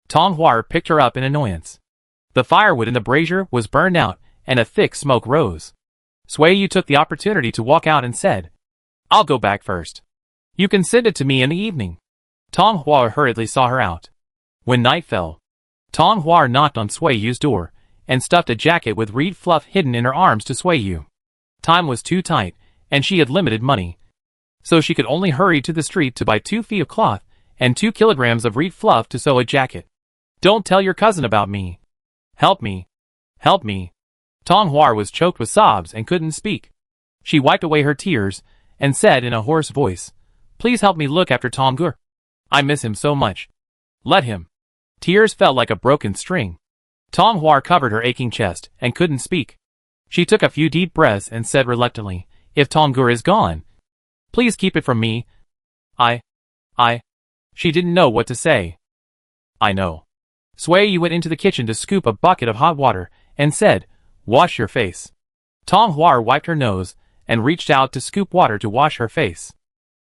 Tong Hua picked her up in annoyance. The firewood in the brazier was burned out, and a thick smoke rose. Sui Yu took the opportunity to walk out and said, "I'll go back first. You can send it to me in the evening." Tong Hua hurriedly saw her out. When night fell, Tong Hua knocked on Sui Yu's door, and stuffed a jacket with reed fluff hidden in her arms to Sui Yu. Time was too tight, and she had limited money, so she could only hurry to the street to buy 2 feet of cloth and 2 kilograms of reed fluff to sew a jacket. "Don't tell your cousin about me. Help me. Help me." Tong Hua was choked with sobs and couldn't speak. She wiped away her tears and said in a hoarse voice, "Please help me look after Tom Gur. I miss him so much. Let him." Tears fell like a broken string. Tong Hua covered her aching chest and couldn't speak. She took a few deep breaths and said reluctantly, "If Tom Gur is gone, please keep it from me. I. She didn't know what to say. I know. Sui Yu went into the kitchen to scoop a bucket of hot water and said, "Wash your face." Tong Hua wiped her nose and reached out to scoop water to wash her face.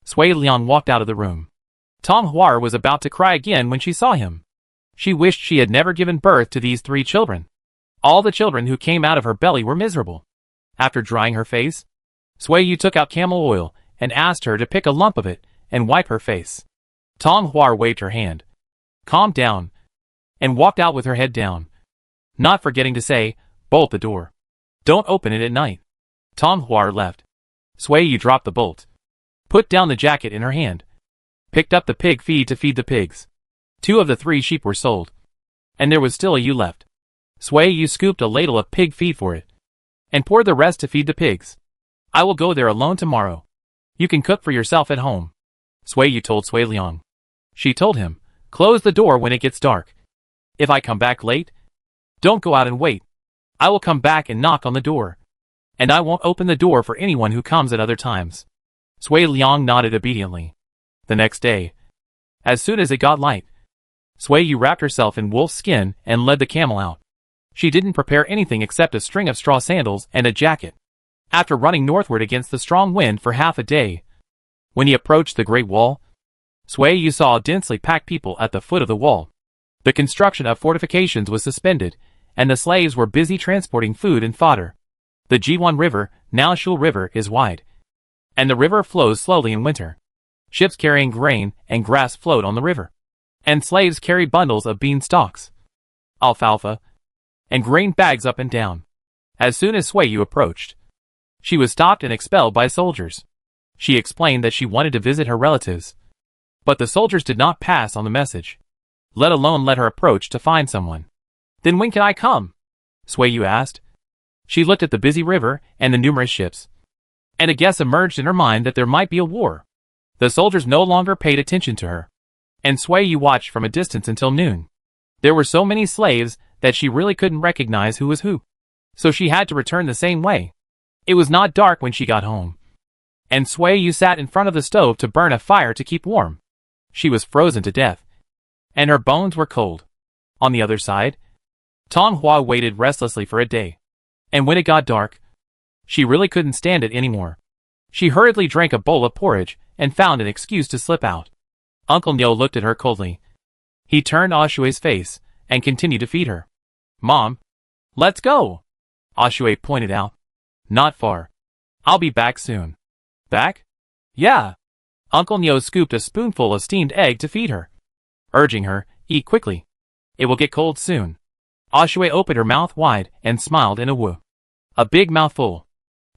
Sui Liang walked out of the room. Tong Hua was about to cry again when she saw him. She wished she had never given birth to these 3 children. All the children who came out of her belly were miserable. After drying her face, Sui Yu took out camel oil and asked her to pick a lump of it and wipe her face. Tong Hua waved her hand, calmed down, and walked out with her head down, not forgetting to say, "Bolt the door. Don't open it at night." Tong Hua left. Sui Yu dropped the bolt, put down the jacket in her hand, picked up the pig feed to feed the pigs. 2 of the 3 sheep were sold, and there was still a ewe left. Sui Yu scooped a ladle of pig feed for it, and poured the rest to feed the pigs. "I will go there alone tomorrow. You can cook for yourself at home," Sui Yu told Sui Liang. She told him, "Close the door when it gets dark. If I come back late, don't go out and wait. I will come back and knock on the door, and I won't open the door for anyone who comes at other times." Sui Liang nodded obediently. The next day, as soon as it got light, Sui Yu wrapped herself in wolf skin and led the camel out. She didn't prepare anything except a string of straw sandals and a jacket. After running northward against the strong wind for half a day, when he approached the Great Wall, Sui Yu saw densely packed people at the foot of the wall. The construction of fortifications was suspended, and the slaves were busy transporting food and fodder. The Jiwan River, now Shul River, is wide, and the river flows slowly in winter. Ships carrying grain and grass float on the river, and slaves carry bundles of bean stalks, alfalfa, and grain bags up and down. As soon as Sui Yu approached, she was stopped and expelled by soldiers. She explained that she wanted to visit her relatives, but the soldiers did not pass on the message, let alone let her approach to find someone. "Then when can I come?" Sui Yu asked. She looked at the busy river and the numerous ships, and a guess emerged in her mind that there might be a war. The soldiers no longer paid attention to her, and Sui Yu watched from a distance until noon. There were so many slaves that she really couldn't recognize who was who, so she had to return the same way. It was not dark when she got home, and Sui Yu sat in front of the stove to burn a fire to keep warm. She was frozen to death, and her bones were cold. On the other side, Tong Hua waited restlessly for a day, and when it got dark, she really couldn't stand it anymore. She hurriedly drank a bowl of porridge and found an excuse to slip out. Uncle Nyo looked at her coldly. He turned Ashue's face and continued to feed her. "Mom, let's go," Ashue pointed out. "Not far. I'll be back soon." "Back?" "Yeah." Uncle Nyo scooped a spoonful of steamed egg to feed her, urging her, "Eat quickly. It will get cold soon." Ashue opened her mouth wide and smiled in a woo. A big mouthful.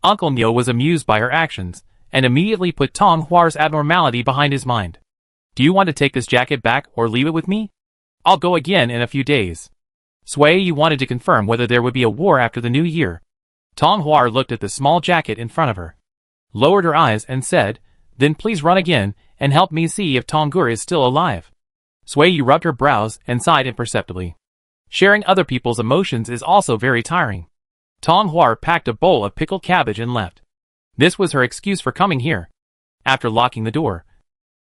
Uncle Nyo was amused by her actions, and immediately put Tong Hua's abnormality behind his mind. "Do you want to take this jacket back or leave it with me? I'll go again in a few days." Sui Yu wanted to confirm whether there would be a war after the new year. Tong Hua looked at the small jacket in front of her, lowered her eyes and said, "Then please run again and help me see if Tonggur is still alive." Sui Yu rubbed her brows and sighed imperceptibly. Sharing other people's emotions is also very tiring. Tong Hua packed a bowl of pickled cabbage and left. This was her excuse for coming here. After locking the door,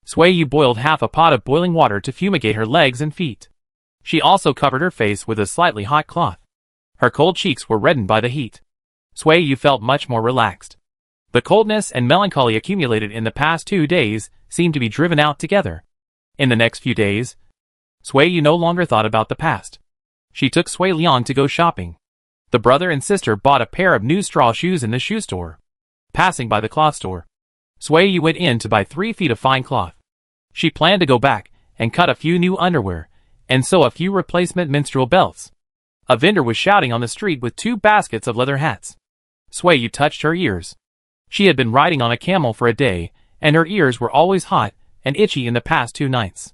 Sui Yu boiled half a pot of boiling water to fumigate her legs and feet. She also covered her face with a slightly hot cloth. Her cold cheeks were reddened by the heat. Sui Yu felt much more relaxed. The coldness and melancholy accumulated in the past 2 days seemed to be driven out together. In the next few days, Sui Yu no longer thought about the past. She took Sui Liang to go shopping. The brother and sister bought a pair of new straw shoes in the shoe store. Passing by the cloth store, Sui Yu went in to buy 3 feet of fine cloth. She planned to go back and cut a few new underwear and sew a few replacement menstrual belts. A vendor was shouting on the street with 2 baskets of leather hats. Sui Yu touched her ears. She had been riding on a camel for a day, and her ears were always hot and itchy in the past 2 nights.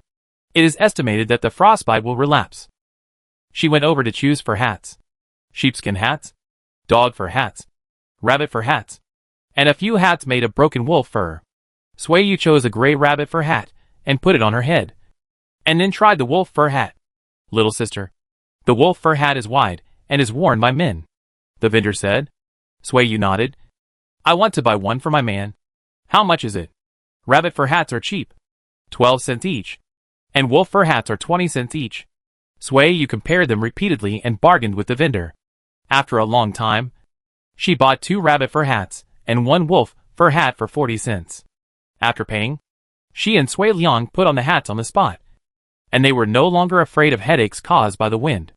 It is estimated that the frostbite will relapse. She went over to choose for hats. Sheepskin hats, dog fur hats, rabbit fur hats, and a few hats made of broken wolf fur. Sui Yu chose a gray rabbit fur hat and put it on her head, and then tried the wolf fur hat. "Little sister, the wolf fur hat is wide and is worn by men," the vendor said. Sui Yu nodded. "I want to buy one for my man." "How much is it?" "Rabbit fur hats are cheap. 12 cents each." and wolf fur hats are 20 cents each. Sui Yu compared them repeatedly and bargained with the vendor. After a long time, she bought 2 rabbit fur hats and 1 wolf fur hat for 40 cents. After paying, she and Sui Liang put on the hats on the spot, and they were no longer afraid of headaches caused by the wind.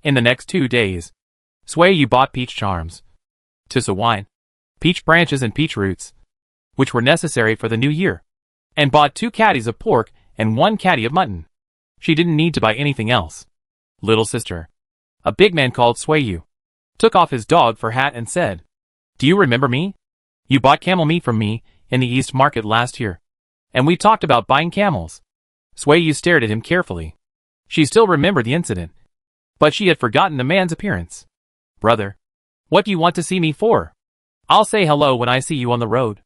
In the next 2 days, Sui Yu bought peach charms, tissa wine, peach branches and peach roots, which were necessary for the new year, and bought 2 caddies of pork and 1 caddy of mutton. She didn't need to buy anything else. Little sister, a big man called Sui Yu, took off his dog fur hat and said, "Do you remember me? You bought camel meat from me in the East Market last year, and we talked about buying camels." Sui Yu stared at him carefully. She still remembered the incident, but she had forgotten the man's appearance. "Brother, what do you want to see me for? I'll say hello when I see you on the road.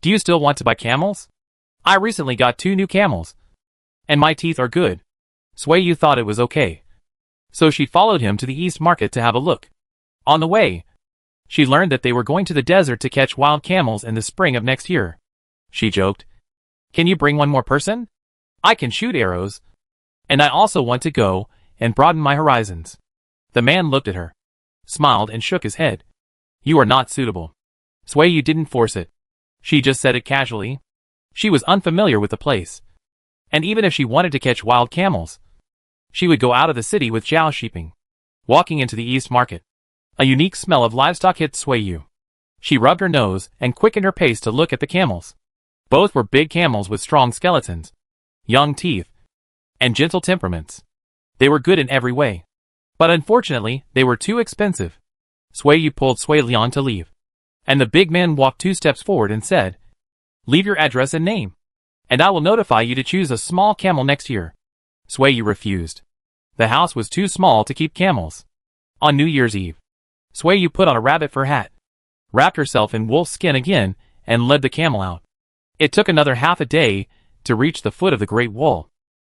Do you still want to buy camels? I recently got 2 new camels, and my teeth are good." Sui Yu thought it was okay, so she followed him to the East Market to have a look. On the way, she learned that they were going to the desert to catch wild camels in the spring of next year. She joked, "Can you bring one more person? I can shoot arrows, and I also want to go and broaden my horizons." The man looked at her, smiled and shook his head. "You are not suitable." Sui Yu didn't force it. She just said it casually. She was unfamiliar with the place, and even if she wanted to catch wild camels, she would go out of the city with Zhao sheeping. Walking into the East Market, a unique smell of livestock hit Sui Yu. She rubbed her nose and quickened her pace to look at the camels. Both were big camels with strong skeletons, young teeth, and gentle temperaments. They were good in every way, but unfortunately, they were too expensive. Sui Yu pulled Sui Liang to leave, and the big man walked 2 steps forward and said, "Leave your address and name, and I will notify you to choose a small camel next year." Sui Yu refused. The house was too small to keep camels. On New Year's Eve, Sui Yu put on a rabbit fur hat, wrapped herself in wolf skin again, and led the camel out. It took another half a day to reach the foot of the Great Wall.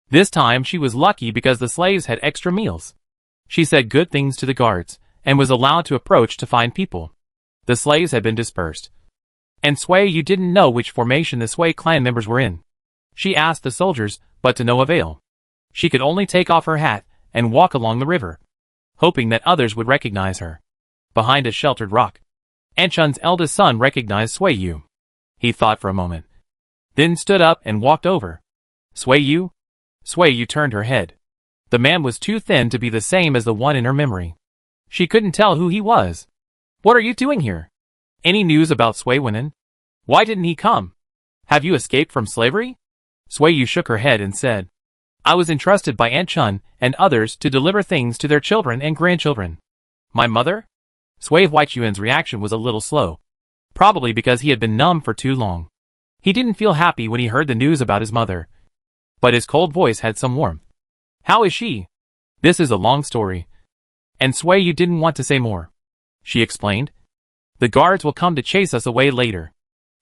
This time she was lucky because the slaves had extra meals. She said good things to the guards, and was allowed to approach to find people. The slaves had been dispersed, and Sui Yu didn't know which formation the Sui clan members were in. She asked the soldiers, but to no avail. She could only take off her hat and walk along the river, hoping that others would recognize her. Behind a sheltered rock, Anchun's eldest son recognized Sui Yu. He thought for a moment, then stood up and walked over. "Sui Yu?" Sui Yu turned her head. The man was too thin to be the same as the one in her memory. She couldn't tell who he was. "What are you doing here? Any news about Sui Wenin? Why didn't he come? Have you escaped from slavery?" Sui Yu shook her head and said, "I was entrusted by Aunt Chun and others to deliver things to their children and grandchildren." "My mother?" Sui Huaiyuan's reaction was a little slow, probably because he had been numb for too long. He didn't feel happy when he heard the news about his mother, but his cold voice had some warmth. "How is she?" "This is a long story." And Sui Yu didn't want to say more. She explained, "The guards will come to chase us away later."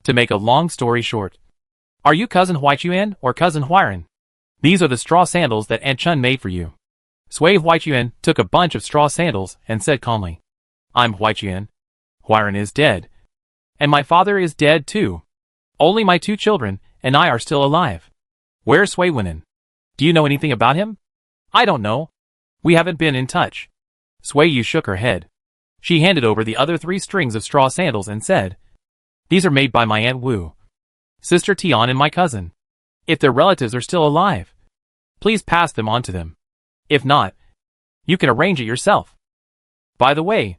To make a long story short, "Are you cousin Huaiyuan or cousin Huairan? These are the straw sandals that Aunt Chun made for you." Sui Huaiyuan took a bunch of straw sandals and said calmly, "I'm Huaiyuan. Huairan is dead. And my father is dead too. Only my 2 children and I are still alive." "Where's Sui Wenin? Do you know anything about him?" "I don't know. We haven't been in touch." Sui Yu shook her head. She handed over the other 3 strings of straw sandals and said, "These are made by my Aunt Wu, Sister Tian and my cousin. If their relatives are still alive, please pass them on to them. If not, you can arrange it yourself. By the way,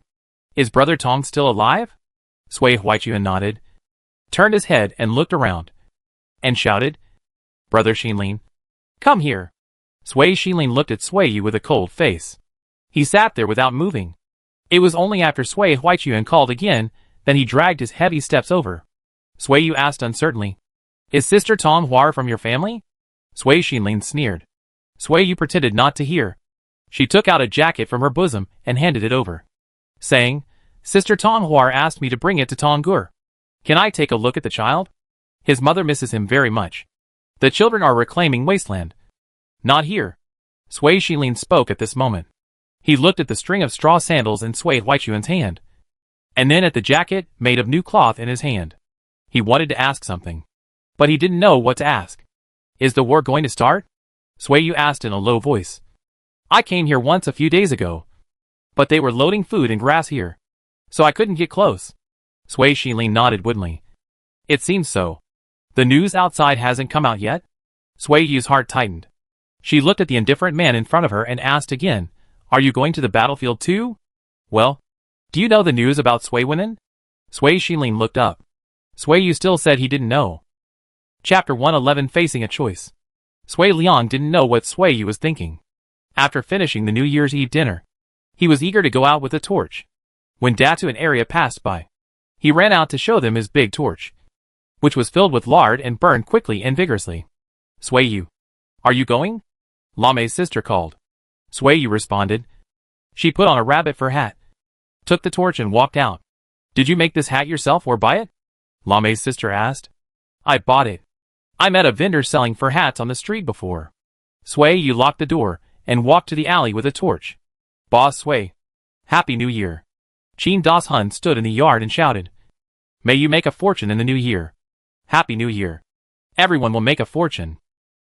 is Brother Tong still alive?" Sui Huaiyuan nodded, turned his head and looked around, and shouted, "Brother Xinlin, come here." Sui Xinlin looked at Sui Yu with a cold face. He sat there without moving. It was only after Sui Huaiyuan called again that he dragged his heavy steps over. Sui Yu asked uncertainly, "Is Sister Tong Hua from your family?" Sui Xinlin sneered. Sui Yu pretended not to hear. She took out a jacket from her bosom and handed it over, saying, "Sister Tong Hua asked me to bring it to Tong Gur. Can I take a look at the child? His mother misses him very much. The children are reclaiming wasteland." "Not here." Sui Xinlin spoke at this moment. He looked at the string of straw sandals in Sui Huaiyuan's hand, and then at the jacket made of new cloth in his hand. He wanted to ask something, but he didn't know what to ask. "Is the war going to start?" Sui Yu asked in a low voice. I came here once a few days ago, but they were loading food and grass here, so I couldn't get close. Sui Shilin nodded woodenly. It seems so. The news outside hasn't come out yet? Sui Yu's heart tightened. She looked at the indifferent man in front of her and asked again, Are you going to the battlefield too? Well, do you know the news about Sui Wenin? Sui Shilin looked up. Sui Yu still said he didn't know. Chapter 111 Facing a Choice. Sui Liang didn't know what Sui Yu was thinking. After finishing the New Year's Eve dinner, he was eager to go out with a torch. When Datu and Arya passed by, he ran out to show them his big torch, which was filled with lard and burned quickly and vigorously. Sui Yu, are you going? Lamei's sister called. Sui Yu responded. She put on a rabbit fur hat, took the torch and walked out. Did you make this hat yourself or buy it? Lamei's sister asked. I bought it. I met a vendor selling fur hats on the street before. Sui Yu locked the door and walked to the alley with a torch. Boss Sui, Happy New Year. Qin Das Hun stood in the yard and shouted. May you make a fortune in the new year. Happy New Year. Everyone will make a fortune.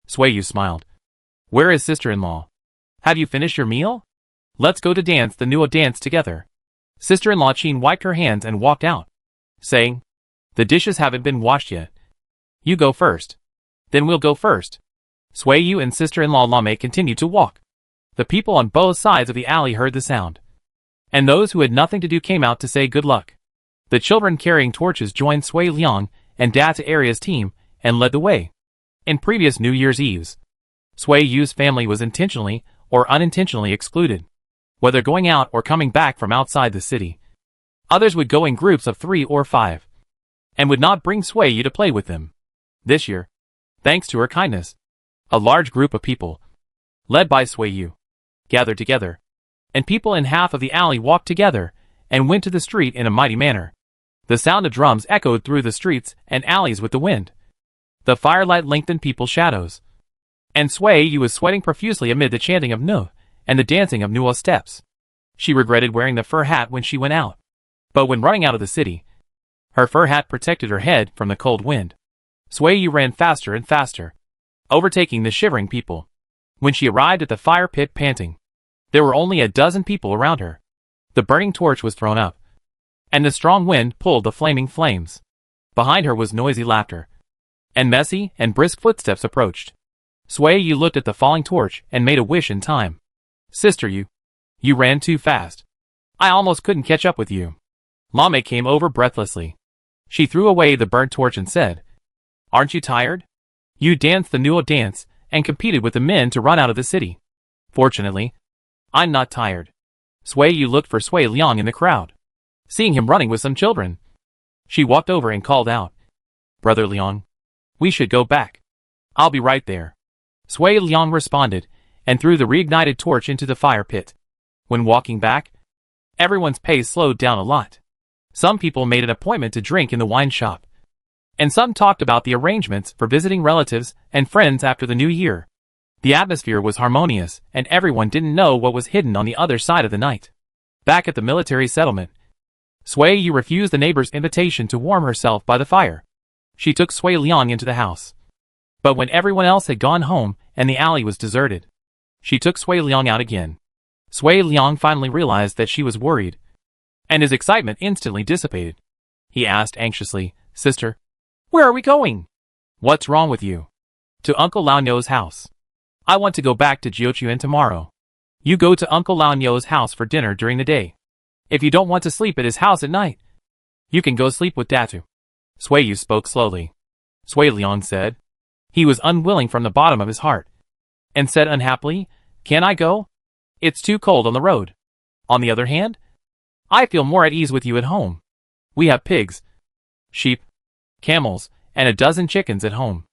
Sui Yu smiled. Where is sister-in-law? Have you finished your meal? Let's go to dance the new dance together. Sister-in-law Qin wiped her hands and walked out, saying, The dishes haven't been washed yet. You go first. Then we'll go first. Sui Yu and sister-in-law Lamei continued to walk. The people on both sides of the alley heard the sound, and those who had nothing to do came out to say good luck. The children carrying torches joined Sui Liang and Datu Arya's team and led the way. In previous New Year's Eves, Sui Yu's family was intentionally or unintentionally excluded, whether going out or coming back from outside the city. Others would go in groups of 3 or 5, and would not bring Sui Yu to play with them. This year, thanks to her kindness, a large group of people, led by Sui Yu, gathered together, and people in half of the alley walked together and went to the street in a mighty manner. The sound of drums echoed through the streets and alleys with the wind. The firelight lengthened people's shadows, and Sui Yu was sweating profusely amid the chanting of Nu and the dancing of Nuo steps. She regretted wearing the fur hat when she went out, but when running out of the city, her fur hat protected her head from the cold wind. Sui Yu ran faster and faster, overtaking the shivering people. When she arrived at the fire pit panting, there were only a dozen people around her. The burning torch was thrown up, and the strong wind pulled the flaming flames. Behind her was noisy laughter, and messy and brisk footsteps approached. Sui Yu looked at the falling torch and made a wish in time. Sister Yu, you ran too fast. I almost couldn't catch up with you. Lamei came over breathlessly. She threw away the burnt torch and said, Aren't you tired? You danced the Nuo dance and competed with the men to run out of the city. Fortunately, I'm not tired. Sui Yu looked for Sui Liang in the crowd, seeing him running with some children. She walked over and called out, Brother Liang, we should go back. I'll be right there. Sui Liang responded and threw the reignited torch into the fire pit. When walking back, everyone's pace slowed down a lot. Some people made an appointment to drink in the wine shop, and some talked about the arrangements for visiting relatives and friends after the new year. The atmosphere was harmonious, and everyone didn't know what was hidden on the other side of the night. Back at the military settlement, Sui Yu refused the neighbor's invitation to warm herself by the fire. She took Sui Liang into the house. But when everyone else had gone home and the alley was deserted, she took Sui Liang out again. Sui Liang finally realized that she was worried, and his excitement instantly dissipated. He asked anxiously, Sister, where are we going? What's wrong with you? To Uncle Lao Nyo's house. I want to go back to Jiuquan tomorrow. You go to Uncle Lao Nyo's house for dinner during the day. If you don't want to sleep at his house at night, you can go sleep with Datu. Sui Yu spoke slowly. Sui Liang said. He was unwilling from the bottom of his heart, and said unhappily, Can I go? It's too cold on the road. On the other hand, I feel more at ease with you at home. We have pigs, sheep, camels, and a dozen chickens at home.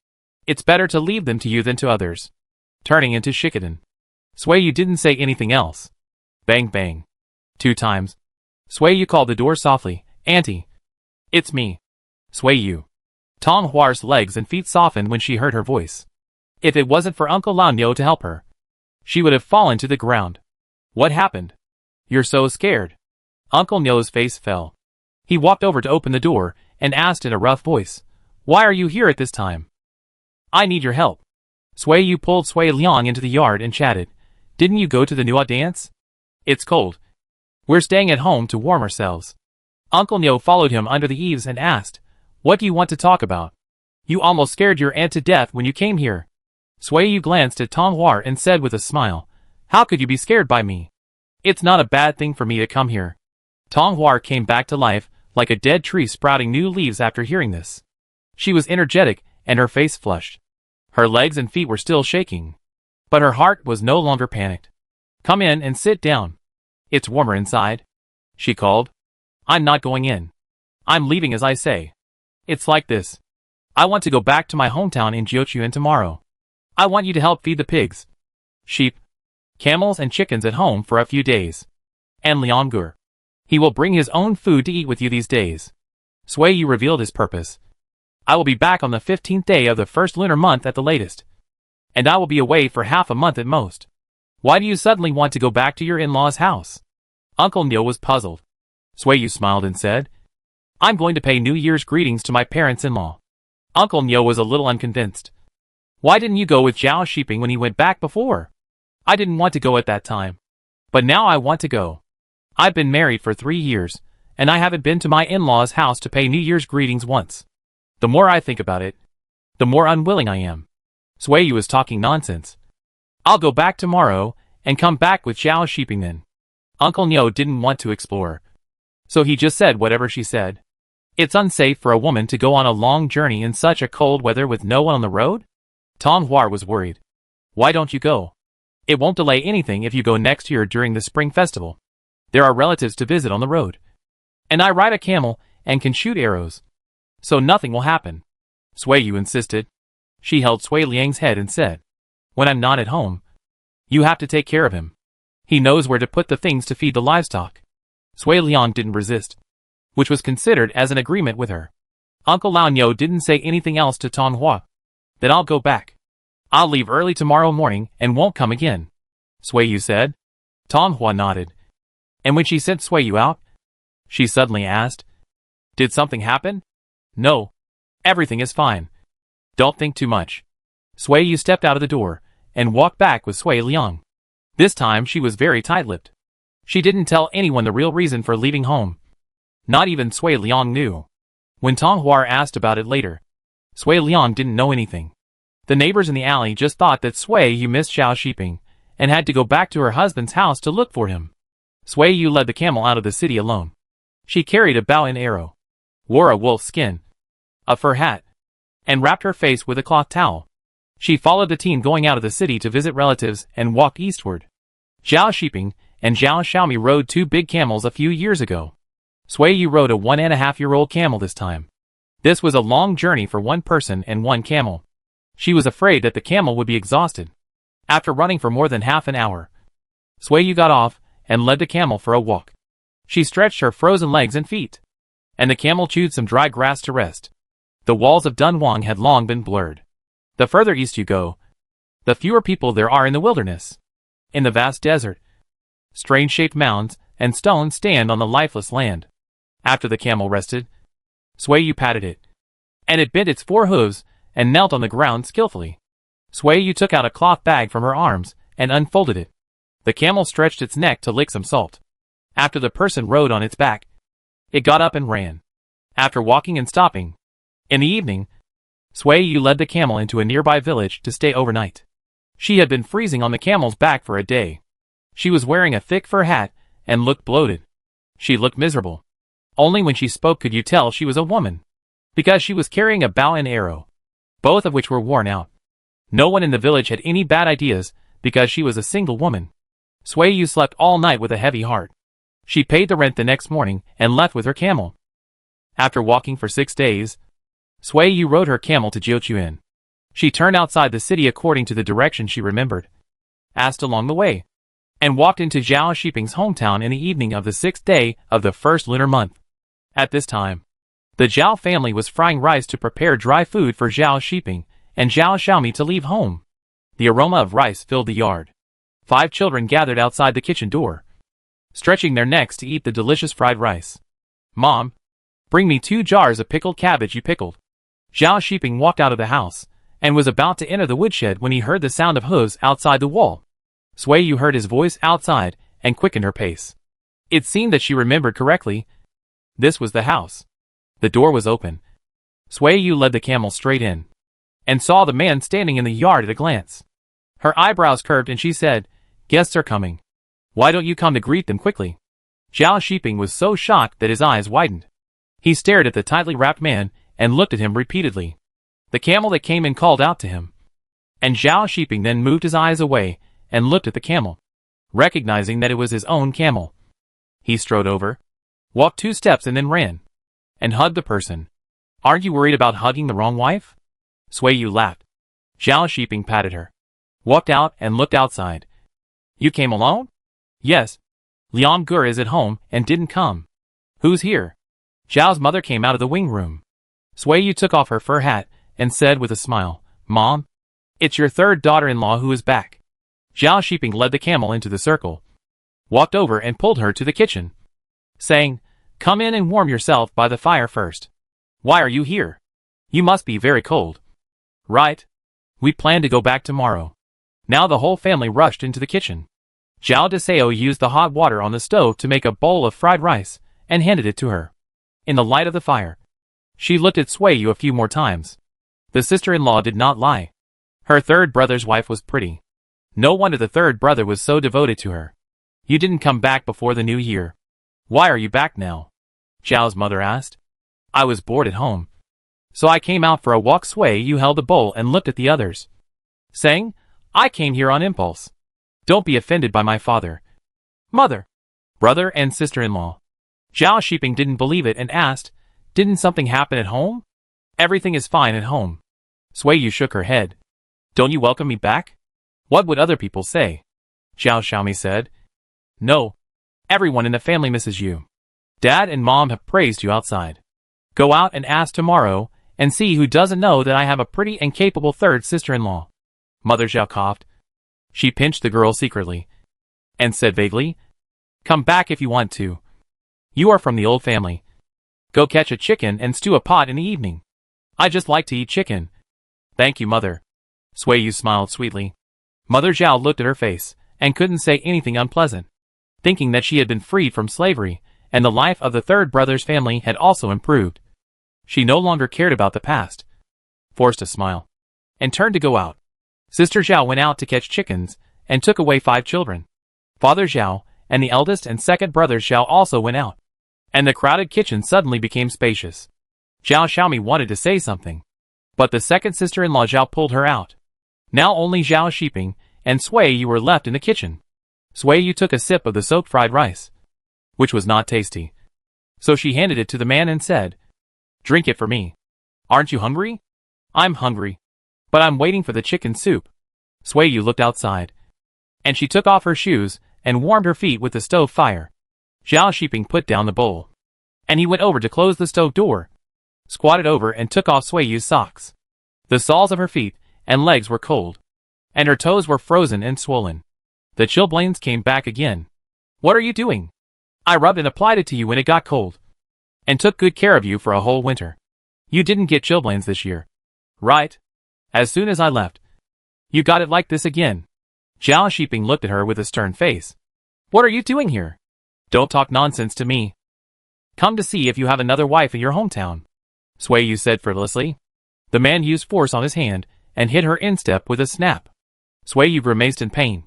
It's better to leave them to you than to others. Turning into Shikoden, Sui Yu didn't say anything else. Bang bang. 2 times. Sui Yu called the door softly, Auntie. It's me. Sui Yu. Tong Huar's legs and feet softened when she heard her voice. If it wasn't for Uncle Lao Nyo to help her, she would have fallen to the ground. What happened? You're so scared. Uncle Nyo's face fell. He walked over to open the door and asked in a rough voice, Why are you here at this time? I need your help. Sui Yu pulled Sui Liang into the yard and chatted. Didn't you go to the Nuo dance? It's cold. We're staying at home to warm ourselves. Uncle Nyo followed him under the eaves and asked, What do you want to talk about? You almost scared your aunt to death when you came here. Sui Yu glanced at Dunhuang and said with a smile, How could you be scared by me? It's not a bad thing for me to come here. Dunhuang came back to life, like a dead tree sprouting new leaves after hearing this. She was energetic, and her face flushed. Her legs and feet were still shaking. But her heart was no longer panicked. Come in and sit down. It's warmer inside, she called. I'm not going in. I'm leaving as I say. It's like this. I want to go back to my hometown in Jiuquan tomorrow. I want you to help feed the pigs, sheep, camels and chickens at home for a few days. And Lianggur. He will bring his own food to eat with you these days. Sui Yu revealed his purpose. I will be back on the 15th day of the first lunar month at the latest. And I will be away for half a month at most. Why do you suddenly want to go back to your in-law's house? Uncle Nyo was puzzled. Sui Yu smiled and said, I'm going to pay New Year's greetings to my parents-in-law. Uncle Nyo was a little unconvinced. Why didn't you go with Zhao Shiping when he went back before? I didn't want to go at that time. But now I want to go. I've been married for 3 years, and I haven't been to my in-law's house to pay New Year's greetings once. The more I think about it, the more unwilling I am. Sui Yu was talking nonsense. I'll go back tomorrow, and come back with Zhao Shiping then. Uncle Nyo didn't want to explore. So he just said whatever she said. It's unsafe for a woman to go on a long journey in such a cold weather with no one on the road? Dunhuang was worried. Why don't you go? It won't delay anything if you go next year during the spring festival. There are relatives to visit on the road. And I ride a camel and can shoot arrows. So nothing will happen. Sui Yu insisted. She held Sui Liang's head and said, When I'm not at home, you have to take care of him. He knows where to put the things to feed the livestock. Sui Liang didn't resist, which was considered as an agreement with her. Uncle Lao Nyo didn't say anything else to Dunhuang. Then I'll go back. I'll leave early tomorrow morning and won't come again, Sui Yu said. Dunhuang nodded. And when she sent Sui Yu out, she suddenly asked, Did something happen? No. Everything is fine. Don't think too much. Sui Yu stepped out of the door and walked back with Sui Liang. This time she was very tight-lipped. She didn't tell anyone the real reason for leaving home. Not even Sui Liang knew. When Dunhuang asked about it later, Sui Liang didn't know anything. The neighbors in the alley just thought that Sui Yu missed Zhao Shiping and had to go back to her husband's house to look for him. Sui Yu led the camel out of the city alone. She carried a bow and arrow, wore a wolf skin, a fur hat, and wrapped her face with a cloth towel. She followed the team going out of the city to visit relatives and walked eastward. Zhao Shiping and Zhao Xiaomi rode 2 big camels a few years ago. Sui Yu rode a 1.5-year-old camel this time. This was a long journey for one person and one camel. She was afraid that the camel would be exhausted. After running for more than half an hour, Sui Yu got off and led the camel for a walk. She stretched her frozen legs and feet, and the camel chewed some dry grass to rest. The walls of Dunhuang had long been blurred. The further east you go, the fewer people there are in the wilderness. In the vast desert, strange-shaped mounds and stones stand on the lifeless land. After the camel rested, Sui Yu patted it, and it bent its 4 hooves and knelt on the ground skillfully. Sui Yu took out a cloth bag from her arms and unfolded it. The camel stretched its neck to lick some salt. After the person rode on its back, it got up and ran. After walking and stopping, in the evening, Sui Yu led the camel into a nearby village to stay overnight. She had been freezing on the camel's back for a day. She was wearing a thick fur hat and looked bloated. She looked miserable. Only when she spoke could you tell she was a woman, because she was carrying a bow and arrow, both of which were worn out. No one in the village had any bad ideas because she was a single woman. Sui Yu slept all night with a heavy heart. She paid the rent the next morning and left with her camel. After walking for 6 days, Sui Yu rode her camel to Jiuquan. She turned outside the city according to the direction she remembered, asked along the way, and walked into Zhao Shiping's hometown in the evening of the 6th day of the first lunar month. At this time, the Zhao family was frying rice to prepare dry food for Zhao Shiping and Zhao Xiaomi to leave home. The aroma of rice filled the yard. 5 children gathered outside the kitchen door, stretching their necks to eat the delicious fried rice. Mom, bring me 2 jars of pickled cabbage you pickled. Zhao Shiping walked out of the house and was about to enter the woodshed when he heard the sound of hooves outside the wall. Sui Yu heard his voice outside and quickened her pace. It seemed that she remembered correctly. This was the house. The door was open. Sui Yu led the camel straight in, and saw the man standing in the yard at a glance. Her eyebrows curved and she said, "Guests are coming. Why don't you come to greet them quickly?" Zhao Shiping was so shocked that his eyes widened. He stared at the tightly wrapped man and looked at him repeatedly. The camel that came in called out to him, and Zhao Shiping then moved his eyes away and looked at the camel, recognizing that it was his own camel. He strode over, walked 2 steps and then ran, and hugged the person. "Aren't you worried about hugging the wrong wife?" Sui Yu laughed. Zhao Shiping patted her, walked out and looked outside. "You came alone?" "Yes. Liang Gur is at home and didn't come." "Who's here?" Zhao's mother came out of the wing room. Sui Yu took off her fur hat and said with a smile, "Mom, it's your 3rd daughter-in-law who is back." Zhao Shiping led the camel into the circle, walked over and pulled her to the kitchen, saying, "Come in and warm yourself by the fire first." "Why are you here? You must be very cold." "Right. We plan to go back tomorrow." Now the whole family rushed into the kitchen. Zhao Deseo used the hot water on the stove to make a bowl of fried rice and handed it to her. In the light of the fire, she looked at Sui Yu a few more times. The sister-in-law did not lie. Her 3rd brother's wife was pretty. No wonder the 3rd brother was so devoted to her. "You didn't come back before the new year. Why are you back now?" Zhao's mother asked. "I was bored at home, so I came out for a walk." Sui Yu held the bowl and looked at the others, saying, "I came here on impulse. Don't be offended by my father, mother, brother and sister-in-law." Zhao Shiping didn't believe it and asked, "Didn't something happen at home?" "Everything is fine at home." Sui Yu shook her head. "Don't you welcome me back? What would other people say?" Zhao Xiaomi said. "No. Everyone in the family misses you. Dad and Mom have praised you outside. Go out and ask tomorrow and see who doesn't know that I have a pretty and capable 3rd sister-in-law." Mother Zhao coughed. She pinched the girl secretly and said vaguely, "Come back if you want to. You are from the old family. Go catch a chicken and stew a pot in the evening. I just like to eat chicken." "Thank you, Mother." Sui Yu smiled sweetly. Mother Zhao looked at her face and couldn't say anything unpleasant, thinking that she had been freed from slavery and the life of the 3rd brother's family had also improved. She no longer cared about the past, forced a smile, and turned to go out. Sister Zhao went out to catch chickens and took away 5 children. Father Zhao and the eldest and 2nd brothers Zhao also went out, and the crowded kitchen suddenly became spacious. Zhao Xiaomi wanted to say something, but the 2nd sister-in-law Zhao pulled her out. Now only Zhao Shiping and Sui Yu were left in the kitchen. Sui Yu took a sip of the soaked fried rice, which was not tasty, so she handed it to the man and said, "Drink it for me." "Aren't you hungry?" "I'm hungry, but I'm waiting for the chicken soup." Sui Yu looked outside, and she took off her shoes and warmed her feet with the stove fire. Zhao Shiping put down the bowl, and he went over to close the stove door, squatted over and took off Sui Yu's socks. The soles of her feet and legs were cold, and her toes were frozen and swollen. The chilblains came back again. "What are you doing?" "I rubbed and applied it to you when it got cold, and took good care of you for a whole winter. You didn't get chilblains this year, right? As soon as I left, you got it like this again." Zhao Shiping looked at her with a stern face. "What are you doing here? Don't talk nonsense to me. Come to see if you have another wife in your hometown," Sui Yu said frivolously. The man used force on his hand and hit her instep with a snap. Sui Yu grimaced in pain,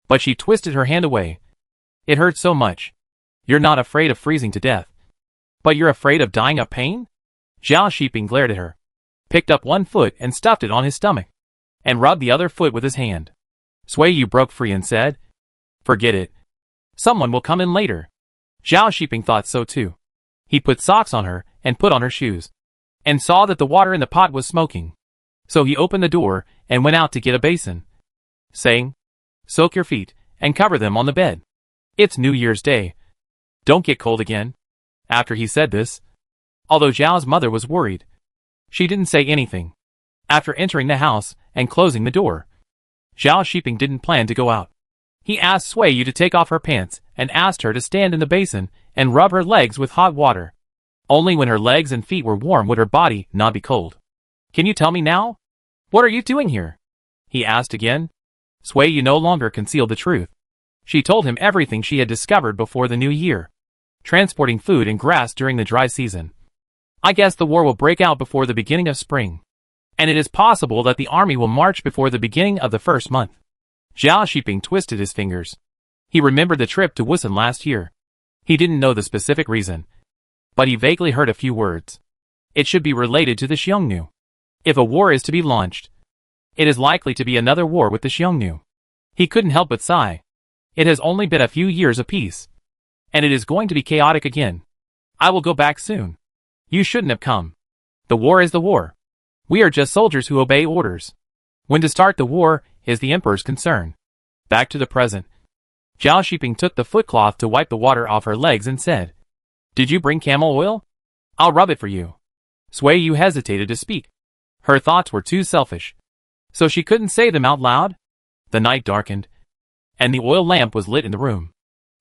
but she twisted her hand away. "It hurt so much. You're not afraid of freezing to death, but you're afraid of dying of pain?" Zhao Shiping glared at her, picked up one foot and stuffed it on his stomach, and rubbed the other foot with his hand. Sui Yu broke free and said, "Forget it. Someone will come in later." Zhao Shiping thought so too. He put socks on her and put on her shoes, and saw that the water in the pot was smoking. So he opened the door and went out to get a basin, saying, "Soak your feet and cover them on the bed. It's New Year's Day. Don't get cold again." After he said this, although Zhao's mother was worried, she didn't say anything. After entering the house and closing the door, Zhao Shiping didn't plan to go out. He asked Sui Yu to take off her pants and asked her to stand in the basin and rub her legs with hot water. Only when her legs and feet were warm would her body not be cold. "Can you tell me now?" What are you doing here? He asked again. Sui Yu no longer concealed the truth. She told him everything she had discovered before the new year. Transporting food and grass during the dry season. I guess the war will break out before the beginning of spring. And it is possible that the army will march before the beginning of the first month. Zhao Shiping twisted his fingers. He remembered the trip to Wusan last year. He didn't know the specific reason, but he vaguely heard a few words. It should be related to the Xiongnu. If a war is to be launched, it is likely to be another war with the Xiongnu. He couldn't help but sigh. It has only been a few years of peace, and it is going to be chaotic again. I will go back soon. You shouldn't have come. The war is the war. We are just soldiers who obey orders. When to start the war is the emperor's concern. Back to the present. Zhao Shiping took the footcloth to wipe the water off her legs and said, Did you bring camel oil? I'll rub it for you. Sui Yu hesitated to speak. Her thoughts were too selfish, so she couldn't say them out loud. The night darkened, and the oil lamp was lit in the room.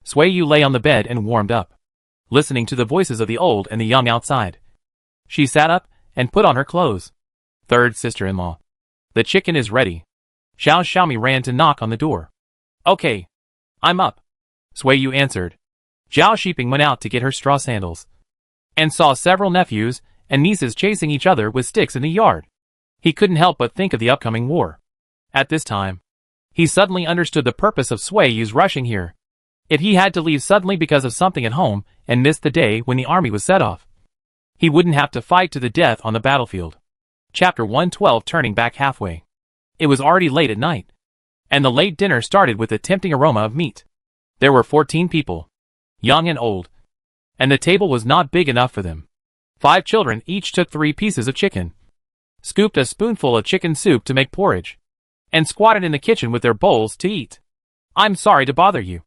Sui Yu lay on the bed and warmed up, listening to the voices of the old and the young outside. She sat up and put on her clothes. Third sister-in-law. The chicken is ready. Xiao Xiaomi ran to knock on the door. Okay. I'm up. Sui Yu answered. Zhao Shiping went out to get her straw sandals, and saw several nephews and nieces chasing each other with sticks in the yard. He couldn't help but think of the upcoming war. At this time, he suddenly understood the purpose of Sui Yu's rushing here. If he had to leave suddenly because of something at home and missed the day when the army was set off, he wouldn't have to fight to the death on the battlefield. Chapter 112. Turning back halfway. It was already late at night, and the late dinner started with a tempting aroma of meat. There were 14 people, young and old, and the table was not big enough for them. 5 children each took 3 pieces of chicken, scooped a spoonful of chicken soup to make porridge, and squatted in the kitchen with their bowls to eat. I'm sorry to bother you.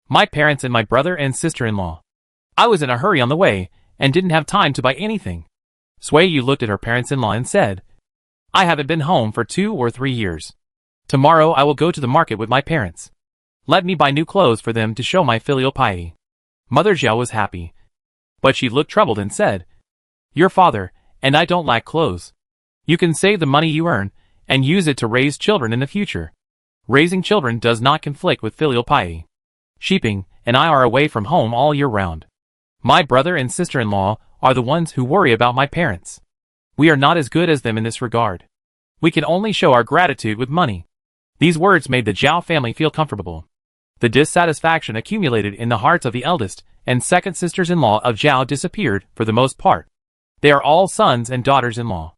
My parents and my brother and sister-in-law. I was in a hurry on the way, and didn't have time to buy anything. Sui Yu looked at her parents-in-law and said, I haven't been home for 2 or 3 years. Tomorrow I will go to the market with my parents. Let me buy new clothes for them to show my filial piety. Mother Zhao was happy, but she looked troubled and said, Your father and I don't lack clothes. You can save the money you earn and use it to raise children in the future. Raising children does not conflict with filial piety. Shiping and I are away from home all year round. My brother and sister-in-law are the ones who worry about my parents. We are not as good as them in this regard. We can only show our gratitude with money. These words made the Zhao family feel comfortable. The dissatisfaction accumulated in the hearts of the eldest and second sisters-in-law of Zhao disappeared for the most part. They are all sons and daughters-in-law.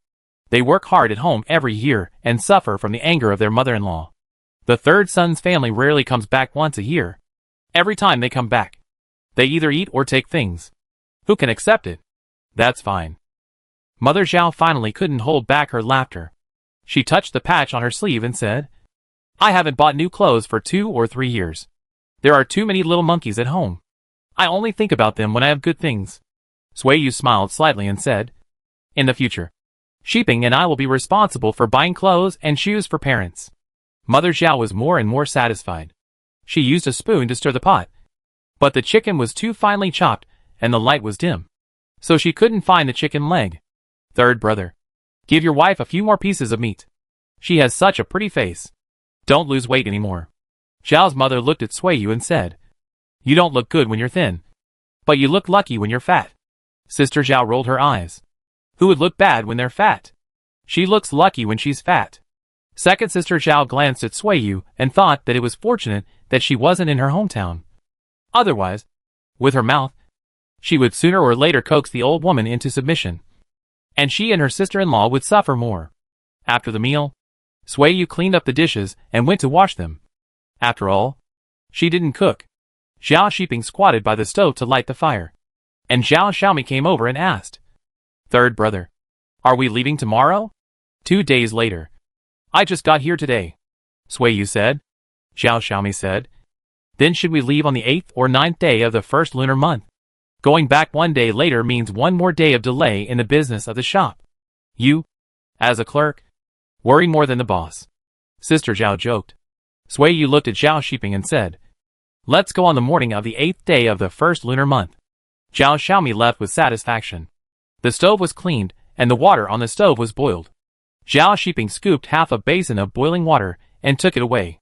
They work hard at home every year and suffer from the anger of their mother-in-law. The third son's family rarely comes back once a year. Every time they come back, they either eat or take things. Who can accept it? That's fine. Mother Zhao finally couldn't hold back her laughter. She touched the patch on her sleeve and said, I haven't bought new clothes for 2 or 3 years. There are too many little monkeys at home. I only think about them when I have good things. Sui Yu smiled slightly and said, In the future, Shiping and I will be responsible for buying clothes and shoes for parents. Mother Zhao was more and more satisfied. She used a spoon to stir the pot, but the chicken was too finely chopped and the light was dim, so she couldn't find the chicken leg. Third brother, give your wife a few more pieces of meat. She has such a pretty face. Don't lose weight anymore. Zhao's mother looked at Sui Yu and said, You don't look good when you're thin, but you look lucky when you're fat. Sister Zhao rolled her eyes. Who would look bad when they're fat? She looks lucky when she's fat. Second sister Zhao glanced at Sui Yu and thought that it was fortunate that she wasn't in her hometown. Otherwise, with her mouth, she would sooner or later coax the old woman into submission, and she and her sister-in-law would suffer more. After the meal, Sui Yu cleaned up the dishes and went to wash them. After all, she didn't cook. Zhao Shiping squatted by the stove to light the fire, and Zhao Xiaomi came over and asked, Third brother, are we leaving tomorrow? 2 days later. I just got here today. Sui Yu said. Zhao Xiaomi said, Then should we leave on the 8th or 9th day of the first lunar month? Going back 1 day later means 1 more day of delay in the business of the shop. You, as a clerk, worry more than the boss. Sister Zhao joked. Sui Yu looked at Zhao Shiping and said, Let's go on the morning of the 8th day of the first lunar month. Zhao Xiaomi left with satisfaction. The stove was cleaned, and the water on the stove was boiled. Zhao Shiping scooped half a basin of boiling water and took it away.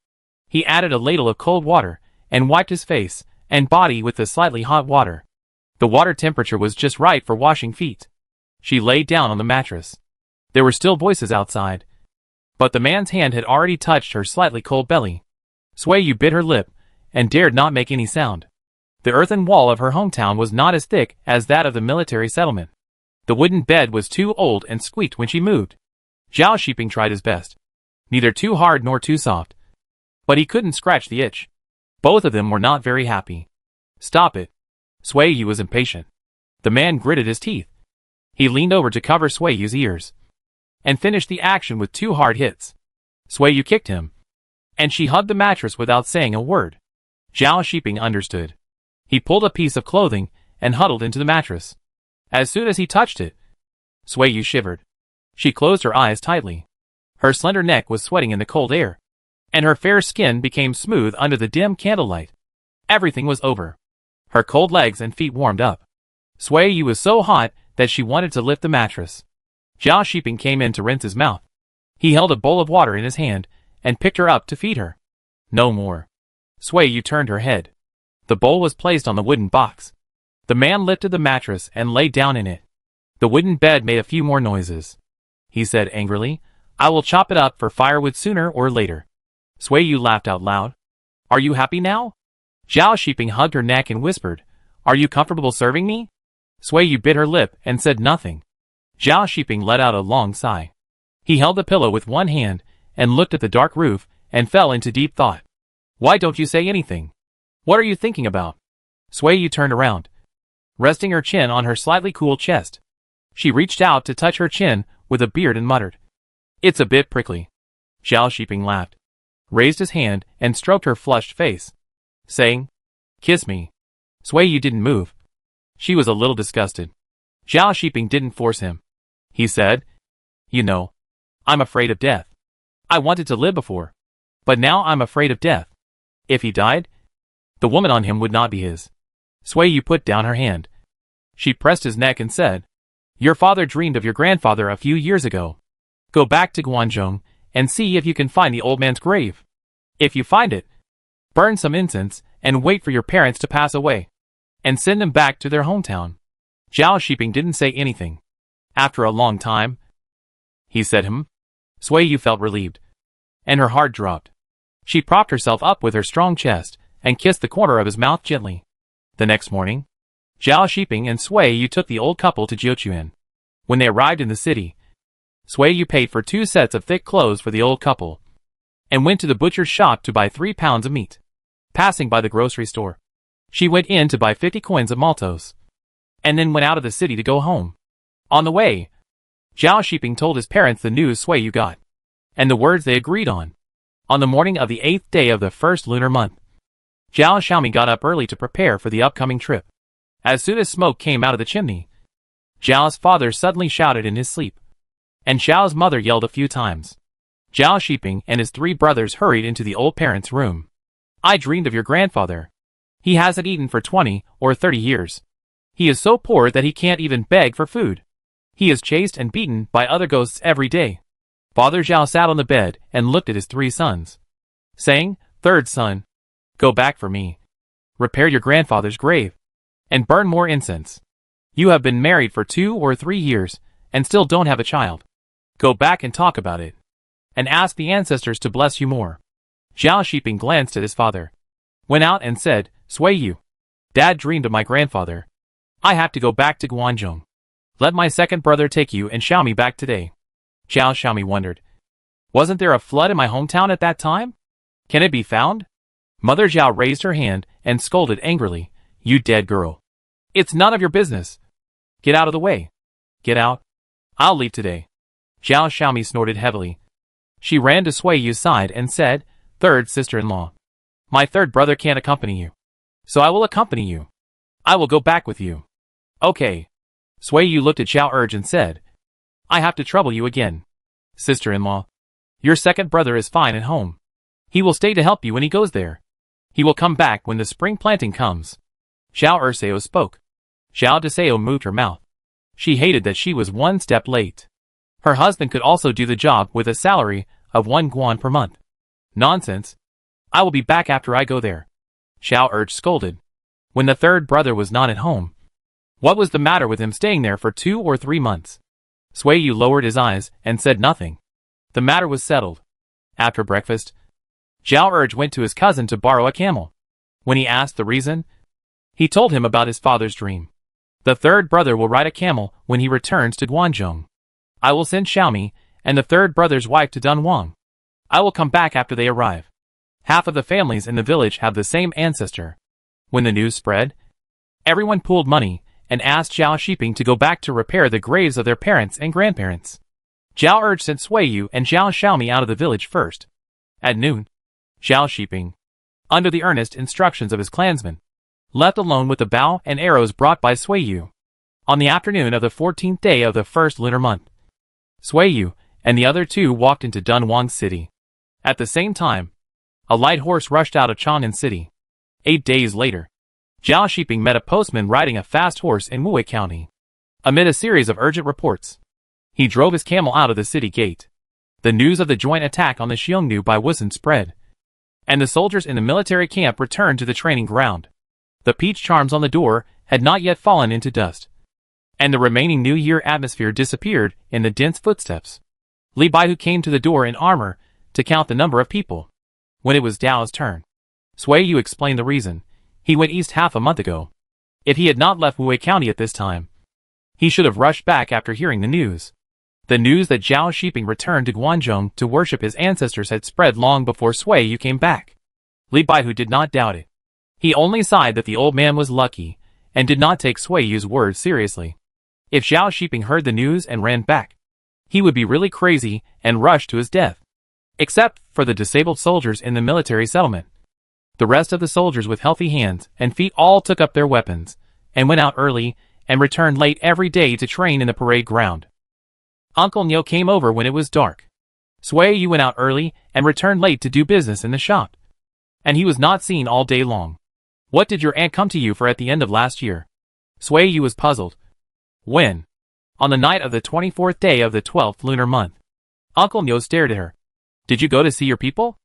He added a ladle of cold water and wiped his face and body with the slightly hot water. The water temperature was just right for washing feet. She lay down on the mattress. There were still voices outside, but the man's hand had already touched her slightly cold belly. Sui Yu bit her lip and dared not make any sound. The earthen wall of her hometown was not as thick as that of the military settlement. The wooden bed was too old and squeaked when she moved. Zhao Shiping tried his best. Neither too hard nor too soft. But he couldn't scratch the itch. Both of them were not very happy. Stop it. Sui Yu was impatient. The man gritted his teeth. He leaned over to cover Sui Yu's ears and finished the action with 2 hard hits. Sui Yu kicked him, and she hugged the mattress without saying a word. Zhao Shiping understood. He pulled a piece of clothing and huddled into the mattress. As soon as he touched it, Sui Yu shivered. She closed her eyes tightly. Her slender neck was sweating in the cold air, and her fair skin became smooth under the dim candlelight. Everything was over. Her cold legs and feet warmed up. Sui Yu was so hot that she wanted to lift the mattress. Zhao Shiping came in to rinse his mouth. He held a bowl of water in his hand and picked her up to feed her. No more. Sui Yu turned her head. The bowl was placed on the wooden box. The man lifted the mattress and lay down in it. The wooden bed made a few more noises. He said angrily, I will chop it up for firewood sooner or later. Sui Yu laughed out loud. Are you happy now? Zhao Shiping hugged her neck and whispered, Are you comfortable serving me? Sui Yu bit her lip and said nothing. Zhao Shiping let out a long sigh. He held the pillow with one hand and looked at the dark roof and fell into deep thought. Why don't you say anything? What are you thinking about? Sui Yu turned around, resting her chin on her slightly cool chest. She reached out to touch her chin with a beard and muttered, It's a bit prickly. Zhao Shiping laughed, raised his hand and stroked her flushed face, saying, Kiss me. Sui Yu didn't move. She was a little disgusted. Zhao Shiping didn't force him. He said, You know, I'm afraid of death. I wanted to live before, but now I'm afraid of death. If he died, the woman on him would not be his. Sui Yu put down her hand. She pressed his neck and said, Your father dreamed of your grandfather a few years ago. Go back to Guangzhou and see if you can find the old man's grave. If you find it, burn some incense and wait for your parents to pass away, and send them back to their hometown. Zhao Shiping didn't say anything. After a long time, he said, Sui Yu felt relieved, and her heart dropped. She propped herself up with her strong chest and kissed the corner of his mouth gently. The next morning, Zhao Shiping and Sui Yu took the old couple to Jiuquan. When they arrived in the city, Sui Yu paid for 2 sets of thick clothes for the old couple, and went to the butcher's shop to buy 3 pounds of meat. Passing by the grocery store, she went in to buy 50 coins of maltose, and then went out of the city to go home. On the way, Zhao Shiping told his parents the news Sui Yu got, and the words they agreed on. On the morning of the 8th day of the first lunar month, Zhao Xiaomi got up early to prepare for the upcoming trip. As soon as smoke came out of the chimney, Zhao's father suddenly shouted in his sleep, and Zhao's mother yelled a few times. Zhao Shiping and his 3 brothers hurried into the old parents' room. I dreamed of your grandfather. He hasn't eaten for 20 or 30 years. He is so poor that he can't even beg for food. He is chased and beaten by other ghosts every day. Father Zhao sat on the bed and looked at his 3 sons, saying, Third son, go back for me. Repair your grandfather's grave, and burn more incense. You have been married for 2 or 3 years, and still don't have a child. Go back and talk about it, and ask the ancestors to bless you more. Zhao Shiping glanced at his father, went out and said, Sui Yu, Dad dreamed of my grandfather. I have to go back to Guangzhou. Let my second brother take you and Xiaomi back today. Zhao Xiaomi wondered, Wasn't there a flood in my hometown at that time? Can it be found? Mother Zhao raised her hand and scolded angrily, You dead girl. It's none of your business. Get out of the way. Get out. I'll leave today. Zhao Xiaomi snorted heavily. She ran to Sui Yu's side and said, Third sister-in-law, my third brother can't accompany you, so I will accompany you. I will go back with you. Okay. Sui Yu looked at Zhao Urge and said, I have to trouble you again. Sister-in-law, your second brother is fine at home. He will stay to help you when he goes there. He will come back when the spring planting comes. Zhao Urseo spoke. Zhao Deseo moved her mouth. She hated that she was 1 step late. Her husband could also do the job with a salary of 1 yuan per month. Nonsense. I will be back after I go there. Xiao urged scolded. When the third brother was not at home. What was the matter with him staying there for 2 or 3 months? Sui Yu lowered his eyes and said nothing. The matter was settled. After breakfast, Zhao Urge went to his cousin to borrow a camel. When he asked the reason, he told him about his father's dream. The third brother will ride a camel when he returns to Guanzhong. I will send Xiaomi and the third brother's wife to Dunhuang. I will come back after they arrive. Half of the families in the village have the same ancestor. When the news spread, everyone pooled money and asked Zhao Shiping to go back to repair the graves of their parents and grandparents. Zhao Urge sent Sui Yu and Zhao Xiaomi out of the village first. At noon, Zhao Shiping, under the earnest instructions of his clansmen, left alone with the bow and arrows brought by Sui Yu. On the afternoon of the 14th day of the first lunar month, Sui Yu and the other two walked into Dunhuang city. At the same time, a light horse rushed out of Chang'an city. 8 days later, Zhao Shiping met a postman riding a fast horse in Wuwei County. Amid a series of urgent reports, he drove his camel out of the city gate. The news of the joint attack on the Xiongnu by Wusun spread, and the soldiers in the military camp returned to the training ground. The peach charms on the door had not yet fallen into dust, and the remaining New Year atmosphere disappeared in the dense footsteps. Li Baihu came to the door in armor to count the number of people. When it was Dao's turn, Sui Yu explained the reason. He went east half a month ago. If he had not left Wuwei County at this time, he should have rushed back after hearing the news. The news that Zhao Shiping returned to Guanzhong to worship his ancestors had spread long before Sui Yu came back. Li Baihu did not doubt it. He only sighed that the old man was lucky, and did not take Sui Yu's words seriously. If Zhao Shiping heard the news and ran back, he would be really crazy and rush to his death. Except for the disabled soldiers in the military settlement. The rest of the soldiers with healthy hands and feet all took up their weapons, and went out early, and returned late every day to train in the parade ground. Uncle Nyo came over when it was dark. Sui Yu went out early, and returned late to do business in the shop. And he was not seen all day long. What did your aunt come to you for at the end of last year? Sui Yu was puzzled. When? On the night of the 24th day of the 12th lunar month. Uncle Nyo stared at her. Did you go to see your people?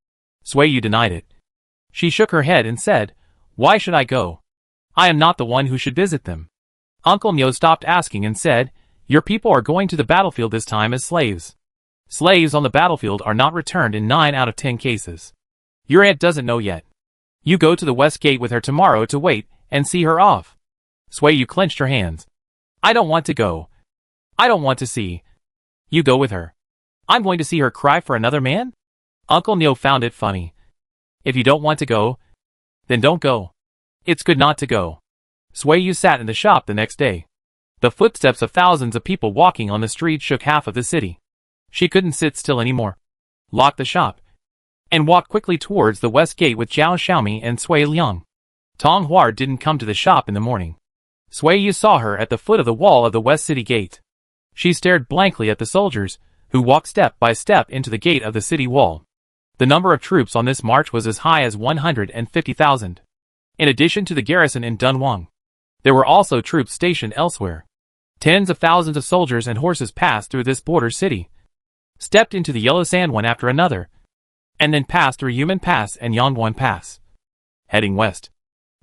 Sui Yu denied it. She shook her head and said, Why should I go? I am not the one who should visit them. Uncle Nyo stopped asking and said, Your people are going to the battlefield this time as slaves. Slaves on the battlefield are not returned in 9 out of 10 cases. Your aunt doesn't know yet. You go to the west gate with her tomorrow to wait and see her off. Sui Yu clenched her hands. I don't want to go. I don't want to see. You go with her. I'm going to see her cry for another man? Uncle Nyo found it funny. If you don't want to go, then don't go. It's good not to go. Sui Yu sat in the shop the next day. The footsteps of thousands of people walking on the street shook half of the city. She couldn't sit still anymore. Locked the shop, and walked quickly towards the west gate with Zhao Xiaomi and Sui Liang. Tong Hua didn't come to the shop in the morning. Sui Yu saw her at the foot of the wall of the west city gate. She stared blankly at the soldiers, who walked step by step into the gate of the city wall. The number of troops on this march was as high as 150,000. In addition to the garrison in Dunhuang, there were also troops stationed elsewhere. Tens of thousands of soldiers and horses passed through this border city, stepped into the yellow sand one after another, and then passed through Yumen Pass and Yangguan Pass. Heading west,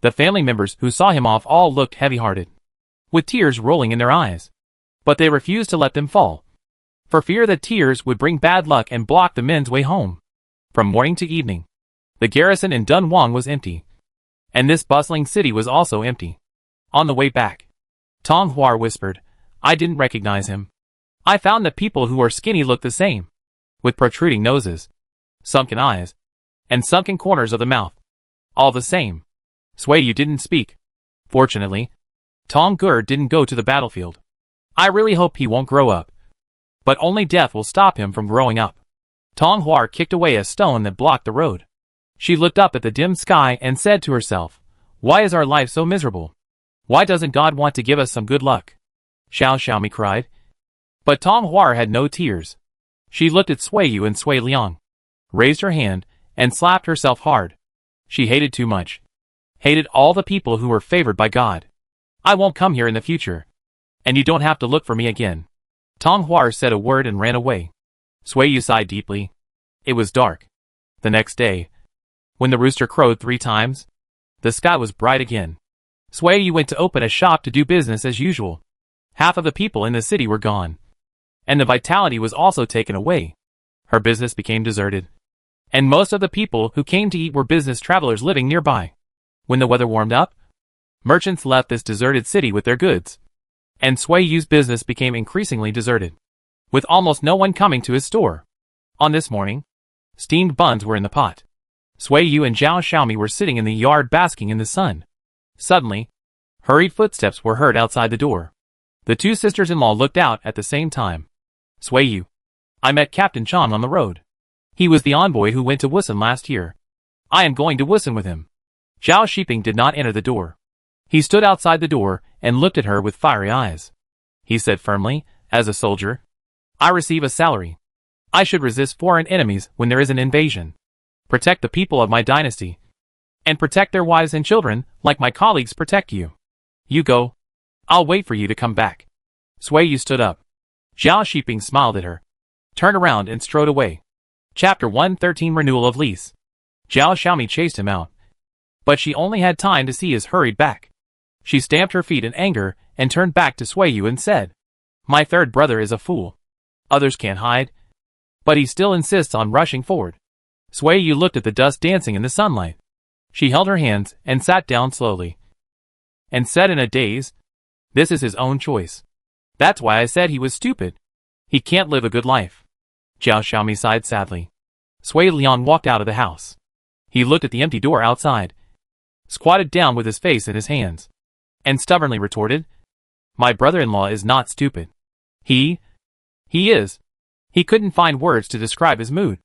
the family members who saw him off all looked heavy-hearted, with tears rolling in their eyes. But they refused to let them fall, for fear that tears would bring bad luck and block the men's way home. From morning to evening, the garrison in Dunhuang was empty, and this bustling city was also empty. On the way back, Tong Hua whispered, I didn't recognize him. I found that people who are skinny look the same, with protruding noses, sunken eyes, and sunken corners of the mouth. All the same. Sui Yu didn't speak. Fortunately, Tong Gur didn't go to the battlefield. I really hope he won't grow up. But only death will stop him from growing up. Tong Hua kicked away a stone that blocked the road. She looked up at the dim sky and said to herself, Why is our life so miserable? Why doesn't God want to give us some good luck? Xiao Xiaomi cried. But Tong Hua had no tears. She looked at Sui Yu and Sui Liang, raised her hand, and slapped herself hard. She hated too much. Hated all the people who were favored by God. I won't come here in the future. And you don't have to look for me again. Dunhuang said a word and ran away. Sui Yu sighed deeply. It was dark. The next day, when the rooster crowed 3 times, the sky was bright again. Sui Yu went to open a shop to do business as usual. Half of the people in the city were gone, and the vitality was also taken away. Her business became deserted, and most of the people who came to eat were business travelers living nearby. When the weather warmed up, merchants left this deserted city with their goods, and Sui Yu's business became increasingly deserted, with almost no one coming to his store. On this morning, steamed buns were in the pot. Sui Yu and Zhao Xiaomi were sitting in the yard basking in the sun. Suddenly, hurried footsteps were heard outside the door. The 2 sisters-in-law looked out at the same time. Sui Yu, I met Captain Chang on the road. He was the envoy who went to Wusun last year. I am going to Wusun with him. Zhao Shiping did not enter the door. He stood outside the door and looked at her with fiery eyes. He said firmly, as a soldier, I receive a salary. I should resist foreign enemies when there is an invasion. Protect the people of my dynasty. And protect their wives and children, like my colleagues protect you. You go. I'll wait for you to come back. Sui Yu stood up. Zhao Shiping smiled at her, turned around and strode away. Chapter 113 Renewal of Lease. Zhao Xiaomi chased him out, but she only had time to see his hurried back. She stamped her feet in anger and turned back to Sui Yu and said, My third brother is a fool. Others can't hide, but he still insists on rushing forward. Sui Yu looked at the dust dancing in the sunlight. She held her hands and sat down slowly, and said in a daze, This is his own choice. That's why I said he was stupid. He can't live a good life. Zhao Xiaomi sighed sadly. Sui Lian walked out of the house. He looked at the empty door outside, squatted down with his face in his hands, and stubbornly retorted, My brother-in-law is not stupid. He is. He couldn't find words to describe his mood,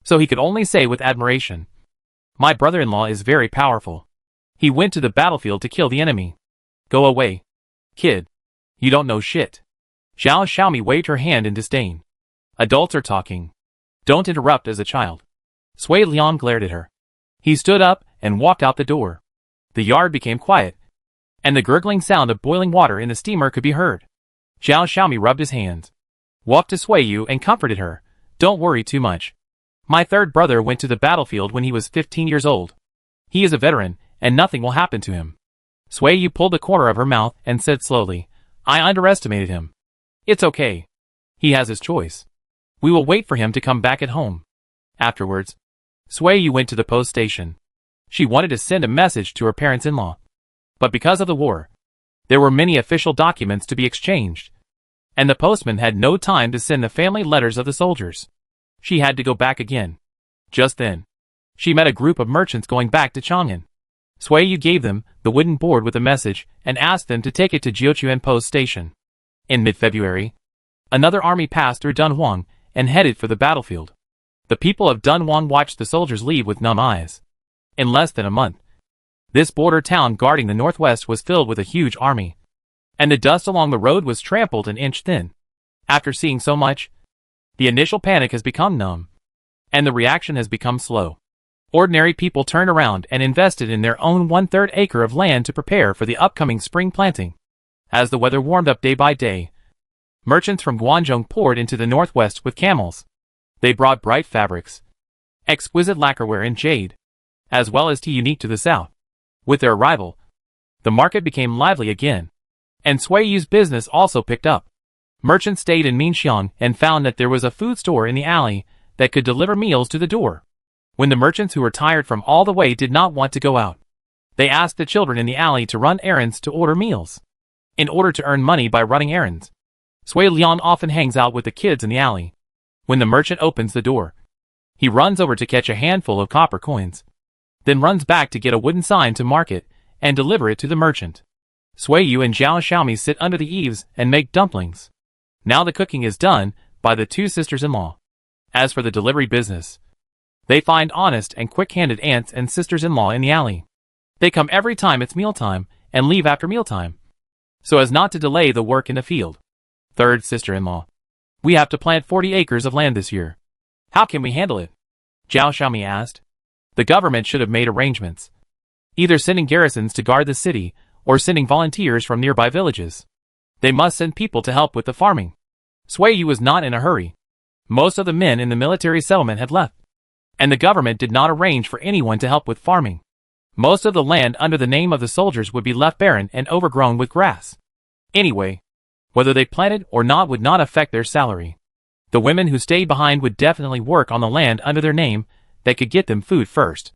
so he could only say with admiration, My brother-in-law is very powerful. He went to the battlefield to kill the enemy. Go away, kid. You don't know shit. Zhao Xiaomi waved her hand in disdain. Adults are talking. Don't interrupt as a child. Sui Lian glared at her. He stood up and walked out the door. The yard became quiet, and the gurgling sound of boiling water in the steamer could be heard. Zhao Xiaomi rubbed his hands, walked to Sui Yu and comforted her. Don't worry too much. My third brother went to the battlefield when he was 15 years old. He is a veteran, and nothing will happen to him. Sui Yu pulled the corner of her mouth and said slowly, I underestimated him. It's okay. He has his choice. We will wait for him to come back at home. Afterwards, Sui Yu went to the post station. She wanted to send a message to her parents-in-law, but because of the war, there were many official documents to be exchanged, and the postman had no time to send the family letters of the soldiers. She had to go back again. Just then, she met a group of merchants going back to Chang'an. Sui Yu gave them the wooden board with a message and asked them to take it to Jiuquan Post Station. In mid-February, another army passed through Dunhuang and headed for the battlefield. The people of Dunhuang watched the soldiers leave with numb eyes. In less than a month, this border town guarding the northwest was filled with a huge army, and the dust along the road was trampled an inch thin. After seeing so much, the initial panic has become numb, and the reaction has become slow. Ordinary people turned around and invested in their own 1/3 acre of land to prepare for the upcoming spring planting. As the weather warmed up day by day, merchants from Guangzhou poured into the northwest with camels. They brought bright fabrics, exquisite lacquerware and jade, as well as tea unique to the south. With their arrival, the market became lively again, and Sui Yu's business also picked up. Merchants stayed in Minxiang and found that there was a food store in the alley that could deliver meals to the door. When the merchants who were tired from all the way did not want to go out, they asked the children in the alley to run errands to order meals. In order to earn money by running errands, Sui Lian often hangs out with the kids in the alley. When the merchant opens the door, he runs over to catch a handful of copper coins, then runs back to get a wooden sign to mark it and deliver it to the merchant. Sui Yu and Zhao Xiaomi sit under the eaves and make dumplings. Now the cooking is done by the 2 sisters-in-law. As for the delivery business, they find honest and quick-handed aunts and sisters-in-law in the alley. They come every time it's mealtime and leave after mealtime, so as not to delay the work in the field. Third sister-in-law, we have to plant 40 acres of land this year. How can we handle it? Zhao Xiaomi asked. The government should have made arrangements, either sending garrisons to guard the city or sending volunteers from nearby villages. They must send people to help with the farming. Sui Yu was not in a hurry. Most of the men in the military settlement had left, and the government did not arrange for anyone to help with farming. Most of the land under the name of the soldiers would be left barren and overgrown with grass. Anyway, whether they planted or not would not affect their salary. The women who stayed behind would definitely work on the land under their name that could get them food first.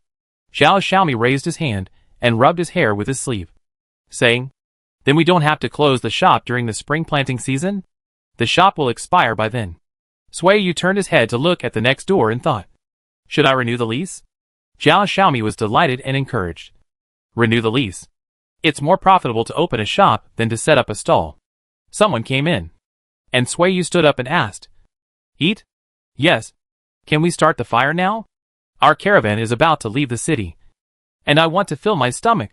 Zhao Xiaomi raised his hand and rubbed his hair with his sleeve, saying, "Then we don't have to close the shop during the spring planting season? The shop will expire by then." Sui Yu turned his head to look at the next door and thought, "Should I renew the lease?" Zhao Xiaomi was delighted and encouraged. "Renew the lease. It's more profitable to open a shop than to set up a stall." Someone came in, and Sui Yu stood up and asked, "Eat?" "Yes. Can we start the fire now? Our caravan is about to leave the city, and I want to fill my stomach."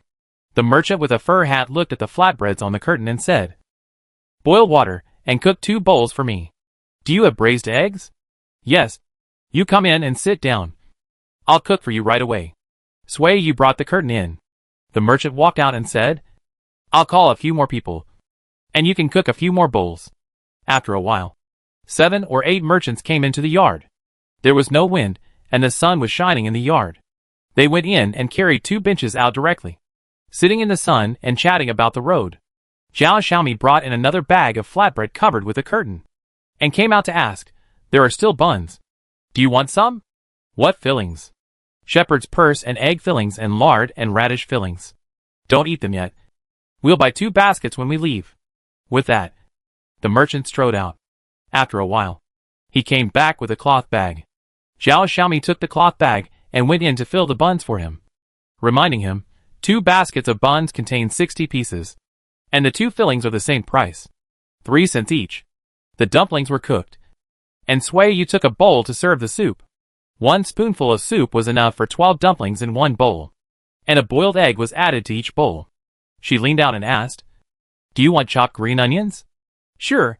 The merchant with a fur hat looked at the flatbreads on the curtain and said, "Boil water and cook 2 bowls for me. Do you have braised eggs?" "Yes." "You come in and sit down. I'll cook for you right away." Sui Yu brought the curtain in. The merchant walked out and said, "I'll call a few more people, and you can cook a few more bowls." After a while, 7 or 8 merchants came into the yard. There was no wind, and the sun was shining in the yard. They went in and carried 2 benches out directly, sitting in the sun and chatting about the road. Zhao Xiaomi brought in another bag of flatbread covered with a curtain, and came out to ask, "There are still buns. Do you want some?" "What fillings?" "Shepherd's purse and egg fillings and lard and radish fillings." "Don't eat them yet. We'll buy 2 baskets when we leave." With that, the merchant strode out. After a while, he came back with a cloth bag. Zhao Xiaomi took the cloth bag and went in to fill the buns for him, reminding him, 2 baskets of buns contain 60 pieces, and the 2 fillings are the same price, 3 cents each. The dumplings were cooked, and Sui Yu took a bowl to serve the soup. 1 spoonful of soup was enough for 12 dumplings in 1 bowl, and a boiled egg was added to each bowl. She leaned out and asked, "Do you want chopped green onions?" "Sure.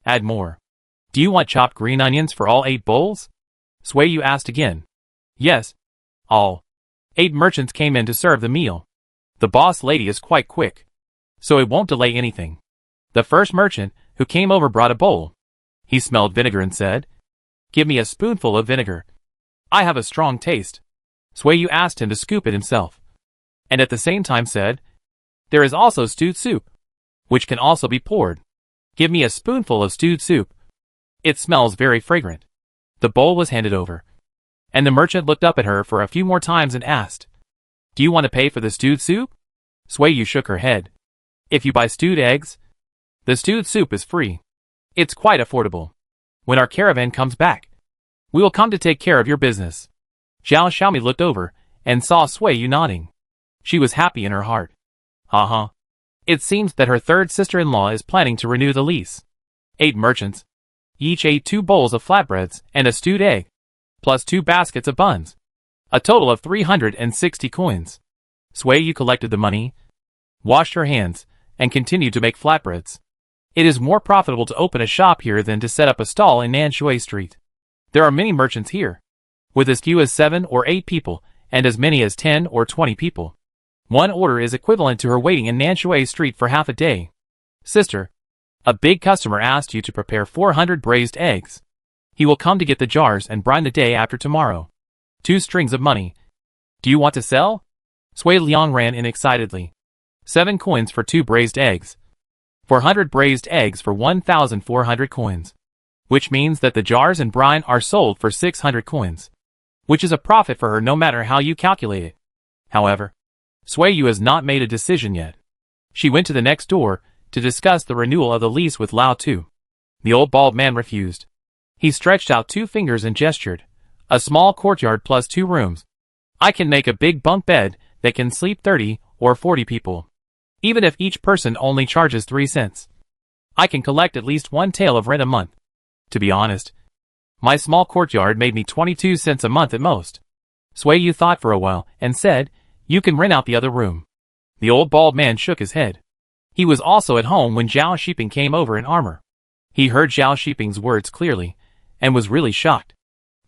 Add more." "Do you want chopped green onions for all 8 bowls?" Sui Yu asked again. "Yes. All." 8 merchants came in to serve the meal. The boss lady is quite quick, so it won't delay anything. The first merchant who came over brought a bowl. He smelled vinegar and said, "Give me a spoonful of vinegar. I have a strong taste." Sui Yu asked him to scoop it himself, and at the same time said, "There is also stewed soup, which can also be poured. Give me a spoonful of stewed soup. It smells very fragrant." The bowl was handed over, and the merchant looked up at her for a few more times and asked, "Do you want to pay for the stewed soup?" Sui Yu shook her head. "If you buy stewed eggs, the stewed soup is free. It's quite affordable. When our caravan comes back, we will come to take care of your business." Zhao Xiaomi looked over and saw Sui Yu nodding. She was happy in her heart. It seems that her third sister-in-law is planning to renew the lease. 8 merchants each ate 2 bowls of flatbreads and a stewed egg, plus 2 baskets of buns. A total of 360 coins. Sui Yu collected the money, washed her hands, and continued to make flatbreads. It is more profitable to open a shop here than to set up a stall in Nanshui Street. There are many merchants here, with as few as 7 or 8 people, and as many as 10 or 20 people. 1 order is equivalent to her waiting in Nanshui Street for half a day. "Sister, a big customer asked you to prepare 400 braised eggs. He will come to get the jars and brine the day after tomorrow. 2 strings of money. Do you want to sell?" Sui Liang ran in excitedly. 7 coins for 2 braised eggs. 400 braised eggs for 1,400 coins. Which means that the jars and brine are sold for 600 coins. Which is a profit for her no matter how you calculate it. However, Sui Yu has not made a decision yet. She went to the next door to discuss the renewal of the lease with Lao Tu. The old bald man refused. He stretched out 2 fingers and gestured. "A small courtyard plus 2 rooms. I can make a big bunk bed that can sleep 30 or 40 people. Even if each person only charges 3 cents. I can collect at least 1 tael of rent a month. To be honest, my small courtyard made me 22 cents a month at most." Sui Yu thought for a while and said, "You can rent out the other room." The old bald man shook his head. He was also at home when Zhao Shiping came over in armor. He heard Zhao Shiping's words clearly, and was really shocked,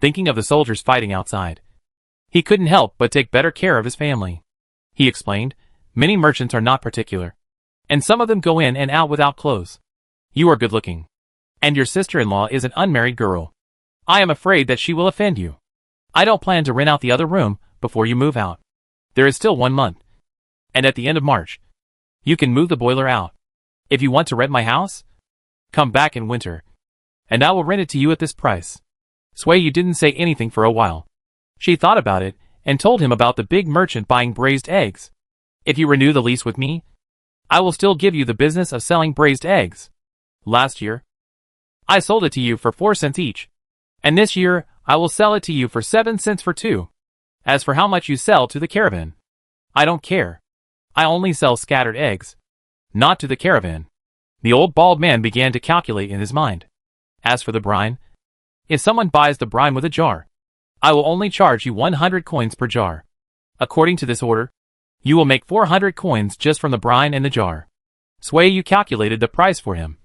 thinking of the soldiers fighting outside. He couldn't help but take better care of his family. He explained, "Many merchants are not particular, and some of them go in and out without clothes. You are good looking, And your sister-in-law is an unmarried girl. I am afraid that she will offend you. I don't plan to rent out the other room before you move out. There is still 1 month. And at the end of March, you can move the boiler out. If you want to rent my house, come back in winter, and I will rent it to you at this price. Sui didn't say anything for a while. She thought about it and told him about the big merchant buying braised eggs. If you renew the lease with me, I will still give you the business of selling braised eggs. Last year, I sold it to you for 4 cents each, and this year I will sell it to you for 7 cents for 2. As for how much you sell to the caravan, I don't care. I only sell scattered eggs, not to the caravan. The old bald man began to calculate in his mind. As for the brine, if someone buys the brine with a jar, I will only charge you 100 coins per jar. According to this order, you will make 400 coins just from the brine and the jar. Sui calculated the price for him,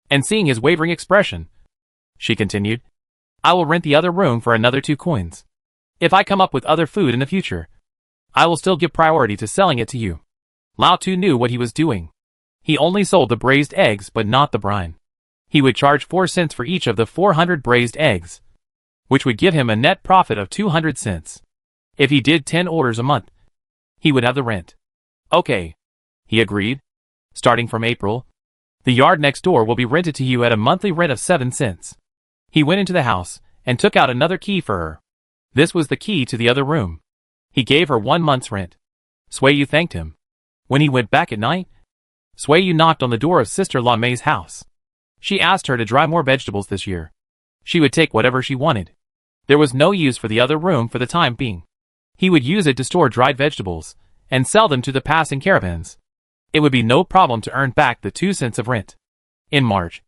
and seeing his wavering expression, she continued, I will rent the other room for another 2 coins. If I come up with other food in the future, I will still give priority to selling it to you. Lao Tu knew what he was doing. He only sold the braised eggs but not the brine. He would charge 4 cents for each of the 400 braised eggs, which would give him a net profit of 200 cents. If he did 10 orders a month, he would have the rent. Okay, he agreed. Starting from April, the yard next door will be rented to you at a monthly rent of 7 cents. He went into the house and took out another key for her. This was the key to the other room. He gave her 1 month's rent. Sui thanked him. When he went back at night, Sui knocked on the door of Sister La May's house. She asked her to dry more vegetables this year. She would take whatever she wanted. There was no use for the other room for the time being. He would use it to store dried vegetables and sell them to the passing caravans. It would be no problem to earn back the 2 cents of rent. In March,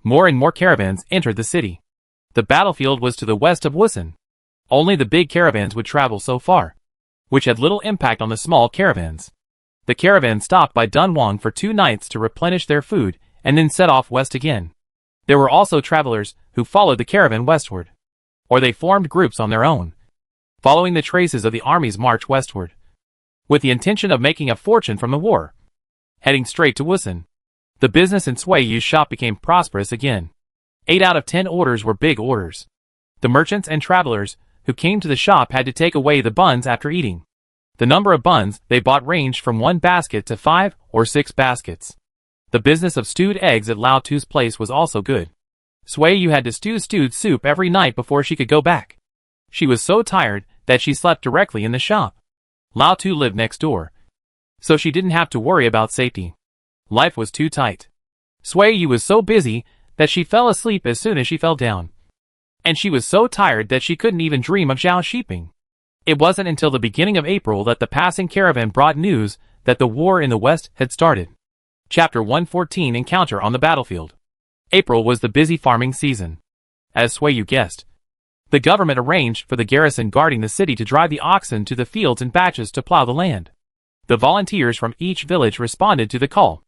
more and more caravans entered the city. The battlefield was to the west of Wusan. Only the big caravans would travel so far, which had little impact on the small caravans. The caravan stopped by Dunhuang for 2 nights to replenish their food and then set off west again. There were also travelers who followed the caravan westward, or they formed groups on their own, following the traces of the army's march westward, with the intention of making a fortune from the war. Heading straight to Wusan, the business in Sui's shop became prosperous again. 8 out of 10 orders were big orders. The merchants and travelers who came to the shop had to take away the buns after eating. The number of buns they bought ranged from 1 basket to 5 or 6 baskets. The business of stewed eggs at Lao Tu's place was also good. Sui had to stew stewed soup every night before she could go back. She was so tired that she slept directly in the shop. Lao Tu lived next door, so she didn't have to worry about safety. Life was too tight. Sui was so busy that she fell asleep as soon as she fell down. And she was so tired that she couldn't even dream of Zhao Shiping. It wasn't until the beginning of April that the passing caravan brought news that the war in the west had started. Chapter 114 Encounter on the Battlefield. April was the busy farming season. As Sui guessed, the government arranged for the garrison guarding the city to drive the oxen to the fields in batches to plow the land. The volunteers from each village responded to the call.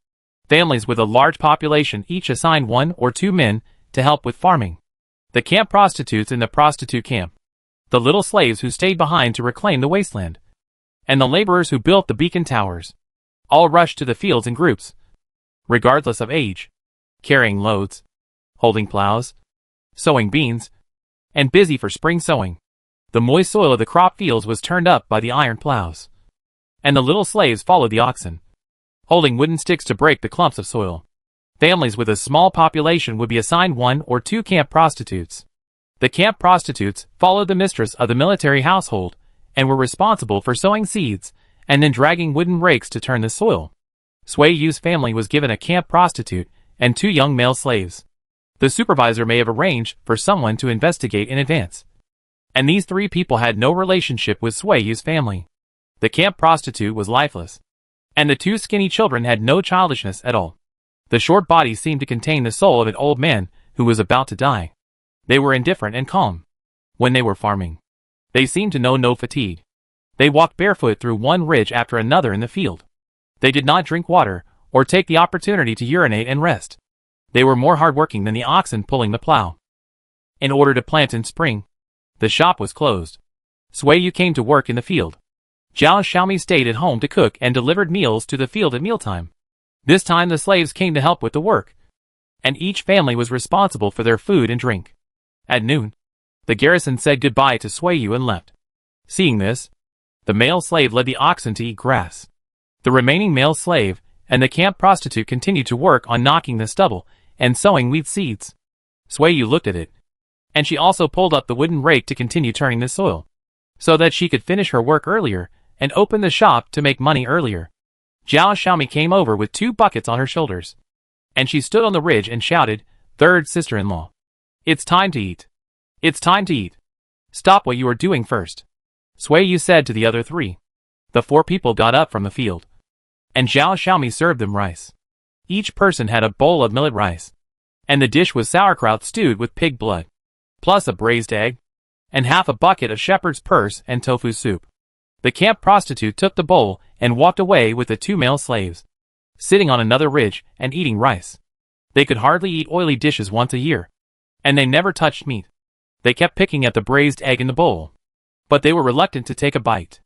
Families with a large population each assigned 1 or 2 men to help with farming. The camp prostitutes in the prostitute camp, the little slaves who stayed behind to reclaim the wasteland, and the laborers who built the beacon towers, all rushed to the fields in groups, regardless of age, carrying loads, holding plows, sowing beans, and busy for spring sowing. The moist soil of the crop fields was turned up by the iron plows, and the little slaves followed the oxen, holding wooden sticks to break the clumps of soil. Families with a small population would be assigned 1 or 2 camp prostitutes. The camp prostitutes followed the mistress of the military household and were responsible for sowing seeds and then dragging wooden rakes to turn the soil. Sui's family was given a camp prostitute and 2 young male slaves. The supervisor may have arranged for someone to investigate in advance, and these 3 people had no relationship with Sui's family. The camp prostitute was lifeless, and the 2 skinny children had no childishness at all. The short body seemed to contain the soul of an old man who was about to die. They were indifferent and calm. When they were farming, they seemed to know no fatigue. They walked barefoot through one ridge after another in the field. They did not drink water or take the opportunity to urinate and rest. They were more hardworking than the oxen pulling the plow. In order to plant in spring, the shop was closed. Sui came to work in the field. Zhao Xiaomi stayed at home to cook and delivered meals to the field at mealtime. This time the slaves came to help with the work, and each family was responsible for their food and drink. At noon, the garrison said goodbye to Suiyu and left. Seeing this, the male slave led the oxen to eat grass. The remaining male slave and the camp prostitute continued to work on knocking the stubble and sowing wheat seeds. Suiyu looked at it, and she also pulled up the wooden rake to continue turning the soil, so that she could finish her work earlier and open the shop to make money earlier. Zhao Xiaomi came over with 2 buckets on her shoulders, and she stood on the ridge and shouted, "Third sister-in-law, it's time to eat. It's time to eat. Stop what you are doing first," Suiyu said to the other 3. The 4 people got up from the field, and Zhao Xiaomi served them rice. Each person had a bowl of millet rice, and the dish was sauerkraut stewed with pig blood, plus a braised egg, and half a bucket of shepherd's purse and tofu soup. The camp prostitute took the bowl and walked away with the 2 male slaves, sitting on another ridge and eating rice. They could hardly eat oily dishes once a year, and they never touched meat. They kept picking at the braised egg in the bowl, but they were reluctant to take a bite.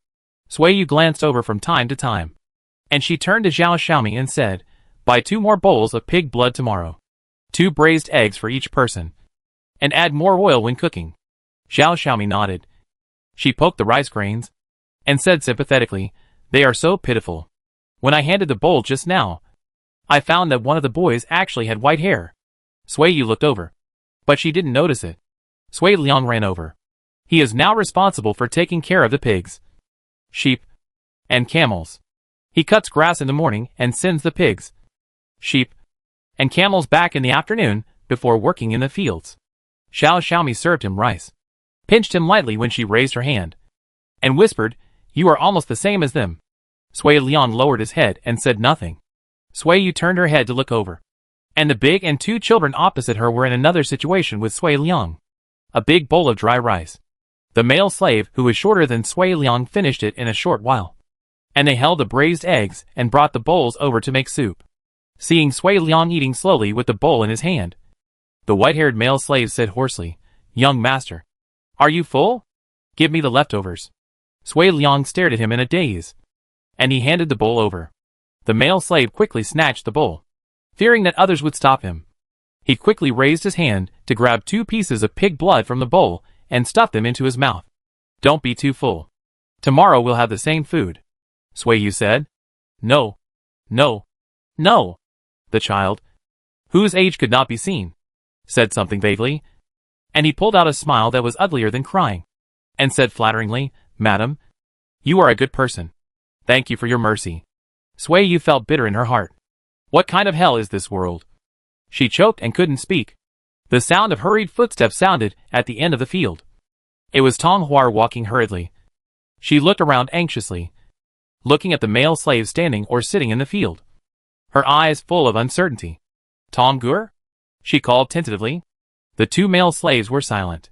Suiyu glanced over from time to time, and she turned to Zhao Xiaomi and said, "Buy 2 more bowls of pig blood tomorrow, 2 braised eggs for each person, and add more oil when cooking." Zhao Xiaomi nodded. She poked the rice grains, and said sympathetically, "They are so pitiful. When I handed the bowl just now, I found that one of the boys actually had white hair." Suiyu looked over, but she didn't notice it. Sui Liang ran over. He is now responsible for taking care of the pigs, sheep, and camels. He cuts grass in the morning and sends the pigs, sheep, and camels back in the afternoon before working in the fields. Zhao Xiaomi served him rice, pinched him lightly when she raised her hand, and whispered, "You are almost the same as them." Sui Liang lowered his head and said nothing. Suiyu turned her head to look over, and the big and 2 children opposite her were in another situation with Sui Liang. A big bowl of dry rice. The male slave, who was shorter than Sui Liang, finished it in a short while, and they held the braised eggs and brought the bowls over to make soup. Seeing Sui Liang eating slowly with the bowl in his hand, the white-haired male slave said hoarsely, "Young master, are you full? Give me the leftovers." Sui Liang stared at him in a daze, and he handed the bowl over. The male slave quickly snatched the bowl, fearing that others would stop him. He quickly raised his hand to grab 2 pieces of pig blood from the bowl and stuff them into his mouth. "Don't be too full. Tomorrow we'll have the same food," Suiyu said. "No, no, no." The child, whose age could not be seen, said something vaguely, and he pulled out a smile that was uglier than crying, and said flatteringly, "Madam, you are a good person. Thank you for your mercy." Suiyu felt bitter in her heart. What kind of hell is this world? She choked and couldn't speak. The sound of hurried footsteps sounded at the end of the field. It was Dunhuang walking hurriedly. She looked around anxiously, looking at the male slaves standing or sitting in the field, her eyes full of uncertainty. "Tonggur?" she called tentatively. The 2 male slaves were silent.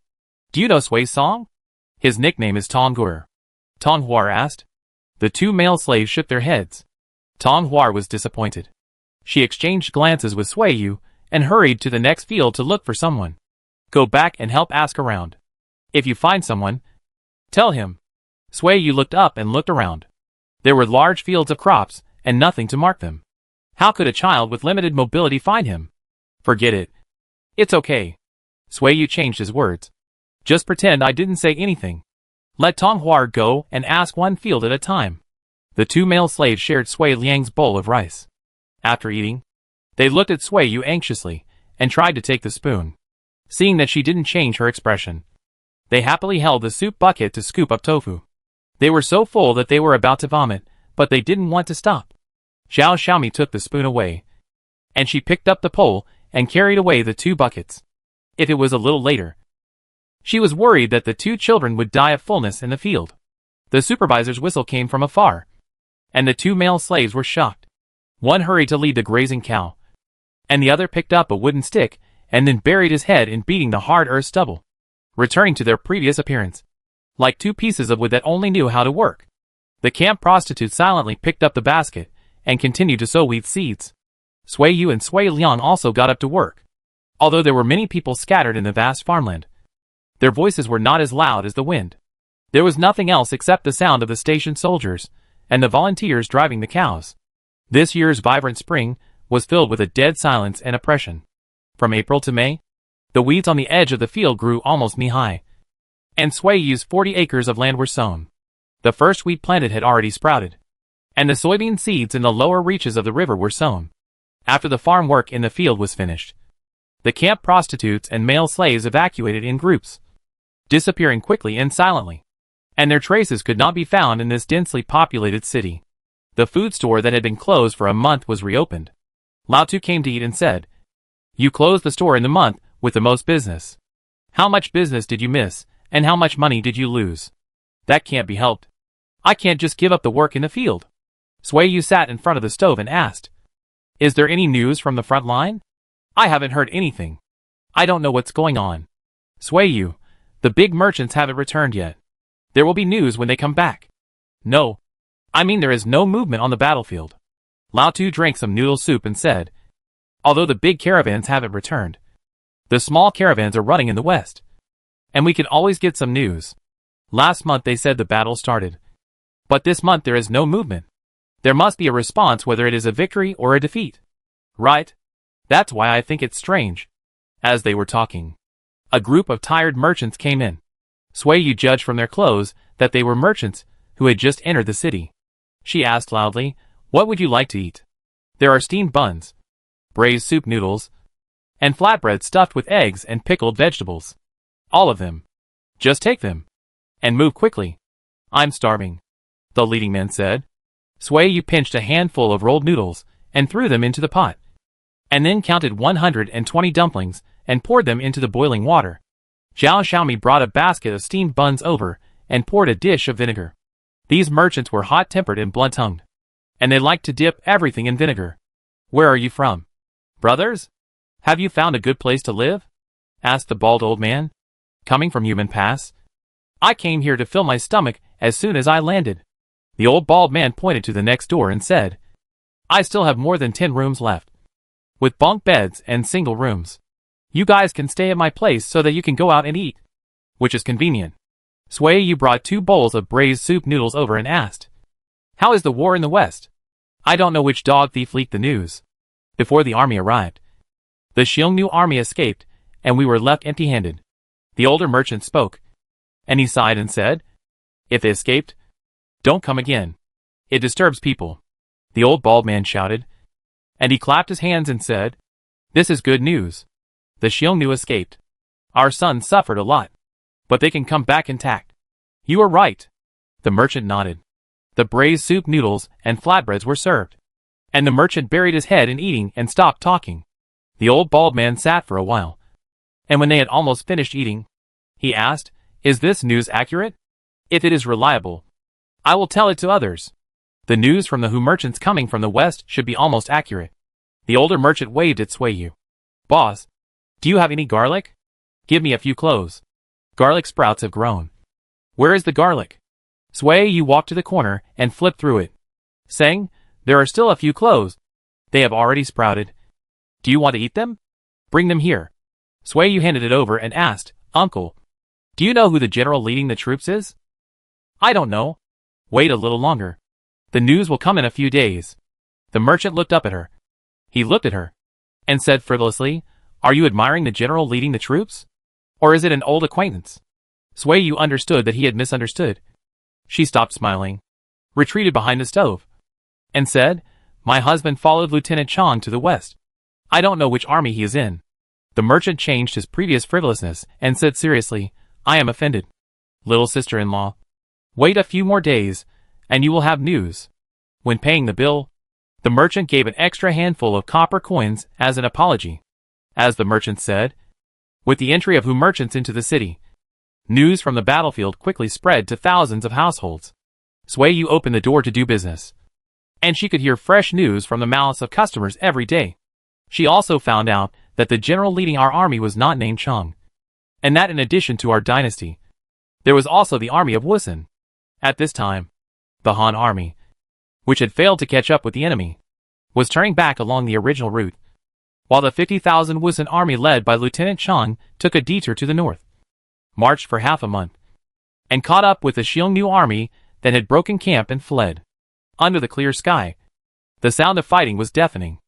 "Do you know Sui Song? His nickname is Tonggur," Dunhuang asked. The 2 male slaves shook their heads. Dunhuang was disappointed. She exchanged glances with Suiyu and hurried to the next field to look for someone. "Go back and help ask around. If you find someone, tell him." Suiyu looked up and looked around. There were large fields of crops and nothing to mark them. How could a child with limited mobility find him? "Forget it. It's okay." Suiyu changed his words. "Just pretend I didn't say anything. Let Dunhuang go and ask one field at a time." The 2 male slaves shared Sui Liang's bowl of rice. After eating, they looked at Suiyu anxiously and tried to take the spoon. Seeing that she didn't change her expression, they happily held the soup bucket to scoop up tofu. They were so full that they were about to vomit, but they didn't want to stop. Zhao Xiaomi took the spoon away, and she picked up the pole and carried away the 2 buckets. If it was a little later, she was worried that the 2 children would die of fullness in the field. The supervisor's whistle came from afar, and the 2 male slaves were shocked. One hurried to lead the grazing cow, and the other picked up a wooden stick and then buried his head in beating the hard earth stubble, returning to their previous appearance, like 2 pieces of wood that only knew how to work. The camp prostitute silently picked up the basket and continued to sow wheat seeds. Suiyu and Sui Liang also got up to work. Although there were many people scattered in the vast farmland, their voices were not as loud as the wind. There was nothing else except the sound of the station soldiers and the volunteers driving the cows. This year's vibrant spring was filled with a dead silence and oppression. From April to May, the weeds on the edge of the field grew almost knee-high, and Sui Yu's 40 acres of land were sown. The first wheat planted had already sprouted, and the soybean seeds in the lower reaches of the river were sown. After the farm work in the field was finished, the camp prostitutes and male slaves evacuated in groups, disappearing quickly and silently, and their traces could not be found in this densely populated city. The food store that had been closed for a month was reopened. Lao Tu came to eat and said, "You closed the store in the month with the most business. How much business did you miss, and how much money did you lose?" "That can't be helped. I can't just give up the work in the field." Sui Yu sat in front of the stove and asked, "Is there any news from the front line?" "I haven't heard anything. I don't know what's going on." "Sui Yu, the big merchants haven't returned yet. There will be news when they come back." "No. I mean there is no movement on the battlefield." Lao Tu drank some noodle soup and said, "Although the big caravans haven't returned, the small caravans are running in the west, and we can always get some news. Last month they said the battle started, but this month there is no movement. There must be a response whether it is a victory or a defeat." "Right. That's why I think it's strange." As they were talking, a group of tired merchants came in. Sui Yu judged from their clothes that they were merchants who had just entered the city. She asked loudly, "What would you like to eat?" "There are steamed buns, braised soup noodles, and flatbread stuffed with eggs and pickled vegetables. All of them. Just take them, and move quickly." "I'm starving," the leading man said. Sui Yu pinched a handful of rolled noodles and threw them into the pot, and then counted 120 dumplings and poured them into the boiling water. Zhao Xiaomi brought a basket of steamed buns over and poured a dish of vinegar. These merchants were hot-tempered and blunt-tongued, and they liked to dip everything in vinegar. "Where are you from, brothers? Have you found a good place to live?" asked the bald old man. "Coming from Human Pass. I came here to fill my stomach as soon as I landed." The old bald man pointed to the next door and said, "I still have more than 10 rooms left, with bunk beds and single rooms. You guys can stay at my place so that you can go out and eat, which is convenient." Sui Yu brought 2 bowls of braised soup noodles over and asked, "How is the war in the west? I don't know which dog thief leaked the news." "Before the army arrived, the Xiongnu army escaped, and we were left empty-handed." The older merchant spoke, and he sighed and said, "If they escaped, don't come again. It disturbs people." The old bald man shouted, and he clapped his hands and said, "This is good news. The Xiongnu escaped. Our sons suffered a lot, but they can come back intact." "You are right." The merchant nodded. The braised soup noodles and flatbreads were served, and the merchant buried his head in eating and stopped talking. The old bald man sat for a while, and when they had almost finished eating, he asked, "Is this news accurate? If it is reliable, I will tell it to others." "The news from the Hu merchants coming from the west should be almost accurate." The older merchant waved at Sui Yu. "Boss, do you have any garlic? Give me a few cloves. Garlic sprouts have grown." "Where is the garlic?" Sui Yu walked to the corner and flipped through it, saying, "There are still a few cloves. They have already sprouted. Do you want to eat them? Bring them here." Sui Yu handed it over and asked, "Uncle, do you know who the general leading the troops is?" "I don't know." "Wait a little longer. The news will come in a few days." The merchant looked up at her. He looked at her, and said frivolously, "Are you admiring the general leading the troops? Or is it an old acquaintance?" Sui Yu understood that he had misunderstood. She stopped smiling, retreated behind the stove, and said, "My husband followed Lieutenant Chang to the west. I don't know which army he is in." The merchant changed his previous frivolousness and said seriously, "I am offended. Little sister-in-law, wait a few more days, and you will have news." When paying the bill, the merchant gave an extra handful of copper coins as an apology. As the merchant said, with the entry of Hu merchants into the city, news from the battlefield quickly spread to thousands of households. Sui Yu opened the door to do business, and she could hear fresh news from the mouths of customers every day. She also found out that the general leading our army was not named Cheng, and that in addition to our dynasty, there was also the army of Wusun. At this time, the Han army, which had failed to catch up with the enemy, was turning back along the original route, while the 50,000 Wusun army led by Lieutenant Cheng took a detour to the north, marched for half a month, and caught up with the Xiongnu army that had broken camp and fled. Under the clear sky, the sound of fighting was deafening.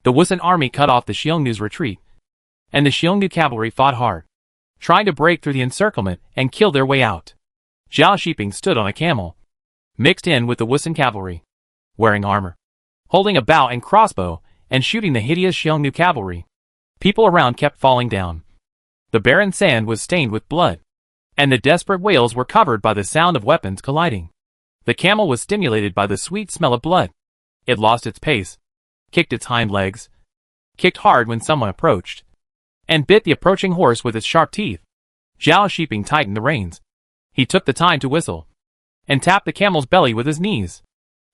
The Wusun army cut off the Xiongnu's retreat, and the Xiongnu cavalry fought hard, trying to break through the encirclement and kill their way out. Zhao Shiping stood on a camel, mixed in with the Wusun cavalry, wearing armor, holding a bow and crossbow, and shooting the hideous Xiongnu cavalry. People around kept falling down. The barren sand was stained with blood, and the desperate wails were covered by the sound of weapons colliding. The camel was stimulated by the sweet smell of blood. It lost its pace, kicked its hind legs, kicked hard when someone approached, and bit the approaching horse with its sharp teeth. Zhao Shiping tightened the reins. He took the time to whistle, and tapped the camel's belly with his knees.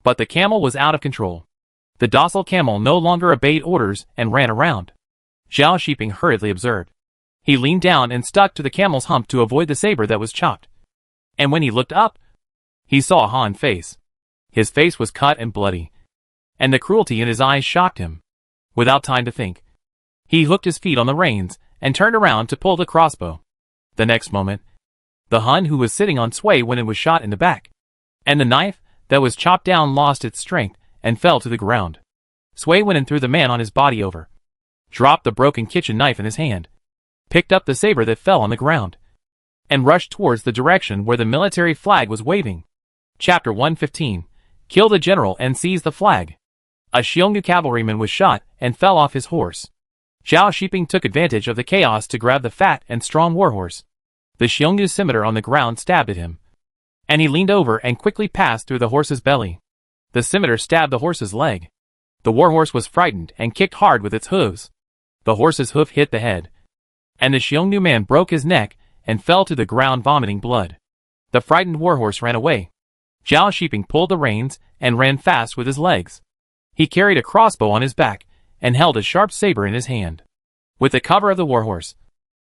But the camel was out of control. The docile camel no longer obeyed orders and ran around. Zhao Shiping hurriedly observed. He leaned down and stuck to the camel's hump to avoid the saber that was chopped. And when he looked up, he saw a Han face. His face was cut and bloody, and the cruelty in his eyes shocked him. Without time to think, he hooked his feet on the reins and turned around to pull the crossbow. The next moment, the Hun who was sitting on Sui Wen'an was shot in the back, and the knife that was chopped down lost its strength and fell to the ground. Sui Wen'an threw the man on his body over, dropped the broken kitchen knife in his hand, picked up the saber that fell on the ground, and rushed towards the direction where the military flag was waving. Chapter 115. Kill the general and seize the flag. A Xiongnu cavalryman was shot and fell off his horse. Zhao Shiping took advantage of the chaos to grab the fat and strong warhorse. The Xiongnu scimitar on the ground stabbed at him, and he leaned over and quickly passed through the horse's belly. The scimitar stabbed the horse's leg. The warhorse was frightened and kicked hard with its hooves. The horse's hoof hit the head, and the Xiongnu man broke his neck and fell to the ground vomiting blood. The frightened warhorse ran away. Zhao Shiping pulled the reins and ran fast with his legs. He carried a crossbow on his back and held a sharp saber in his hand. With the cover of the warhorse,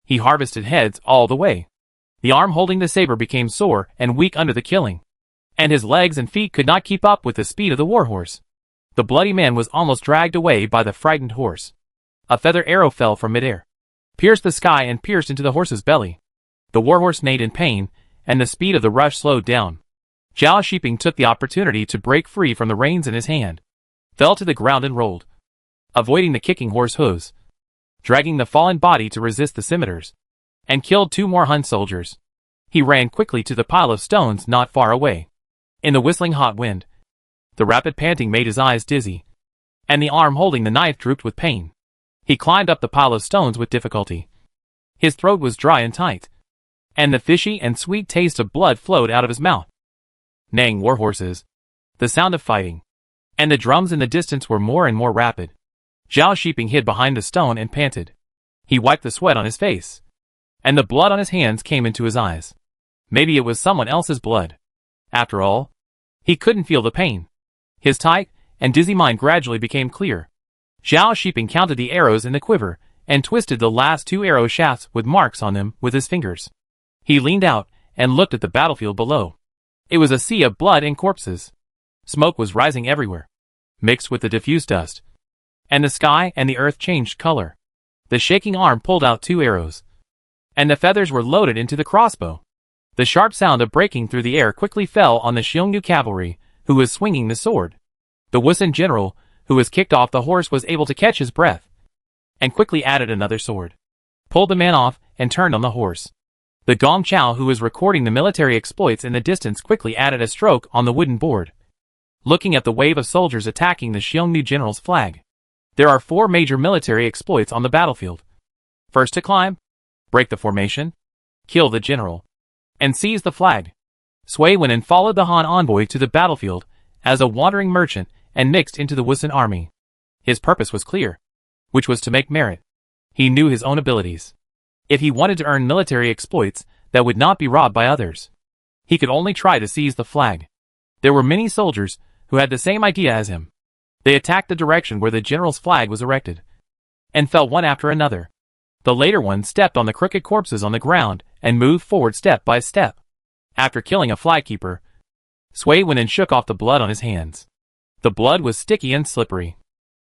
he harvested heads all the way. The arm holding the saber became sore and weak under the killing, and his legs and feet could not keep up with the speed of the warhorse. The bloody man was almost dragged away by the frightened horse. A feather arrow fell from midair, pierced the sky and pierced into the horse's belly. The warhorse neighed in pain, and the speed of the rush slowed down. Zhao Shiping took the opportunity to break free from the reins in his hand, fell to the ground and rolled, avoiding the kicking horse hooves, dragging the fallen body to resist the scimitars, and killed 2 more Hun soldiers. He ran quickly to the pile of stones not far away. In the whistling hot wind, the rapid panting made his eyes dizzy, and the arm holding the knife drooped with pain. He climbed up the pile of stones with difficulty. His throat was dry and tight, and the fishy and sweet taste of blood flowed out of his mouth. Neighing warhorses, the sound of fighting, and the drums in the distance were more and more rapid. Zhao Shiping hid behind the stone and panted. He wiped the sweat on his face, and the blood on his hands came into his eyes. Maybe it was someone else's blood. After all, he couldn't feel the pain. His tight and dizzy mind gradually became clear. Zhao Shiping counted the arrows in the quiver and twisted the last 2 arrow shafts with marks on them with his fingers. He leaned out and looked at the battlefield below. It was a sea of blood and corpses. Smoke was rising everywhere, mixed with the diffuse dust, and the sky and the earth changed color. The shaking arm pulled out 2 arrows, and the feathers were loaded into the crossbow. The sharp sound of breaking through the air quickly fell on the Xiongnu cavalry, who was swinging the sword. The Wusun general, who was kicked off the horse, was able to catch his breath, and quickly added another sword, pulled the man off, and turned on the horse. The Gong Chao, who was recording the military exploits in the distance, quickly added a stroke on the wooden board, looking at the wave of soldiers attacking the Xiongnu general's flag. There are 4 major military exploits on the battlefield. First to climb, break the formation, kill the general, and seize the flag. Sui Wen'an followed the Han envoy to the battlefield as a wandering merchant and mixed into the Wusun army. His purpose was clear, which was to make merit. He knew his own abilities. If he wanted to earn military exploits that would not be robbed by others, he could only try to seize the flag. There were many soldiers who had the same idea as him. They attacked the direction where the general's flag was erected, and fell one after another. The later ones stepped on the crooked corpses on the ground and moved forward step by step. After killing a flykeeper, Sui Wen'an shook off the blood on his hands. The blood was sticky and slippery,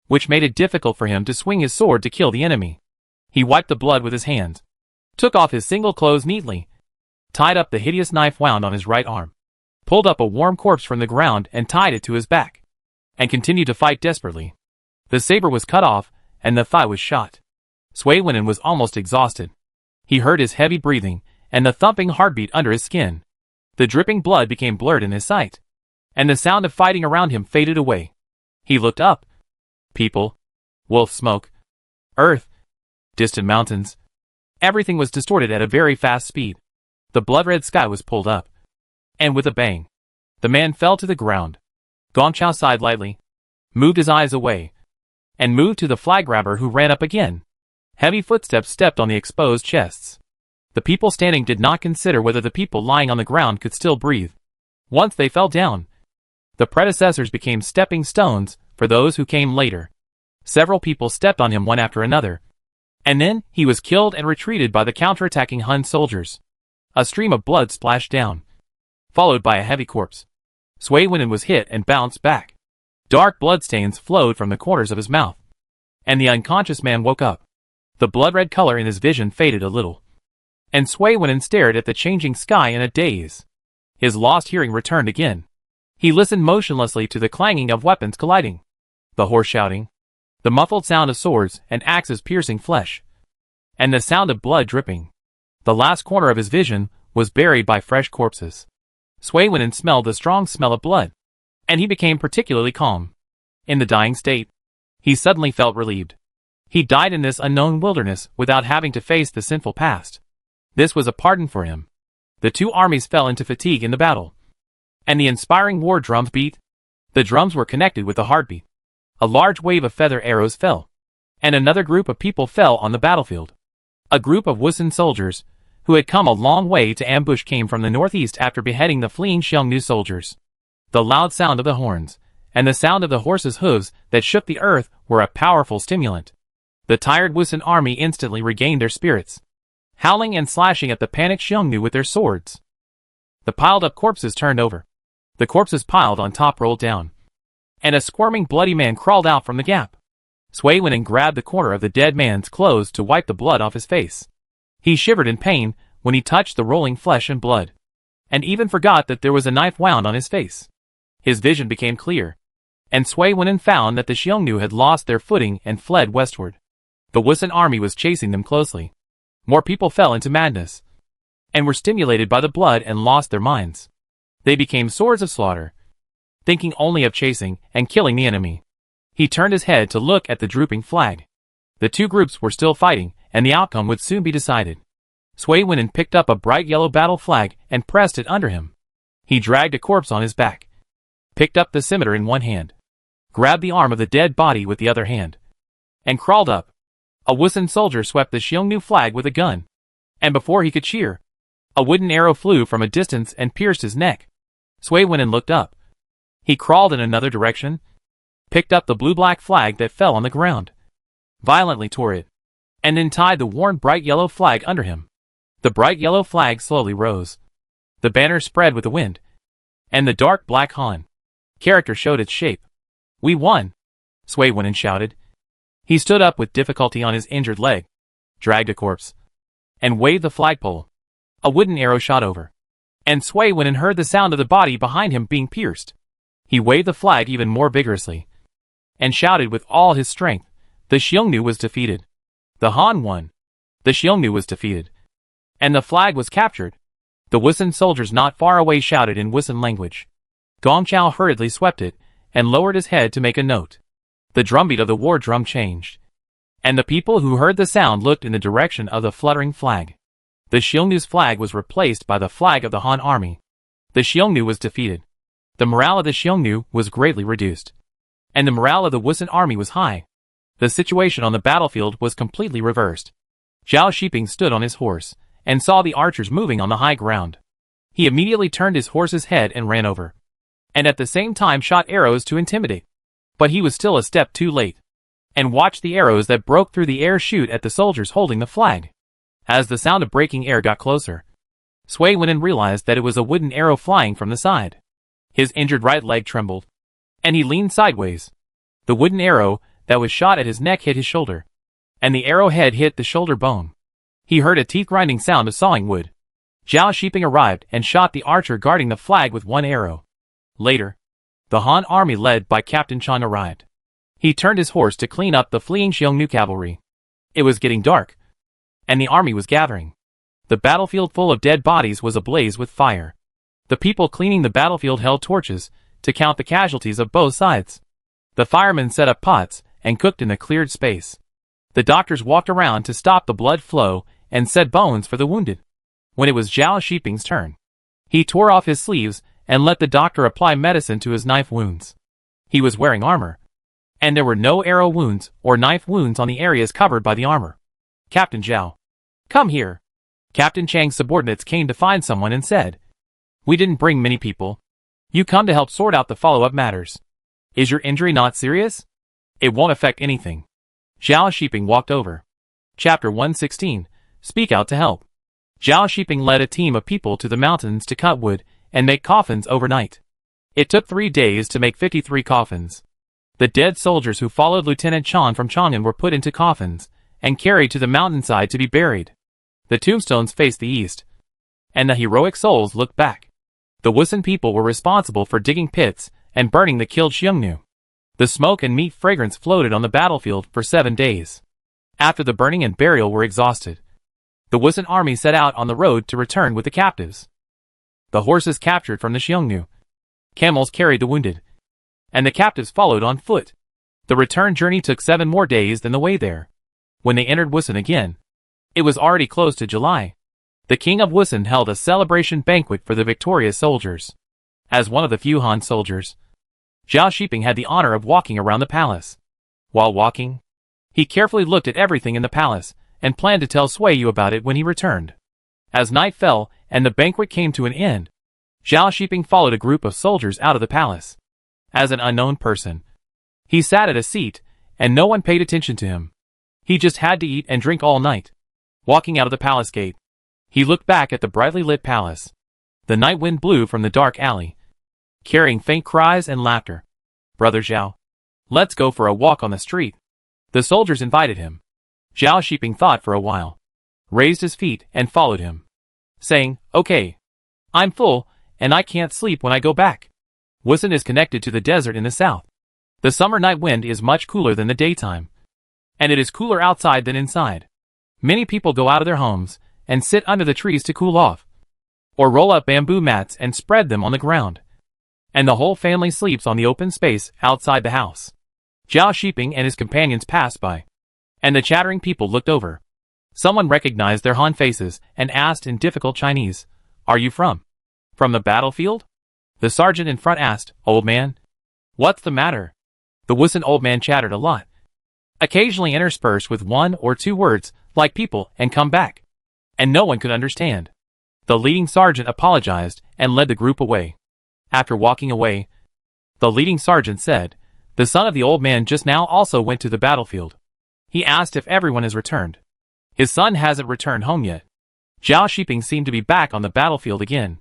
which made it difficult for him to swing his sword to kill the enemy. He wiped the blood with his hands, took off his single clothes neatly, tied up the hideous knife wound on his right arm, pulled up a warm corpse from the ground and tied it to his back, and continued to fight desperately. The saber was cut off, and the thigh was shot. Sui Wen'an was almost exhausted. He heard his heavy breathing and the thumping heartbeat under his skin. The dripping blood became blurred in his sight, and the sound of fighting around him faded away. He looked up. People, wolf smoke, earth, distant mountains. Everything was distorted at a very fast speed. The blood-red sky was pulled up, and with a bang, the man fell to the ground. Gong Chao sighed lightly, moved his eyes away, and moved to the flag grabber, who ran up again. Heavy footsteps stepped on the exposed chests. The people standing did not consider whether the people lying on the ground could still breathe. Once they fell down, the predecessors became stepping stones for those who came later. Several people stepped on him one after another, and then he was killed and retreated by the counterattacking Han soldiers. A stream of blood splashed down, followed by a heavy corpse. Sui Wen'an was hit and bounced back. Dark bloodstains flowed from the corners of his mouth, and the unconscious man woke up. The blood-red color in his vision faded a little, and Sui Wen'an stared at the changing sky in a daze. His lost hearing returned again. He listened motionlessly to the clanging of weapons colliding, the hoarse shouting, the muffled sound of swords and axes piercing flesh, and the sound of blood dripping. The last corner of his vision was buried by fresh corpses. Sui Wen'an smelled the strong smell of blood, and he became particularly calm. In the dying state, he suddenly felt relieved. He died in this unknown wilderness without having to face the sinful past. This was a pardon for him. The two armies fell into fatigue in the battle, and the inspiring war drums beat. The drums were connected with the heartbeat. A large wave of feather arrows fell, and another group of people fell on the battlefield. A group of Wusun soldiers, who had come a long way to ambush, came from the northeast after beheading the fleeing Xiongnu soldiers. The loud sound of the horns, and the sound of the horses' hooves that shook the earth were a powerful stimulant. The tired Wusun army instantly regained their spirits, howling and slashing at the panicked Xiongnu with their swords. The piled-up corpses turned over. The corpses piled on top rolled down, and a squirming bloody man crawled out from the gap. Sui Wen'an grabbed the corner of the dead man's clothes to wipe the blood off his face. He shivered in pain when he touched the rolling flesh and blood, and even forgot that there was a knife wound on his face. His vision became clear, and Sui Wen'an found that the Xiongnu had lost their footing and fled westward. The Wusun army was chasing them closely. More people fell into madness, and were stimulated by the blood and lost their minds. They became swords of slaughter, thinking only of chasing and killing the enemy. He turned his head to look at the drooping flag. The two groups were still fighting, and the outcome would soon be decided. Sui Wen'an picked up a bright yellow battle flag and pressed it under him. He dragged a corpse on his back, picked up the scimitar in one hand, grabbed the arm of the dead body with the other hand, and crawled up. A Wusun soldier swept the Xiongnu flag with a gun, and before he could cheer, a wooden arrow flew from a distance and pierced his neck. Sui Wen'an looked up. He crawled in another direction, picked up the blue-black flag that fell on the ground, violently tore it, and then tied the worn bright yellow flag under him. The bright yellow flag slowly rose. The banner spread with the wind, and the dark black Han character showed its shape. "We won!" Sui Wen'an shouted. He stood up with difficulty on his injured leg, dragged a corpse, and waved the flagpole. A wooden arrow shot over, and Sui Wen'an heard the sound of the body behind him being pierced. He waved the flag even more vigorously, and shouted with all his strength, "The Xiongnu was defeated. The Han won. The Xiongnu was defeated, and the flag was captured." The Wusun soldiers not far away shouted in Wusun language. Gong Chao hurriedly swept it, and lowered his head to make a note. The drumbeat of the war drum changed, and the people who heard the sound looked in the direction of the fluttering flag. The Xiongnu's flag was replaced by the flag of the Han army. The Xiongnu was defeated. The morale of the Xiongnu was greatly reduced, and the morale of the Wusun army was high. The situation on the battlefield was completely reversed. Zhao Shiping stood on his horse, and saw the archers moving on the high ground. He immediately turned his horse's head and ran over, and at the same time shot arrows to intimidate. But he was still a step too late, and watched the arrows that broke through the air shoot at the soldiers holding the flag. As the sound of breaking air got closer, Sui Wen'an realized that it was a wooden arrow flying from the side. His injured right leg trembled, and he leaned sideways. The wooden arrow that was shot at his neck hit his shoulder, and the arrowhead hit the shoulder bone. He heard a teeth-grinding sound of sawing wood. Zhao Shiping arrived and shot the archer guarding the flag with one arrow. Later, the Han army led by Captain Chan arrived. He turned his horse to clean up the fleeing Xiongnu cavalry. It was getting dark, and the army was gathering. The battlefield full of dead bodies was ablaze with fire. The people cleaning the battlefield held torches to count the casualties of both sides. The firemen set up pots and cooked in a cleared space. The doctors walked around to stop the blood flow and set bones for the wounded. When it was Zhao Shiping's turn, he tore off his sleeves and let the doctor apply medicine to his knife wounds. He was wearing armor, and there were no arrow wounds or knife wounds on the areas covered by the armor. Captain Zhao, come here. Captain Chang's subordinates came to find someone and said, "We didn't bring many people. You come to help sort out the follow-up matters. Is your injury not serious? It won't affect anything." Zhao Shiping walked over. Chapter 116, Speak Out to Help. Zhao Shiping led a team of people to the mountains to cut wood and make coffins overnight. It took 3 days to make 53 coffins. The dead soldiers who followed Lieutenant Chan from Chang'an were put into coffins and carried to the mountainside to be buried. The tombstones faced the east, and the heroic souls looked back. The Wusun people were responsible for digging pits and burning the killed Xiongnu. The smoke and meat fragrance floated on the battlefield for 7 days. After the burning and burial were exhausted, the Wusun army set out on the road to return with the captives. The horses captured from the Xiongnu, camels carried the wounded, and the captives followed on foot. The return journey took 7 more days than the way there. When they entered Wusun again, it was already close to July. The king of Wusun held a celebration banquet for the victorious soldiers. As one of the few Han soldiers, Zhao Shiping had the honor of walking around the palace. While walking, he carefully looked at everything in the palace and planned to tell Sui Yu about it when he returned. As night fell and the banquet came to an end, Zhao Shiping followed a group of soldiers out of the palace. As an unknown person, he sat at a seat and no one paid attention to him. He just had to eat and drink all night. Walking out of the palace gate, he looked back at the brightly lit palace. The night wind blew from the dark alley, carrying faint cries and laughter. "Brother Zhao, let's go for a walk on the street." The soldiers invited him. Zhao Shiping thought for a while, raised his feet and followed him, saying, "Okay. I'm full, and I can't sleep when I go back." Wusun is connected to the desert in the south. The summer night wind is much cooler than the daytime, and it is cooler outside than inside. Many people go out of their homes and sit under the trees to cool off, or roll up bamboo mats and spread them on the ground. And the whole family sleeps on the open space outside the house. Zhao Shiping and his companions passed by, and the chattering people looked over. Someone recognized their Han faces and asked in difficult Chinese, "Are you from the battlefield?" The sergeant in front asked, "Old man, what's the matter?" The Wusun old man chattered a lot, occasionally interspersed with 1 or 2 words like "people" and "come back," and no one could understand. The leading sergeant apologized and led the group away. After walking away, the leading sergeant said, "The son of the old man just now also went to the battlefield." He asked if everyone has returned. His son hasn't returned home yet. Zhao Shiping seemed to be back on the battlefield again,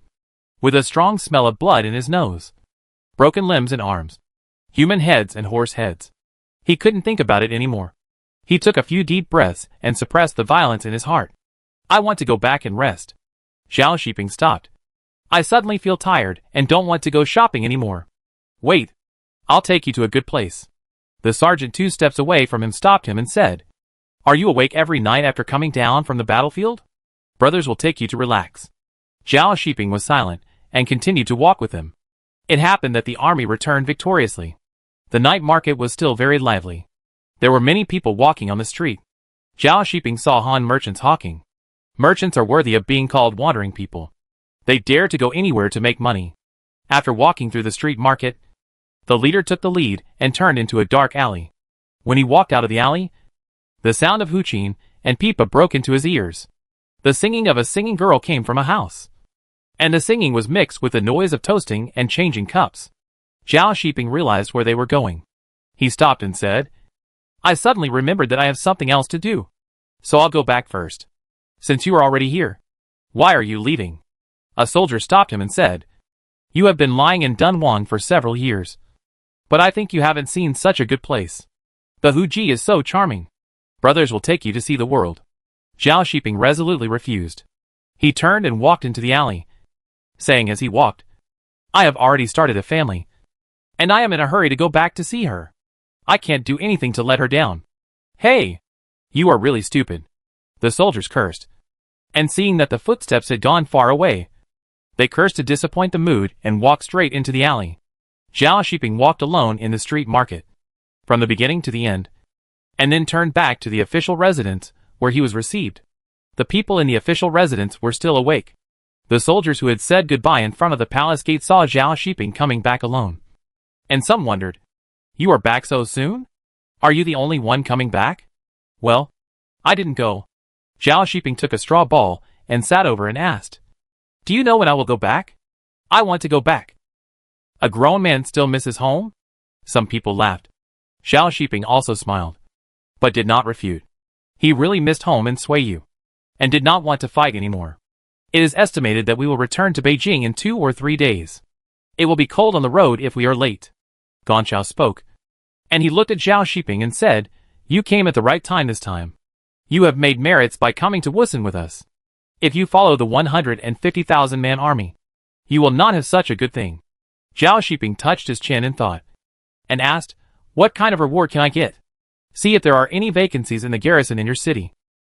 with a strong smell of blood in his nose, broken limbs and arms, human heads and horse heads. He couldn't think about it anymore. He took a few deep breaths and suppressed the violence in his heart. "I want to go back and rest." Zhao Shiping stopped. "I suddenly feel tired and don't want to go shopping anymore." "Wait. I'll take you to a good place." The sergeant 2 steps away from him stopped him and said, "Are you awake every night after coming down from the battlefield? Brothers will take you to relax." Zhao Shiping was silent and continued to walk with him. It happened that the army returned victoriously. The night market was still very lively. There were many people walking on the street. Zhao Shiping saw Han merchants hawking. Merchants are worthy of being called wandering people. They dare to go anywhere to make money. After walking through the street market, the leader took the lead and turned into a dark alley. When he walked out of the alley, the sound of Huqin and Pipa broke into his ears. The singing of a singing girl came from a house, and the singing was mixed with the noise of toasting and changing cups. Zhao Shiping realized where they were going. He stopped and said, "I suddenly remembered that I have something else to do, so I'll go back first. Since you are already here, why are you leaving?" A soldier stopped him and said, "You have been lying in Dunhuang for several years, but I think you haven't seen such a good place. The Huji is so charming. Brothers will take you to see the world." Zhao Shiping resolutely refused. He turned and walked into the alley, saying as he walked, "I have already started a family, and I am in a hurry to go back to see her. I can't do anything to let her down." "Hey! You are really stupid. The soldiers cursed. And seeing that the footsteps had gone far away, they cursed to disappoint the mood and walked straight into the alley. Zhao Shiping walked alone in the street market, from the beginning to the end, and then turned back to the official residence, where he was received. The people in the official residence were still awake. The soldiers who had said goodbye in front of the palace gate saw Zhao Shiping coming back alone. And some wondered, "You are back so soon? Are you the only one coming back?" "Well, I didn't go." Zhao Shiping took a straw ball and sat over and asked, "Do you know when I will go back? I want to go back." A grown man still misses home? Some people laughed. Zhao Shiping also smiled, but did not refute. He really missed home in Suiyu, and did not want to fight anymore. "It is estimated that we will return to Beijing in 2 or 3 days. It will be cold on the road if we are late." Gongqiao spoke, and he looked at Zhao Shiping and said, "You came at the right time this time. You have made merits by coming to Wusun with us. If you follow the 150,000-man army, you will not have such a good thing." Zhao Shiping touched his chin in thought, and asked, "What kind of reward can I get?" "See if there are any vacancies in the garrison in your city.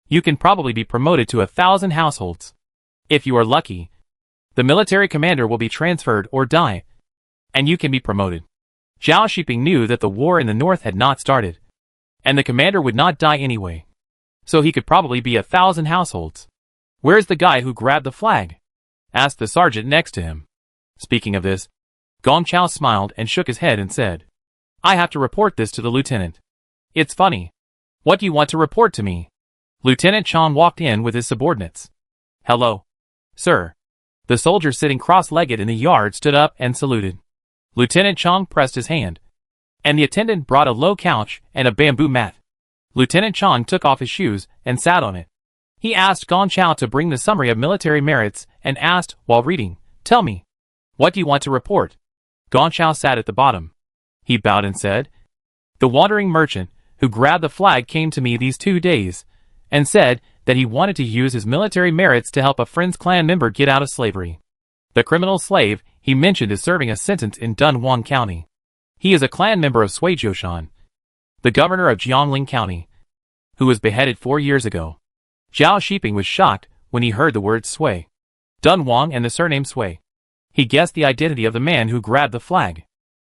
You can probably be promoted to 1,000 households. If you are lucky, the military commander will be transferred or die, and you can be promoted." Zhao Shiping knew that the war in the north had not started, and the commander would not die anyway, so he could probably be 1,000 households. "Where's the guy who grabbed the flag?" asked the sergeant next to him. Speaking of this, Gongqiao smiled and shook his head and said, "I have to report this to the lieutenant." "It's funny. What do you want to report to me?" Lieutenant Chong walked in with his subordinates. "Hello, sir." The soldier sitting cross-legged in the yard stood up and saluted. Lieutenant Chong pressed his hand, and the attendant brought a low couch and a bamboo mat. Lieutenant Chong took off his shoes and sat on it. He asked Gongqiao to bring the summary of military merits and asked, while reading, "Tell me, what do you want to report?" Gongqiao sat at the bottom. He bowed and said, "The wandering merchant who grabbed the flag came to me these 2 days and said that he wanted to use his military merits to help a friend's clan member get out of slavery. The criminal slave he mentioned is serving a sentence in Dunhuang County. He is a clan member of Sui Jiushan, the governor of Jiangling County, who was beheaded 4 years ago." Zhao Shiping was shocked when he heard the word Sui, Dunhuang and the surname Sui. He guessed the identity of the man who grabbed the flag.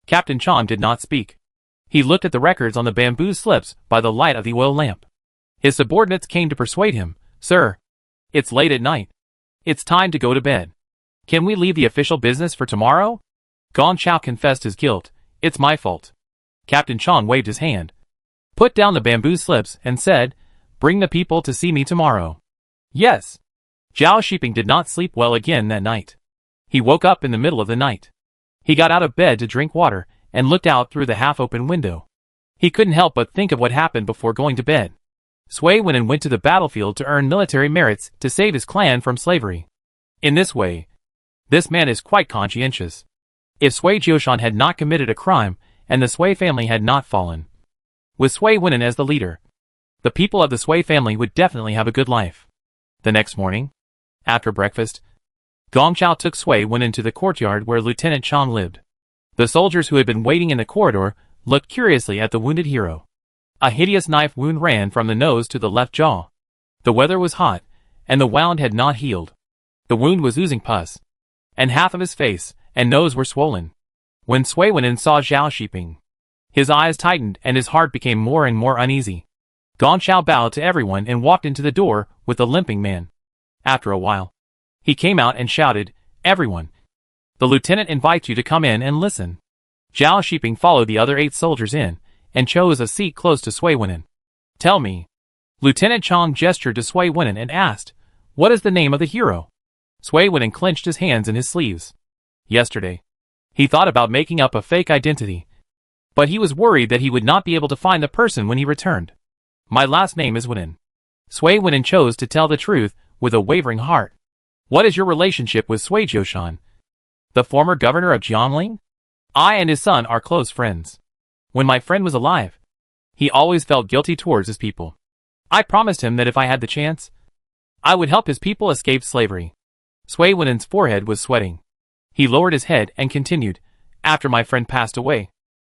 Captain Chong did not speak. He looked at the records on the bamboo slips by the light of the oil lamp. His subordinates came to persuade him, "Sir, it's late at night. It's time to go to bed. Can we leave the official business for tomorrow?" Gongqiao confessed his guilt. "It's my fault." Captain Chong waved his hand, put down the bamboo slips, and said, "Bring the people to see me tomorrow." "Yes." Zhao Shiping did not sleep well again that night. He woke up in the middle of the night. He got out of bed to drink water and looked out through the half-open window. He couldn't help but think of what happened before going to bed. Sui Wen'an went to the battlefield to earn military merits to save his clan from slavery. In this way, this man is quite conscientious. If Sui Jiushan had not committed a crime and the Sui family had not fallen, with Sui Wen'an as the leader, the people of the Sui family would definitely have a good life. The next morning, after breakfast, Gongqiao took Sui Wen'an to the courtyard where Lieutenant Chong lived. The soldiers who had been waiting in the corridor looked curiously at the wounded hero. A hideous knife wound ran from the nose to the left jaw. The weather was hot, and the wound had not healed. The wound was oozing pus, and half of his face and nose were swollen. When Sui Wen'an saw Zhao Shiping, his eyes tightened and his heart became more and more uneasy. Gongqiao bowed to everyone and walked into the door with the limping man. After a while, he came out and shouted, "Everyone, the lieutenant invites you to come in and listen." Zhao Shiping followed the other 8 soldiers in, and chose a seat close to Sui Wen'an. "Tell me." Lieutenant Chong gestured to Sui Wen'an and asked, "What is the name of the hero?" Sui Wen'an clenched his hands in his sleeves. Yesterday, he thought about making up a fake identity, but he was worried that he would not be able to find the person when he returned. "My last name is Wen'an." Sui Wen'an chose to tell the truth with a wavering heart. "What is your relationship with Sui Jiushan, the former governor of Jiangling?" "I and his son are close friends. When my friend was alive, he always felt guilty towards his people. I promised him that if I had the chance, I would help his people escape slavery." Sui Wen'an's forehead was sweating. He lowered his head and continued, "After my friend passed away,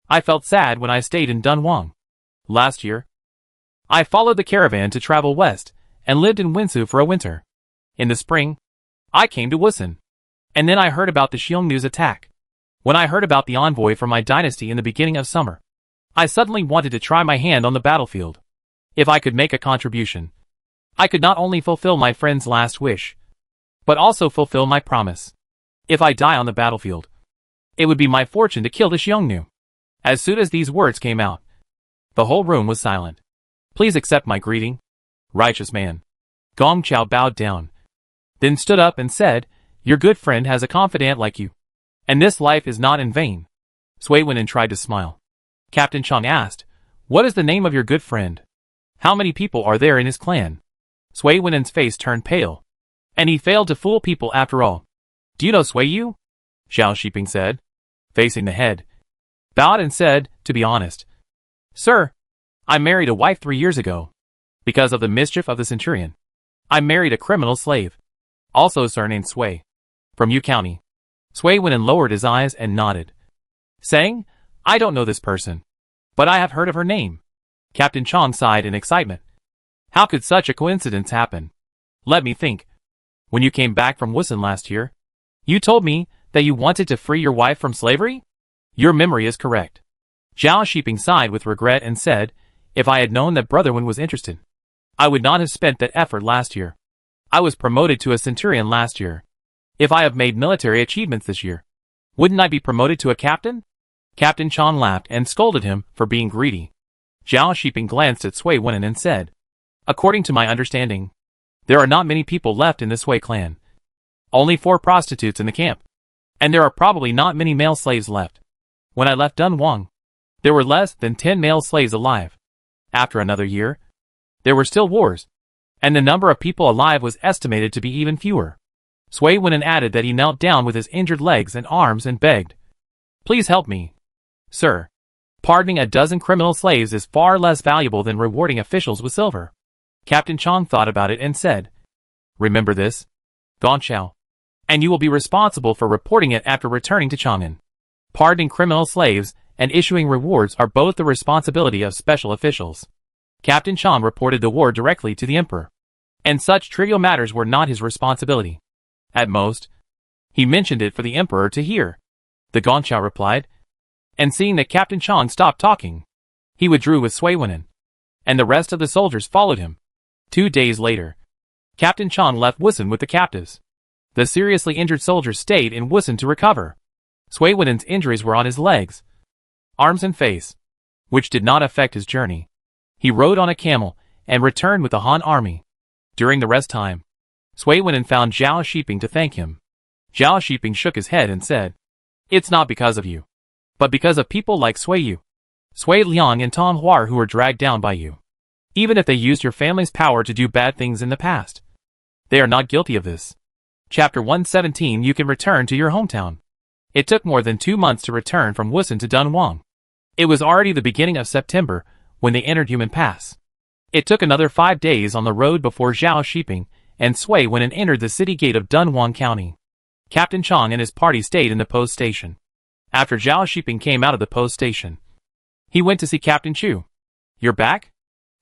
I felt sad when I stayed in Dunhuang. Last year, I followed the caravan to travel west, and lived in Winsu for a winter. In the spring, I came to Wusun. And then I heard about the Xiongnu's attack. When I heard about the envoy from my dynasty in the beginning of summer, I suddenly wanted to try my hand on the battlefield. If I could make a contribution, I could not only fulfill my friend's last wish, but also fulfill my promise. If I die on the battlefield, it would be my fortune to kill the Xiongnu. As soon as these words came out, the whole room was silent. Please accept my greeting, righteous man. Gong Chao bowed down, then stood up and said, your good friend has a confidant like you, and this life is not in vain. Sui Wenin tried to smile. Captain Chang asked, what is the name of your good friend? How many people are there in his clan? Sui Wenin's face turned pale, and he failed to fool people after all. Do you know Sui Yu? Zhao Shiping said, facing the head, bowed and said, to be honest, sir, I married a wife 3 years ago. Because of the mischief of the centurion, I married a criminal slave, also surnamed Sui, from Yu County. Sui Wenin lowered his eyes and nodded, saying, I don't know this person, but I have heard of her name. Captain Chang sighed in excitement. How could such a coincidence happen? Let me think. When you came back from Wusun last year, you told me that you wanted to free your wife from slavery? Your memory is correct. Zhao Shiping sighed with regret and said, if I had known that Brother Wen was interested, I would not have spent that effort last year. I was promoted to a centurion last year. If I have made military achievements this year, wouldn't I be promoted to a captain? Captain Chang laughed and scolded him for being greedy. Zhao Shiping glanced at Sui Wenin and said, according to my understanding, there are not many people left in the Sui clan. Only 4 prostitutes in the camp. And there are probably not many male slaves left. When I left Dunhuang, there were less than 10 male slaves alive. After another year, there were still wars, and the number of people alive was estimated to be even fewer. Sui Wenin added that he knelt down with his injured legs and arms and begged, please help me. Sir, pardoning a dozen criminal slaves is far less valuable than rewarding officials with silver. Captain Chang thought about it and said, remember this, Gong Chao, and you will be responsible for reporting it after returning to Chang'an. Pardoning criminal slaves and issuing rewards are both the responsibility of special officials. Captain Chang reported the war directly to the emperor, and such trivial matters were not his responsibility. At most, he mentioned it for the emperor to hear. The Gong Chao replied, and seeing that Captain Chang stopped talking, he withdrew with Sui Wenin, and the rest of the soldiers followed him. 2 days later, Captain Chang left Wusun with the captives. The seriously injured soldiers stayed in Wusun to recover. Sui Wenin's injuries were on his legs, arms and face, which did not affect his journey. He rode on a camel and returned with the Han army. During the rest time, Sui Wenin found Zhao Shiping to thank him. Zhao Shiping shook his head and said, it's not because of you, but because of people like Sui Yu, Sui Liang and Tom Huar who were dragged down by you. Even if they used your family's power to do bad things in the past, they are not guilty of this. Chapter 117. You can return to your hometown. It took more than 2 months to return from Wusun to Dunhuang. It was already the beginning of September when they entered Human Pass. It took another 5 days on the road before Zhao Shiping and Sui Wenin entered the city gate of Dunhuang County. Captain Chang and his party stayed in the post station. After Zhao Shiping came out of the post station, he went to see Captain Chu. You're back?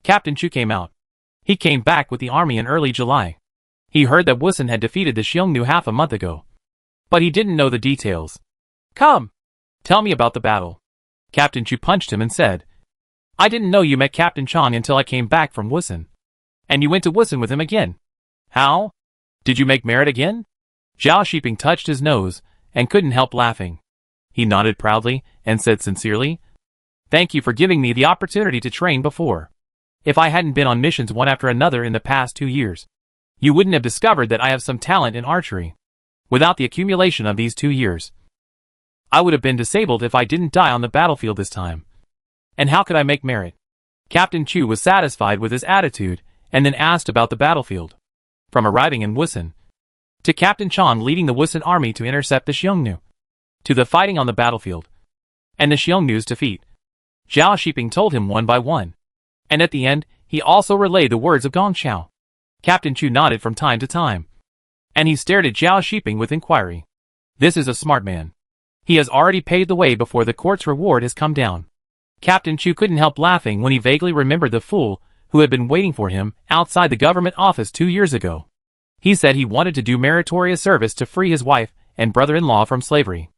Captain Chu came out. He came back with the army in early July. He heard that Wusun had defeated the Xiongnu half a month ago, but he didn't know the details. Come, tell me about the battle. Captain Chu punched him and said, I didn't know you met Captain Chang until I came back from Wusun. And you went to Wusun with him again. How? Did you make merit again? Zhao Shiping touched his nose and couldn't help laughing. He nodded proudly and said sincerely, thank you for giving me the opportunity to train before. If I hadn't been on missions one after another in the past 2 years, you wouldn't have discovered that I have some talent in archery. Without the accumulation of these 2 years, I would have been disabled if I didn't die on the battlefield this time. And how could I make merit? Captain Chu was satisfied with his attitude and then asked about the battlefield. From arriving in Wusun, to Captain Chang leading the Wusun army to intercept the Xiongnu, to the fighting on the battlefield, and the Xiongnu's defeat, Zhao Shiping told him one by one. And at the end, he also relayed the words of Gong Chao. Captain Chu nodded from time to time, and he stared at Zhao Shiping with inquiry. This is a smart man. He has already paid the way before the court's reward has come down. Captain Chu couldn't help laughing when he vaguely remembered the fool who had been waiting for him outside the government office 2 years ago. He said he wanted to do meritorious service to free his wife and brother-in-law from slavery.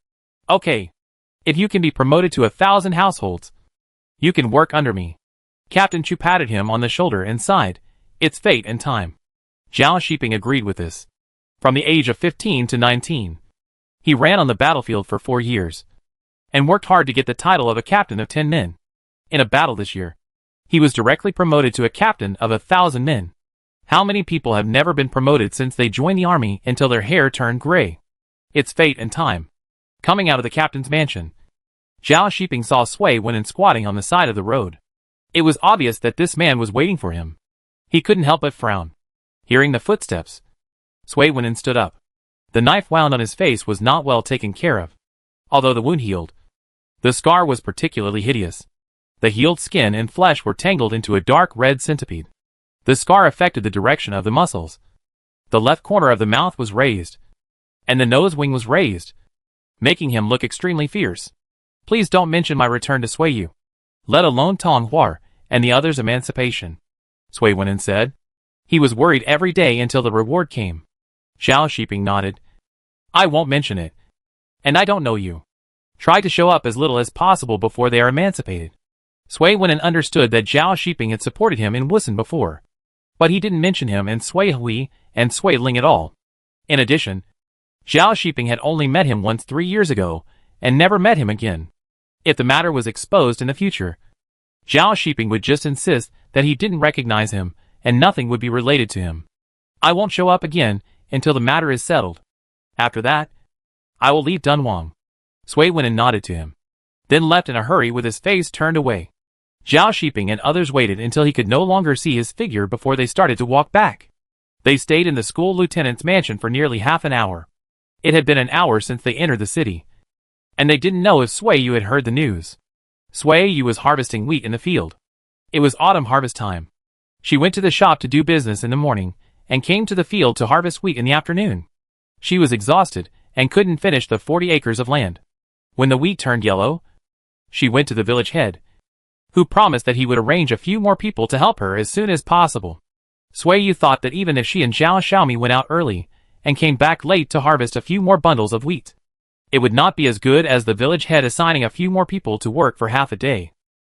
Okay. If you can be promoted to 1,000 households, you can work under me. Captain Chu patted him on the shoulder and sighed. It's fate and time. Zhao Shiping agreed with this. From the age of 15 to 19, he ran on the battlefield for 4 years and worked hard to get the title of a captain of 10 men. In a battle this year, he was directly promoted to a captain of 1,000 men. How many people have never been promoted since they joined the army until their hair turned gray? It's fate and time. Coming out of the captain's mansion, Zhao Shiping saw Sui Wen'an squatting on the side of the road. It was obvious that this man was waiting for him. He couldn't help but frown. Hearing the footsteps, Sui Wen'an stood up. The knife wound on his face was not well taken care of. Although the wound healed, the scar was particularly hideous. The healed skin and flesh were tangled into a dark red centipede. The scar affected the direction of the muscles. The left corner of the mouth was raised, and the nose wing was raised, making him look extremely fierce. Please don't mention my return to Sui Yu, let alone Tong Huar and the others' emancipation, Sui Wen'an said. He was worried every day until the reward came. Zhao Shiping nodded. I won't mention it. And I don't know you. Try to show up as little as possible before they are emancipated. Sui Wen'an understood that Zhao Shiping had supported him in Wusun before, but he didn't mention him and Sui Hui and Sui Ling at all. In addition, Zhao Shiping had only met him once 3 years ago and never met him again. If the matter was exposed in the future, Zhao Shiping would just insist that he didn't recognize him and nothing would be related to him. I won't show up again until the matter is settled. After that, I will leave Dunhuang. Sui Wen'an nodded to him, then left in a hurry with his face turned away. Zhao Shiping and others waited until he could no longer see his figure before they started to walk back. They stayed in the school lieutenant's mansion for nearly half an hour. It had been an hour since they entered the city, and they didn't know if Sui Yu had heard the news. Sui Yu was harvesting wheat in the field. It was autumn harvest time. She went to the shop to do business in the morning, and came to the field to harvest wheat in the afternoon. She was exhausted, and couldn't finish the 40 acres of land. When the wheat turned yellow, she went to the village head, who promised that he would arrange a few more people to help her as soon as possible. Sui Yu thought that even if she and Zhao Xiaomi went out early, and came back late to harvest a few more bundles of wheat, it would not be as good as the village head assigning a few more people to work for half a day.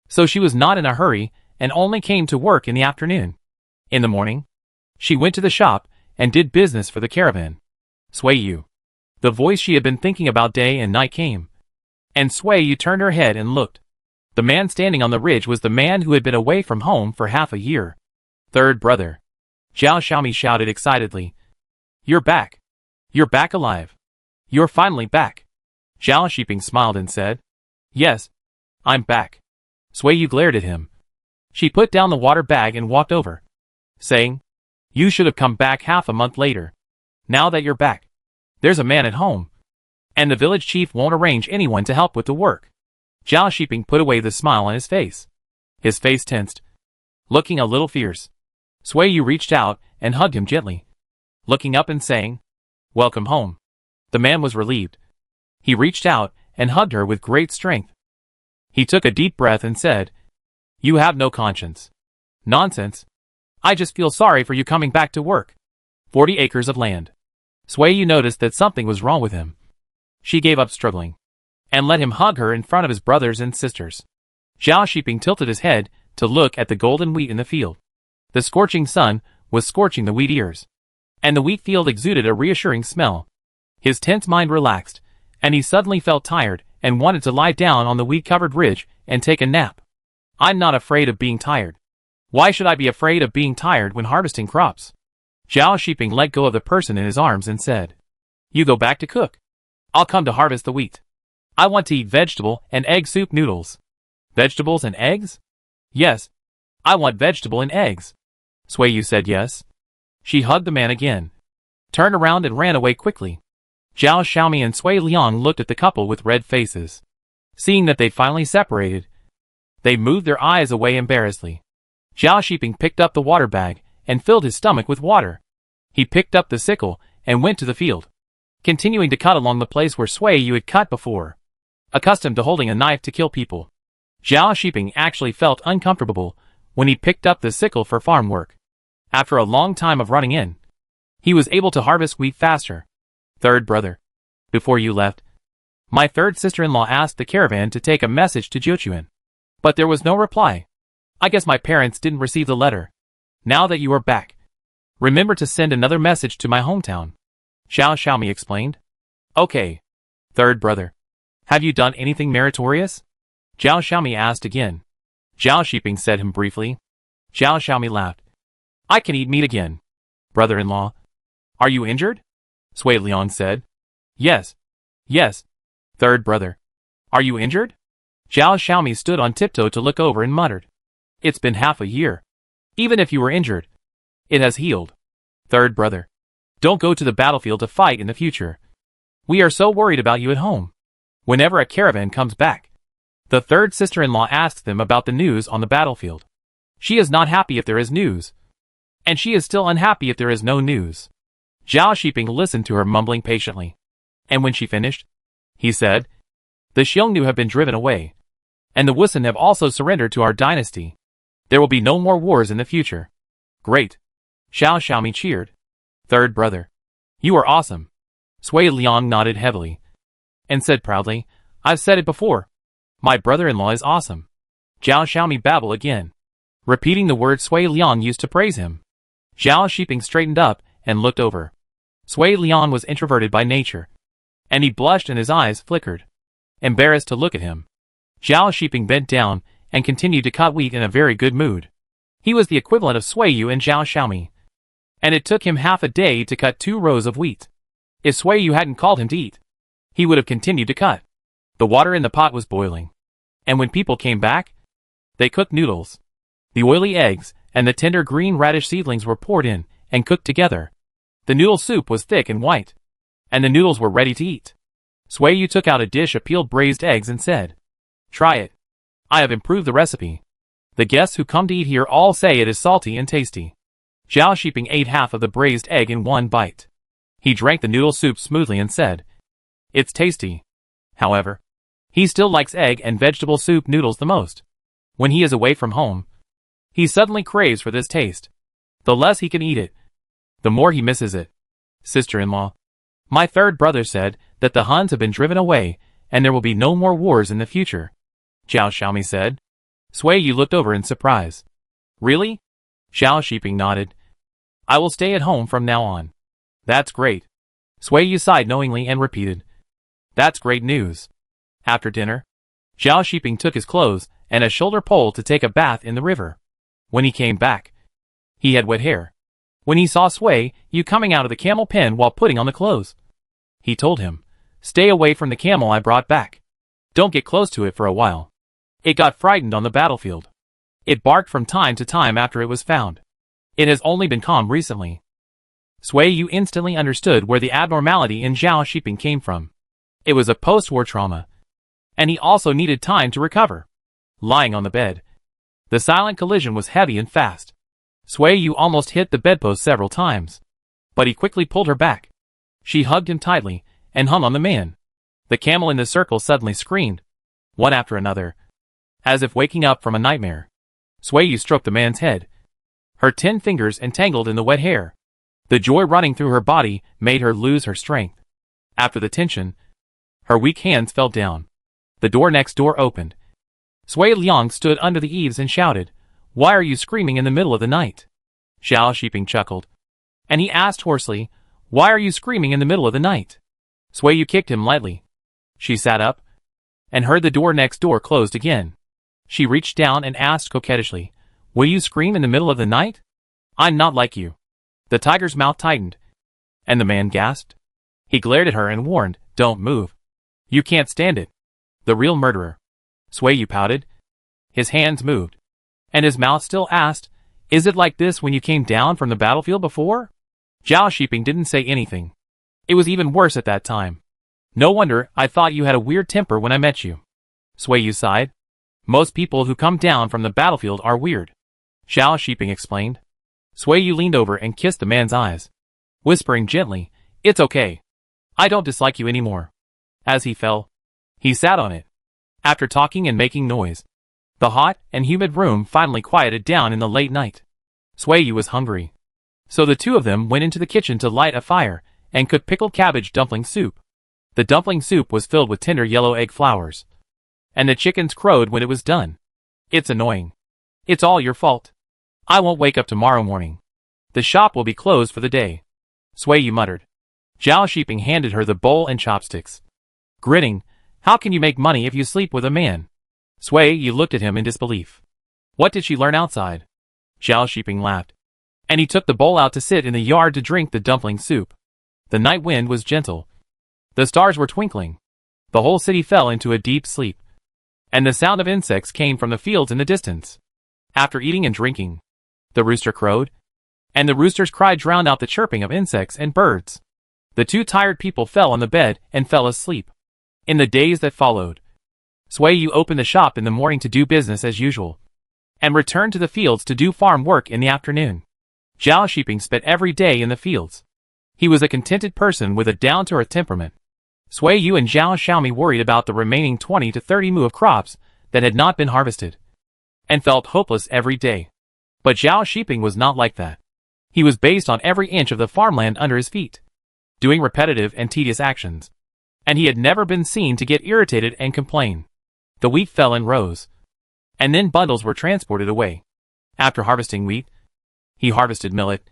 So she was not in a hurry, and only came to work in the afternoon. In the morning, she went to the shop, and did business for the caravan. Sui Yu. The voice she had been thinking about day and night came. And Sui Yu turned her head and looked. The man standing on the ridge was the man who had been away from home for half a year. Third brother. Zhao Xiaomi shouted excitedly. You're back. You're back alive. You're finally back. Zhao Shiping smiled and said, Yes, I'm back. Sui Yu glared at him. She put down the water bag and walked over, saying, You should have come back half a month later. Now that you're back, there's a man at home, and the village chief won't arrange anyone to help with the work. Zhao Shiping put away the smile on his face. His face tensed, looking a little fierce. Sui Yu reached out and hugged him gently, looking up and saying, Welcome home. The man was relieved. He reached out and hugged her with great strength. He took a deep breath and said, You have no conscience. Nonsense. I just feel sorry for you coming back to work. 40 acres of land. Sui Yu noticed that something was wrong with him. She gave up struggling, and let him hug her in front of his brothers and sisters. Zhao Shiping tilted his head to look at the golden wheat in the field. The scorching sun was scorching the wheat ears, and the wheat field exuded a reassuring smell. His tense mind relaxed, and he suddenly felt tired and wanted to lie down on the weed-covered ridge and take a nap. I'm not afraid of being tired. Why should I be afraid of being tired when harvesting crops? Zhao Shiping let go of the person in his arms and said, You go back to cook. I'll come to harvest the wheat. I want to eat vegetable and egg soup noodles. Vegetables and eggs? Yes. I want vegetable and eggs. Sui Yu said yes. She hugged the man again, turned around and ran away quickly. Zhao Xiaomi and Sui Liang looked at the couple with red faces. Seeing that they finally separated, they moved their eyes away embarrassedly. Zhao Shiping picked up the water bag and filled his stomach with water. He picked up the sickle and went to the field, continuing to cut along the place where Sui Yu had cut before. Accustomed to holding a knife to kill people, Zhao Shiping actually felt uncomfortable when he picked up the sickle for farm work. After a long time of running in, he was able to harvest wheat faster. Third brother. Before you left, my third sister-in-law asked the caravan to take a message to Jiuchuan. But there was no reply. I guess my parents didn't receive the letter. Now that you are back, remember to send another message to my hometown. Xiao Xiaomi explained. Okay. Third brother. Have you done anything meritorious? Zhao Xiaomi asked again. Zhao Shiping said him briefly. Zhao Xiaomi laughed. I can eat meat again. Brother-in-law. Are you injured? Sui Liang said. Yes. Yes. Third brother. Are you injured? Zhao Xiaomi stood on tiptoe to look over and muttered. It's been half a year. Even if you were injured, it has healed. Third brother. Don't go to the battlefield to fight in the future. We are so worried about you at home. Whenever a caravan comes back, the third sister-in-law asks them about the news on the battlefield. She is not happy if there is news, and she is still unhappy if there is no news. Zhao Shiping listened to her mumbling patiently, and when she finished, he said, the Xiongnu have been driven away, and the Wusun have also surrendered to our dynasty. There will be no more wars in the future. Great. Xiao Xiaomi cheered. Third brother. You are awesome. Sui Liang nodded heavily, and said proudly, I've said it before. My brother-in-law is awesome. Zhao Xiaomi babbled again, repeating the word Sui Liang used to praise him. Zhao Shiping straightened up and looked over. Sui Liang was introverted by nature, and he blushed and his eyes flickered, embarrassed to look at him. Zhao Shiping bent down and continued to cut wheat in a very good mood. He was the equivalent of Sui Yu and Zhao Xiaomi, and it took him half a day to cut 2 rows of wheat. If Sui Yu hadn't called him to eat, he would have continued to cut. The water in the pot was boiling, and when people came back, they cooked noodles. The oily eggs and the tender green radish seedlings were poured in and cooked together. The noodle soup was thick and white, and the noodles were ready to eat. Sui Yu took out a dish of peeled braised eggs and said, Try it. I have improved the recipe. The guests who come to eat here all say it is salty and tasty. Zhao Shiping ate half of the braised egg in one bite. He drank the noodle soup smoothly and said, It's tasty. However, he still likes egg and vegetable soup noodles the most. When he is away from home, he suddenly craves for this taste. The less he can eat it, the more he misses it. Sister-in-law. My third brother said that the Huns have been driven away and there will be no more wars in the future. Zhao Xiaomi said. Sui Yu looked over in surprise. Really? Zhao Shiping nodded. I will stay at home from now on. That's great. Sui Yu sighed knowingly and repeated. That's great news. After dinner, Zhao Shiping took his clothes and a shoulder pole to take a bath in the river. When he came back, he had wet hair. When he saw Sui Yu coming out of the camel pen while putting on the clothes, he told him, Stay away from the camel I brought back. Don't get close to it for a while. It got frightened on the battlefield. It barked from time to time after it was found. It has only been calm recently. Sui Yu instantly understood where the abnormality in Zhao Shiping came from. It was a post-war trauma, and he also needed time to recover. Lying on the bed, the silent collision was heavy and fast. Sui Yu almost hit the bedpost several times, but he quickly pulled her back. She hugged him tightly and hung on the man. The camel in the circle suddenly screamed, one after another, as if waking up from a nightmare. Sui Yu stroked the man's head, her 10 fingers entangled in the wet hair. The joy running through her body made her lose her strength. After the tension, her weak hands fell down. The door next door opened. Sui Liang stood under the eaves and shouted, Why are you screaming in the middle of the night? Zhao Shiping chuckled, and he asked hoarsely, Why are you screaming in the middle of the night? Sui Yu kicked him lightly. She sat up and heard the door next door closed again. She reached down and asked coquettishly, Will you scream in the middle of the night? I'm not like you. The tiger's mouth tightened, and the man gasped. He glared at her and warned, Don't move. You can't stand it. The real murderer. Sui Yu pouted. His hands moved, and his mouth still asked, Is it like this when you came down from the battlefield before? Zhao Shiping didn't say anything. It was even worse at that time. No wonder I thought you had a weird temper when I met you. Sui Yu sighed. Most people who come down from the battlefield are weird. Zhao Shiping explained. Sui Yu leaned over and kissed the man's eyes, whispering gently, It's okay. I don't dislike you anymore. As he fell, he sat on it. After talking and making noise, The hot and humid room finally quieted down in the late night. Sui was hungry. So the two of them went into the kitchen to light a fire and cook pickled cabbage dumpling soup. The dumpling soup was filled with tender yellow egg flowers. And the chickens crowed when it was done. It's annoying. It's all your fault. I won't wake up tomorrow morning. The shop will be closed for the day. Sui muttered. Zhao Shiping handed her the bowl and chopsticks. Grinning, how can you make money if you sleep with a man? Sui looked at him in disbelief. What did she learn outside? Zhao Shiping laughed. And he took the bowl out to sit in the yard to drink the dumpling soup. The night wind was gentle. The stars were twinkling. The whole city fell into a deep sleep. And the sound of insects came from the fields in the distance. After eating and drinking, the rooster crowed. And the rooster's cry drowned out the chirping of insects and birds. The two tired people fell on the bed and fell asleep. In the days that followed, Sui opened the shop in the morning to do business as usual, and returned to the fields to do farm work in the afternoon. Zhao Shiping spent every day in the fields. He was a contented person with a down-to-earth temperament. Sui and Zhao Xiaomi worried about the remaining 20 to 30 mu of crops that had not been harvested, and felt hopeless every day. But Zhao Shiping was not like that. He was based on every inch of the farmland under his feet, doing repetitive and tedious actions. And he had never been seen to get irritated and complain. The wheat fell in rows, and then bundles were transported away. After harvesting wheat, he harvested millet,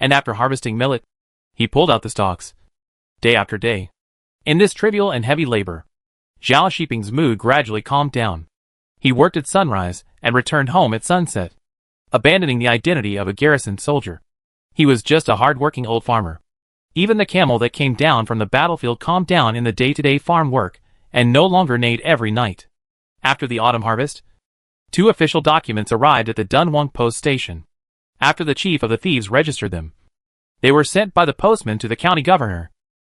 and after harvesting millet, he pulled out the stalks, day after day. In this trivial and heavy labor, Zhao Shiping's mood gradually calmed down. He worked at sunrise and returned home at sunset, abandoning the identity of a garrison soldier. He was just a hard-working old farmer. Even the camel that came down from the battlefield calmed down in the day-to-day farm work and no longer neighed every night. After the autumn harvest, 2 official documents arrived at the Dunhuang post station. After the chief of the thieves registered them, they were sent by the postman to the county governor.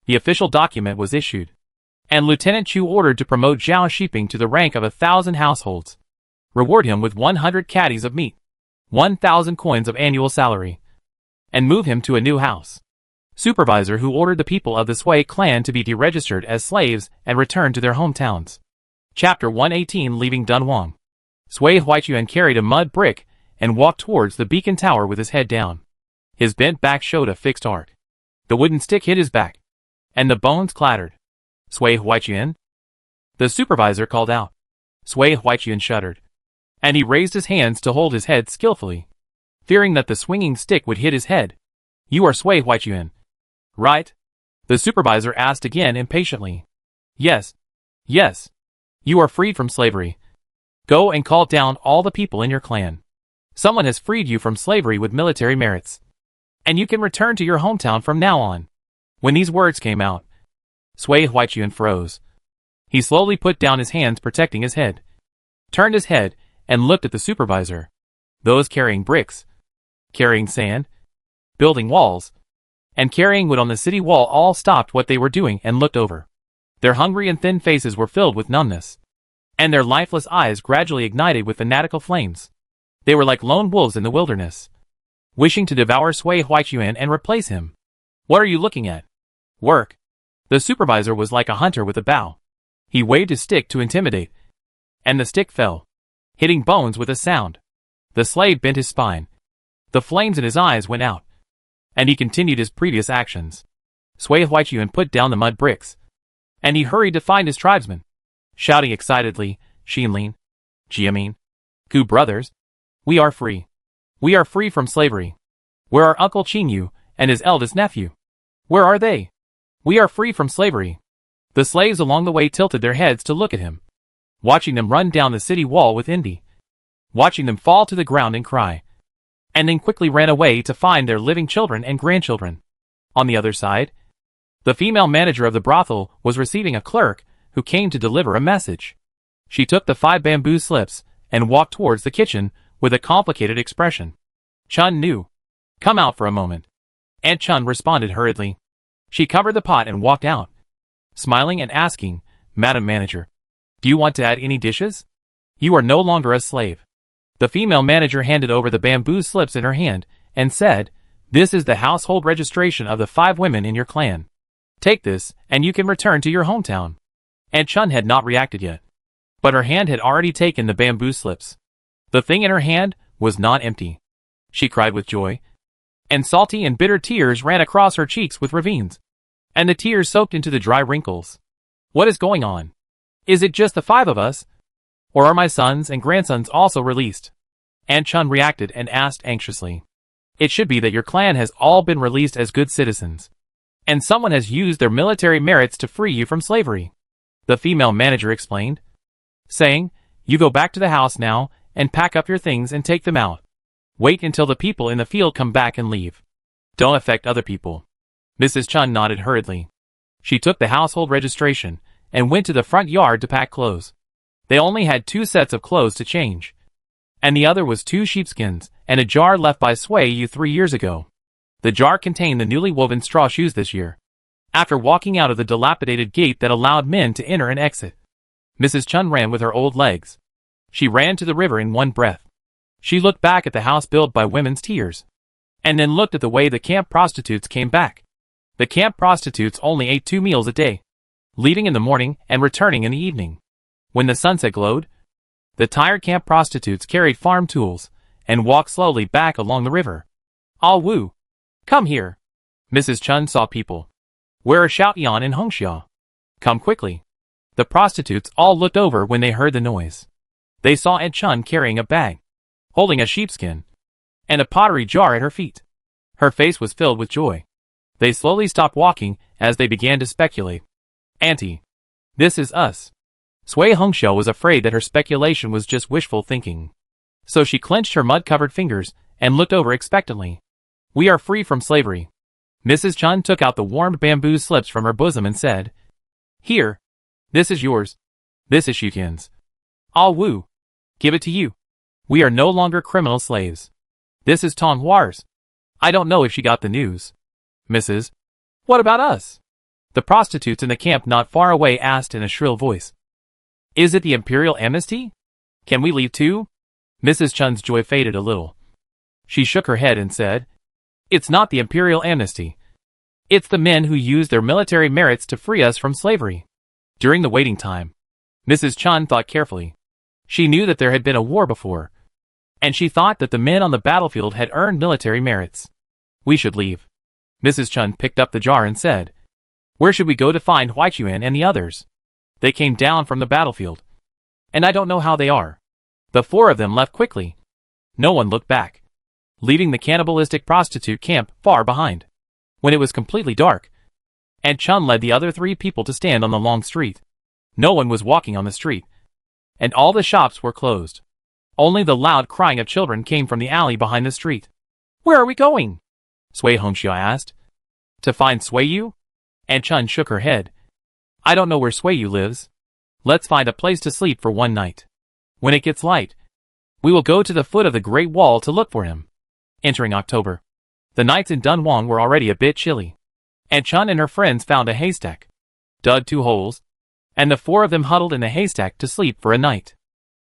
The official document was issued, and Lieutenant Chu ordered to promote Zhao Shiping to the rank of 1,000 households, reward him with 100 caddies of meat, 1,000 coins of annual salary, and move him to a new house. Supervisor who ordered the people of the Sui clan to be deregistered as slaves and returned to their hometowns. Chapter 118. Leaving Dunhuang. Sui Huichuan carried a mud brick and walked towards the beacon tower with his head down. His bent back showed a fixed arc. The wooden stick hit his back, and the bones clattered. Sui Huichuan? The supervisor called out. Sui Huichuan shuddered, and he raised his hands to hold his head skillfully, fearing that the swinging stick would hit his head. You are Sui Huichuan, right? The supervisor asked again impatiently. Yes. Yes. You are freed from slavery. Go and call down all the people in your clan. Someone has freed you from slavery with military merits, and you can return to your hometown from now on. When these words came out, Sui Huichuan froze. He slowly put down his hands protecting his head, turned his head, and looked at the supervisor. Those carrying bricks, carrying sand, building walls, and carrying wood on the city wall all stopped what they were doing and looked over. Their hungry and thin faces were filled with numbness, and their lifeless eyes gradually ignited with fanatical flames. They were like lone wolves in the wilderness, wishing to devour Sui Huichuan and replace him. What are you looking at? Work. The supervisor was like a hunter with a bow. He waved his stick to intimidate, and the stick fell, hitting bones with a sound. The slave bent his spine. The flames in his eyes went out, and he continued his previous actions. Sui Huichuan put down the mud bricks, and he hurried to find his tribesmen, shouting excitedly, Xinlin, Jiamin, Gu brothers, we are free. We are free from slavery. Where are Uncle Qingyu and his eldest nephew? Where are they? We are free from slavery. The slaves along the way tilted their heads to look at him, watching them run down the city wall with envy, watching them fall to the ground and cry, and then quickly ran away to find their living children and grandchildren. On the other side, the female manager of the brothel was receiving a clerk who came to deliver a message. She took the 5 bamboo slips and walked towards the kitchen with a complicated expression. Chun knew. Come out for a moment. Aunt Chun responded hurriedly. She covered the pot and walked out, smiling and asking, Madam Manager, do you want to add any dishes? You are no longer a slave. The female manager handed over the bamboo slips in her hand and said, This is the household registration of the 5 women in your clan. Take this, and you can return to your hometown. Aunt Chun had not reacted yet. but her hand had already taken the bamboo slips. The thing in her hand was not empty. She cried with joy, and salty and bitter tears ran across her cheeks with ravines, and the tears soaked into the dry wrinkles. What is going on? Is it just the 5 of us? Or are my sons and grandsons also released? Aunt Chun reacted and asked anxiously. It should be that your clan has all been released as good citizens, and someone has used their military merits to free you from slavery, the female manager explained, saying, you go back to the house now and pack up your things and take them out. Wait until the people in the field come back and leave. Don't affect other people. Mrs. Chun nodded hurriedly. She took the household registration and went to the front yard to pack clothes. They only had 2 sets of clothes to change, and the other was 2 sheepskins and a jar left by Sui Yu 3 years ago. The jar contained the newly woven straw shoes this year. After walking out of the dilapidated gate that allowed men to enter and exit, Mrs. Chun ran with her old legs. She ran to the river in one breath. She looked back at the house built by women's tears, and then looked at the way the camp prostitutes came back. The camp prostitutes only ate 2 meals a day, leaving in the morning and returning in the evening. When the sunset glowed, the tired camp prostitutes carried farm tools and walked slowly back along the river. Ah Wu! Come here! Mrs. Chun saw people. Where are Xiaoyan and Hongxia? Come quickly. The prostitutes all looked over when they heard the noise. They saw Aunt Chun carrying a bag, holding a sheepskin, and a pottery jar at her feet. Her face was filled with joy. They slowly stopped walking as they began to speculate. Auntie, this is us. Sui Hongxiao was afraid that her speculation was just wishful thinking, so she clenched her mud-covered fingers and looked over expectantly. We are free from slavery. Mrs. Chun took out the warmed bamboo slips from her bosom and said, Here. This is yours. This is Shukin's. Ah Wu. Give it to you. We are no longer criminal slaves. This is Tonghuar's. I don't know if she got the news. Mrs. What about us? The prostitutes in the camp not far away asked in a shrill voice. Is it the imperial amnesty? Can we leave too? Mrs. Chun's joy faded a little. She shook her head and said, It's not the imperial amnesty. It's the men who used their military merits to free us from slavery. During the waiting time, Mrs. Chun thought carefully. She knew that there had been a war before, and she thought that the men on the battlefield had earned military merits. We should leave. Mrs. Chun picked up the jar and said, Where should we go to find Huichuan and the others? They came down from the battlefield, and I don't know how they are. The 4 of them left quickly. No one looked back, leaving the cannibalistic prostitute camp far behind. When it was completely dark, Aunt Chun led the other 3 people to stand on the long street. No one was walking on the street, and all the shops were closed. Only the loud crying of children came from the alley behind the street. Where are we going? Sui Hongxia asked. To find Sui Yu? Aunt Chun shook her head. I don't know where Sui Yu lives. Let's find a place to sleep for one night. When it gets light, we will go to the foot of the Great Wall to look for him. Entering October, the nights in Dunhuang were already a bit chilly. Aunt Chun and her friends found a haystack, dug 2 holes, and the 4 of them huddled in the haystack to sleep for a night.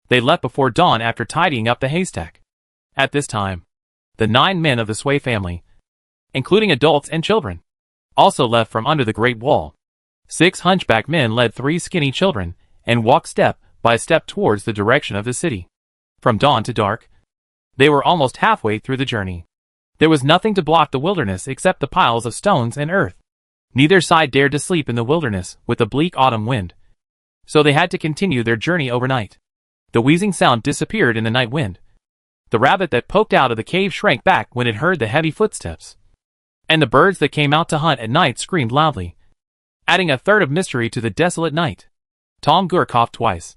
They left before dawn after tidying up the haystack. At this time, the 9 men of the Sui family, including adults and children, also left from under the Great Wall. 6 hunchback men led 3 skinny children and walked step by step towards the direction of the city. From dawn to dark, they were almost halfway through the journey. There was nothing to block the wilderness except the piles of stones and earth. Neither side dared to sleep in the wilderness with the bleak autumn wind, so they had to continue their journey overnight. The wheezing sound disappeared in the night wind. The rabbit that poked out of the cave shrank back when it heard the heavy footsteps, and the birds that came out to hunt at night screamed loudly, adding a third of mystery to the desolate night. Tom Gur coughed twice,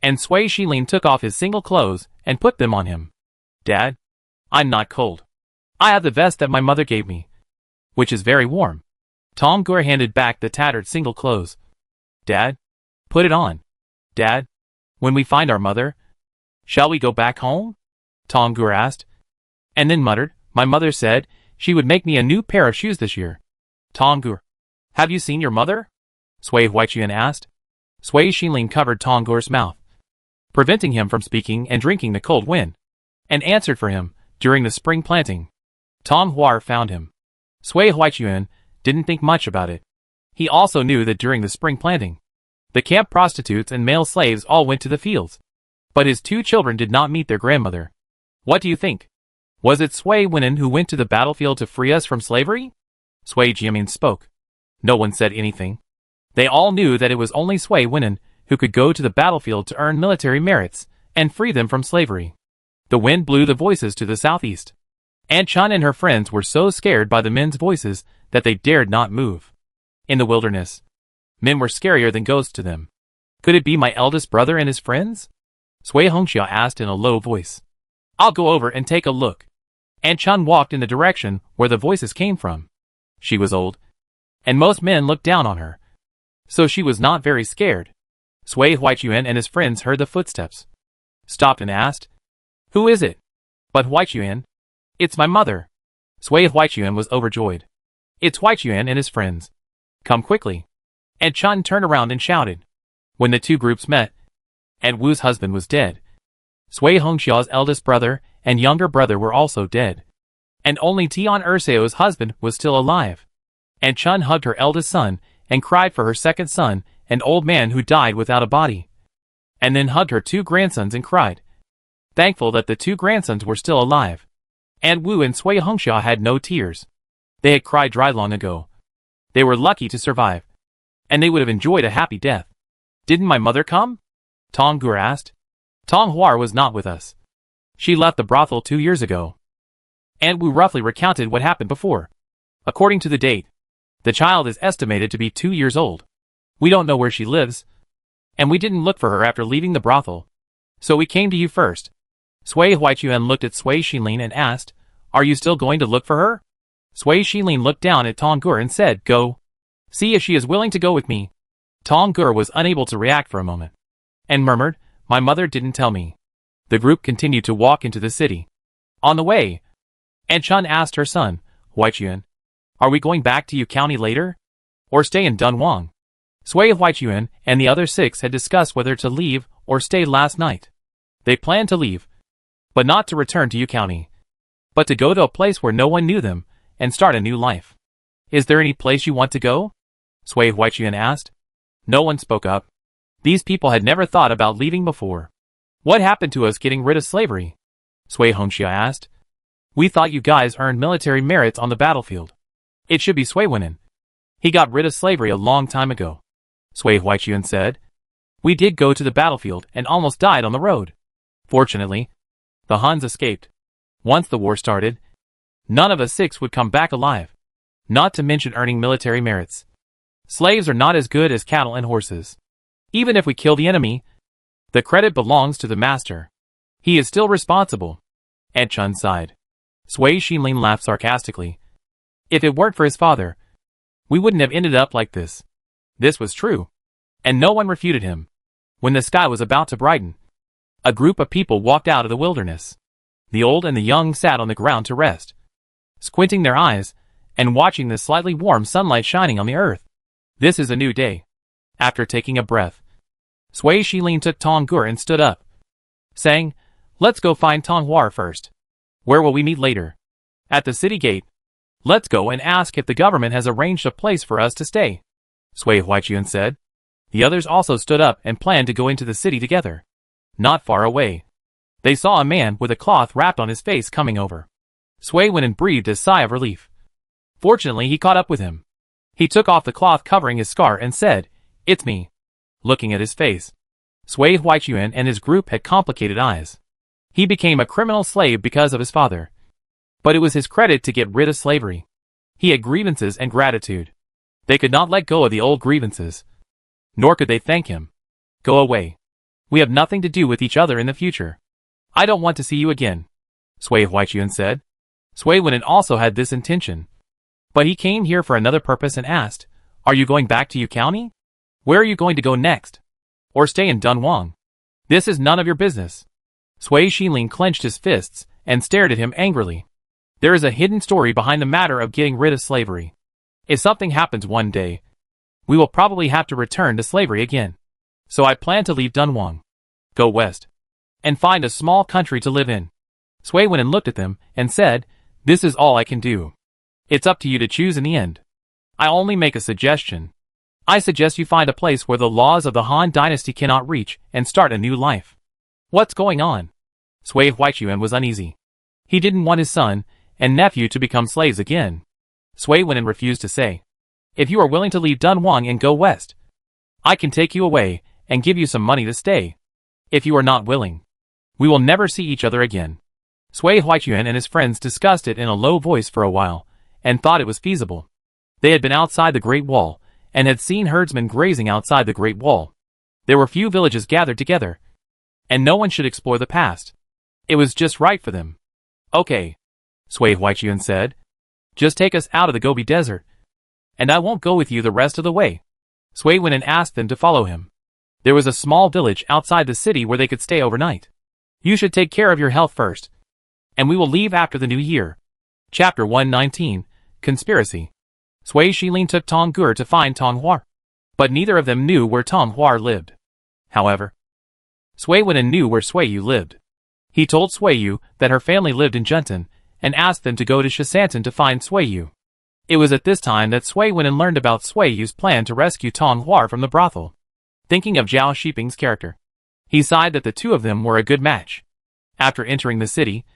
and Sui Shilin took off his single clothes and put them on him. Dad, I'm not cold. I have the vest that my mother gave me, which is very warm. Tom Gur handed back the tattered single clothes. Dad, put it on. Dad, when we find our mother, shall we go back home? Tom Gur asked, and then muttered, My mother said she would make me a new pair of shoes this year. Tom Gur, have you seen your mother? Sui Huichuan asked. Sui Shilin covered Tom Gur's mouth, preventing him from speaking and drinking the cold wind, and answered for him during the spring planting. Tom Huar found him. Sui Huichuan didn't think much about it. He also knew that during the spring planting, The camp prostitutes and male slaves all went to the fields. But his 2 children did not meet their grandmother. What do you think? Was it Sui Wenin who went to the battlefield to free us from slavery? Sui Jiamin spoke. No one said anything. They all knew that it was only Sui Wenin who could go to the battlefield to earn military merits and free them from slavery. The wind blew the voices to the southeast. Aunt Chun and her friends were so scared by the men's voices that they dared not move. In the wilderness, men were scarier than ghosts to them. Could it be my eldest brother and his friends? Sui Hongxia asked in a low voice. I'll go over and take a look. Aunt Chun walked in the direction where the voices came from. She was old, and most men looked down on her. So she was not very scared. Sui Huaichuan and his friends heard the footsteps, stopped and asked, Who is it? But Huaichuan, it's my mother. Sui Huaichuan was overjoyed. It's Huaichuan and his friends. Come quickly. And Chun turned around and shouted. When the 2 groups met, and Wu's husband was dead. Sui Hongxia's eldest brother and younger brother were also dead. And only Tian Erseo's husband was still alive. And Chun hugged her eldest son and cried for her second son, an old man who died without a body. And then hugged her 2 grandsons and cried, thankful that the 2 grandsons were still alive. And Wu and Sui Hongxia had no tears. They had cried dry long ago. They were lucky to survive. And they would have enjoyed a happy death. Didn't my mother come? Tong Gur asked. Tong Huar was not with us. She left the brothel 2 years ago. And Wu roughly recounted what happened before. According to the date, the child is estimated to be 2 years old. We don't know where she lives. And we didn't look for her after leaving the brothel. So we came to you first. Sui Huaichuan looked at Sui Xilin and asked, Are you still going to look for her? Sui Xilin looked down at Tong Gur and said, Go. See if she is willing to go with me. Tong Gur was unable to react for a moment. And murmured, My mother didn't tell me. The group continued to walk into the city. On the way, Aunt Chun asked her son, Huaichuan, Are we going back to Yu County later? Or stay in Dunhuang? Sui Huaichuan and the other 6 had discussed whether to leave or stay last night. They planned to leave, but not to return to Yu County, but to go to a place where no one knew them and start a new life. Is there any place you want to go? Sui Huaichuan asked. No one spoke up. These people had never thought about leaving before. What happened to us getting rid of slavery? Sui Hongxia asked. We thought you guys earned military merits on the battlefield. It should be Sui Wenin. He got rid of slavery a long time ago. Sui Huaichuan said. We did go to the battlefield and almost died on the road. Fortunately, the Huns escaped. Once the war started, none of us 6 would come back alive. Not to mention earning military merits. Slaves are not as good as cattle and horses. Even if we kill the enemy, the credit belongs to the master. He is still responsible. Aunt Chun sighed. Sui Xilin laughed sarcastically. If it weren't for his father, we wouldn't have ended up like this. This was true. And no one refuted him. When the sky was about to brighten, a group of people walked out of the wilderness. The old and the young sat on the ground to rest, squinting their eyes and watching the slightly warm sunlight shining on the earth. This is a new day. After taking a breath, Sui Xilin took Tong Gur and stood up, saying, Let's go find Tong Huar first. Where will we meet later? At the city gate. Let's go and ask if the government has arranged a place for us to stay. Sui Huaichuan said. The others also stood up and planned to go into the city together. Not far away, they saw a man with a cloth wrapped on his face coming over. Sui Wenin breathed a sigh of relief. Fortunately, he caught up with him. He took off the cloth covering his scar and said, It's me. Looking at his face, Sui Huaichuan and his group had complicated eyes. He became a criminal slave because of his father. But it was his credit to get rid of slavery. He had grievances and gratitude. They could not let go of the old grievances. Nor could they thank him. Go away. We have nothing to do with each other in the future. I don't want to see you again, Sui Huaichuan said. Sui Wenin also had this intention. But he came here for another purpose and asked, Are you going back to Yu County? Where are you going to go next? Or stay in Dunhuang? This is none of your business. Sui Xilin clenched his fists and stared at him angrily. There is a hidden story behind the matter of getting rid of slavery. If something happens one day, we will probably have to return to slavery again. So I plan to leave Dunhuang, go west, and find a small country to live in. Sui Wenin looked at them and said, This is all I can do. It's up to you to choose in the end. I only make a suggestion. I suggest you find a place where the laws of the Han dynasty cannot reach and start a new life. What's going on? Sui Huaiyuan was uneasy. He didn't want his son and nephew to become slaves again. Sui Wen'an refused to say. If you are willing to leave Dunhuang and go west, I can take you away and give you some money to stay. If you are not willing, we will never see each other again. Sui Huaiyuan and his friends discussed it in a low voice for a while, and thought it was feasible. They had been outside the Great Wall, and had seen herdsmen grazing outside the Great Wall. There were few villages gathered together, and no one should explore the past. It was just right for them. Okay, Sui Huaiyuan said. Just take us out of the Gobi Desert, and I won't go with you the rest of the way. Sui Wen'an asked them to follow him. There was a small village outside the city where they could stay overnight. You should take care of your health first, and we will leave after the new year. Chapter 119, Conspiracy. Sui Shilin took Tong Gur to find Tong Huar, but neither of them knew where Tong Huar lived. However, Sui Wen'an knew where Sui Yu lived. He told Sui Yu that her family lived in Juntan, and asked them to go to Shisantan to find Sui Yu. It was at this time that Sui Wen'an learned about Sui Yu's plan to rescue Tong Huar from the brothel. Thinking of Zhao Shiping's character, he sighed that the two of them were a good match. After entering the city,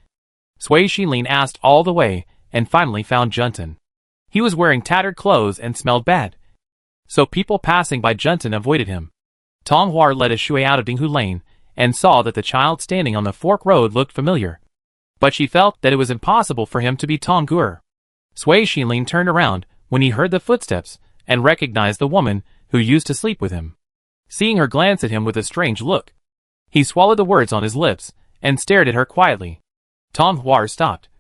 Sui Shilin asked all the way, and finally found Juntan. He was wearing tattered clothes and smelled bad, so people passing by Juntan avoided him. Tong Huar led a shui out of Dinghu Lane, and saw that the child standing on the fork road looked familiar. But she felt that it was impossible for him to be Tong Gur. Sui Shilin turned around when he heard the footsteps, and recognized the woman who used to sleep with him. Seeing her glance at him with a strange look, he swallowed the words on his lips, and stared at her quietly. Tong Huar stopped,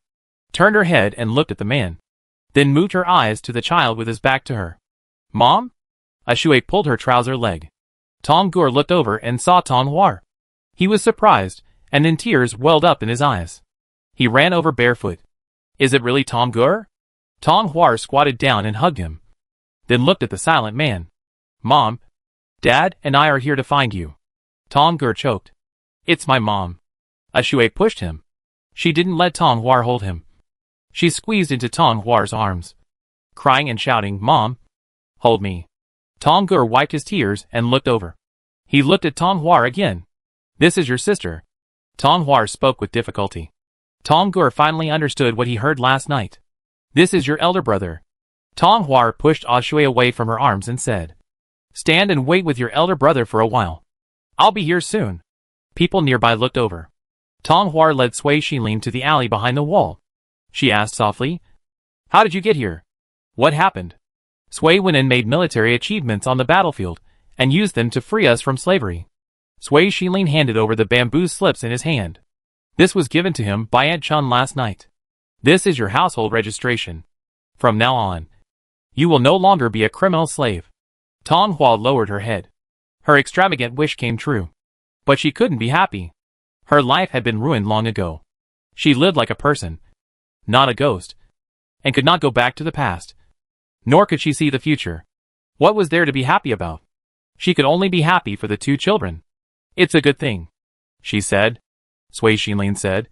turned her head and looked at the man, then moved her eyes to the child with his back to her. Mom? A shui pulled her trouser leg. Tong Gur looked over and saw Tong Huar. He was surprised, and then tears welled up in his eyes. He ran over barefoot. Is it really Tong Gur? Tong Huar squatted down and hugged him, then looked at the silent man. Mom, Dad and I are here to find you. Tong Gur choked. It's my mom. A shui pushed him. She didn't let Tong Huar hold him. She squeezed into Tong Huar's arms, crying and shouting, Mom, hold me. Tong Gur wiped his tears and looked over. He looked at Tong Huar again. This is your sister. Tong Huar spoke with difficulty. Tong Gur finally understood what he heard last night. This is your elder brother. Tong Huar pushed Ah Shui away from her arms and said, Stand and wait with your elder brother for a while. I'll be here soon. People nearby looked over. Tong Huar led Sui Shilin to the alley behind the wall. She asked softly, How did you get here? What happened? Sui Wen'an made military achievements on the battlefield, and used them to free us from slavery. Sui Shilin handed over the bamboo slips in his hand. This was given to him by Aunt Chun last night. This is your household registration. From now on, you will no longer be a criminal slave. Tong Hua lowered her head. Her extravagant wish came true. But she couldn't be happy. Her life had been ruined long ago. She lived like a person, not a ghost, and could not go back to the past. Nor could she see the future. What was there to be happy about? She could only be happy for the two children. It's a good thing, she said. Sui Shilin said.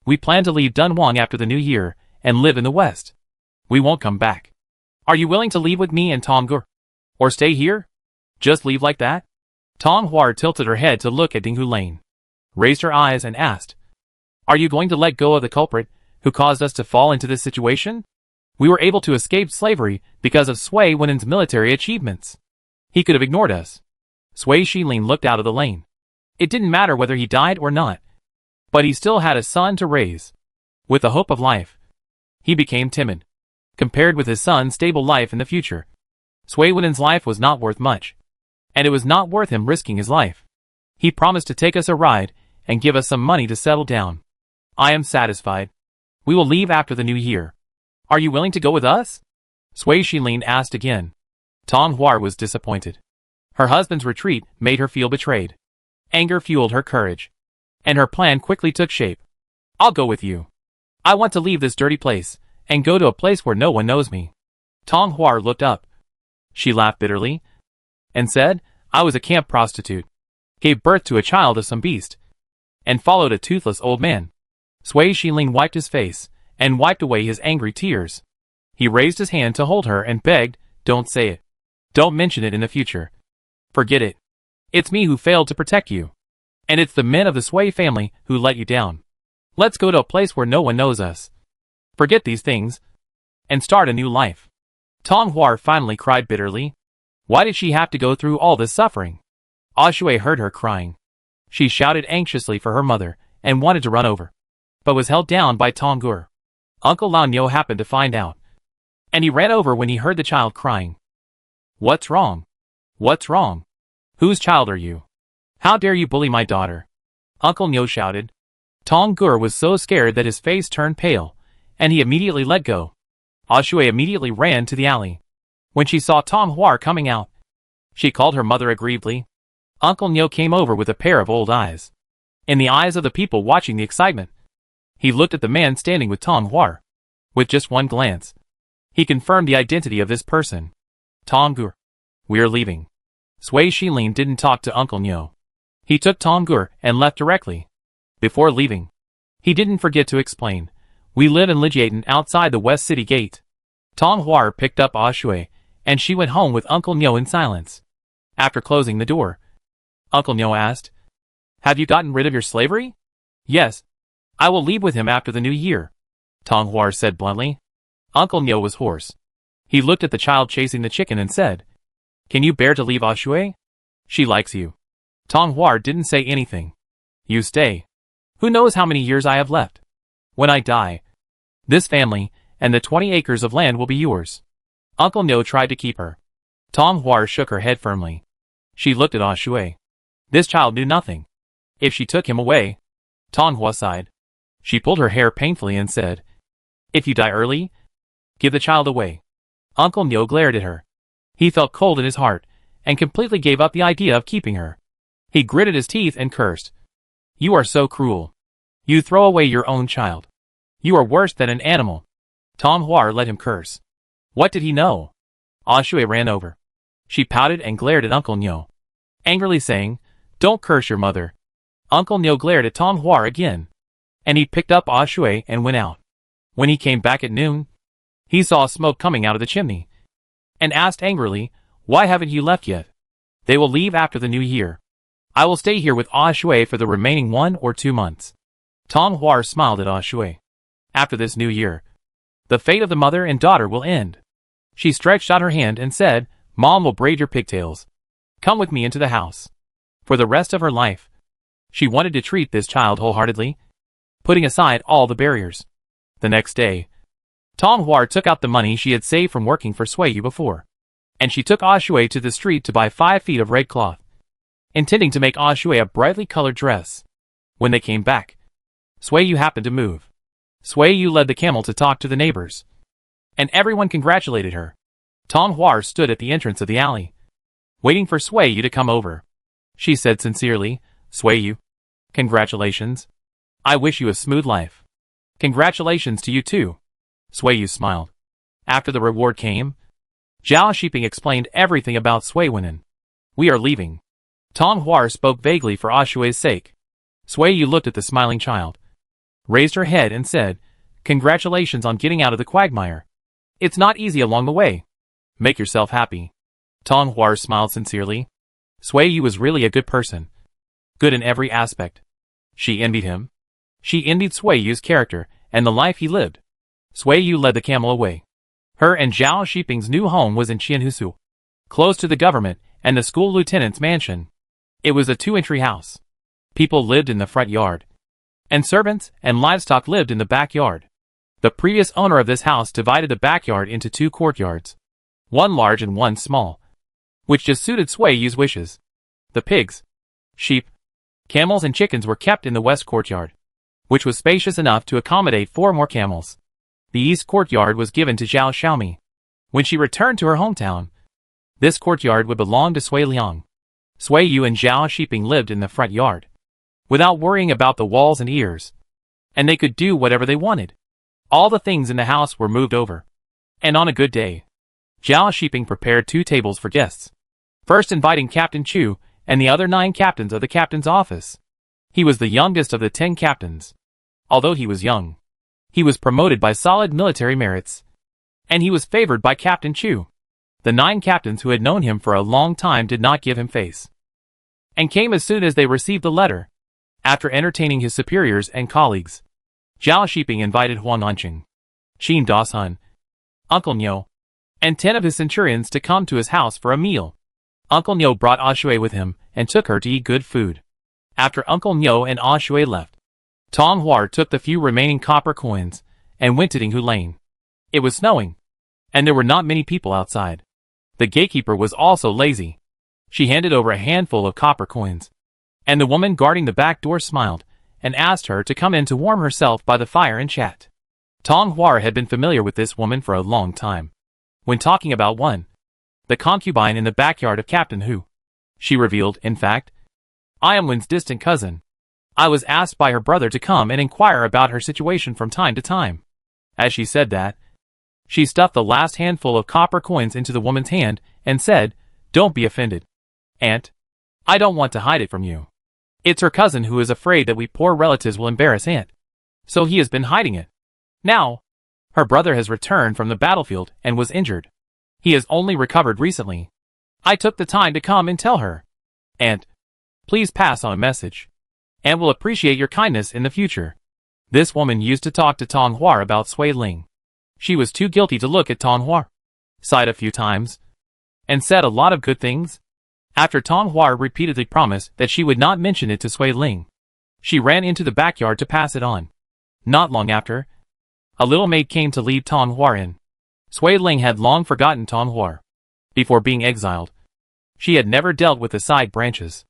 We plan to leave Dunhuang after the new year, and live in the west. We won't come back. Are you willing to leave with me and Tong Gur? Or stay here? Just leave like that? Tong Huar tilted her head to look at Dinghu Lane, raised her eyes and asked, Are you going to let go of the culprit who caused us to fall into this situation? We were able to escape slavery because of Sui Wen'an's military achievements. He could have ignored us. Sui Shilin looked out of the lane. It didn't matter whether he died or not, but he still had a son to raise. With the hope of life, he became timid. Compared with his son's stable life in the future, Sui Wen'an's life was not worth much, and it was not worth him risking his life. He promised to take us a ride and give us some money to settle down. I am satisfied. We will leave after the new year. Are you willing to go with us? Sui Shilin asked again. Tong Huar was disappointed. Her husband's retreat made her feel betrayed. Anger fueled her courage, and her plan quickly took shape. I'll go with you. I want to leave this dirty place and go to a place where no one knows me. Tong Huar looked up. She laughed bitterly and said, I was a camp prostitute, gave birth to a child of some beast, and followed a toothless old man. Sui Shilin wiped his face and wiped away his angry tears. He raised his hand to hold her and begged, Don't say it. Don't mention it in the future. Forget it. It's me who failed to protect you. And it's the men of the Sui family who let you down. Let's go to a place where no one knows us. Forget these things. And start a new life. Tong Hua finally cried bitterly. Why did she have to go through all this suffering? Shui heard her crying. She shouted anxiously for her mother, and wanted to run over, but was held down by Tong Gur. Uncle Lao Nyo happened to find out, and he ran over when he heard the child crying. What's wrong? What's wrong? Whose child are you? How dare you bully my daughter? Uncle Nyo shouted. Tong Gur was so scared that his face turned pale, and he immediately let go. Shui immediately ran to the alley. When she saw Tong Hua coming out, she called her mother aggrievedly. Uncle Nyo came over with a pair of old eyes. In the eyes of the people watching the excitement, he looked at the man standing with Tong Hua. With just one glance, he confirmed the identity of this person. Tong Gur. We're leaving. Sui Shilin didn't talk to Uncle Nyo. He took Tong Gur and left directly. Before leaving, he didn't forget to explain, we live in Lijiaten outside the West City Gate. Tong Hua picked up Shui, and she went home with Uncle Nyo in silence. After closing the door, Uncle Nyo asked, have you gotten rid of your slavery? Yes. I will leave with him after the new year, Tong Hua said bluntly. Uncle Nyo was hoarse. He looked at the child chasing the chicken and said, can you bear to leave Shui? She likes you. Tong Hua didn't say anything. You stay. Who knows how many years I have left? When I die, this family and the 20 acres of land will be yours. Uncle Nyo tried to keep her. Tong Hua shook her head firmly. She looked at Shui. This child knew nothing. If she took him away, Tong Hua sighed. She pulled her hair painfully and said, if you die early, give the child away. Uncle Nyo glared at her. He felt cold in his heart, and completely gave up the idea of keeping her. He gritted his teeth and cursed. You are so cruel. You throw away your own child. You are worse than an animal. Tong Hua let him curse. What did he know? Shui ran over. She pouted and glared at Uncle Nyo, angrily saying, don't curse your mother. Uncle Nyo glared at Tong Hua again, and he picked up Shui and went out. When he came back at noon, he saw smoke coming out of the chimney, and asked angrily, why haven't you left yet? They will leave after the new year. I will stay here with Shui for the remaining 1 or 2 months. Tong Hua smiled at Shui. After this new year, the fate of the mother and daughter will end. She stretched out her hand and said, Mom will braid your pigtails. Come with me into the house. For the rest of her life, she wanted to treat this child wholeheartedly, putting aside all the barriers. The next day, Tong Hua took out the money she had saved from working for Sui before, and she took Shui to the street to buy 5 feet of red cloth, intending to make Shui a brightly colored dress. When they came back, Sui happened to move. Sui led the camel to talk to the neighbors, and everyone congratulated her. Tong Hua stood at the entrance of the alley, waiting for Sui to come over. She said sincerely, Sui, congratulations. I wish you a smooth life. Congratulations to you too. Sui smiled. After the reward came, Zhao Shiping explained everything about Sui Wenin. We are leaving. Tong Hua spoke vaguely for Shui's sake. Sui looked at the smiling child, raised her head and said, congratulations on getting out of the quagmire. It's not easy along the way. Make yourself happy. Tong Hua smiled sincerely. Sui was really a good person. Good in every aspect. She envied him. She envied Sui's character and the life he lived. Sui led the camel away. Her and Zhao Shiping's new home was in Qianhusu, close to the government and the school lieutenant's mansion. It was a 2-entry house. People lived in the front yard, and servants and livestock lived in the backyard. The previous owner of this house divided the backyard into 2 courtyards, one large and one small, which just suited Sui's wishes. The pigs, sheep, camels and chickens were kept in the west courtyard, which was spacious enough to accommodate 4 more camels. The east courtyard was given to Zhao Xiaomi. When she returned to her hometown, this courtyard would belong to Sui Liang. Sui and Zhao Shiping lived in the front yard, without worrying about the walls and ears, and they could do whatever they wanted. All the things in the house were moved over. And on a good day, Zhao Shiping prepared 2 tables for guests, first inviting Captain Chu and the other 9 captains of the captain's office. He was the youngest of the 10 captains. Although he was young, he was promoted by solid military merits, and he was favored by Captain Chu. The 9 captains who had known him for a long time did not give him face, and came as soon as they received the letter. After entertaining his superiors and colleagues, Zhao Shiping invited Huang Anqing, Qin Dasun, Uncle Niu, and 10 of his centurions to come to his house for a meal. Uncle Niu brought Ah Shui with him and took her to eat good food. After Uncle Niu and Ah Shui left, Tong Hua took the few remaining copper coins and went to Dinghu Lane. It was snowing, and there were not many people outside. The gatekeeper was also lazy. She handed over a handful of copper coins, and the woman guarding the back door smiled and asked her to come in to warm herself by the fire and chat. Tong Hua had been familiar with this woman for a long time. When talking about the concubine in the backyard of Captain Hu, she revealed, in fact, I am Wen's distant cousin. I was asked by her brother to come and inquire about her situation from time to time. As she said that, she stuffed the last handful of copper coins into the woman's hand and said, Don't be offended, Aunt. I don't want to hide it from you. It's her cousin who is afraid that we poor relatives will embarrass Aunt. So he has been hiding it. Now, her brother has returned from the battlefield and was injured. He has only recovered recently. I took the time to come and tell her. Aunt, please pass on a message, and will appreciate your kindness in the future. This woman used to talk to Tong Hua about Sui Ling. She was too guilty to look at Tong Hua, sighed a few times, and said a lot of good things. After Tong Hua repeatedly promised that she would not mention it to Sui Ling, she ran into the backyard to pass it on. Not long after, a little maid came to lead Tong Hua in. Sui Ling had long forgotten Tong Hua. Before being exiled, she had never dealt with the side branches.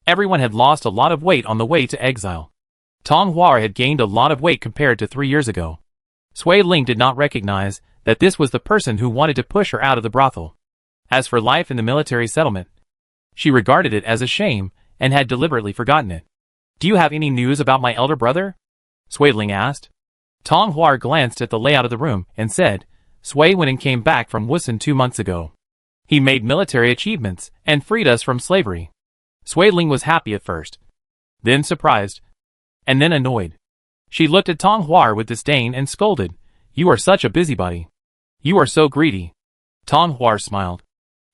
Everyone had lost a lot of weight on the way to exile. Tong Hua had gained a lot of weight compared to 3 years ago. Sui Ling did not recognize that this was the person who wanted to push her out of the brothel. As for life in the military settlement, she regarded it as a shame and had deliberately forgotten it. Do you have any news about my elder brother? Sui Ling asked. Tong Hua glanced at the layout of the room and said, Sui Wen came back from Wusun 2 months ago. He made military achievements and freed us from slavery. Sui Ling was happy at first, then surprised, and then annoyed. She looked at Tong Hua with disdain and scolded, You are such a busybody. You are so greedy. Tong Hua smiled.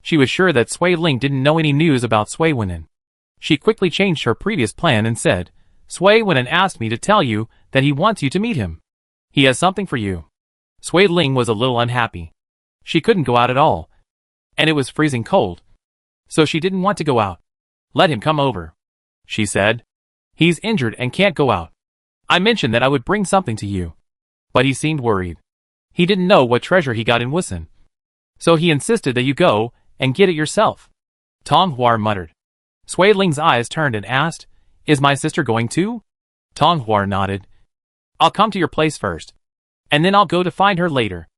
She was sure that Sui Ling didn't know any news about Sui Wen. She quickly changed her previous plan and said, Sui Wen asked me to tell you that he wants you to meet him. He has something for you. Sui Ling was a little unhappy. She couldn't go out at all, and it was freezing cold, so she didn't want to go out. Let him come over, she said. He's injured and can't go out. I mentioned that I would bring something to you, but he seemed worried. He didn't know what treasure he got in Wusun, so he insisted that you go and get it yourself. Tong Hua muttered. Sui Ling's eyes turned and asked, Is my sister going too? Tong Hua nodded. I'll come to your place first, and then I'll go to find her later.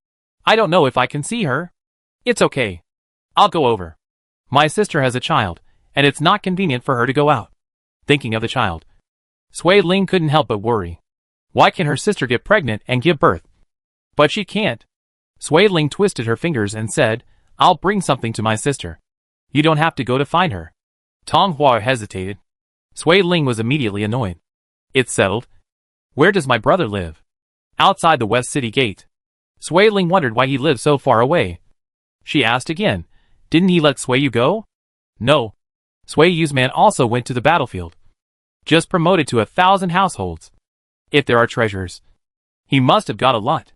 I don't know if I can see her. It's okay. I'll go over. My sister has a child, and it's not convenient for her to go out. Thinking of the child, Sui Ling couldn't help but worry. Why can her sister get pregnant and give birth? But she can't. Sui Ling twisted her fingers and said, I'll bring something to my sister. You don't have to go to find her. Tong Hua hesitated. Sui Ling was immediately annoyed. It's settled. Where does my brother live? Outside the West City Gate. Sui Ling wondered why he lived so far away. She asked again, Didn't he let Sui Yu go? No. Sui Yu's man also went to the battlefield. Just promoted to 1,000 households. If there are treasures, he must have got a lot.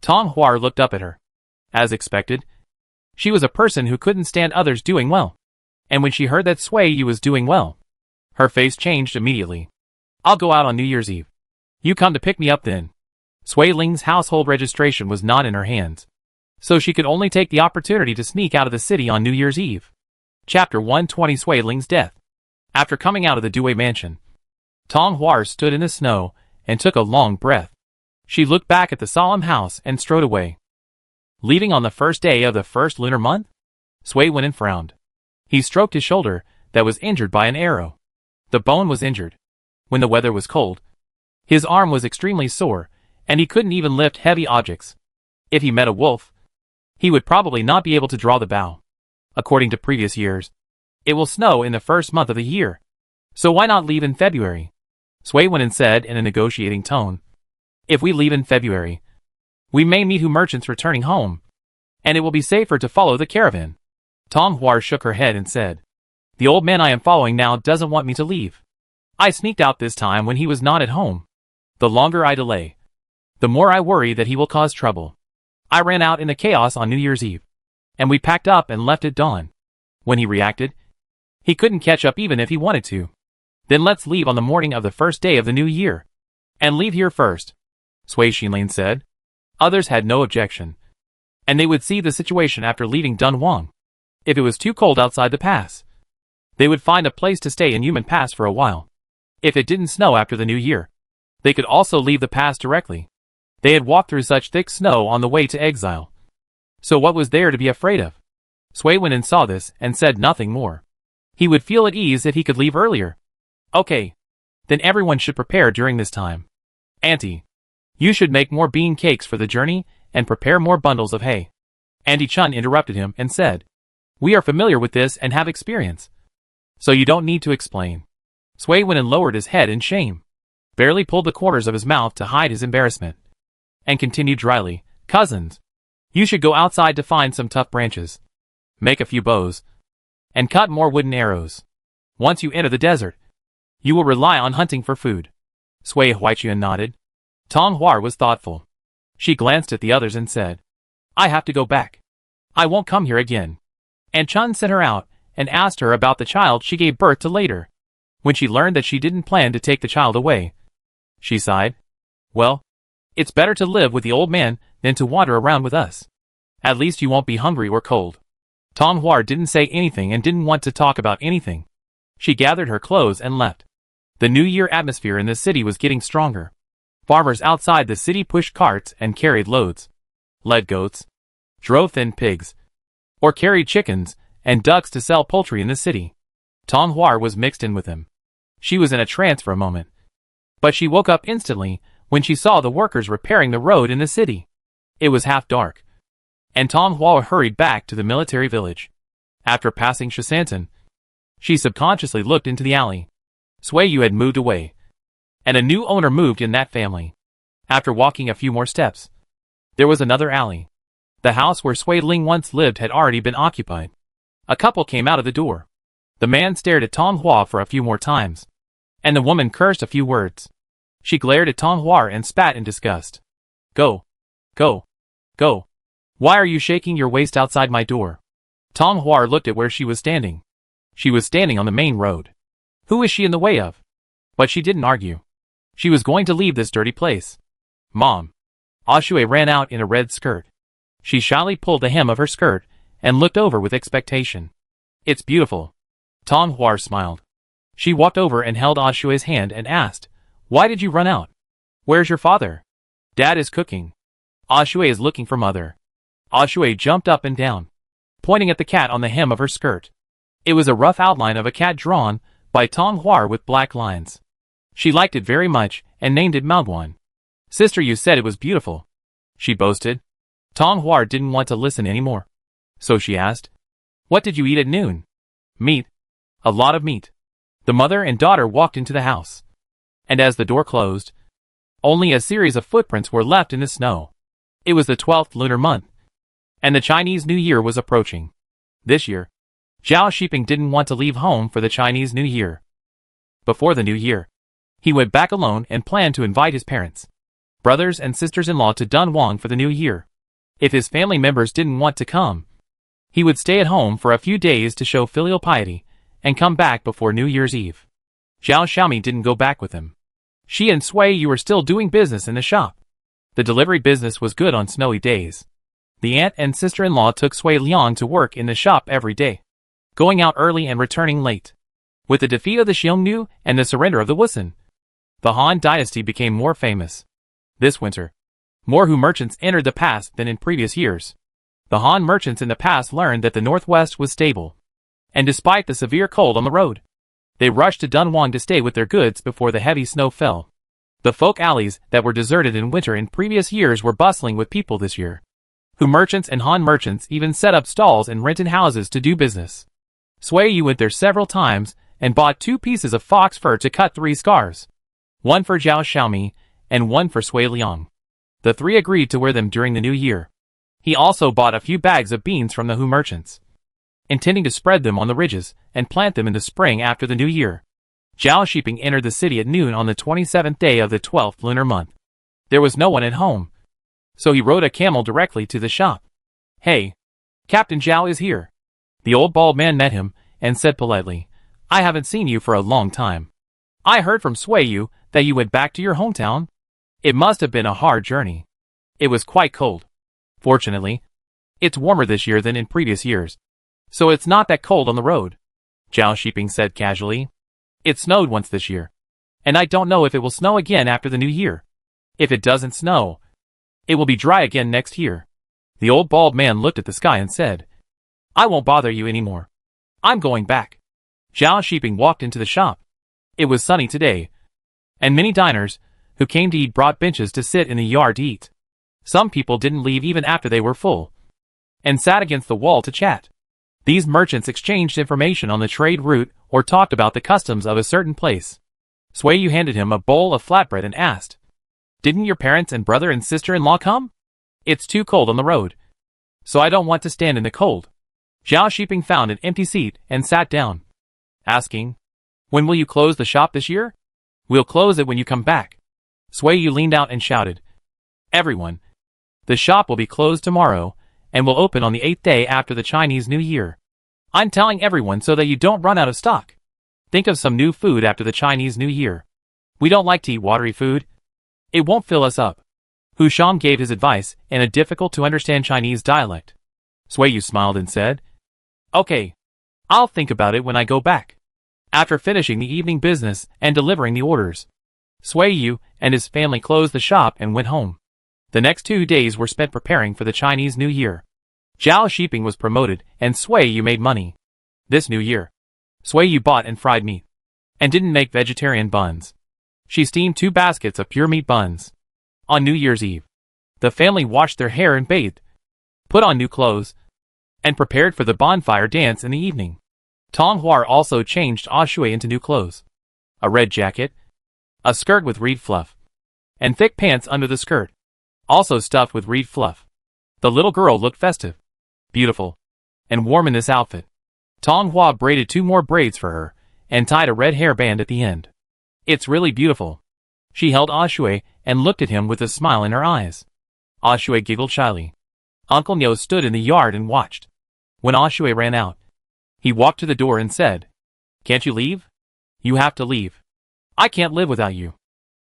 Tong Hua looked up at her. As expected, she was a person who couldn't stand others doing well. And when she heard that Sui Yu was doing well, her face changed immediately. I'll go out on New Year's Eve. You come to pick me up then. Sui Ling's household registration was not in her hands, so she could only take the opportunity to sneak out of the city on New Year's Eve. Chapter 120 Sui Ling's Death. After coming out of the Dui mansion, Tong Hua stood in the snow and took a long breath. She looked back at the solemn house and strode away. Leaving on the first day of the first lunar month? Sui Wen frowned. He stroked his shoulder that was injured by an arrow. The bone was injured. When the weather was cold, his arm was extremely sore, and he couldn't even lift heavy objects. If he met a wolf, he would probably not be able to draw the bow. According to previous years, it will snow in the first month of the year, so why not leave in February? Sui Wen said in a negotiating tone. If we leave in February, we may meet Hu merchants returning home, and it will be safer to follow the caravan. Dunhuang shook her head and said, "The old man I am following now doesn't want me to leave. I sneaked out this time when he was not at home. The longer I delay, the more I worry that he will cause trouble. I ran out in the chaos on New Year's Eve, and we packed up and left at dawn. When he reacted, he couldn't catch up even if he wanted to. Then let's leave on the morning of the first day of the new year. And leave here first," Sui Xinlin said. Others had no objection, and they would see the situation after leaving Dunhuang. If it was too cold outside the pass, they would find a place to stay in Human Pass for a while. If it didn't snow after the new year, they could also leave the pass directly. They had walked through such thick snow on the way to Exile. So what was there to be afraid of? Sui went and saw this and said nothing more. He would feel at ease if he could leave earlier. "Okay. Then everyone should prepare during this time. Auntie, you should make more bean cakes for the journey and prepare more bundles of hay." Auntie Chun interrupted him and said, "We are familiar with this and have experience, so you don't need to explain." Sui went and lowered his head in shame, barely pulled the corners of his mouth to hide his embarrassment, and continued dryly, "Cousins, you should go outside to find some tough branches, make a few bows, and cut more wooden arrows. Once you enter the desert, you will rely on hunting for food." Sui Huaichuan nodded. Dunhuang was thoughtful. She glanced at the others and said, "I have to go back. I won't come here again." And Chun sent her out and asked her about the child she gave birth to later. When she learned that she didn't plan to take the child away, she sighed. "Well, it's better to live with the old man than to wander around with us. At least you won't be hungry or cold." Dunhuang didn't say anything and didn't want to talk about anything. She gathered her clothes and left. The New Year atmosphere in the city was getting stronger. Farmers outside the city pushed carts and carried loads, led goats, drove thin pigs, or carried chickens and ducks to sell poultry in the city. Dunhuang was mixed in with them. She was in a trance for a moment, but she woke up instantly when she saw the workers repairing the road in the city. It was half dark, and Dunhuang hurried back to the military village. After passing Shisantan, she subconsciously looked into the alley. Sui Yu had moved away, and a new owner moved in that family. After walking a few more steps, there was another alley. The house where Sui Ling once lived had already been occupied. A couple came out of the door. The man stared at Dunhuang for a few more times, and the woman cursed a few words. She glared at Dunhuang and spat in disgust. "Go! Go! Go! Why are you shaking your waist outside my door?" Dunhuang looked at where she was standing. She was standing on the main road. Who is she in the way of? But she didn't argue. She was going to leave this dirty place. "Mom." Ashui ran out in a red skirt. She shyly pulled the hem of her skirt and looked over with expectation. "It's beautiful." Dunhuang smiled. She walked over and held Ashui's hand and asked, "Why did you run out? Where's your father?" "Dad is cooking. Ashui is looking for mother." Ashui jumped up and down, pointing at the cat on the hem of her skirt. It was a rough outline of a cat drawn by Dunhuang with black lines. She liked it very much and named it Maoguan. "Sister, you said it was beautiful," she boasted. Dunhuang didn't want to listen anymore, so she asked, "What did you eat at noon?" "Meat. A lot of meat." The mother and daughter walked into the house, and as the door closed, only a series of footprints were left in the snow. It was the 12th lunar month, and the Chinese New Year was approaching. This year, Zhao Shiping didn't want to leave home for the Chinese New Year. Before the New Year, he went back alone and planned to invite his parents, brothers and sisters-in-law to Dunhuang for the New Year. If his family members didn't want to come, he would stay at home for a few days to show filial piety and come back before New Year's Eve. Zhao Xiaomi didn't go back with him. She and Sui Yu were still doing business in the shop. The delivery business was good on snowy days. The aunt and sister-in-law took Sui Liang to work in the shop every day, going out early and returning late. With the defeat of the Xiongnu and the surrender of the Wusun, the Han dynasty became more famous. This winter, more Hu merchants entered the pass than in previous years. The Han merchants in the pass learned that the northwest was stable, and despite the severe cold on the road, they rushed to Dunhuang to stay with their goods before the heavy snow fell. The folk alleys that were deserted in winter in previous years were bustling with people this year. Hu merchants and Han merchants even set up stalls and rented houses to do business. Sui Yu went there several times and bought 2 pieces of fox fur to cut 3 scars, one for Zhao Xiaomi and one for Sui Liang. The 3 agreed to wear them during the New Year. He also bought a few bags of beans from the Hu merchants, intending to spread them on the ridges and plant them in the spring after the new year. Zhao Shiping entered the city at noon on the 27th day of the 12th lunar month. There was no one at home, so he rode a camel directly to the shop. "Hey, Captain Zhao is here." The old bald man met him and said politely, "I haven't seen you for a long time. I heard from Sui Yu that you went back to your hometown. It must have been a hard journey. It was quite cold. Fortunately, it's warmer this year than in previous years, so it's not that cold on the road," Zhao Shiping said casually. "It snowed once this year, and I don't know if it will snow again after the new year. If it doesn't snow, it will be dry again next year." The old bald man looked at the sky and said, "I won't bother you anymore. I'm going back." Zhao Shiping walked into the shop. It was sunny today, and many diners who came to eat brought benches to sit in the yard to eat. Some people didn't leave even after they were full, and sat against the wall to chat. These merchants exchanged information on the trade route or talked about the customs of a certain place. Sui Yu handed him a bowl of flatbread and asked, "Didn't your parents and brother and sister-in-law come? It's too cold on the road, so I don't want to stand in the cold." Zhao Shiping found an empty seat and sat down, asking, "When will you close the shop this year?" "We'll close it when you come back." Sui Yu leaned out and shouted, "Everyone, the shop will be closed tomorrow and will open on the 8th day after the Chinese New Year. I'm telling everyone so that you don't run out of stock. Think of some new food after the Chinese New Year. We don't like to eat watery food. It won't fill us up." Hu Shang gave his advice in a difficult-to-understand Chinese dialect. Sui Yu smiled and said, "Okay, I'll think about it when I go back." After finishing the evening business and delivering the orders, Sui Yu and his family closed the shop and went home. The next 2 days were spent preparing for the Chinese New Year. Zhao Shiping was promoted and Sui Yu made money. This new year, Sui Yu bought and fried meat, and didn't make vegetarian buns. She steamed 2 baskets of pure meat buns. On New Year's Eve, the family washed their hair and bathed, put on new clothes, and prepared for the bonfire dance in the evening. Tong Hua also changed Ah Shui into new clothes: a red jacket, a skirt with reed fluff, and thick pants under the skirt, also stuffed with reed fluff. The little girl looked festive, beautiful, and warm in this outfit. Tong Hua braided 2 more braids for her, and tied a red hairband at the end. "It's really beautiful." She held Ah Shui and looked at him with a smile in her eyes. Ah Shui giggled shyly. Uncle Nyo stood in the yard and watched. When Ah Shui ran out, he walked to the door and said, "Can't you leave? You have to leave. I can't live without you,"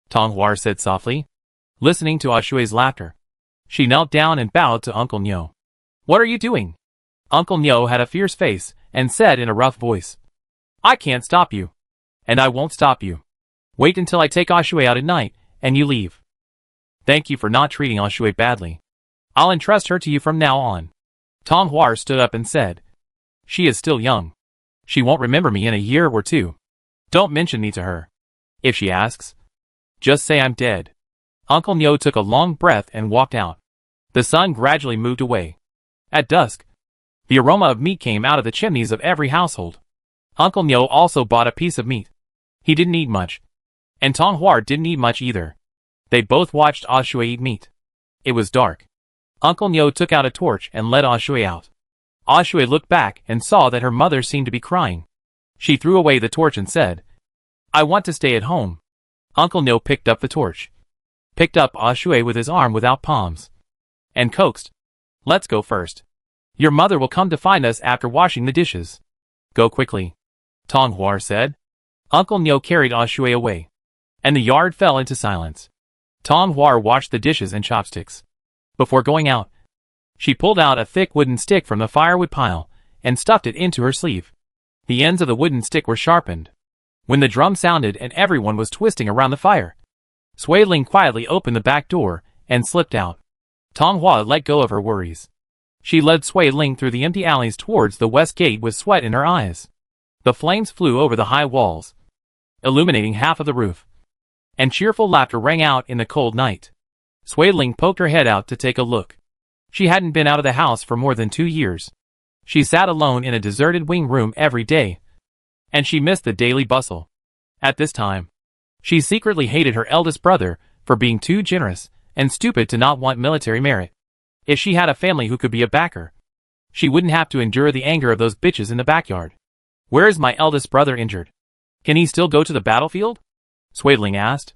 Tong Hua said softly. Listening to Ah Shui's laughter, she knelt down and bowed to Uncle Nyo. "What are you doing?" Uncle Nyo had a fierce face and said in a rough voice, "I can't stop you. And I won't stop you. Wait until I take Ah Shui out at night, and you leave. Thank you for not treating Ah Shui badly. I'll entrust her to you from now on." Tong Hua stood up and said, "She is still young. She won't remember me in a year or 2. Don't mention me to her. If she asks, just say I'm dead." Uncle Nyo took a long breath and walked out. The sun gradually moved away. At dusk, the aroma of meat came out of the chimneys of every household. Uncle Nyo also bought a piece of meat. He didn't eat much, and Tong Hua didn't eat much either. They both watched Ah Shui eat meat. It was dark. Uncle Nyo took out a torch and led Ah Shui out. Ah Shui looked back and saw that her mother seemed to be crying. She threw away the torch and said, "I want to stay at home." Uncle Nyo picked up the torch, picked up Ah Shui with his arm without palms, and coaxed, "Let's go first. Your mother will come to find us after washing the dishes. Go quickly," Tong Hua said. Uncle Nyo carried Ah Shui away, and the yard fell into silence. Tong Hua washed the dishes and chopsticks. Before going out, she pulled out a thick wooden stick from the firewood pile and stuffed it into her sleeve. The ends of the wooden stick were sharpened. When the drum sounded and everyone was twisting around the fire, Sui Ling quietly opened the back door and slipped out. Tong Hua let go of her worries. She led Sui Ling through the empty alleys towards the west gate with sweat in her eyes. The flames flew over the high walls, illuminating half of the roof, and cheerful laughter rang out in the cold night. Sui Ling poked her head out to take a look. She hadn't been out of the house for more than 2 years. She sat alone in a deserted wing room every day, and she missed the daily bustle. At this time, she secretly hated her eldest brother for being too generous and stupid to not want military merit. If she had a family who could be a backer, she wouldn't have to endure the anger of those bitches in the backyard. Where is my eldest brother injured? Can he still go to the battlefield? Swadeling asked.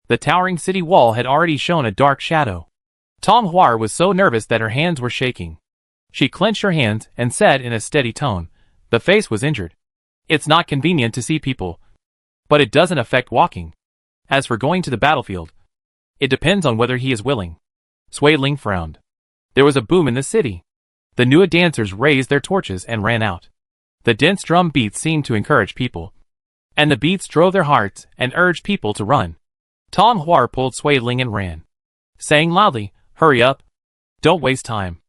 The towering city wall had already shown a dark shadow. Dunhuang was so nervous that her hands were shaking. She clenched her hands and said in a steady tone, the face was injured. It's not convenient to see people, but it doesn't affect walking. As for going to the battlefield, it depends on whether he is willing. Swadeling frowned. There was a boom in the city. The new dancers raised their torches and ran out. The dense drum beats seemed to encourage people, and the beats drove their hearts and urged people to run. Dunhuang pulled Swadeling and ran, saying loudly, hurry up. Don't waste time.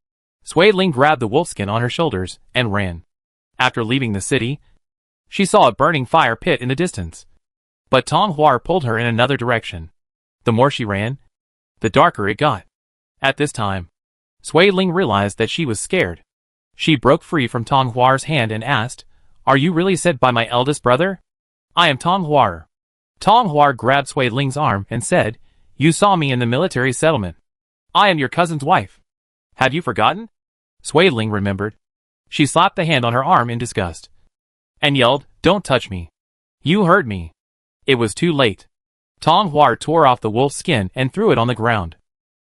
Swadeling grabbed the wolfskin on her shoulders and ran. After leaving the city, she saw a burning fire pit in the distance. But Dunhuang pulled her in another direction. The more she ran, the darker it got. At this time, Swadeling realized that she was scared. She broke free from Dunhuang's hand and asked, are you really sent by my eldest brother? I am Dunhuang. Dunhuang grabbed Swadeling's arm and said, you saw me in the military settlement. I am your cousin's wife. Have you forgotten? Swadeling remembered. She slapped the hand on her arm in disgust and yelled, don't touch me. You hurt me. It was too late. Dunhuang tore off the wolf's skin and threw it on the ground.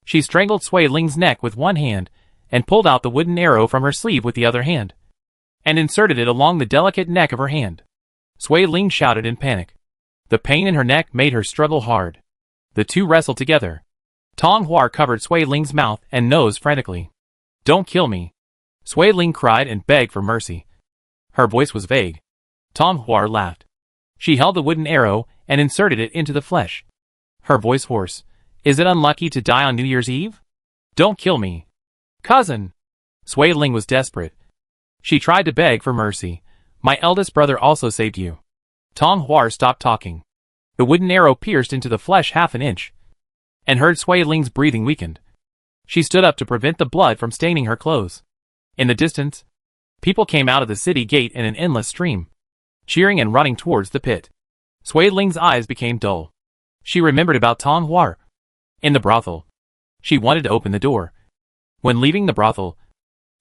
She strangled Swadeling's neck with one hand and pulled out the wooden arrow from her sleeve with the other hand and inserted it along the delicate neck of her hand. Swadeling shouted in panic. The pain in her neck made her struggle hard. The two wrestled together. Dunhuang covered Swadeling's mouth and nose frantically. Don't kill me. Swadeling cried and begged for mercy. Her voice was vague. Dunhuang laughed. She held the wooden arrow and inserted it into the flesh. Her voice hoarse. Is it unlucky to die on New Year's Eve? Don't kill me. Cousin. Swadeling was desperate. She tried to beg for mercy. My eldest brother also saved you. Dunhuang stopped talking. The wooden arrow pierced into the flesh half an inch, and heard Swadeling's breathing weakened. She stood up to prevent the blood from staining her clothes. In the distance, people came out of the city gate in an endless stream, cheering and running towards the pit. Swadeling's eyes became dull. She remembered about Dunhuang. In the brothel, she wanted to open the door. When leaving the brothel,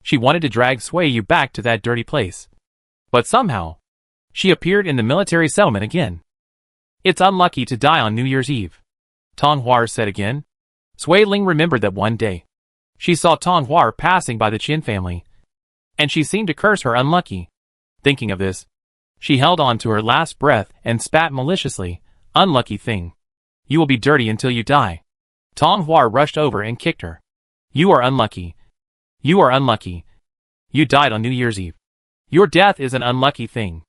she wanted to drag Swayu back to that dirty place. But somehow, she appeared in the military settlement again. It's unlucky to die on New Year's Eve, Dunhuang said again. Swadeling remembered that one day, she saw Dunhuang passing by the Qin family, and she seemed to curse her unlucky. Thinking of this, she held on to her last breath and spat maliciously, unlucky thing. You will be dirty until you die. Dunhuang rushed over and kicked her. You are unlucky. You are unlucky. You died on New Year's Eve. Your death is an unlucky thing.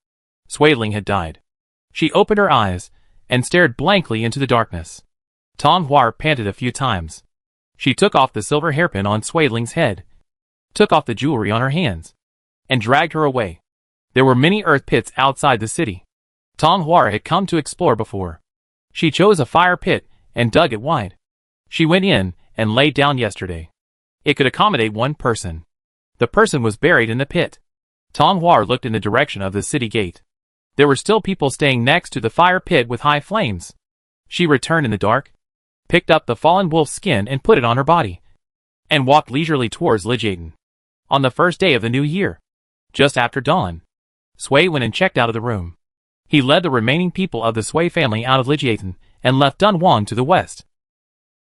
Swadeling had died. She opened her eyes and stared blankly into the darkness. Dunhuang panted a few times. She took off the silver hairpin on Swadeling's head, took off the jewelry on her hands, and dragged her away. There were many earth pits outside the city. Dunhuang had come to explore before. She chose a fire pit and dug it wide. She went in and lay down yesterday. It could accommodate one person. The person was buried in the pit. Dunhuang looked in the direction of the city gate. There were still people staying next to the fire pit with high flames. She returned in the dark, picked up the fallen wolf's skin and put it on her body, and walked leisurely towards Lijiaten. On the first day of the new year, just after dawn, Sui went and checked out of the room. He led the remaining people of the Sui family out of Lijiaten and left Dunhuang to the west.